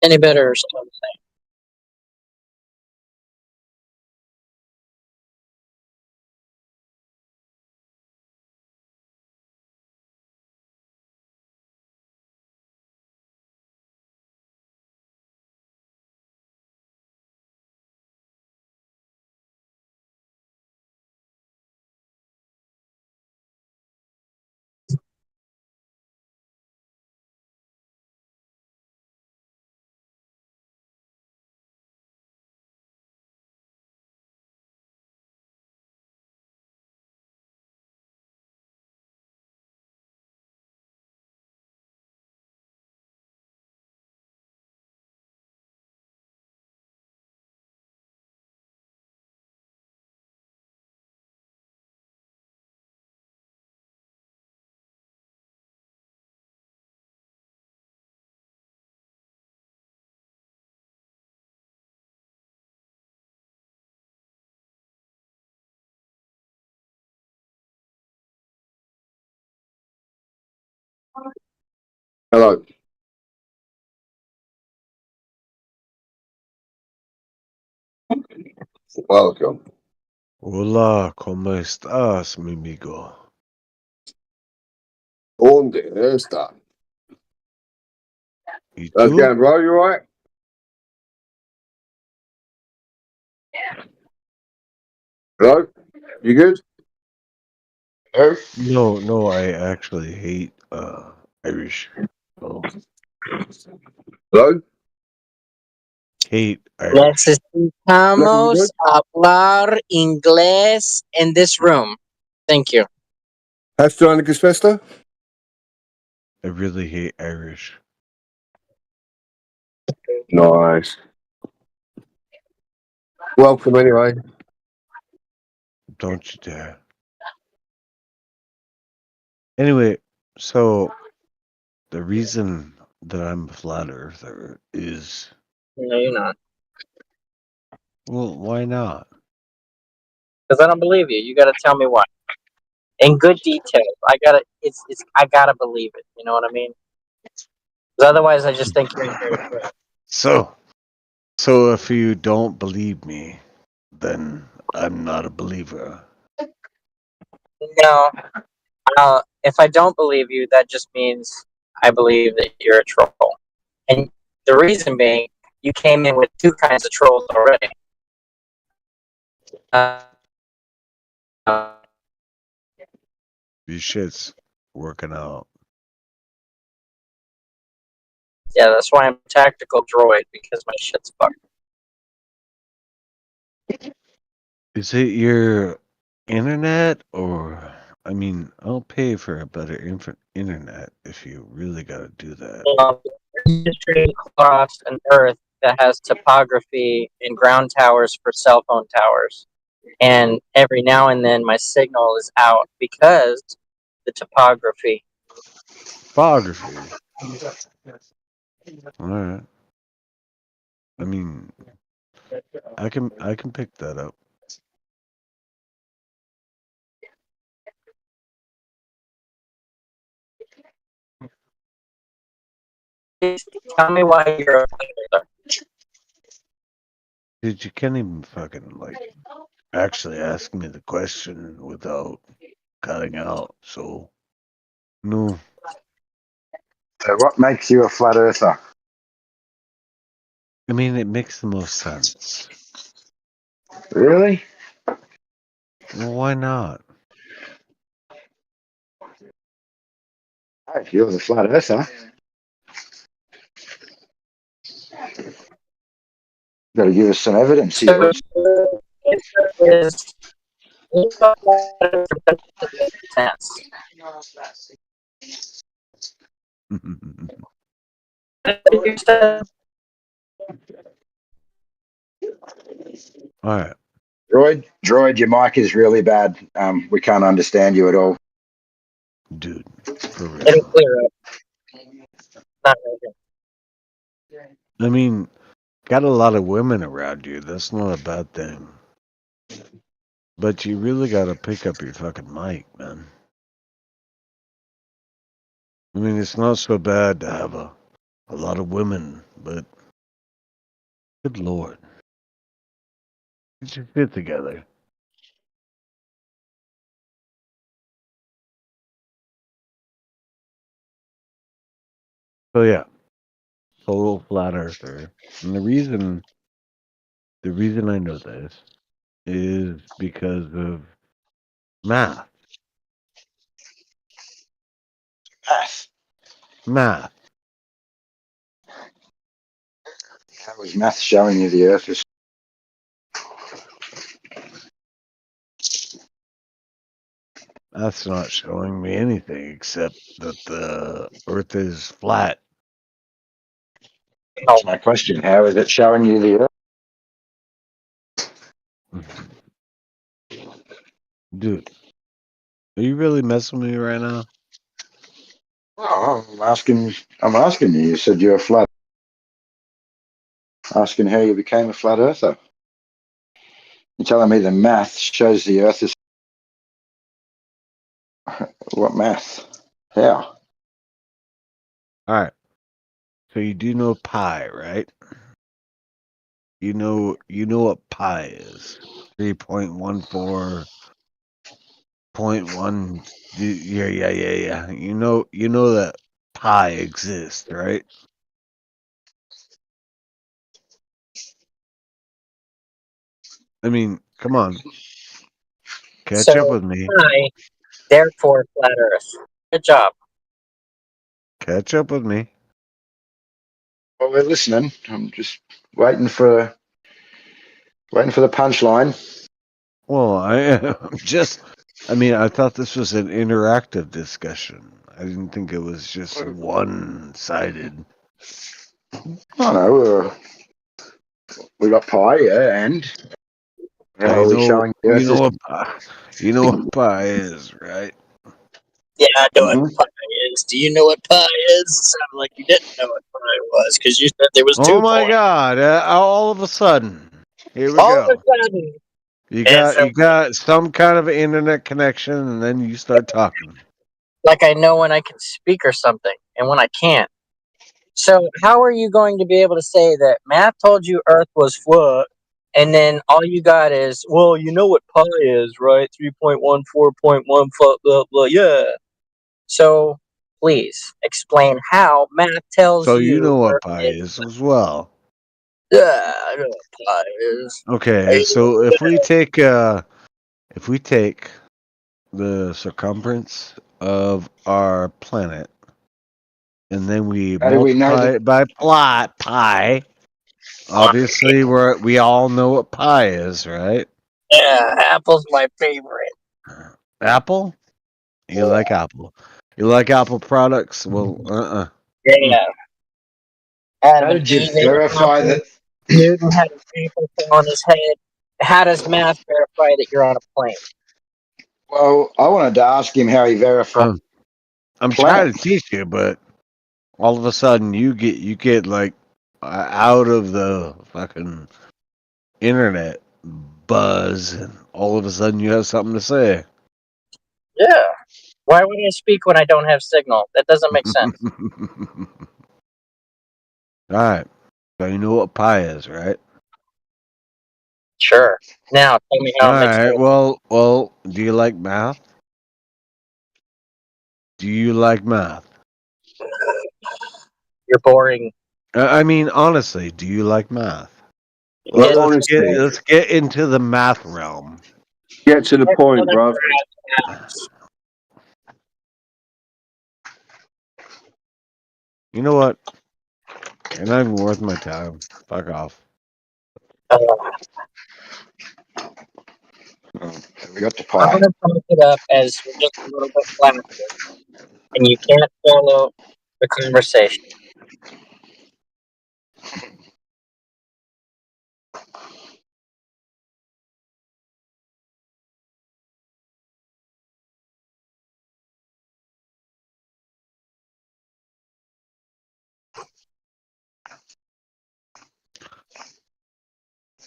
any better or still the same? Hello. Welcome. Hola, ¿cómo estás, mi amigo? ¿Dónde está? ¿Y That's tú? going, bro. You alright? Hello? You good? Hello? No, I actually hate Irish. Oh. Hello? Hate Irish. Necesitamos hablar inglés in this room. Thank you. Hast du eine Geschwister? I really hate Irish. Nice. Welcome anyway. Don't you dare. Anyway, so the reason that I'm a flat earther is, No, you're not. well, why not? Because I don't believe you. You got to tell me why. In good detail. I gotta believe it. You know what I mean? 'Cause otherwise, I just think you're in here. So if you don't believe me, then I'm not a believer. No. If I don't believe you, that just means I believe that you're a troll. And the reason being, you came in with two kinds of trolls already. These shit's working out. Yeah, that's why I'm a tactical droid, because my shit's fucked. Is it your internet, or I mean, I'll pay for a better internet if you really got to do that. Industry across an Earth that has topography and ground towers for cell phone towers. And every now and then my signal is out because the topography. Topography. All right. I mean, I can pick that up. Tell me why you're a flat Dude, you can't even fucking actually ask me the question without cutting out. So no. So what makes you a flat earther? I mean, it makes the most sense. Really? Well, why not? If you're the flat earther, got to give us some evidence here. All right. Droid, your mic is really bad. We can't understand you at all. Dude, for real. It'll clear up. Not really. I mean, got a lot of women around you. That's not a bad thing. But you really got to pick up your fucking mic, man. I mean, it's not so bad to have a lot of women, but good lord. Get your shit together. So yeah, total flat earther. And the reason I know this is because of math. Math. How was math showing you the Earth is? That's not showing me anything except that the Earth is flat. That's my question. How is it showing you the Earth? Dude, are you really messing with me right now? Oh, I'm asking you. You said you're a flat. Asking how you became a flat earther. You're telling me the math shows the Earth is. What math? How? All right. So you do know pi, right? You know what pi is. 3.14.1. Yeah. You know that pi exists, right? I mean, come on. Catch up with me. I, therefore, flat Earth. Good job. Catch up with me. Well, we're listening. I'm just waiting for the punchline. Well, I'm just. I mean, I thought this was an interactive discussion. I didn't think it was just one-sided. I know. We got pie, yeah, and how I are we know. showing the Earth You know what pie is, right? Yeah, I know what pie is. Do you know what pie is? It sounded like you didn't know what pie was because you said there was Oh 2 my points. God! All of a sudden, here we All of a go. sudden, You it's got some kind of internet connection, and then you start talking. like I know when I can speak or something and when I can't. So how are you going to be able to say that math told you Earth was flat, and then all you got is, well, you know what pi is, right? 3.14.1 blah blah. Yeah. So please explain how math tells So you you know what Earth pi is. is as well. Yeah, I know what pi is. Okay, so if we take the circumference of our planet and then we How do we know multiply it by pi, obviously we all know what pi is, right? Yeah, apple's my favorite. Apple? You like Apple? You like Apple products? Well, Yeah. Adam How and did you Eve ate an verify apple. that? Newton had an apple fall on his head. How does math verify that you're on a plane? Well, I wanted to ask him how he verified I'm trying planet. to teach you, but all of a sudden you get like out of the fucking internet buzz, and all of a sudden you have something to say. Yeah. Why would I speak when I don't have signal? That doesn't make sense. All right, so you know what pi is, right? Sure. Now tell me All how it makes right. sense. Well. Do you like math? Do you like math? You're boring. I mean, honestly, do you like math? Get to the Honestly, point. Let's get into the math realm. get to the Get to point, the bruv. grass. You know what? You're not even worth my time. Fuck off. We got the I'm pie. gonna pump it up as we're just a little bit faster, and you can't follow the conversation.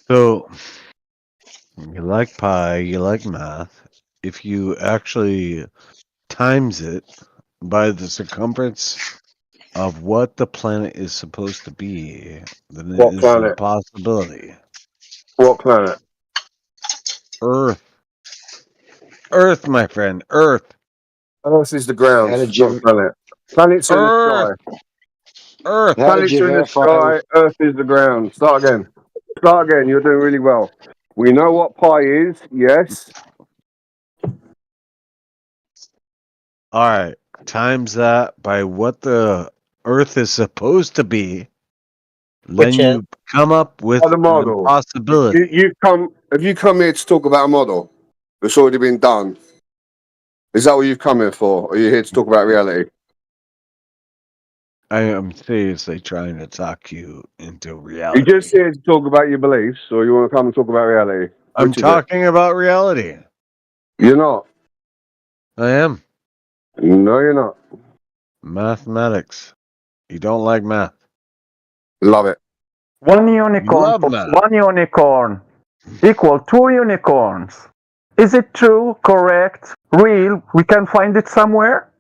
So, you like pi, you like math. If you actually times it by the circumference of what the planet is supposed to be, then it What is a planet? possibility. What planet? Earth. Earth, my friend. Earth. Earth is the ground, How did not you? planet. Planets are in the Earth. sky. Earth. How did Planets you are in the verify? sky. Earth is the ground. Start again. Start again. You're doing really well. We know what pi is. Yes. All right. Times that by what the Earth is supposed to be. Which Then is you come up with The the model. possibility. Have you come here to talk about a model that's already been done? Is that what you've come here for? Or are you here to talk about reality? I am seriously trying to talk you into You reality. just here to talk about your beliefs, or you want to come and talk about reality? I'm Which is it? talking about reality. You're not. I am. No, you're not. Mathematics. You don't like math. Love it. One You unicorn love plus math. one unicorn equal 2 unicorns. Is it true, correct, real? We can find it somewhere?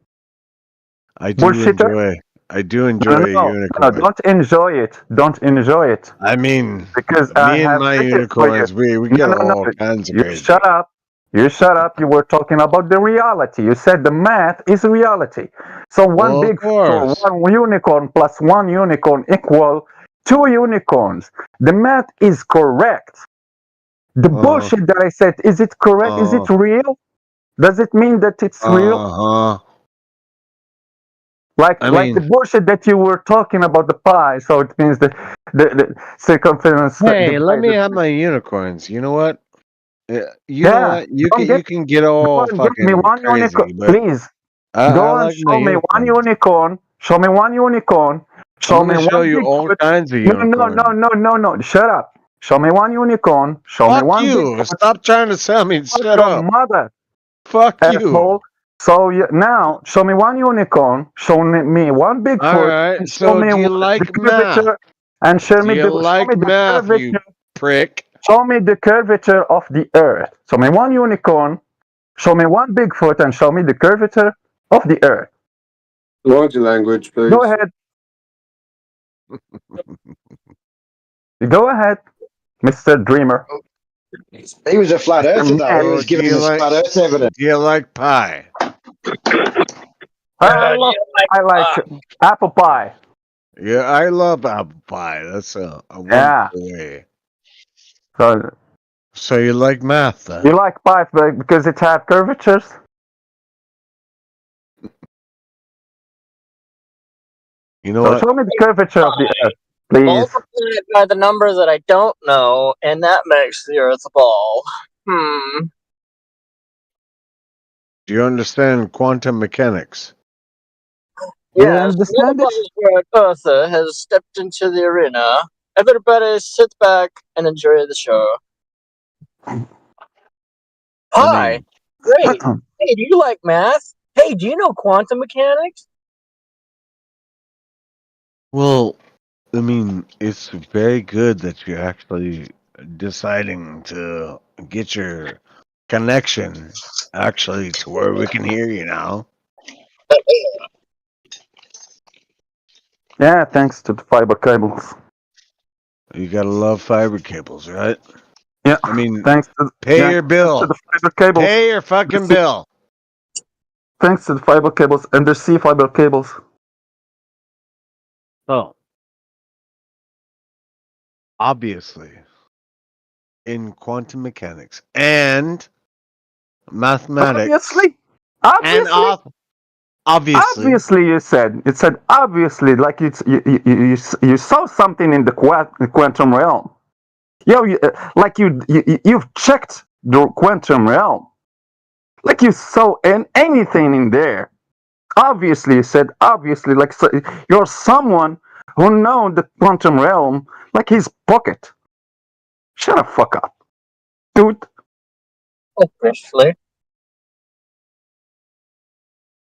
I do Bullshitter? enjoy a No, unicorn. don't enjoy it. Don't enjoy it. I mean, Because I me and have my tickets for you. unicorns, we No, get no, no. all kinds of You crazy. shut up. You shut up. You were talking about the reality. You said the math is reality. So one Well, of big for course. one unicorn plus one unicorn equal 2 unicorns. The math is correct. The bullshit that I said, is it correct? Is it real? Does it mean that it's real? Uh-huh. Like I like the mean, bullshit that you were talking about the pi. So it means the circumference hey, let me divided. have my unicorns. You know what? You know Yeah, what? You don't can get go all and give me fucking one unicorn, crazy, but please. I Go and like my show me one unicorns. unicorn. Show me one unicorn. I'm Show me gonna show one you all Bigfoot. kinds of No, no, no, unicorns. no, no, no. Shut up. Show me one unicorn. Show me Fuck one you! Bigfoot. Stop trying to sell me. Fuck Shut your up. mother, Fuck you. asshole. So now, show me one unicorn. Show me one All Bigfoot. right. And show So me do you the like math? curvature. And show Do me you like the math, you curvature. prick? Show me the curvature of the Earth. Show me one unicorn. Show me one Bigfoot, and show me the curvature of the Earth. What's your language, please? Go ahead. Go ahead, Mr. Dreamer. He was a flat earther, though. He was So do giving you us like flat earth evidence. do you like pie? I like apple pie. Yeah, I love apple pie. That's a Yeah. wonderful way. So you like math then? you like pie because it has curvatures? You know So what? show me the curvature of the Earth, please. Multiply it by the number that I don't know, and that makes the Earth a ball. Do you understand quantum mechanics? Do you Yes, understand it? Metaphysician Arthur has stepped into the arena. Everybody sit back and enjoy the show. Hi. Great. Hey, do you like math? Hey, do you know quantum mechanics? Well, I mean, it's very good that you're actually deciding to get your connection actually to where we can hear you now. Yeah, thanks to the fiber cables. You gotta love fiber cables, right? Yeah. I mean, Thanks to pay yeah, your thanks bill. to the fiber cables. Pay your fucking bill. Thanks to the fiber cables, undersea fiber cables. So, obviously, in quantum mechanics and mathematics, Obviously, obviously, you said obviously, like you saw something in the quantum realm. Like you've checked the quantum realm, like you saw anything in there. Obviously, you said obviously, like so, you're someone who knows the quantum realm like his pocket. Shut the fuck up, dude. Officially.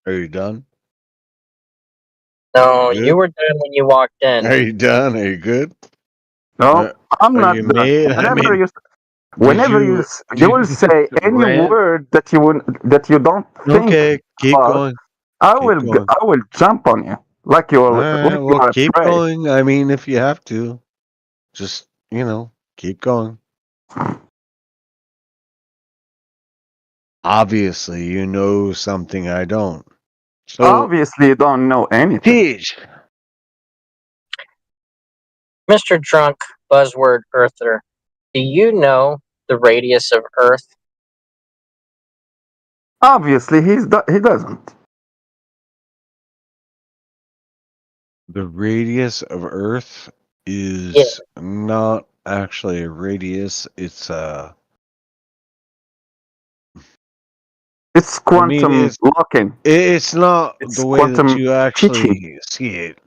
Are you done? No, Good? you were done when you walked in. Are you done? Are you good? No, I'm are not you done. made? I Whenever mean, you did will say any rant? word that you don't think Okay, keep about, going. Keep going. I will jump on you like All right, well, you are keep prey. going. I mean, if you have to, just keep going. Obviously, you know something I don't. So, Obviously, you don't know anything. Teach. Mr. Drunk Buzzword Earther, do you know the radius of Earth? Obviously, he doesn't. The radius of Earth is not actually a radius. It's It's quantum locking. It's not It's the way that quantum you actually see it.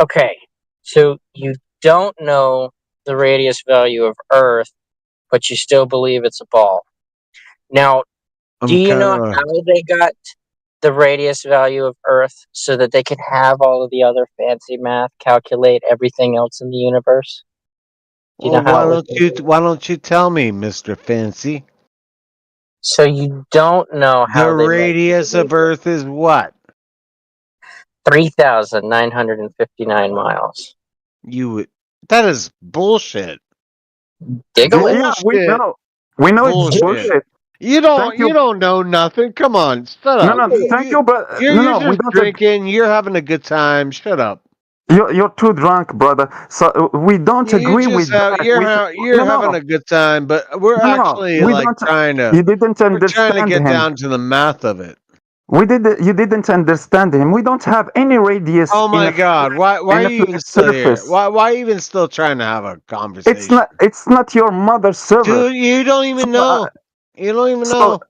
Okay, so you don't know the radius value of Earth, but you still believe it's a ball. Now, do you know how they got the radius value of Earth so that they could have all of the other fancy math calculate everything else in the universe? Do you Well, know how it was why don't you tell me, Mr. Fancy? So you don't know how The they radius of Earth is what? 3,959 miles. That is bullshit. Giggling? Yeah, we know. We know it's bullshit. You don't know nothing. Come on, shut up. Thank you, but You're we just don't. drinking. You're having a good time. Shut up. You're too drunk, brother. So we don't agree with that. You're having a good time, but we're actually we like don't. trying to. You didn't We're trying to understand get him. down to the math of it. You didn't understand him. We don't have any radius Oh my God! Why in are a you even flat still here? surface. Why are you even still trying to have a conversation? It's not your mother's server. Dude, you don't even So, know. You don't even so know.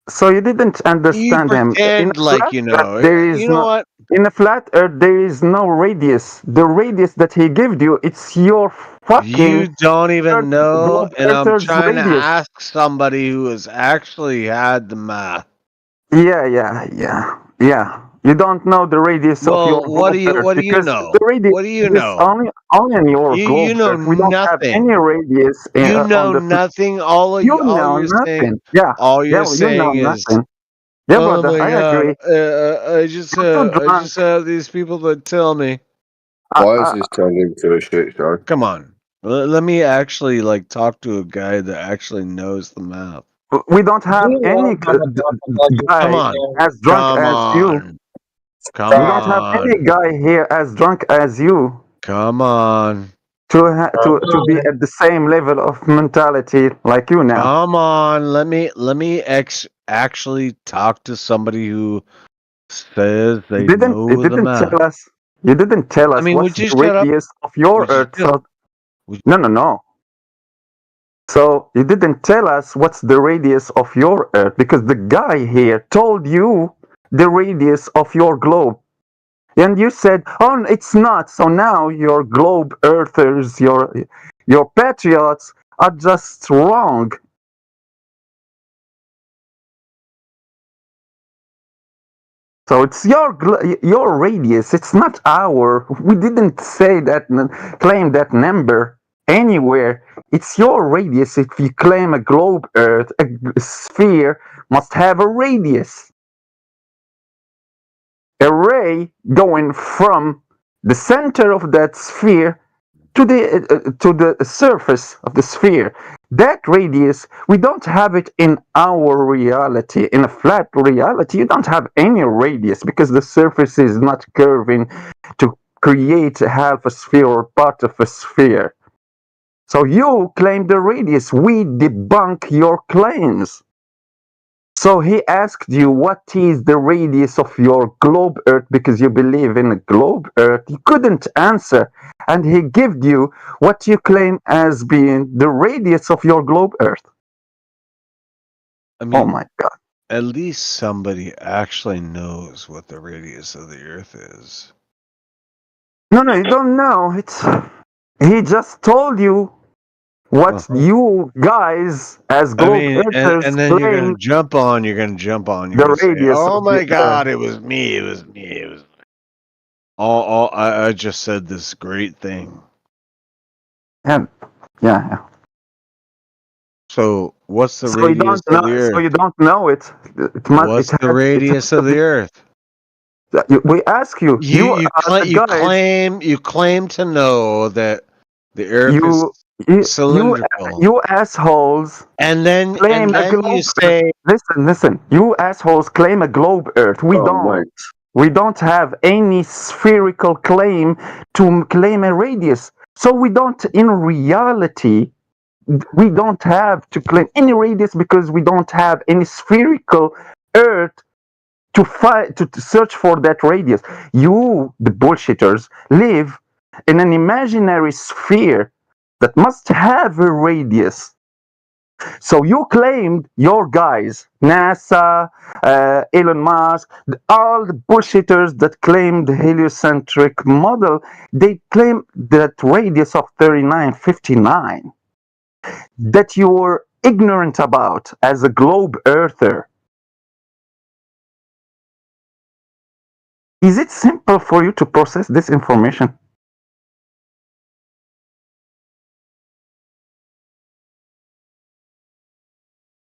so you didn't You understand him. In pretend a like flat you earth, know. there You is know no. what? In a flat earth, there is no radius. The radius that he gave you, it's your You fucking don't even know, globe and I'm earth's trying to radius. ask somebody who has actually had the math. Yeah. You don't know the radius of your Well, globe earth what do you because the know? radius What do you is know? only on your You globe know earth. We don't have any nothing. radius You on know the. nothing. You All know you're saying, nothing. Yeah, all you're yeah. You know saying is, nothing. Yeah, "Oh brother. my I God, agree. I just have these people that tell me." Why is this turned into a shit show? Come on, let me actually like talk to a guy that actually knows the math. We don't have any Come guy on, as drunk come as you. on, come We don't have any on, guy here as drunk as you come on, to be at the same level of mentality like you now. come on. Let me actually talk to somebody who says they It know the didn't math. tell us. You didn't tell I us mean, what's would the you shut up? radius of your Would you Earth. shut up? So no. So you didn't tell us what's the radius of your Earth because the guy here told you the radius of your globe. And you said, "Oh, it's not." So now your globe earthers, your patriots are just wrong. So it's your radius. It's not our. We didn't say that, claim that number anywhere. It's your radius. If you claim a globe Earth, a sphere must have a radius. A ray going from the center of that sphere to the surface of the sphere. That radius, we don't have it in our reality. In a flat reality, you don't have any radius because the surface is not curving to create a half a sphere or part of a sphere. So you claim the radius. We debunk your claims. So he asked you what is the radius of your globe Earth because you believe in a globe Earth. You couldn't answer, and he gave you what you claim as being the radius of your globe Earth. I Oh mean, my God! at least somebody actually knows what the radius of the Earth is. No, you don't know. He just told you what Uh-huh. you guys as I globe mean, Earthers and then you're claim gonna jump on. You're gonna jump on. You're the gonna say, radius "Oh of the my Earth. God, it was me. It was me. It was." I just said this great thing. And yeah. So, what's the So you radius don't of know. the So Earth? you don't know it. What's the It has radius to of be. the Earth? We ask you. You are the guys. You claim to know that the Earth is You cylindrical, you assholes and claim a you globe Earth. say, Listen. You assholes claim a globe Earth. We Oh don't. mate, We don't have any spherical claim to claim a radius. So we don't. In reality, we don't have to claim any radius because we don't have any spherical Earth to find to search for that radius. You, the bullshitters, live in an imaginary sphere that must have a radius. So you claimed your guys, NASA, Elon Musk, all the bullshitters that claim the heliocentric model, they claim that radius of 3959 that you're ignorant about as a globe earther. Is it simple for you to process this information?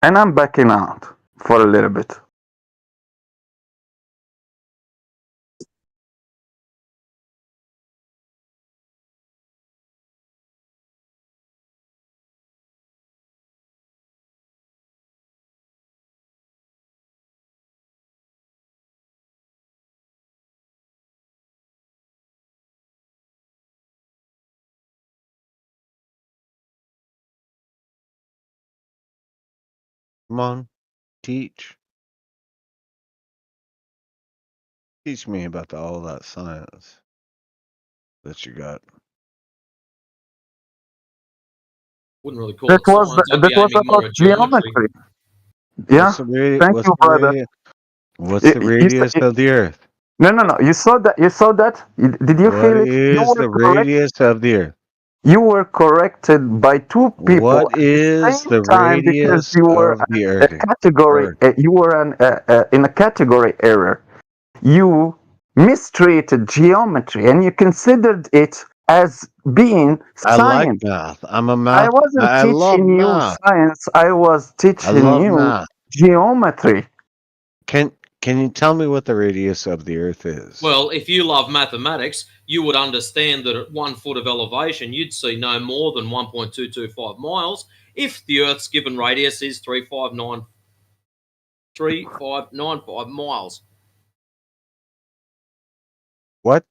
And I'm backing out for a little bit. "Come on, teach." Teach me about all that science that you got. Wouldn't really call That it was science. I'd that be was aiming more about at geometry. geometry. Yeah. Thank you, brother. What's the radius of the Earth? No. You saw that. You saw that. Did you What feel it? You is were the correct. radius of the Earth? You were corrected by two people What at the is same the time because radius you were of the a Earth? category. You were in a category error. You mistreated geometry and you considered it as being I like science. math. I'm a I math. wasn't I love teaching you math. science. I was I teaching love you math. geometry. Can you tell me what the radius of the Earth is? Well, if you love mathematics, you would understand that at 1 foot of elevation, you'd see no more than 1.225 miles if the Earth's given radius is 359.5 miles. What?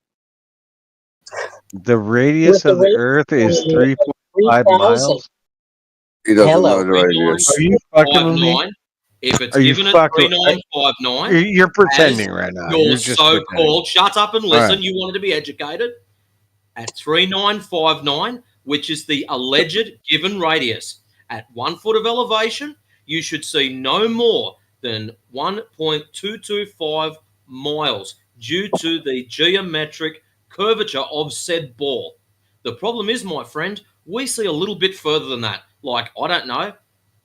The radius With the of the rate Earth is of 3.5 3,000. miles? He doesn't Hello. know the radius. Are you fucking with me? 3959. If it's Are you given at fucking? 3959, You're as pretending right now. your You're just pretending. so-called, shut up and All listen, right. you wanted to be educated, at 3959, which is the alleged given radius, at 1 foot of elevation, you should see no more than 1.225 miles due to the geometric curvature of said ball. The problem is, my friend, we see a little bit further than that, like, I don't know,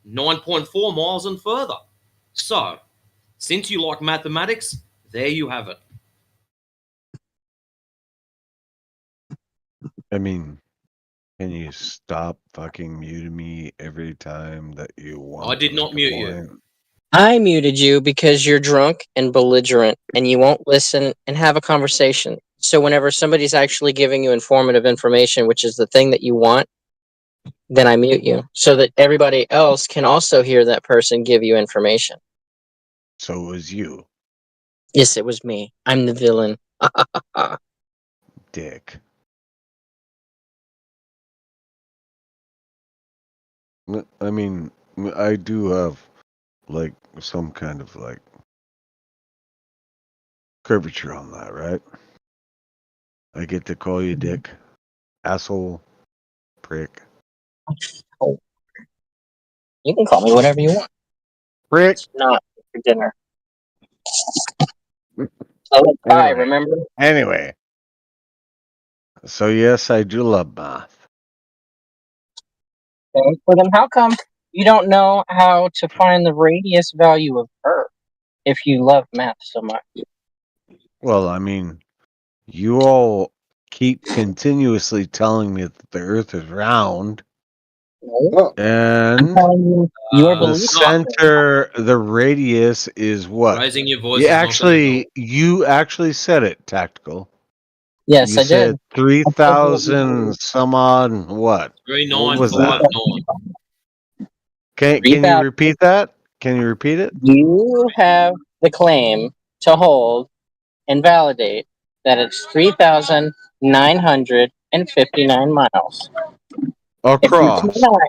9.4 miles and further. So, since you like mathematics, there you have it. I mean, can you stop fucking muting me every time that you want? I did not mute you. I muted you because you're drunk and belligerent and you won't listen and have a conversation. So whenever somebody's actually giving you informative information, which is the thing that you want, then I mute you so that everybody else can also hear that person give you information. So it was you, Yes, it was me. I'm the villain. dick. I mean, I do have like some kind of like curvature on that, right? I get to call you dick, asshole, prick. Oh. You can call me whatever you want. Prick. It's not for dinner. Oh, pie, Anyway, remember? anyway, so yes, I do love math. Okay, well then how come you don't know how to find the radius value of Earth if you love math so much? Well, I mean, you all keep continuously telling me that the Earth is round, No. and You are the believing. center, the radius is what? Raising your voice You is not gonna actually said it, Tactical. Yes, You I said did. 3,000 some odd what? What was that? 3959. Can you repeat that? Can you repeat it? You have the claim to hold and validate that it's 3,959 miles. If you Across. cannot,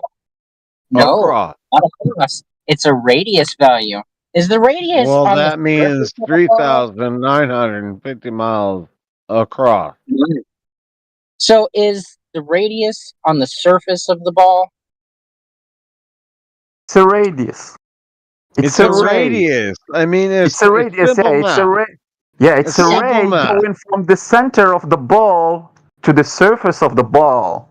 no, Across. not across. It's a radius value. Is the radius Well, on that the means surface of the ball? 3,950 miles across. So is the radius on the surface of the ball? It's a radius. It's a radius. I mean, It's a radius. simple Yeah, it's a math. ray. Yeah, it's a simple ray math. going from the center of the ball to the surface of the ball.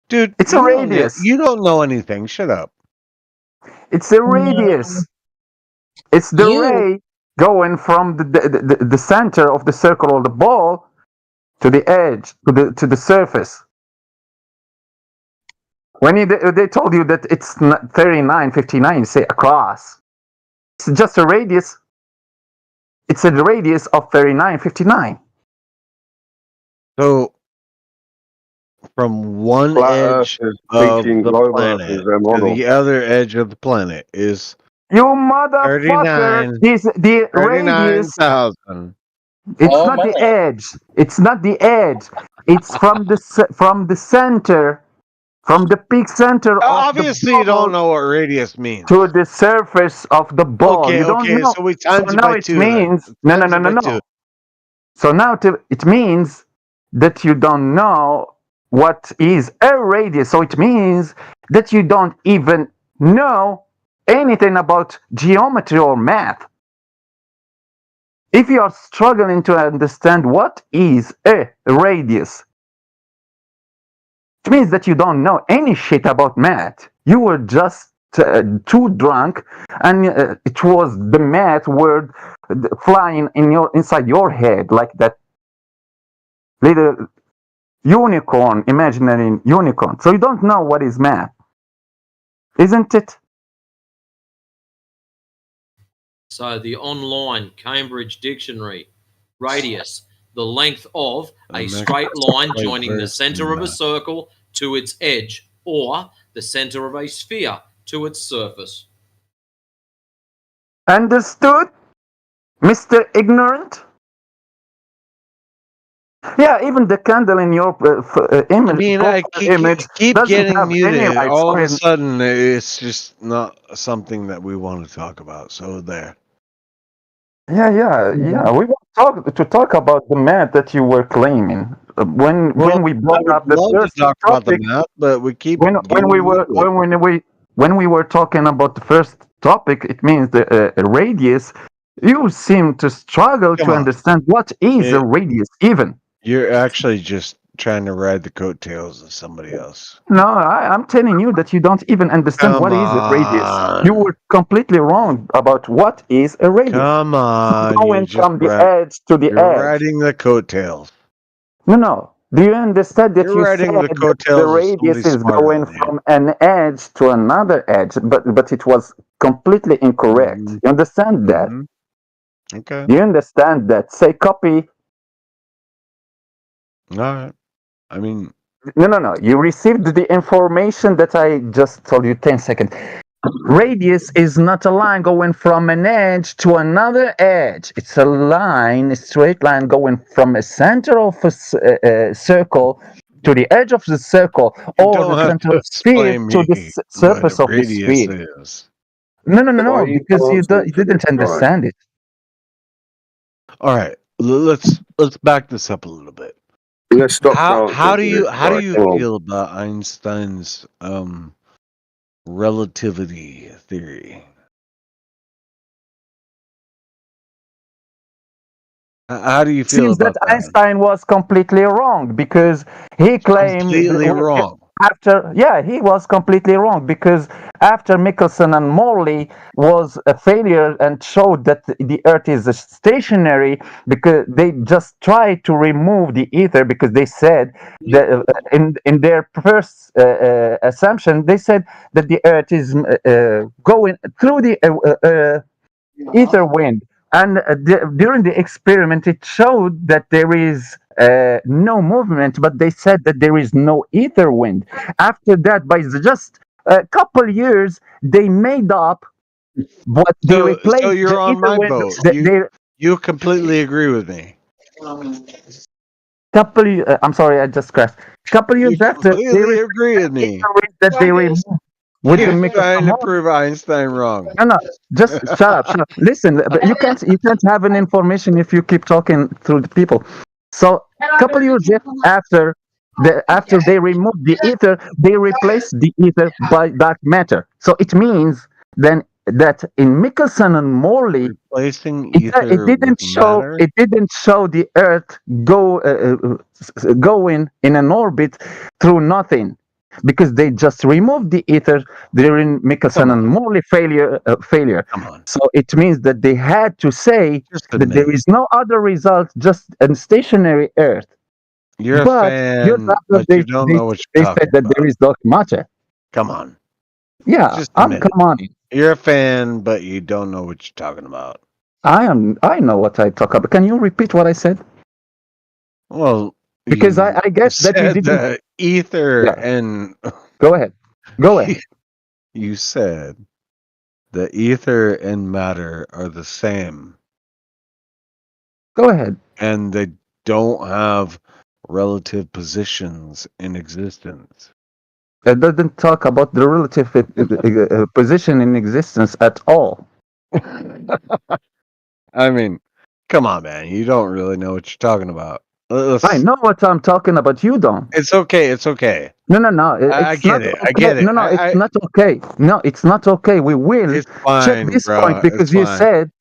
Dude, It's a radius. You don't know anything. Shut up. It's a radius. It's the ray going from the center of the circle of the ball to the edge, to the surface. When they told you that it's 3959, you say across. It's just a radius. It's a radius of 3959. So, from one Flat edge Earth is of teaching the globe Earth planet is their to model. the other edge of the planet is You motherfucker! The radius. 39,000. It's Oh, not my the land. edge. It's not the edge. It's from the center from the peak center of the Obviously, you don't ball know what radius means. to the surface of the ball. Okay, You don't okay, know. so we So times it now by it 2 then. means no, Times it by 2. So now it means that you don't know what is a radius. So it means that you don't even know anything about geometry or math. If you are struggling to understand what is a radius, it means that you don't know any shit about math. You were just too drunk, and it was the math word flying inside your head like that little unicorn, imaginary unicorn. So you don't know what is math, isn't it? So the online Cambridge Dictionary, radius, the length of a straight line joining the center of a circle to its edge, or the center of a sphere to its surface. Understood, Mr. Ignorant? Yeah, even the candle in your image, I mean, I keep doesn't getting have any muted. light. All of So a sudden, it's just not something that we want to talk about. So there. yeah. We want to talk about the math that you were claiming when we I brought would up the love to first talk about the topic. math, but we keep When getting muted. we were talking about the first topic, it means the radius. You seem to struggle Come to on. understand what is a radius even. You're actually just trying to ride the coattails of somebody else. No, I'm telling you that you don't even understand what is a radius. You were completely wrong about what is a radius. Come on, Going from the edge to the you're edge. riding the coattails. No. Do you understand that You're you riding said the that the coattails of radius somebody is smarter going than you. from an edge to another edge, but it was completely incorrect. You understand that? Okay. Do you understand that? Say copy. All right. I mean, No. You received the information that I just told you 10 seconds. Radius is not a line going from an edge to another edge. It's a line, a straight line going from a center of a circle to the edge of the circle, you or don't the have center to of sphere explain to the me surface what of the radius sphere. is. No, because you didn't understand it. All right, let's back this up a little bit. Let's stop. How do you Right, come on. feel about Einstein's relativity theory? How do you feel Seems that about that? Einstein was completely wrong because he claimed Completely wrong. he was completely wrong because after Michelson and Morley was a failure and showed that the Earth is stationary because they just tried to remove the ether because they said that in their first assumption they said that the Earth is going through the ether wind. And during the experiment, it showed that there is no movement, but they said that there is no ether wind. After that, by just a couple years, they made up what they So replaced you're the on ether my wind. boat. You completely agree with me. I'm sorry, I just crashed. Couple You years after, they completely replaced agree with the me. ether wind that they removed with the You're Michelson trying to Morley. prove Einstein wrong. No, just shut up. Listen, but you can't have an information if you keep talking through the people. So couple years after after they removed the ether, they replaced the ether by dark matter. So it means then that in Michelson and Morley, Replacing it ether with matter? it didn't show the Earth going in an orbit through nothing because they just removed the ether during Michelson and Morley failure. Come on. So it means that they had to say Just that admit there it. is no other result, just a stationary Earth. You're a But years fan, after but you don't know what they you're said talking that about. there is dark matter. Come on. Yeah, Just admit it. come on. You're a fan, but you don't know what you're talking about. I know what I talk about. Can you repeat what I said? Well, Because I guess that you said didn't. that ether Yeah. and Go ahead. you said that ether and matter are the same. Go ahead. And they don't have relative positions in existence. It doesn't talk about the relative position in existence at all. I mean, come on, man. You don't really know what you're talking about. I know what I'm talking about. You don't. It's okay. It's okay. No. I It's get not it. okay. I get it. No, it's not okay. No, it's not okay. We will It's check fine, this bro. point because It's fine.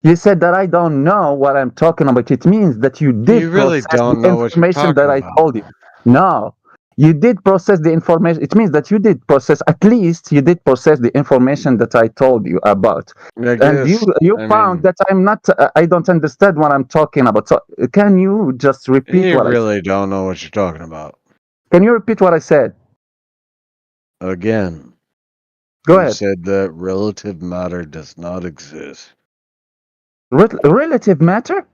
you said that I don't know what I'm talking about. It means that you You did really process don't the know what you're information that talking I about. told you. No, you did process the information. It means that you did process. At least you did process the information that I told you about. I And guess. you I found mean, that I'm not. I don't understand what I'm talking about. So can you just repeat you what I said? really don't know what you're talking about. Can you repeat what I said? Again, Go you ahead. said that relative matter does not exist. Relative matter?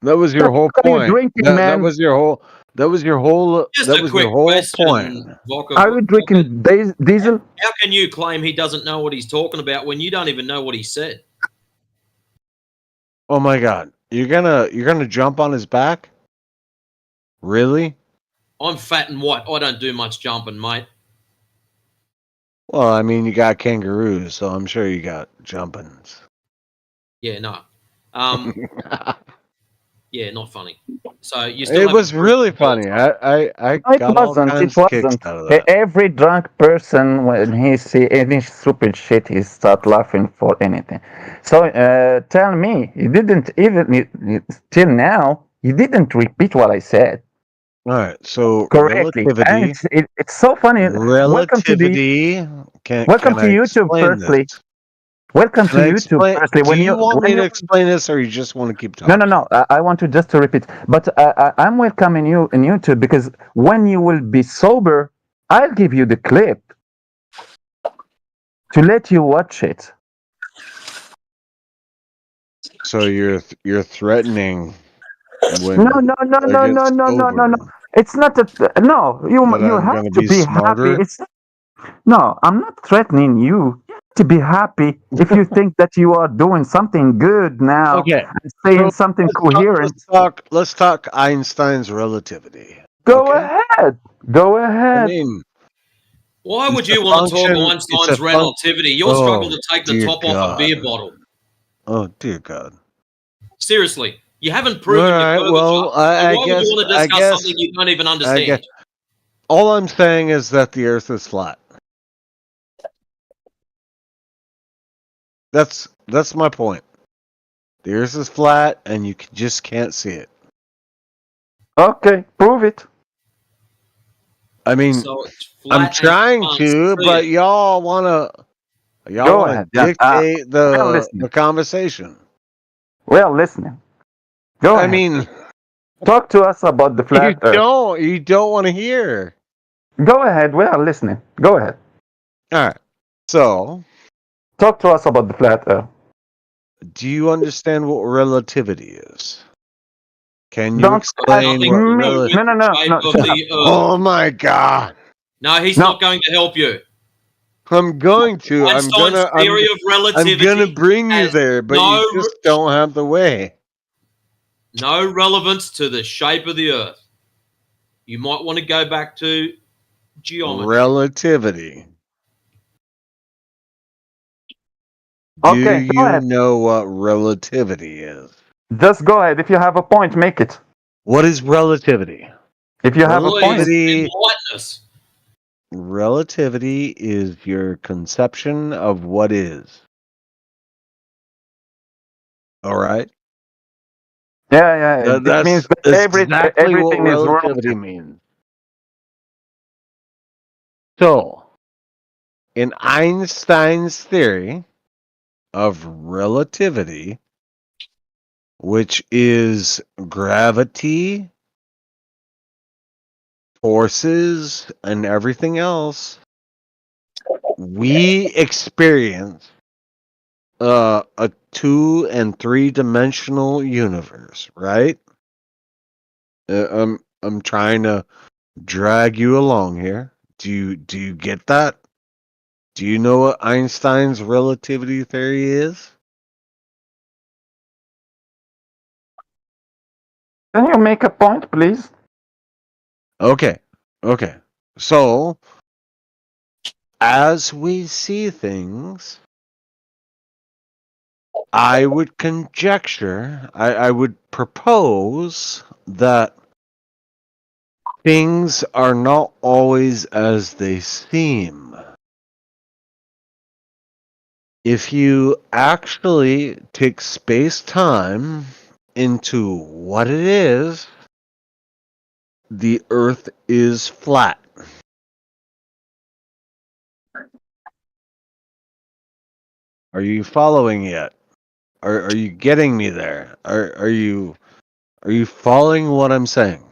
That was your whole What are you point. drinking, That man? was your whole. That was your whole. Just That a was your quick whole point. question, Vodka. Are you drinking diesel? How can you claim he doesn't know what he's talking about when you don't even know what he said? Oh my God! You're gonna jump on his back? Really? I'm fat and white. I don't do much jumping, mate. Well, I mean, you got kangaroos, so I'm sure you got jumpins. Yeah, no. Yeah, not funny. So you still It have was really funny. I It got all wasn't. It kinds of kicks wasn't. out of that. Every drunk person, when he see any stupid shit, he start laughing for anything. So tell me, you didn't even till now. You didn't repeat what I said All right. So correctly, and relativity. it's so funny. Relativity. Can Welcome to I YouTube. explain this? Firstly, welcome Can to I YouTube. explain? Firstly, Do you want when me to you explain this, or you just want to keep no, talking? I want to just to repeat. But I'm welcoming you in YouTube because when you will be sober, I'll give you the clip to let you watch it. So you're threatening when No. I get sober It's not a no. that You I'm have gonna to be be happy. smarter. No. I'm not threatening you. You have to be happy if you think that you are doing something good now Okay. and saying So something coherent. let's talk Einstein's relativity. Go Okay. ahead. Go I ahead. mean, Why would it's a you want to talk function. It's a Einstein's fun. relativity? You're struggling Oh to take the dear top off a God. beer bottle. Oh dear God. Seriously, you haven't All proven your right. curvature. Well, So I why would you guess. want to I discuss guess. something you don't even I guess. understand? All I'm saying is that the Earth is flat. That's my point. The Earth is flat, and you just can't see it. Okay, prove it. I mean, So it's I'm flat and you trying can't to, see but it. y'all wanna Go ahead. Yeah. dictate Well, the listening. conversation. Well, listening. Go I ahead. mean, Talk to us about the flat Earth. you don't want to hear. Go ahead. We are listening. Go ahead. All right. So, Talk to us about the flat Earth. do you understand what relativity is? Can you Don't ask explain me. what No. with the shape of Shut up. the Earth. Oh my God! No, he's No. not going to help you. I'm going to. Einstein's theory of I'm relativity gonna bring you has there, but you just don't have the way. no relevance to the shape of the Earth. You might want to go back to geometry. Relativity. Okay, Do go you ahead. know what relativity is? Just go ahead. If you have a point, make it. What is relativity? If you have a point. Please, enlighten us. Relativity is your conception of what is. All right. Yeah. It means that That's exactly what everything is relativity relative. means. So, in Einstein's theory of relativity, which is gravity, forces, and everything else, we experience a 2 and 3 dimensional universe, right? I'm trying to drag you along here. Do you get that? Do you know what Einstein's relativity theory is? Can you make a point, please? Okay. Okay. So, as we see things, I would conjecture, I would propose that things are not always as they seem. If you actually take space-time into what it is, the Earth is flat. Are you following yet? Are you getting me there? Are you following what I'm saying?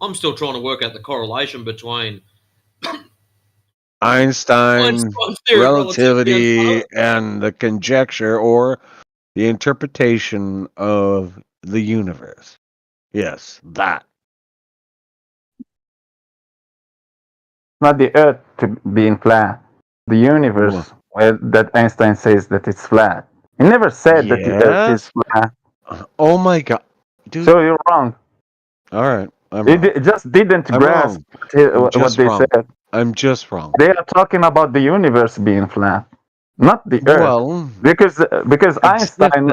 I'm still trying to work out the correlation between Einstein, Einstein's theory of relativity, and the conjecture or the interpretation of the universe. Yes, that. Not the Earth being flat. The universe, that Einstein says that it's flat. He never said that the Earth is Yes. flat. Oh my God, dude. So you're wrong. All right, I'm He wrong. just didn't I'm grasp wrong. I'm what just they wrong. said. I'm just wrong. They are talking about the universe being flat, not the Earth. Well, Because Einstein,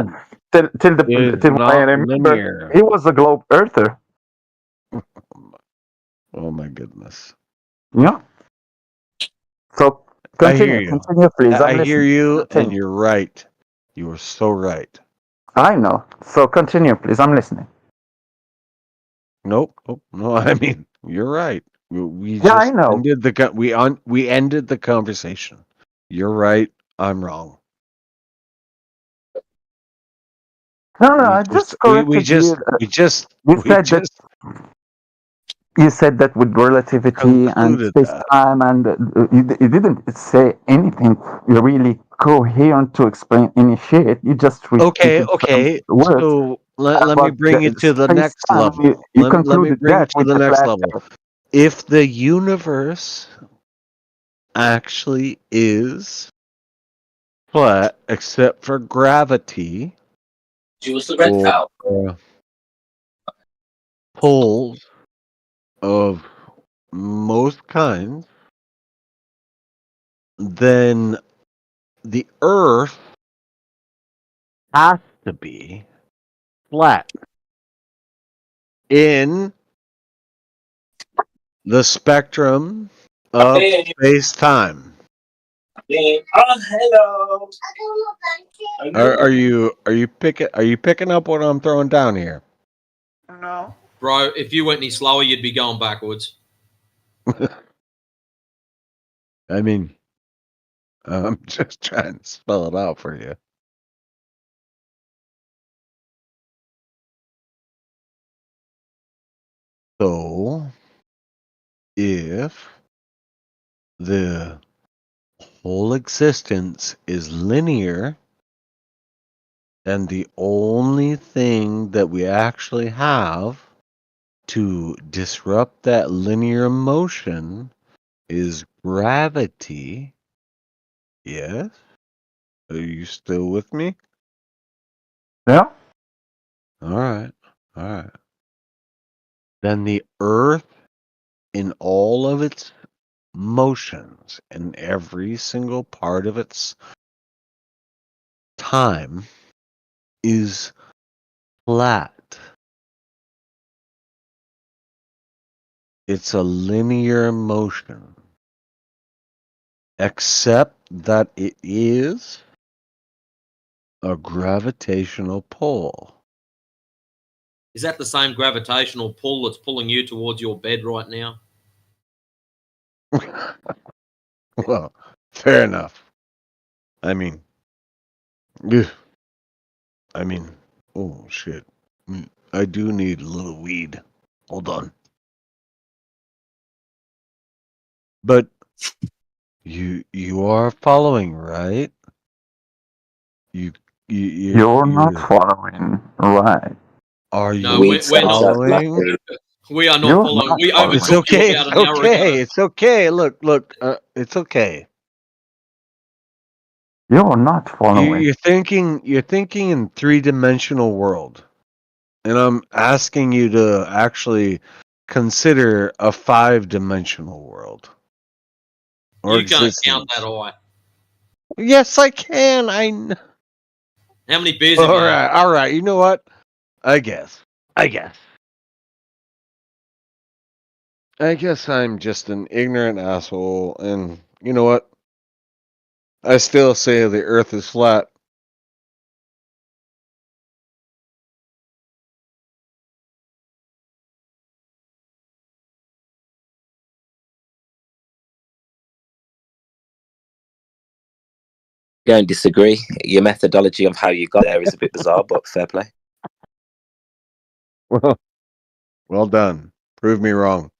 existence till what I not remember, linear. he was a globe earther. Oh my goodness. Yeah. So I hear continue, you. please. I'm I hear listening. you, and Continue. you're right. You are so right. I know. So continue, please. I'm listening. Nope. No, I mean, you're right. We Yeah, I just know. ended we ended the conversation. You're right. I'm wrong. No, I just corrected you. You said that with relativity and concluded space time, and you didn't say anything really coherent to explain any shit. You just repeated Okay. some words So let me about bring the you to the space next time. level. You Let me concluded bring you that to with the the next flat level. Earth. If the universe actually is flat, except for gravity, or pulls of most kinds, then the Earth has to be flat in the spectrum of space-time. Oh, hello. Are you picking up what I'm throwing down here? No. bro. If you went any slower, you'd be going backwards. I mean, I'm just trying to spell it out for you. So, if the whole existence is linear, and the only thing that we actually have to disrupt that linear motion is gravity. Yes? Are you still with me? Yeah. All right. Then the Earth, in all of its motions, in every single part of its time, is flat. It's a linear motion, except that it is a gravitational pull. Is that the same gravitational pull that's pulling you towards your bed right now? Well, fair enough. I mean, oh shit. I do need a little weed. Hold on. But you are following, right? You're not following, right? Are No, you following? we are not You're following. not We following. It's overtook you okay. about It's an hour ago. okay. It's okay. Look. It's okay. You're not following. You're thinking in three-dimensional world, and I'm asking you to actually consider a 5-dimensional world or You can't count existence. that high. Yes, I can. How many beers have you had? All right. You know what? I guess I'm just an ignorant asshole, and you know what? I still say the Earth is flat. Don't disagree. Your methodology of how you got there is a bit bizarre, but fair play. Well done. Prove me wrong.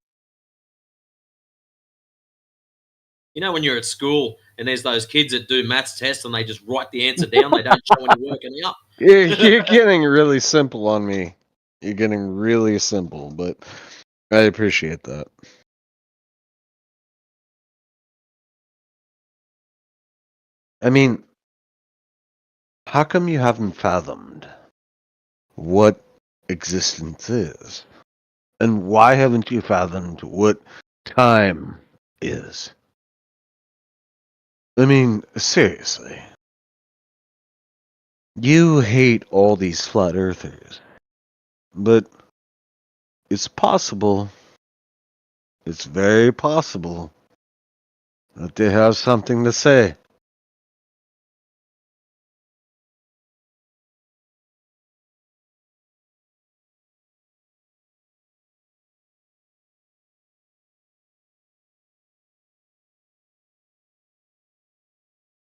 You know when you're at school and there's those kids that do maths tests and they just write the answer down, they don't show any working out. You're getting really simple on me. You're getting really simple, but I appreciate that. I mean, how come you haven't fathomed what existence is? And why haven't you fathomed what time is? I mean, seriously. You hate all these flat earthers, but it's possible, it's very possible, that they have something to say.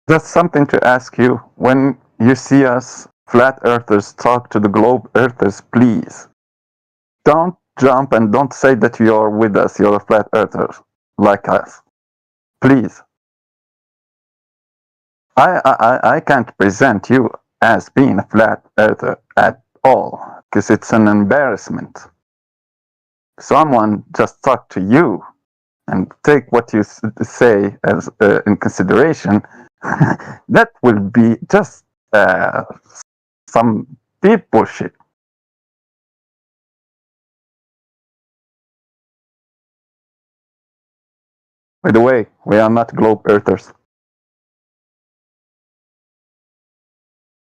Just something to ask you. When you see us flat earthers talk to the globe earthers, please don't jump and don't say that you're with us, you're a flat earther like us. Please. I can't present you as being a flat earther at all because it's an embarrassment. Someone just talk to you and take what you say as in consideration. That will be just some deep bullshit. By the way, we are not globe earthers.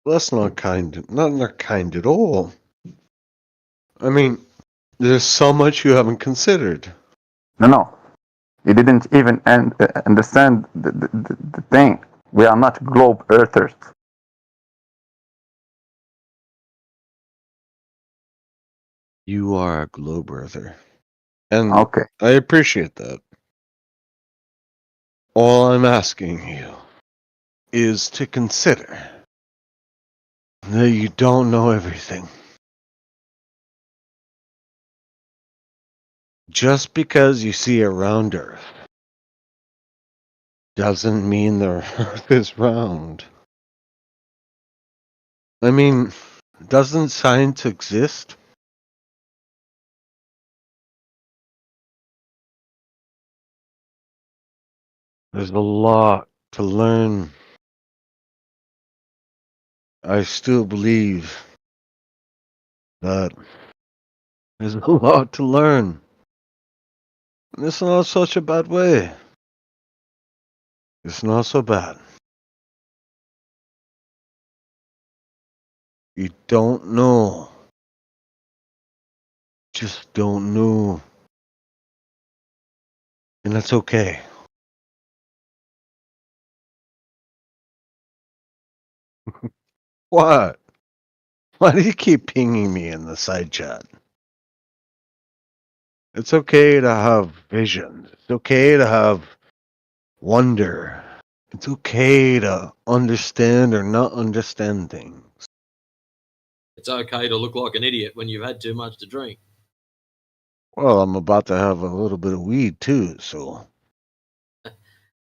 That's not kind. Not kind at all. I mean, there's so much you haven't considered. No. You didn't even understand the thing. We are not globe earthers. You are a globe earther. And Okay. I appreciate that. All I'm asking you is to consider that you don't know everything. Just because you see a round Earth doesn't mean the Earth is round. I mean, doesn't science exist? There's a lot to learn. I still believe that there's a lot to learn. And it's not such a bad way. It's not so bad. You don't know. Just don't know. And that's okay. What? Why do you keep pinging me in the side chat? It's okay to have visions. It's okay to have wonder. It's okay to understand or not understand things. It's okay to look like an idiot when you've had too much to drink. Well, I'm about to have a little bit of weed too, so.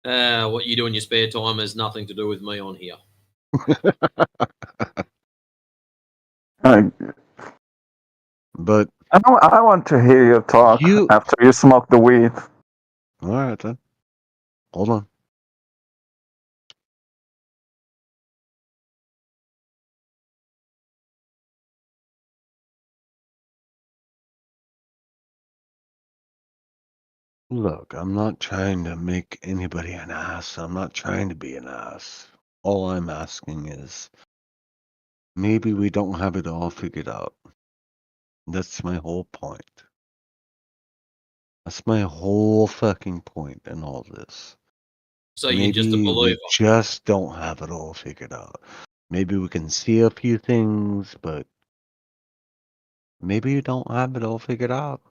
What you do in your spare time has nothing to do with me on here. But I want to hear you talk after you smoke the weed. All right then. Hold on. Look, I'm not trying to make anybody an ass. I'm not trying to be an ass. All I'm asking is maybe we don't have it all figured out. That's my whole point. That's my whole fucking point in all this. So you're just a Maybe we believer. just don't have it all figured out. Maybe we can see a few things, but maybe you don't have it all figured out.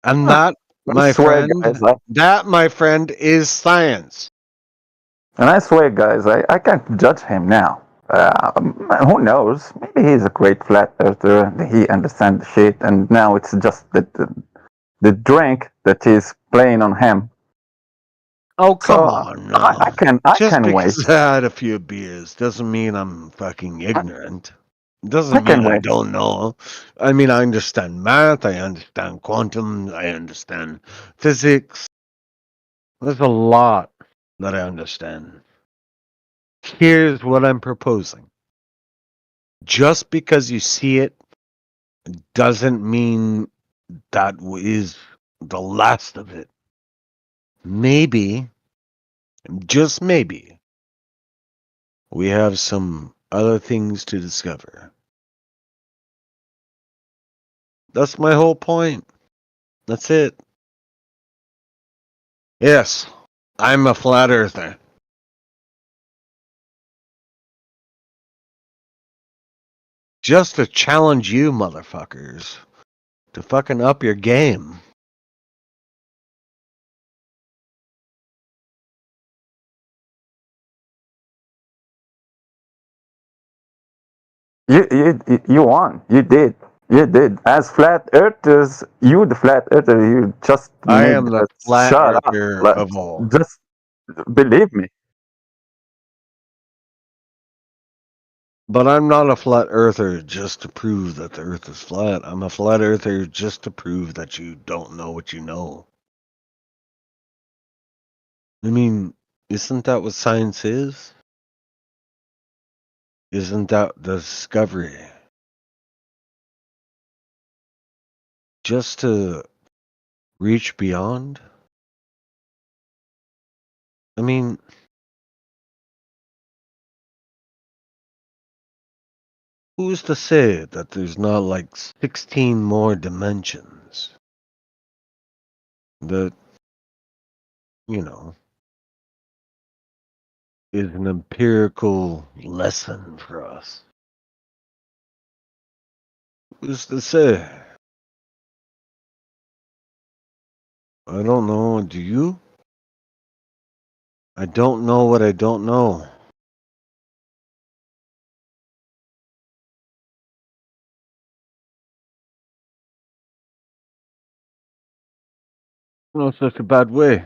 And that, I my swear, friend, guys, my friend, is science. and I swear, guys, I can't judge him now. Who knows? Maybe he's a great flat earther. He understands the shit, and now it's just the drink that is playing on him. Oh, come So on now. I Just can wait. because I had a few beers doesn't mean I'm fucking ignorant. I Doesn't can mean I wait. don't know. I mean, I understand math, I understand quantum, I understand physics. There's a lot that I understand. Here's what I'm proposing. Just because you see it doesn't mean that is the last of it. Maybe, just maybe, we have some other things to discover. That's my whole point. That's it. Yes, I'm a flat earther. Just to challenge you motherfuckers to fucking up your game. You won. You did. You did. As flat earthers, you the flat earther, you just I need am the to flat shut up. earther Like, of all. just believe me. But I'm not a flat earther just to prove that the earth is flat. I'm a flat earther just to prove that you don't know what you know. I mean, isn't that what science is? Isn't that the discovery? Just to reach beyond? I mean, who's to say that there's not like 16 more dimensions that, you know, is an empirical lesson for us? Who's to say? I don't know. Do you? I don't know what I don't know. No such a bad way.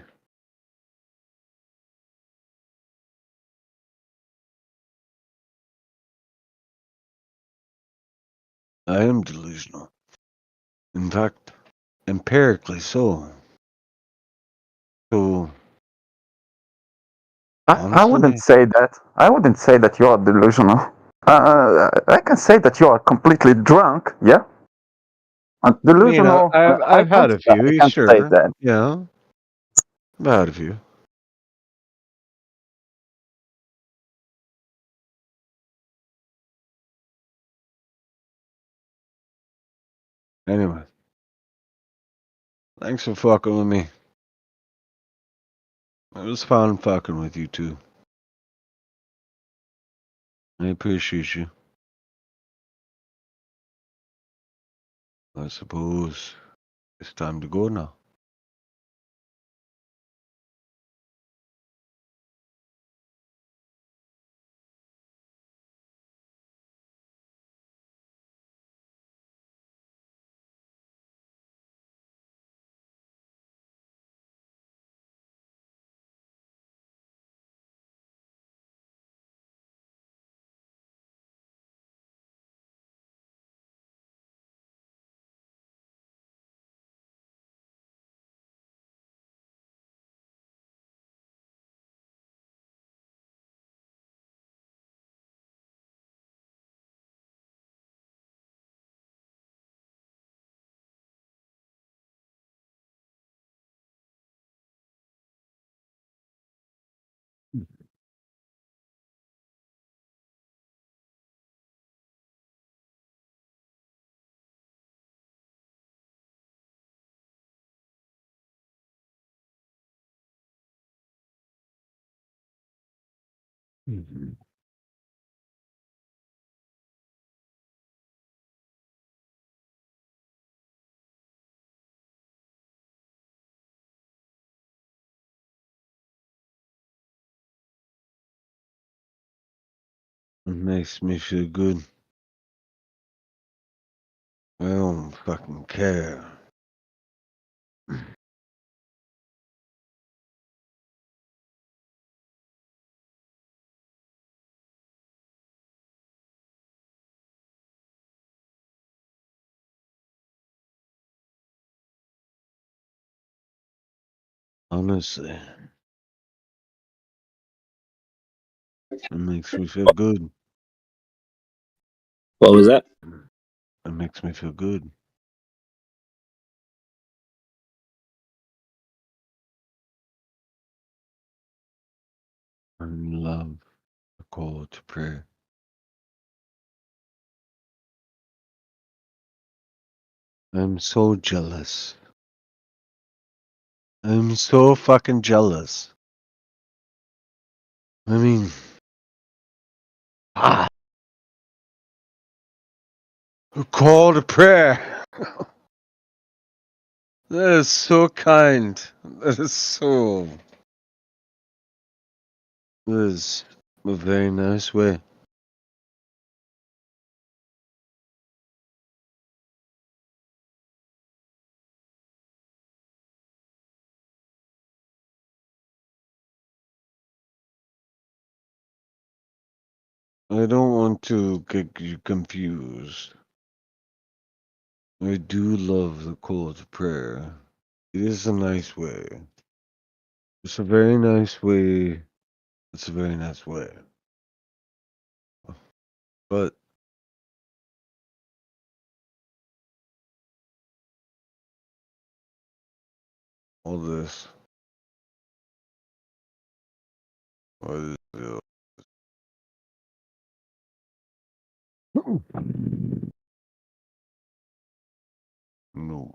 I am delusional. In fact, empirically so. So, I wouldn't honestly, say that. I wouldn't say that you are delusional. I can say that you are completely drunk. Yeah, I mean, delusional. I've had a I few, can't say sure. that. Yeah, I've had a few. Anyway, thanks for fucking with me. It was fun fucking with you too. I appreciate you. I suppose it's time to go now. It makes me feel good. I don't fucking care. Honestly, it makes me feel good. What was that? It makes me feel good. I love the call to prayer. I'm so jealous. I'm so fucking jealous. I mean, a call to prayer. That is so kind. That is so. That is a very nice way. I don't want to get you confused. I do love the call to prayer. It is a nice way. It's a very nice way. It's a very nice way. But all this. All this no.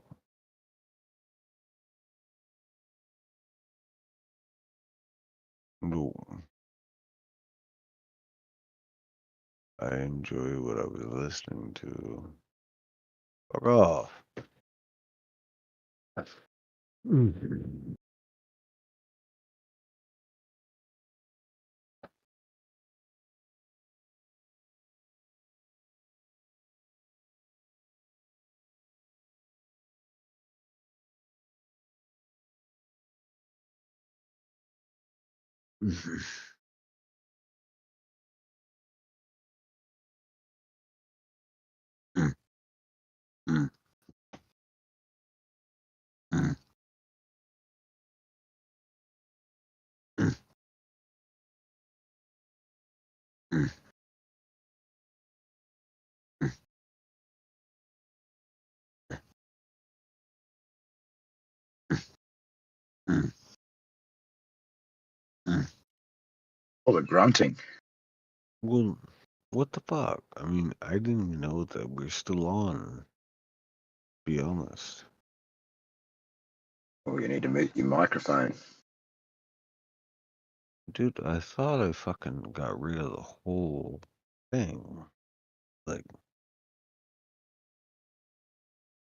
No. I enjoy what I was listening to. Fuck off. All the grunting. Well, what the fuck? I mean, I didn't even know that we're still on. To be honest. Oh, you need to mute your microphone. Dude, I thought I fucking got rid of the whole thing. Like,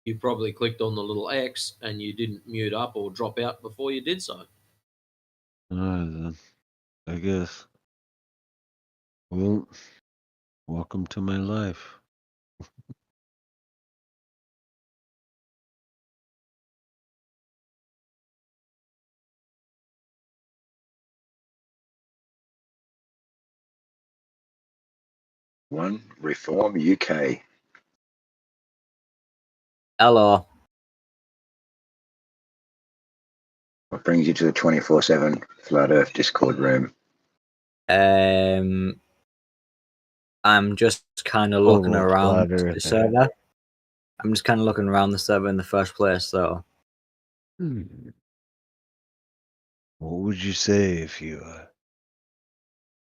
You probably clicked on the little X and you didn't mute up or drop out before you did so. then, I guess. Well, welcome to my life. One, Reform UK. Hello. What brings you to the 24/7 Flat Earth Discord room? I'm just kind of looking Total around flat earther. the server. I'm just kind of looking around the server in the first place, so. What would you say if you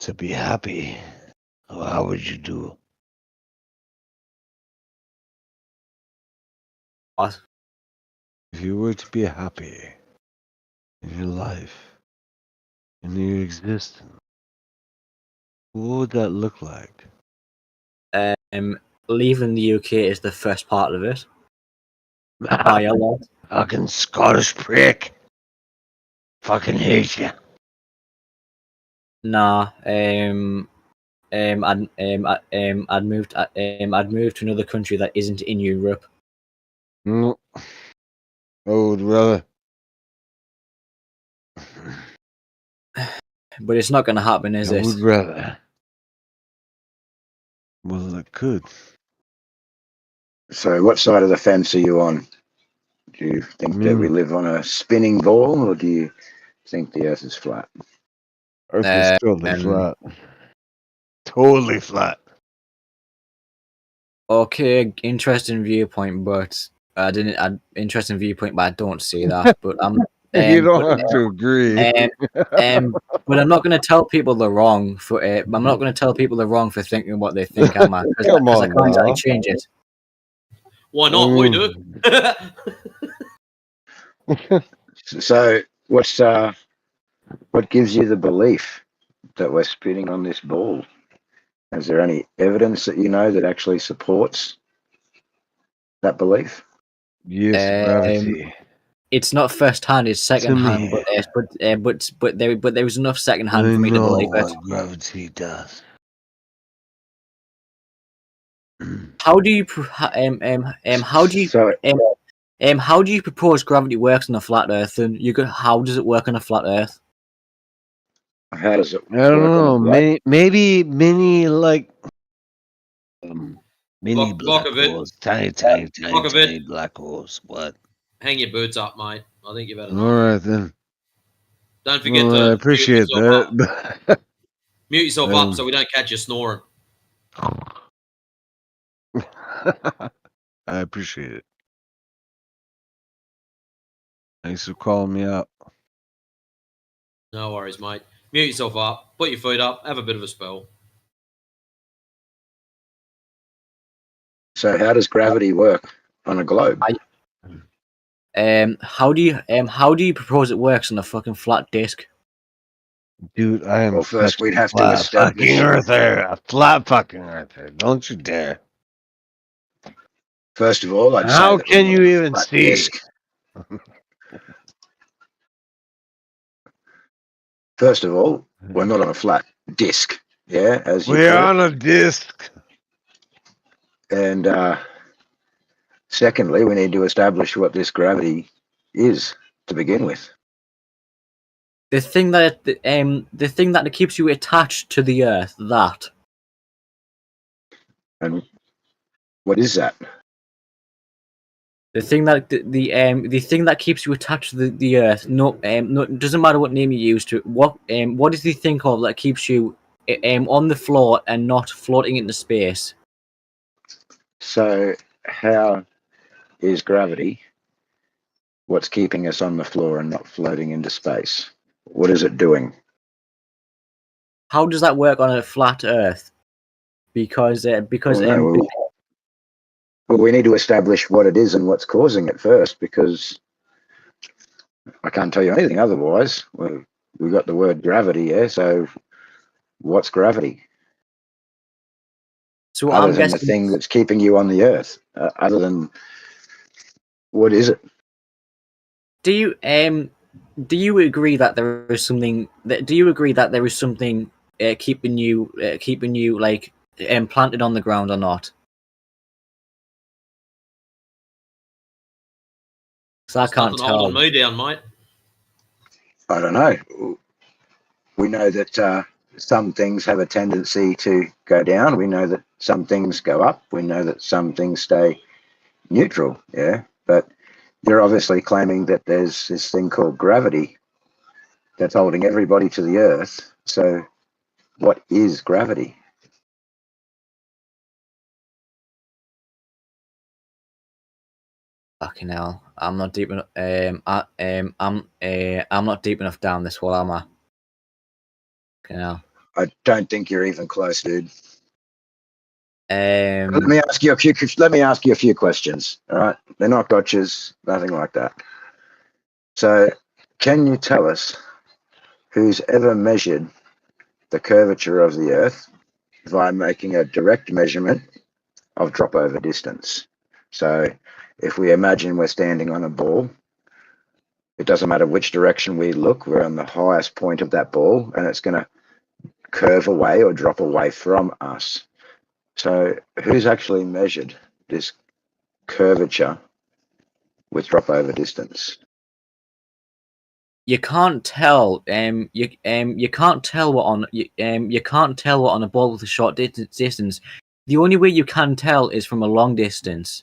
to be happy? How would you do? What? If you were to be happy in your life, in your existence, What would that look like? Leaving the UK is the first part of it. By a lot. Fucking Scottish prick. Fucking hate you. Nah. I'd move to another country that isn't in Europe. Mm. I would rather. But it's not going to happen, is I it? would rather. Well, it could. So, what side of the fence are you on? Do you think that we live on a spinning ball, or do you think the Earth is flat? Earth is totally flat. Totally flat. Okay, interesting viewpoint, but interesting viewpoint, but I don't see that. But You don't have to agree. But I'm not going to tell people they're wrong for it. I'm not going to tell people they're wrong for thinking what they think, am I? Because Come I on, can't exactly now. change it. Why not? We do. So, what gives you the belief that we're spinning on this ball? Is there any evidence that you know that actually supports that belief? Yes, gravity. It's not first hand; it's second To hand. me. But there was enough second hand I for me to know believe it. what gravity does. How do you how do you propose gravity works on a flat Earth? And how does it work on a flat Earth? How does it I don't work on know. a flat? Maybe many like mini black Block of it. holes. Tiny Block of it. black holes. What? Hang your boots up, mate. I think you've had All enough. right then. Don't forget Well, to I mute appreciate yourself up. that. Mute yourself up so we don't catch you snoring. I appreciate it. Thanks for calling me out. No worries, mate. Mute yourself up. Put your feet up. Have a bit of a spell. So, how does gravity work on a globe? How do you propose it works on a fucking flat disc? Dude, I am Well, first we'd fucking have to flat establish. fucking earther. A flat fucking earther. Don't you dare. First of all, I'd say How that can we're you not on a even flat see? disc. First of all, we're not on a flat disc. Yeah, as you We're put it. on a disc. And secondly, we need to establish what this gravity is to begin with. The thing that keeps you attached to the Earth. That. And what is that? The thing that keeps you attached to the Earth. No, it doesn't matter what name you use to. What is the thing called that keeps you on the floor and not floating into space? So, how is gravity what's keeping us on the floor and not floating into space? What is it doing? How does that work on a flat Earth? Because Well, we need to establish what it is and what's causing it first, because I can't tell you anything otherwise. We've got the word gravity here, so what's gravity? So other I'm than guessing the thing that's keeping you on the Earth, other than what is it? Do you agree that there is something? Do you agree that there is something keeping you like planted on the ground or not? So I can't Nothing holding tell. me down, mate. I don't know. We know that some things have a tendency to go down. We know that some things go up. We know that some things stay neutral. Yeah, but they're obviously claiming that there's this thing called gravity that's holding everybody to the Earth. So, what is gravity? Fucking hell! I'm not deep enough. I'm not deep enough down this hole, am I? Fucking hell. I don't think you're even close, dude. Let Let me ask you a few questions. All right, they're not gotchas, nothing like that. So, can you tell us who's ever measured the curvature of the Earth by making a direct measurement of drop over distance. So if we imagine we're standing on a ball, it doesn't matter which direction we look, we're on the highest point of that ball, and it's going to curve away or drop away from us. So who's actually measured this curvature with drop over distance? You can't tell. You can't tell what on you can't tell what on a ball with a short distance. The only way you can tell is from a long distance.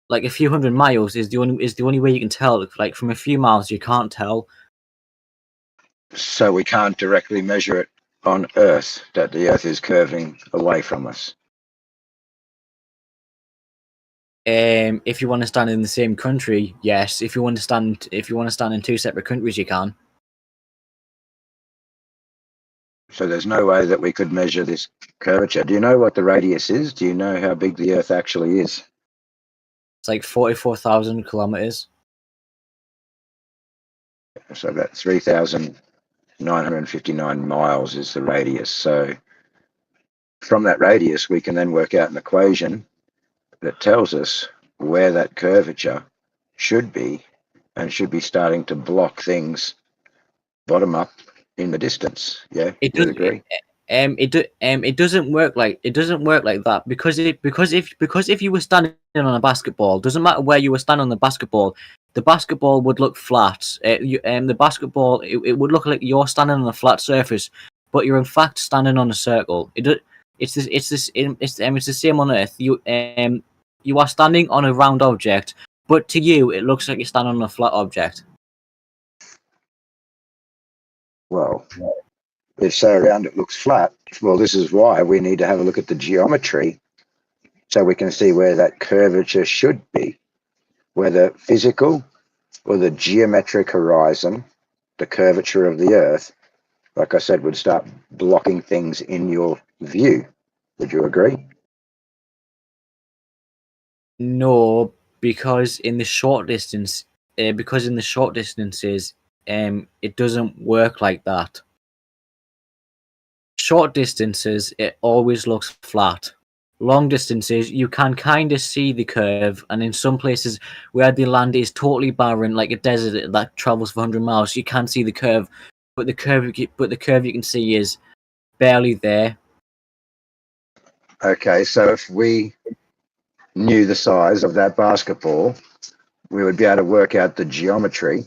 Like a few hundred miles is the only way you can tell. Like from a few miles, you can't tell. So we can't directly measure it on Earth, that the Earth is curving away from us. If you want to stand in the same country, yes. If you want to stand in two separate countries, you can. So there's no way that we could measure this curvature. Do you know what the radius is? Do you know how big the Earth actually is? It's like 44,000 kilometers. So about 3,959 miles is the radius. So from that radius, we can then work out an equation that tells us where that curvature should be, and should be starting to block things bottom up in the distance. Yeah, It you would does. agree? It doesn't work like that because if you were standing on a basketball, doesn't matter where you were standing on the basketball would look flat. The basketball it would look like you're standing on a flat surface, but you're in fact standing on a circle. It's the same on Earth. You are standing on a round object, but to you it looks like you're standing on a flat object. Well, it's so round it looks flat. Well, this is why we need to have a look at the geometry so we can see where that curvature should be, whether physical or the geometric horizon, the curvature of the Earth, like I said, would start blocking things in your view. Would you agree? No, because in the short distances, it doesn't work like that. Short distances, it always looks flat. Long distances, you can kind of see the curve, and in some places where the land is totally barren, like a desert that travels for 100 miles, you can see the curve, but the curve you can see is barely there. Okay, so if we knew the size of that basketball, we would be able to work out the geometry.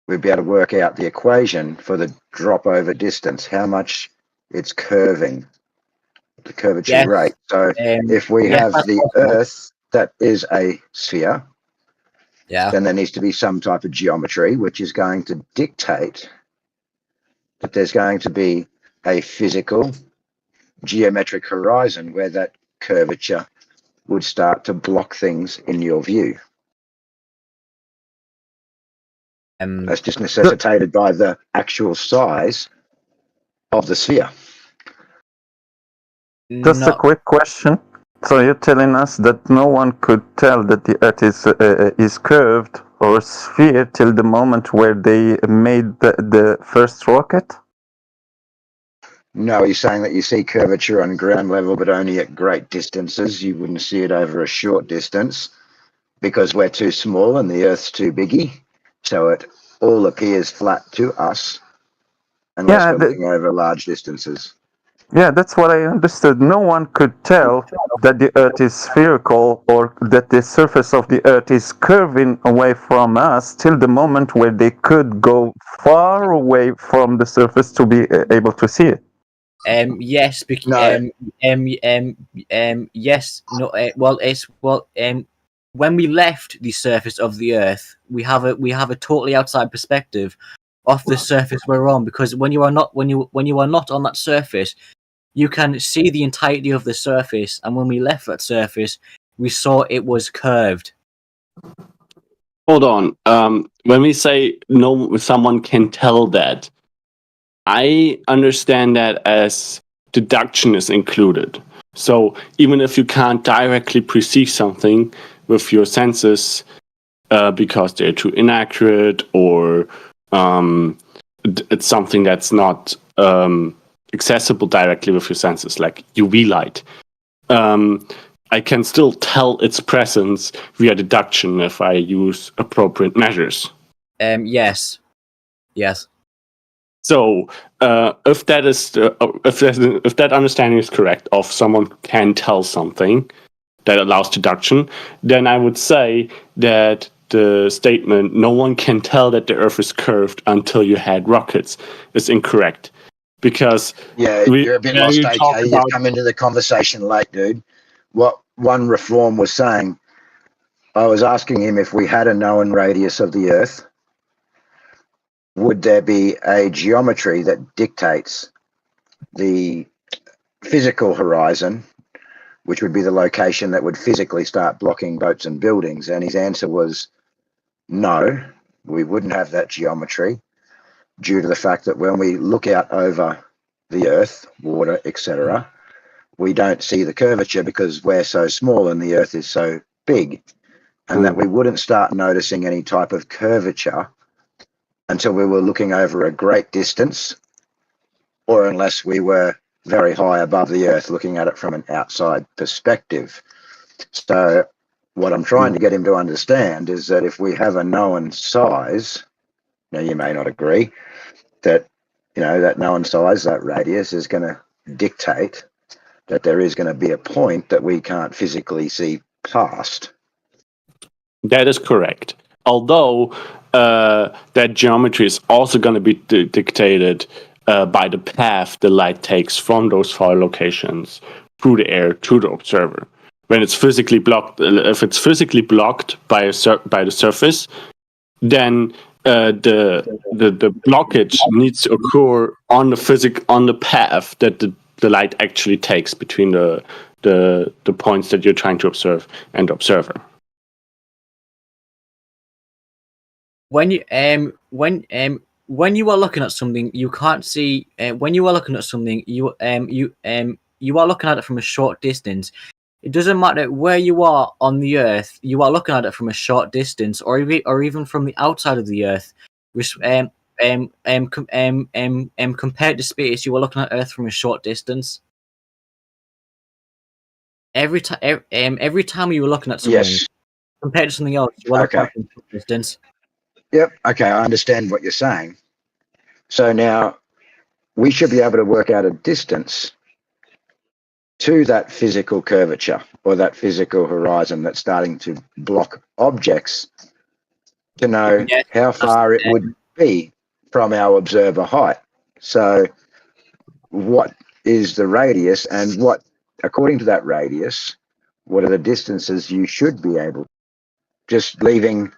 We'd be able to work out the equation for the drop over distance, how much it's curving, the curvature Yes, rate. So if we yes, have that's the possible. Earth that is a sphere, Yeah. then there needs to be some type of geometry which is going to dictate that there's going to be a physical geometric horizon where that curvature would start to block things in your view. That's just necessitated by the actual size of the sphere. Just a quick question. So you're telling us that no one could tell that the Earth is curved or sphere till the moment where they made the first rocket? No, he's saying that you see curvature on ground level, but only at great distances. You wouldn't see it over a short distance because we're too small and the Earth's too biggy. So it all appears flat to us unless we're looking over large distances. Yeah, that's what I understood. No one could tell that the Earth is spherical or that the surface of the Earth is curving away from us till the moment where they could go far away from the surface to be able to see it. Yes, yes, no. When we left the surface of the Earth, we have a totally outside perspective of the surface we're on, because when you are not on that surface, you can see the entirety of the surface. And when we left that surface, we saw it was curved. Hold on. When we say no, someone can tell that, I understand that as deduction is included. So even if you can't directly perceive something with your senses because they're too inaccurate or it's something that's not accessible directly with your senses, like UV light. I can still tell its presence via deduction if I use appropriate measures. Yes. Yes. So, if that understanding is correct, of someone can tell something that allows deduction, then I would say that the statement "no one can tell that the Earth is curved until you had rockets" is incorrect, because Yeah, you're a bit lost, AK. You've come into the conversation late, dude. What one reform was saying, I was asking him if we had a known radius of the Earth, would there be a geometry that dictates the physical horizon, which would be the location that would physically start blocking boats and buildings? And his answer was no, we wouldn't have that geometry, due to the fact that when we look out over the Earth, water, etc., we don't see the curvature because we're so small and the Earth is so big, and that we wouldn't start noticing any type of curvature until we were looking over a great distance, or unless we were very high above the Earth looking at it from an outside perspective. So what I'm trying to get him to understand is that if we have a known size, now you may not agree, that, you know, that known size, that radius is going to dictate that there is going to be a point that we can't physically see past. That is correct. Although that geometry is also going to be dictated by the path the light takes from those far locations through the air to the observer. When it's physically blocked, if it's physically blocked by the surface, then the blockage needs to occur on the path that the light actually takes between the points that you're trying to observe and the observer. When you when you are looking at something, you can't see. When you are looking at something, you are looking at it from a short distance. It doesn't matter where you are on the Earth. You are looking at it from a short distance, or even from the outside of the Earth. Which compared to space, you are looking at Earth from a short distance. Every time you were looking at something, Yes. compared to something else, you are looking at it from a short distance. Yep. Okay, I understand what you're saying. So now we should be able to work out a distance to that physical curvature or that physical horizon that's starting to block objects to know how far it would be from our observer height. So what is the radius, and what, according to that radius, what are the distances you should be able, just leaving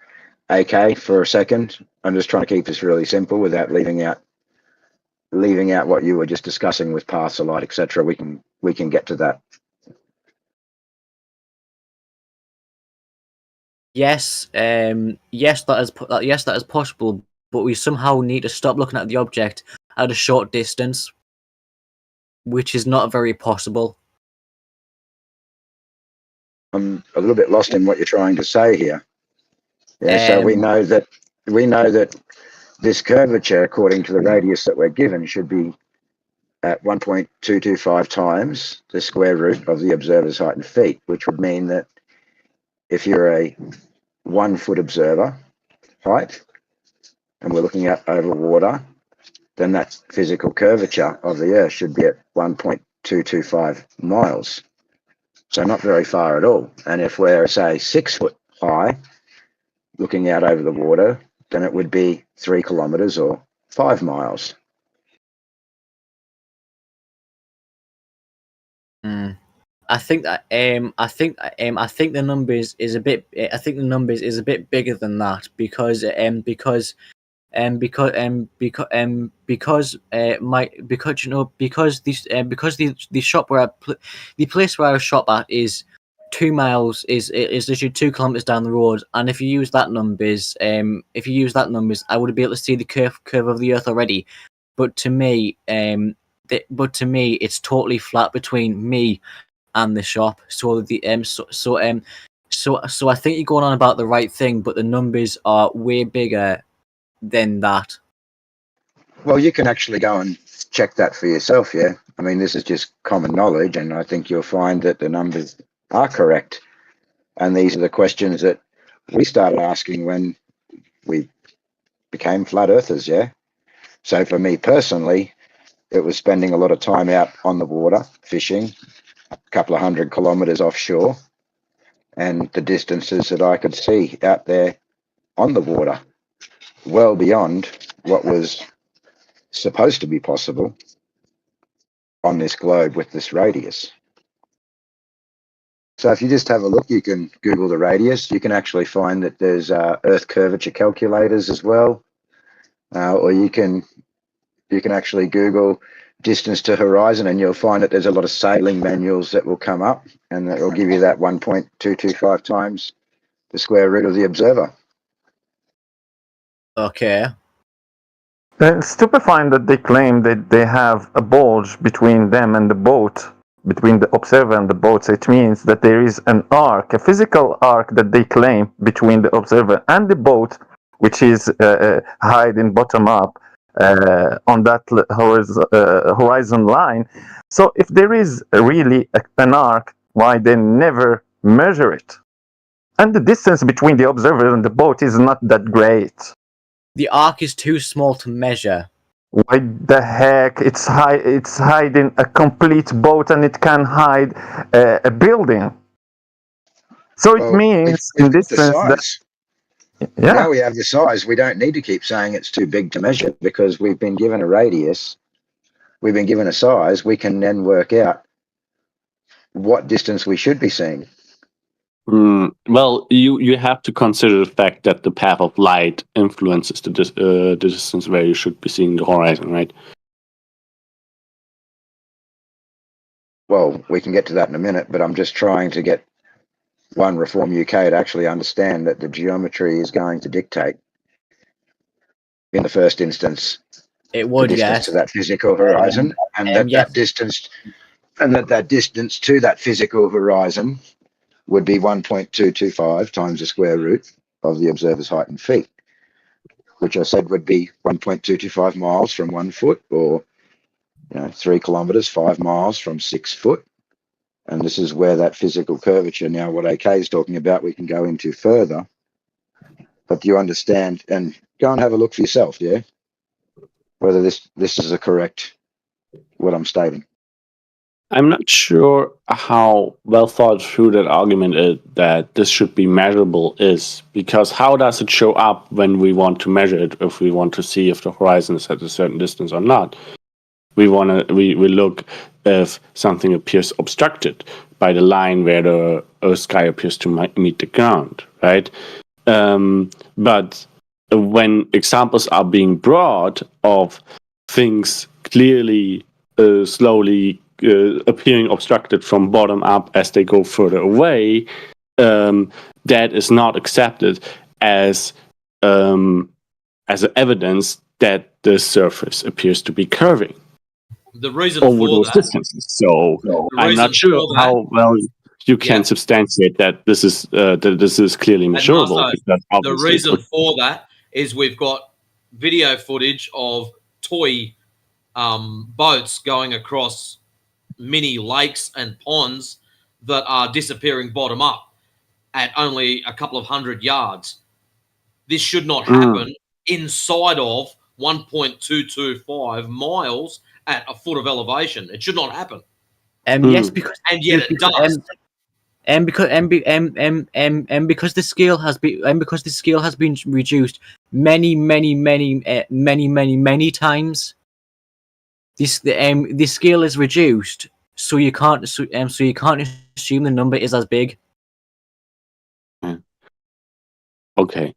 AK for a second. I'm just trying to keep this really simple without leaving out what you were just discussing with paths of light, etc. We can get to that. Yes, yes, that is possible, but we somehow need to stop looking at the object at a short distance, which is not very possible. I'm a little bit lost in what you're trying to say here. Yeah, so we know that this curvature, according to the radius that we're given, should be at 1.225 times the square root of the observer's height in feet, which would mean that if you're a 1 foot observer height and we're looking at over water, then that physical curvature of the Earth should be at 1.225 miles. So not very far at all. And if we're, say, 6 foot high, looking out over the water, then it would be 3 kilometers or 5 miles. I think that the numbers is a bit. I think the numbers is a bit bigger than that because the shop where the place where I shop at is 2 miles is literally 2 kilometers down the road, and if you use that numbers I would be able to see the curve of the Earth already, but to me it's totally flat between me and the shop. So I think you're going on about the right thing, but the numbers are way bigger than that. Well, you can actually go and check that for yourself, yeah? I mean, this is just common knowledge, and I think you'll find that the numbers are correct. And these are the questions that we started asking when we became flat earthers, yeah? So for me personally, it was spending a lot of time out on the water, fishing, a couple of 100 kilometers offshore, and the distances that I could see out there on the water, well beyond what was supposed to be possible on this globe with this radius. So if you just have a look, you can Google the radius. You can actually find that there's Earth curvature calculators as well, or you can actually Google distance to horizon, and you'll find that there's a lot of sailing manuals that will come up, and that will give you that 1.225 times the square root of the observer. Okay. Stupefying that they claim that they have a bulge between them and the boat, between the observer and the boat. So it means that there is an arc, a physical arc that they claim between the observer and the boat, which is hiding bottom up on that horizon line. So if there is really an arc, why they never measure it? And the distance between the observer and the boat is not that great. The arc is too small to measure. Why the heck? It's hiding a complete boat, and it can hide a building. So it means, in this sense, that Now we have the size. We don't need to keep saying it's too big to measure, because we've been given a radius, we've been given a size. We can then work out what distance we should be seeing. Well, you have to consider the fact that the path of light influences the distance where you should be seeing the horizon, right? Well, we can get to that in a minute, but I'm just trying to get One Reform UK to actually understand that the geometry is going to dictate, in the first instance, it would, the distance yes, to that physical horizon, and that distance to that physical horizon would be 1.225 times the square root of the observer's height in feet, which I said would be 1.225 miles from 1 foot, or 3 kilometers, 5 miles from 6 foot. And this is where that physical curvature, now what AK is talking about, we can go into further. But do you understand? And go and have a look for yourself, yeah? Whether this is a correct, what I'm stating. I'm not sure how well thought through that argument is that this should be measurable is, because how does it show up when we want to measure it, if we want to see if the horizon is at a certain distance or not? We look if something appears obstructed by the line where the sky appears to meet the ground, right? But when examples are being brought of things clearly slowly appearing obstructed from bottom up as they go further away, that is not accepted as evidence that the surface appears to be curving The reason over for those that, distances. So I'm not sure how well you can substantiate that this is clearly measurable. Martha, Because the obviously reason for that is we've got video footage of toy boats going across mini lakes and ponds that are disappearing bottom up at only a couple of 100 yards. This should not happen inside of 1.225 miles at a foot of elevation. It should not happen. Yes, because and yet it does. Because the scale has been reduced many times. The scale is reduced, so you can't assume the number is as big. Okay.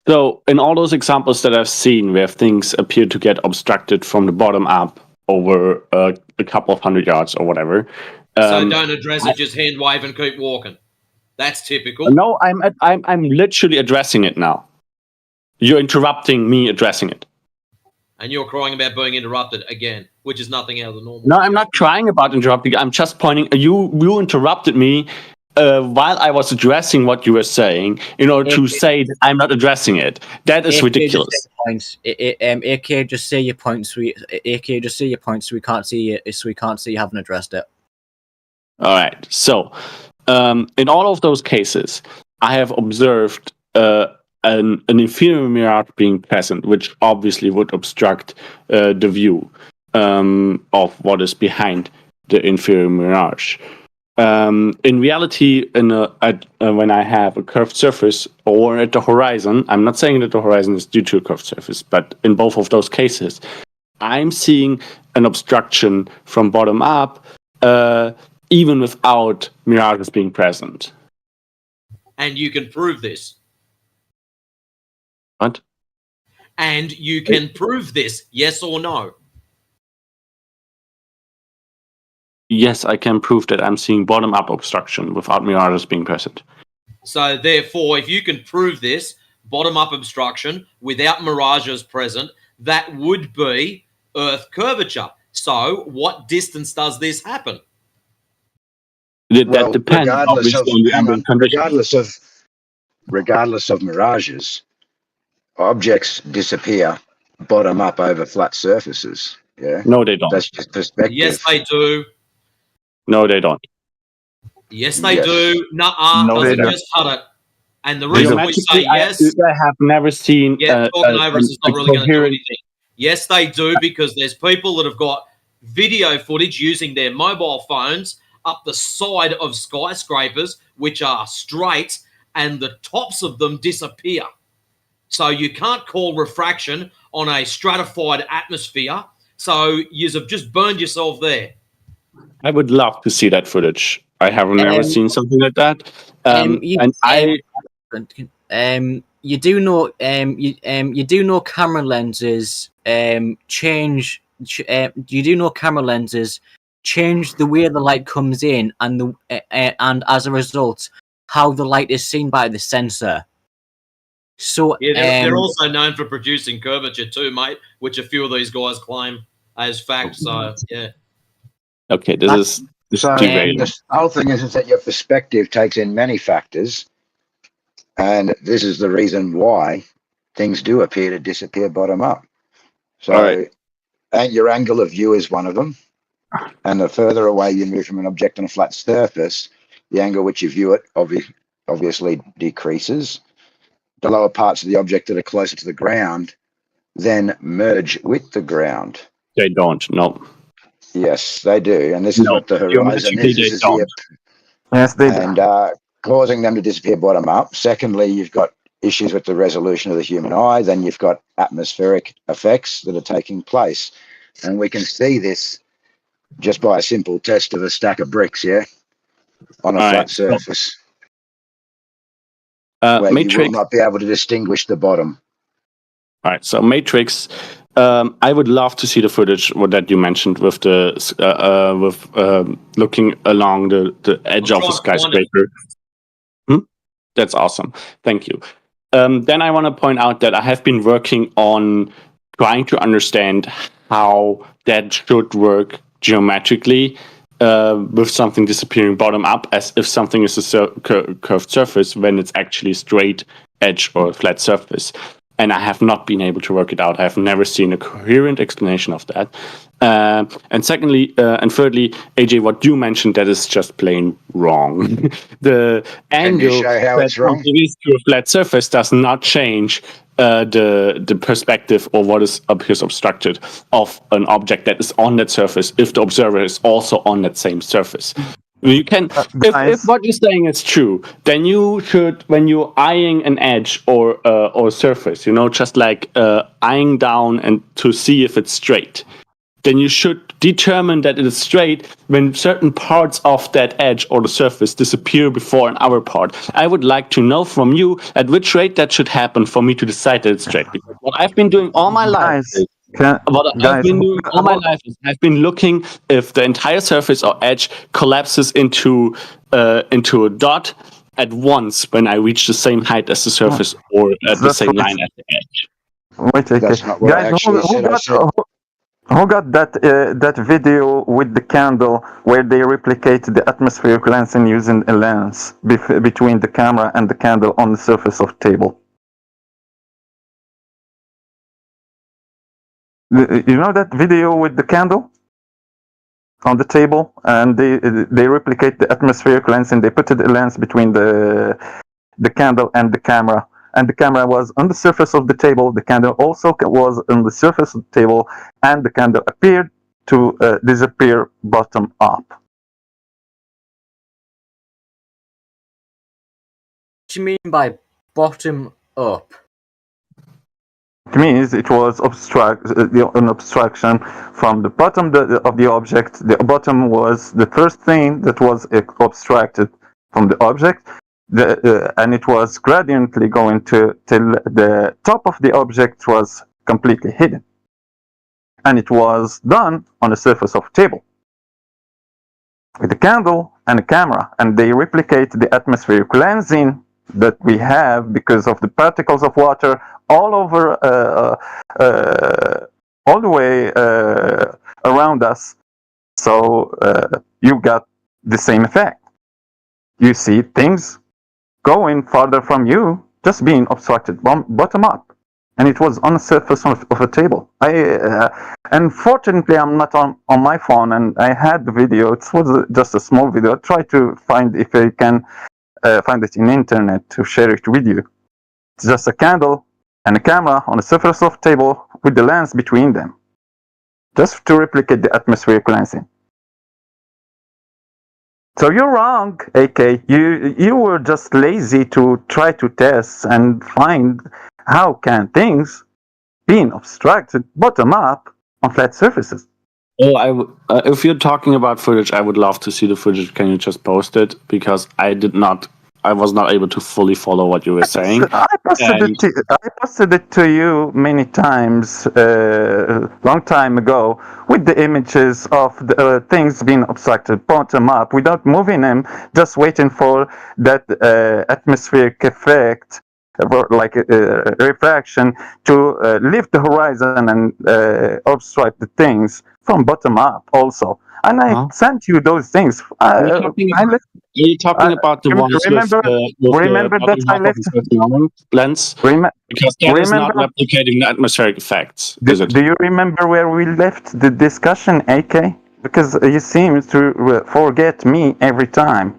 So in all those examples that I've seen where things appear to get obstructed from the bottom up over a couple of 100 yards or whatever. So don't address it, just hand wave and keep walking. That's typical. No, I'm literally addressing it now. You're interrupting me addressing it. And you're crying about being interrupted again, which is nothing out of the normal. No, I'm not crying about interrupting. I'm just pointing. You interrupted me while I was addressing what you were saying, in order to say that I'm not addressing it. That is ridiculous. AK, just say your points. AK, just say your points. So we can't see it. So we can't see you haven't addressed it. All right. So, in all of those cases, I have observed an inferior mirage being present, which obviously would obstruct the view of what is behind the inferior mirage. In reality, when I have a curved surface or at the horizon, I'm not saying that the horizon is due to a curved surface, but in both of those cases, I'm seeing an obstruction from bottom up, even without mirages being present. And you can prove this. What? And you can prove this, yes or no? Yes, I can prove that I'm seeing bottom-up obstruction without mirages being present. So therefore, if you can prove this, bottom-up obstruction without mirages present, that would be Earth curvature. So what distance does this happen? That depends obviously on the ambient conditions. Regardless of mirages, objects disappear bottom up over flat surfaces. Yeah. No, they don't. That's just perspective. Yes, they do. No, they don't. Yes, they do. Nuh-uh, No, they doesn't don't. just cut it. And the reason we say yes... I have never seen... Yeah, talking over us is not really going to do coherent- anything. Yes, they do, because there's people that have got video footage using their mobile phones up the side of skyscrapers, which are straight, and the tops of them disappear. So you can't call refraction on a stratified atmosphere. So you've just burned yourself there. I would love to see that footage. I have never seen something like that. You do know you do know camera lenses change. You do know camera lenses change the way the light comes in, and and as a result, how the light is seen by the sensor. So Yeah, they're also known for producing curvature too, mate, which a few of these guys claim as fact. So yeah. Okay, this is derailing. The whole thing is that your perspective takes in many factors, and this is the reason why things do appear to disappear bottom up. So, and your angle of view is one of them. And the further away you move from an object on a flat surface, the angle which you view it obviously decreases. The lower parts of the object that are closer to the ground then merge with the ground. They don't, no. Yes, they do. And this is what the horizon is. This is Yes, they do. And causing them to disappear bottom up. Secondly, you've got issues with the resolution of the human eye. Then you've got atmospheric effects that are taking place. And we can see this just by a simple test of a stack of bricks, yeah, on a flat surface. Where Matrix, you will not be able to distinguish the bottom. All right, so Matrix, I would love to see the footage that you mentioned with the looking along the edge of the skyscraper. That's awesome. Thank you. Then I want to point out that I have been working on trying to understand how that should work geometrically with something disappearing bottom up, as if something is a curved surface when it's actually a straight edge or a flat surface. And I have not been able to work it out. I have never seen a coherent explanation of that. And secondly, and thirdly, AJ, what you mentioned, that is just plain wrong. The angle that to a flat surface does not change the perspective or what appears obstructed of an object that is on that surface if the observer is also on that same surface. You can, if what you're saying is true, then you should, when you're eyeing an edge or surface, just like eyeing down and to see if it's straight, then you should determine that it is straight when certain parts of that edge or the surface disappear before an other part. I would like to know from you at which rate that should happen for me to decide that it's straight. Because what I've been doing all my life is I've been looking if the entire surface or edge collapses into a dot at once when I reach the same height as the surface or at the same line as the edge. Wait, That's not what I actually said. Who got that video with the candle where they replicate the atmospheric lensing using a lens between the camera and the candle on the surface of table? You know that video with the candle on the table, and they replicate the atmospheric lensing. They put a lens between the candle and the camera. And the camera was on the surface of the table. The candle also was on the surface of the table, and the candle appeared to disappear bottom up. What do you mean by bottom up? It means it was an obstruction from the bottom of the object. The bottom was the first thing that was obstructed from the object. And it was gradiently going till the top of the object was completely hidden. And it was done on the surface of a table with a candle and a camera, and they replicate the atmospheric lensing that we have because of the particles of water all over, all the way around us. So you got the same effect. You see things going farther from you, just being obstructed bottom up, and it was on the surface of a table. Unfortunately, I'm not on my phone, and I had the video. It was just a small video. I'll try to find if I can find it in the internet to share it with you. It's just a candle and a camera on the surface of a table with the lens between them, just to replicate the atmospheric lensing. So you're wrong, AK. You were just lazy to try to test and find how can things being obstructed bottom up on flat surfaces. Oh, if you're talking about footage, I would love to see the footage. Can you just post it? Because I was not able to fully follow what you were saying. I posted it to you many times, long time ago, with the images of the things being obstructed bottom up, without moving them, just waiting for that atmospheric effect, like refraction, to lift the horizon and obstruct the things from bottom up also. And I sent you those things. Are you talking about the ones remember that I left lens? Because that is not replicating the atmospheric effects, is it? Do you remember where we left the discussion, AK? Because you seem to forget me every time.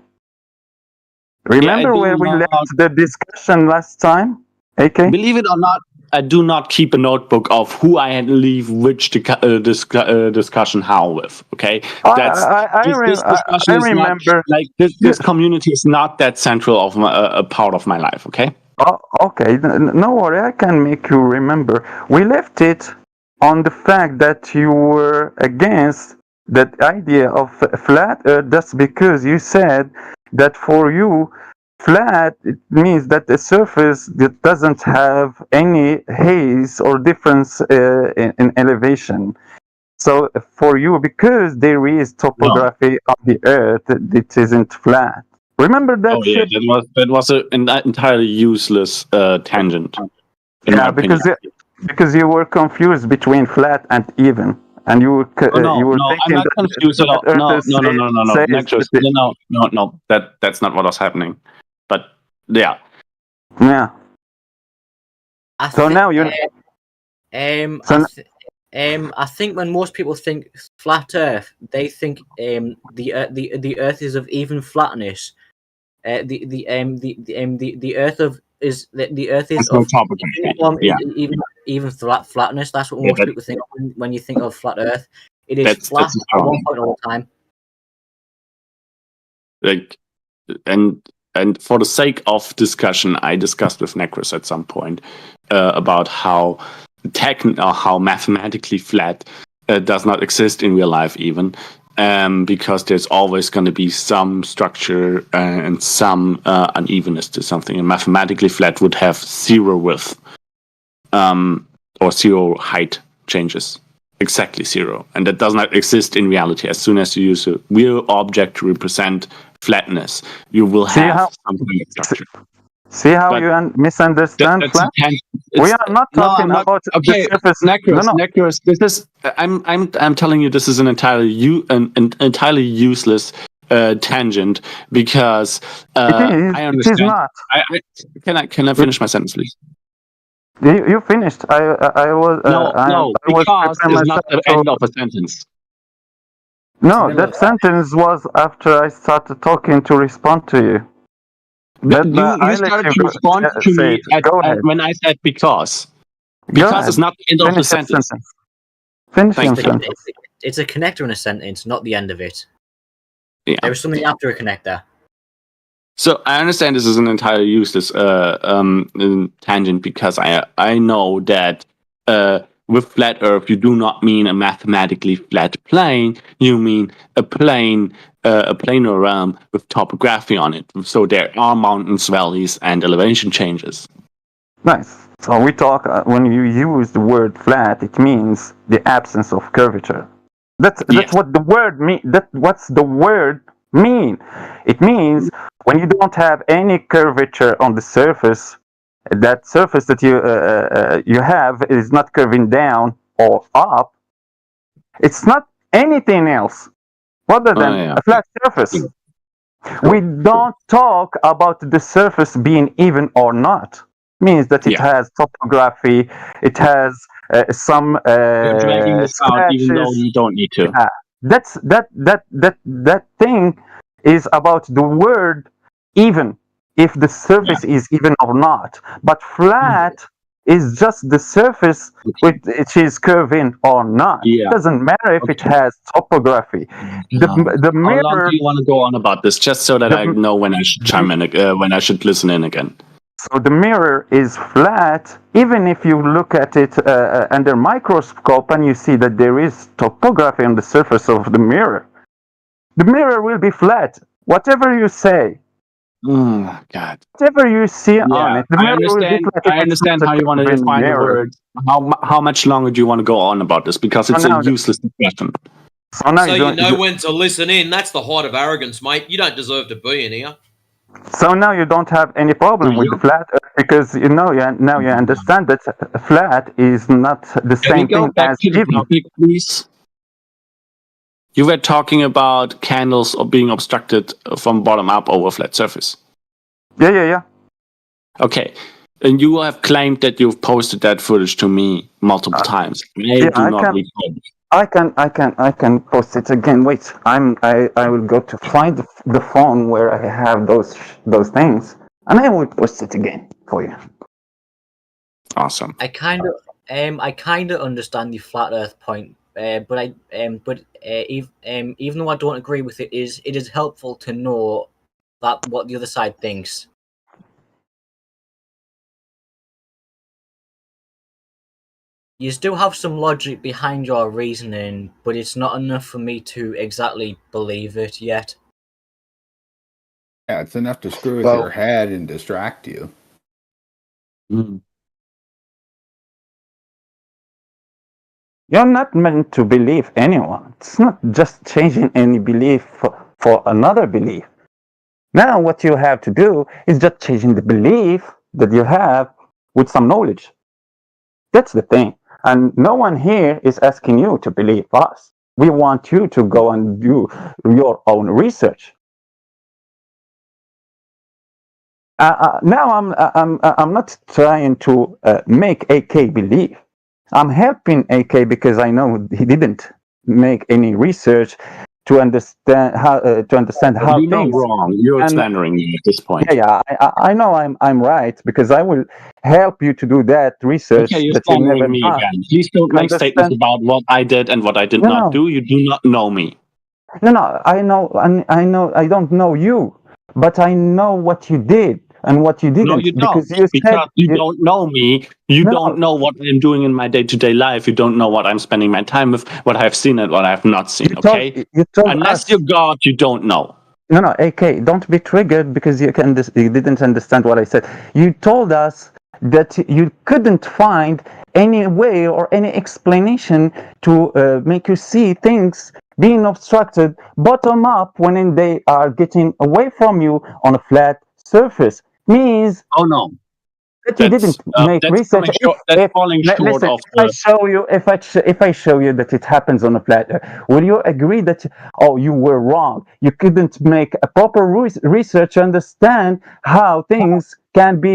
Remember where we left the discussion last time, AK? Believe it or not, I do not keep a notebook of who I had to leave which discussion how with. Okay, this discussion is remember. Not, like this community is not that central of a part of my life. Okay. Oh, okay. No worry, I can make you remember. We left it on the fact that you were against that idea of flat Earth. That's because you said that for you, flat, it means that the surface that doesn't have any haze or difference in elevation. So for you, because there is topography of the Earth, it isn't flat. Remember that? Oh yeah, that was an entirely useless tangent. Yeah, because you were confused between flat and even. And you were thinking I'm not confused at all. No. That's not what was happening. But yeah. Now you. I think when most people think flat Earth, they think the Earth is of even flatness. The Earth is of even flatness. That's what most people think when you think of flat Earth. It is flat at one point all the time. Like, and for the sake of discussion, I discussed with Necros at some point about how how mathematically flat does not exist in real life even. Because there's always going to be some structure and some unevenness to something. And mathematically flat would have zero width or zero height changes. Exactly zero. And that does not exist in reality. As soon as you use a real object to represent flatness, you will have some kind of structure. See how But you misunderstand, that's Flat? a We are not no, talking I'm not. about the Okay, surface. Necros. This is I'm telling you, this is an entirely useless tangent because It I is. It is understand. not. Can I finish my sentence, please? You finished. I was. No, I was because preparing is not myself the to. end of a sentence. No, that sentence was after I started talking to respond to you. But You I let started you to respond to say me it. Go ahead. when I said because. Go Because ahead. is not the end of the Finish your sentence. sentence. Finish your Thank you. sentence. It's a connector in a sentence, not the end of it. Yeah. There was something after a connector. So I understand this is an entirely useless tangent because I know that with flat Earth you do not mean a mathematically flat plane. You mean a planar realm with topography on it. So there are mountains, valleys, and elevation changes. Nice. So we talk when you use the word flat, it means the absence of curvature. That's what the word mean. What's the word mean? It means when you don't have any curvature on the surface, that surface that you have is not curving down or up. It's not anything else other than a flat surface. We don't talk about the surface being even or not. Means that it has topography, it has some You're dragging this out even though scratches. you don't need to. That thing is about the word even, if the surface is even or not. But flat is just the surface which is curving or not. Yeah. It doesn't matter if it has topography. The How long mirror. do you want to go on about this, just so that I know when I should chime in, when I should listen in again? So the mirror is flat, even if you look at it under microscope and you see that there is topography on the surface of the mirror. The mirror will be flat, whatever you say. Oh, God. Whatever you see on it, the mirror will be flat. I understand how you want to define the word. How much longer do you want to go on about this? Because it's a useless discussion. So you know when to listen in. That's the height of arrogance, mate. You don't deserve to be in here. So now you don't have any problem with the flat Earth because now you understand that flat is not the Can we same go thing back as to the even. topic, please? You were talking about candles being obstructed from bottom up over a flat surface. Yeah. Okay. And you have claimed that you've posted that footage to me multiple times. I can post it again. Wait, I will go to find the phone where I have those things, and I will post it again for you. Awesome. I kind of understand the flat Earth point, but even though I don't agree with it, it is helpful to know that what the other side thinks. You still have some logic behind your reasoning, but it's not enough for me to exactly believe it yet. Yeah, it's enough to screw with your head and distract you. You're not meant to believe anyone. It's not just changing any belief for another belief. Now what you have to do is just changing the belief that you have with some knowledge. That's the thing. And no one here is asking you to believe us. We want you to go and do your own research. Now I'm not trying to make AK believe. I'm helping AK because I know he didn't make any research to understand how You're not things. wrong. You're slandering me at this point. Yeah, I know I'm right because I will help you to do that research Okay, you're that you never slandering me done. again. Please don't make statements about what I did and what I did not do. You do not know me. No, I know. I don't know you, but I know what you did and what you didn't. No, you don't. Because you don't know me. You don't know what I'm doing in my day-to-day life. You don't know what I'm spending my time with, what I've seen and what I have not seen. Okay? You told Unless us. you're God, you don't know. No, AK, don't be triggered because you didn't understand what I said. You told us that you couldn't find any way or any explanation to make you see things being obstructed bottom up when they are getting away from you on a flat surface. means Oh no, that you didn't make that's research. falling short Listen, of if I show you, if I show you that it happens on a flat Earth, will you agree that you were wrong? You couldn't make a proper research to understand how things can be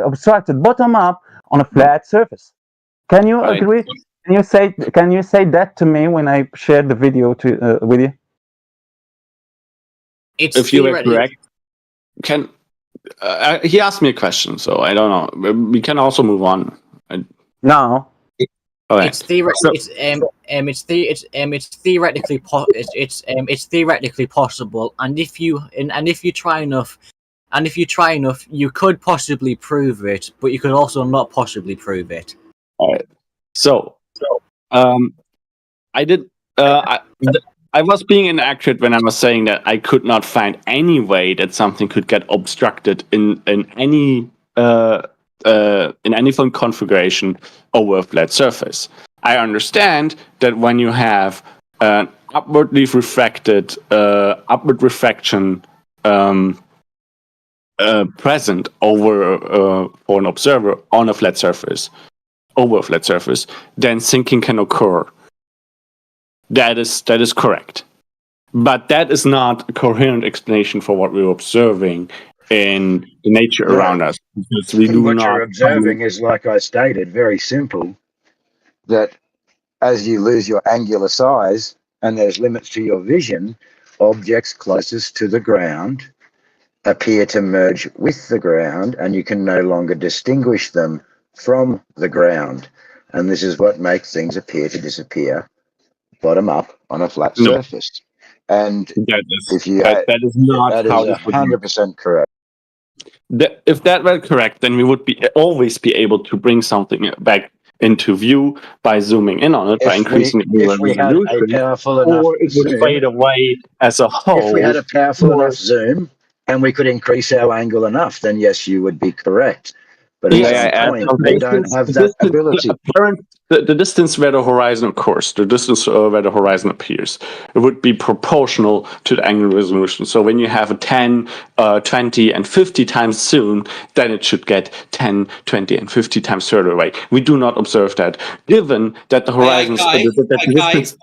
obstructed bottom up on a flat surface. Can you Right. agree? Can you say that to me when I shared the video with you? It's if you were theoretically- correct, he asked me a question, so I don't know. We can also move on. No. Okay. It's theoretically it's theoretically possible, and if you try enough, you could possibly prove it, but you could also not possibly prove it. All right. So, I did. I was being inaccurate when I was saying that I could not find any way that something could get obstructed in any full configuration over a flat surface. I understand that when you have an upward refraction present over for an observer on a flat surface, over a flat surface, then sinking can occur. That is correct. But that is not a coherent explanation for what we're observing in the nature No. around us. Because we do What not. you're observing is, like I stated, very simple, that as you lose your angular size and there's limits to your vision, objects closest to the ground appear to merge with the ground, and you can no longer distinguish them from the ground. And this is what makes things appear to disappear bottom up on a flat surface. And that is, if you that is not that how is this would work. 100% correct. If that were correct, then we would always be able to bring something back into view by zooming in on it, by increasing the resolution, powerful enough or it would zoom, fade away as a whole. if we had a powerful enough zoom and we could increase our angle enough, then yes, you would be correct. But at some point, we don't have that ability. The distance where the horizon occurs, the distance where the horizon appears, it would be proportional to the angular resolution. So when you have a 10, 20, and 50 times zoom, then it should get 10, 20, and 50 times further away. We do not observe that. Given that the horizon...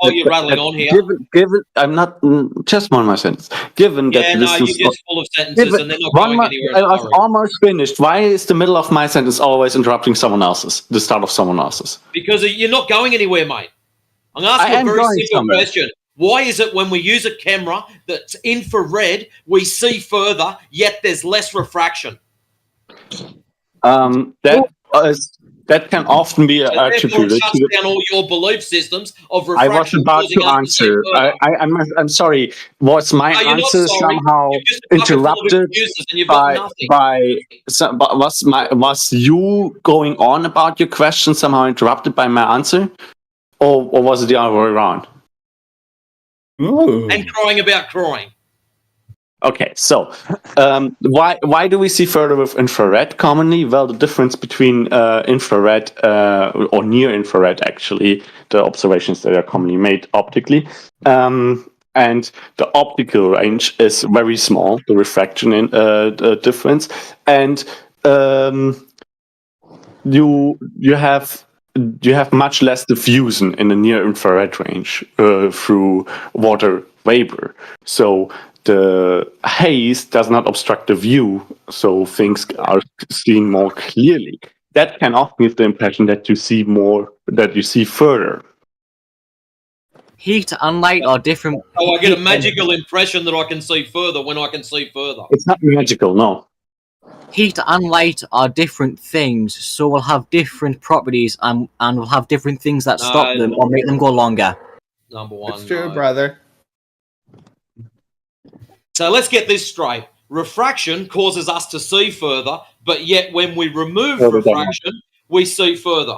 You're rattling on here. Given, I'm not... Just one more sentence. Given that the distance... You're just full of sentences and they're not going anywhere. I was almost finished. Why is the middle of my sentence always interrupting someone else's? The start of someone else's? Because you're not going anywhere, mate. I'm going to ask you a very simple question. Why is it when we use a camera that's infrared, we see further, yet there's less refraction? That can often be attributed shuts to... down all your belief systems of refraction. I was about to answer. I'm sorry. Was my answer somehow interrupted was you going on about your question somehow interrupted by my answer, or was it the other way around? And crying about crying. Okay, so why do we see further with infrared commonly? Well, the difference between infrared or near infrared, actually, the observations that are commonly made optically, and the optical range is very small. The refraction difference, and you have much less diffusion in the near infrared range through water vapor. So the haze does not obstruct the view, so things are seen more clearly. That can often give the impression that you see more, that you see further. Heat and light are different. Oh, I get a magical impression that I can see further when I can see further. It's not magical, no. Heat and light are different things, so we'll have different properties and we'll have different things that stop them or make them go longer. Number one. It's true, brother. So let's get this straight. Refraction causes us to see further, but yet when we remove refraction, we see further.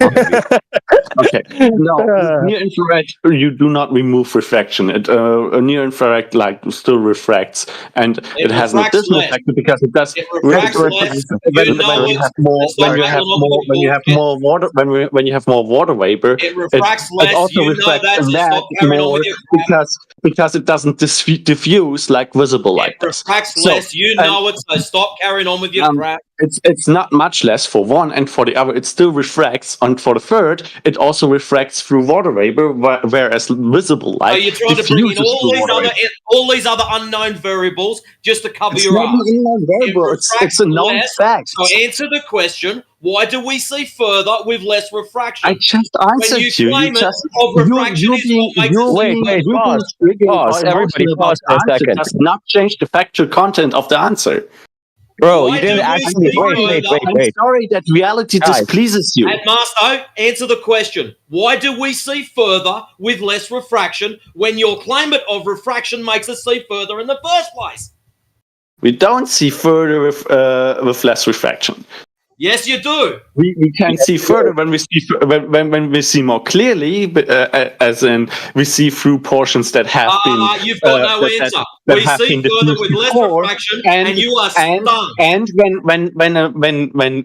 Okay. No, with near infrared, you do not remove refraction. A near infrared light still refracts, and it has an refracts additional less. effect because it does. It refracts less. When you have more, when you have more, when you have more water, when you have more water vapor, It refracts it less. also You know refracts that, so that stop carrying on more with your crap. because it doesn't diffuse like visible light It does. refracts So, less. You and know it, so stop carrying on with your crap. it's not much less for one, and for the other, it still refracts. And for the third, it also refracts through water vapor, whereas visible So light you're trying to bring in diffuses through water vapor. all these other unknown variables just to cover It's your not an ass. unknown variable. It It's refracts a known less. fact. So answer the question: why do we see further with less refraction? I just When answered you you. claim it, of You're refraction is what makes us see further. being triggered or Everybody emotional about pause the for a answer second. does not change the factual content of the answer. Bro, Why you didn't do we actually. see Wait, further? wait. I'm sorry that reality Guys. displeases you. And Masto, answer the question. Why do we see further with less refraction when your claimant of refraction makes us see further in the first place? We don't see further with less refraction. Yes, you do. We can see further when we see when we see more clearly, as in we see through portions that have been You've got no answer. that We have see been further diffused with less before, refraction, and you are stunned. and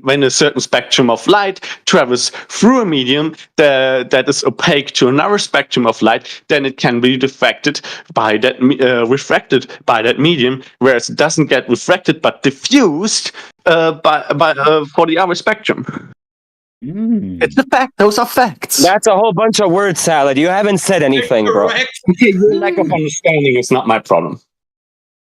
when a certain spectrum of light travels through a medium that is opaque to another spectrum of light, then it can be refracted by that medium, whereas it doesn't get refracted but diffused for the other spectrum. It's a fact. Those are facts. That's a whole bunch of word salad. You haven't said anything, bro. Okay, your lack of understanding is not my problem.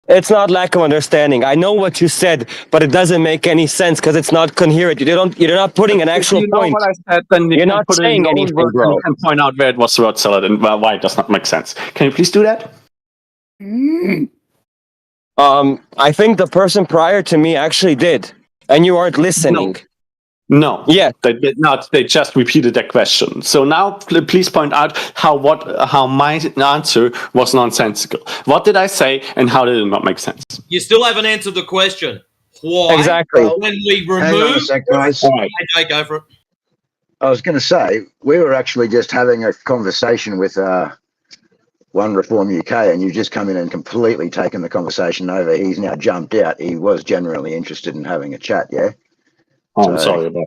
It's not lack of understanding. I know what you said, but it doesn't make any sense because it's not coherent. You're not putting an actual If you know point. what I said, then you You're can not put it in saying your own anything, words bro. and point out where it was word salad and why it does not make sense. Can you please do that? I think the person prior to me actually did, and you aren't listening. No. Yeah. They did not. They just repeated that question. So now please point out how my answer was nonsensical. What did I say and how did it not make sense? You still haven't answered the question. Why? Exactly. When we remove... Hang on a sec, guys. Okay, go for it. I was going to say, we were actually just having a conversation with One Reform UK, and you've just come in and completely taken the conversation over. He's now jumped out. He was genuinely interested in having a chat, yeah? Oh, I'm sorry about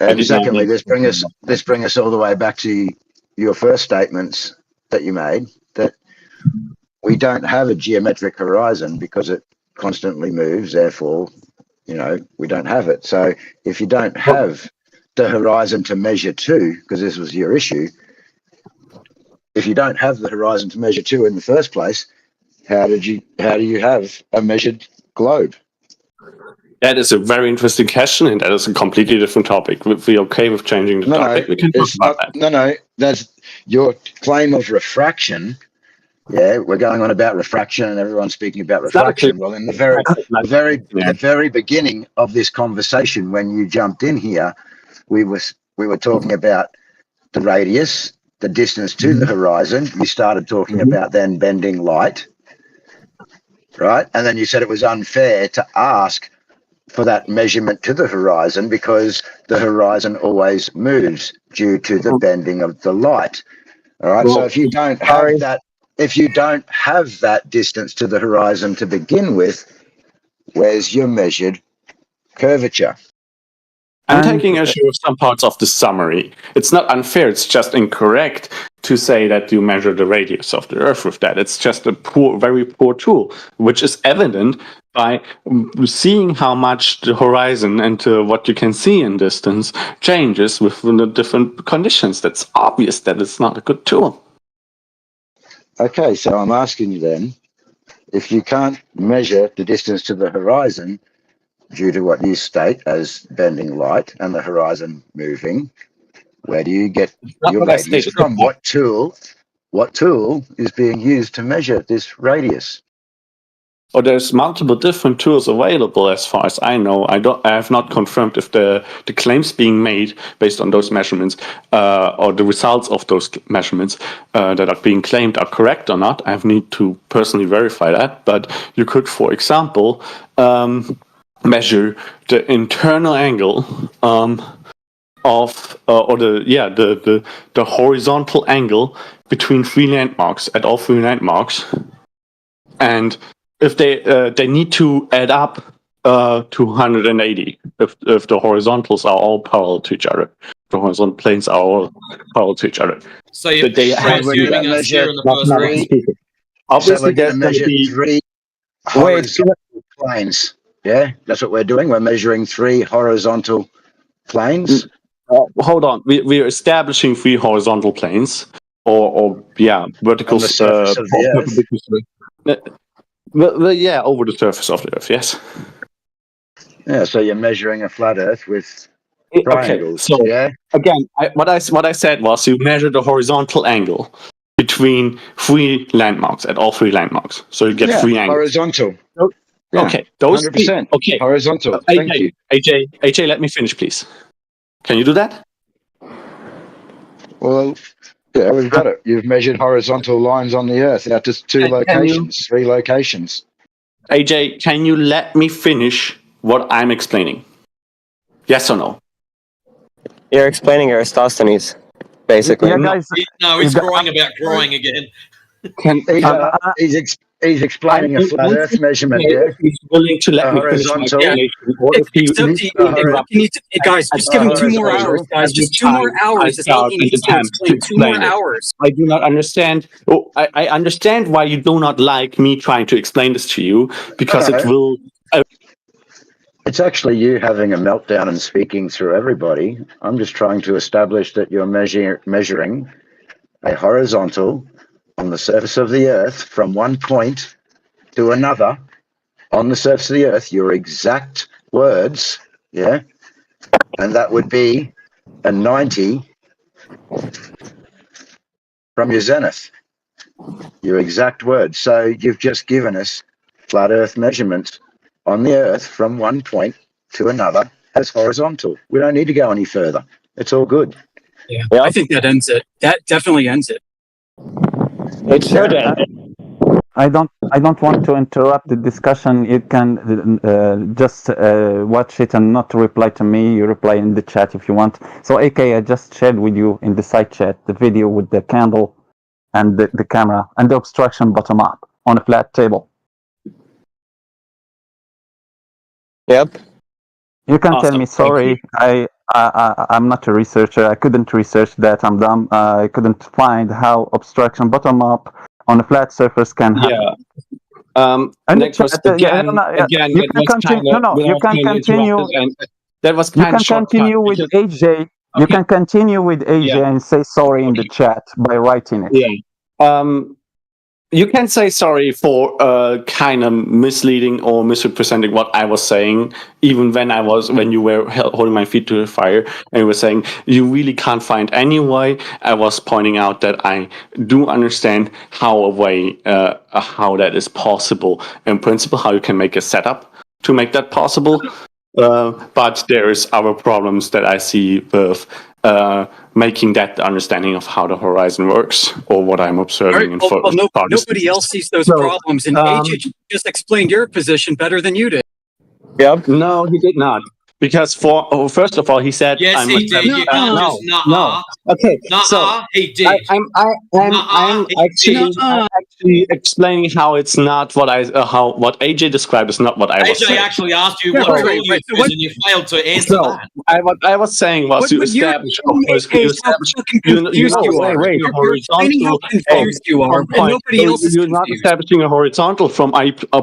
that. And secondly, this bring us all the way back to your first statements that you made, that we don't have a geometric horizon because it constantly moves, therefore, we don't have it. So if you don't have the horizon to measure to, because this was your issue, if you don't have the horizon to measure to in the first place, how do you have a measured globe? That is a very interesting question, and that is a completely different topic. If we're okay with changing the topic, we can talk about that. No, that's your claim of refraction. Yeah, we're going on about refraction, and everyone's speaking about refraction. Well, in the very beginning of this conversation, when you jumped in here, we were talking about the radius, the distance to the horizon. You started talking about then bending light, right? And then you said it was unfair to ask for that measurement to the horizon because the horizon always moves due to the bending of the light. All right. So if you don't have that distance to the horizon to begin with, where's your measured curvature? I'm taking issue with some parts of the summary. It's not unfair, it's just incorrect to say that you measure the radius of the Earth with that. It's just a very poor tool, which is evident by seeing how much the horizon and what you can see in distance changes within the different conditions. That's obvious that it's not a good tool. Okay, so I'm asking you then, if you can't measure the distance to the horizon due to what you state as bending light and the horizon moving, where do you get your radius from? What tool is being used to measure this radius? Or there's multiple different tools available as far as I know. I have not confirmed if the claims being made based on those measurements or the results of those measurements that are being claimed are correct or not. I need to personally verify that. But you could, for example, measure the internal angle of or the horizontal angle between three landmarks at all three landmarks, and if they need to add up to 180 if the horizontals are all parallel to each other, the horizontal planes are all parallel to each other. So you're But they have to do assuming that. us here in the Not first mathematically round. speaking. So Obviously, we're going there's to going to measure be 3 horizontal planes. Yeah, that's what we're doing. We're measuring 3 horizontal planes. Hold on. We're establishing 3 horizontal planes, or vertical. On the surface of the Earth. Well, yeah, over the surface of the Earth. Yes. Yeah, so you're measuring a flat Earth with Okay. triangles. So Yeah. again, what I said was you measure the horizontal angle between 3 landmarks at all 3 landmarks, so you get 3 angles. Horizontal. Okay, those 100%. Okay, horizontal. Thank you. AJ, let me finish, please. Can you do that? Well, yeah, we've got it. You've measured horizontal lines on the Earth out to 2 locations, 3 locations. AJ, can you let me finish what I'm explaining? Yes or no? You're explaining Aristophanes, basically. Yeah, guys. No, he's crying about crying again. He's explaining a flat Earth measurement. Yeah, if he's willing to let me finish my explanation, or if he guys, just give him 2 more hours, guys. Just 2 more hours. That's all he needs to explain. 2 more hours. I do not understand. I understand why you do not like me trying to explain this to you, because it will. It's actually you having a meltdown and speaking through everybody. I'm just trying to establish that you're measuring a horizontal on the surface of the Earth from one point to another on the surface of the Earth, your exact words, yeah? And that would be a 90 from your zenith, your exact words. So you've just given us flat Earth measurement on the Earth from one point to another as horizontal. We don't need to go any further. It's all good. Yeah, I think that ends it. That definitely ends it. It should end. I don't want to interrupt the discussion. You can just watch it and not reply to me. You reply in the chat if you want. So, AK, I just shared with you in the side chat the video with the candle and the camera and the obstruction bottom up on a flat table. Yep. You can tell me, sorry, I'm not a researcher. I couldn't research that. I'm dumb. I couldn't find how obstruction bottom up on a flat surface can happen. Yeah. And that was again. You can continue. No, you can continue. That was you can continue with AJ. You can continue with AJ and say sorry in the chat by writing it. Yeah. You can say sorry for kind of misleading or misrepresenting what I was saying, even when you were holding my feet to the fire and you were saying you really can't find any way. I was pointing out that I do understand how that is possible in principle, how you can make a setup to make that possible. But there is other problems that I see with making that the understanding of how the horizon works or what I'm observing. Nobody else sees those problems, and AJ just explained your position better than you did. Yep. No, he did not. Because first of all, he said, Yes, he did. You can't just no. Okay, so he did. I'm actually explaining how it's not what what AJ described is not what I was saying. AJ actually asked you what rule you use, and you failed to answer that. What I was saying was you establish You're not establishing a horizontal from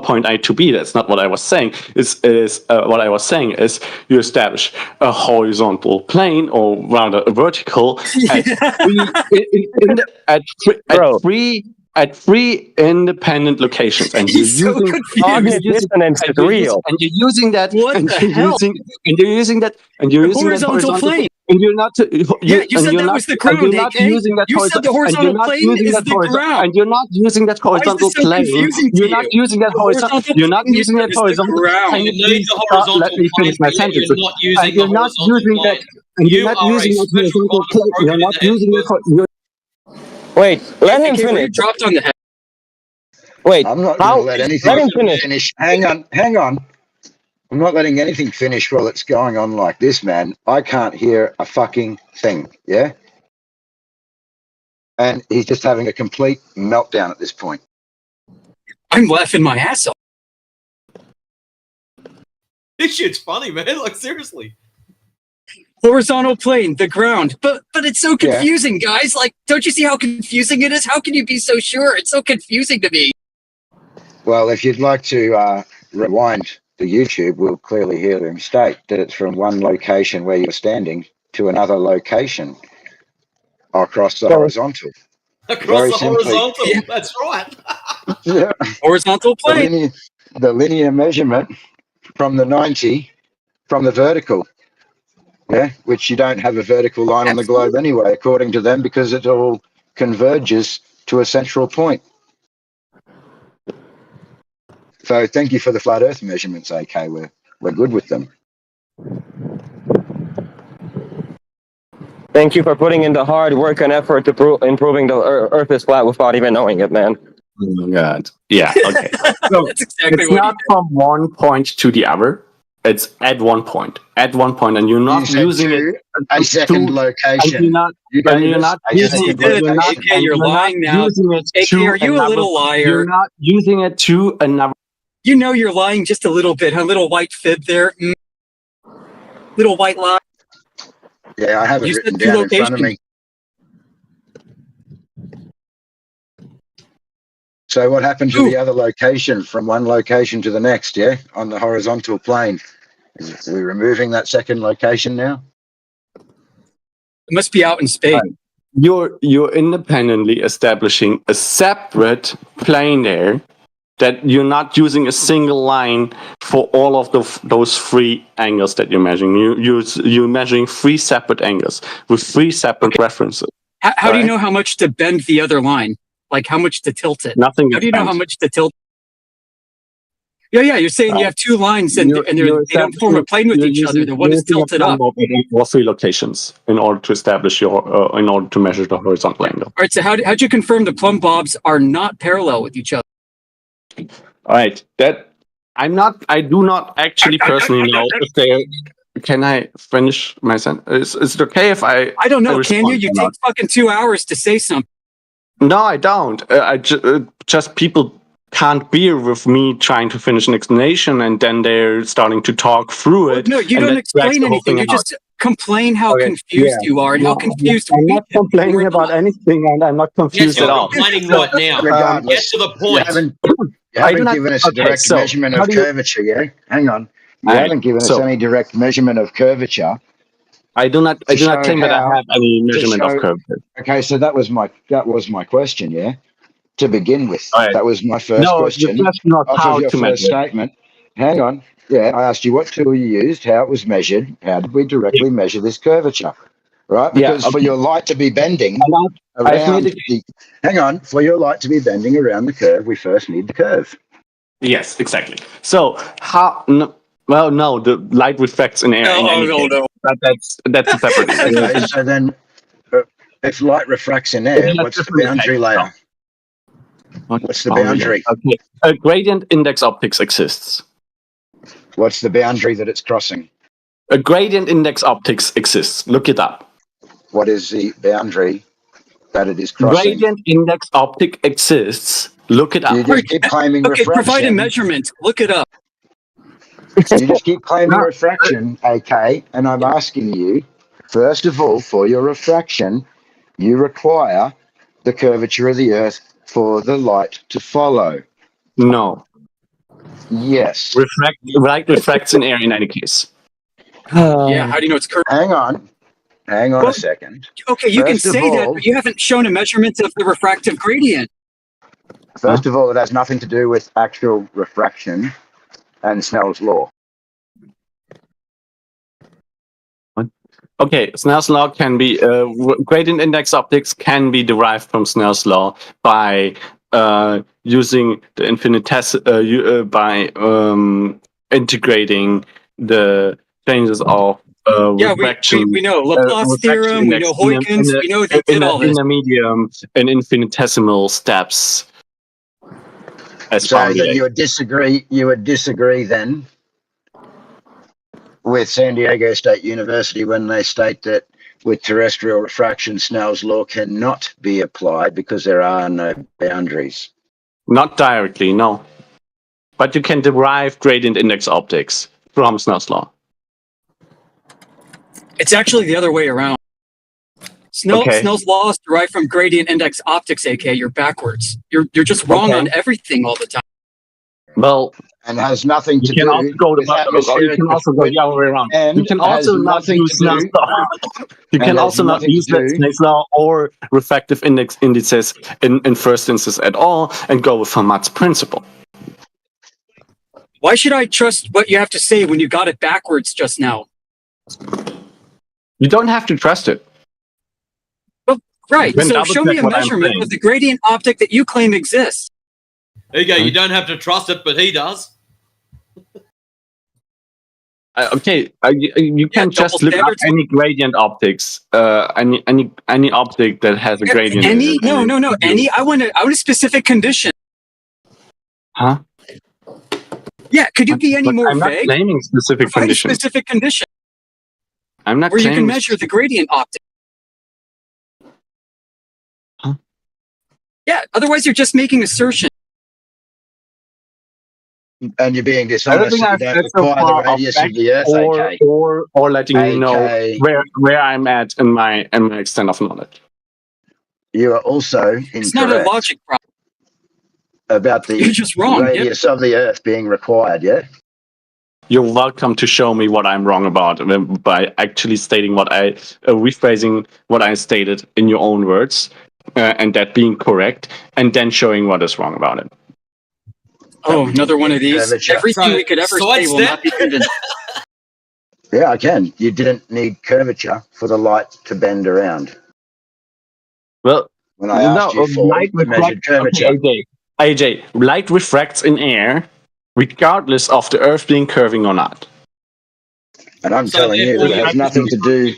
point A to B. That's not what I was saying. What I was saying is you establish a horizontal plane, or rather a vertical, at three independent locations, and you're using horizontal plane. And you're not. You said that was the ground, AK. You said the horizontal plane is the ground. And you're not using that horizontal plane. You're not using that horizontal. You're not using that horizontal. Can you need the horizontal let me finish my sentence. You're not using the horizontal plane. You're not using that horizontal plane. You're not using it. Wait, let him finish. You dropped on the head. Wait, I'm not going to let anything finish. Hang on. I'm not letting anything finish while it's going on like this, man. I can't hear a fucking thing, yeah? And he's just having a complete meltdown at this point. I'm laughing my ass off. This shit's funny, man. Like, seriously. Horizontal plane, the ground. But it's so confusing, guys. Like, don't you see how confusing it is? How can you be so sure? It's so confusing to me. Well, if you'd like to rewind the YouTube, we'll clearly hear him state that it's from one location where you're standing to another location across the horizontal. Across Very the simply. horizontal. Yeah. That's right. Yeah. Horizontal plane. The linear measurement from the 90 from the vertical. Yeah, which you don't have a vertical line on the globe anyway, according to them, because it all converges to a central point. So thank you for the flat Earth measurements, AK. We're good with them. Thank you for putting in the hard work and effort to improving the Earth is flat without even knowing it, man. Oh my god. Yeah, okay. So That's exactly it's what not from one point to the other. It's at one point. At one point, and you're not using it a second location. And you're not using AK, you're lying now. AK, are you a little liar? You're not using it to another. You know you're lying just a little bit. A little white fib there. Little white lie. Yeah, I have it written down in front of me. So what happened to the other location from one location to the next, yeah? On the horizontal plane. Are we removing that second location now? It must be out in space. You're independently establishing a separate plane there that you're not using a single line for all of those three angles that you're measuring. You're measuring three separate angles with three separate references. How do you know how much to bend the other line? Like how much to tilt it? Nothing. How do you know how much to tilt? Yeah. You're saying you have two lines and they don't form a plane with each other. The one is tilted up. Or three locations in order to establish in order to measure the horizontal angle. All right. So how'd you confirm the plumb bobs are not parallel with each other? All right. I do not actually personally know if they. Can I finish my sentence? Is it okay if I? I don't know. Can you? You take fucking 2 hours to say something. No, I don't. Just people can't bear with me trying to finish an explanation and then they're starting to talk through it. No, you don't explain anything. You just complain how confused you are and how confused I'm not complaining about anything and I'm not confused at all. Complaining right now. Get to the point. You haven't given us a direct measurement of curvature, yeah? Hang on. You haven't given us any direct measurement of curvature. I do not claim that I have any measurement of curvature. Okay, so that was my question, yeah? To begin with. Right. That was my first question. Your question not off how of your to first measure. statement. Hang on. Yeah, I asked you what tool you used, how it was measured, how did we directly measure this curvature? Right? Because for your light to be bending around hang on, for your light to be bending around the curve, we first need the curve. Yes, exactly. So no, the light reflects in air. No. That's a separate thing. Okay, so then if light refracts in air, what's the boundary layer? What's the boundary? Okay. A gradient index optics exists. What's the boundary that it's crossing? A gradient index optics exists. Look it up. What is the boundary that it is crossing? Gradient index optic exists. Look it up. You just keep claiming refraction. Provide a measurement. Look it up. You just keep claiming refraction, AK, and I'm asking you, first of all, for your refraction, you require the curvature of the Earth for the light to follow. No. Yes. Light refracts in air in any case. Yeah, how do you know it's curved? Hang on a second. Okay, you can say that, but you haven't shown a measurement of the refractive gradient. First of all, it has nothing to do with actual refraction and Snell's law. Okay, Snell's law can be gradient index optics can be derived from Snell's law by using the by integrating the changes of refraction. we know Laplace theorem, we know Huygens, we know they did all this. In the medium and infinitesimal steps. So you would disagree then with San Diego State University when they state that with terrestrial refraction, Snell's law cannot be applied because there are no boundaries. Not directly, no. But you can derive gradient index optics from Snell's law. It's actually the other way around. Snell's law is derived from gradient index optics, aka you're backwards. You're just wrong on everything all the time. Well, and has nothing to do. You can also go the other way around. You can also not use Snell's law. You can also not use Snell's law or refractive indices in first instance at all, and go with Fermat's principle. Why should I trust what you have to say when you got it backwards just now? You don't have to trust it. Well, right. Then So show me a measurement of the gradient optic that you claim exists. There you go. You don't have to trust it, but he does. You can just look up any gradient optics, any optic that has a gradient. Any? No. Any? I want a specific condition. Huh? Yeah. Could you be any more I'm vague? not claiming specific Provide a conditions. specific condition. I'm not where you claiming can measure the gradient optic. Huh? Yeah. Otherwise, you're just making assertions. And you're being dishonest. You don't require the radius of the Earth, AK. Or letting you know where I'm at in my extent of knowledge. You are also incorrect. It's not a logic problem. About the You're just wrong, radius of the Earth being required, yeah? You're welcome to show me what I'm wrong about by actually stating rephrasing what I stated in your own words, and that being correct, and then showing what is wrong about it. Oh, another one of these. Everything we could ever say will not be convincing. Yeah, I can. You didn't need curvature for the light to bend around. Well, when I asked you for light measured curvature. Okay, AJ, light refracts in air regardless of the Earth being curving or not. And I'm telling you, it has nothing to do.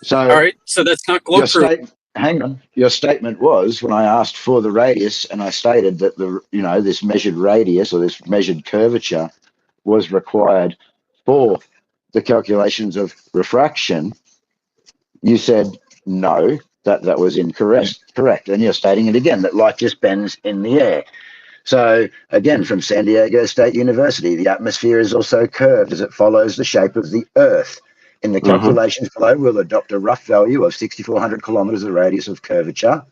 So, all right, so that's not globe proof. Hang on. Your statement was when I asked for the radius, and I stated that this measured radius or this measured curvature was required for the calculations of refraction. You said no, that was incorrect. Correct, and you're stating it again that light just bends in the air. So again, from San Diego State University, the atmosphere is also curved as it follows the shape of the Earth. In the calculations below, we'll adopt a rough value of 6,400 kilometers of radius of curvature.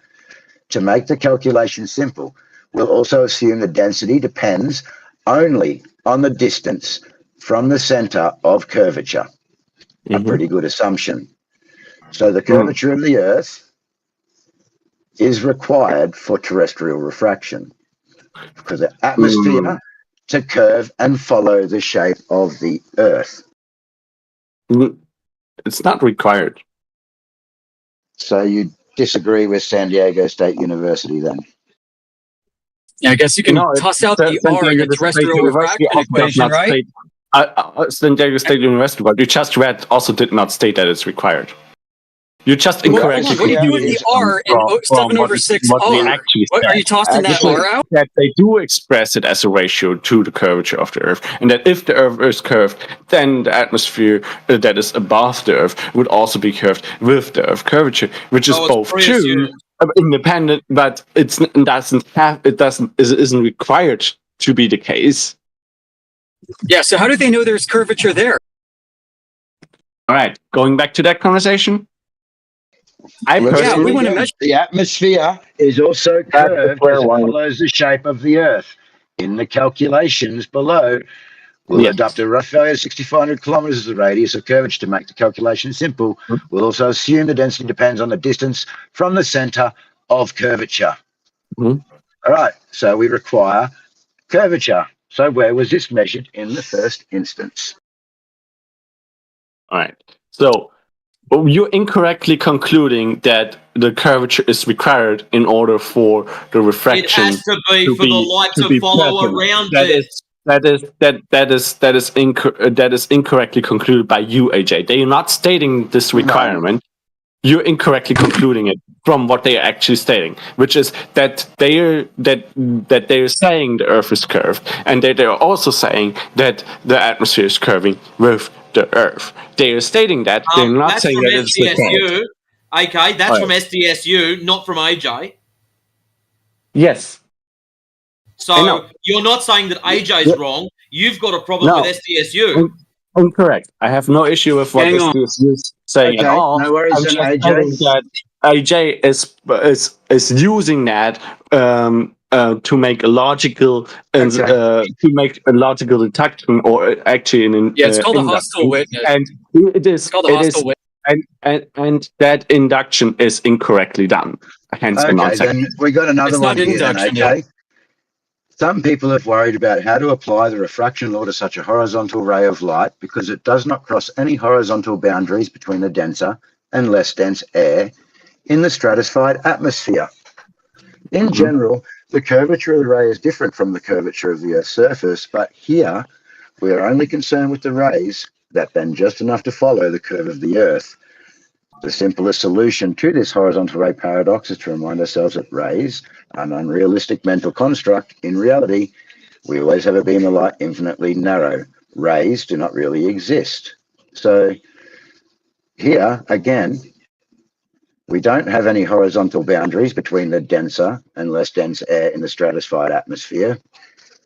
To make the calculation simple, we'll also assume the density depends only on the distance from the center of curvature. A pretty good assumption. So the curvature of the Earth is required for terrestrial refraction because the atmosphere to curve and follow the shape of the Earth. It's not required. So you disagree with San Diego State University then? Yeah, I guess you can toss out the R in the terrestrial refraction equation, right? San Diego State University, but you just read also did not state that it's required. You just incorrectly. What do you do with the R in 7 over 6 R? Are you tossing that R out? That they do express it as a ratio to the curvature of the Earth, and that if the Earth is curved, then the atmosphere that is above the Earth would also be curved with the Earth curvature, which is both true, independent, but it isn't required to be the case. Yeah. So how do they know there's curvature there? All right, going back to that conversation. We want to measure. The atmosphere is also curved as it follows the shape of the Earth. In the calculations below, we'll adopt a rough value of 6,400 kilometers as the radius of curvature to make the calculation simple. We'll also assume the density depends on the distance from the center of curvature. All right, so we require curvature. So where was this measured in the first instance? All right, so you're incorrectly concluding that the curvature is required in order for the refraction. It has to be for the light to follow around it. That is incorrectly concluded by you, AJ. They are not stating this requirement. you're incorrectly concluding it from what they are actually stating, which is that they're saying the Earth is curved, and that they're also saying that the atmosphere is curving with the Earth. They are stating that they're not That's saying from that it's the curve. SDSU. Okay, that's Right. from SDSU, not from AJ. Yes. I know. So you're not saying that AJ's Yeah. wrong. You've got a problem No. with SDSU. Incorrect. I have no issue with what Hang this on. is saying at Okay, all. no worries I'm then, just AJ. saying that AJ is using that to make a logical deduction, or actually an Yeah, it's called a hostile induction. witness. And it is It's called a hostile witness. and that induction is incorrectly done. Hence the Okay, non-sequitur. then we got another It's one not here then, induction, AJ. yeah. Some people have worried about how to apply the refraction law to such a horizontal ray of light because it does not cross any horizontal boundaries between the denser and less dense air in the stratified atmosphere. In general, the curvature of the ray is different from the curvature of the Earth's surface, but here we are only concerned with the rays that bend just enough to follow the curve of the Earth. The simplest solution to this horizontal ray paradox is to remind ourselves that rays are an unrealistic mental construct. In reality, we always have a beam of light infinitely narrow. Rays do not really exist. So here, again, we don't have any horizontal boundaries between the denser and less dense air in the stratified atmosphere,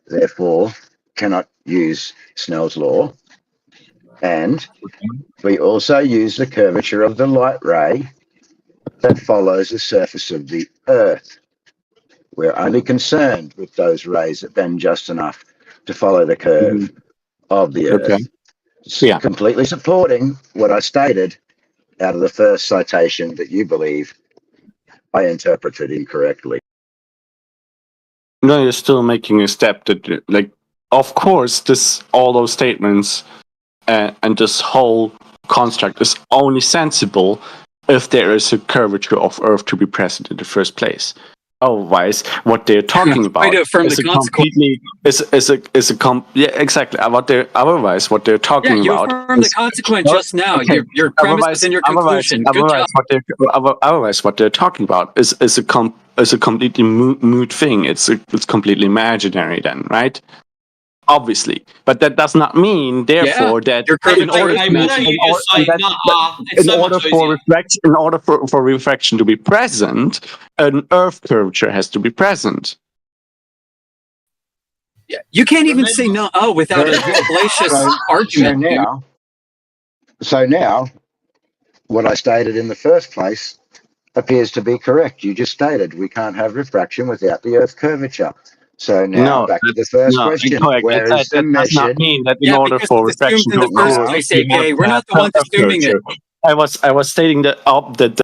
therefore cannot use Snell's law. And we also use the curvature of the light ray that follows the surface of the Earth. We're only concerned with those rays that bend just enough to follow the curve of the Earth. Okay. Yeah. Completely supporting what I stated out of the first citation that you believe I interpreted incorrectly. No, you're still making a step that, like, of course, all those statements and this whole construct is only sensible if there is a curvature of Earth to be present in the first place. Otherwise, what they're talking about Way to affirm is the a consequence. completely yeah, exactly. What they're talking Yeah, you about affirmed the is- consequence just now. Okay. Your premise was in your conclusion. Good job. Otherwise, what they're talking about is a completely moot thing. It's completely imaginary, then, right? Obviously, but that does not mean, therefore, that in order for refraction to be present, an Earth curvature has to be present. Yeah, you can't even say no without a fallacious argument. So now, what I stated in the first place appears to be correct. You just stated we can't have refraction without the Earth curvature. So now back to the first question. Incorrect. Where is the That does not measured? mean that in order for refraction to occur, we have We're not the ones assuming it. I was stating that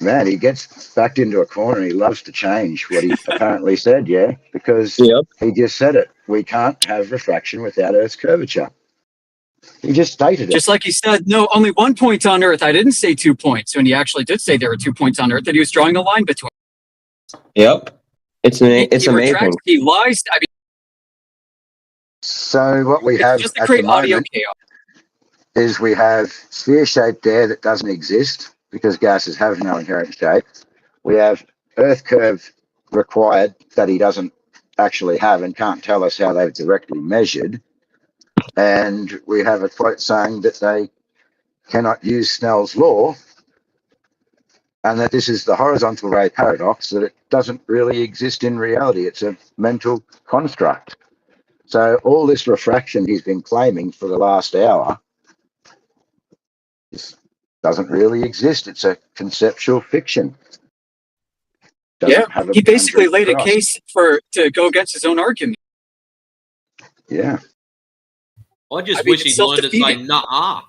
Man, he gets backed into a corner. He loves to change what he apparently said, yeah, because he just said it. We can't have refraction without Earth's curvature. He just stated it. Just like he said, no, only 1 point on Earth. I didn't say 2 points. When he actually did say there were 2 points on Earth, that he was drawing a line between. Yep. It's He amazing. retracts, he lies. I mean, So what we it's have just to at create the audio moment chaos. is we have sphere-shaped air that doesn't exist because gases have no inherent shape. We have Earth curve required that he doesn't actually have and can't tell us how they've directly measured. And we have a quote saying that they cannot use Snell's law and that this is the horizontal ray paradox, that it doesn't really exist in reality. It's a mental construct. So all this refraction he's been claiming for the last hour doesn't really exist. It's a conceptual fiction. Doesn't have a He basically boundary laid a crossed. case to go against his own argument. Yeah. I just I mean, wish it's he'd learned to say self-defeating. nah.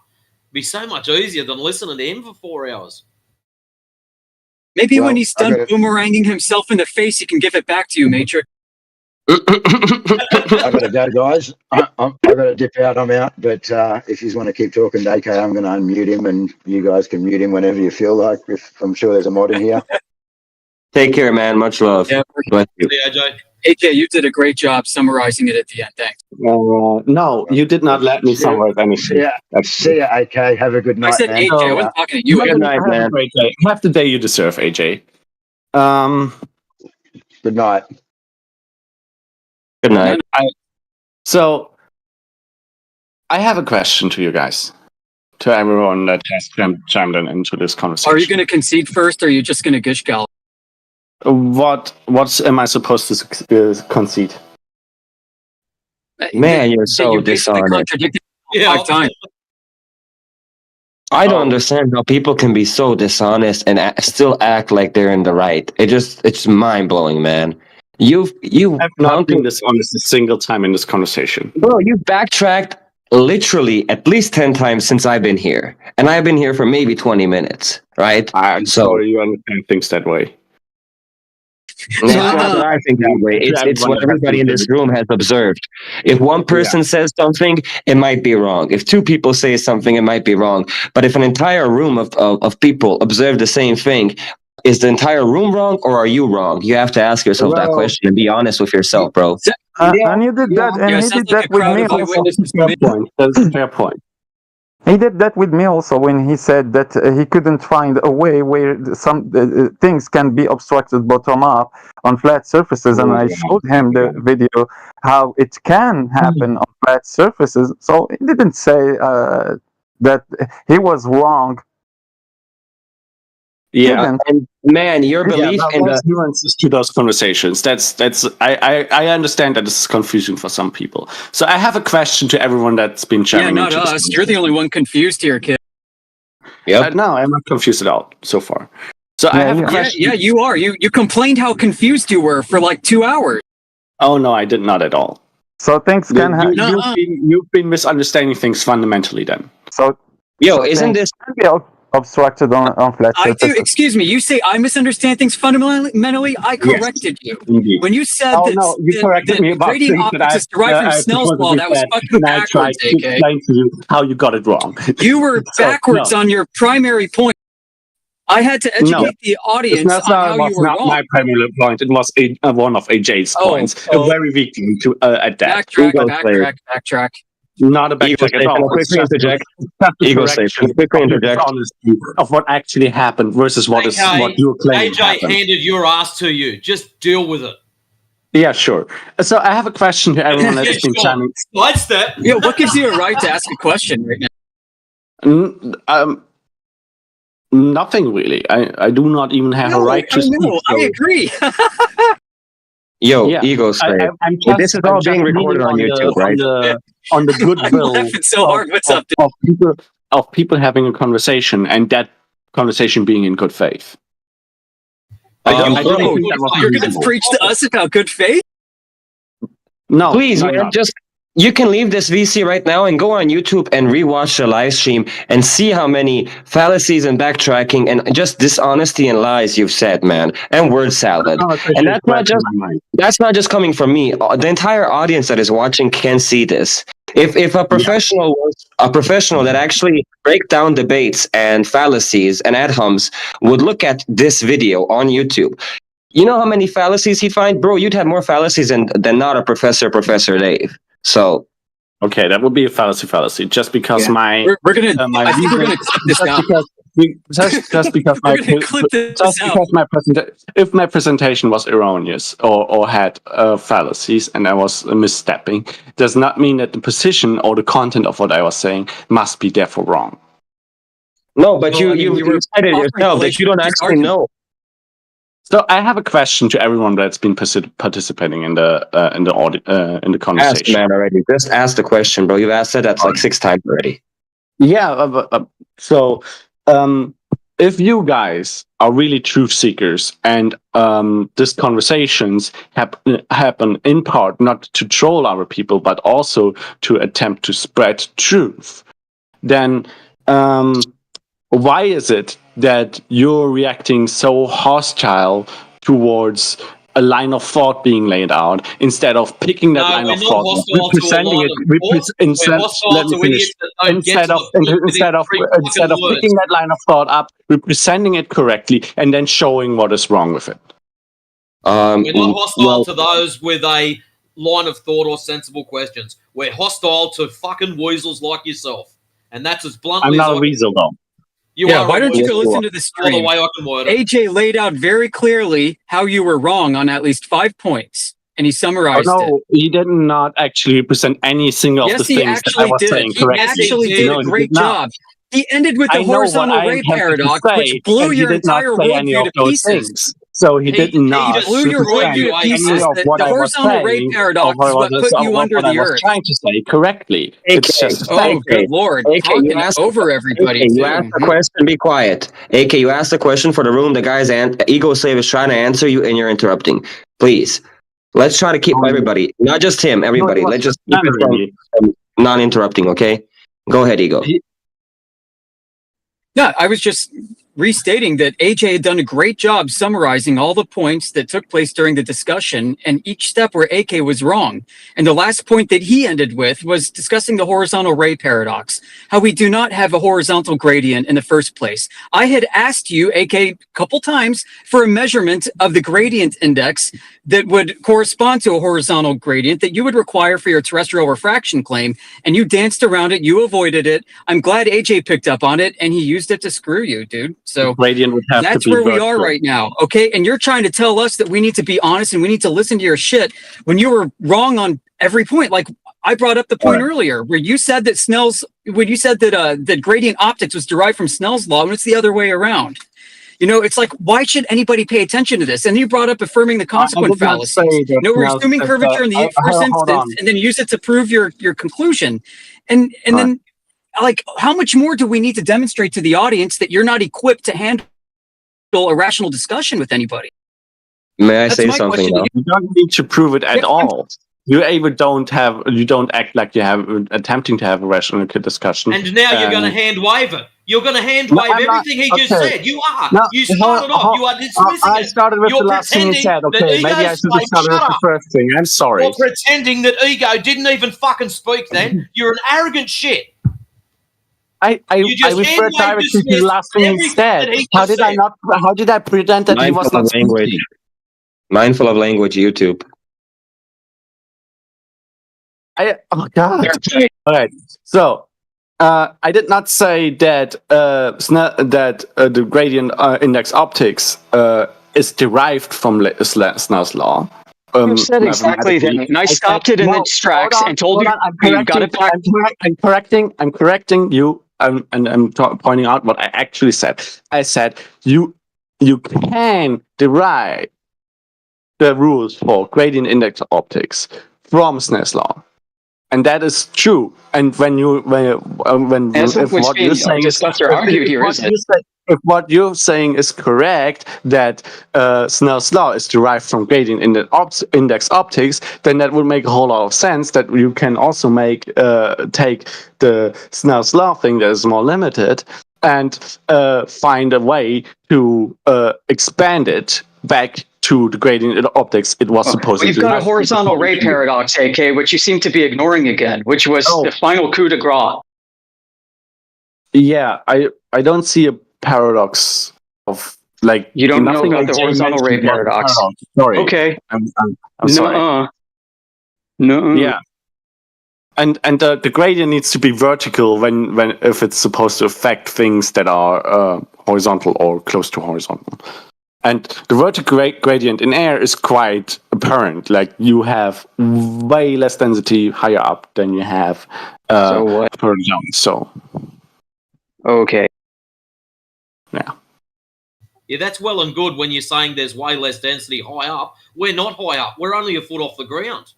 Be so much easier than listening to him for 4 hours. Maybe Well, when he's I done gotta- boomeranging himself in the face, he can give it back to you, Matrix. I gotta go, guys. I gotta dip out. I'm out. But if you want to keep talking, DK, I'm going to unmute him, and you guys can mute him whenever you feel like. I'm sure there's a mod in here. Take care, man. Much love. Yeah. Bless you. See you, AJ. AJ, you did a great job summarizing it at the end. Thanks. No, you did not let me summarize anything. Yeah. See ya, AK. Have a good I night, said man. AJ. I wasn't talking to you. Good night, Have a man. great day. Have the day you deserve, AJ. Good night. Good night. So, I have a question to you guys, to everyone that has chimed in into this conversation. Are you going to concede first, or are you just going to gush gal? What am I supposed to concede? Man, you're so you basically dishonest. contradicted 5 times. I don't understand how people can be so dishonest and still act like they're in the right. It's mind blowing, man. You I've not been dishonest a single time in this conversation. Bro, you've backtracked literally at least 10 times since I've been here. And I've been here for maybe 20 minutes, right? I'm sorry you understand things that way. It's not that I think that way. It's what everybody in this room has observed. If one person says something, it might be wrong. If 2 people say something, it might be wrong. But if an entire room of people observe the same thing, is the entire room wrong or are you wrong? You have to ask yourself that question and be honest with yourself, bro. And you did that, and he did that with me also. Fair point. That's a fair point. He did that with me also when he said that he couldn't find a way where some things can be obstructed bottom up on flat surfaces, and I showed him the video how it can happen on flat surfaces. So he didn't say that he was wrong. Yeah, and man, your belief in there's the nuances to those conversations. I understand that this is confusing for some people. So I have a question to everyone that's been chiming Yeah, not into this us. You're the only one confused here, kid. No, I'm not confused at all so far. So I have a question. Yeah, you are. You complained how confused you were for like 2 hours. Oh no, I did not at all. So things can happen. You've been misunderstanding things fundamentally then. So isn't this be obstructed on flat I surfaces? do. Excuse me. You say I misunderstand things fundamentally. I corrected you Indeed. when you said that you corrected me about gradient things that optics is derived from Snell's law. That was fucking I tried backwards, to AK. explain to you how you got it wrong. You were backwards on your primary point. I had to educate the audience on how you were not wrong. my primary point. It was one of AJ's points. A very weak thing to adapt. Backtrack. Not a backtrack at all. Quickly interject. Ego station. Quickly interject. Of what actually happened versus what you're claiming AJ happened. handed your ass to you. Just deal with it. Yeah, sure. So I have a question to everyone that's been chiming. Sidestep. Yeah, what gives you a right to ask a question right now? Nothing really. I do not even have a right to speak. No, I agree. Ego state. This is all being recorded on YouTube, right? On the goodwill I'm laughing so hard. What's up, dude? of people having a conversation and that conversation being in good faith. I don't think that was You're going to reasonable. preach to us about good faith? No, please, no, man, no. just you can leave this VC right now and go on YouTube and rewatch the live stream and see how many fallacies and backtracking and just dishonesty and lies you've said, man, and word salad. And that's not just coming from me. The entire audience that is watching can see this. If a professional was a professional that actually break down debates and fallacies and ad homs would look at this video on YouTube, you know how many fallacies he'd find? Bro, you'd have more fallacies than not a Professor Dave. So, okay, that would be a fallacy. Just because we're gonna. I think we're gonna clip this out. Just because if my presentation was erroneous or had fallacies and I was misstepping, does not mean that the position or the content of what I was saying must be therefore wrong. No, but you said it yourself that you don't actually know. So I have a question to everyone that's been participating in the conversation. Ask, man, already. Just ask the question, bro. You've asked that like 6 times already. Yeah. So if you guys are really truth seekers and these conversations happen in part not to troll other people but also to attempt to spread truth, then why is it that you're reacting so hostile towards a line of thought being laid out instead of picking that line of thought, representing it, instead of picking that line of thought up, representing it correctly, and then showing what is wrong with it? We're not hostile to those with a line of thought or sensible questions. We're hostile to fucking weasels like yourself. And that's as bluntly I'm as not I a can. weasel, though. You Yeah, are why a don't you go weasel. listen to the All the stream? way I can word it. AJ laid out very clearly how you were wrong on at least 5 points, and he Oh, summarized it. no, he did not actually present any single of Yes, the he things that I actually was did. saying He correctly. actually did No, a he great did not. job. He ended with the I know what horizontal I ray have to paradox, say, which blew and he your did not entire say any worldview of to those pieces. things. So he did not He blew your present worldview to any pieces. of what The I was horizontal ray saying, paradox is what put you under what I the was earth. trying to say correctly. It's just Oh, good lord. AK, you Talking asked, over everybody, AK, you too. asked the question, be quiet. AK, you asked the question for the room, the guy's ego slave is trying to answer you, and you're interrupting. Please, let's try to keep everybody, not just him, everybody. Let's just keep it from non-interrupting, okay? Go ahead, Ego. Yeah, I was just restating that AJ had done a great job summarizing all the points that took place during the discussion and each step where AK was wrong. And the last point that he ended with was discussing the horizontal ray paradox, how we do not have a horizontal gradient in the first place. I had asked you, AK, a couple times for a measurement of the gradient index that would correspond to a horizontal gradient that you would require for your terrestrial refraction claim, and you danced around it, you avoided it. I'm glad AJ picked up on it, and he used it to screw you, dude. So gradient would have that's to be where we are vertical. right now, okay? And you're trying to tell us that we need to be honest and we need to listen to your shit when you were wrong on every point. Like I brought up the point earlier where you said that that gradient optics was derived from Snell's law, and it's the other way around. You know, it's like, why should anybody pay attention to this? And you brought up affirming the consequent did not fallacies. say that No, we're Snell's- assuming that, curvature in the first hold instance, on. and then use it to prove your conclusion. And then, like, how much more do we need to demonstrate to the audience that you're not equipped to handle a rational discussion with anybody? May I That's say my something question to now? You don't need to prove it at all. You don't act like you have attempting to have a rational discussion. And now you're going to hand wave it. You're going to hand No, wave I'm not. everything he just Okay. said. You are. No, You started off. You are dismissing I it. started with You're the last thing you said. pretending that Okay, maybe I Ego's should have like, started with shut the up. first thing. I'm sorry. You're pretending that Ego didn't even fucking speak then. You're an arrogant shit. I You just referred hand-wave directly to the dismissed last thing he everything said. that he How just did I said. not? How did I pretend that he was Mindful not of language. speaking? Mindful of language, YouTube. Oh God! All right. So I did not say that the gradient index optics is derived from Snell's law. You said exactly that, mathematically. and I stopped it in its tracks and told you you got it back. I'm correcting you, and I'm pointing out what I actually said. I said you can derive the rules for gradient index optics from Snell's law. And that is true. And if what you're saying is if what you're saying is correct, that Snell's law is derived from gradient index optics, then that would make a whole lot of sense. That you can also take the Snell's law thing that is more limited and find a way to expand it back to the gradient optics it was supposed to We've do. got a horizontal ray paradox, AK, which you seem to be ignoring again, which was the final coup de grace. Yeah, I don't see a paradox of like you don't know nothing about the AJ horizontal ray mentioned was a paradox. Sorry. Okay. I'm sorry. No. Yeah. And the gradient needs to be vertical when if it's supposed to affect things that are horizontal or close to horizontal. And the vertical gradient in air is quite apparent. Like you have way less density higher up than you have further down. So okay. Yeah. Yeah, that's well and good when you're saying there's way less density high up. We're not high up. We're only a foot off the ground.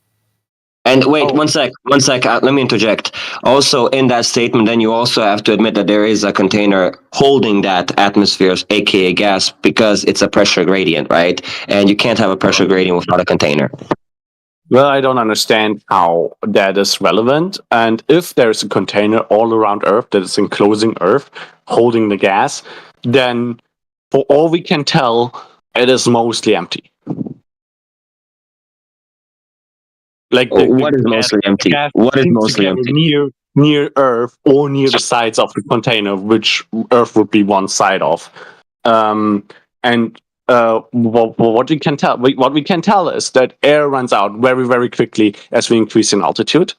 And wait, one sec. Let me interject. Also, in that statement, then you also have to admit that there is a container holding that atmosphere, aka gas, because it's a pressure gradient, right? And you can't have a pressure gradient without a container. Well, I don't understand how that is relevant. And if there's a container all around Earth that is enclosing Earth, holding the gas, then for all we can tell, it is mostly empty. Like what is mostly empty? What is mostly empty? Near Earth or near the sides of the container, which Earth would be one side of. And what we can tell is that air runs out very, very quickly as we increase in altitude,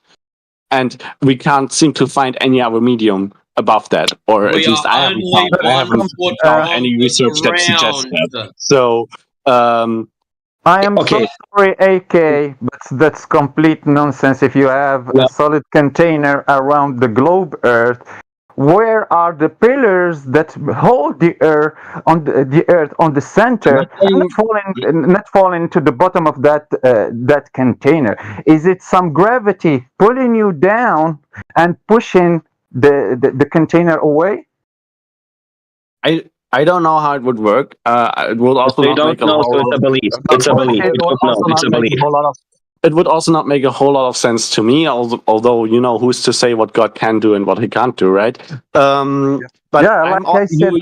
and we can't seem to find any other medium above that, or at We least are I haven't only found 1 found foot any from research the that suggests that. ground. So, I am okay. so sorry, AK, but that's complete nonsense. If you have a solid container around the globe Earth, where are the pillars that hold the Earth on the Earth on the center, and not falling to the bottom of that container? Is it some gravity pulling you down and pushing the container away? I don't know how it would work. It would also You not don't make a know, whole so it's lot a of. belief. It's a belief. You don't know. It's a belief. It would also not make a whole lot of sense to me. Although who's to say what God can do and what He can't do, right? But Yeah, like I said,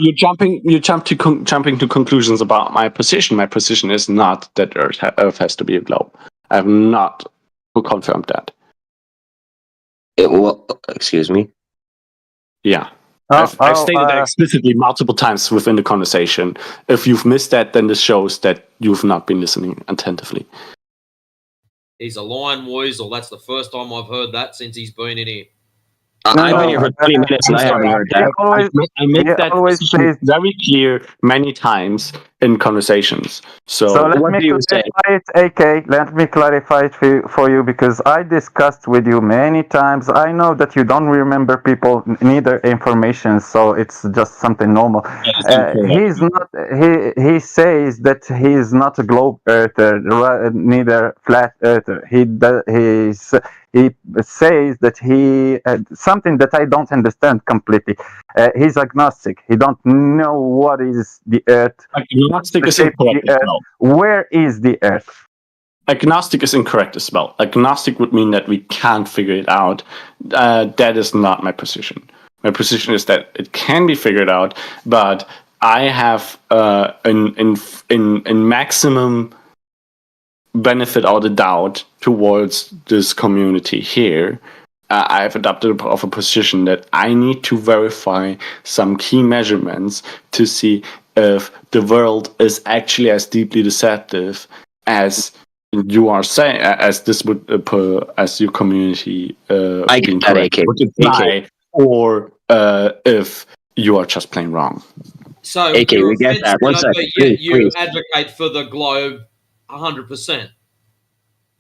you're jumping to conclusions about my position. My position is not that Earth has to be a globe. I have not confirmed that. Excuse me. Yeah. I've stated that explicitly multiple times within the conversation. If you've missed that, then this shows that you've not been listening attentively. He's a lion weasel. That's the first time I've heard that since he's been in here. I've been here for 20 minutes and I haven't heard that. I make that position very clear many times in conversations. So let me clarify it, AK. Let me clarify it for you because I discussed with you many times. I know that you don't remember people neither information, so it's just something normal. He's not. He says that he is not a globe earther, neither flat earther. He says that he something that I don't understand completely. He's agnostic. He don't know what is the Earth. Agnostic is incorrect as well. Where is the Earth? Agnostic is incorrect as well. Agnostic would mean that we can't figure it out. That is not my position. My position is that it can be figured out, but I have in maximum benefit or the doubt towards this community here. I've adopted a position that I need to verify some key measurements to see if the world is actually as deeply deceptive as you are saying, as this would as your community I get that, AK. would imply, or if you are just plain wrong. So AK, we get that. One second, but yet please, you please. advocate for the globe 100%.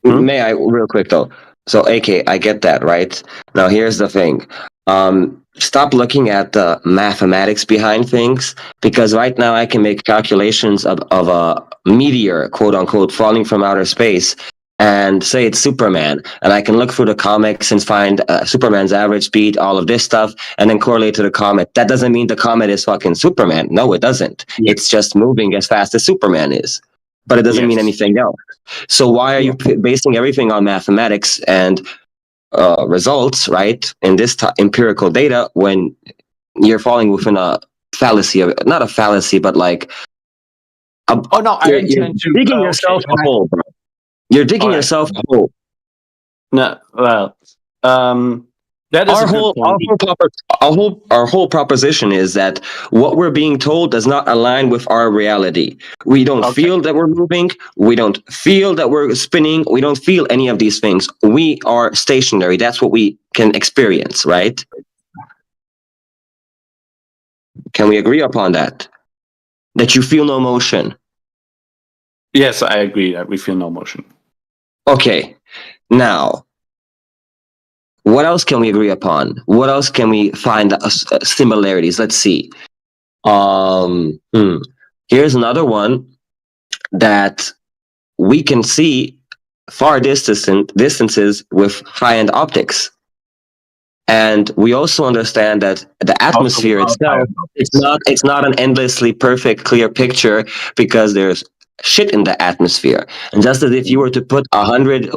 May I, real quick though? So, AK, I get that, right? Now, here's the thing. Stop looking at the mathematics behind things, because right now I can make calculations of a meteor, quote unquote, falling from outer space and say it's Superman. And I can look through the comics and find Superman's average speed, all of this stuff, and then correlate to the comet. That doesn't mean the comet is fucking Superman. No, it doesn't. Yeah. It's just moving as fast as Superman is. But it doesn't mean anything else. So why are you basing everything on mathematics and results, right? In this empirical data, when you're falling within a fallacy of, not a fallacy, but like you're digging yourself a hole, bro. You're digging yourself a hole. No, well, that is our whole proposition is that what we're being told does not align with our reality. We don't feel that we're moving. We don't feel that we're spinning. We don't feel any of these things. We are stationary. That's what we can experience, right? Can we agree upon that? That you feel no motion? Yes, I agree that we feel no motion. Okay, now, what else can we agree upon? What else can we find similarities? Let's see. Here's another one that we can see far distances with high-end optics. And we also understand that the atmosphere itself, it's not an endlessly perfect, clear picture, because there's shit in the atmosphere. And just as if you were to put 100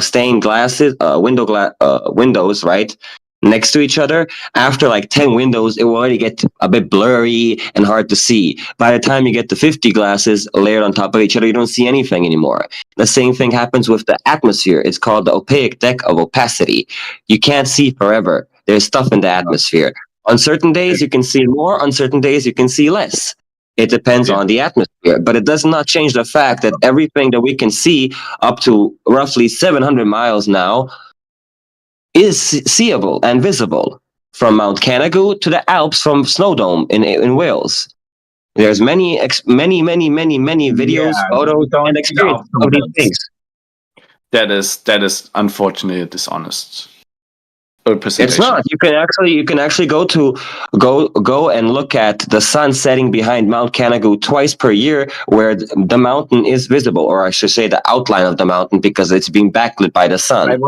stained glasses, windows, right, next to each other, after like 10 windows, it will already get a bit blurry and hard to see. By the time you get to 50 glasses layered on top of each other, you don't see anything anymore. The same thing happens with the atmosphere. It's called the opaque deck of opacity. You can't see forever. There's stuff in the atmosphere. On certain days, you can see more. On certain days, you can see less. It depends on the atmosphere, but it does not change the fact that everything that we can see up to roughly 700 miles now is seeable and visible, from Mount Canigou to the Alps, from Snowdome in Wales. There's many videos, photos, and experiences of these things. That is unfortunately dishonest. It's not. You can actually go and look at the sun setting behind Mount Canigou twice per year, where the mountain is visible, or I should say the outline of the mountain, because it's being backlit by the sun.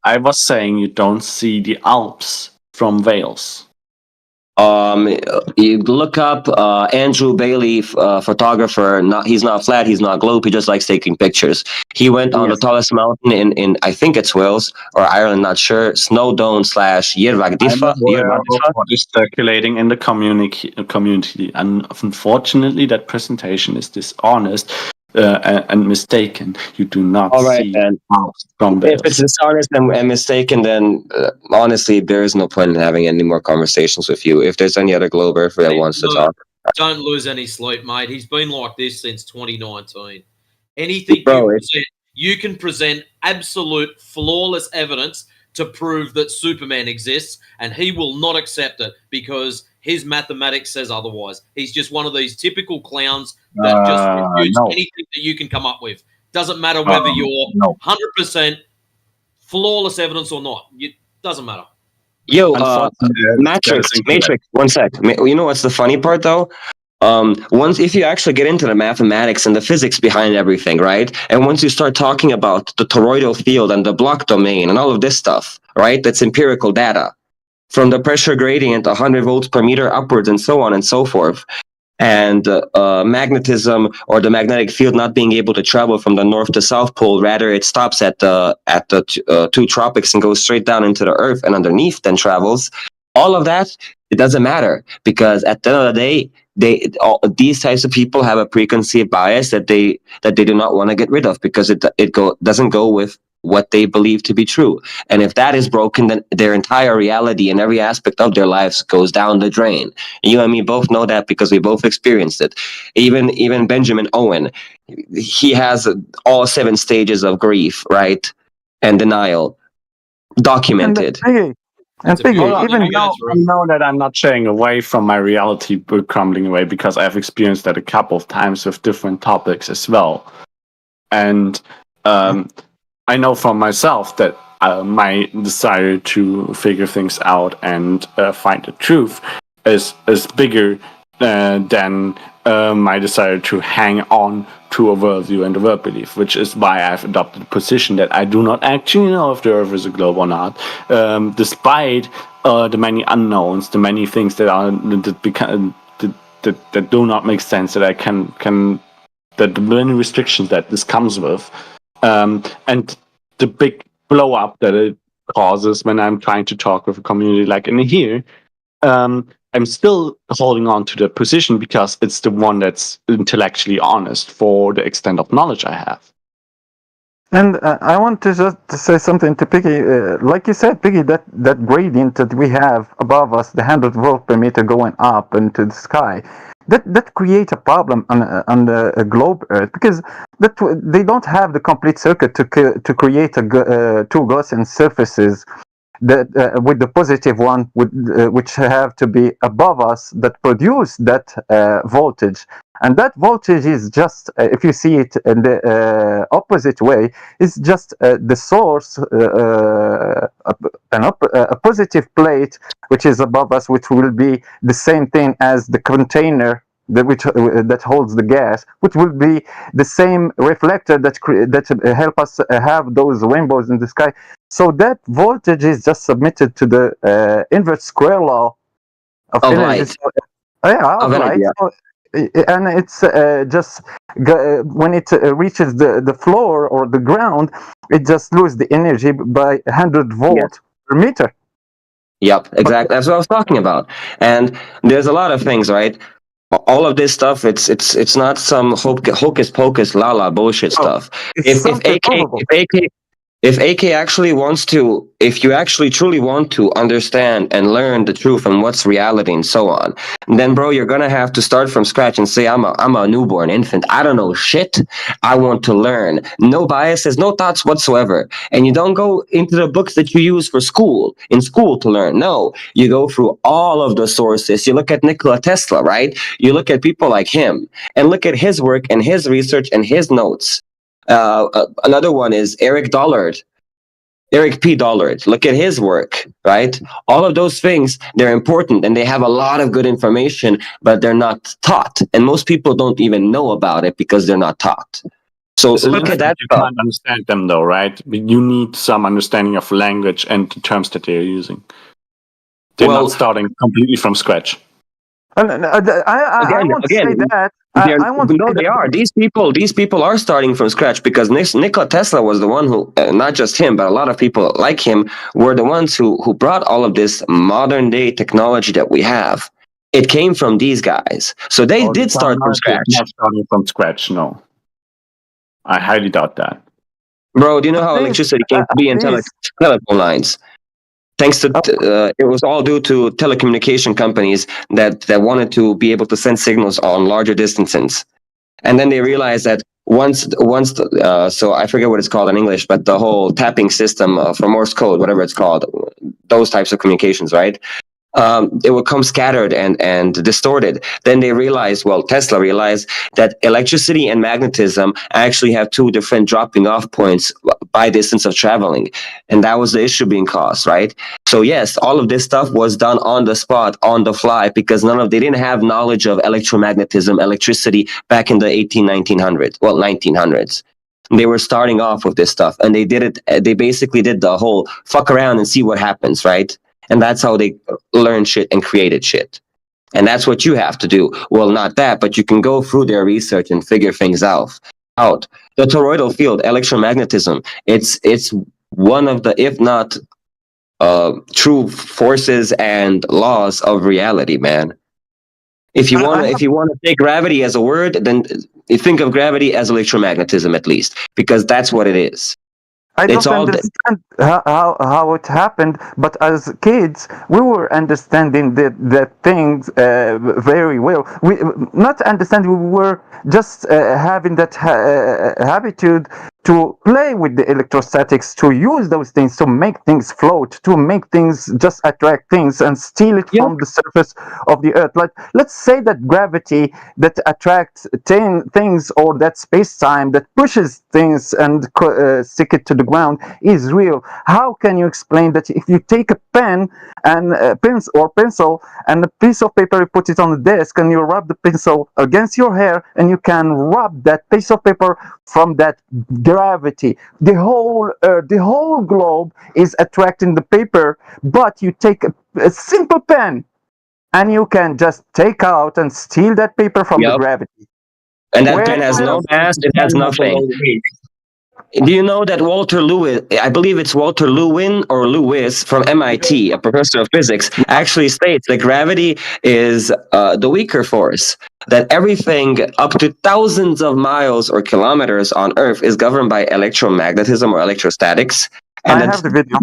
I was saying you don't see the Alps from Wales. You look up Andrew Bailey, photographer. He's not flat, he's not globe. He just likes taking pictures. He went on the tallest mountain in I think it's Wales or Ireland, not sure. Snowdome / Yervagdifa. What is circulating in the community, and unfortunately, that presentation is dishonest. And mistaken. You do not see Alps from Wales. If it's dishonest and mistaken, then honestly, there is no point in having any more conversations with you. If there's any other glober that wants to talk, don't lose any sleep, mate. He's been like this since 2019. Anything you can present absolute flawless evidence to prove that Superman exists, and he will not accept it because his mathematics says otherwise. He's just one of these typical clowns that just refutes anything that you can come up with. Doesn't matter whether you're 100% flawless evidence or not. It doesn't matter. Yo, Matrix, 1 sec. You know what's the funny part though? If you actually get into the mathematics and the physics behind everything, right? And once you start talking about the toroidal field and the block domain and all of this stuff, right? That's empirical data. From the pressure gradient, 100 volts per meter upwards, and so on and so forth. And magnetism, or the magnetic field, not being able to travel from the north to south pole. Rather, it stops at the two tropics and goes straight down into the earth, and underneath then travels. All of that, it doesn't matter, because at the end of the day, these types of people have a preconceived bias that they do not want to get rid of, because it doesn't go with what they believe to be true. And if that is broken, then their entire reality and every aspect of their lives goes down the drain. And you and me both know that because we both experienced it. Even Benjamin Owen, he has all 7 stages of grief, right? And denial documented. I know that I'm not shying away from my reality crumbling away, because I've experienced that a couple of times with different topics as well. And I know for myself that my desire to figure things out and find the truth is bigger than my desire to hang on to a worldview and a world belief, which is why I've adopted a position that I do not actually know if the Earth is a globe or not, despite the many unknowns, the many things that do not make sense, that I can that the many restrictions that this comes with, and the big blow up that it causes when I'm trying to talk with a community like in here. I'm still holding on to the position because it's the one that's intellectually honest for the extent of knowledge I have. And I want to just say something to Piggy. Like you said, Piggy, that gradient that we have above us, the 100 volt per meter going up into the sky, that creates a problem on the globe Earth, because they don't have the complete circuit to create two Gaussian surfaces that with the positive one which have to be above us, that produce that voltage. And that voltage is just, if you see it in the opposite way, is just the source, a positive plate which is above us, which will be the same thing as the container that holds the gas, which will be the same reflector that help us have those rainbows in the sky. So that voltage is just submitted to the inverse square law of energy. Of energy. And it's just when it reaches the floor or the ground, it just loses the energy by 100 volt per meter. Yep, exactly. That's what I was talking about. And there's a lot of things, right? All of this stuff, it's not some hocus pocus la bullshit stuff. If If AK actually wants to, if you actually truly want to understand and learn the truth and what's reality and so on, then bro, you're gonna have to start from scratch and say, I'm a newborn infant. I don't know shit. I want to learn. No biases, no thoughts whatsoever. And you don't go into the books that you use for school, in school to learn. No, you go through all of the sources. You look at Nikola Tesla, right? You look at people like him and look at his work and his research and his notes. Another one is Eric P. Dollard. Look at his work, right? All of those things, they're important and they have a lot of good information, but they're not taught. And most people don't even know about it because they're not taught. So look at that You stuff. can't understand them though, right? You need some understanding of language and the terms that they're using. They're Well, not starting completely from scratch. I won't say that. I won't no, say they that. are. These people are starting from scratch because Nikola Tesla was the one who, not just him, but a lot of people like him were the ones who brought all of this modern day technology that we have. It came from these guys, so they did start from scratch. Not starting from scratch, no. I highly doubt that. Bro, do you know how electricity came to be in telephone lines? Thanks to it was all due to telecommunication companies that wanted to be able to send signals on larger distances, and then they realized that once so I forget what it's called in English, but the whole tapping system for Morse code, whatever it's called, those types of communications, right? It would come scattered and distorted. Then they realized, well, Tesla realized that electricity and magnetism actually have two different dropping off points by distance of traveling. And that was the issue being caused, right? So yes, all of this stuff was done on the spot, on the fly, because they didn't have knowledge of electromagnetism, electricity back in the 1900s. They were starting off with this stuff and they basically did the whole fuck around and see what happens, right? And that's how they learned shit and created shit. And that's what you have to do. Well, not that, but you can go through their research and figure things out. The toroidal field, electromagnetism, it's one of the, if not true forces and laws of reality, man. If you want to take gravity as a word, then you think of gravity as electromagnetism at least, because that's what it is. I don't understand how it happened, but as kids, we were understanding the things very well. We not understanding, we were just having that habitude to play with the electrostatics, to use those things to make things float, to make things just attract things and steal it from the surface of the earth. Like, let's say that gravity that attracts things, or that space-time that pushes things and stick it to the ground is real. How can you explain that if you take a pen and pencil and a piece of paper, you put it on the desk and you rub the pencil against your hair, and you can rub that piece of paper from that gravity? The whole earth, the whole globe is attracting the paper, but you take a simple pen and you can just take out and steal that paper from the gravity. And that pen has no mass, it has nothing. Do you know that Walter Lewis, I believe it's Walter Lewin or Lewis from MIT, a professor of physics, actually states that gravity is the weaker force, that everything up to thousands of miles or kilometers on Earth is governed by electromagnetism or electrostatics. And I have the video.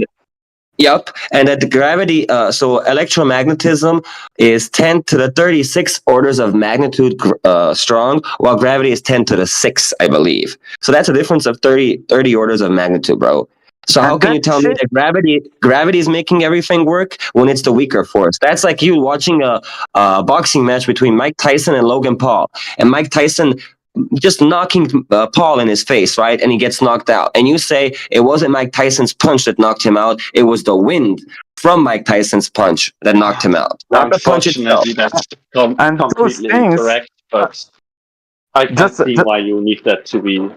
Yep, and that the gravity, so electromagnetism is 10 to the 36 orders of magnitude strong, while gravity is 10 to the 6, I believe. So that's a difference of 30 orders of magnitude, bro. So how can you tell me that gravity is making everything work when it's the weaker force? That's like you watching a boxing match between Mike Tyson and Logan Paul, and Mike Tyson just knocking Paul in his face, right? And he gets knocked out. And you say it wasn't Mike Tyson's punch that knocked him out. It was the wind from Mike Tyson's punch that knocked him out. Not the punch itself. Unfortunately, that's completely incorrect, but I can see why you need that to be